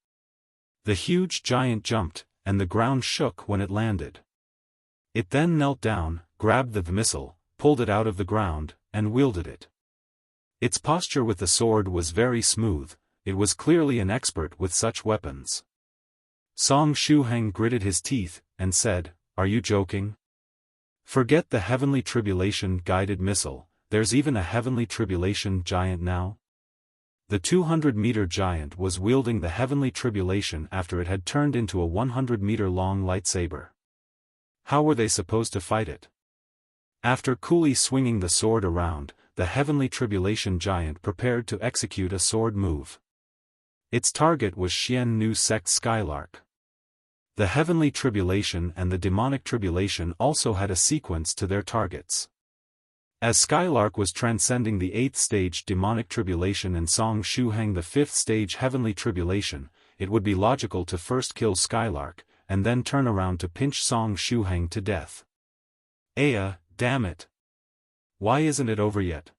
Speaker 1: The huge giant jumped, and the ground shook when it landed. It then knelt down, grabbed the missile, pulled it out of the ground, and wielded it. Its posture with the sword was very smooth. It was clearly an expert with such weapons. Song Shuhang gritted his teeth, and said, "Are you joking? Forget the heavenly tribulation-guided missile, there's even a heavenly tribulation giant now?" The 200-meter giant was wielding the heavenly tribulation after it had turned into a 100-meter-long lightsaber. How were they supposed to fight it? After coolly swinging the sword around, the heavenly tribulation giant prepared to execute a sword move. Its target was Xian Nu sect Skylark. The heavenly tribulation and the demonic tribulation also had a sequence to their targets. As Skylark was transcending the 8th stage demonic tribulation and Song Shuhang the 5th stage heavenly tribulation, it would be logical to first kill Skylark, and then turn around to pinch Song Shuhang to death. Damn it! Why isn't it over yet?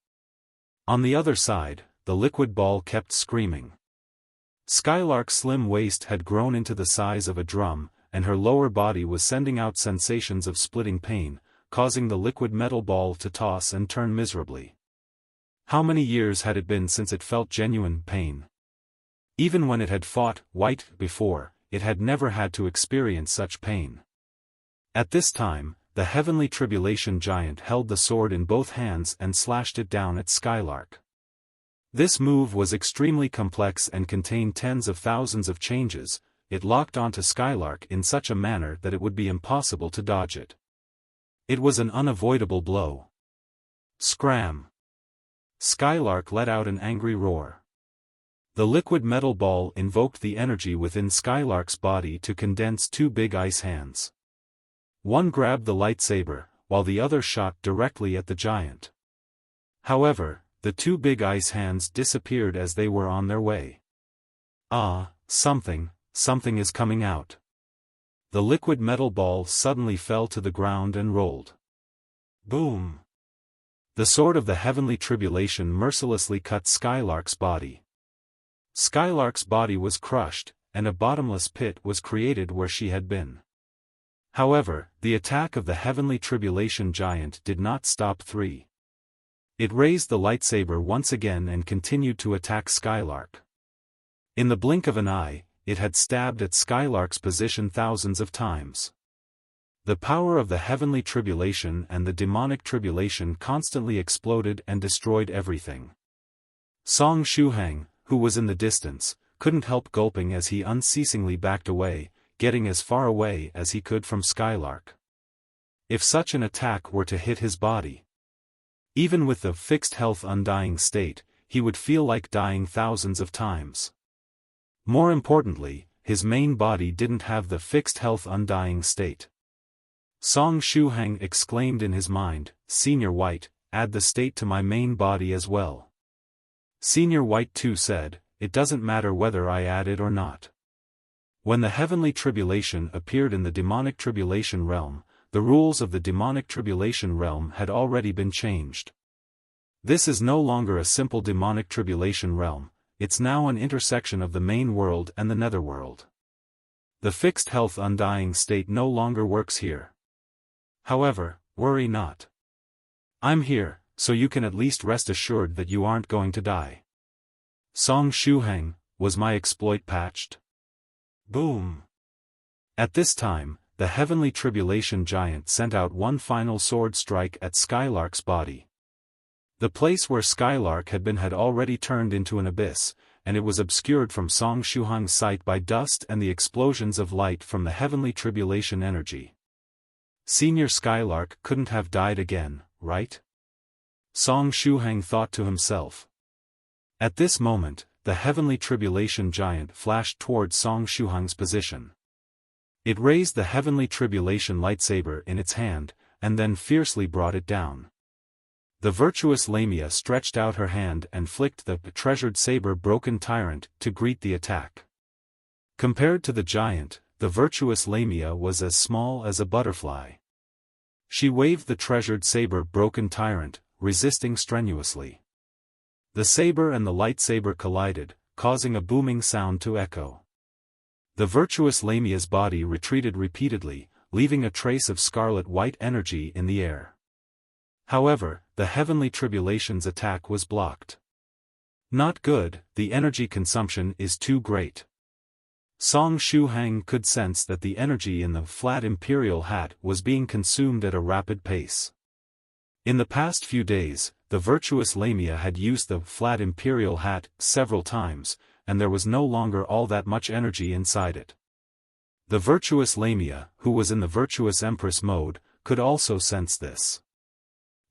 Speaker 1: On the other side, the liquid ball kept screaming. Skylark's slim waist had grown into the size of a drum, and her lower body was sending out sensations of splitting pain, causing the liquid metal ball to toss and turn miserably. How many years had it been since it felt genuine pain? Even when it had fought white before, it had never had to experience such pain. At this time, the heavenly tribulation giant held the sword in both hands and slashed it down at Skylark. This move was extremely complex and contained tens of thousands of changes. It locked onto Skylark in such a manner that it would be impossible to dodge it. It was an unavoidable blow. Scram! Skylark let out an angry roar. The liquid metal ball invoked the energy within Skylark's body to condense two big ice hands. One grabbed the lightsaber, while the other shot directly at the giant. However, the two big ice hands disappeared as they were on their way. Something is coming out. The liquid metal ball suddenly fell to the ground and rolled. Boom! The sword of the heavenly tribulation mercilessly cut Skylark's body. Skylark's body was crushed, and a bottomless pit was created where she had been. However, the attack of the heavenly tribulation giant did not stop. It raised the lightsaber once again and continued to attack Skylark. In the blink of an eye, it had stabbed at Skylark's position thousands of times. The power of the heavenly tribulation and the demonic tribulation constantly exploded and destroyed everything. Song Shuhang, who was in the distance, couldn't help gulping as he unceasingly backed away, getting as far away as he could from Skylark. If such an attack were to hit his body, even with the fixed health undying state, he would feel like dying thousands of times. More importantly, his main body didn't have the fixed health undying state. Song Shuhang exclaimed in his mind, "Senior White, add the state to my main body as well." Senior White too said, "It doesn't matter whether I add it or not." When the heavenly tribulation appeared in the demonic tribulation realm, the rules of the demonic tribulation realm had already been changed. This is no longer a simple demonic tribulation realm, it's now an intersection of the main world and the Netherworld. The fixed health undying state no longer works here. However, worry not. I'm here, so you can at least rest assured that you aren't going to die. Song Shuhang, was my exploit patched? Boom! At this time, the heavenly tribulation giant sent out one final sword strike at Skylark's body. The place where Skylark had been had already turned into an abyss, and it was obscured from Song Shuhang's sight by dust and the explosions of light from the heavenly tribulation energy. Senior Skylark couldn't have died again, right? Song Shuhang thought to himself. At this moment, the heavenly tribulation giant flashed towards Song Shuhang's position. It raised the heavenly tribulation lightsaber in its hand, and then fiercely brought it down. The virtuous Lamia stretched out her hand and flicked the treasured saber broken tyrant to greet the attack. Compared to the giant, the virtuous Lamia was as small as a butterfly. She waved the treasured saber broken tyrant, resisting strenuously. The saber and the lightsaber collided, causing a booming sound to echo. The virtuous Lamia's body retreated repeatedly, leaving a trace of scarlet-white energy in the air. However, the heavenly tribulation's attack was blocked. Not good, the energy consumption is too great. Song Shuhang could sense that the energy in the flat imperial hat was being consumed at a rapid pace. In the past few days, the virtuous Lamia had used the flat imperial hat several times, and there was no longer all that much energy inside it. The virtuous Lamia, who was in the virtuous empress mode, could also sense this.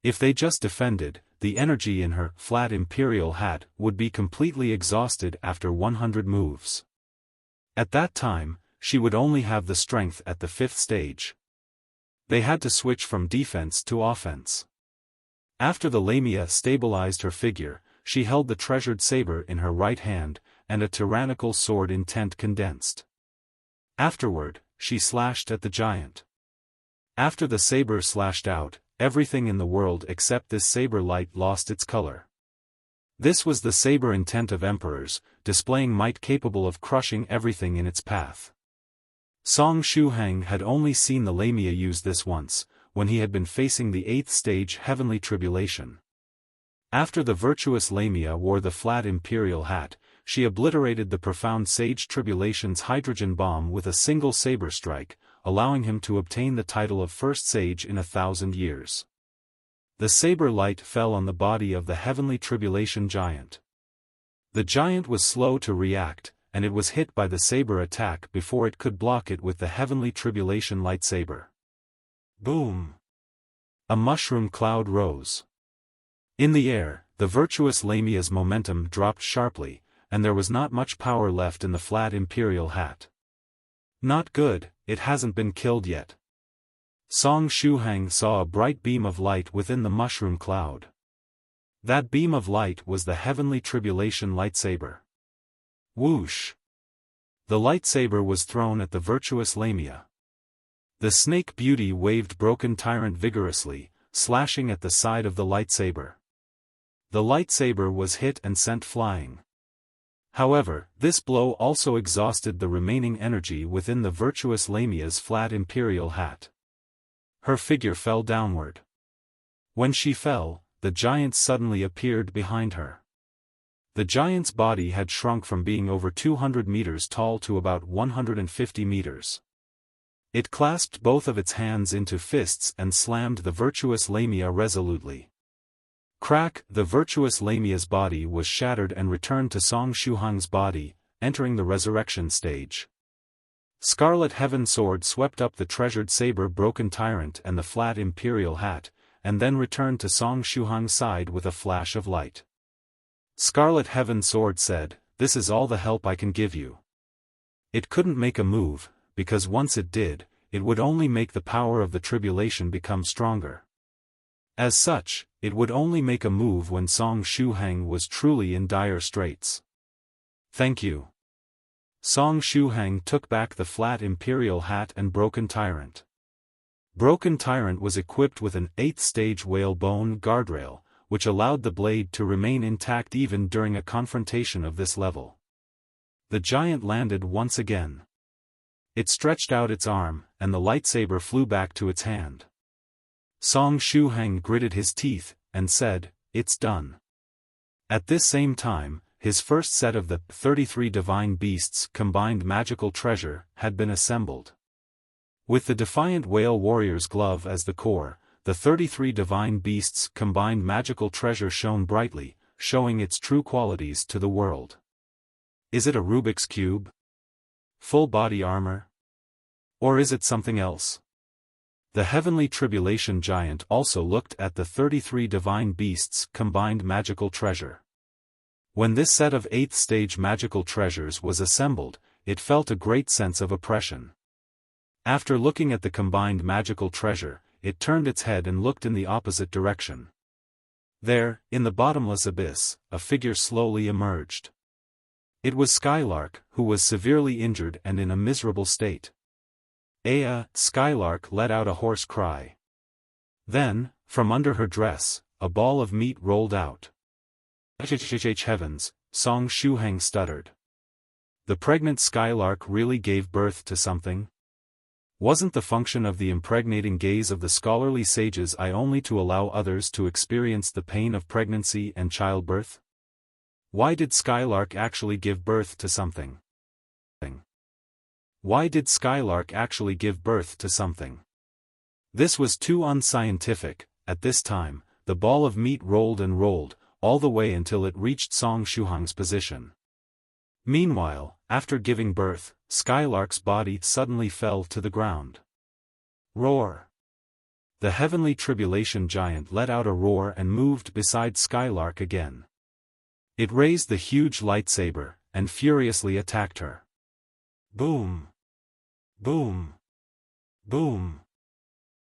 Speaker 1: If they just defended, the energy in her flat imperial hat would be completely exhausted after 100 moves. At that time, she would only have the strength at the 5th stage. They had to switch from defense to offense. After the Lamia stabilized her figure, she held the treasured saber in her right hand, and a tyrannical sword intent condensed. Afterward, she slashed at the giant. After the saber slashed out, everything in the world except this saber light lost its color. This was the saber intent of emperors, displaying might capable of crushing everything in its path. Song Shuhang had only seen the Lamia use this once, when he had been facing the 8th stage heavenly tribulation. After the virtuous Lamia wore the flat imperial hat, she obliterated the profound sage tribulation's hydrogen bomb with a single saber strike, allowing him to obtain the title of first sage in 1,000 years. The saber light fell on the body of the heavenly tribulation giant. The giant was slow to react, and it was hit by the saber attack before it could block it with the heavenly tribulation lightsaber. Boom! A mushroom cloud rose. In the air, the virtuous Lamia's momentum dropped sharply, and there was not much power left in the flat imperial hat. Not good, it hasn't been killed yet. Song Shuhang saw a bright beam of light within the mushroom cloud. That beam of light was the heavenly tribulation lightsaber. Whoosh! The lightsaber was thrown at the virtuous Lamia. The snake beauty waved broken tyrant vigorously, slashing at the side of the lightsaber. The lightsaber was hit and sent flying. However, this blow also exhausted the remaining energy within the virtuous Lamia's flat imperial hat. Her figure fell downward. When she fell, the giant suddenly appeared behind her. The giant's body had shrunk from being over 200 meters tall to about 150 meters. It clasped both of its hands into fists and slammed the virtuous Lamia resolutely. Crack! The virtuous Lamia's body was shattered and returned to Song Shuhang's body, entering the resurrection stage. Scarlet Heaven Sword swept up the treasured saber broken tyrant and the flat imperial hat, and then returned to Song Shuhang's side with a flash of light. Scarlet Heaven Sword said, "This is all the help I can give you." It couldn't make a move, because once it did, it would only make the power of the tribulation become stronger. As such, it would only make a move when Song Shuhang was truly in dire straits. "Thank you." Song Shuhang took back the flat imperial hat and broken tyrant. Broken tyrant was equipped with an 8th stage whalebone guardrail, which allowed the blade to remain intact even during a confrontation of this level. The giant landed once again. It stretched out its arm, and the lightsaber flew back to its hand. Song Shuhang gritted his teeth, and said, "It's done." At this same time, his first set of the 33 divine beasts combined magical treasure had been assembled. With the defiant whale warrior's glove as the core, the 33 divine beasts combined magical treasure shone brightly, showing its true qualities to the world. Is it a Rubik's Cube? Full body armor? Or is it something else? The heavenly tribulation giant also looked at the 33 divine beasts combined magical treasure. When this set of 8th stage magical treasures was assembled, it felt a great sense of oppression. After looking at the combined magical treasure, it turned its head and looked in the opposite direction. There, in the bottomless abyss, a figure slowly emerged. It was Skylark, who was severely injured and in a miserable state. Skylark let out a hoarse cry. Then, from under her dress, a ball of meat rolled out. Heavens, Song Shuhang stuttered. The pregnant Skylark really gave birth to something? Wasn't the function of the impregnating gaze of the scholarly sages only to allow others to experience the pain of pregnancy and childbirth? Why did Skylark actually give birth to something? Why did Skylark actually give birth to something? This was too unscientific. At this time, the ball of meat rolled and rolled, all the way until it reached Song Shuhang's position. Meanwhile, after giving birth, Skylark's body suddenly fell to the ground. Roar! The heavenly tribulation giant let out a roar and moved beside Skylark again. It raised the huge lightsaber, and furiously attacked her. Boom! Boom! Boom!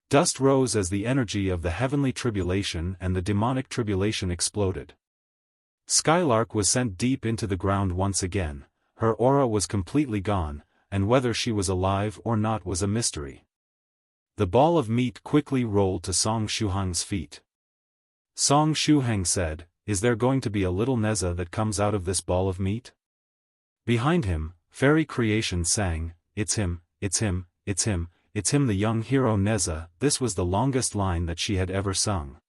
Speaker 1: Dust rose as the energy of the heavenly tribulation and the demonic tribulation exploded. Skylark was sent deep into the ground once again. Her aura was completely gone, and whether she was alive or not was a mystery. The ball of meat quickly rolled to Song Shuhang's feet. Song Shuhang said, "Is there going to be a little Neza that comes out of this ball of meat?" Behind him, fairy creation sang, "It's him, it's him, it's him, it's him, the young hero Neza." This was the longest line that she had ever sung.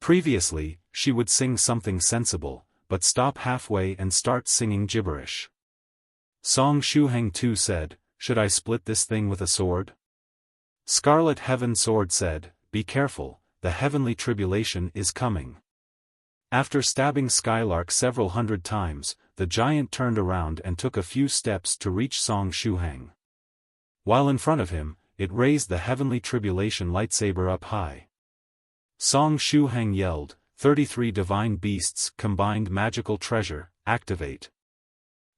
Speaker 1: Previously, she would sing something sensible, but stop halfway and start singing gibberish. Song Shuhang too said, "Should I split this thing with a sword?" Scarlet Heaven Sword said, "Be careful, the heavenly tribulation is coming." After stabbing Skylark several hundred times, the giant turned around and took a few steps to reach Song Shuhang. While in front of him, it raised the heavenly tribulation lightsaber up high. Song Shuhang yelled, 33 divine beasts combined magical treasure, activate.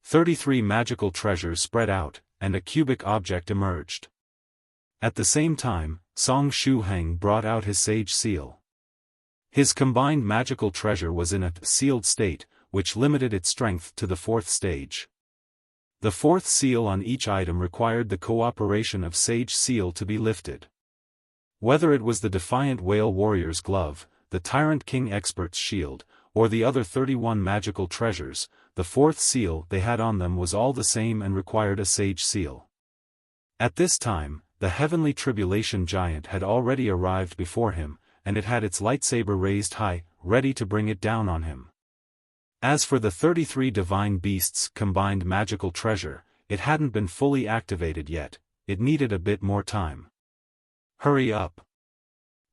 Speaker 1: 33 magical treasures spread out, and a cubic object emerged. At the same time, Song Shuhang brought out his sage seal. His combined magical treasure was in a sealed state, which limited its strength to the 4th stage. The 4th seal on each item required the cooperation of Sage Seal to be lifted. Whether it was the Defiant Whale Warrior's glove, the Tyrant King Expert's shield, or the other 31 magical treasures, the 4th seal they had on them was all the same and required a Sage Seal. At this time, the heavenly tribulation giant had already arrived before him, and it had its lightsaber raised high, ready to bring it down on him. As for the 33 divine beasts combined magical treasure, it hadn't been fully activated yet, it needed a bit more time. Hurry up!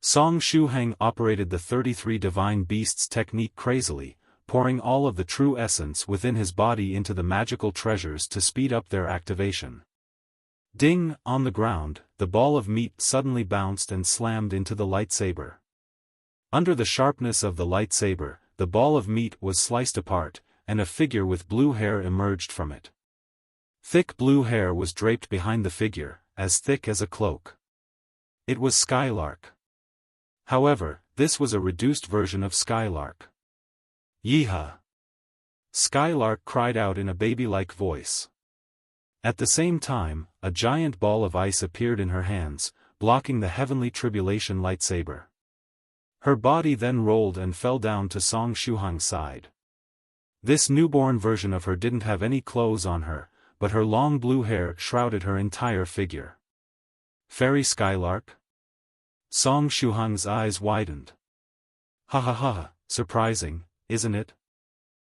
Speaker 1: Song Shuhang operated the 33 divine beasts technique crazily, pouring all of the true essence within his body into the magical treasures to speed up their activation. Ding! On the ground, the ball of meat suddenly bounced and slammed into the lightsaber. Under the sharpness of the lightsaber, the ball of meat was sliced apart, and a figure with blue hair emerged from it. Thick blue hair was draped behind the figure, as thick as a cloak. It was Skylark. However, this was a reduced version of Skylark. Yeehaw! Skylark cried out in a baby-like voice. At the same time, a giant ball of ice appeared in her hands, blocking the heavenly tribulation lightsaber. Her body then rolled and fell down to Song Shuhang's side. This newborn version of her didn't have any clothes on her, but her long blue hair shrouded her entire figure. Fairy Skylark? Song Shuhang's eyes widened. Ha ha ha, surprising, isn't it?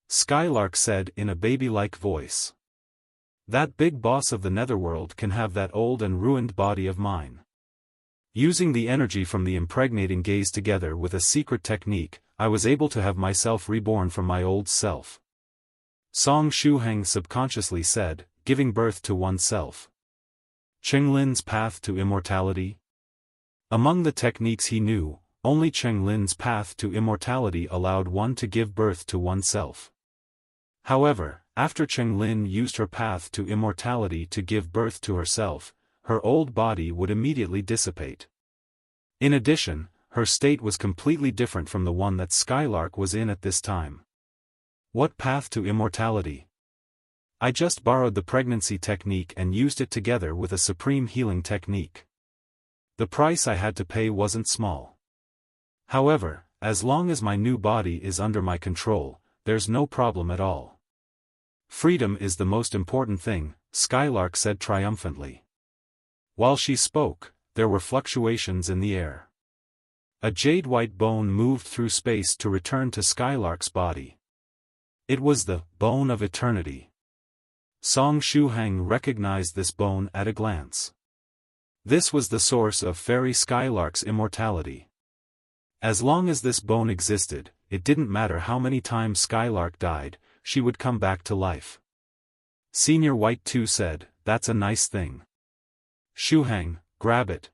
Speaker 1: Skylark said in a baby-like voice. That big boss of the Netherworld can have that old and ruined body of mine. Using the energy from the impregnating gaze together with a secret technique, I was able to have myself reborn from my old self. Song Shuhang subconsciously said, giving birth to oneself. Chenglin's path to immortality? Among the techniques he knew, only Chenglin's path to immortality allowed one to give birth to oneself. However, after Chenglin used her path to immortality to give birth to herself, her old body would immediately dissipate. In addition, her state was completely different from the one that Skylark was in at this time. What path to immortality? I just borrowed the pregnancy technique and used it together with a supreme healing technique. The price I had to pay wasn't small. However, as long as my new body is under my control, there's no problem at all. Freedom is the most important thing, Skylark said triumphantly. While she spoke, there were fluctuations in the air. A jade-white bone moved through space to return to Skylark's body. It was the bone of eternity. Song Shuhang recognized this bone at a glance. This was the source of Fairy Skylark's immortality. As long as this bone existed, it didn't matter how many times Skylark died, she would come back to life. Senior White 2 said, "That's a nice thing. Shuhang, grab it."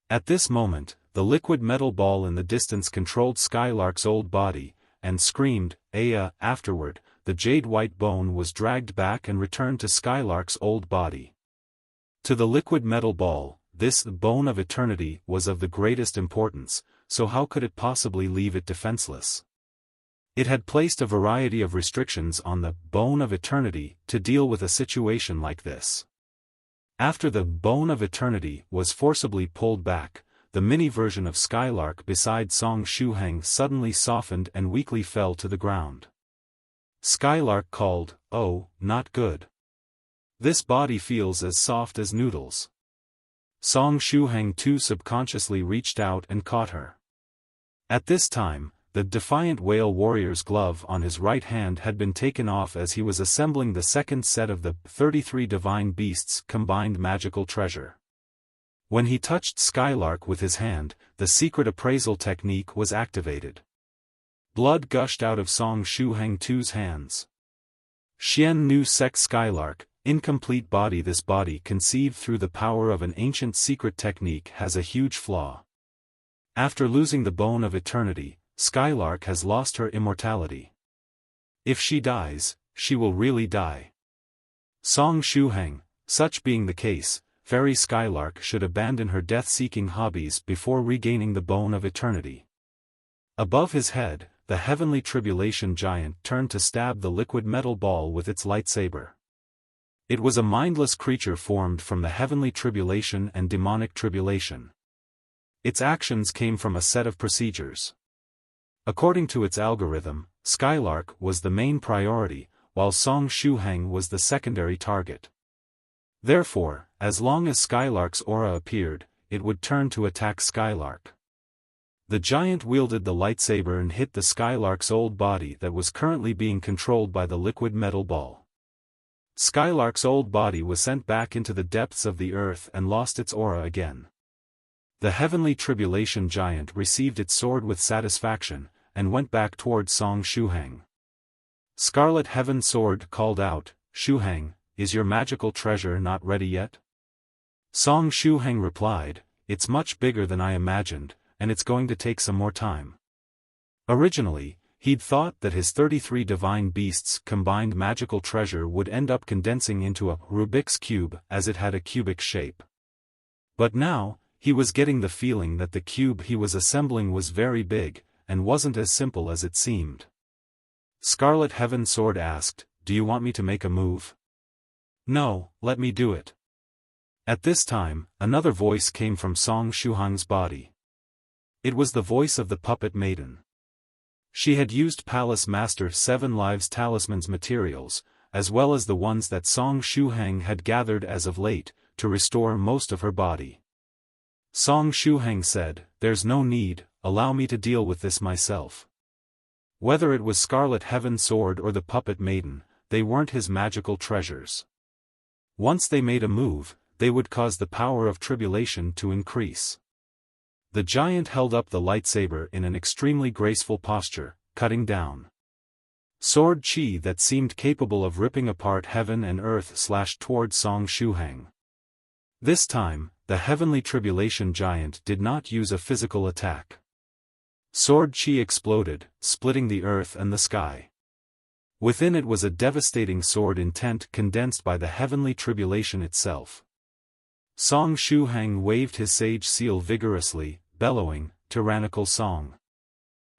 Speaker 1: At this moment, the liquid metal ball in the distance controlled Skylark's old body, and screamed, "Aya!" Afterward, the jade-white bone was dragged back and returned to Skylark's old body. To the liquid metal ball, this bone of eternity was of the greatest importance, so how could it possibly leave it defenseless? It had placed a variety of restrictions on the bone of eternity to deal with a situation like this. After the bone of eternity was forcibly pulled back, the mini version of Skylark beside Song Shuhang suddenly softened and weakly fell to the ground. Skylark called, "Oh, not good. This body feels as soft as noodles." Song Shuhang too subconsciously reached out and caught her. At this time, the defiant whale warrior's glove on his right hand had been taken off as he was assembling the second set of the 33 divine beasts combined magical treasure. When he touched Skylark with his hand, the secret appraisal technique was activated. Blood gushed out of Song Shuhang 2's hands. Xian Nu Sec Skylark, incomplete body. This body conceived through the power of an ancient secret technique has a huge flaw. After losing the bone of eternity, Skylark has lost her immortality. If she dies, she will really die. Song Shuhang, such being the case, Fairy Skylark should abandon her death-seeking hobbies before regaining the bone of eternity. Above his head, the heavenly tribulation giant turned to stab the liquid metal ball with its lightsaber. It was a mindless creature formed from the heavenly tribulation and demonic tribulation. Its actions came from a set of procedures. According to its algorithm, Skylark was the main priority, while Song Shuhang was the secondary target. Therefore, as long as Skylark's aura appeared, it would turn to attack Skylark. The giant wielded the lightsaber and hit the Skylark's old body that was currently being controlled by the liquid metal ball. Skylark's old body was sent back into the depths of the earth and lost its aura again. The heavenly tribulation giant received its sword with satisfaction, and went back towards Song Shuhang. Scarlet Heaven Sword called out, "Shuhang, is your magical treasure not ready yet?" Song Shuhang replied, "It's much bigger than I imagined, and it's going to take some more time." Originally, he'd thought that his 33 divine beasts combined magical treasure would end up condensing into a Rubik's Cube as it had a cubic shape. But now, he was getting the feeling that the cube he was assembling was very big, and wasn't as simple as it seemed. Scarlet Heaven Sword asked, "Do you want me to make a move?" "No, let me do it." At this time, another voice came from Song Shuhang's body. It was the voice of the puppet maiden. She had used Palace Master 7 Lives Talisman's materials, as well as the ones that Song Shuhang had gathered as of late, to restore most of her body. Song Shuhang said, "There's no need, allow me to deal with this myself." Whether it was Scarlet Heaven Sword or the puppet maiden, they weren't his magical treasures. Once they made a move, they would cause the power of tribulation to increase. The giant held up the lightsaber in an extremely graceful posture, cutting down. Sword chi that seemed capable of ripping apart heaven and earth slashed toward Song Shuhang. This time, the heavenly tribulation giant did not use a physical attack. Sword chi exploded, splitting the earth and the sky. Within it was a devastating sword intent condensed by the heavenly tribulation itself. Song Shuhang waved his sage seal vigorously, bellowing, Tyrannical Song.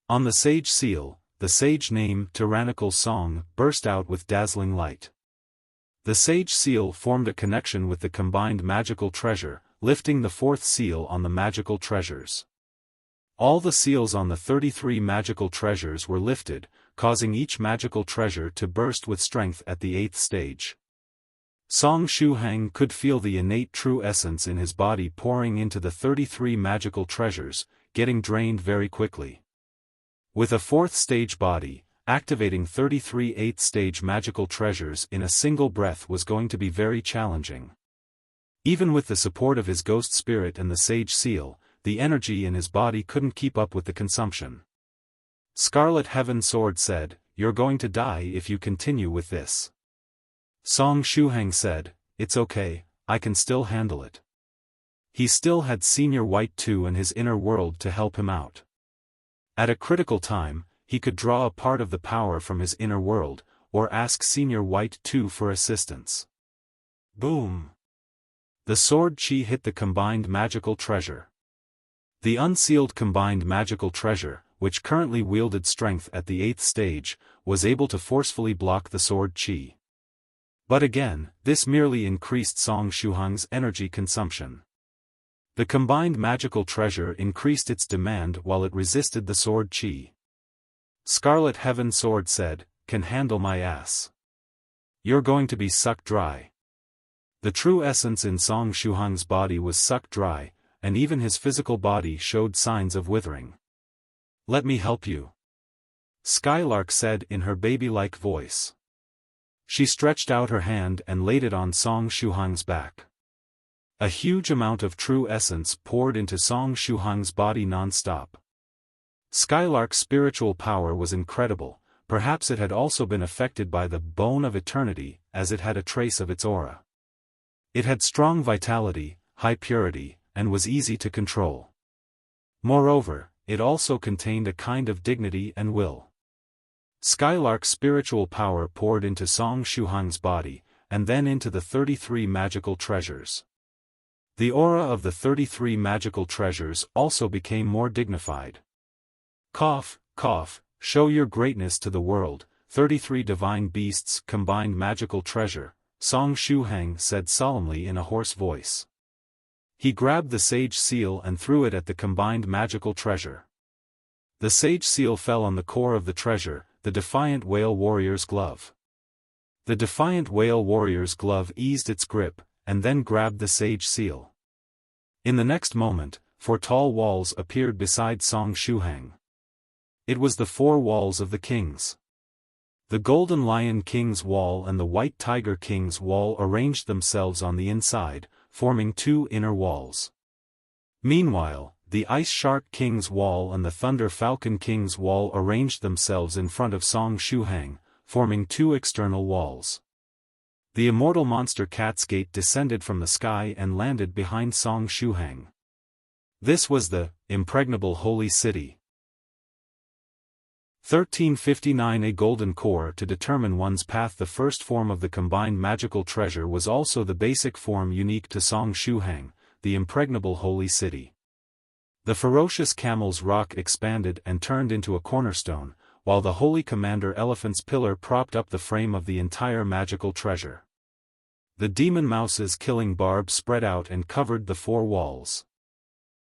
Speaker 1: On the sage seal, the sage name Tyrannical Song burst out with dazzling light. The sage seal formed a connection with the combined magical treasure, lifting the fourth seal on the magical treasures. All the seals on the 33 magical treasures were lifted, causing each magical treasure to burst with strength at the 8th stage. Song Shuhang could feel the innate true essence in his body pouring into the 33 magical treasures, getting drained very quickly. With a 4th stage body, activating 33 8th stage magical treasures in a single breath was going to be very challenging. Even with the support of his ghost spirit and the sage seal, the energy in his body couldn't keep up with the consumption. Scarlet Heaven Sword said, "You're going to die if you continue with this." Song Shuhang said, "It's okay, I can still handle it." He still had Senior White 2 and his inner world to help him out. At a critical time, he could draw a part of the power from his inner world, or ask Senior White 2 for assistance. Boom! The sword chi hit the combined magical treasure. The unsealed combined magical treasure, which currently wielded strength at the 8th stage, was able to forcefully block the sword chi. But again, this merely increased Song Shuhang's energy consumption. The combined magical treasure increased its demand while it resisted the sword chi. Scarlet Heaven Sword said, "Can handle my ass. You're going to be sucked dry." The true essence in Song Shuhang's body was sucked dry, and even his physical body showed signs of withering. "Let me help you," Skylark said in her baby-like voice. She stretched out her hand and laid it on Song Shuhang's back. A huge amount of true essence poured into Song Shuhang's body non-stop. Skylark's spiritual power was incredible, perhaps it had also been affected by the bone of eternity, as it had a trace of its aura. It had strong vitality, high purity, and was easy to control. Moreover, it also contained a kind of dignity and will. Skylark's spiritual power poured into Song Shuhang's body, and then into the 33 magical treasures. The aura of the 33 magical treasures also became more dignified. Cough, cough, show your greatness to the world, 33 divine beasts combined magical treasure, Song Shuhang said solemnly in a hoarse voice. He grabbed the sage seal and threw it at the combined magical treasure. The sage seal fell on the core of the treasure, the defiant whale warrior's glove. The defiant whale warrior's glove eased its grip, and then grabbed the sage seal. In the next moment, 4 tall walls appeared beside Song Shuhang. It was the 4 walls of the kings. The Golden Lion King's wall and the White Tiger King's wall arranged themselves on the inside, forming 2 inner walls. Meanwhile, the Ice Shark King's wall and the Thunder Falcon King's wall arranged themselves in front of Song Shuhang, forming 2 external walls. The immortal monster Cat's Gate descended from the sky and landed behind Song Shuhang. This was the Impregnable Holy City. 1359 A golden core to determine one's path. The first form of the combined magical treasure was also the basic form unique to Song Shuhang, the Impregnable Holy City. The ferocious camel's rock expanded and turned into a cornerstone, while the Holy Commander Elephant's pillar propped up the frame of the entire magical treasure. The demon mouse's killing barb spread out and covered the 4 walls.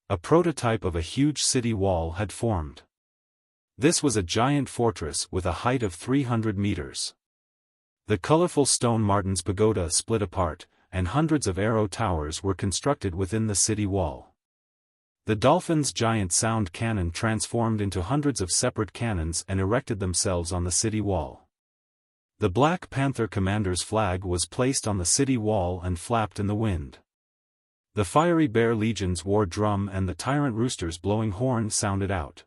Speaker 1: A prototype of a huge city wall had formed. This was a giant fortress with a height of 300 meters. The colorful stone Martin's pagoda split apart, and hundreds of arrow towers were constructed within the city wall. The dolphin's giant sound cannon transformed into hundreds of separate cannons and erected themselves on the city wall. The Black Panther commander's flag was placed on the city wall and flapped in the wind. The fiery bear legions wore drum and the tyrant rooster's blowing horn sounded out.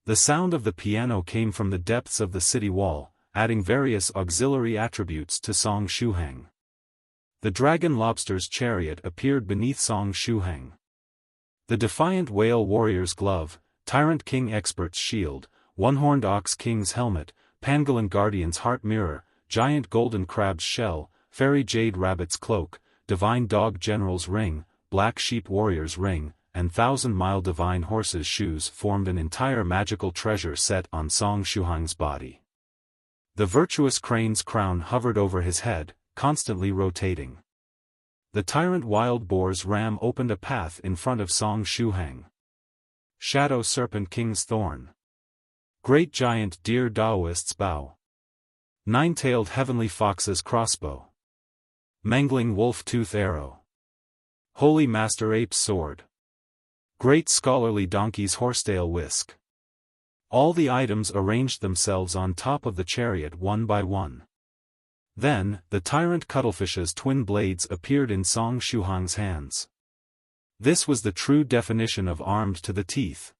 Speaker 1: The sound of the piano came from the depths of the city wall, adding various auxiliary attributes to Song Shuhang. The dragon lobster's chariot appeared beneath Song Shuhang. The defiant whale warrior's glove, tyrant king expert's shield, one-horned ox king's helmet, pangolin guardian's heart mirror, giant golden crab's shell, fairy jade rabbit's cloak, divine dog general's ring, black sheep warrior's ring, and 1,000-mile divine horse's shoes formed an entire magical treasure set on Song Shuhang's body. The virtuous crane's crown hovered over his head, constantly rotating. The tyrant wild boar's ram opened a path in front of Song Shuhang. Shadow serpent king's thorn. Great giant deer daoist's bow. Nine-tailed heavenly fox's crossbow. Mangling wolf-tooth arrow. Holy master ape's sword. Great scholarly donkey's horsetail whisk. All the items arranged themselves on top of the chariot one by one. Then, the tyrant cuttlefish's twin blades appeared in Song Shuhang's hands. This was the true definition of armed to the teeth.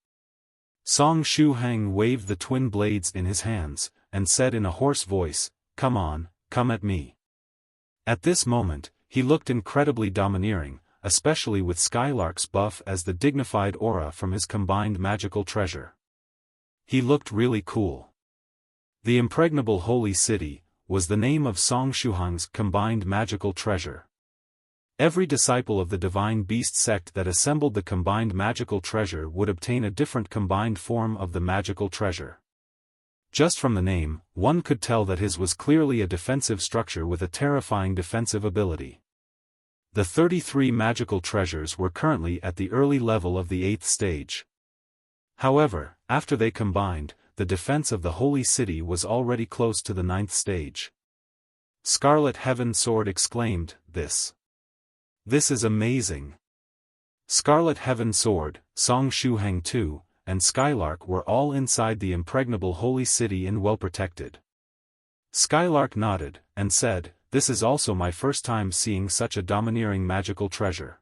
Speaker 1: Song Shuhang waved the twin blades in his hands, and said in a hoarse voice, "Come on, come at me." At this moment, he looked incredibly domineering, especially with Skylark's buff as the dignified aura from his combined magical treasure. He looked really cool. The Impregnable Holy City was the name of Song Shuhang's combined magical treasure. Every disciple of the Divine Beast sect that assembled the combined magical treasure would obtain a different combined form of the magical treasure. Just from the name, one could tell that his was clearly a defensive structure with a terrifying defensive ability. The 33 magical treasures were currently at the early level of the 8th stage. However, after they combined, the defense of the Holy City was already close to the 9th stage. Scarlet Heaven Sword exclaimed, This is amazing. Scarlet Heaven Sword, Song Shuhang II, and Skylark were all inside the Impregnable Holy City and well protected. Skylark nodded, and said, "This is also my first time seeing such a domineering magical treasure."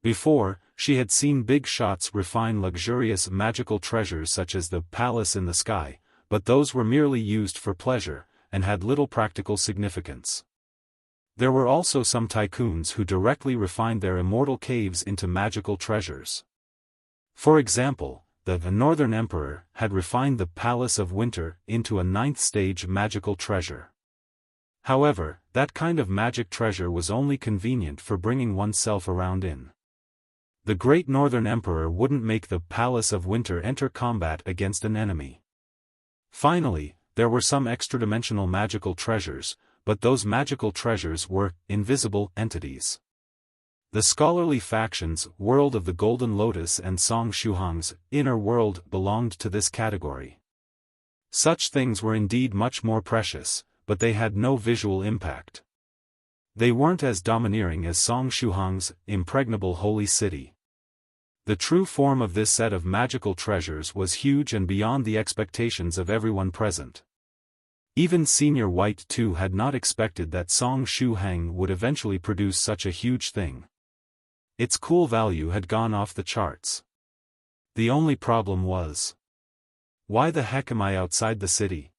Speaker 1: Before, she had seen big shots refine luxurious magical treasures such as the palace in the sky, but those were merely used for pleasure, and had little practical significance. There were also some tycoons who directly refined their immortal caves into magical treasures. For example, the Northern Emperor had refined the Palace of Winter into a 9th stage magical treasure. However, that kind of magic treasure was only convenient for bringing oneself around in. The Great Northern Emperor wouldn't make the Palace of Winter enter combat against an enemy. Finally, there were some extra-dimensional magical treasures, but those magical treasures were invisible entities. The scholarly factions World of the Golden Lotus and Song Shuhang's Inner World belonged to this category. Such things were indeed much more precious, but they had no visual impact. They weren't as domineering as Song Shuhang's Impregnable Holy City. The true form of this set of magical treasures was huge and beyond the expectations of everyone present. Even Senior White II had not expected that Song Shuhang would eventually produce such a huge thing. Its cool value had gone off the charts. The only problem was, why the heck am I outside the city?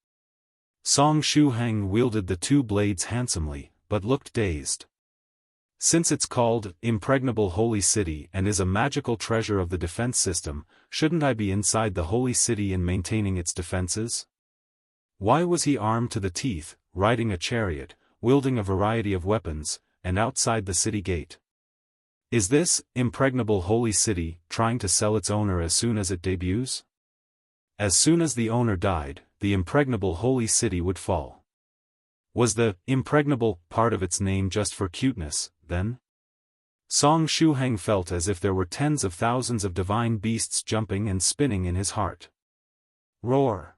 Speaker 1: Song Shuhang wielded the two blades handsomely, but looked dazed. Since it's called Impregnable Holy City and is a magical treasure of the defense system, shouldn't I be inside the Holy City and maintaining its defenses? Why was he armed to the teeth, riding a chariot, wielding a variety of weapons, and outside the city gate? Is this Impregnable Holy City trying to sell its owner as soon as it debuts? As soon as the owner died, the Impregnable Holy City would fall. Was the impregnable part of its name just for cuteness, then? Song Shuhang felt as if there were tens of thousands of divine beasts jumping and spinning in his heart. Roar!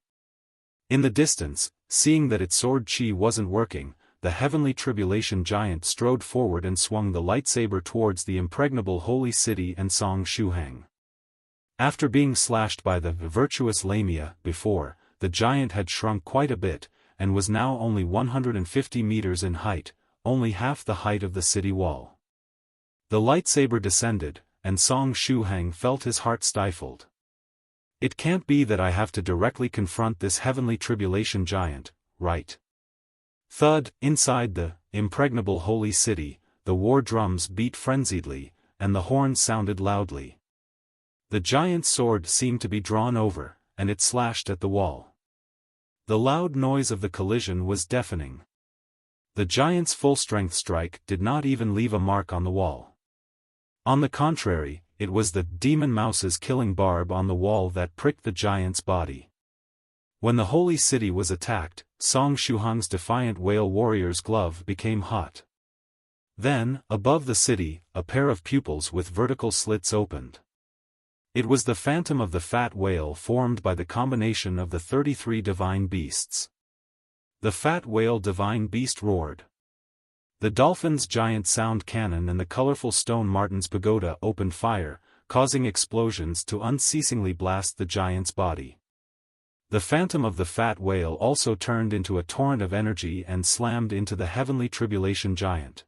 Speaker 1: In the distance, seeing that its sword chi wasn't working, the heavenly tribulation giant strode forward and swung the lightsaber towards the Impregnable Holy City and Song Shuhang. After being slashed by the virtuous limeligh before, the giant had shrunk quite a bit, and was now only 150 meters in height, only half the height of the city wall. The lightsaber descended, and Song Shuhang felt his heart stifled. It can't be that I have to directly confront this heavenly tribulation giant, right? Thud, inside the Impregnable Holy City, the war drums beat frenziedly, and the horns sounded loudly. The giant's sword seemed to be drawn over, and it slashed at the wall. The loud noise of the collision was deafening. The giant's full-strength strike did not even leave a mark on the wall. On the contrary, it was the demon mouse's killing barb on the wall that pricked the giant's body. When the holy city was attacked, Song Shuhang's defiant whale warrior's glove became hot. Then, above the city, a pair of pupils with vertical slits opened. It was the phantom of the fat whale formed by the combination of the 33 divine beasts. The fat whale divine beast roared. The dolphin's giant sound cannon and the colorful stone martin's pagoda opened fire, causing explosions to unceasingly blast the giant's body. The phantom of the fat whale also turned into a torrent of energy and slammed into the heavenly tribulation giant.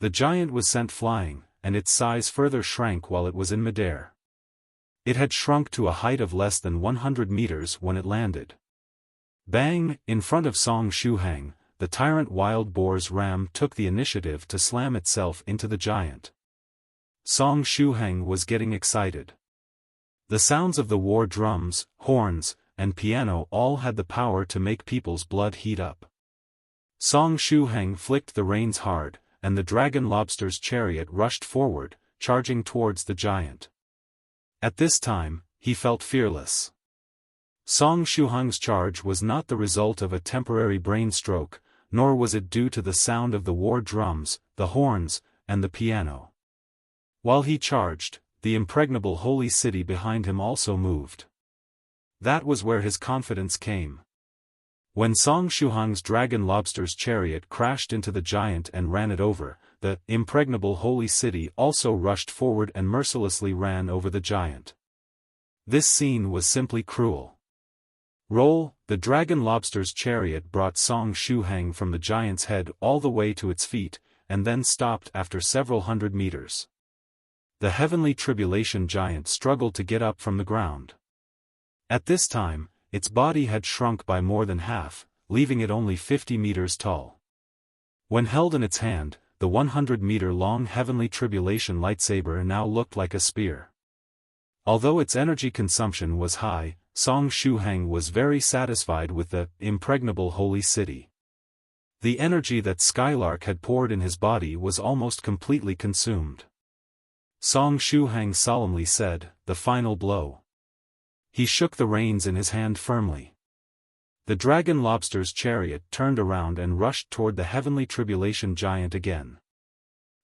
Speaker 1: The giant was sent flying, and its size further shrank while it was in midair. It had shrunk to a height of less than 100 meters when it landed. Bang! In front of Song Shuhang, the tyrant wild boar's ram took the initiative to slam itself into the giant. Song Shuhang was getting excited. The sounds of the war drums, horns, and piano all had the power to make people's blood heat up. Song Shuhang flicked the reins hard, and the dragon lobster's chariot rushed forward, charging towards the giant. At this time, he felt fearless. Song Shuhang's charge was not the result of a temporary brain stroke, nor was it due to the sound of the war drums, the horns, and the piano. While he charged, the impregnable holy city behind him also moved. That was where his confidence came. When Song Shuhang's dragon lobster's chariot crashed into the giant and ran it over, the impregnable holy city also rushed forward and mercilessly ran over the giant. This scene was simply cruel. Roll, the dragon lobster's chariot brought Song Shuhang from the giant's head all the way to its feet, and then stopped after several hundred meters. The heavenly tribulation giant struggled to get up from the ground. At this time, its body had shrunk by more than half, leaving it only 50 meters tall. When held in its hand, the 100-meter-long heavenly tribulation lightsaber now looked like a spear. Although its energy consumption was high, Song Shuhang was very satisfied with the impregnable holy city. The energy that Skylark had poured in his body was almost completely consumed. Song Shuhang solemnly said, "The final blow." He shook the reins in his hand firmly. The dragon lobster's chariot turned around and rushed toward the heavenly tribulation giant again.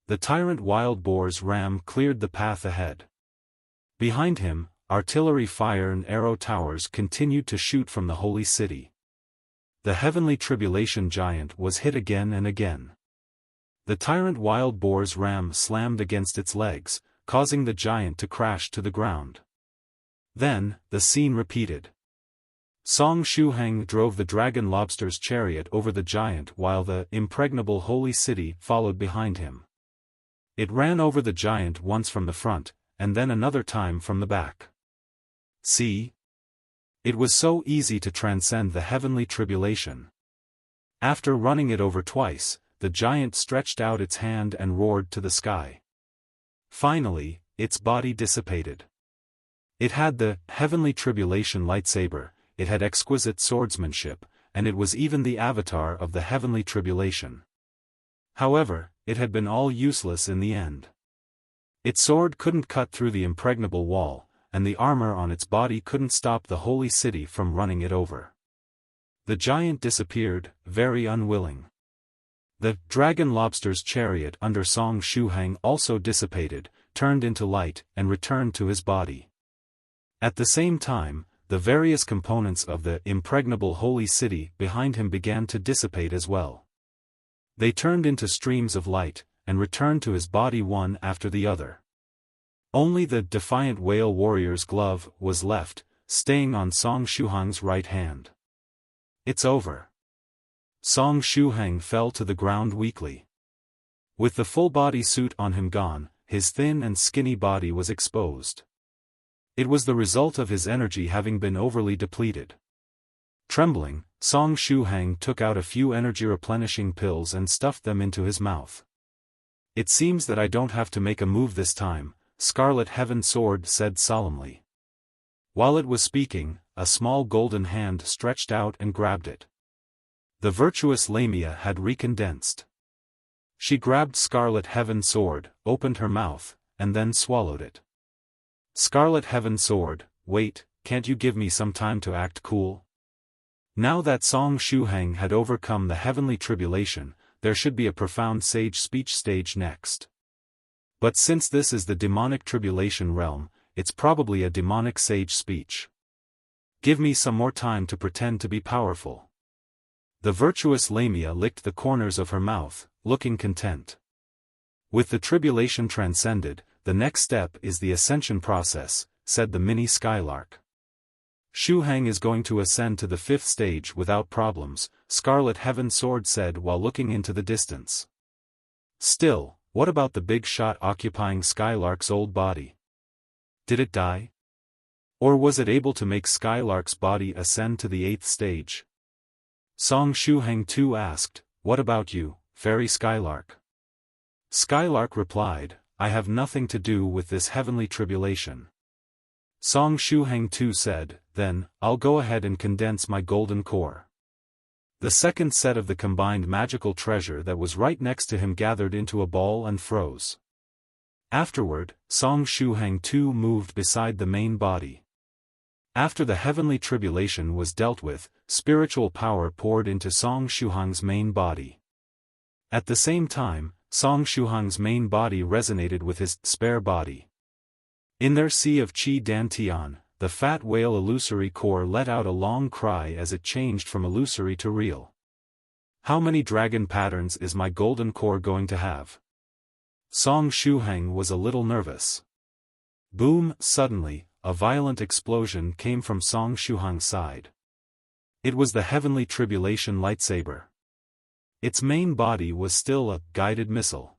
Speaker 1: The tyrant wild boar's ram cleared the path ahead. Behind him, artillery fire and arrow towers continued to shoot from the holy city. The heavenly tribulation giant was hit again and again. The tyrant wild boar's ram slammed against its legs, causing the giant to crash to the ground. Then, the scene repeated. Song Shuhang drove the dragon lobster's chariot over the giant while the impregnable holy city followed behind him. It ran over the giant once from the front, and then another time from the back. See? It was so easy to transcend the heavenly tribulation. After running it over twice, the giant stretched out its hand and roared to the sky. Finally, its body dissipated. It had the heavenly tribulation lightsaber, it had exquisite swordsmanship, and it was even the avatar of the heavenly tribulation. However, it had been all useless in the end. Its sword couldn't cut through the impregnable wall, and the armor on its body couldn't stop the holy city from running it over. The giant disappeared, very unwilling. The dragon lobster's chariot under Song Shuhang also dissipated, turned into light, and returned to his body. At the same time, the various components of the impregnable holy city behind him began to dissipate as well. They turned into streams of light, and returned to his body one after the other. Only the defiant whale warrior's glove was left, staying on Song Shuhang's right hand. "It's over." Song Shuhang fell to the ground weakly. With the full body suit on him gone, his thin and skinny body was exposed. It was the result of his energy having been overly depleted. Trembling, Song Shuhang took out a few energy-replenishing pills and stuffed them into his mouth. "It seems that I don't have to make a move this time," Scarlet Heaven Sword said solemnly. While it was speaking, a small golden hand stretched out and grabbed it. The virtuous Lamia had recondensed. She grabbed Scarlet Heaven Sword, opened her mouth, and then swallowed it. Scarlet Heaven Sword, wait, can't you give me some time to act cool? Now that Song Shuhang had overcome the heavenly tribulation, there should be a profound sage speech stage next. But since this is the demonic tribulation realm, it's probably a demonic sage speech. Give me some more time to pretend to be powerful. The virtuous Lamia licked the corners of her mouth, looking content. With the tribulation transcended, the next step is the ascension process, said the mini skylark. Shuhang is going to ascend to the 5th stage without problems, Scarlet Heaven Sword said while looking into the distance. Still, what about the big shot occupying Skylark's old body? Did it die? Or was it able to make Skylark's body ascend to the 8th stage? Song Shuhang too asked, what about you, Fairy Skylark? Skylark replied, I have nothing to do with this heavenly tribulation. Song Shuhang too said, then, I'll go ahead and condense my golden core. The second set of the combined magical treasure that was right next to him gathered into a ball and froze. Afterward, Song Shuhang too moved beside the main body. After the heavenly tribulation was dealt with, spiritual power poured into Song Shuhang's main body. At the same time, Song Shuhang's main body resonated with his spare body. In their sea of Qi Dantian, the fat whale illusory core let out a long cry as it changed from illusory to real. How many dragon patterns is my golden core going to have? Song Shuhang was a little nervous. Boom! Suddenly, a violent explosion came from Song Shuhang's side. It was the heavenly tribulation lightsaber. Its main body was still a guided missile.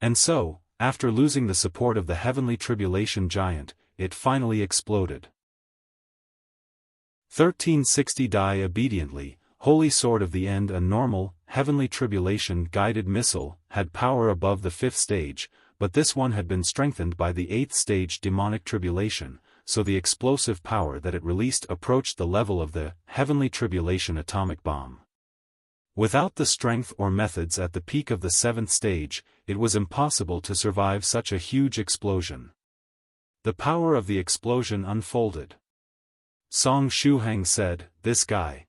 Speaker 1: And so, after losing the support of the heavenly tribulation giant, it finally exploded. 1360 Die obediently, Holy Sword of the End. A normal, heavenly tribulation guided missile had power above the 5th stage, but this one had been strengthened by the 8th stage demonic tribulation, so the explosive power that it released approached the level of the heavenly tribulation atomic bomb. Without the strength or methods at the peak of the 7th stage, it was impossible to survive such a huge explosion. The power of the explosion unfolded. Song Shuhang said, this guy.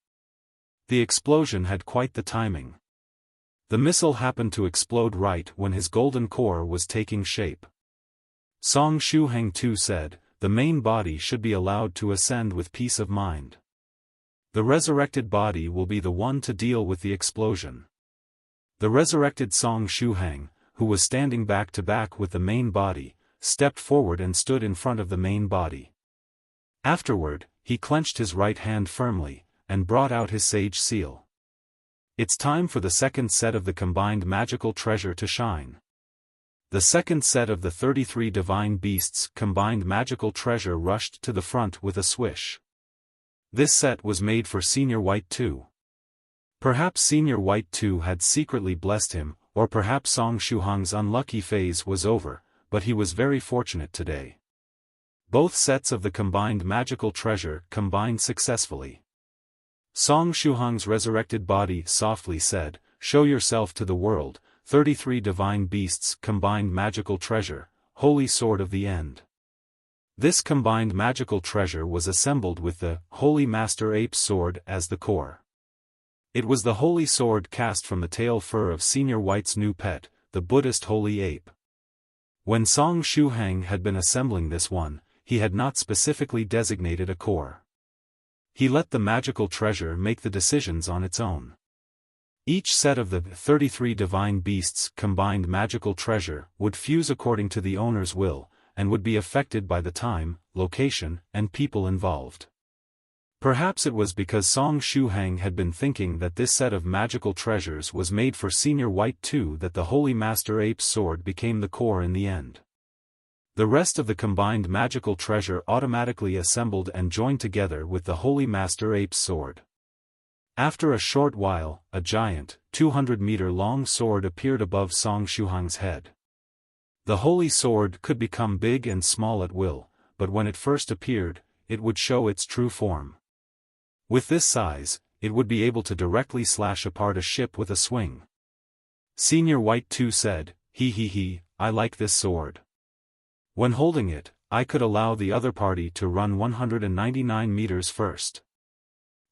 Speaker 1: The explosion had quite the timing. The missile happened to explode right when his golden core was taking shape. Song Shuhang too said, the main body should be allowed to ascend with peace of mind. The resurrected body will be the one to deal with the explosion. The resurrected Song Shuhang, who was standing back to back with the main body, stepped forward and stood in front of the main body. Afterward, he clenched his right hand firmly, and brought out his sage seal. It's time for the second set of the combined magical treasure to shine. The second set of the 33 divine beasts combined magical treasure rushed to the front with a swish. This set was made for Senior White 2. Perhaps Senior White 2 had secretly blessed him, or perhaps Song Shuhang's unlucky phase was over, but he was very fortunate today. Both sets of the combined magical treasure combined successfully. Song Shuhang's resurrected body softly said, show yourself to the world, 33 divine beasts combined magical treasure, Holy Sword of the End. This combined magical treasure was assembled with the Holy Master Ape's sword as the core. It was the holy sword cast from the tail fur of Senior White's new pet, the Buddhist holy ape. When Song Shuhang had been assembling this one, he had not specifically designated a core. He let the magical treasure make the decisions on its own. Each set of the 33 divine beasts combined magical treasure would fuse according to the owner's will, and would be affected by the time, location, and people involved. Perhaps it was because Song Shuhang had been thinking that this set of magical treasures was made for Senior White 2 that the Holy Master Ape's sword became the core in the end. The rest of the combined magical treasure automatically assembled and joined together with the Holy Master Ape's sword. After a short while, a giant, 200-meter-long sword appeared above Song Shuhang's head. The holy sword could become big and small at will, but when it first appeared, it would show its true form. With this size, it would be able to directly slash apart a ship with a swing. Senior White 2 said, he, I like this sword. When holding it, I could allow the other party to run 199 meters first.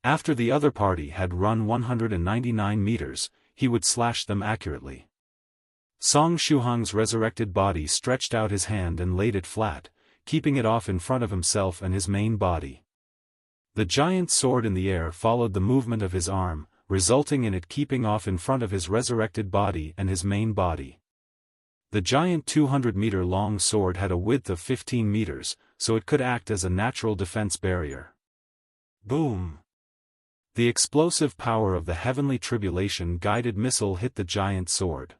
Speaker 1: After the other party had run 199 meters, he would slash them accurately. Song Shuhang's resurrected body stretched out his hand and laid it flat, keeping it off in front of himself and his main body. The giant sword in the air followed the movement of his arm, resulting in it keeping off in front of his resurrected body and his main body. The giant 200-meter-long sword had a width of 15 meters, so it could act as a natural defense barrier. Boom! The explosive power of the heavenly tribulation-guided missile hit the giant sword.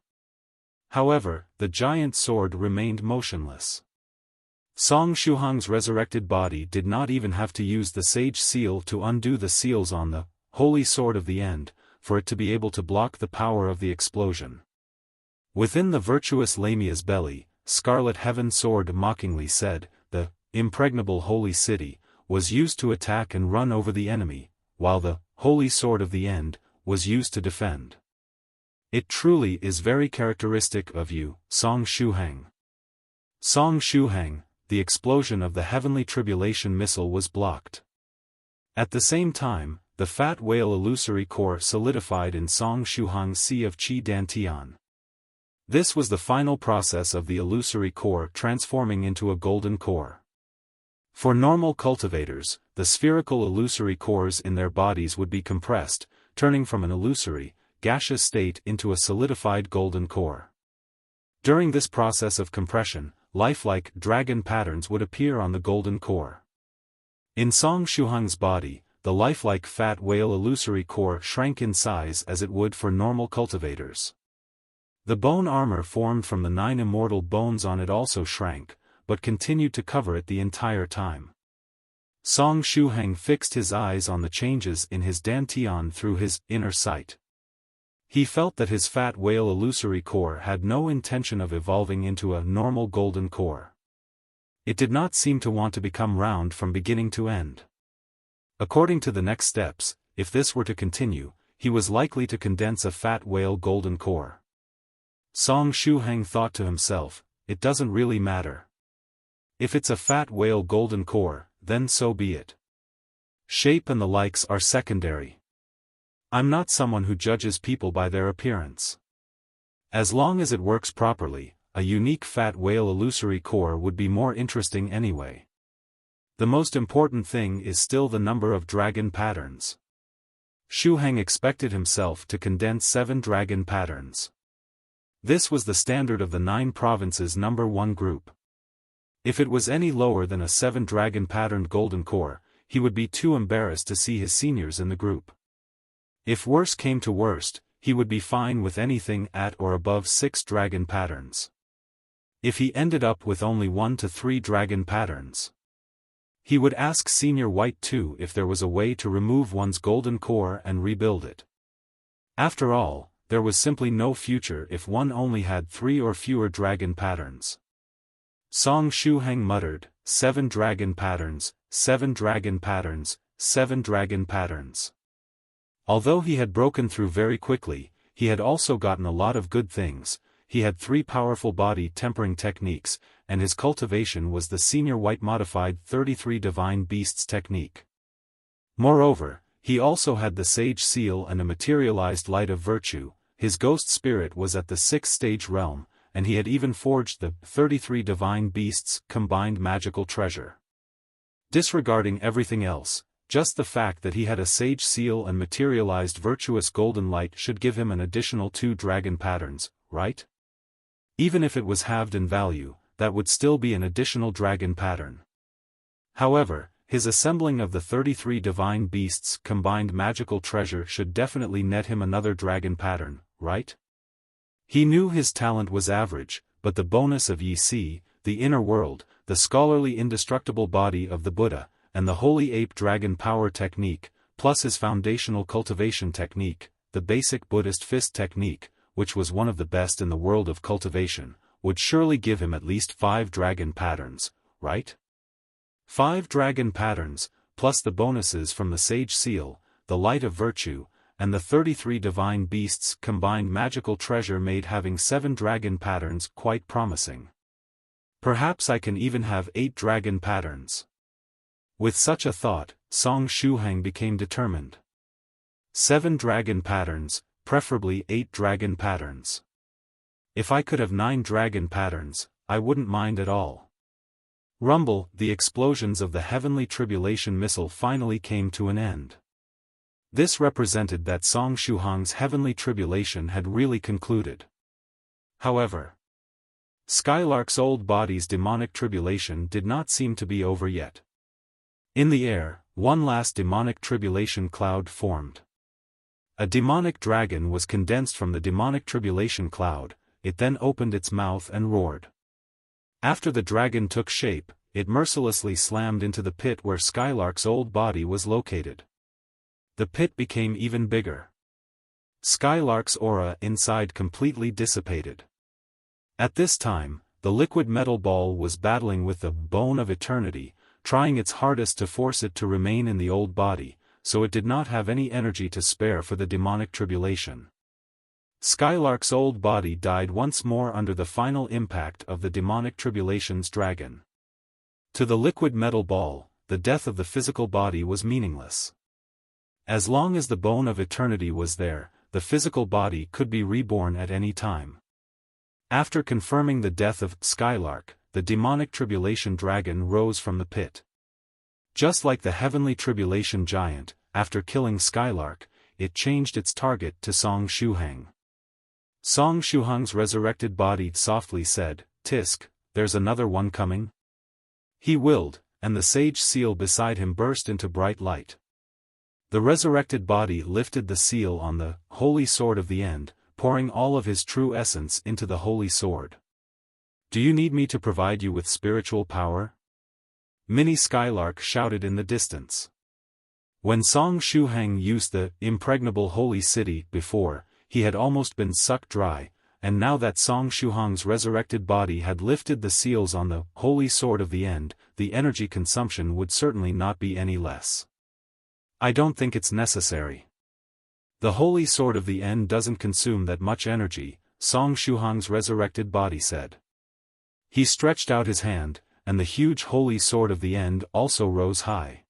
Speaker 1: However, the giant sword remained motionless. Song Shuhang's resurrected body did not even have to use the sage seal to undo the seals on the holy sword of the end, for it to be able to block the power of the explosion. Within the virtuous Lamia's belly, Scarlet Heaven Sword mockingly said, the impregnable holy city was used to attack and run over the enemy, while the holy sword of the end was used to defend. It truly is very characteristic of you, Song Shuhang. Song Shuhang, the explosion of the heavenly tribulation missile was blocked. At the same time, the fat whale illusory core solidified in Song Shuhang's sea of Qi Dantian. This was the final process of the illusory core transforming into a golden core. For normal cultivators, the spherical illusory cores in their bodies would be compressed, turning from an illusory, gaseous state into a solidified golden core. During this process of compression, lifelike dragon patterns would appear on the golden core. In Song Shuhang's body, the lifelike fat whale illusory core shrank in size as it would for normal cultivators. The bone armor formed from the 9 immortal bones on it also shrank, but continued to cover it the entire time. Song Shuhang fixed his eyes on the changes in his dantian through his inner sight. He felt that his fat whale illusory core had no intention of evolving into a normal golden core. It did not seem to want to become round from beginning to end. According to the next steps, if this were to continue, he was likely to condense a fat whale golden core. Song Shuhang thought to himself, it doesn't really matter. If it's a fat whale golden core, then so be it. Shape and the likes are secondary. I'm not someone who judges people by their appearance. As long as it works properly, a unique fat whale illusory core would be more interesting anyway. The most important thing is still the number of dragon patterns. Shuhang expected himself to condense 7 dragon patterns. This was the standard of the 9 provinces number 1 group. If it was any lower than a 7 dragon patterned golden core, he would be too embarrassed to see his seniors in the group. If worse came to worst, he would be fine with anything at or above 6 dragon patterns. If he ended up with only 1 to 3 dragon patterns, he would ask Senior White 2 if there was a way to remove one's golden core and rebuild it. After all, there was simply no future if one only had 3 or fewer dragon patterns. Song Shuhang muttered, 7 dragon patterns, 7 dragon patterns, 7 dragon patterns. Although he had broken through very quickly, he had also gotten a lot of good things. He had 3 powerful body tempering techniques, and his cultivation was the Senior White modified 33 Divine Beasts technique. Moreover, he also had the Sage Seal and a materialized Light of Virtue. His ghost spirit was at the 6th stage realm, and he had even forged the 33 Divine Beasts combined magical treasure. Disregarding everything else, just the fact that he had a Sage Seal and materialized virtuous golden light should give him an additional 2 dragon patterns, right? Even if it was halved in value, that would still be an additional dragon pattern. However, his assembling of the 33 Divine Beasts combined magical treasure should definitely net him another dragon pattern, right? He knew his talent was average, but the bonus of Yi Si, the inner world, the scholarly indestructible body of the Buddha, and the holy ape dragon power technique, plus his foundational cultivation technique, the basic Buddhist fist technique, which was one of the best in the world of cultivation, would surely give him at least 5 dragon patterns, right? 5 dragon patterns, plus the bonuses from the Sage Seal, the Light of Virtue, and the 33 Divine Beasts combined magical treasure made having 7 dragon patterns quite promising. Perhaps I can even have 8 dragon patterns. With such a thought, Song Shuhang became determined. 7 dragon patterns, preferably 8 dragon patterns. If I could have 9 dragon patterns, I wouldn't mind at all. Rumble, the explosions of the heavenly tribulation missile finally came to an end. This represented that Song Shuhang's heavenly tribulation had really concluded. However, Skylark's old body's demonic tribulation did not seem to be over yet. In the air, one last demonic tribulation cloud formed. A demonic dragon was condensed from the demonic tribulation cloud. It then opened its mouth and roared. After the dragon took shape, it mercilessly slammed into the pit where Skylark's old body was located. The pit became even bigger. Skylark's aura inside completely dissipated. At this time, the liquid metal ball was battling with the bone of eternity, trying its hardest to force it to remain in the old body, so it did not have any energy to spare for the demonic tribulation. Skylark's old body died once more under the final impact of the demonic tribulation's dragon. To the liquid metal ball, the death of the physical body was meaningless. As long as the bone of eternity was there, the physical body could be reborn at any time. After confirming the death of Skylark, the demonic tribulation dragon rose from the pit. Just like the heavenly tribulation giant, after killing Skylark, it changed its target to Song Shuhang. Song Shuhang's resurrected body softly said, "Tisk, there's another one coming?" He willed, and the sage seal beside him burst into bright light. The resurrected body lifted the seal on the holy sword of the end, pouring all of his true essence into the holy sword. "Do you need me to provide you with spiritual power?" Mini Skylark shouted in the distance. When Song Shuhang used the impregnable holy city before, he had almost been sucked dry, and now that Song Shuhang's resurrected body had lifted the seals on the holy sword of the end, the energy consumption would certainly not be any less. "I don't think it's necessary. The holy sword of the end doesn't consume that much energy," Song Shuhang's resurrected body said. He stretched out his hand, and the huge holy sword of the end also rose high.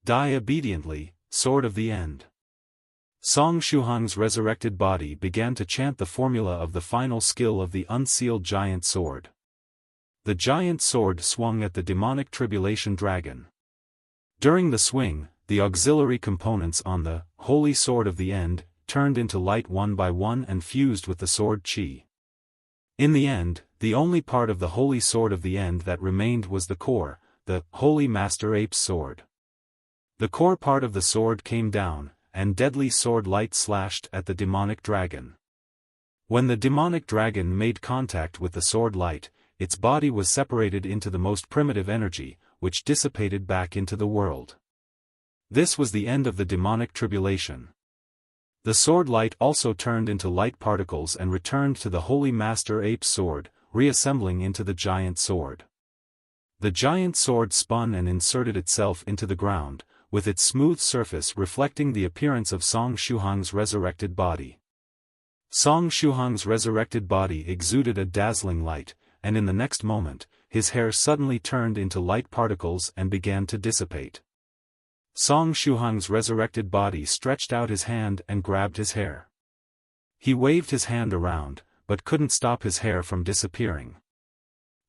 Speaker 1: "Die obediently, sword of the end." Song Shuhang's resurrected body began to chant the formula of the final skill of the unsealed giant sword. The giant sword swung at the demonic tribulation dragon. During the swing, the auxiliary components on the holy sword of the end turned into light one by one and fused with the sword chi. In the end, the only part of the holy sword of the end that remained was the core, the holy master ape's sword. The core part of the sword came down, and deadly sword light slashed at the demonic dragon. When the demonic dragon made contact with the sword light, its body was separated into the most primitive energy, which dissipated back into the world. This was the end of the demonic tribulation. The sword light also turned into light particles and returned to the holy master ape's sword, reassembling into the giant sword. The giant sword spun and inserted itself into the ground, with its smooth surface reflecting the appearance of Song Shuhang's resurrected body. Song Shuhang's resurrected body exuded a dazzling light, and in the next moment, his hair suddenly turned into light particles and began to dissipate. Song Shuhang's resurrected body stretched out his hand and grabbed his hair. He waved his hand around, but couldn't stop his hair from disappearing.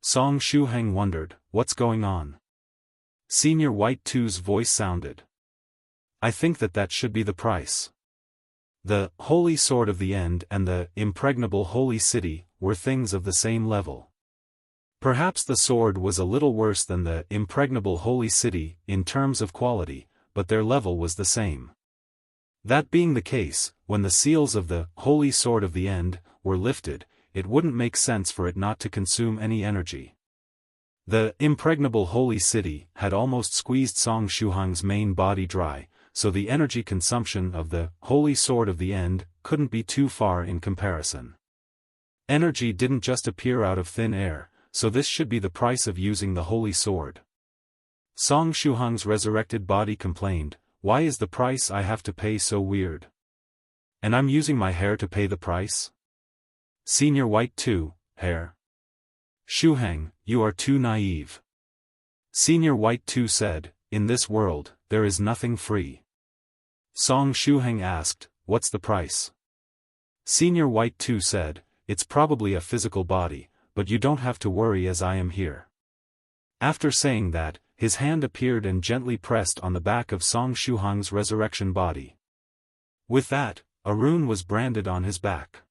Speaker 1: Song Shuhang wondered, "What's going on?" Senior White 2's voice sounded. "I think that should be the price." The holy sword of the end and the impregnable holy city were things of the same level. Perhaps the sword was a little worse than the impregnable holy city in terms of quality, but their level was the same. That being the case, when the seals of the holy sword of the end were lifted, it wouldn't make sense for it not to consume any energy. The impregnable holy city had almost squeezed Song Shuhang's main body dry, so the energy consumption of the holy sword of the end couldn't be too far in comparison. Energy didn't just appear out of thin air, so this should be the price of using the holy sword. Song Shuhang's resurrected body complained, "Why is the price I have to pay so weird? And I'm using my hair to pay the price?" Senior White 2, hair. Shuhang, you are too naive. Senior White 2 said, in this world, there is nothing free. Song Shuhang asked, what's the price? Senior White 2 said, it's probably a physical body, but you don't have to worry as I am here. After saying that, his hand appeared and gently pressed on the back of Song Shuhang's resurrection body. With that, a rune was branded on his back.